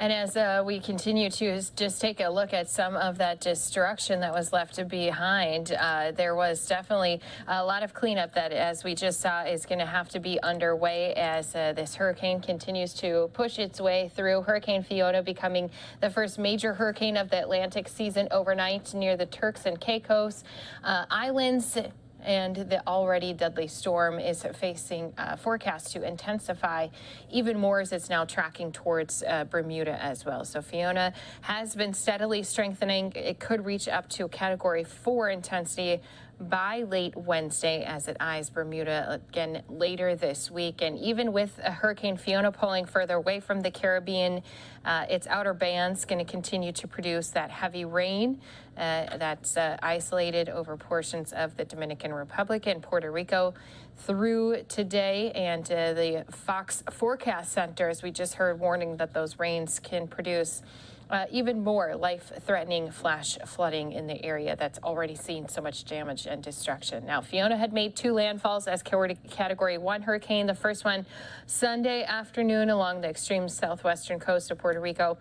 And as we continue to just take a look at some of that destruction that was left behind, there was definitely a lot of cleanup that, as we just saw, is going to have to be underway as this hurricane continues to push its way through. Hurricane Fiona becoming the first major hurricane of the Atlantic season overnight near the Turks and Caicos Islands. And the already deadly storm is facing forecast to intensify even more as it's now tracking towards Bermuda as well. So Fiona has been steadily strengthening. It could reach up to a Category 4 intensity by late Wednesday as it eyes Bermuda again later this week. And even with Hurricane Fiona pulling further away from the Caribbean, its outer band's going to continue to produce that heavy rain that's isolated over portions of the Dominican Republic and Puerto Rico through today. And the Fox Forecast Center, as we just heard, warning that those rains can produce even more life-threatening flash flooding in the area that's already seen so much damage and destruction. Now, Fiona had made 2 landfalls as Category 1 hurricane. The first one Sunday afternoon along the extreme southwestern coast of Puerto Rico.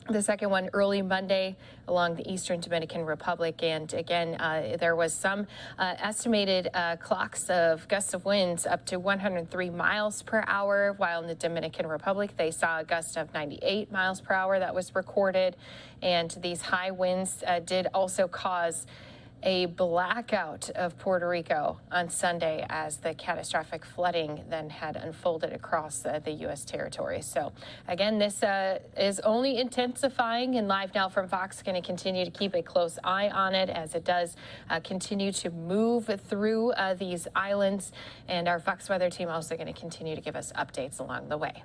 The second one early Monday along the eastern Dominican Republic. And again, there was some estimated clocks of gusts of winds up to 103 miles per hour, while in the Dominican Republic, they saw a gust of 98 miles per hour that was recorded. And these high winds did also cause a blackout of Puerto Rico on Sunday as the catastrophic flooding then had unfolded across the U.S. territory. So again, this is only intensifying, and Live Now from Fox is going to continue to keep a close eye on it as it does continue to move through these islands. And our Fox Weather team also going to continue to give us updates along the way.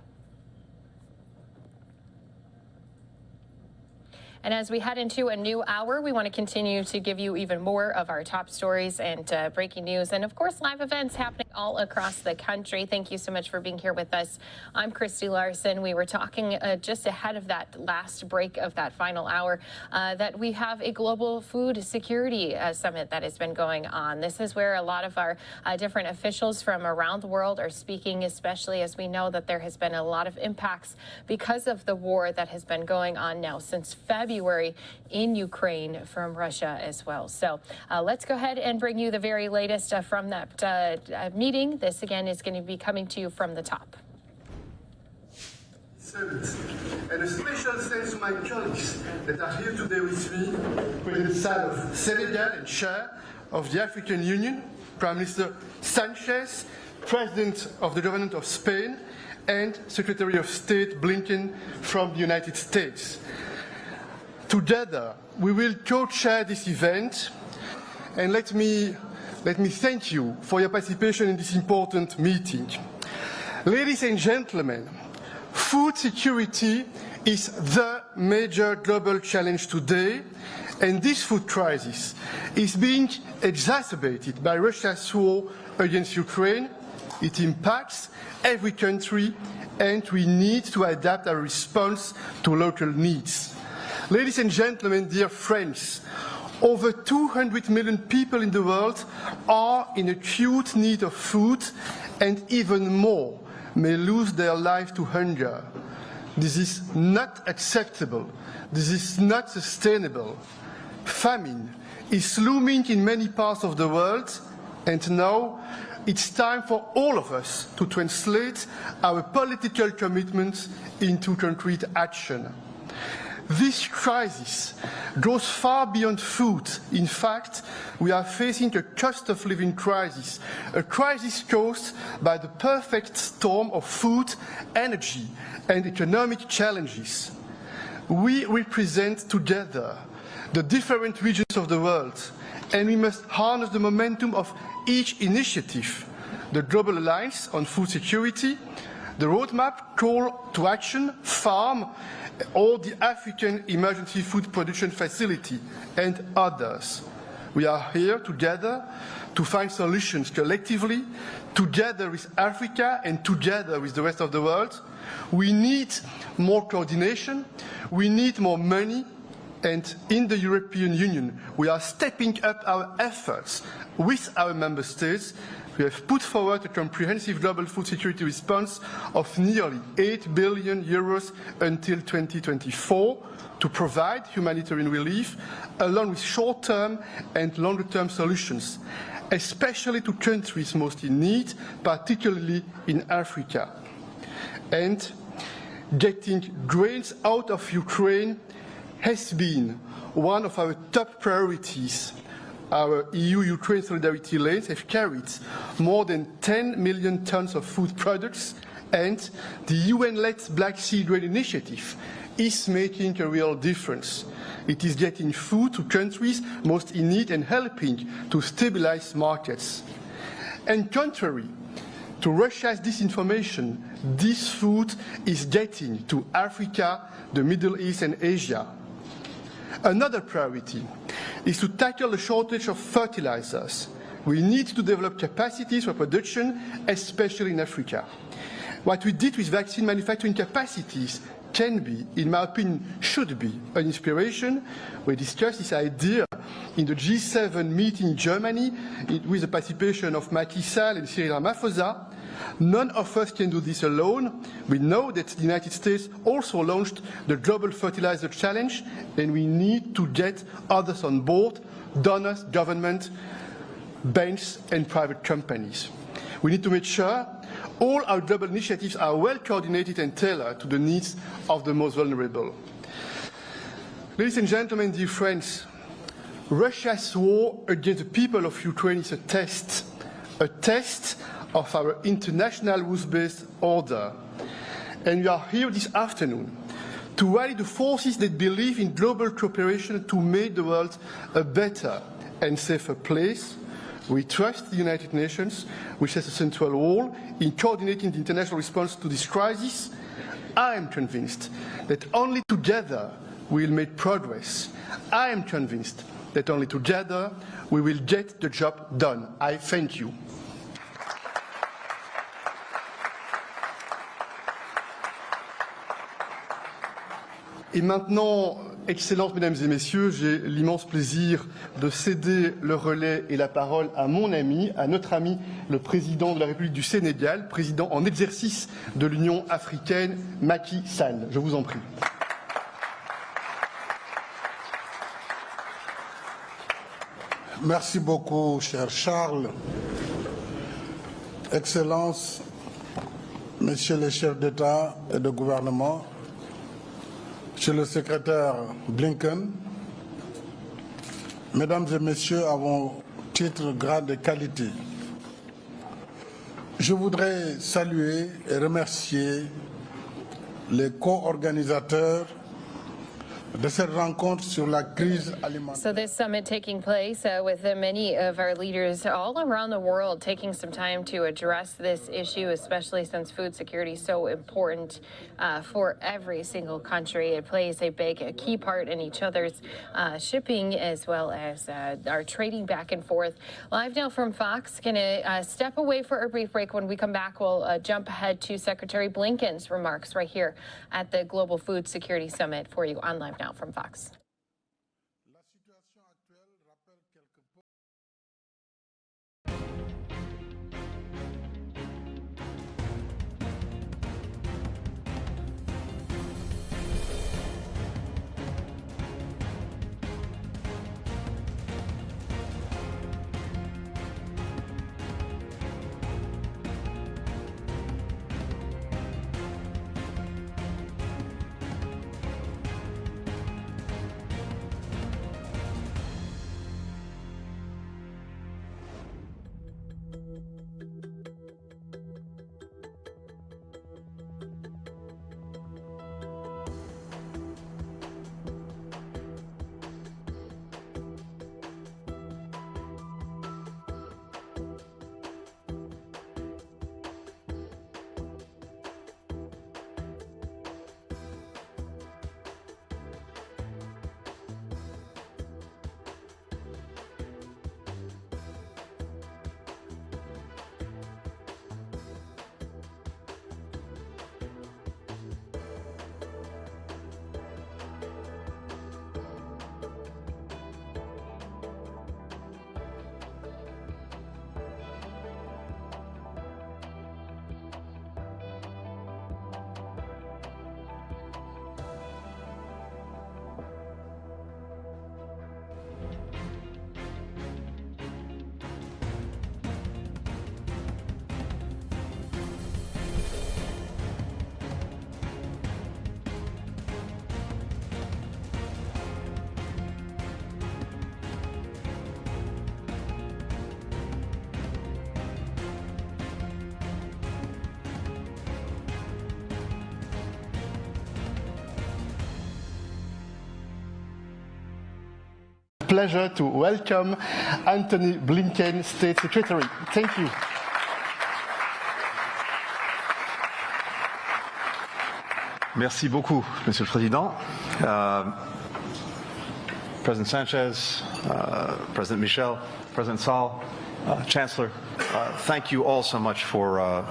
And as we head into a new hour, we want to continue to give you even more of our top stories and breaking news and, of course, live events happening all across the country. Thank you so much for being here with us. I'm Christy Larson. We were talking just ahead of that last break of that final hour that we have a global food security summit that has been going on. This is where a lot of our different officials from around the world are speaking, especially as we know that there has been a lot of impacts because of the war that has been going on now since February in Ukraine from Russia as well. So let's go ahead and bring you the very latest from that meeting. This again is going to be coming to you from the top. And a special thanks to my colleagues that are here today with me, President Sall of Senegal and Chair of the African Union, Prime Minister Sanchez, President of the Government of Spain, and Secretary of State Blinken from the United States. Together, we will co-chair this event, and let me thank you for your participation in this important meeting. Ladies and gentlemen, food security is the major global challenge today, and this food crisis is being exacerbated by Russia's war against Ukraine. It impacts every country, and we need to adapt our response to local needs. Ladies and gentlemen, dear friends, over 200 million people in the world are in acute need of food, and even more may lose their life to hunger. This is not acceptable. This is not sustainable. Famine is looming in many parts of the world, and now it's time for all of us to translate our political commitments into concrete action. This crisis goes far beyond food. In fact, we are facing a cost of living crisis, a crisis caused by the perfect storm of food, energy, and economic challenges. We represent together the different regions of the world, and we must harness the momentum of each initiative: the Global Alliance on Food Security, the Roadmap Call to Action, FARM, or the African Emergency Food Production Facility, and others. We are here together to find solutions collectively, together with Africa and together with the rest of the world. We need more coordination, we need more money, and in the European Union, we are stepping up our efforts with our member states. We have put forward a comprehensive global food security response of nearly 8 billion euros until 2024 to provide humanitarian relief, along with short-term and longer-term solutions, especially to countries most in need, particularly in Africa. And getting grains out of Ukraine has been one of our top priorities. Our EU-Ukraine solidarity lanes have carried more than 10 million tons of food products, and the UN-led Black Sea Grain Initiative is making a real difference. It is getting food to countries most in need and helping to stabilize markets. And contrary to Russia's disinformation, this food is getting to Africa, the Middle East, and Asia. Another priority is to tackle the shortage of fertilizers. We need to develop capacities for production, especially in Africa. What we did with vaccine manufacturing capacities can be, in my opinion, should be an inspiration. We discussed this idea in the G7 meeting in Germany with the participation of Macky Sall and Cyril Ramaphosa. None of us can do this alone. We know that the United States also launched the Global Fertilizer Challenge, and we need to get others on board: donors, government, banks, and private companies. We need to make sure all our global initiatives are well coordinated and tailored to the needs of the most vulnerable. Ladies and gentlemen, dear friends, Russia's war against the people of Ukraine is a test of our international rules-based order. And we are here this afternoon to rally the forces that believe in global cooperation to make the world a better and safer place. We trust the United Nations, which has a central role in coordinating the international response to this crisis. I am convinced that only together we will make progress. I am convinced that only together we will get the job done. I thank you. Et maintenant, Excellences, Mesdames et Messieurs, j'ai l'immense plaisir de céder le relais et la parole à mon ami, à notre ami, le président de la République du Sénégal, président en exercice de l'Union africaine, Macky Sall. Je vous en prie. Merci beaucoup, cher Charles. Excellences, Messieurs les chefs d'État et de gouvernement, Monsieur le secrétaire Blinken, Mesdames et Messieurs, à vos titres, grades et qualités, Je voudrais saluer et remercier les co-organisateurs de cette rencontre sur la crise alimentaire. So this summit taking place with many of our leaders all around the world taking some time to address this issue, especially since food security is so important for every single country. It plays a key part in each other's shipping as well as our trading back and forth. Live now from Fox, gonna step away for a brief break. When we come back, we'll jump ahead to Secretary Blinken's remarks right here at the Global Food Security Summit for you on Live Now from Fox. Pleasure to welcome Antony Blinken, State Secretary. Thank you. Merci beaucoup, Monsieur le Président. President Sanchez, President Michel, President Saul, Chancellor, thank you all so much for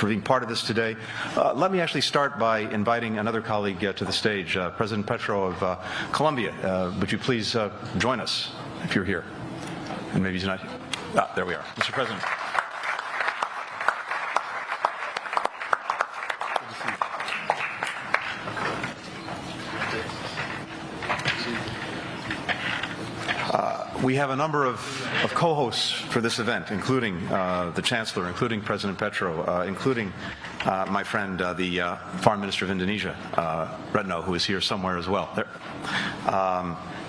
being part of this today. Let me actually start by inviting another colleague to the stage, President Petro of Colombia. Would you please join us if you're here? And maybe he's not here. There we are. Mr. President. We have a number of co-hosts for this event, including the Chancellor, including President Petro, including my friend, the Foreign Minister of Indonesia, Retno, who is here somewhere as well,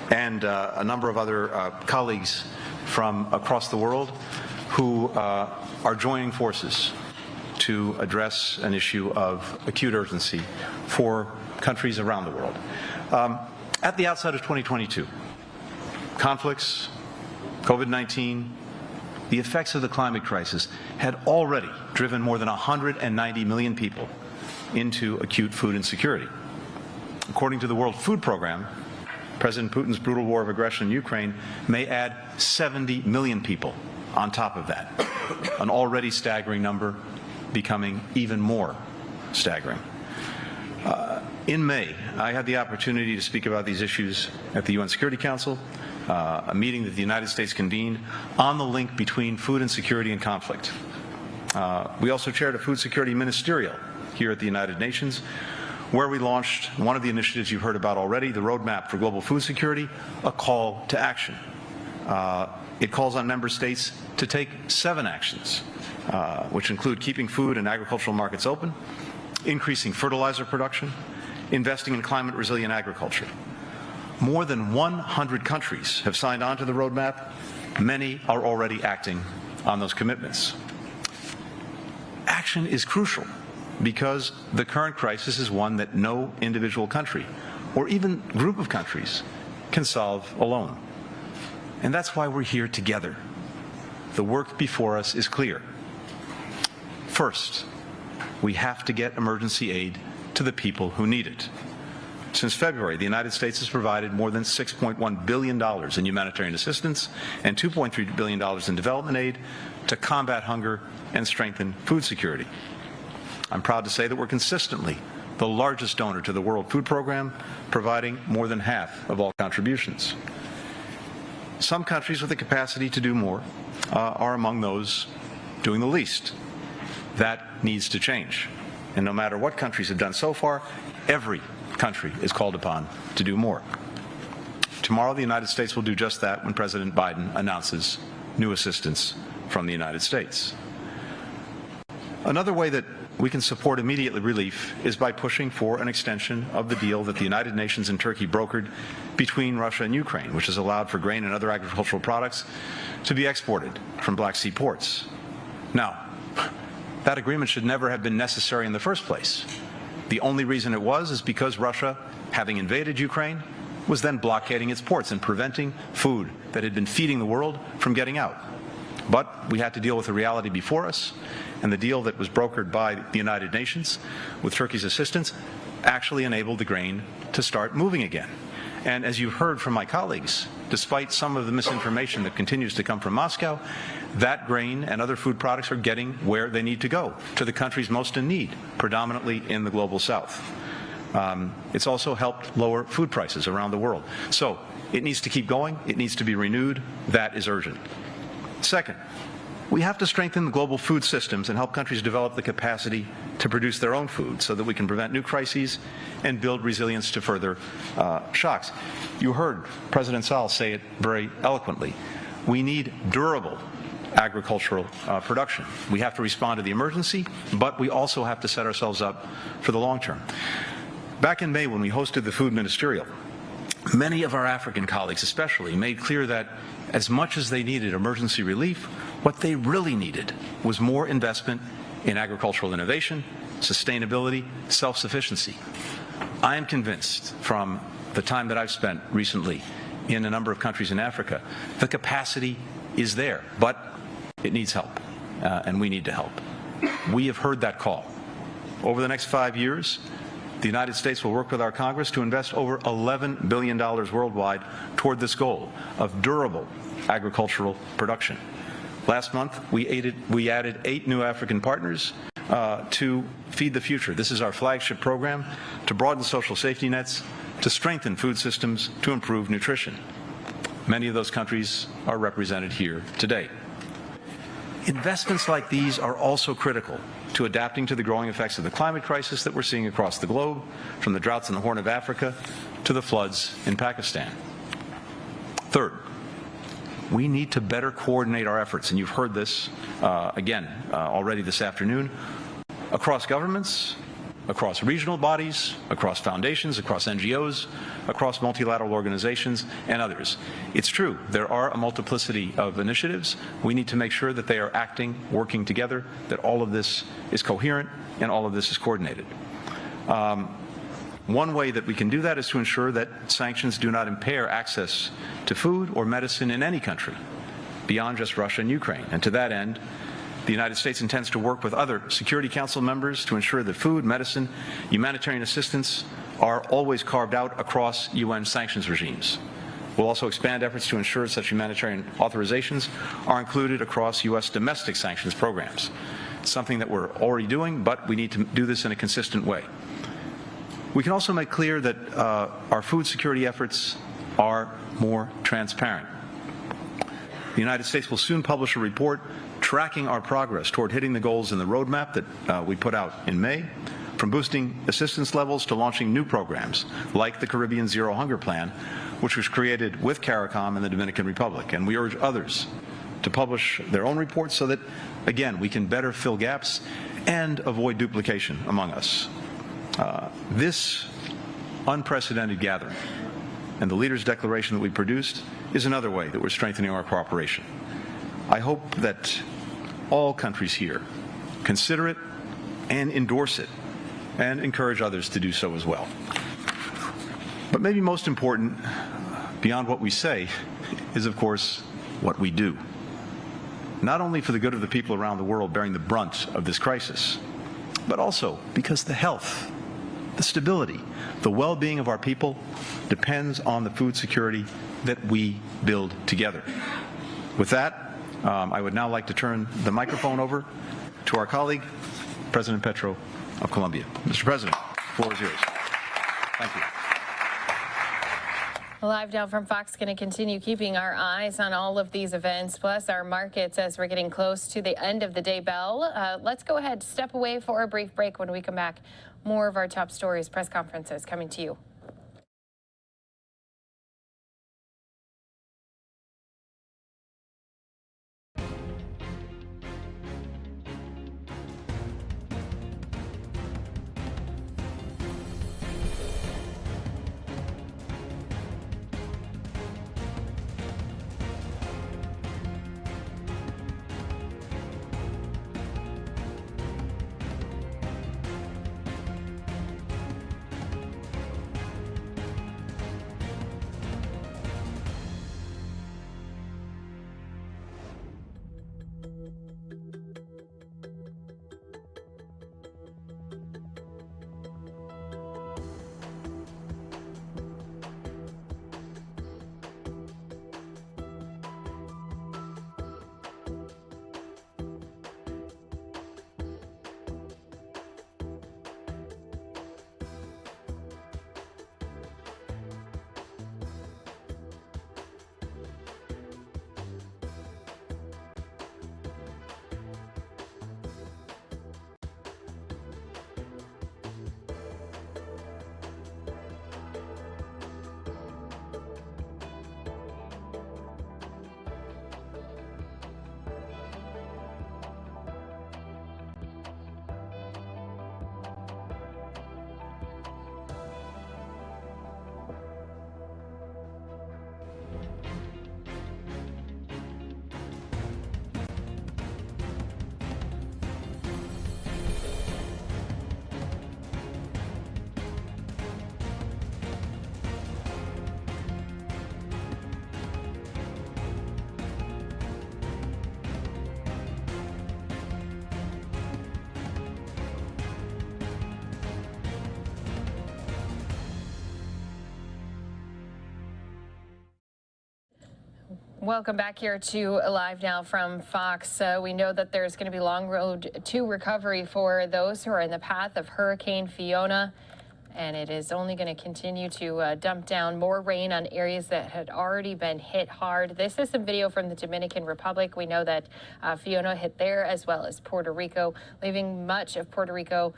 and a number of other colleagues from across the world who are joining forces to address an issue of acute urgency for countries around the world. At the outset of 2022, conflicts, COVID-19, the effects of the climate crisis had already driven more than 190 million people into acute food insecurity. According to the World Food Program, President Putin's brutal war of aggression in Ukraine may add 70 million people on top of that, an already staggering number becoming even more staggering. In May, I had the opportunity to speak about these issues at the UN Security Council, a meeting that the United States convened on the link between food insecurity and conflict. We also chaired a food security ministerial here at the United Nations, where we launched one of the initiatives you've heard about already, the Roadmap for Global Food Security, a call to action. It calls on member states to take 7 actions, which include keeping food and agricultural markets open, increasing fertilizer production, investing in climate-resilient agriculture. More than 100 countries have signed on to the roadmap. Many are already acting on those commitments. action is crucial because the current crisis is one that no individual country or even group of countries can solve alone. And that's why we're here together. The work before us is clear. First, we have to get emergency aid to the people who need it. Since February, the United States has provided more than $6.1 billion in humanitarian assistance and $2.3 billion in development aid to combat hunger and strengthen food security. I'm proud to say that we're consistently the largest donor to the World Food Program, providing more than half of all contributions. Some countries with the capacity to do more are among those doing the least. That needs to change. And no matter what countries have done so far, every country is called upon to do more. Tomorrow, the United States will do just that when President Biden announces new assistance from the United States. Another way that we can support immediate relief is by pushing for an extension of the deal that the United Nations and Turkey brokered between Russia and Ukraine, which has allowed for grain and other agricultural products to be exported from Black Sea ports. Now, that agreement should never have been necessary in the first place. The only reason it was is because Russia, having invaded Ukraine, was then blockading its ports and preventing food that had been feeding the world from getting out. But we had to deal with the reality before us, and the deal that was brokered by the United Nations with Turkey's assistance actually enabled the grain to start moving again. And as you've heard from my colleagues, despite some of the misinformation that continues to come from Moscow, that grain and other food products are getting where they need to go, to the countries most in need, predominantly in the global south. It's also helped lower food prices around the world. So it needs to keep going. It needs to be renewed. That is urgent. Second, we have to strengthen the global food systems and help countries develop the capacity to produce their own food so that we can prevent new crises and build resilience to further shocks. You heard President Sall say it very eloquently. We need durable agricultural production. We have to respond to the emergency, but we also have to set ourselves up for the long term. Back in May, when we hosted the Food Ministerial, many of our African colleagues especially made clear that as much as they needed emergency relief, what they really needed was more investment in agricultural innovation, sustainability, self-sufficiency. I am convinced from the time that I've spent recently in a number of countries in Africa, the capacity is there, but it needs help, and we need to help. We have heard that call. Over the next 5 years, the United States will work with our Congress to invest over $11 billion worldwide toward this goal of durable agricultural production. Last month, we added 8 new African partners to Feed the Future. This is our flagship program to broaden social safety nets, to strengthen food systems, to improve nutrition. Many of those countries are represented here today. Investments like these are also critical to adapting to the growing effects of the climate crisis that we're seeing across the globe, from the droughts in the Horn of Africa to the floods in Pakistan. Third, we need to better coordinate our efforts, and you've heard this again already this afternoon, across governments, across regional bodies, across foundations, across NGOs, across multilateral organizations, and others. It's true, there are a multiplicity of initiatives. We need to make sure that they are acting, working together, that all of this is coherent and all of this is coordinated. One way that we can do that is to ensure that sanctions do not impair access to food or medicine in any country beyond just Russia and Ukraine. And to that end, the United States intends to work with other Security Council members to ensure that food, medicine, humanitarian assistance are always carved out across UN sanctions regimes. We'll also expand efforts to ensure such humanitarian authorizations are included across U.S. domestic sanctions programs. It's something that we're already doing, but we need to do this in a consistent way. We can also make clear that our food security efforts are more transparent. The United States will soon publish a report tracking our progress toward hitting the goals in the roadmap that we put out in May, from boosting assistance levels to launching new programs like the Caribbean Zero Hunger Plan, which was created with CARICOM in the Dominican Republic. And we urge others to publish their own reports so that, again, we can better fill gaps and avoid duplication among us. This unprecedented gathering and the leaders' declaration that we produced is another way that we're strengthening our cooperation. I hope that all countries here consider it and endorse it and encourage others to do so as well. But maybe most important, beyond what we say, is of course what we do. Not only for the good of the people around the world bearing the brunt of this crisis, but also because the health, the stability, the well-being of our people depends on the food security that we build together. With that, I would now like to turn the microphone over to our colleague, President Petro of Colombia. Mr. President, the floor is yours. Thank you. Live now from Fox, going to continue keeping our eyes on all of these events, plus our markets as we're getting close to the end of the day bell. Let's go ahead, step away for a brief break. When we come back, more of our top stories, press conferences coming to you. Welcome back here to Live Now from Fox. We know that there's going to be a long road to recovery for those who are in the path of Hurricane Fiona, and it is only going to continue to dump down more rain on areas that had already been hit hard. This is some video from the Dominican Republic. We know that Fiona hit there as well as Puerto Rico, leaving much of Puerto Rico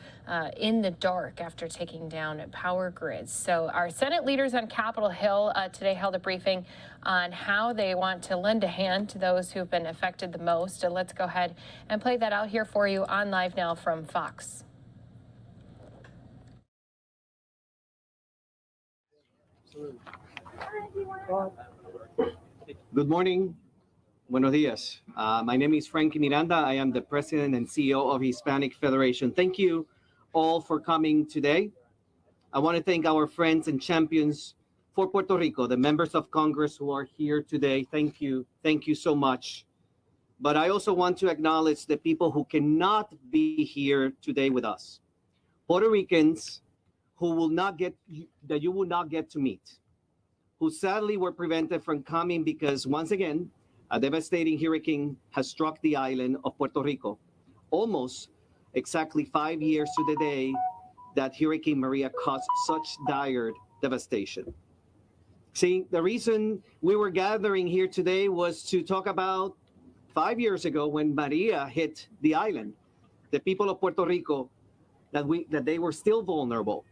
in the dark after taking down power grids. So our Senate leaders on Capitol Hill today held a briefing on how they want to lend a hand to those who've been affected the most. So let's go ahead and play that out here for you on Live Now from Fox. Good morning. Buenos dias. My name is Frankie Miranda. I am the president and CEO of Hispanic Federation. Thank you all for coming today. I want to thank our friends and champions for Puerto Rico, the members of Congress who are here today. Thank you. Thank you so much. But I also want to acknowledge the people who cannot be here today with us. Puerto Ricans who will not get, that you will not get to meet, who sadly were prevented from coming because, once again, a devastating hurricane has struck the island of Puerto Rico. Almost exactly 5 years to the day that Hurricane Maria caused such dire devastation. See, the reason we were gathering here today was to talk about 5 years ago when Maria hit the island, the people of Puerto Rico, that they were still vulnerable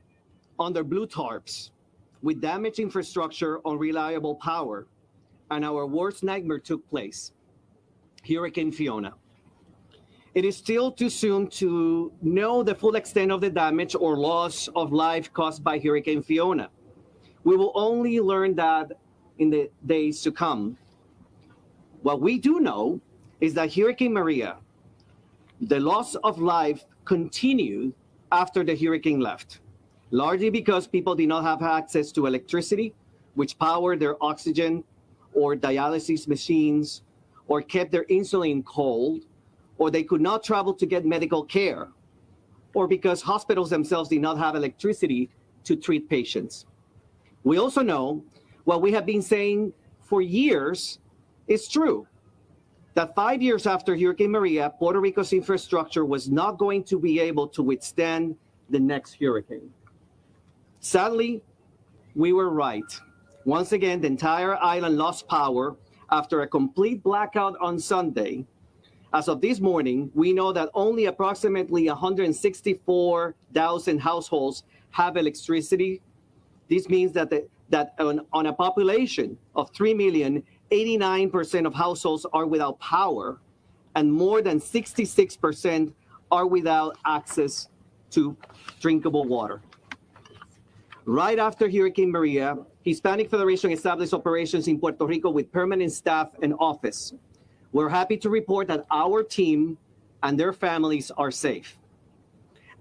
under blue tarps, with damaged infrastructure, unreliable power, and our worst nightmare took place, Hurricane Fiona. It is still too soon to know the full extent of the damage or loss of life caused by Hurricane Fiona. We will only learn that in the days to come. What we do know is that Hurricane Maria, the loss of life continued after the hurricane left, largely because people did not have access to electricity, which powered their oxygen or dialysis machines, or kept their insulin cold, or they could not travel to get medical care, or because hospitals themselves did not have electricity to treat patients. We also know what we have been saying for years is true, that 5 years after Hurricane Maria, Puerto Rico's infrastructure was not going to be able to withstand the next hurricane. Sadly, we were right. Once again, the entire island lost power after a complete blackout on Sunday. As of this morning, we know that only approximately 164,000 households have electricity. This means that on a population of 3 million, 89% of households are without power, and more than 66% are without access to drinkable water. Right after Hurricane Maria, Hispanic Federation established operations in Puerto Rico with permanent staff and office. We're happy to report that our team and their families are safe.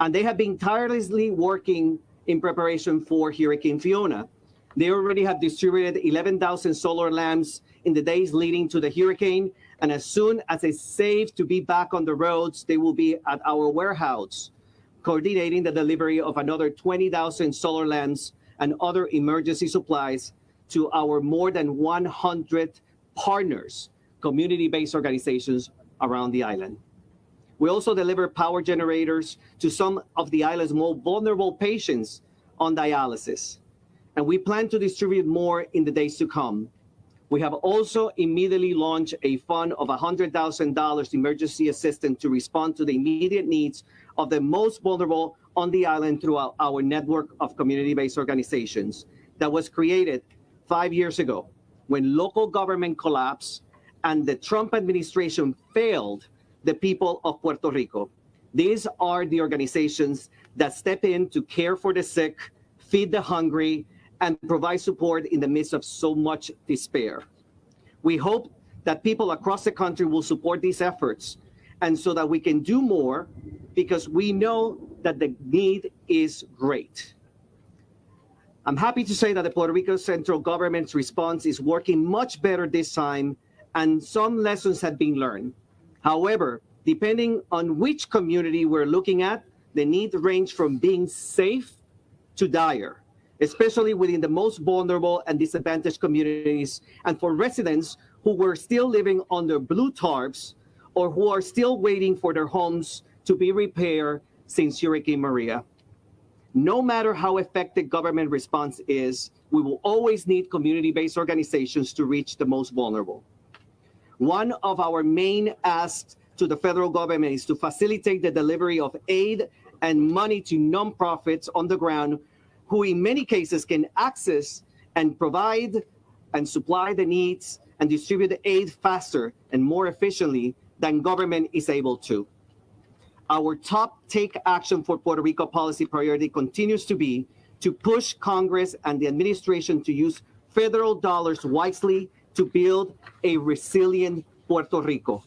And they have been tirelessly working in preparation for Hurricane Fiona. They already have distributed 11,000 solar lamps in the days leading to the hurricane. And as soon as it's safe to be back on the roads, they will be at our warehouse, coordinating the delivery of another 20,000 solar lamps and other emergency supplies to our more than 100 partners, community-based organizations around the island. We also deliver power generators to some of the island's most vulnerable patients on dialysis. And we plan to distribute more in the days to come. We have also immediately launched a fund of $100,000 emergency assistance to respond to the immediate needs of the most vulnerable on the island through our network of community-based organizations that was created 5 years ago when local government collapsed and the Trump administration failed the people of Puerto Rico. These are the organizations that step in to care for the sick, feed the hungry, and provide support in the midst of so much despair. We hope that people across the country will support these efforts, and so that we can do more, because we know that the need is great. I'm happy to say that the Puerto Rico central government's response is working much better this time, and some lessons have been learned. However, depending on which community we're looking at, the need range from being safe to dire, especially within the most vulnerable and disadvantaged communities, and for residents who were still living under blue tarps or who are still waiting for their homes to be repaired since Hurricane Maria. No matter how effective government response is, we will always need community-based organizations to reach the most vulnerable. One of our main asks to the federal government is to facilitate the delivery of aid and money to nonprofits on the ground who in many cases can access and provide and supply the needs and distribute the aid faster and more efficiently than government is able to. Our top take action for Puerto Rico policy priority continues to be to push Congress and the administration to use federal dollars wisely to build a resilient Puerto Rico.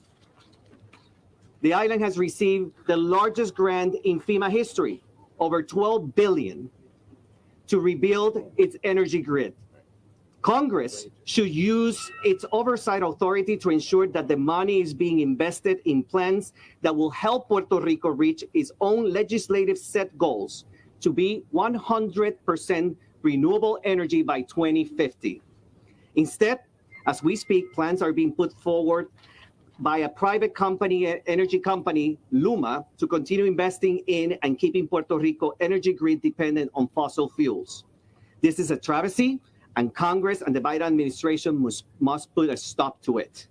The island has received the largest grant in FEMA history, over $12 billion, to rebuild its energy grid. Congress should use its oversight authority to ensure that the money is being invested in plans that will help Puerto Rico reach its own legislative set goals to be 100% renewable energy by 2050. Instead, as we speak, plans are being put forward by a private company, energy company, Luma, to continue investing in and keeping Puerto Rico energy grid dependent on fossil fuels. This is a travesty, and Congress and the Biden administration must put a stop to it.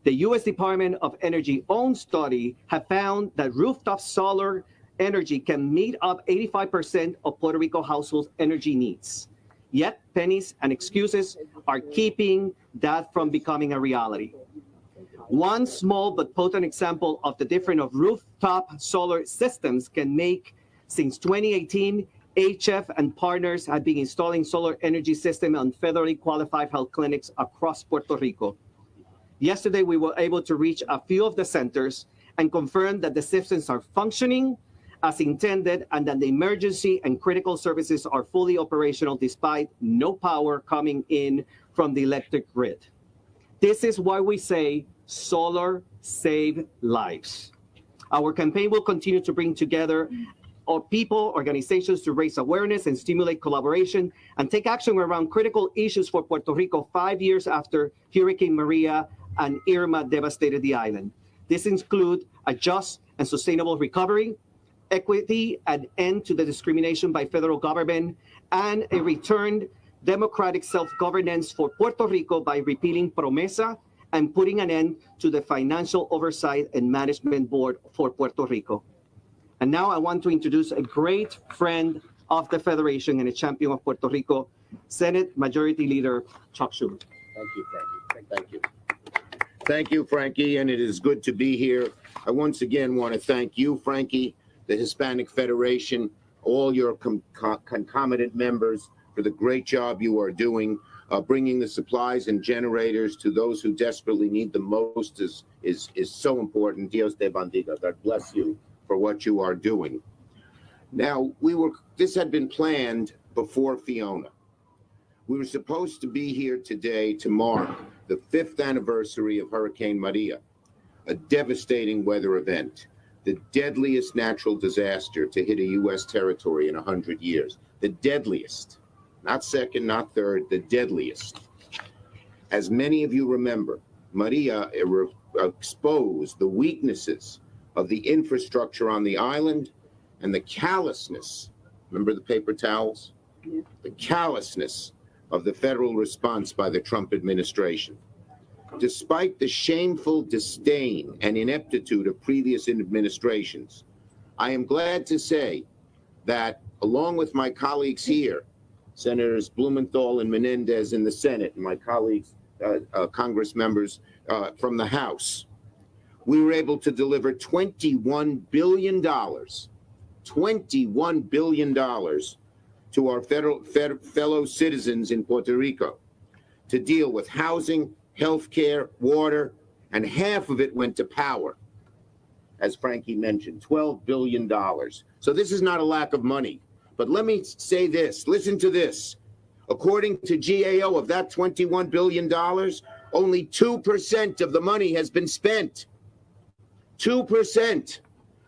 The U.S. Department of Energy own study have found that rooftop solar energy can meet up 85% of Puerto Rico households' energy needs. Yet pennies and excuses are keeping that from becoming a reality. One small but potent example of the difference of rooftop solar systems can make: since 2018, HF and partners have been installing solar energy systems on federally qualified health clinics across Puerto Rico. Yesterday, we were able to reach a few of the centers and confirm that the systems are functioning as intended, and that the emergency and critical services are fully operational despite no power coming in from the electric grid. This is why we say solar save lives. Our campaign will continue to bring together our people, organizations to raise awareness and stimulate collaboration and take action around critical issues for Puerto Rico 5 years after Hurricane Maria and Irma devastated the island. This includes a just and sustainable recovery, equity, an end to the discrimination by federal government, and a returned democratic self-governance for Puerto Rico by repealing PROMESA and putting an end to the Financial Oversight and Management Board for Puerto Rico. And now I want to introduce a great friend of the Federation and a champion of Puerto Rico, Senate Majority Leader Chuck Schumer. Thank you, Frankie. Thank you. Thank you, Frankie, and it is good to be here. I once again want to thank you, Frankie, the Hispanic Federation, all your concomitant members for the great job you are doing. Bringing the supplies and generators to those who desperately need them most is so important. Dios te bendiga. God bless you for what you are doing. Now, this had been planned before Fiona. We were supposed to be here today to mark the 5th anniversary of Hurricane Maria, a devastating weather event, the deadliest natural disaster to hit a U.S. territory in 100 years, the deadliest. Not second, not third, the deadliest. As many of you remember, Maria exposed the weaknesses of the infrastructure on the island and the callousness, remember the paper towels? Yeah. The callousness of the federal response by the Trump administration. Despite the shameful disdain and ineptitude of previous administrations, I am glad to say that along with my colleagues here, Senators Blumenthal and Menendez in the Senate, and my colleagues, Congress members from the House, we were able to deliver $21 billion to our fellow citizens in Puerto Rico to deal with housing, health care, water, and half of it went to power, as Frankie mentioned, $12 billion. So this is not a lack of money. But let me say this, listen to this. According to GAO, of that $21 billion, only 2% of the money has been spent. 2%,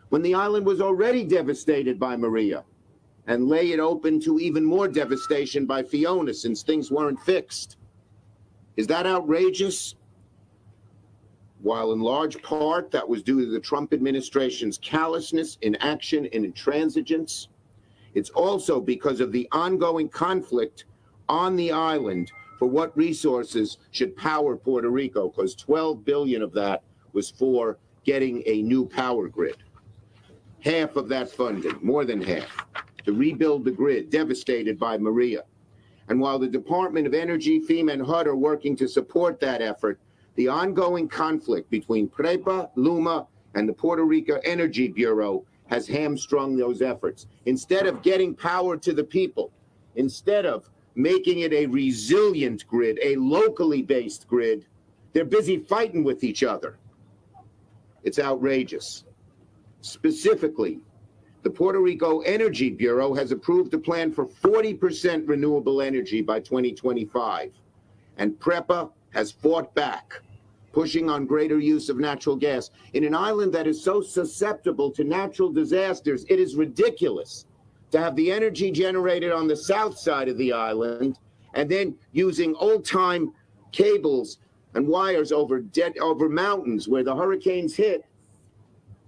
when the island was already devastated by Maria, and lay it open to even more devastation by Fiona since things weren't fixed. Is that outrageous? While in large part that was due to the Trump administration's callousness, inaction, and intransigence, it's also because of the ongoing conflict on the island for what resources should power Puerto Rico, because $12 billion of that was for getting a new power grid. Half of that funding, more than half, to rebuild the grid devastated by Maria. And while the Department of Energy, FEMA, and HUD are working to support that effort, the ongoing conflict between PREPA, LUMA, and the Puerto Rico Energy Bureau has hamstrung those efforts. Instead of getting power to the people, instead of making it a resilient grid, a locally based grid, they're busy fighting with each other. It's outrageous. Specifically, the Puerto Rico Energy Bureau has approved a plan for 40% renewable energy by 2025, and PREPA has fought back, pushing on greater use of natural gas. In an island that is so susceptible to natural disasters, it is ridiculous to have the energy generated on the south side of the island and then using old-time cables and wires over mountains where the hurricanes hit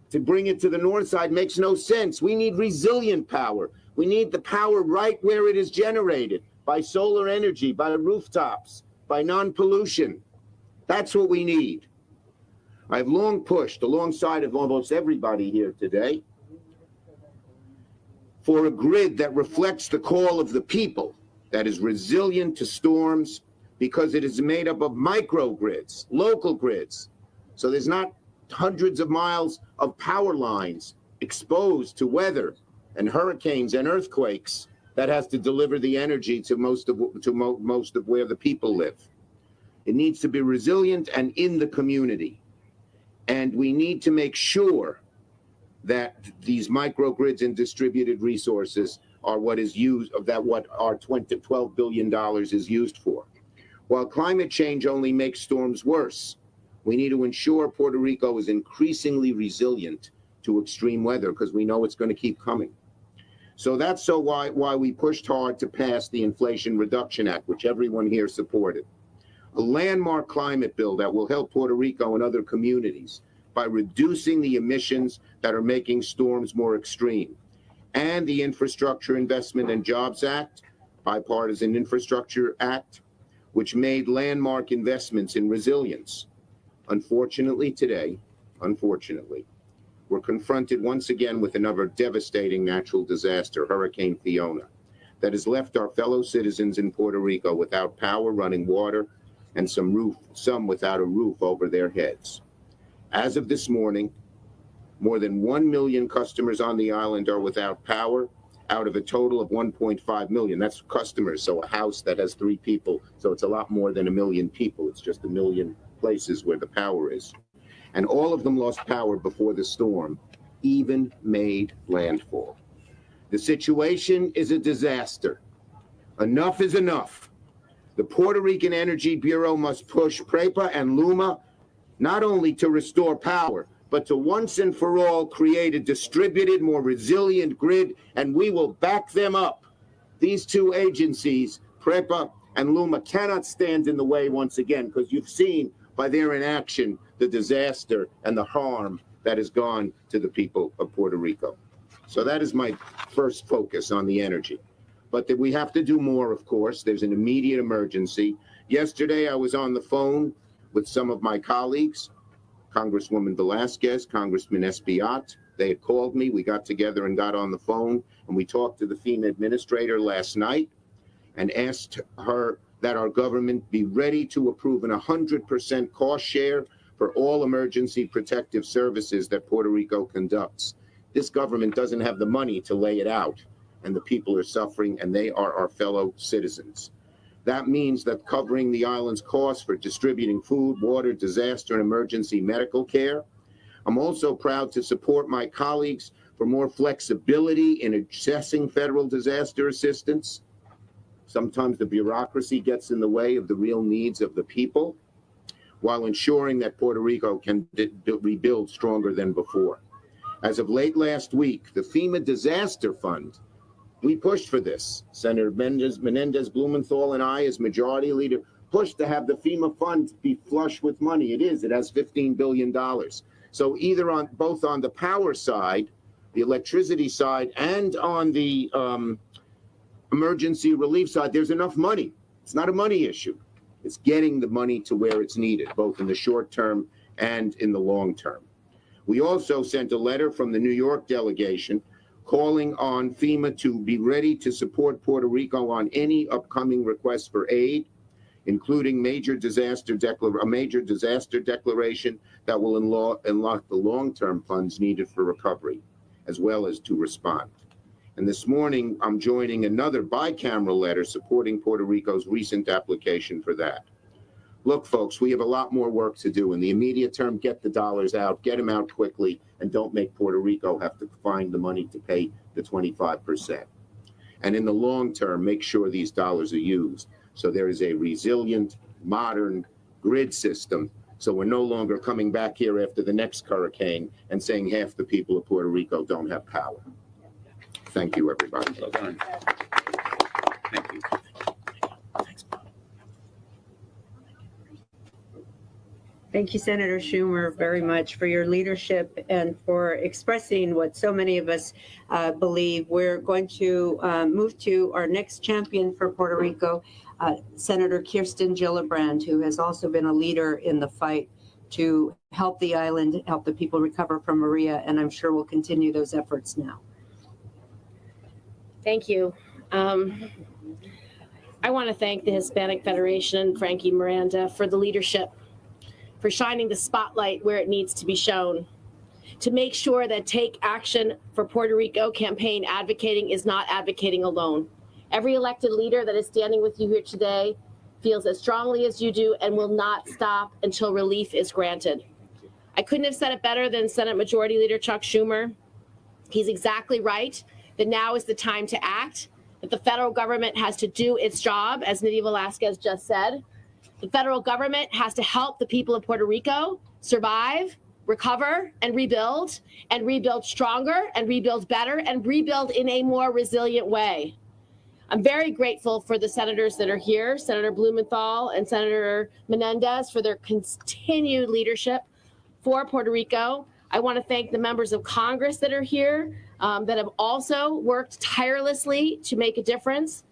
to bring it to the north side makes no sense. We need resilient power. We need the power right where it is generated, by solar energy, by rooftops, by non-pollution. That's what we need. I've long pushed, alongside of almost everybody here today, for a grid that reflects the call of the people, that is resilient to storms, because it is made up of microgrids, local grids. So there's not hundreds of miles of power lines exposed to weather and hurricanes and earthquakes that has to deliver the energy to most of where the people live. It needs to be resilient and in the community. And we need to make sure that these microgrids and distributed resources are what is used, what our $12 billion is used for. While climate change only makes storms worse, we need to ensure Puerto Rico is increasingly resilient to extreme weather, because we know it's going to keep coming. So that's why we pushed hard to pass the Inflation Reduction Act, which everyone here supported. A landmark climate bill that will help Puerto Rico and other communities by reducing the emissions that are making storms more extreme. And the Infrastructure Investment and Jobs Act, Bipartisan Infrastructure Act, which made landmark investments in resilience. Unfortunately today, we're confronted once again with another devastating natural disaster, Hurricane Fiona, that has left our fellow citizens in Puerto Rico without power, running water, and some without a roof over their heads. As of this morning, more than 1 million customers on the island are without power, out of a total of 1.5 million. That's customers, so a house that has 3 people, so it's a lot more than 1 million people. It's just 1 million places where the power is. And all of them lost power before the storm even made landfall. The situation is a disaster. Enough is enough. The Puerto Rican Energy Bureau must push PREPA and LUMA not only to restore power, but to once and for all create a distributed, more resilient grid, and we will back them up. These 2 agencies, PREPA and LUMA, cannot stand in the way once again, because you've seen by their inaction the disaster and the harm that has gone to the people of Puerto Rico. So that is my first focus on the energy. But that we have to do more, of course. There's an immediate emergency. Yesterday, I was on the phone with some of my colleagues, Congresswoman Velasquez, Congressman Espaillat. They had called me. We got together and got on the phone, and we talked to the FEMA administrator last night and asked her that our government be ready to approve an 100% cost share for all emergency protective services that Puerto Rico conducts. This government doesn't have the money to lay it out, and the people are suffering, and they are our fellow citizens. That means that covering the island's costs for distributing food, water, disaster, and emergency medical care. I'm also proud to support my colleagues for more flexibility in assessing federal disaster assistance. Sometimes the bureaucracy gets in the way of the real needs of the people, while ensuring that Puerto Rico can rebuild stronger than before. As of late last week, the FEMA Disaster Fund, we pushed for this. Senator Menendez Blumenthal and I, as majority leader, pushed to have the FEMA fund be flush with money. It is. It has $15 billion. So either both on the power side, the electricity side, and on the emergency relief side, there's enough money. It's not a money issue. It's getting the money to where it's needed, both in the short term and in the long term. We also sent a letter from the New York delegation calling on FEMA to be ready to support Puerto Rico on any upcoming requests for aid, including a major disaster declaration that will unlock the long-term funds needed for recovery, as well as to respond. And this morning, I'm joining another bicameral letter supporting Puerto Rico's recent application for that. Look, folks, we have a lot more work to do. In the immediate term, get the dollars out, get them out quickly, and don't make Puerto Rico have to find the money to pay the 25%. And in the long term, make sure these dollars are used so there is a resilient, modern grid system, so we're no longer coming back here after the next hurricane and saying half the people of Puerto Rico don't have power. Thank you, everybody. Well done. Thank you. Thank you, Senator Schumer, very much for your leadership and for expressing what so many of us believe. We're going to move to our next champion for Puerto Rico, Senator Kirsten Gillibrand, who has also been a leader in the fight to help the island, help the people recover from Maria, and I'm sure we'll continue those efforts now. Thank you. I want to thank the Hispanic Federation and Frankie Miranda for the leadership, for shining the spotlight where it needs to be shown, to make sure that Take Action for Puerto Rico campaign advocating is not advocating alone. Every elected leader that is standing with you here today feels as strongly as you do and will not stop until relief is granted. I couldn't have said it better than Senate Majority Leader Chuck Schumer. He's exactly right that now is the time to act, that the federal government has to do its job, as Nydia Velasquez just said. The federal government has to help the people of Puerto Rico survive, recover, and rebuild stronger, and rebuild better, and rebuild in a more resilient way. I'm very grateful for the senators that are here, Senator Blumenthal and Senator Menendez, for their continued leadership for Puerto Rico. I want to thank the members of Congress that are here that have also worked tirelessly to make a difference.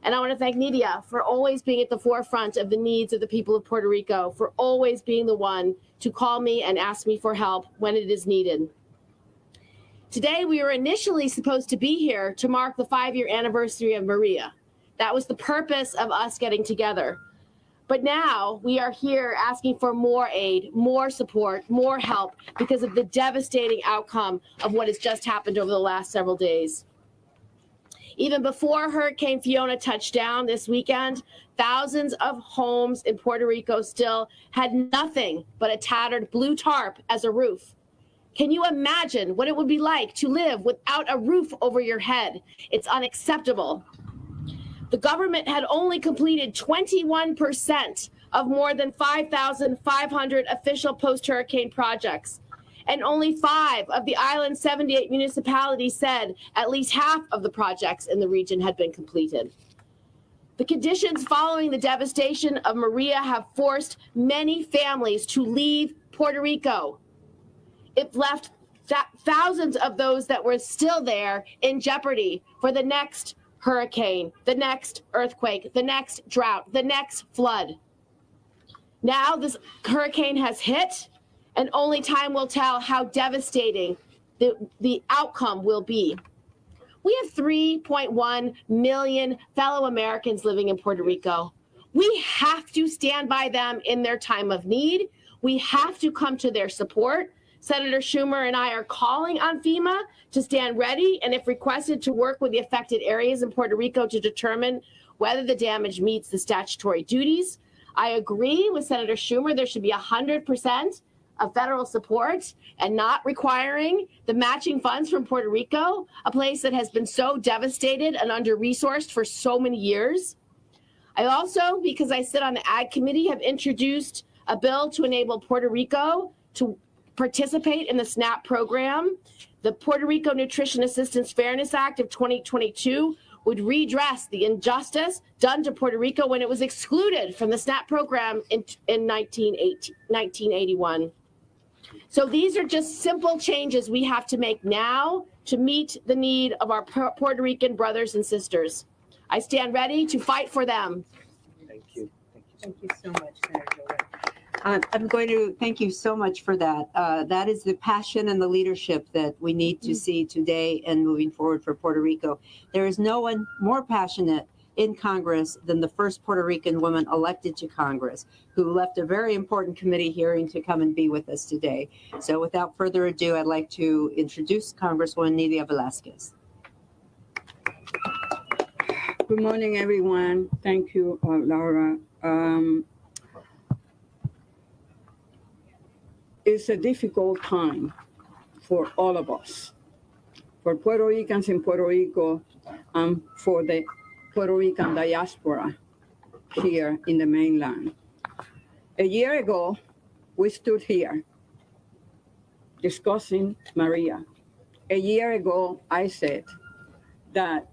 And I want to thank Nydia for always being at the forefront of the needs of the people of Puerto Rico, for always being the one to call me and ask me for help when it is needed. Today, we were initially supposed to be here to mark the 5-year anniversary of Maria. That was the purpose of us getting together. But now we are here asking for more aid, more support, more help because of the devastating outcome of what has just happened over the last several days. Even before Hurricane Fiona touched down this weekend, thousands of homes in Puerto Rico still had nothing but a tattered blue tarp as a roof. Can you imagine what it would be like to live without a roof over your head? It's unacceptable. The government had only completed 21% of more than 5,500 official post-hurricane projects. And only 5 of the island's 78 municipalities said at least half of the projects in the region had been completed. The conditions following the devastation of Maria have forced many families to leave Puerto Rico. It left thousands of those that were still there in jeopardy for the next hurricane, the next earthquake, the next drought, the next flood. Now this hurricane has hit, and only time will tell how devastating the outcome will be. We have 3.1 million fellow Americans living in Puerto Rico. We have to stand by them in their time of need. We have to come to their support. Senator Schumer and I are calling on FEMA to stand ready and, if requested, to work with the affected areas in Puerto Rico to determine whether the damage meets the statutory duties. I agree with Senator Schumer there should be 100% of federal support and not requiring the matching funds from Puerto Rico, a place that has been so devastated and under-resourced for so many years. I also, because I sit on the Ag Committee, have introduced a bill to enable Puerto Rico to participate in the SNAP program. The Puerto Rico Nutrition Assistance Fairness Act of 2022 would redress the injustice done to Puerto Rico when it was excluded from the SNAP program in 1981. So these are just simple changes we have to make now to meet the need of our Puerto Rican brothers and sisters. I stand ready to fight for them. Thank you. Thank you so much, Senator Joy. I'm going to thank you so much for that. That is the passion and the leadership that we need to see today and moving forward for Puerto Rico. There is no one more passionate in Congress than the first Puerto Rican woman elected to Congress, who left a very important committee hearing to come and be with us today. So without further ado, I'd like to introduce Congresswoman Nydia Velasquez. Good morning, everyone. Thank you, Laura. It's a difficult time for all of us, for Puerto Ricans in Puerto Rico, and for the Puerto Rican diaspora here in the mainland. A year ago, we stood here discussing Maria. A year ago, I said that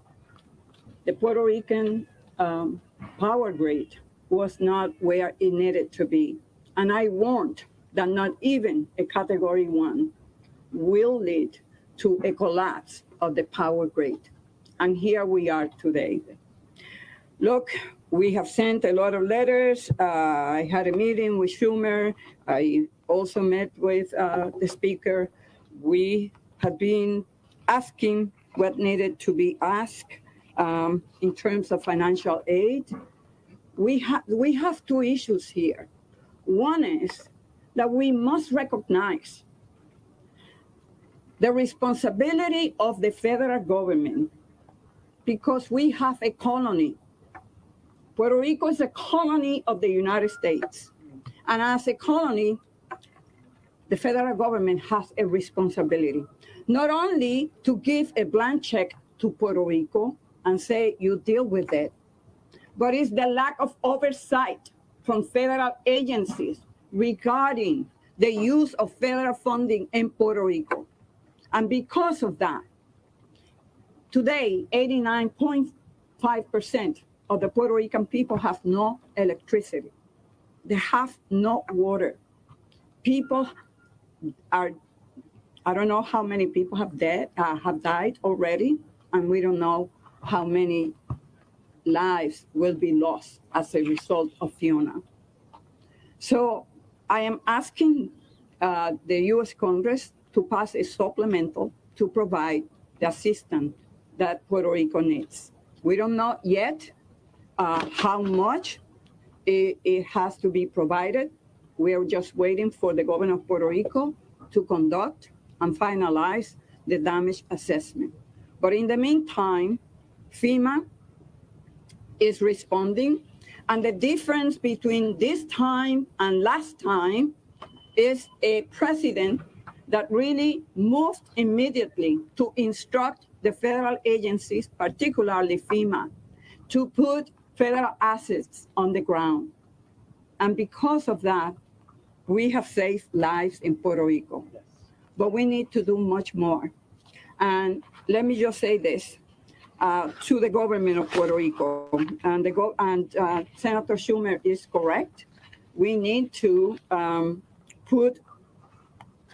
the Puerto Rican power grid was not where it needed to be. And I warned that not even a Category 1 will lead to a collapse of the power grid. And here we are today. Look, we have sent a lot of letters. I had a meeting with Schumer. I also met with the Speaker. We have been asking what needed to be asked in terms of financial aid. We have two issues here. One is that we must recognize the responsibility of the federal government because we have a colony. Puerto Rico is a colony of the United States. And as a colony, the federal government has a responsibility. not only to give a blank check to Puerto Rico and say, you deal with it, but it's the lack of oversight from federal agencies regarding the use of federal funding in Puerto Rico. And because of that, today, 89.5% of the Puerto Rican people have no electricity. They have no water. People are, I don't know how many people have died already, and we don't know how many lives will be lost as a result of Fiona. So I am asking the U.S. Congress to pass a supplemental to provide the assistance that Puerto Rico needs. We don't know yet how much it has to be provided. We are just waiting for the governor of Puerto Rico to conduct and finalize the damage assessment. But in the meantime, FEMA is responding. And the difference between this time and last time is a president that really moved immediately to instruct the federal agencies, particularly FEMA, to put federal assets on the ground. And because of that, we have saved lives in Puerto Rico. But we need to do much more. And let me just say this to the government of Puerto Rico, and Senator Schumer is correct. We need to put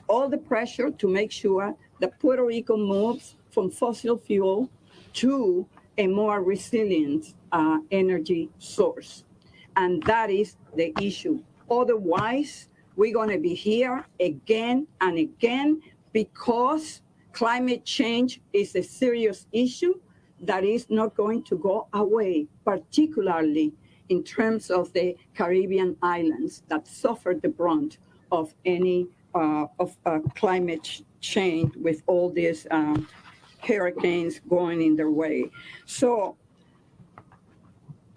all the pressure to make sure that Puerto Rico moves from fossil fuel to a more resilient energy source. And that is the issue. Otherwise, we're going to be here again and again because climate change is a serious issue that is not going to go away, particularly in terms of the Caribbean islands that suffered the brunt of any climate change with all these hurricanes going in their way. So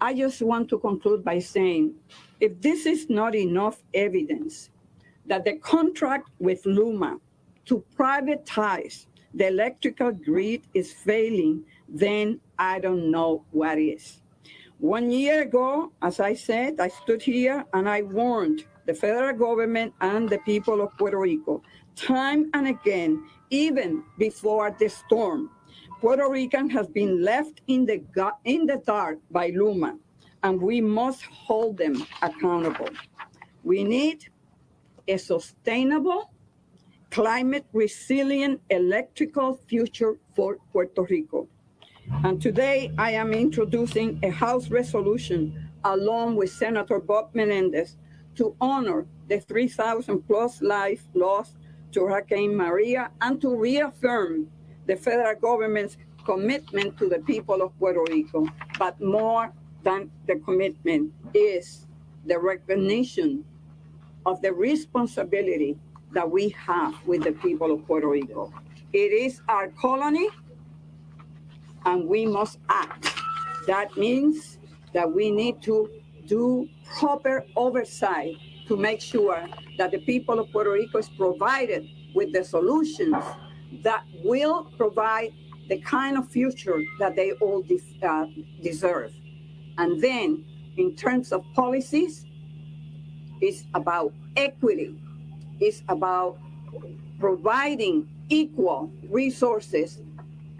I just want to conclude by saying, if this is not enough evidence that the contract with Luma to privatize the electrical grid is failing, then I don't know what is. 1 year ago, as I said, I stood here and I warned the federal government and the people of Puerto Rico time and again, even before the storm. Puerto Rican has been left in the dark by Luma, and we must hold them accountable. We need a sustainable, climate-resilient electrical future for Puerto Rico. And today I am introducing a House resolution along with Senator Bob Menendez to honor the 3,000 plus lives lost to Hurricane Maria and to reaffirm the federal government's commitment to the people of Puerto Rico. But more than the commitment is the recognition of the responsibility that we have with the people of Puerto Rico. It is our colony, and we must act. That means that we need to do proper oversight to make sure that the people of Puerto Rico is provided with the solutions that will provide the kind of future that they all deserve. And then, in terms of policies, it's about equity. It's about providing equal resources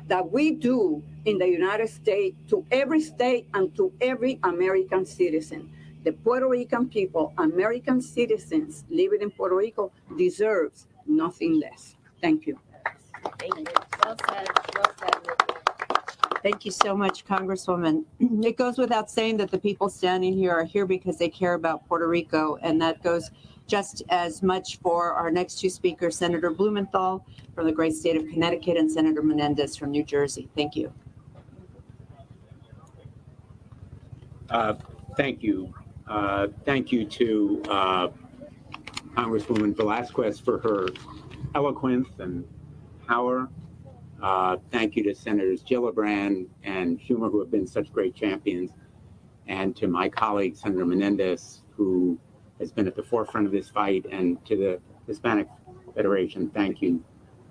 that we do in the United States to every state and to every American citizen. The Puerto Rican people, American citizens living in Puerto Rico, deserves nothing less. Thank you. Thank you. Well said. Well said. Thank you so much, Congresswoman. It goes without saying that the people standing here are here because they care about Puerto Rico, and that goes just as much for our next two speakers, Senator Blumenthal from the great state of Connecticut and Senator Menendez from New Jersey. Thank you. Thank you. Thank you to Congresswoman Velasquez for her eloquence and power. Thank you to Senators Gillibrand and Schumer, who have been such great champions, and to my colleague, Senator Menendez, who has been at the forefront of this fight, and to the Hispanic Federation, thank you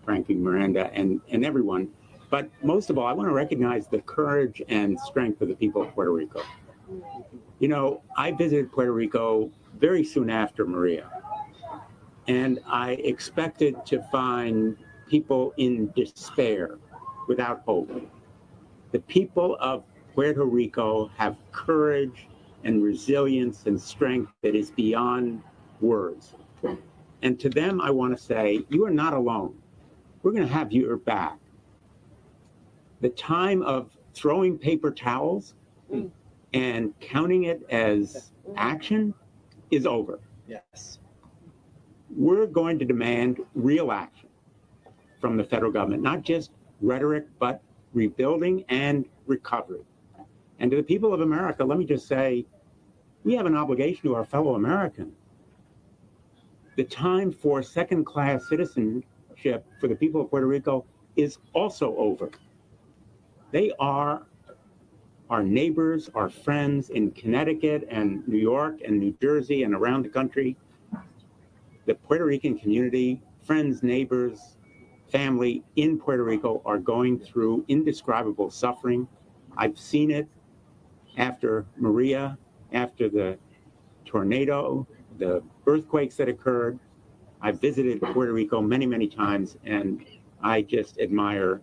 Frankie, Miranda, and everyone. But most of all, I want to recognize the courage and strength of the people of Puerto Rico. You know, I visited Puerto Rico very soon after Maria, and I expected to find people in despair, without hope. The people of Puerto Rico have courage and resilience and strength that is beyond words. And to them, I want to say, you are not alone. We're going to have your back. The time of throwing paper towels and counting it as action is over. Yes. We're going to demand real action from the federal government, not just rhetoric, but rebuilding and recovery. And to the people of America, let me just say, we have an obligation to our fellow Americans. The time for second-class citizenship for the people of Puerto Rico is also over. They are our neighbors, our friends in Connecticut and New York and New Jersey and around the country. The Puerto Rican community, friends, neighbors, family in Puerto Rico are going through indescribable suffering. I've seen it after Maria, after the tornado, the earthquakes that occurred. I've visited Puerto Rico many, many times, and I just admire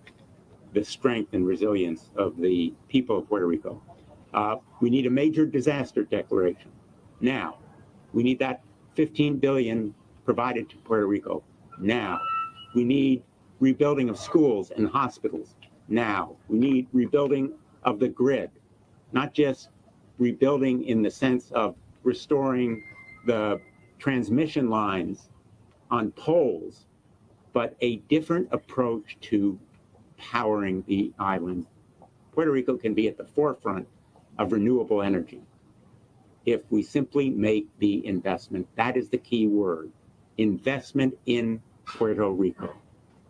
the strength and resilience of the people of Puerto Rico. We need a major disaster declaration now. We need that $15 billion provided to Puerto Rico now. We need rebuilding of schools and hospitals now. We need rebuilding of the grid, not just rebuilding in the sense of restoring the transmission lines on poles, but a different approach to powering the island. Puerto Rico can be at the forefront of renewable energy if we simply make the investment. That is the key word. Investment in Puerto Rico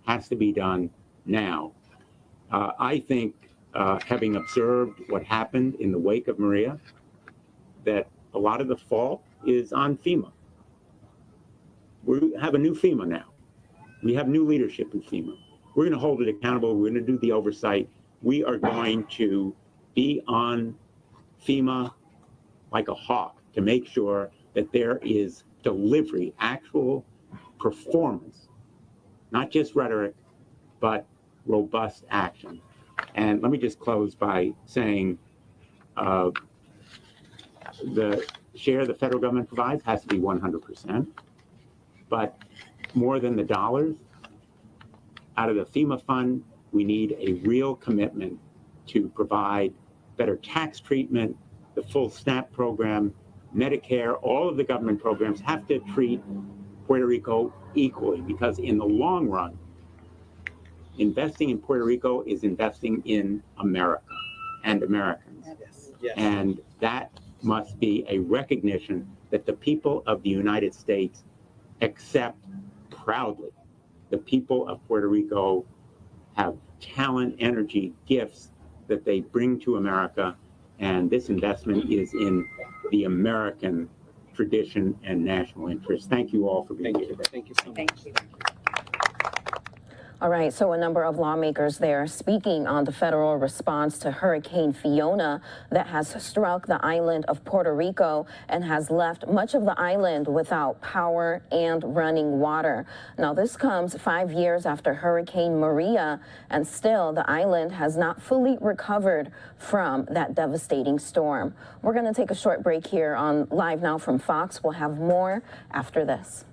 has to be done now. I think, having observed what happened in the wake of Maria, that a lot of the fault is on FEMA. We have a new FEMA now. We have new leadership in FEMA. We're going to hold it accountable. We're going to do the oversight. We are going to be on FEMA like a hawk to make sure that there is delivery, actual performance, not just rhetoric, but robust action. And let me just close by saying the share the federal government provides has to be 100%, but more than the dollars, out of the FEMA fund, we need a real commitment to provide better tax treatment, the full SNAP program, Medicare, all of the government programs have to treat Puerto Rico equally, because in the long run, investing in Puerto Rico is investing in America and Americans. Yes. And that must be a recognition that the people of the United States accept proudly. The people of Puerto Rico have talent, energy, gifts that they bring to America, and this investment is in the American tradition and national interest. Thank you all for being here. Thank you so much. Thank you. All right, so a number of lawmakers there speaking on the federal response to Hurricane Fiona that has struck the island of Puerto Rico and has left much of the island without power and running water. Now, this comes 5 years after Hurricane Maria, and still the island has not fully recovered from that devastating storm. We're going to take a short break here on Live Now from Fox. We'll have more after this.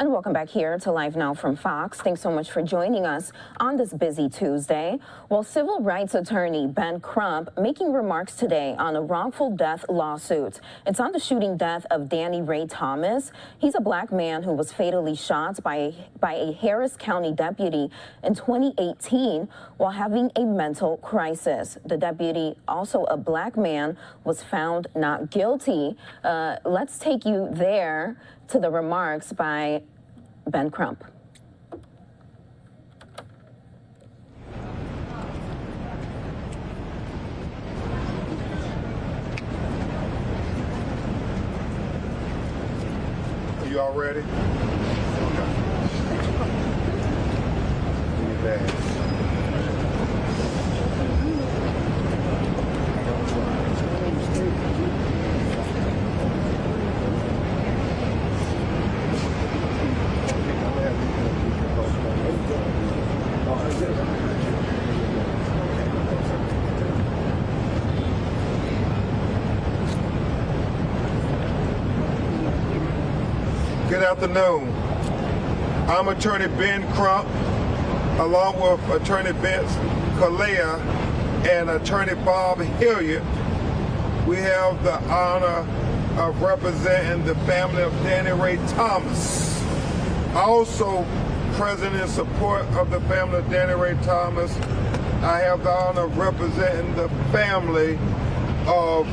And welcome back here to Live Now from Fox. Thanks so much for joining us on this busy Tuesday. Well, civil rights attorney Ben Crump making remarks today on a wrongful death lawsuit. It's on the shooting death of Danny Ray Thomas. He's a black man who was fatally shot by a Harris County deputy in 2018 while having a mental crisis. The deputy, also a black man, was found not guilty. Let's take you there to the remarks by Ben Crump. Are you all ready? Good afternoon. I'm Attorney Ben Crump, along with Attorney Vince Calea and Attorney Bob Hilliard. We have the honor of representing the family of Danny Ray Thomas. Also present in support of the family of Danny Ray Thomas, I have the honor of representing the family of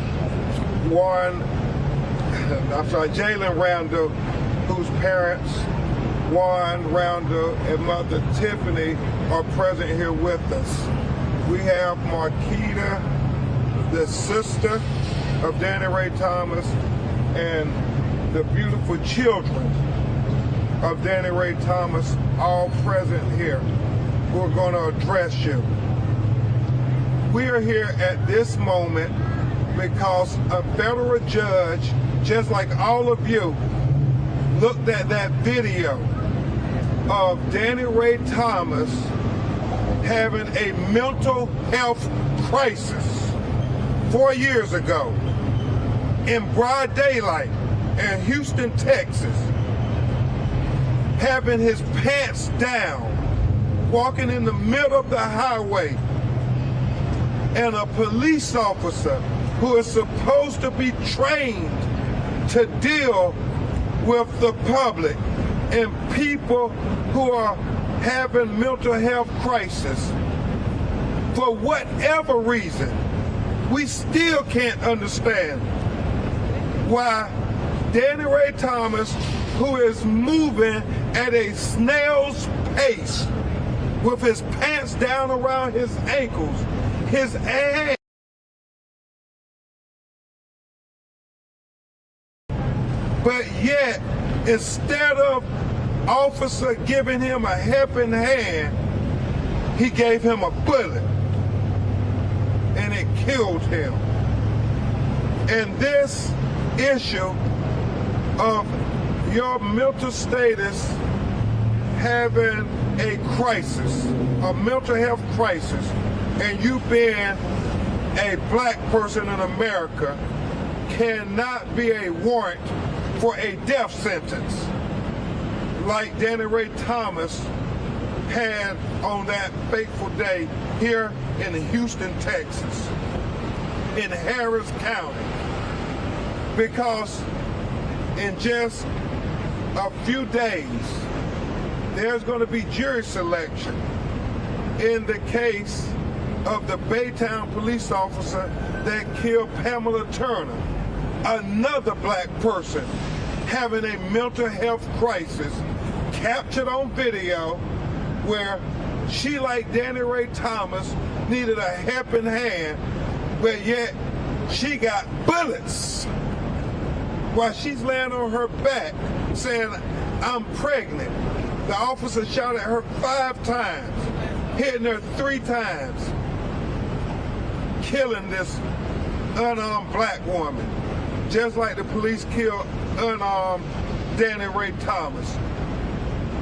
Jalen Randall, whose parents, Juan Randall and Mother Tiffany, are present here with us. We have Marquita, the sister of Danny Ray Thomas, and the beautiful children of Danny Ray Thomas, all present here, who are going to address you. We are here at this moment because a federal judge, just like all of you, looked at that video of Danny Ray Thomas having a mental health crisis 4 years ago in broad daylight in Houston, Texas, having his pants down, walking in the middle of the highway, and a police officer who is supposed to be trained to deal with the public and people who are having mental health crisis, for whatever reason, we still can't understand why Danny Ray Thomas, who is moving at a snail's pace with his pants down around his ankles, his ass, but yet, instead of officer giving him a helping hand, he gave him a bullet and it killed him. And this issue of your mental status having a crisis, a mental health crisis, and you being a black person in America cannot be a warrant for a death sentence like Danny Ray Thomas had on that fateful day here in Houston, Texas, in Harris County. Because in just a few days, there's going to be jury selection in the case of the Baytown police officer that killed Pamela Turner, another black person having a mental health crisis, captured on video, where she, like Danny Ray Thomas, needed a helping hand, but yet she got bullets while she's laying on her back saying, "I'm pregnant." The officer shot at her 5 times, hitting her 3 times, killing this unarmed black woman, just like the police killed unarmed Danny Ray Thomas.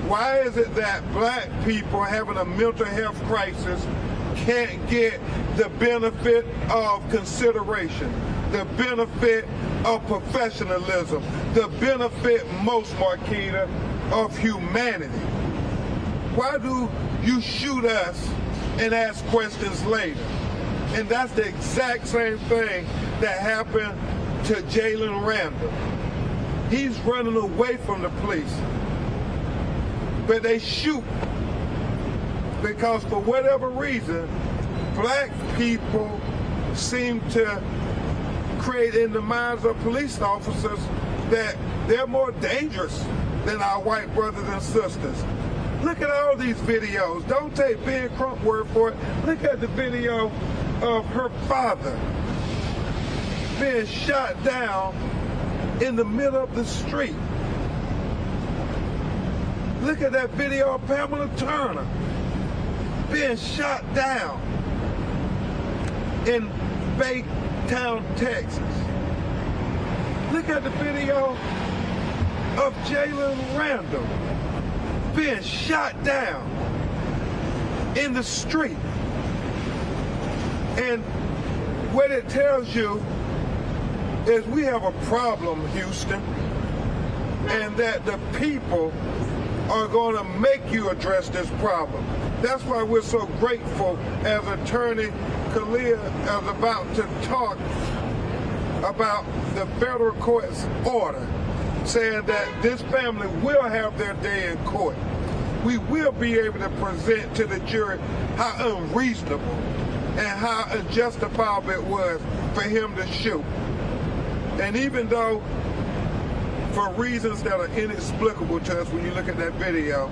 Why is it that black people having a mental health crisis can't get the benefit of consideration, the benefit of professionalism, the benefit most, Marquita, of humanity. Why do you shoot us and ask questions later? And that's the exact same thing that happened to Jalen Randall. He's running away from the police, but they shoot because for whatever reason, black people seem to create in the minds of police officers that they're more dangerous than our white brothers and sisters. Look at all these videos. Don't take Ben Crump's word for it. Look at the video of her father being shot down in the middle of the street. Look at that video of Pamela Turner being shot down in Baytown, Texas. Look at the video of Jalen Randall being shot down in the street. And what it tells you is we have a problem, Houston, and that the people are going to make you address this problem. That's why we're so grateful as Attorney Khalil is about to talk about the federal court's order saying that this family will have their day in court. We will be able to present to the jury how unreasonable and how unjustifiable it was for him to shoot. And even though, for reasons that are inexplicable to us when you look at that video,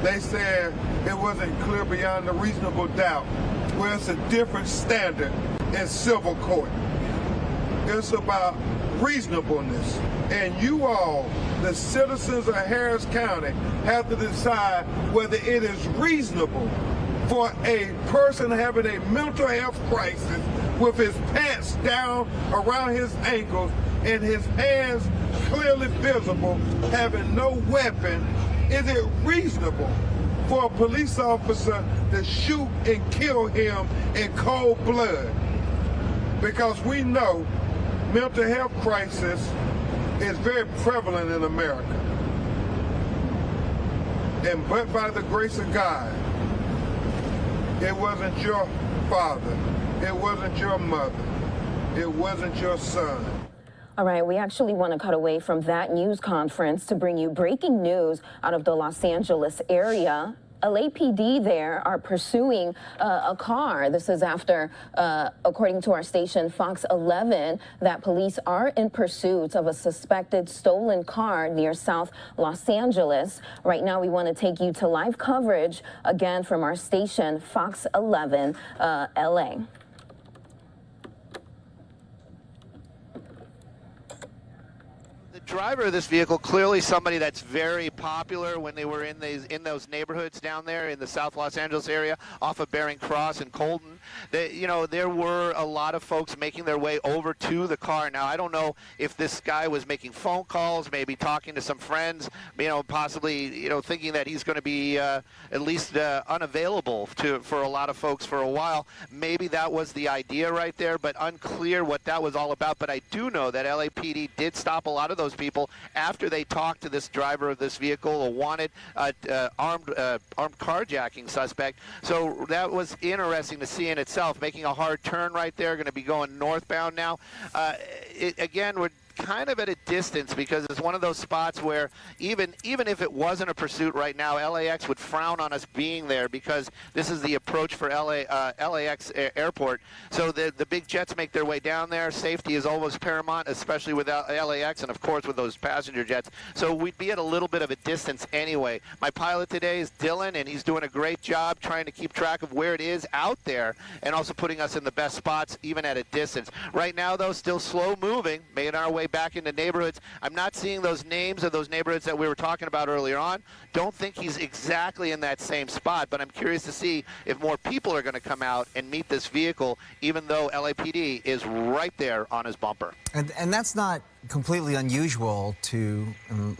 they said it wasn't clear beyond a reasonable doubt. Well, it's a different standard in civil court. It's about reasonableness. And you all, the citizens of Harris County, have to decide whether it is reasonable for a person having a mental health crisis with his pants down around his ankles and his hands clearly visible, having no weapon. Is it reasonable for a police officer to shoot and kill him in cold blood? Because we know mental health crisis is very prevalent in America. And but by the grace of God, it wasn't your father, it wasn't your mother, it wasn't your son. All right, we actually want to cut away from that news conference to bring you breaking news out of the Los Angeles area. LAPD there are pursuing a car. This is after, according to our station Fox 11, that police are in pursuit of a suspected stolen car near South Los Angeles. Right now, we want to take you to live coverage again from our station Fox 11, LA. Driver of this vehicle, clearly somebody that's very popular when they were in those neighborhoods down there in the South Los Angeles area off of Bering Cross and Colton. There were a lot of folks making their way over to the car. Now, I don't know if this guy was making phone calls, maybe talking to some friends, possibly, thinking that he's going to be at least unavailable for a lot of folks for a while. Maybe that was the idea right there, but unclear what that was all about. But I do know that LAPD did stop a lot of those people after they talked to this driver of this vehicle, a wanted armed carjacking suspect. So that was interesting to see in itself, making a hard turn right there, going to be going northbound now. Again, we're kind of at a distance because it's one of those spots where even if it wasn't a pursuit right now, LAX would frown on us being there because this is the approach for LAX airport. So the big jets make their way down there. Safety is always paramount, especially with LAX and of course with those passenger jets. So we'd be at a little bit of a distance anyway. My pilot today is Dylan, and he's doing a great job trying to keep track of where it is out there and also putting us in the best spots even at a distance. Right now though, still slow moving, making our way back into neighborhoods. I'm not seeing those names of those neighborhoods that we were talking about earlier on. Don't think he's exactly in that same spot, but I'm curious to see if more people are going to come out and meet this vehicle, even though LAPD is right there on his bumper. And that's not completely unusual to,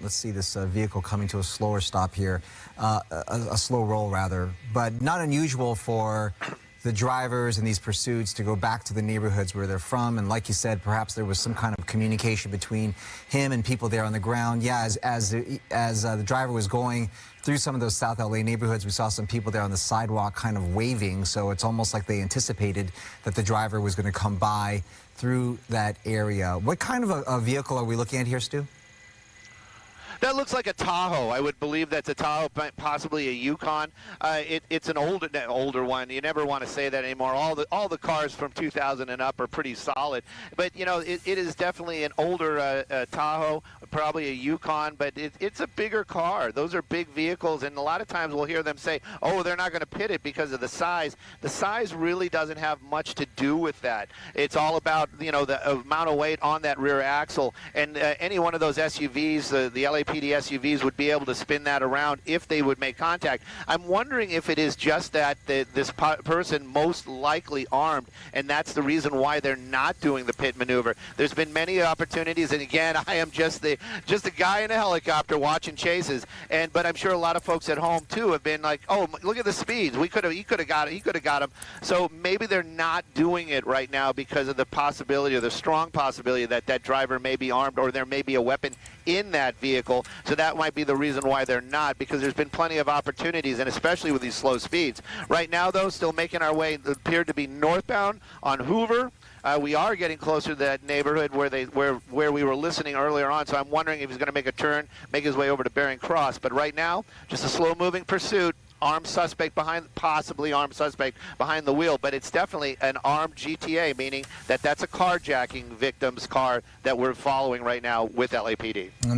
let's see this vehicle coming to a slower stop here, a slow roll rather, but not unusual for the drivers in these pursuits to go back to the neighborhoods where they're from. And like you said, perhaps there was some kind of communication between him and people there on the ground. Yeah, as the driver was going through some of those South LA neighborhoods, we saw some people there on the sidewalk kind of waving. So it's almost like they anticipated that the driver was going to come by through that area. What kind of a vehicle are we looking at here, Stu? That looks like a Tahoe. I would believe that's a Tahoe, possibly a Yukon. It's an older one. You never want to say that anymore. All the cars from 2000 and up are pretty solid. But you know, it is definitely an older Tahoe, probably a Yukon. But it's a bigger car. Those are big vehicles, and a lot of times we'll hear them say, "Oh, they're not going to pit it because of the size." The size really doesn't have much to do with that. It's all about, you know, the amount of weight on that rear axle, and any one of those SUVs, the LAPD SUVs, would be able to spin that around if they would make contact. I'm wondering if it is just that this person most likely armed, and that's the reason why they're not doing the pit maneuver. There's been many opportunities, and again, I am just a guy in a helicopter watching chases, but I'm sure a lot of folks at home too have been like, "Oh, look at the speeds. He could have got him." So maybe they're not doing it right now because of the possibility, or the strong possibility, that that driver may be armed, or there may be a weapon in that vehicle. So that might be the reason why they're not, because there's been plenty of opportunities, and especially with these slow speeds. Right now, though, still making our way, appeared to be northbound on Hoover. We are getting closer to that neighborhood where we were listening earlier on, so I'm wondering if he's going to make a turn, make his way over to Bering Cross. But right now, just a slow-moving pursuit. Armed suspect possibly armed suspect behind the wheel, but it's definitely an armed GTA, meaning that that's a carjacking victim's car that we're following right now with LAPD.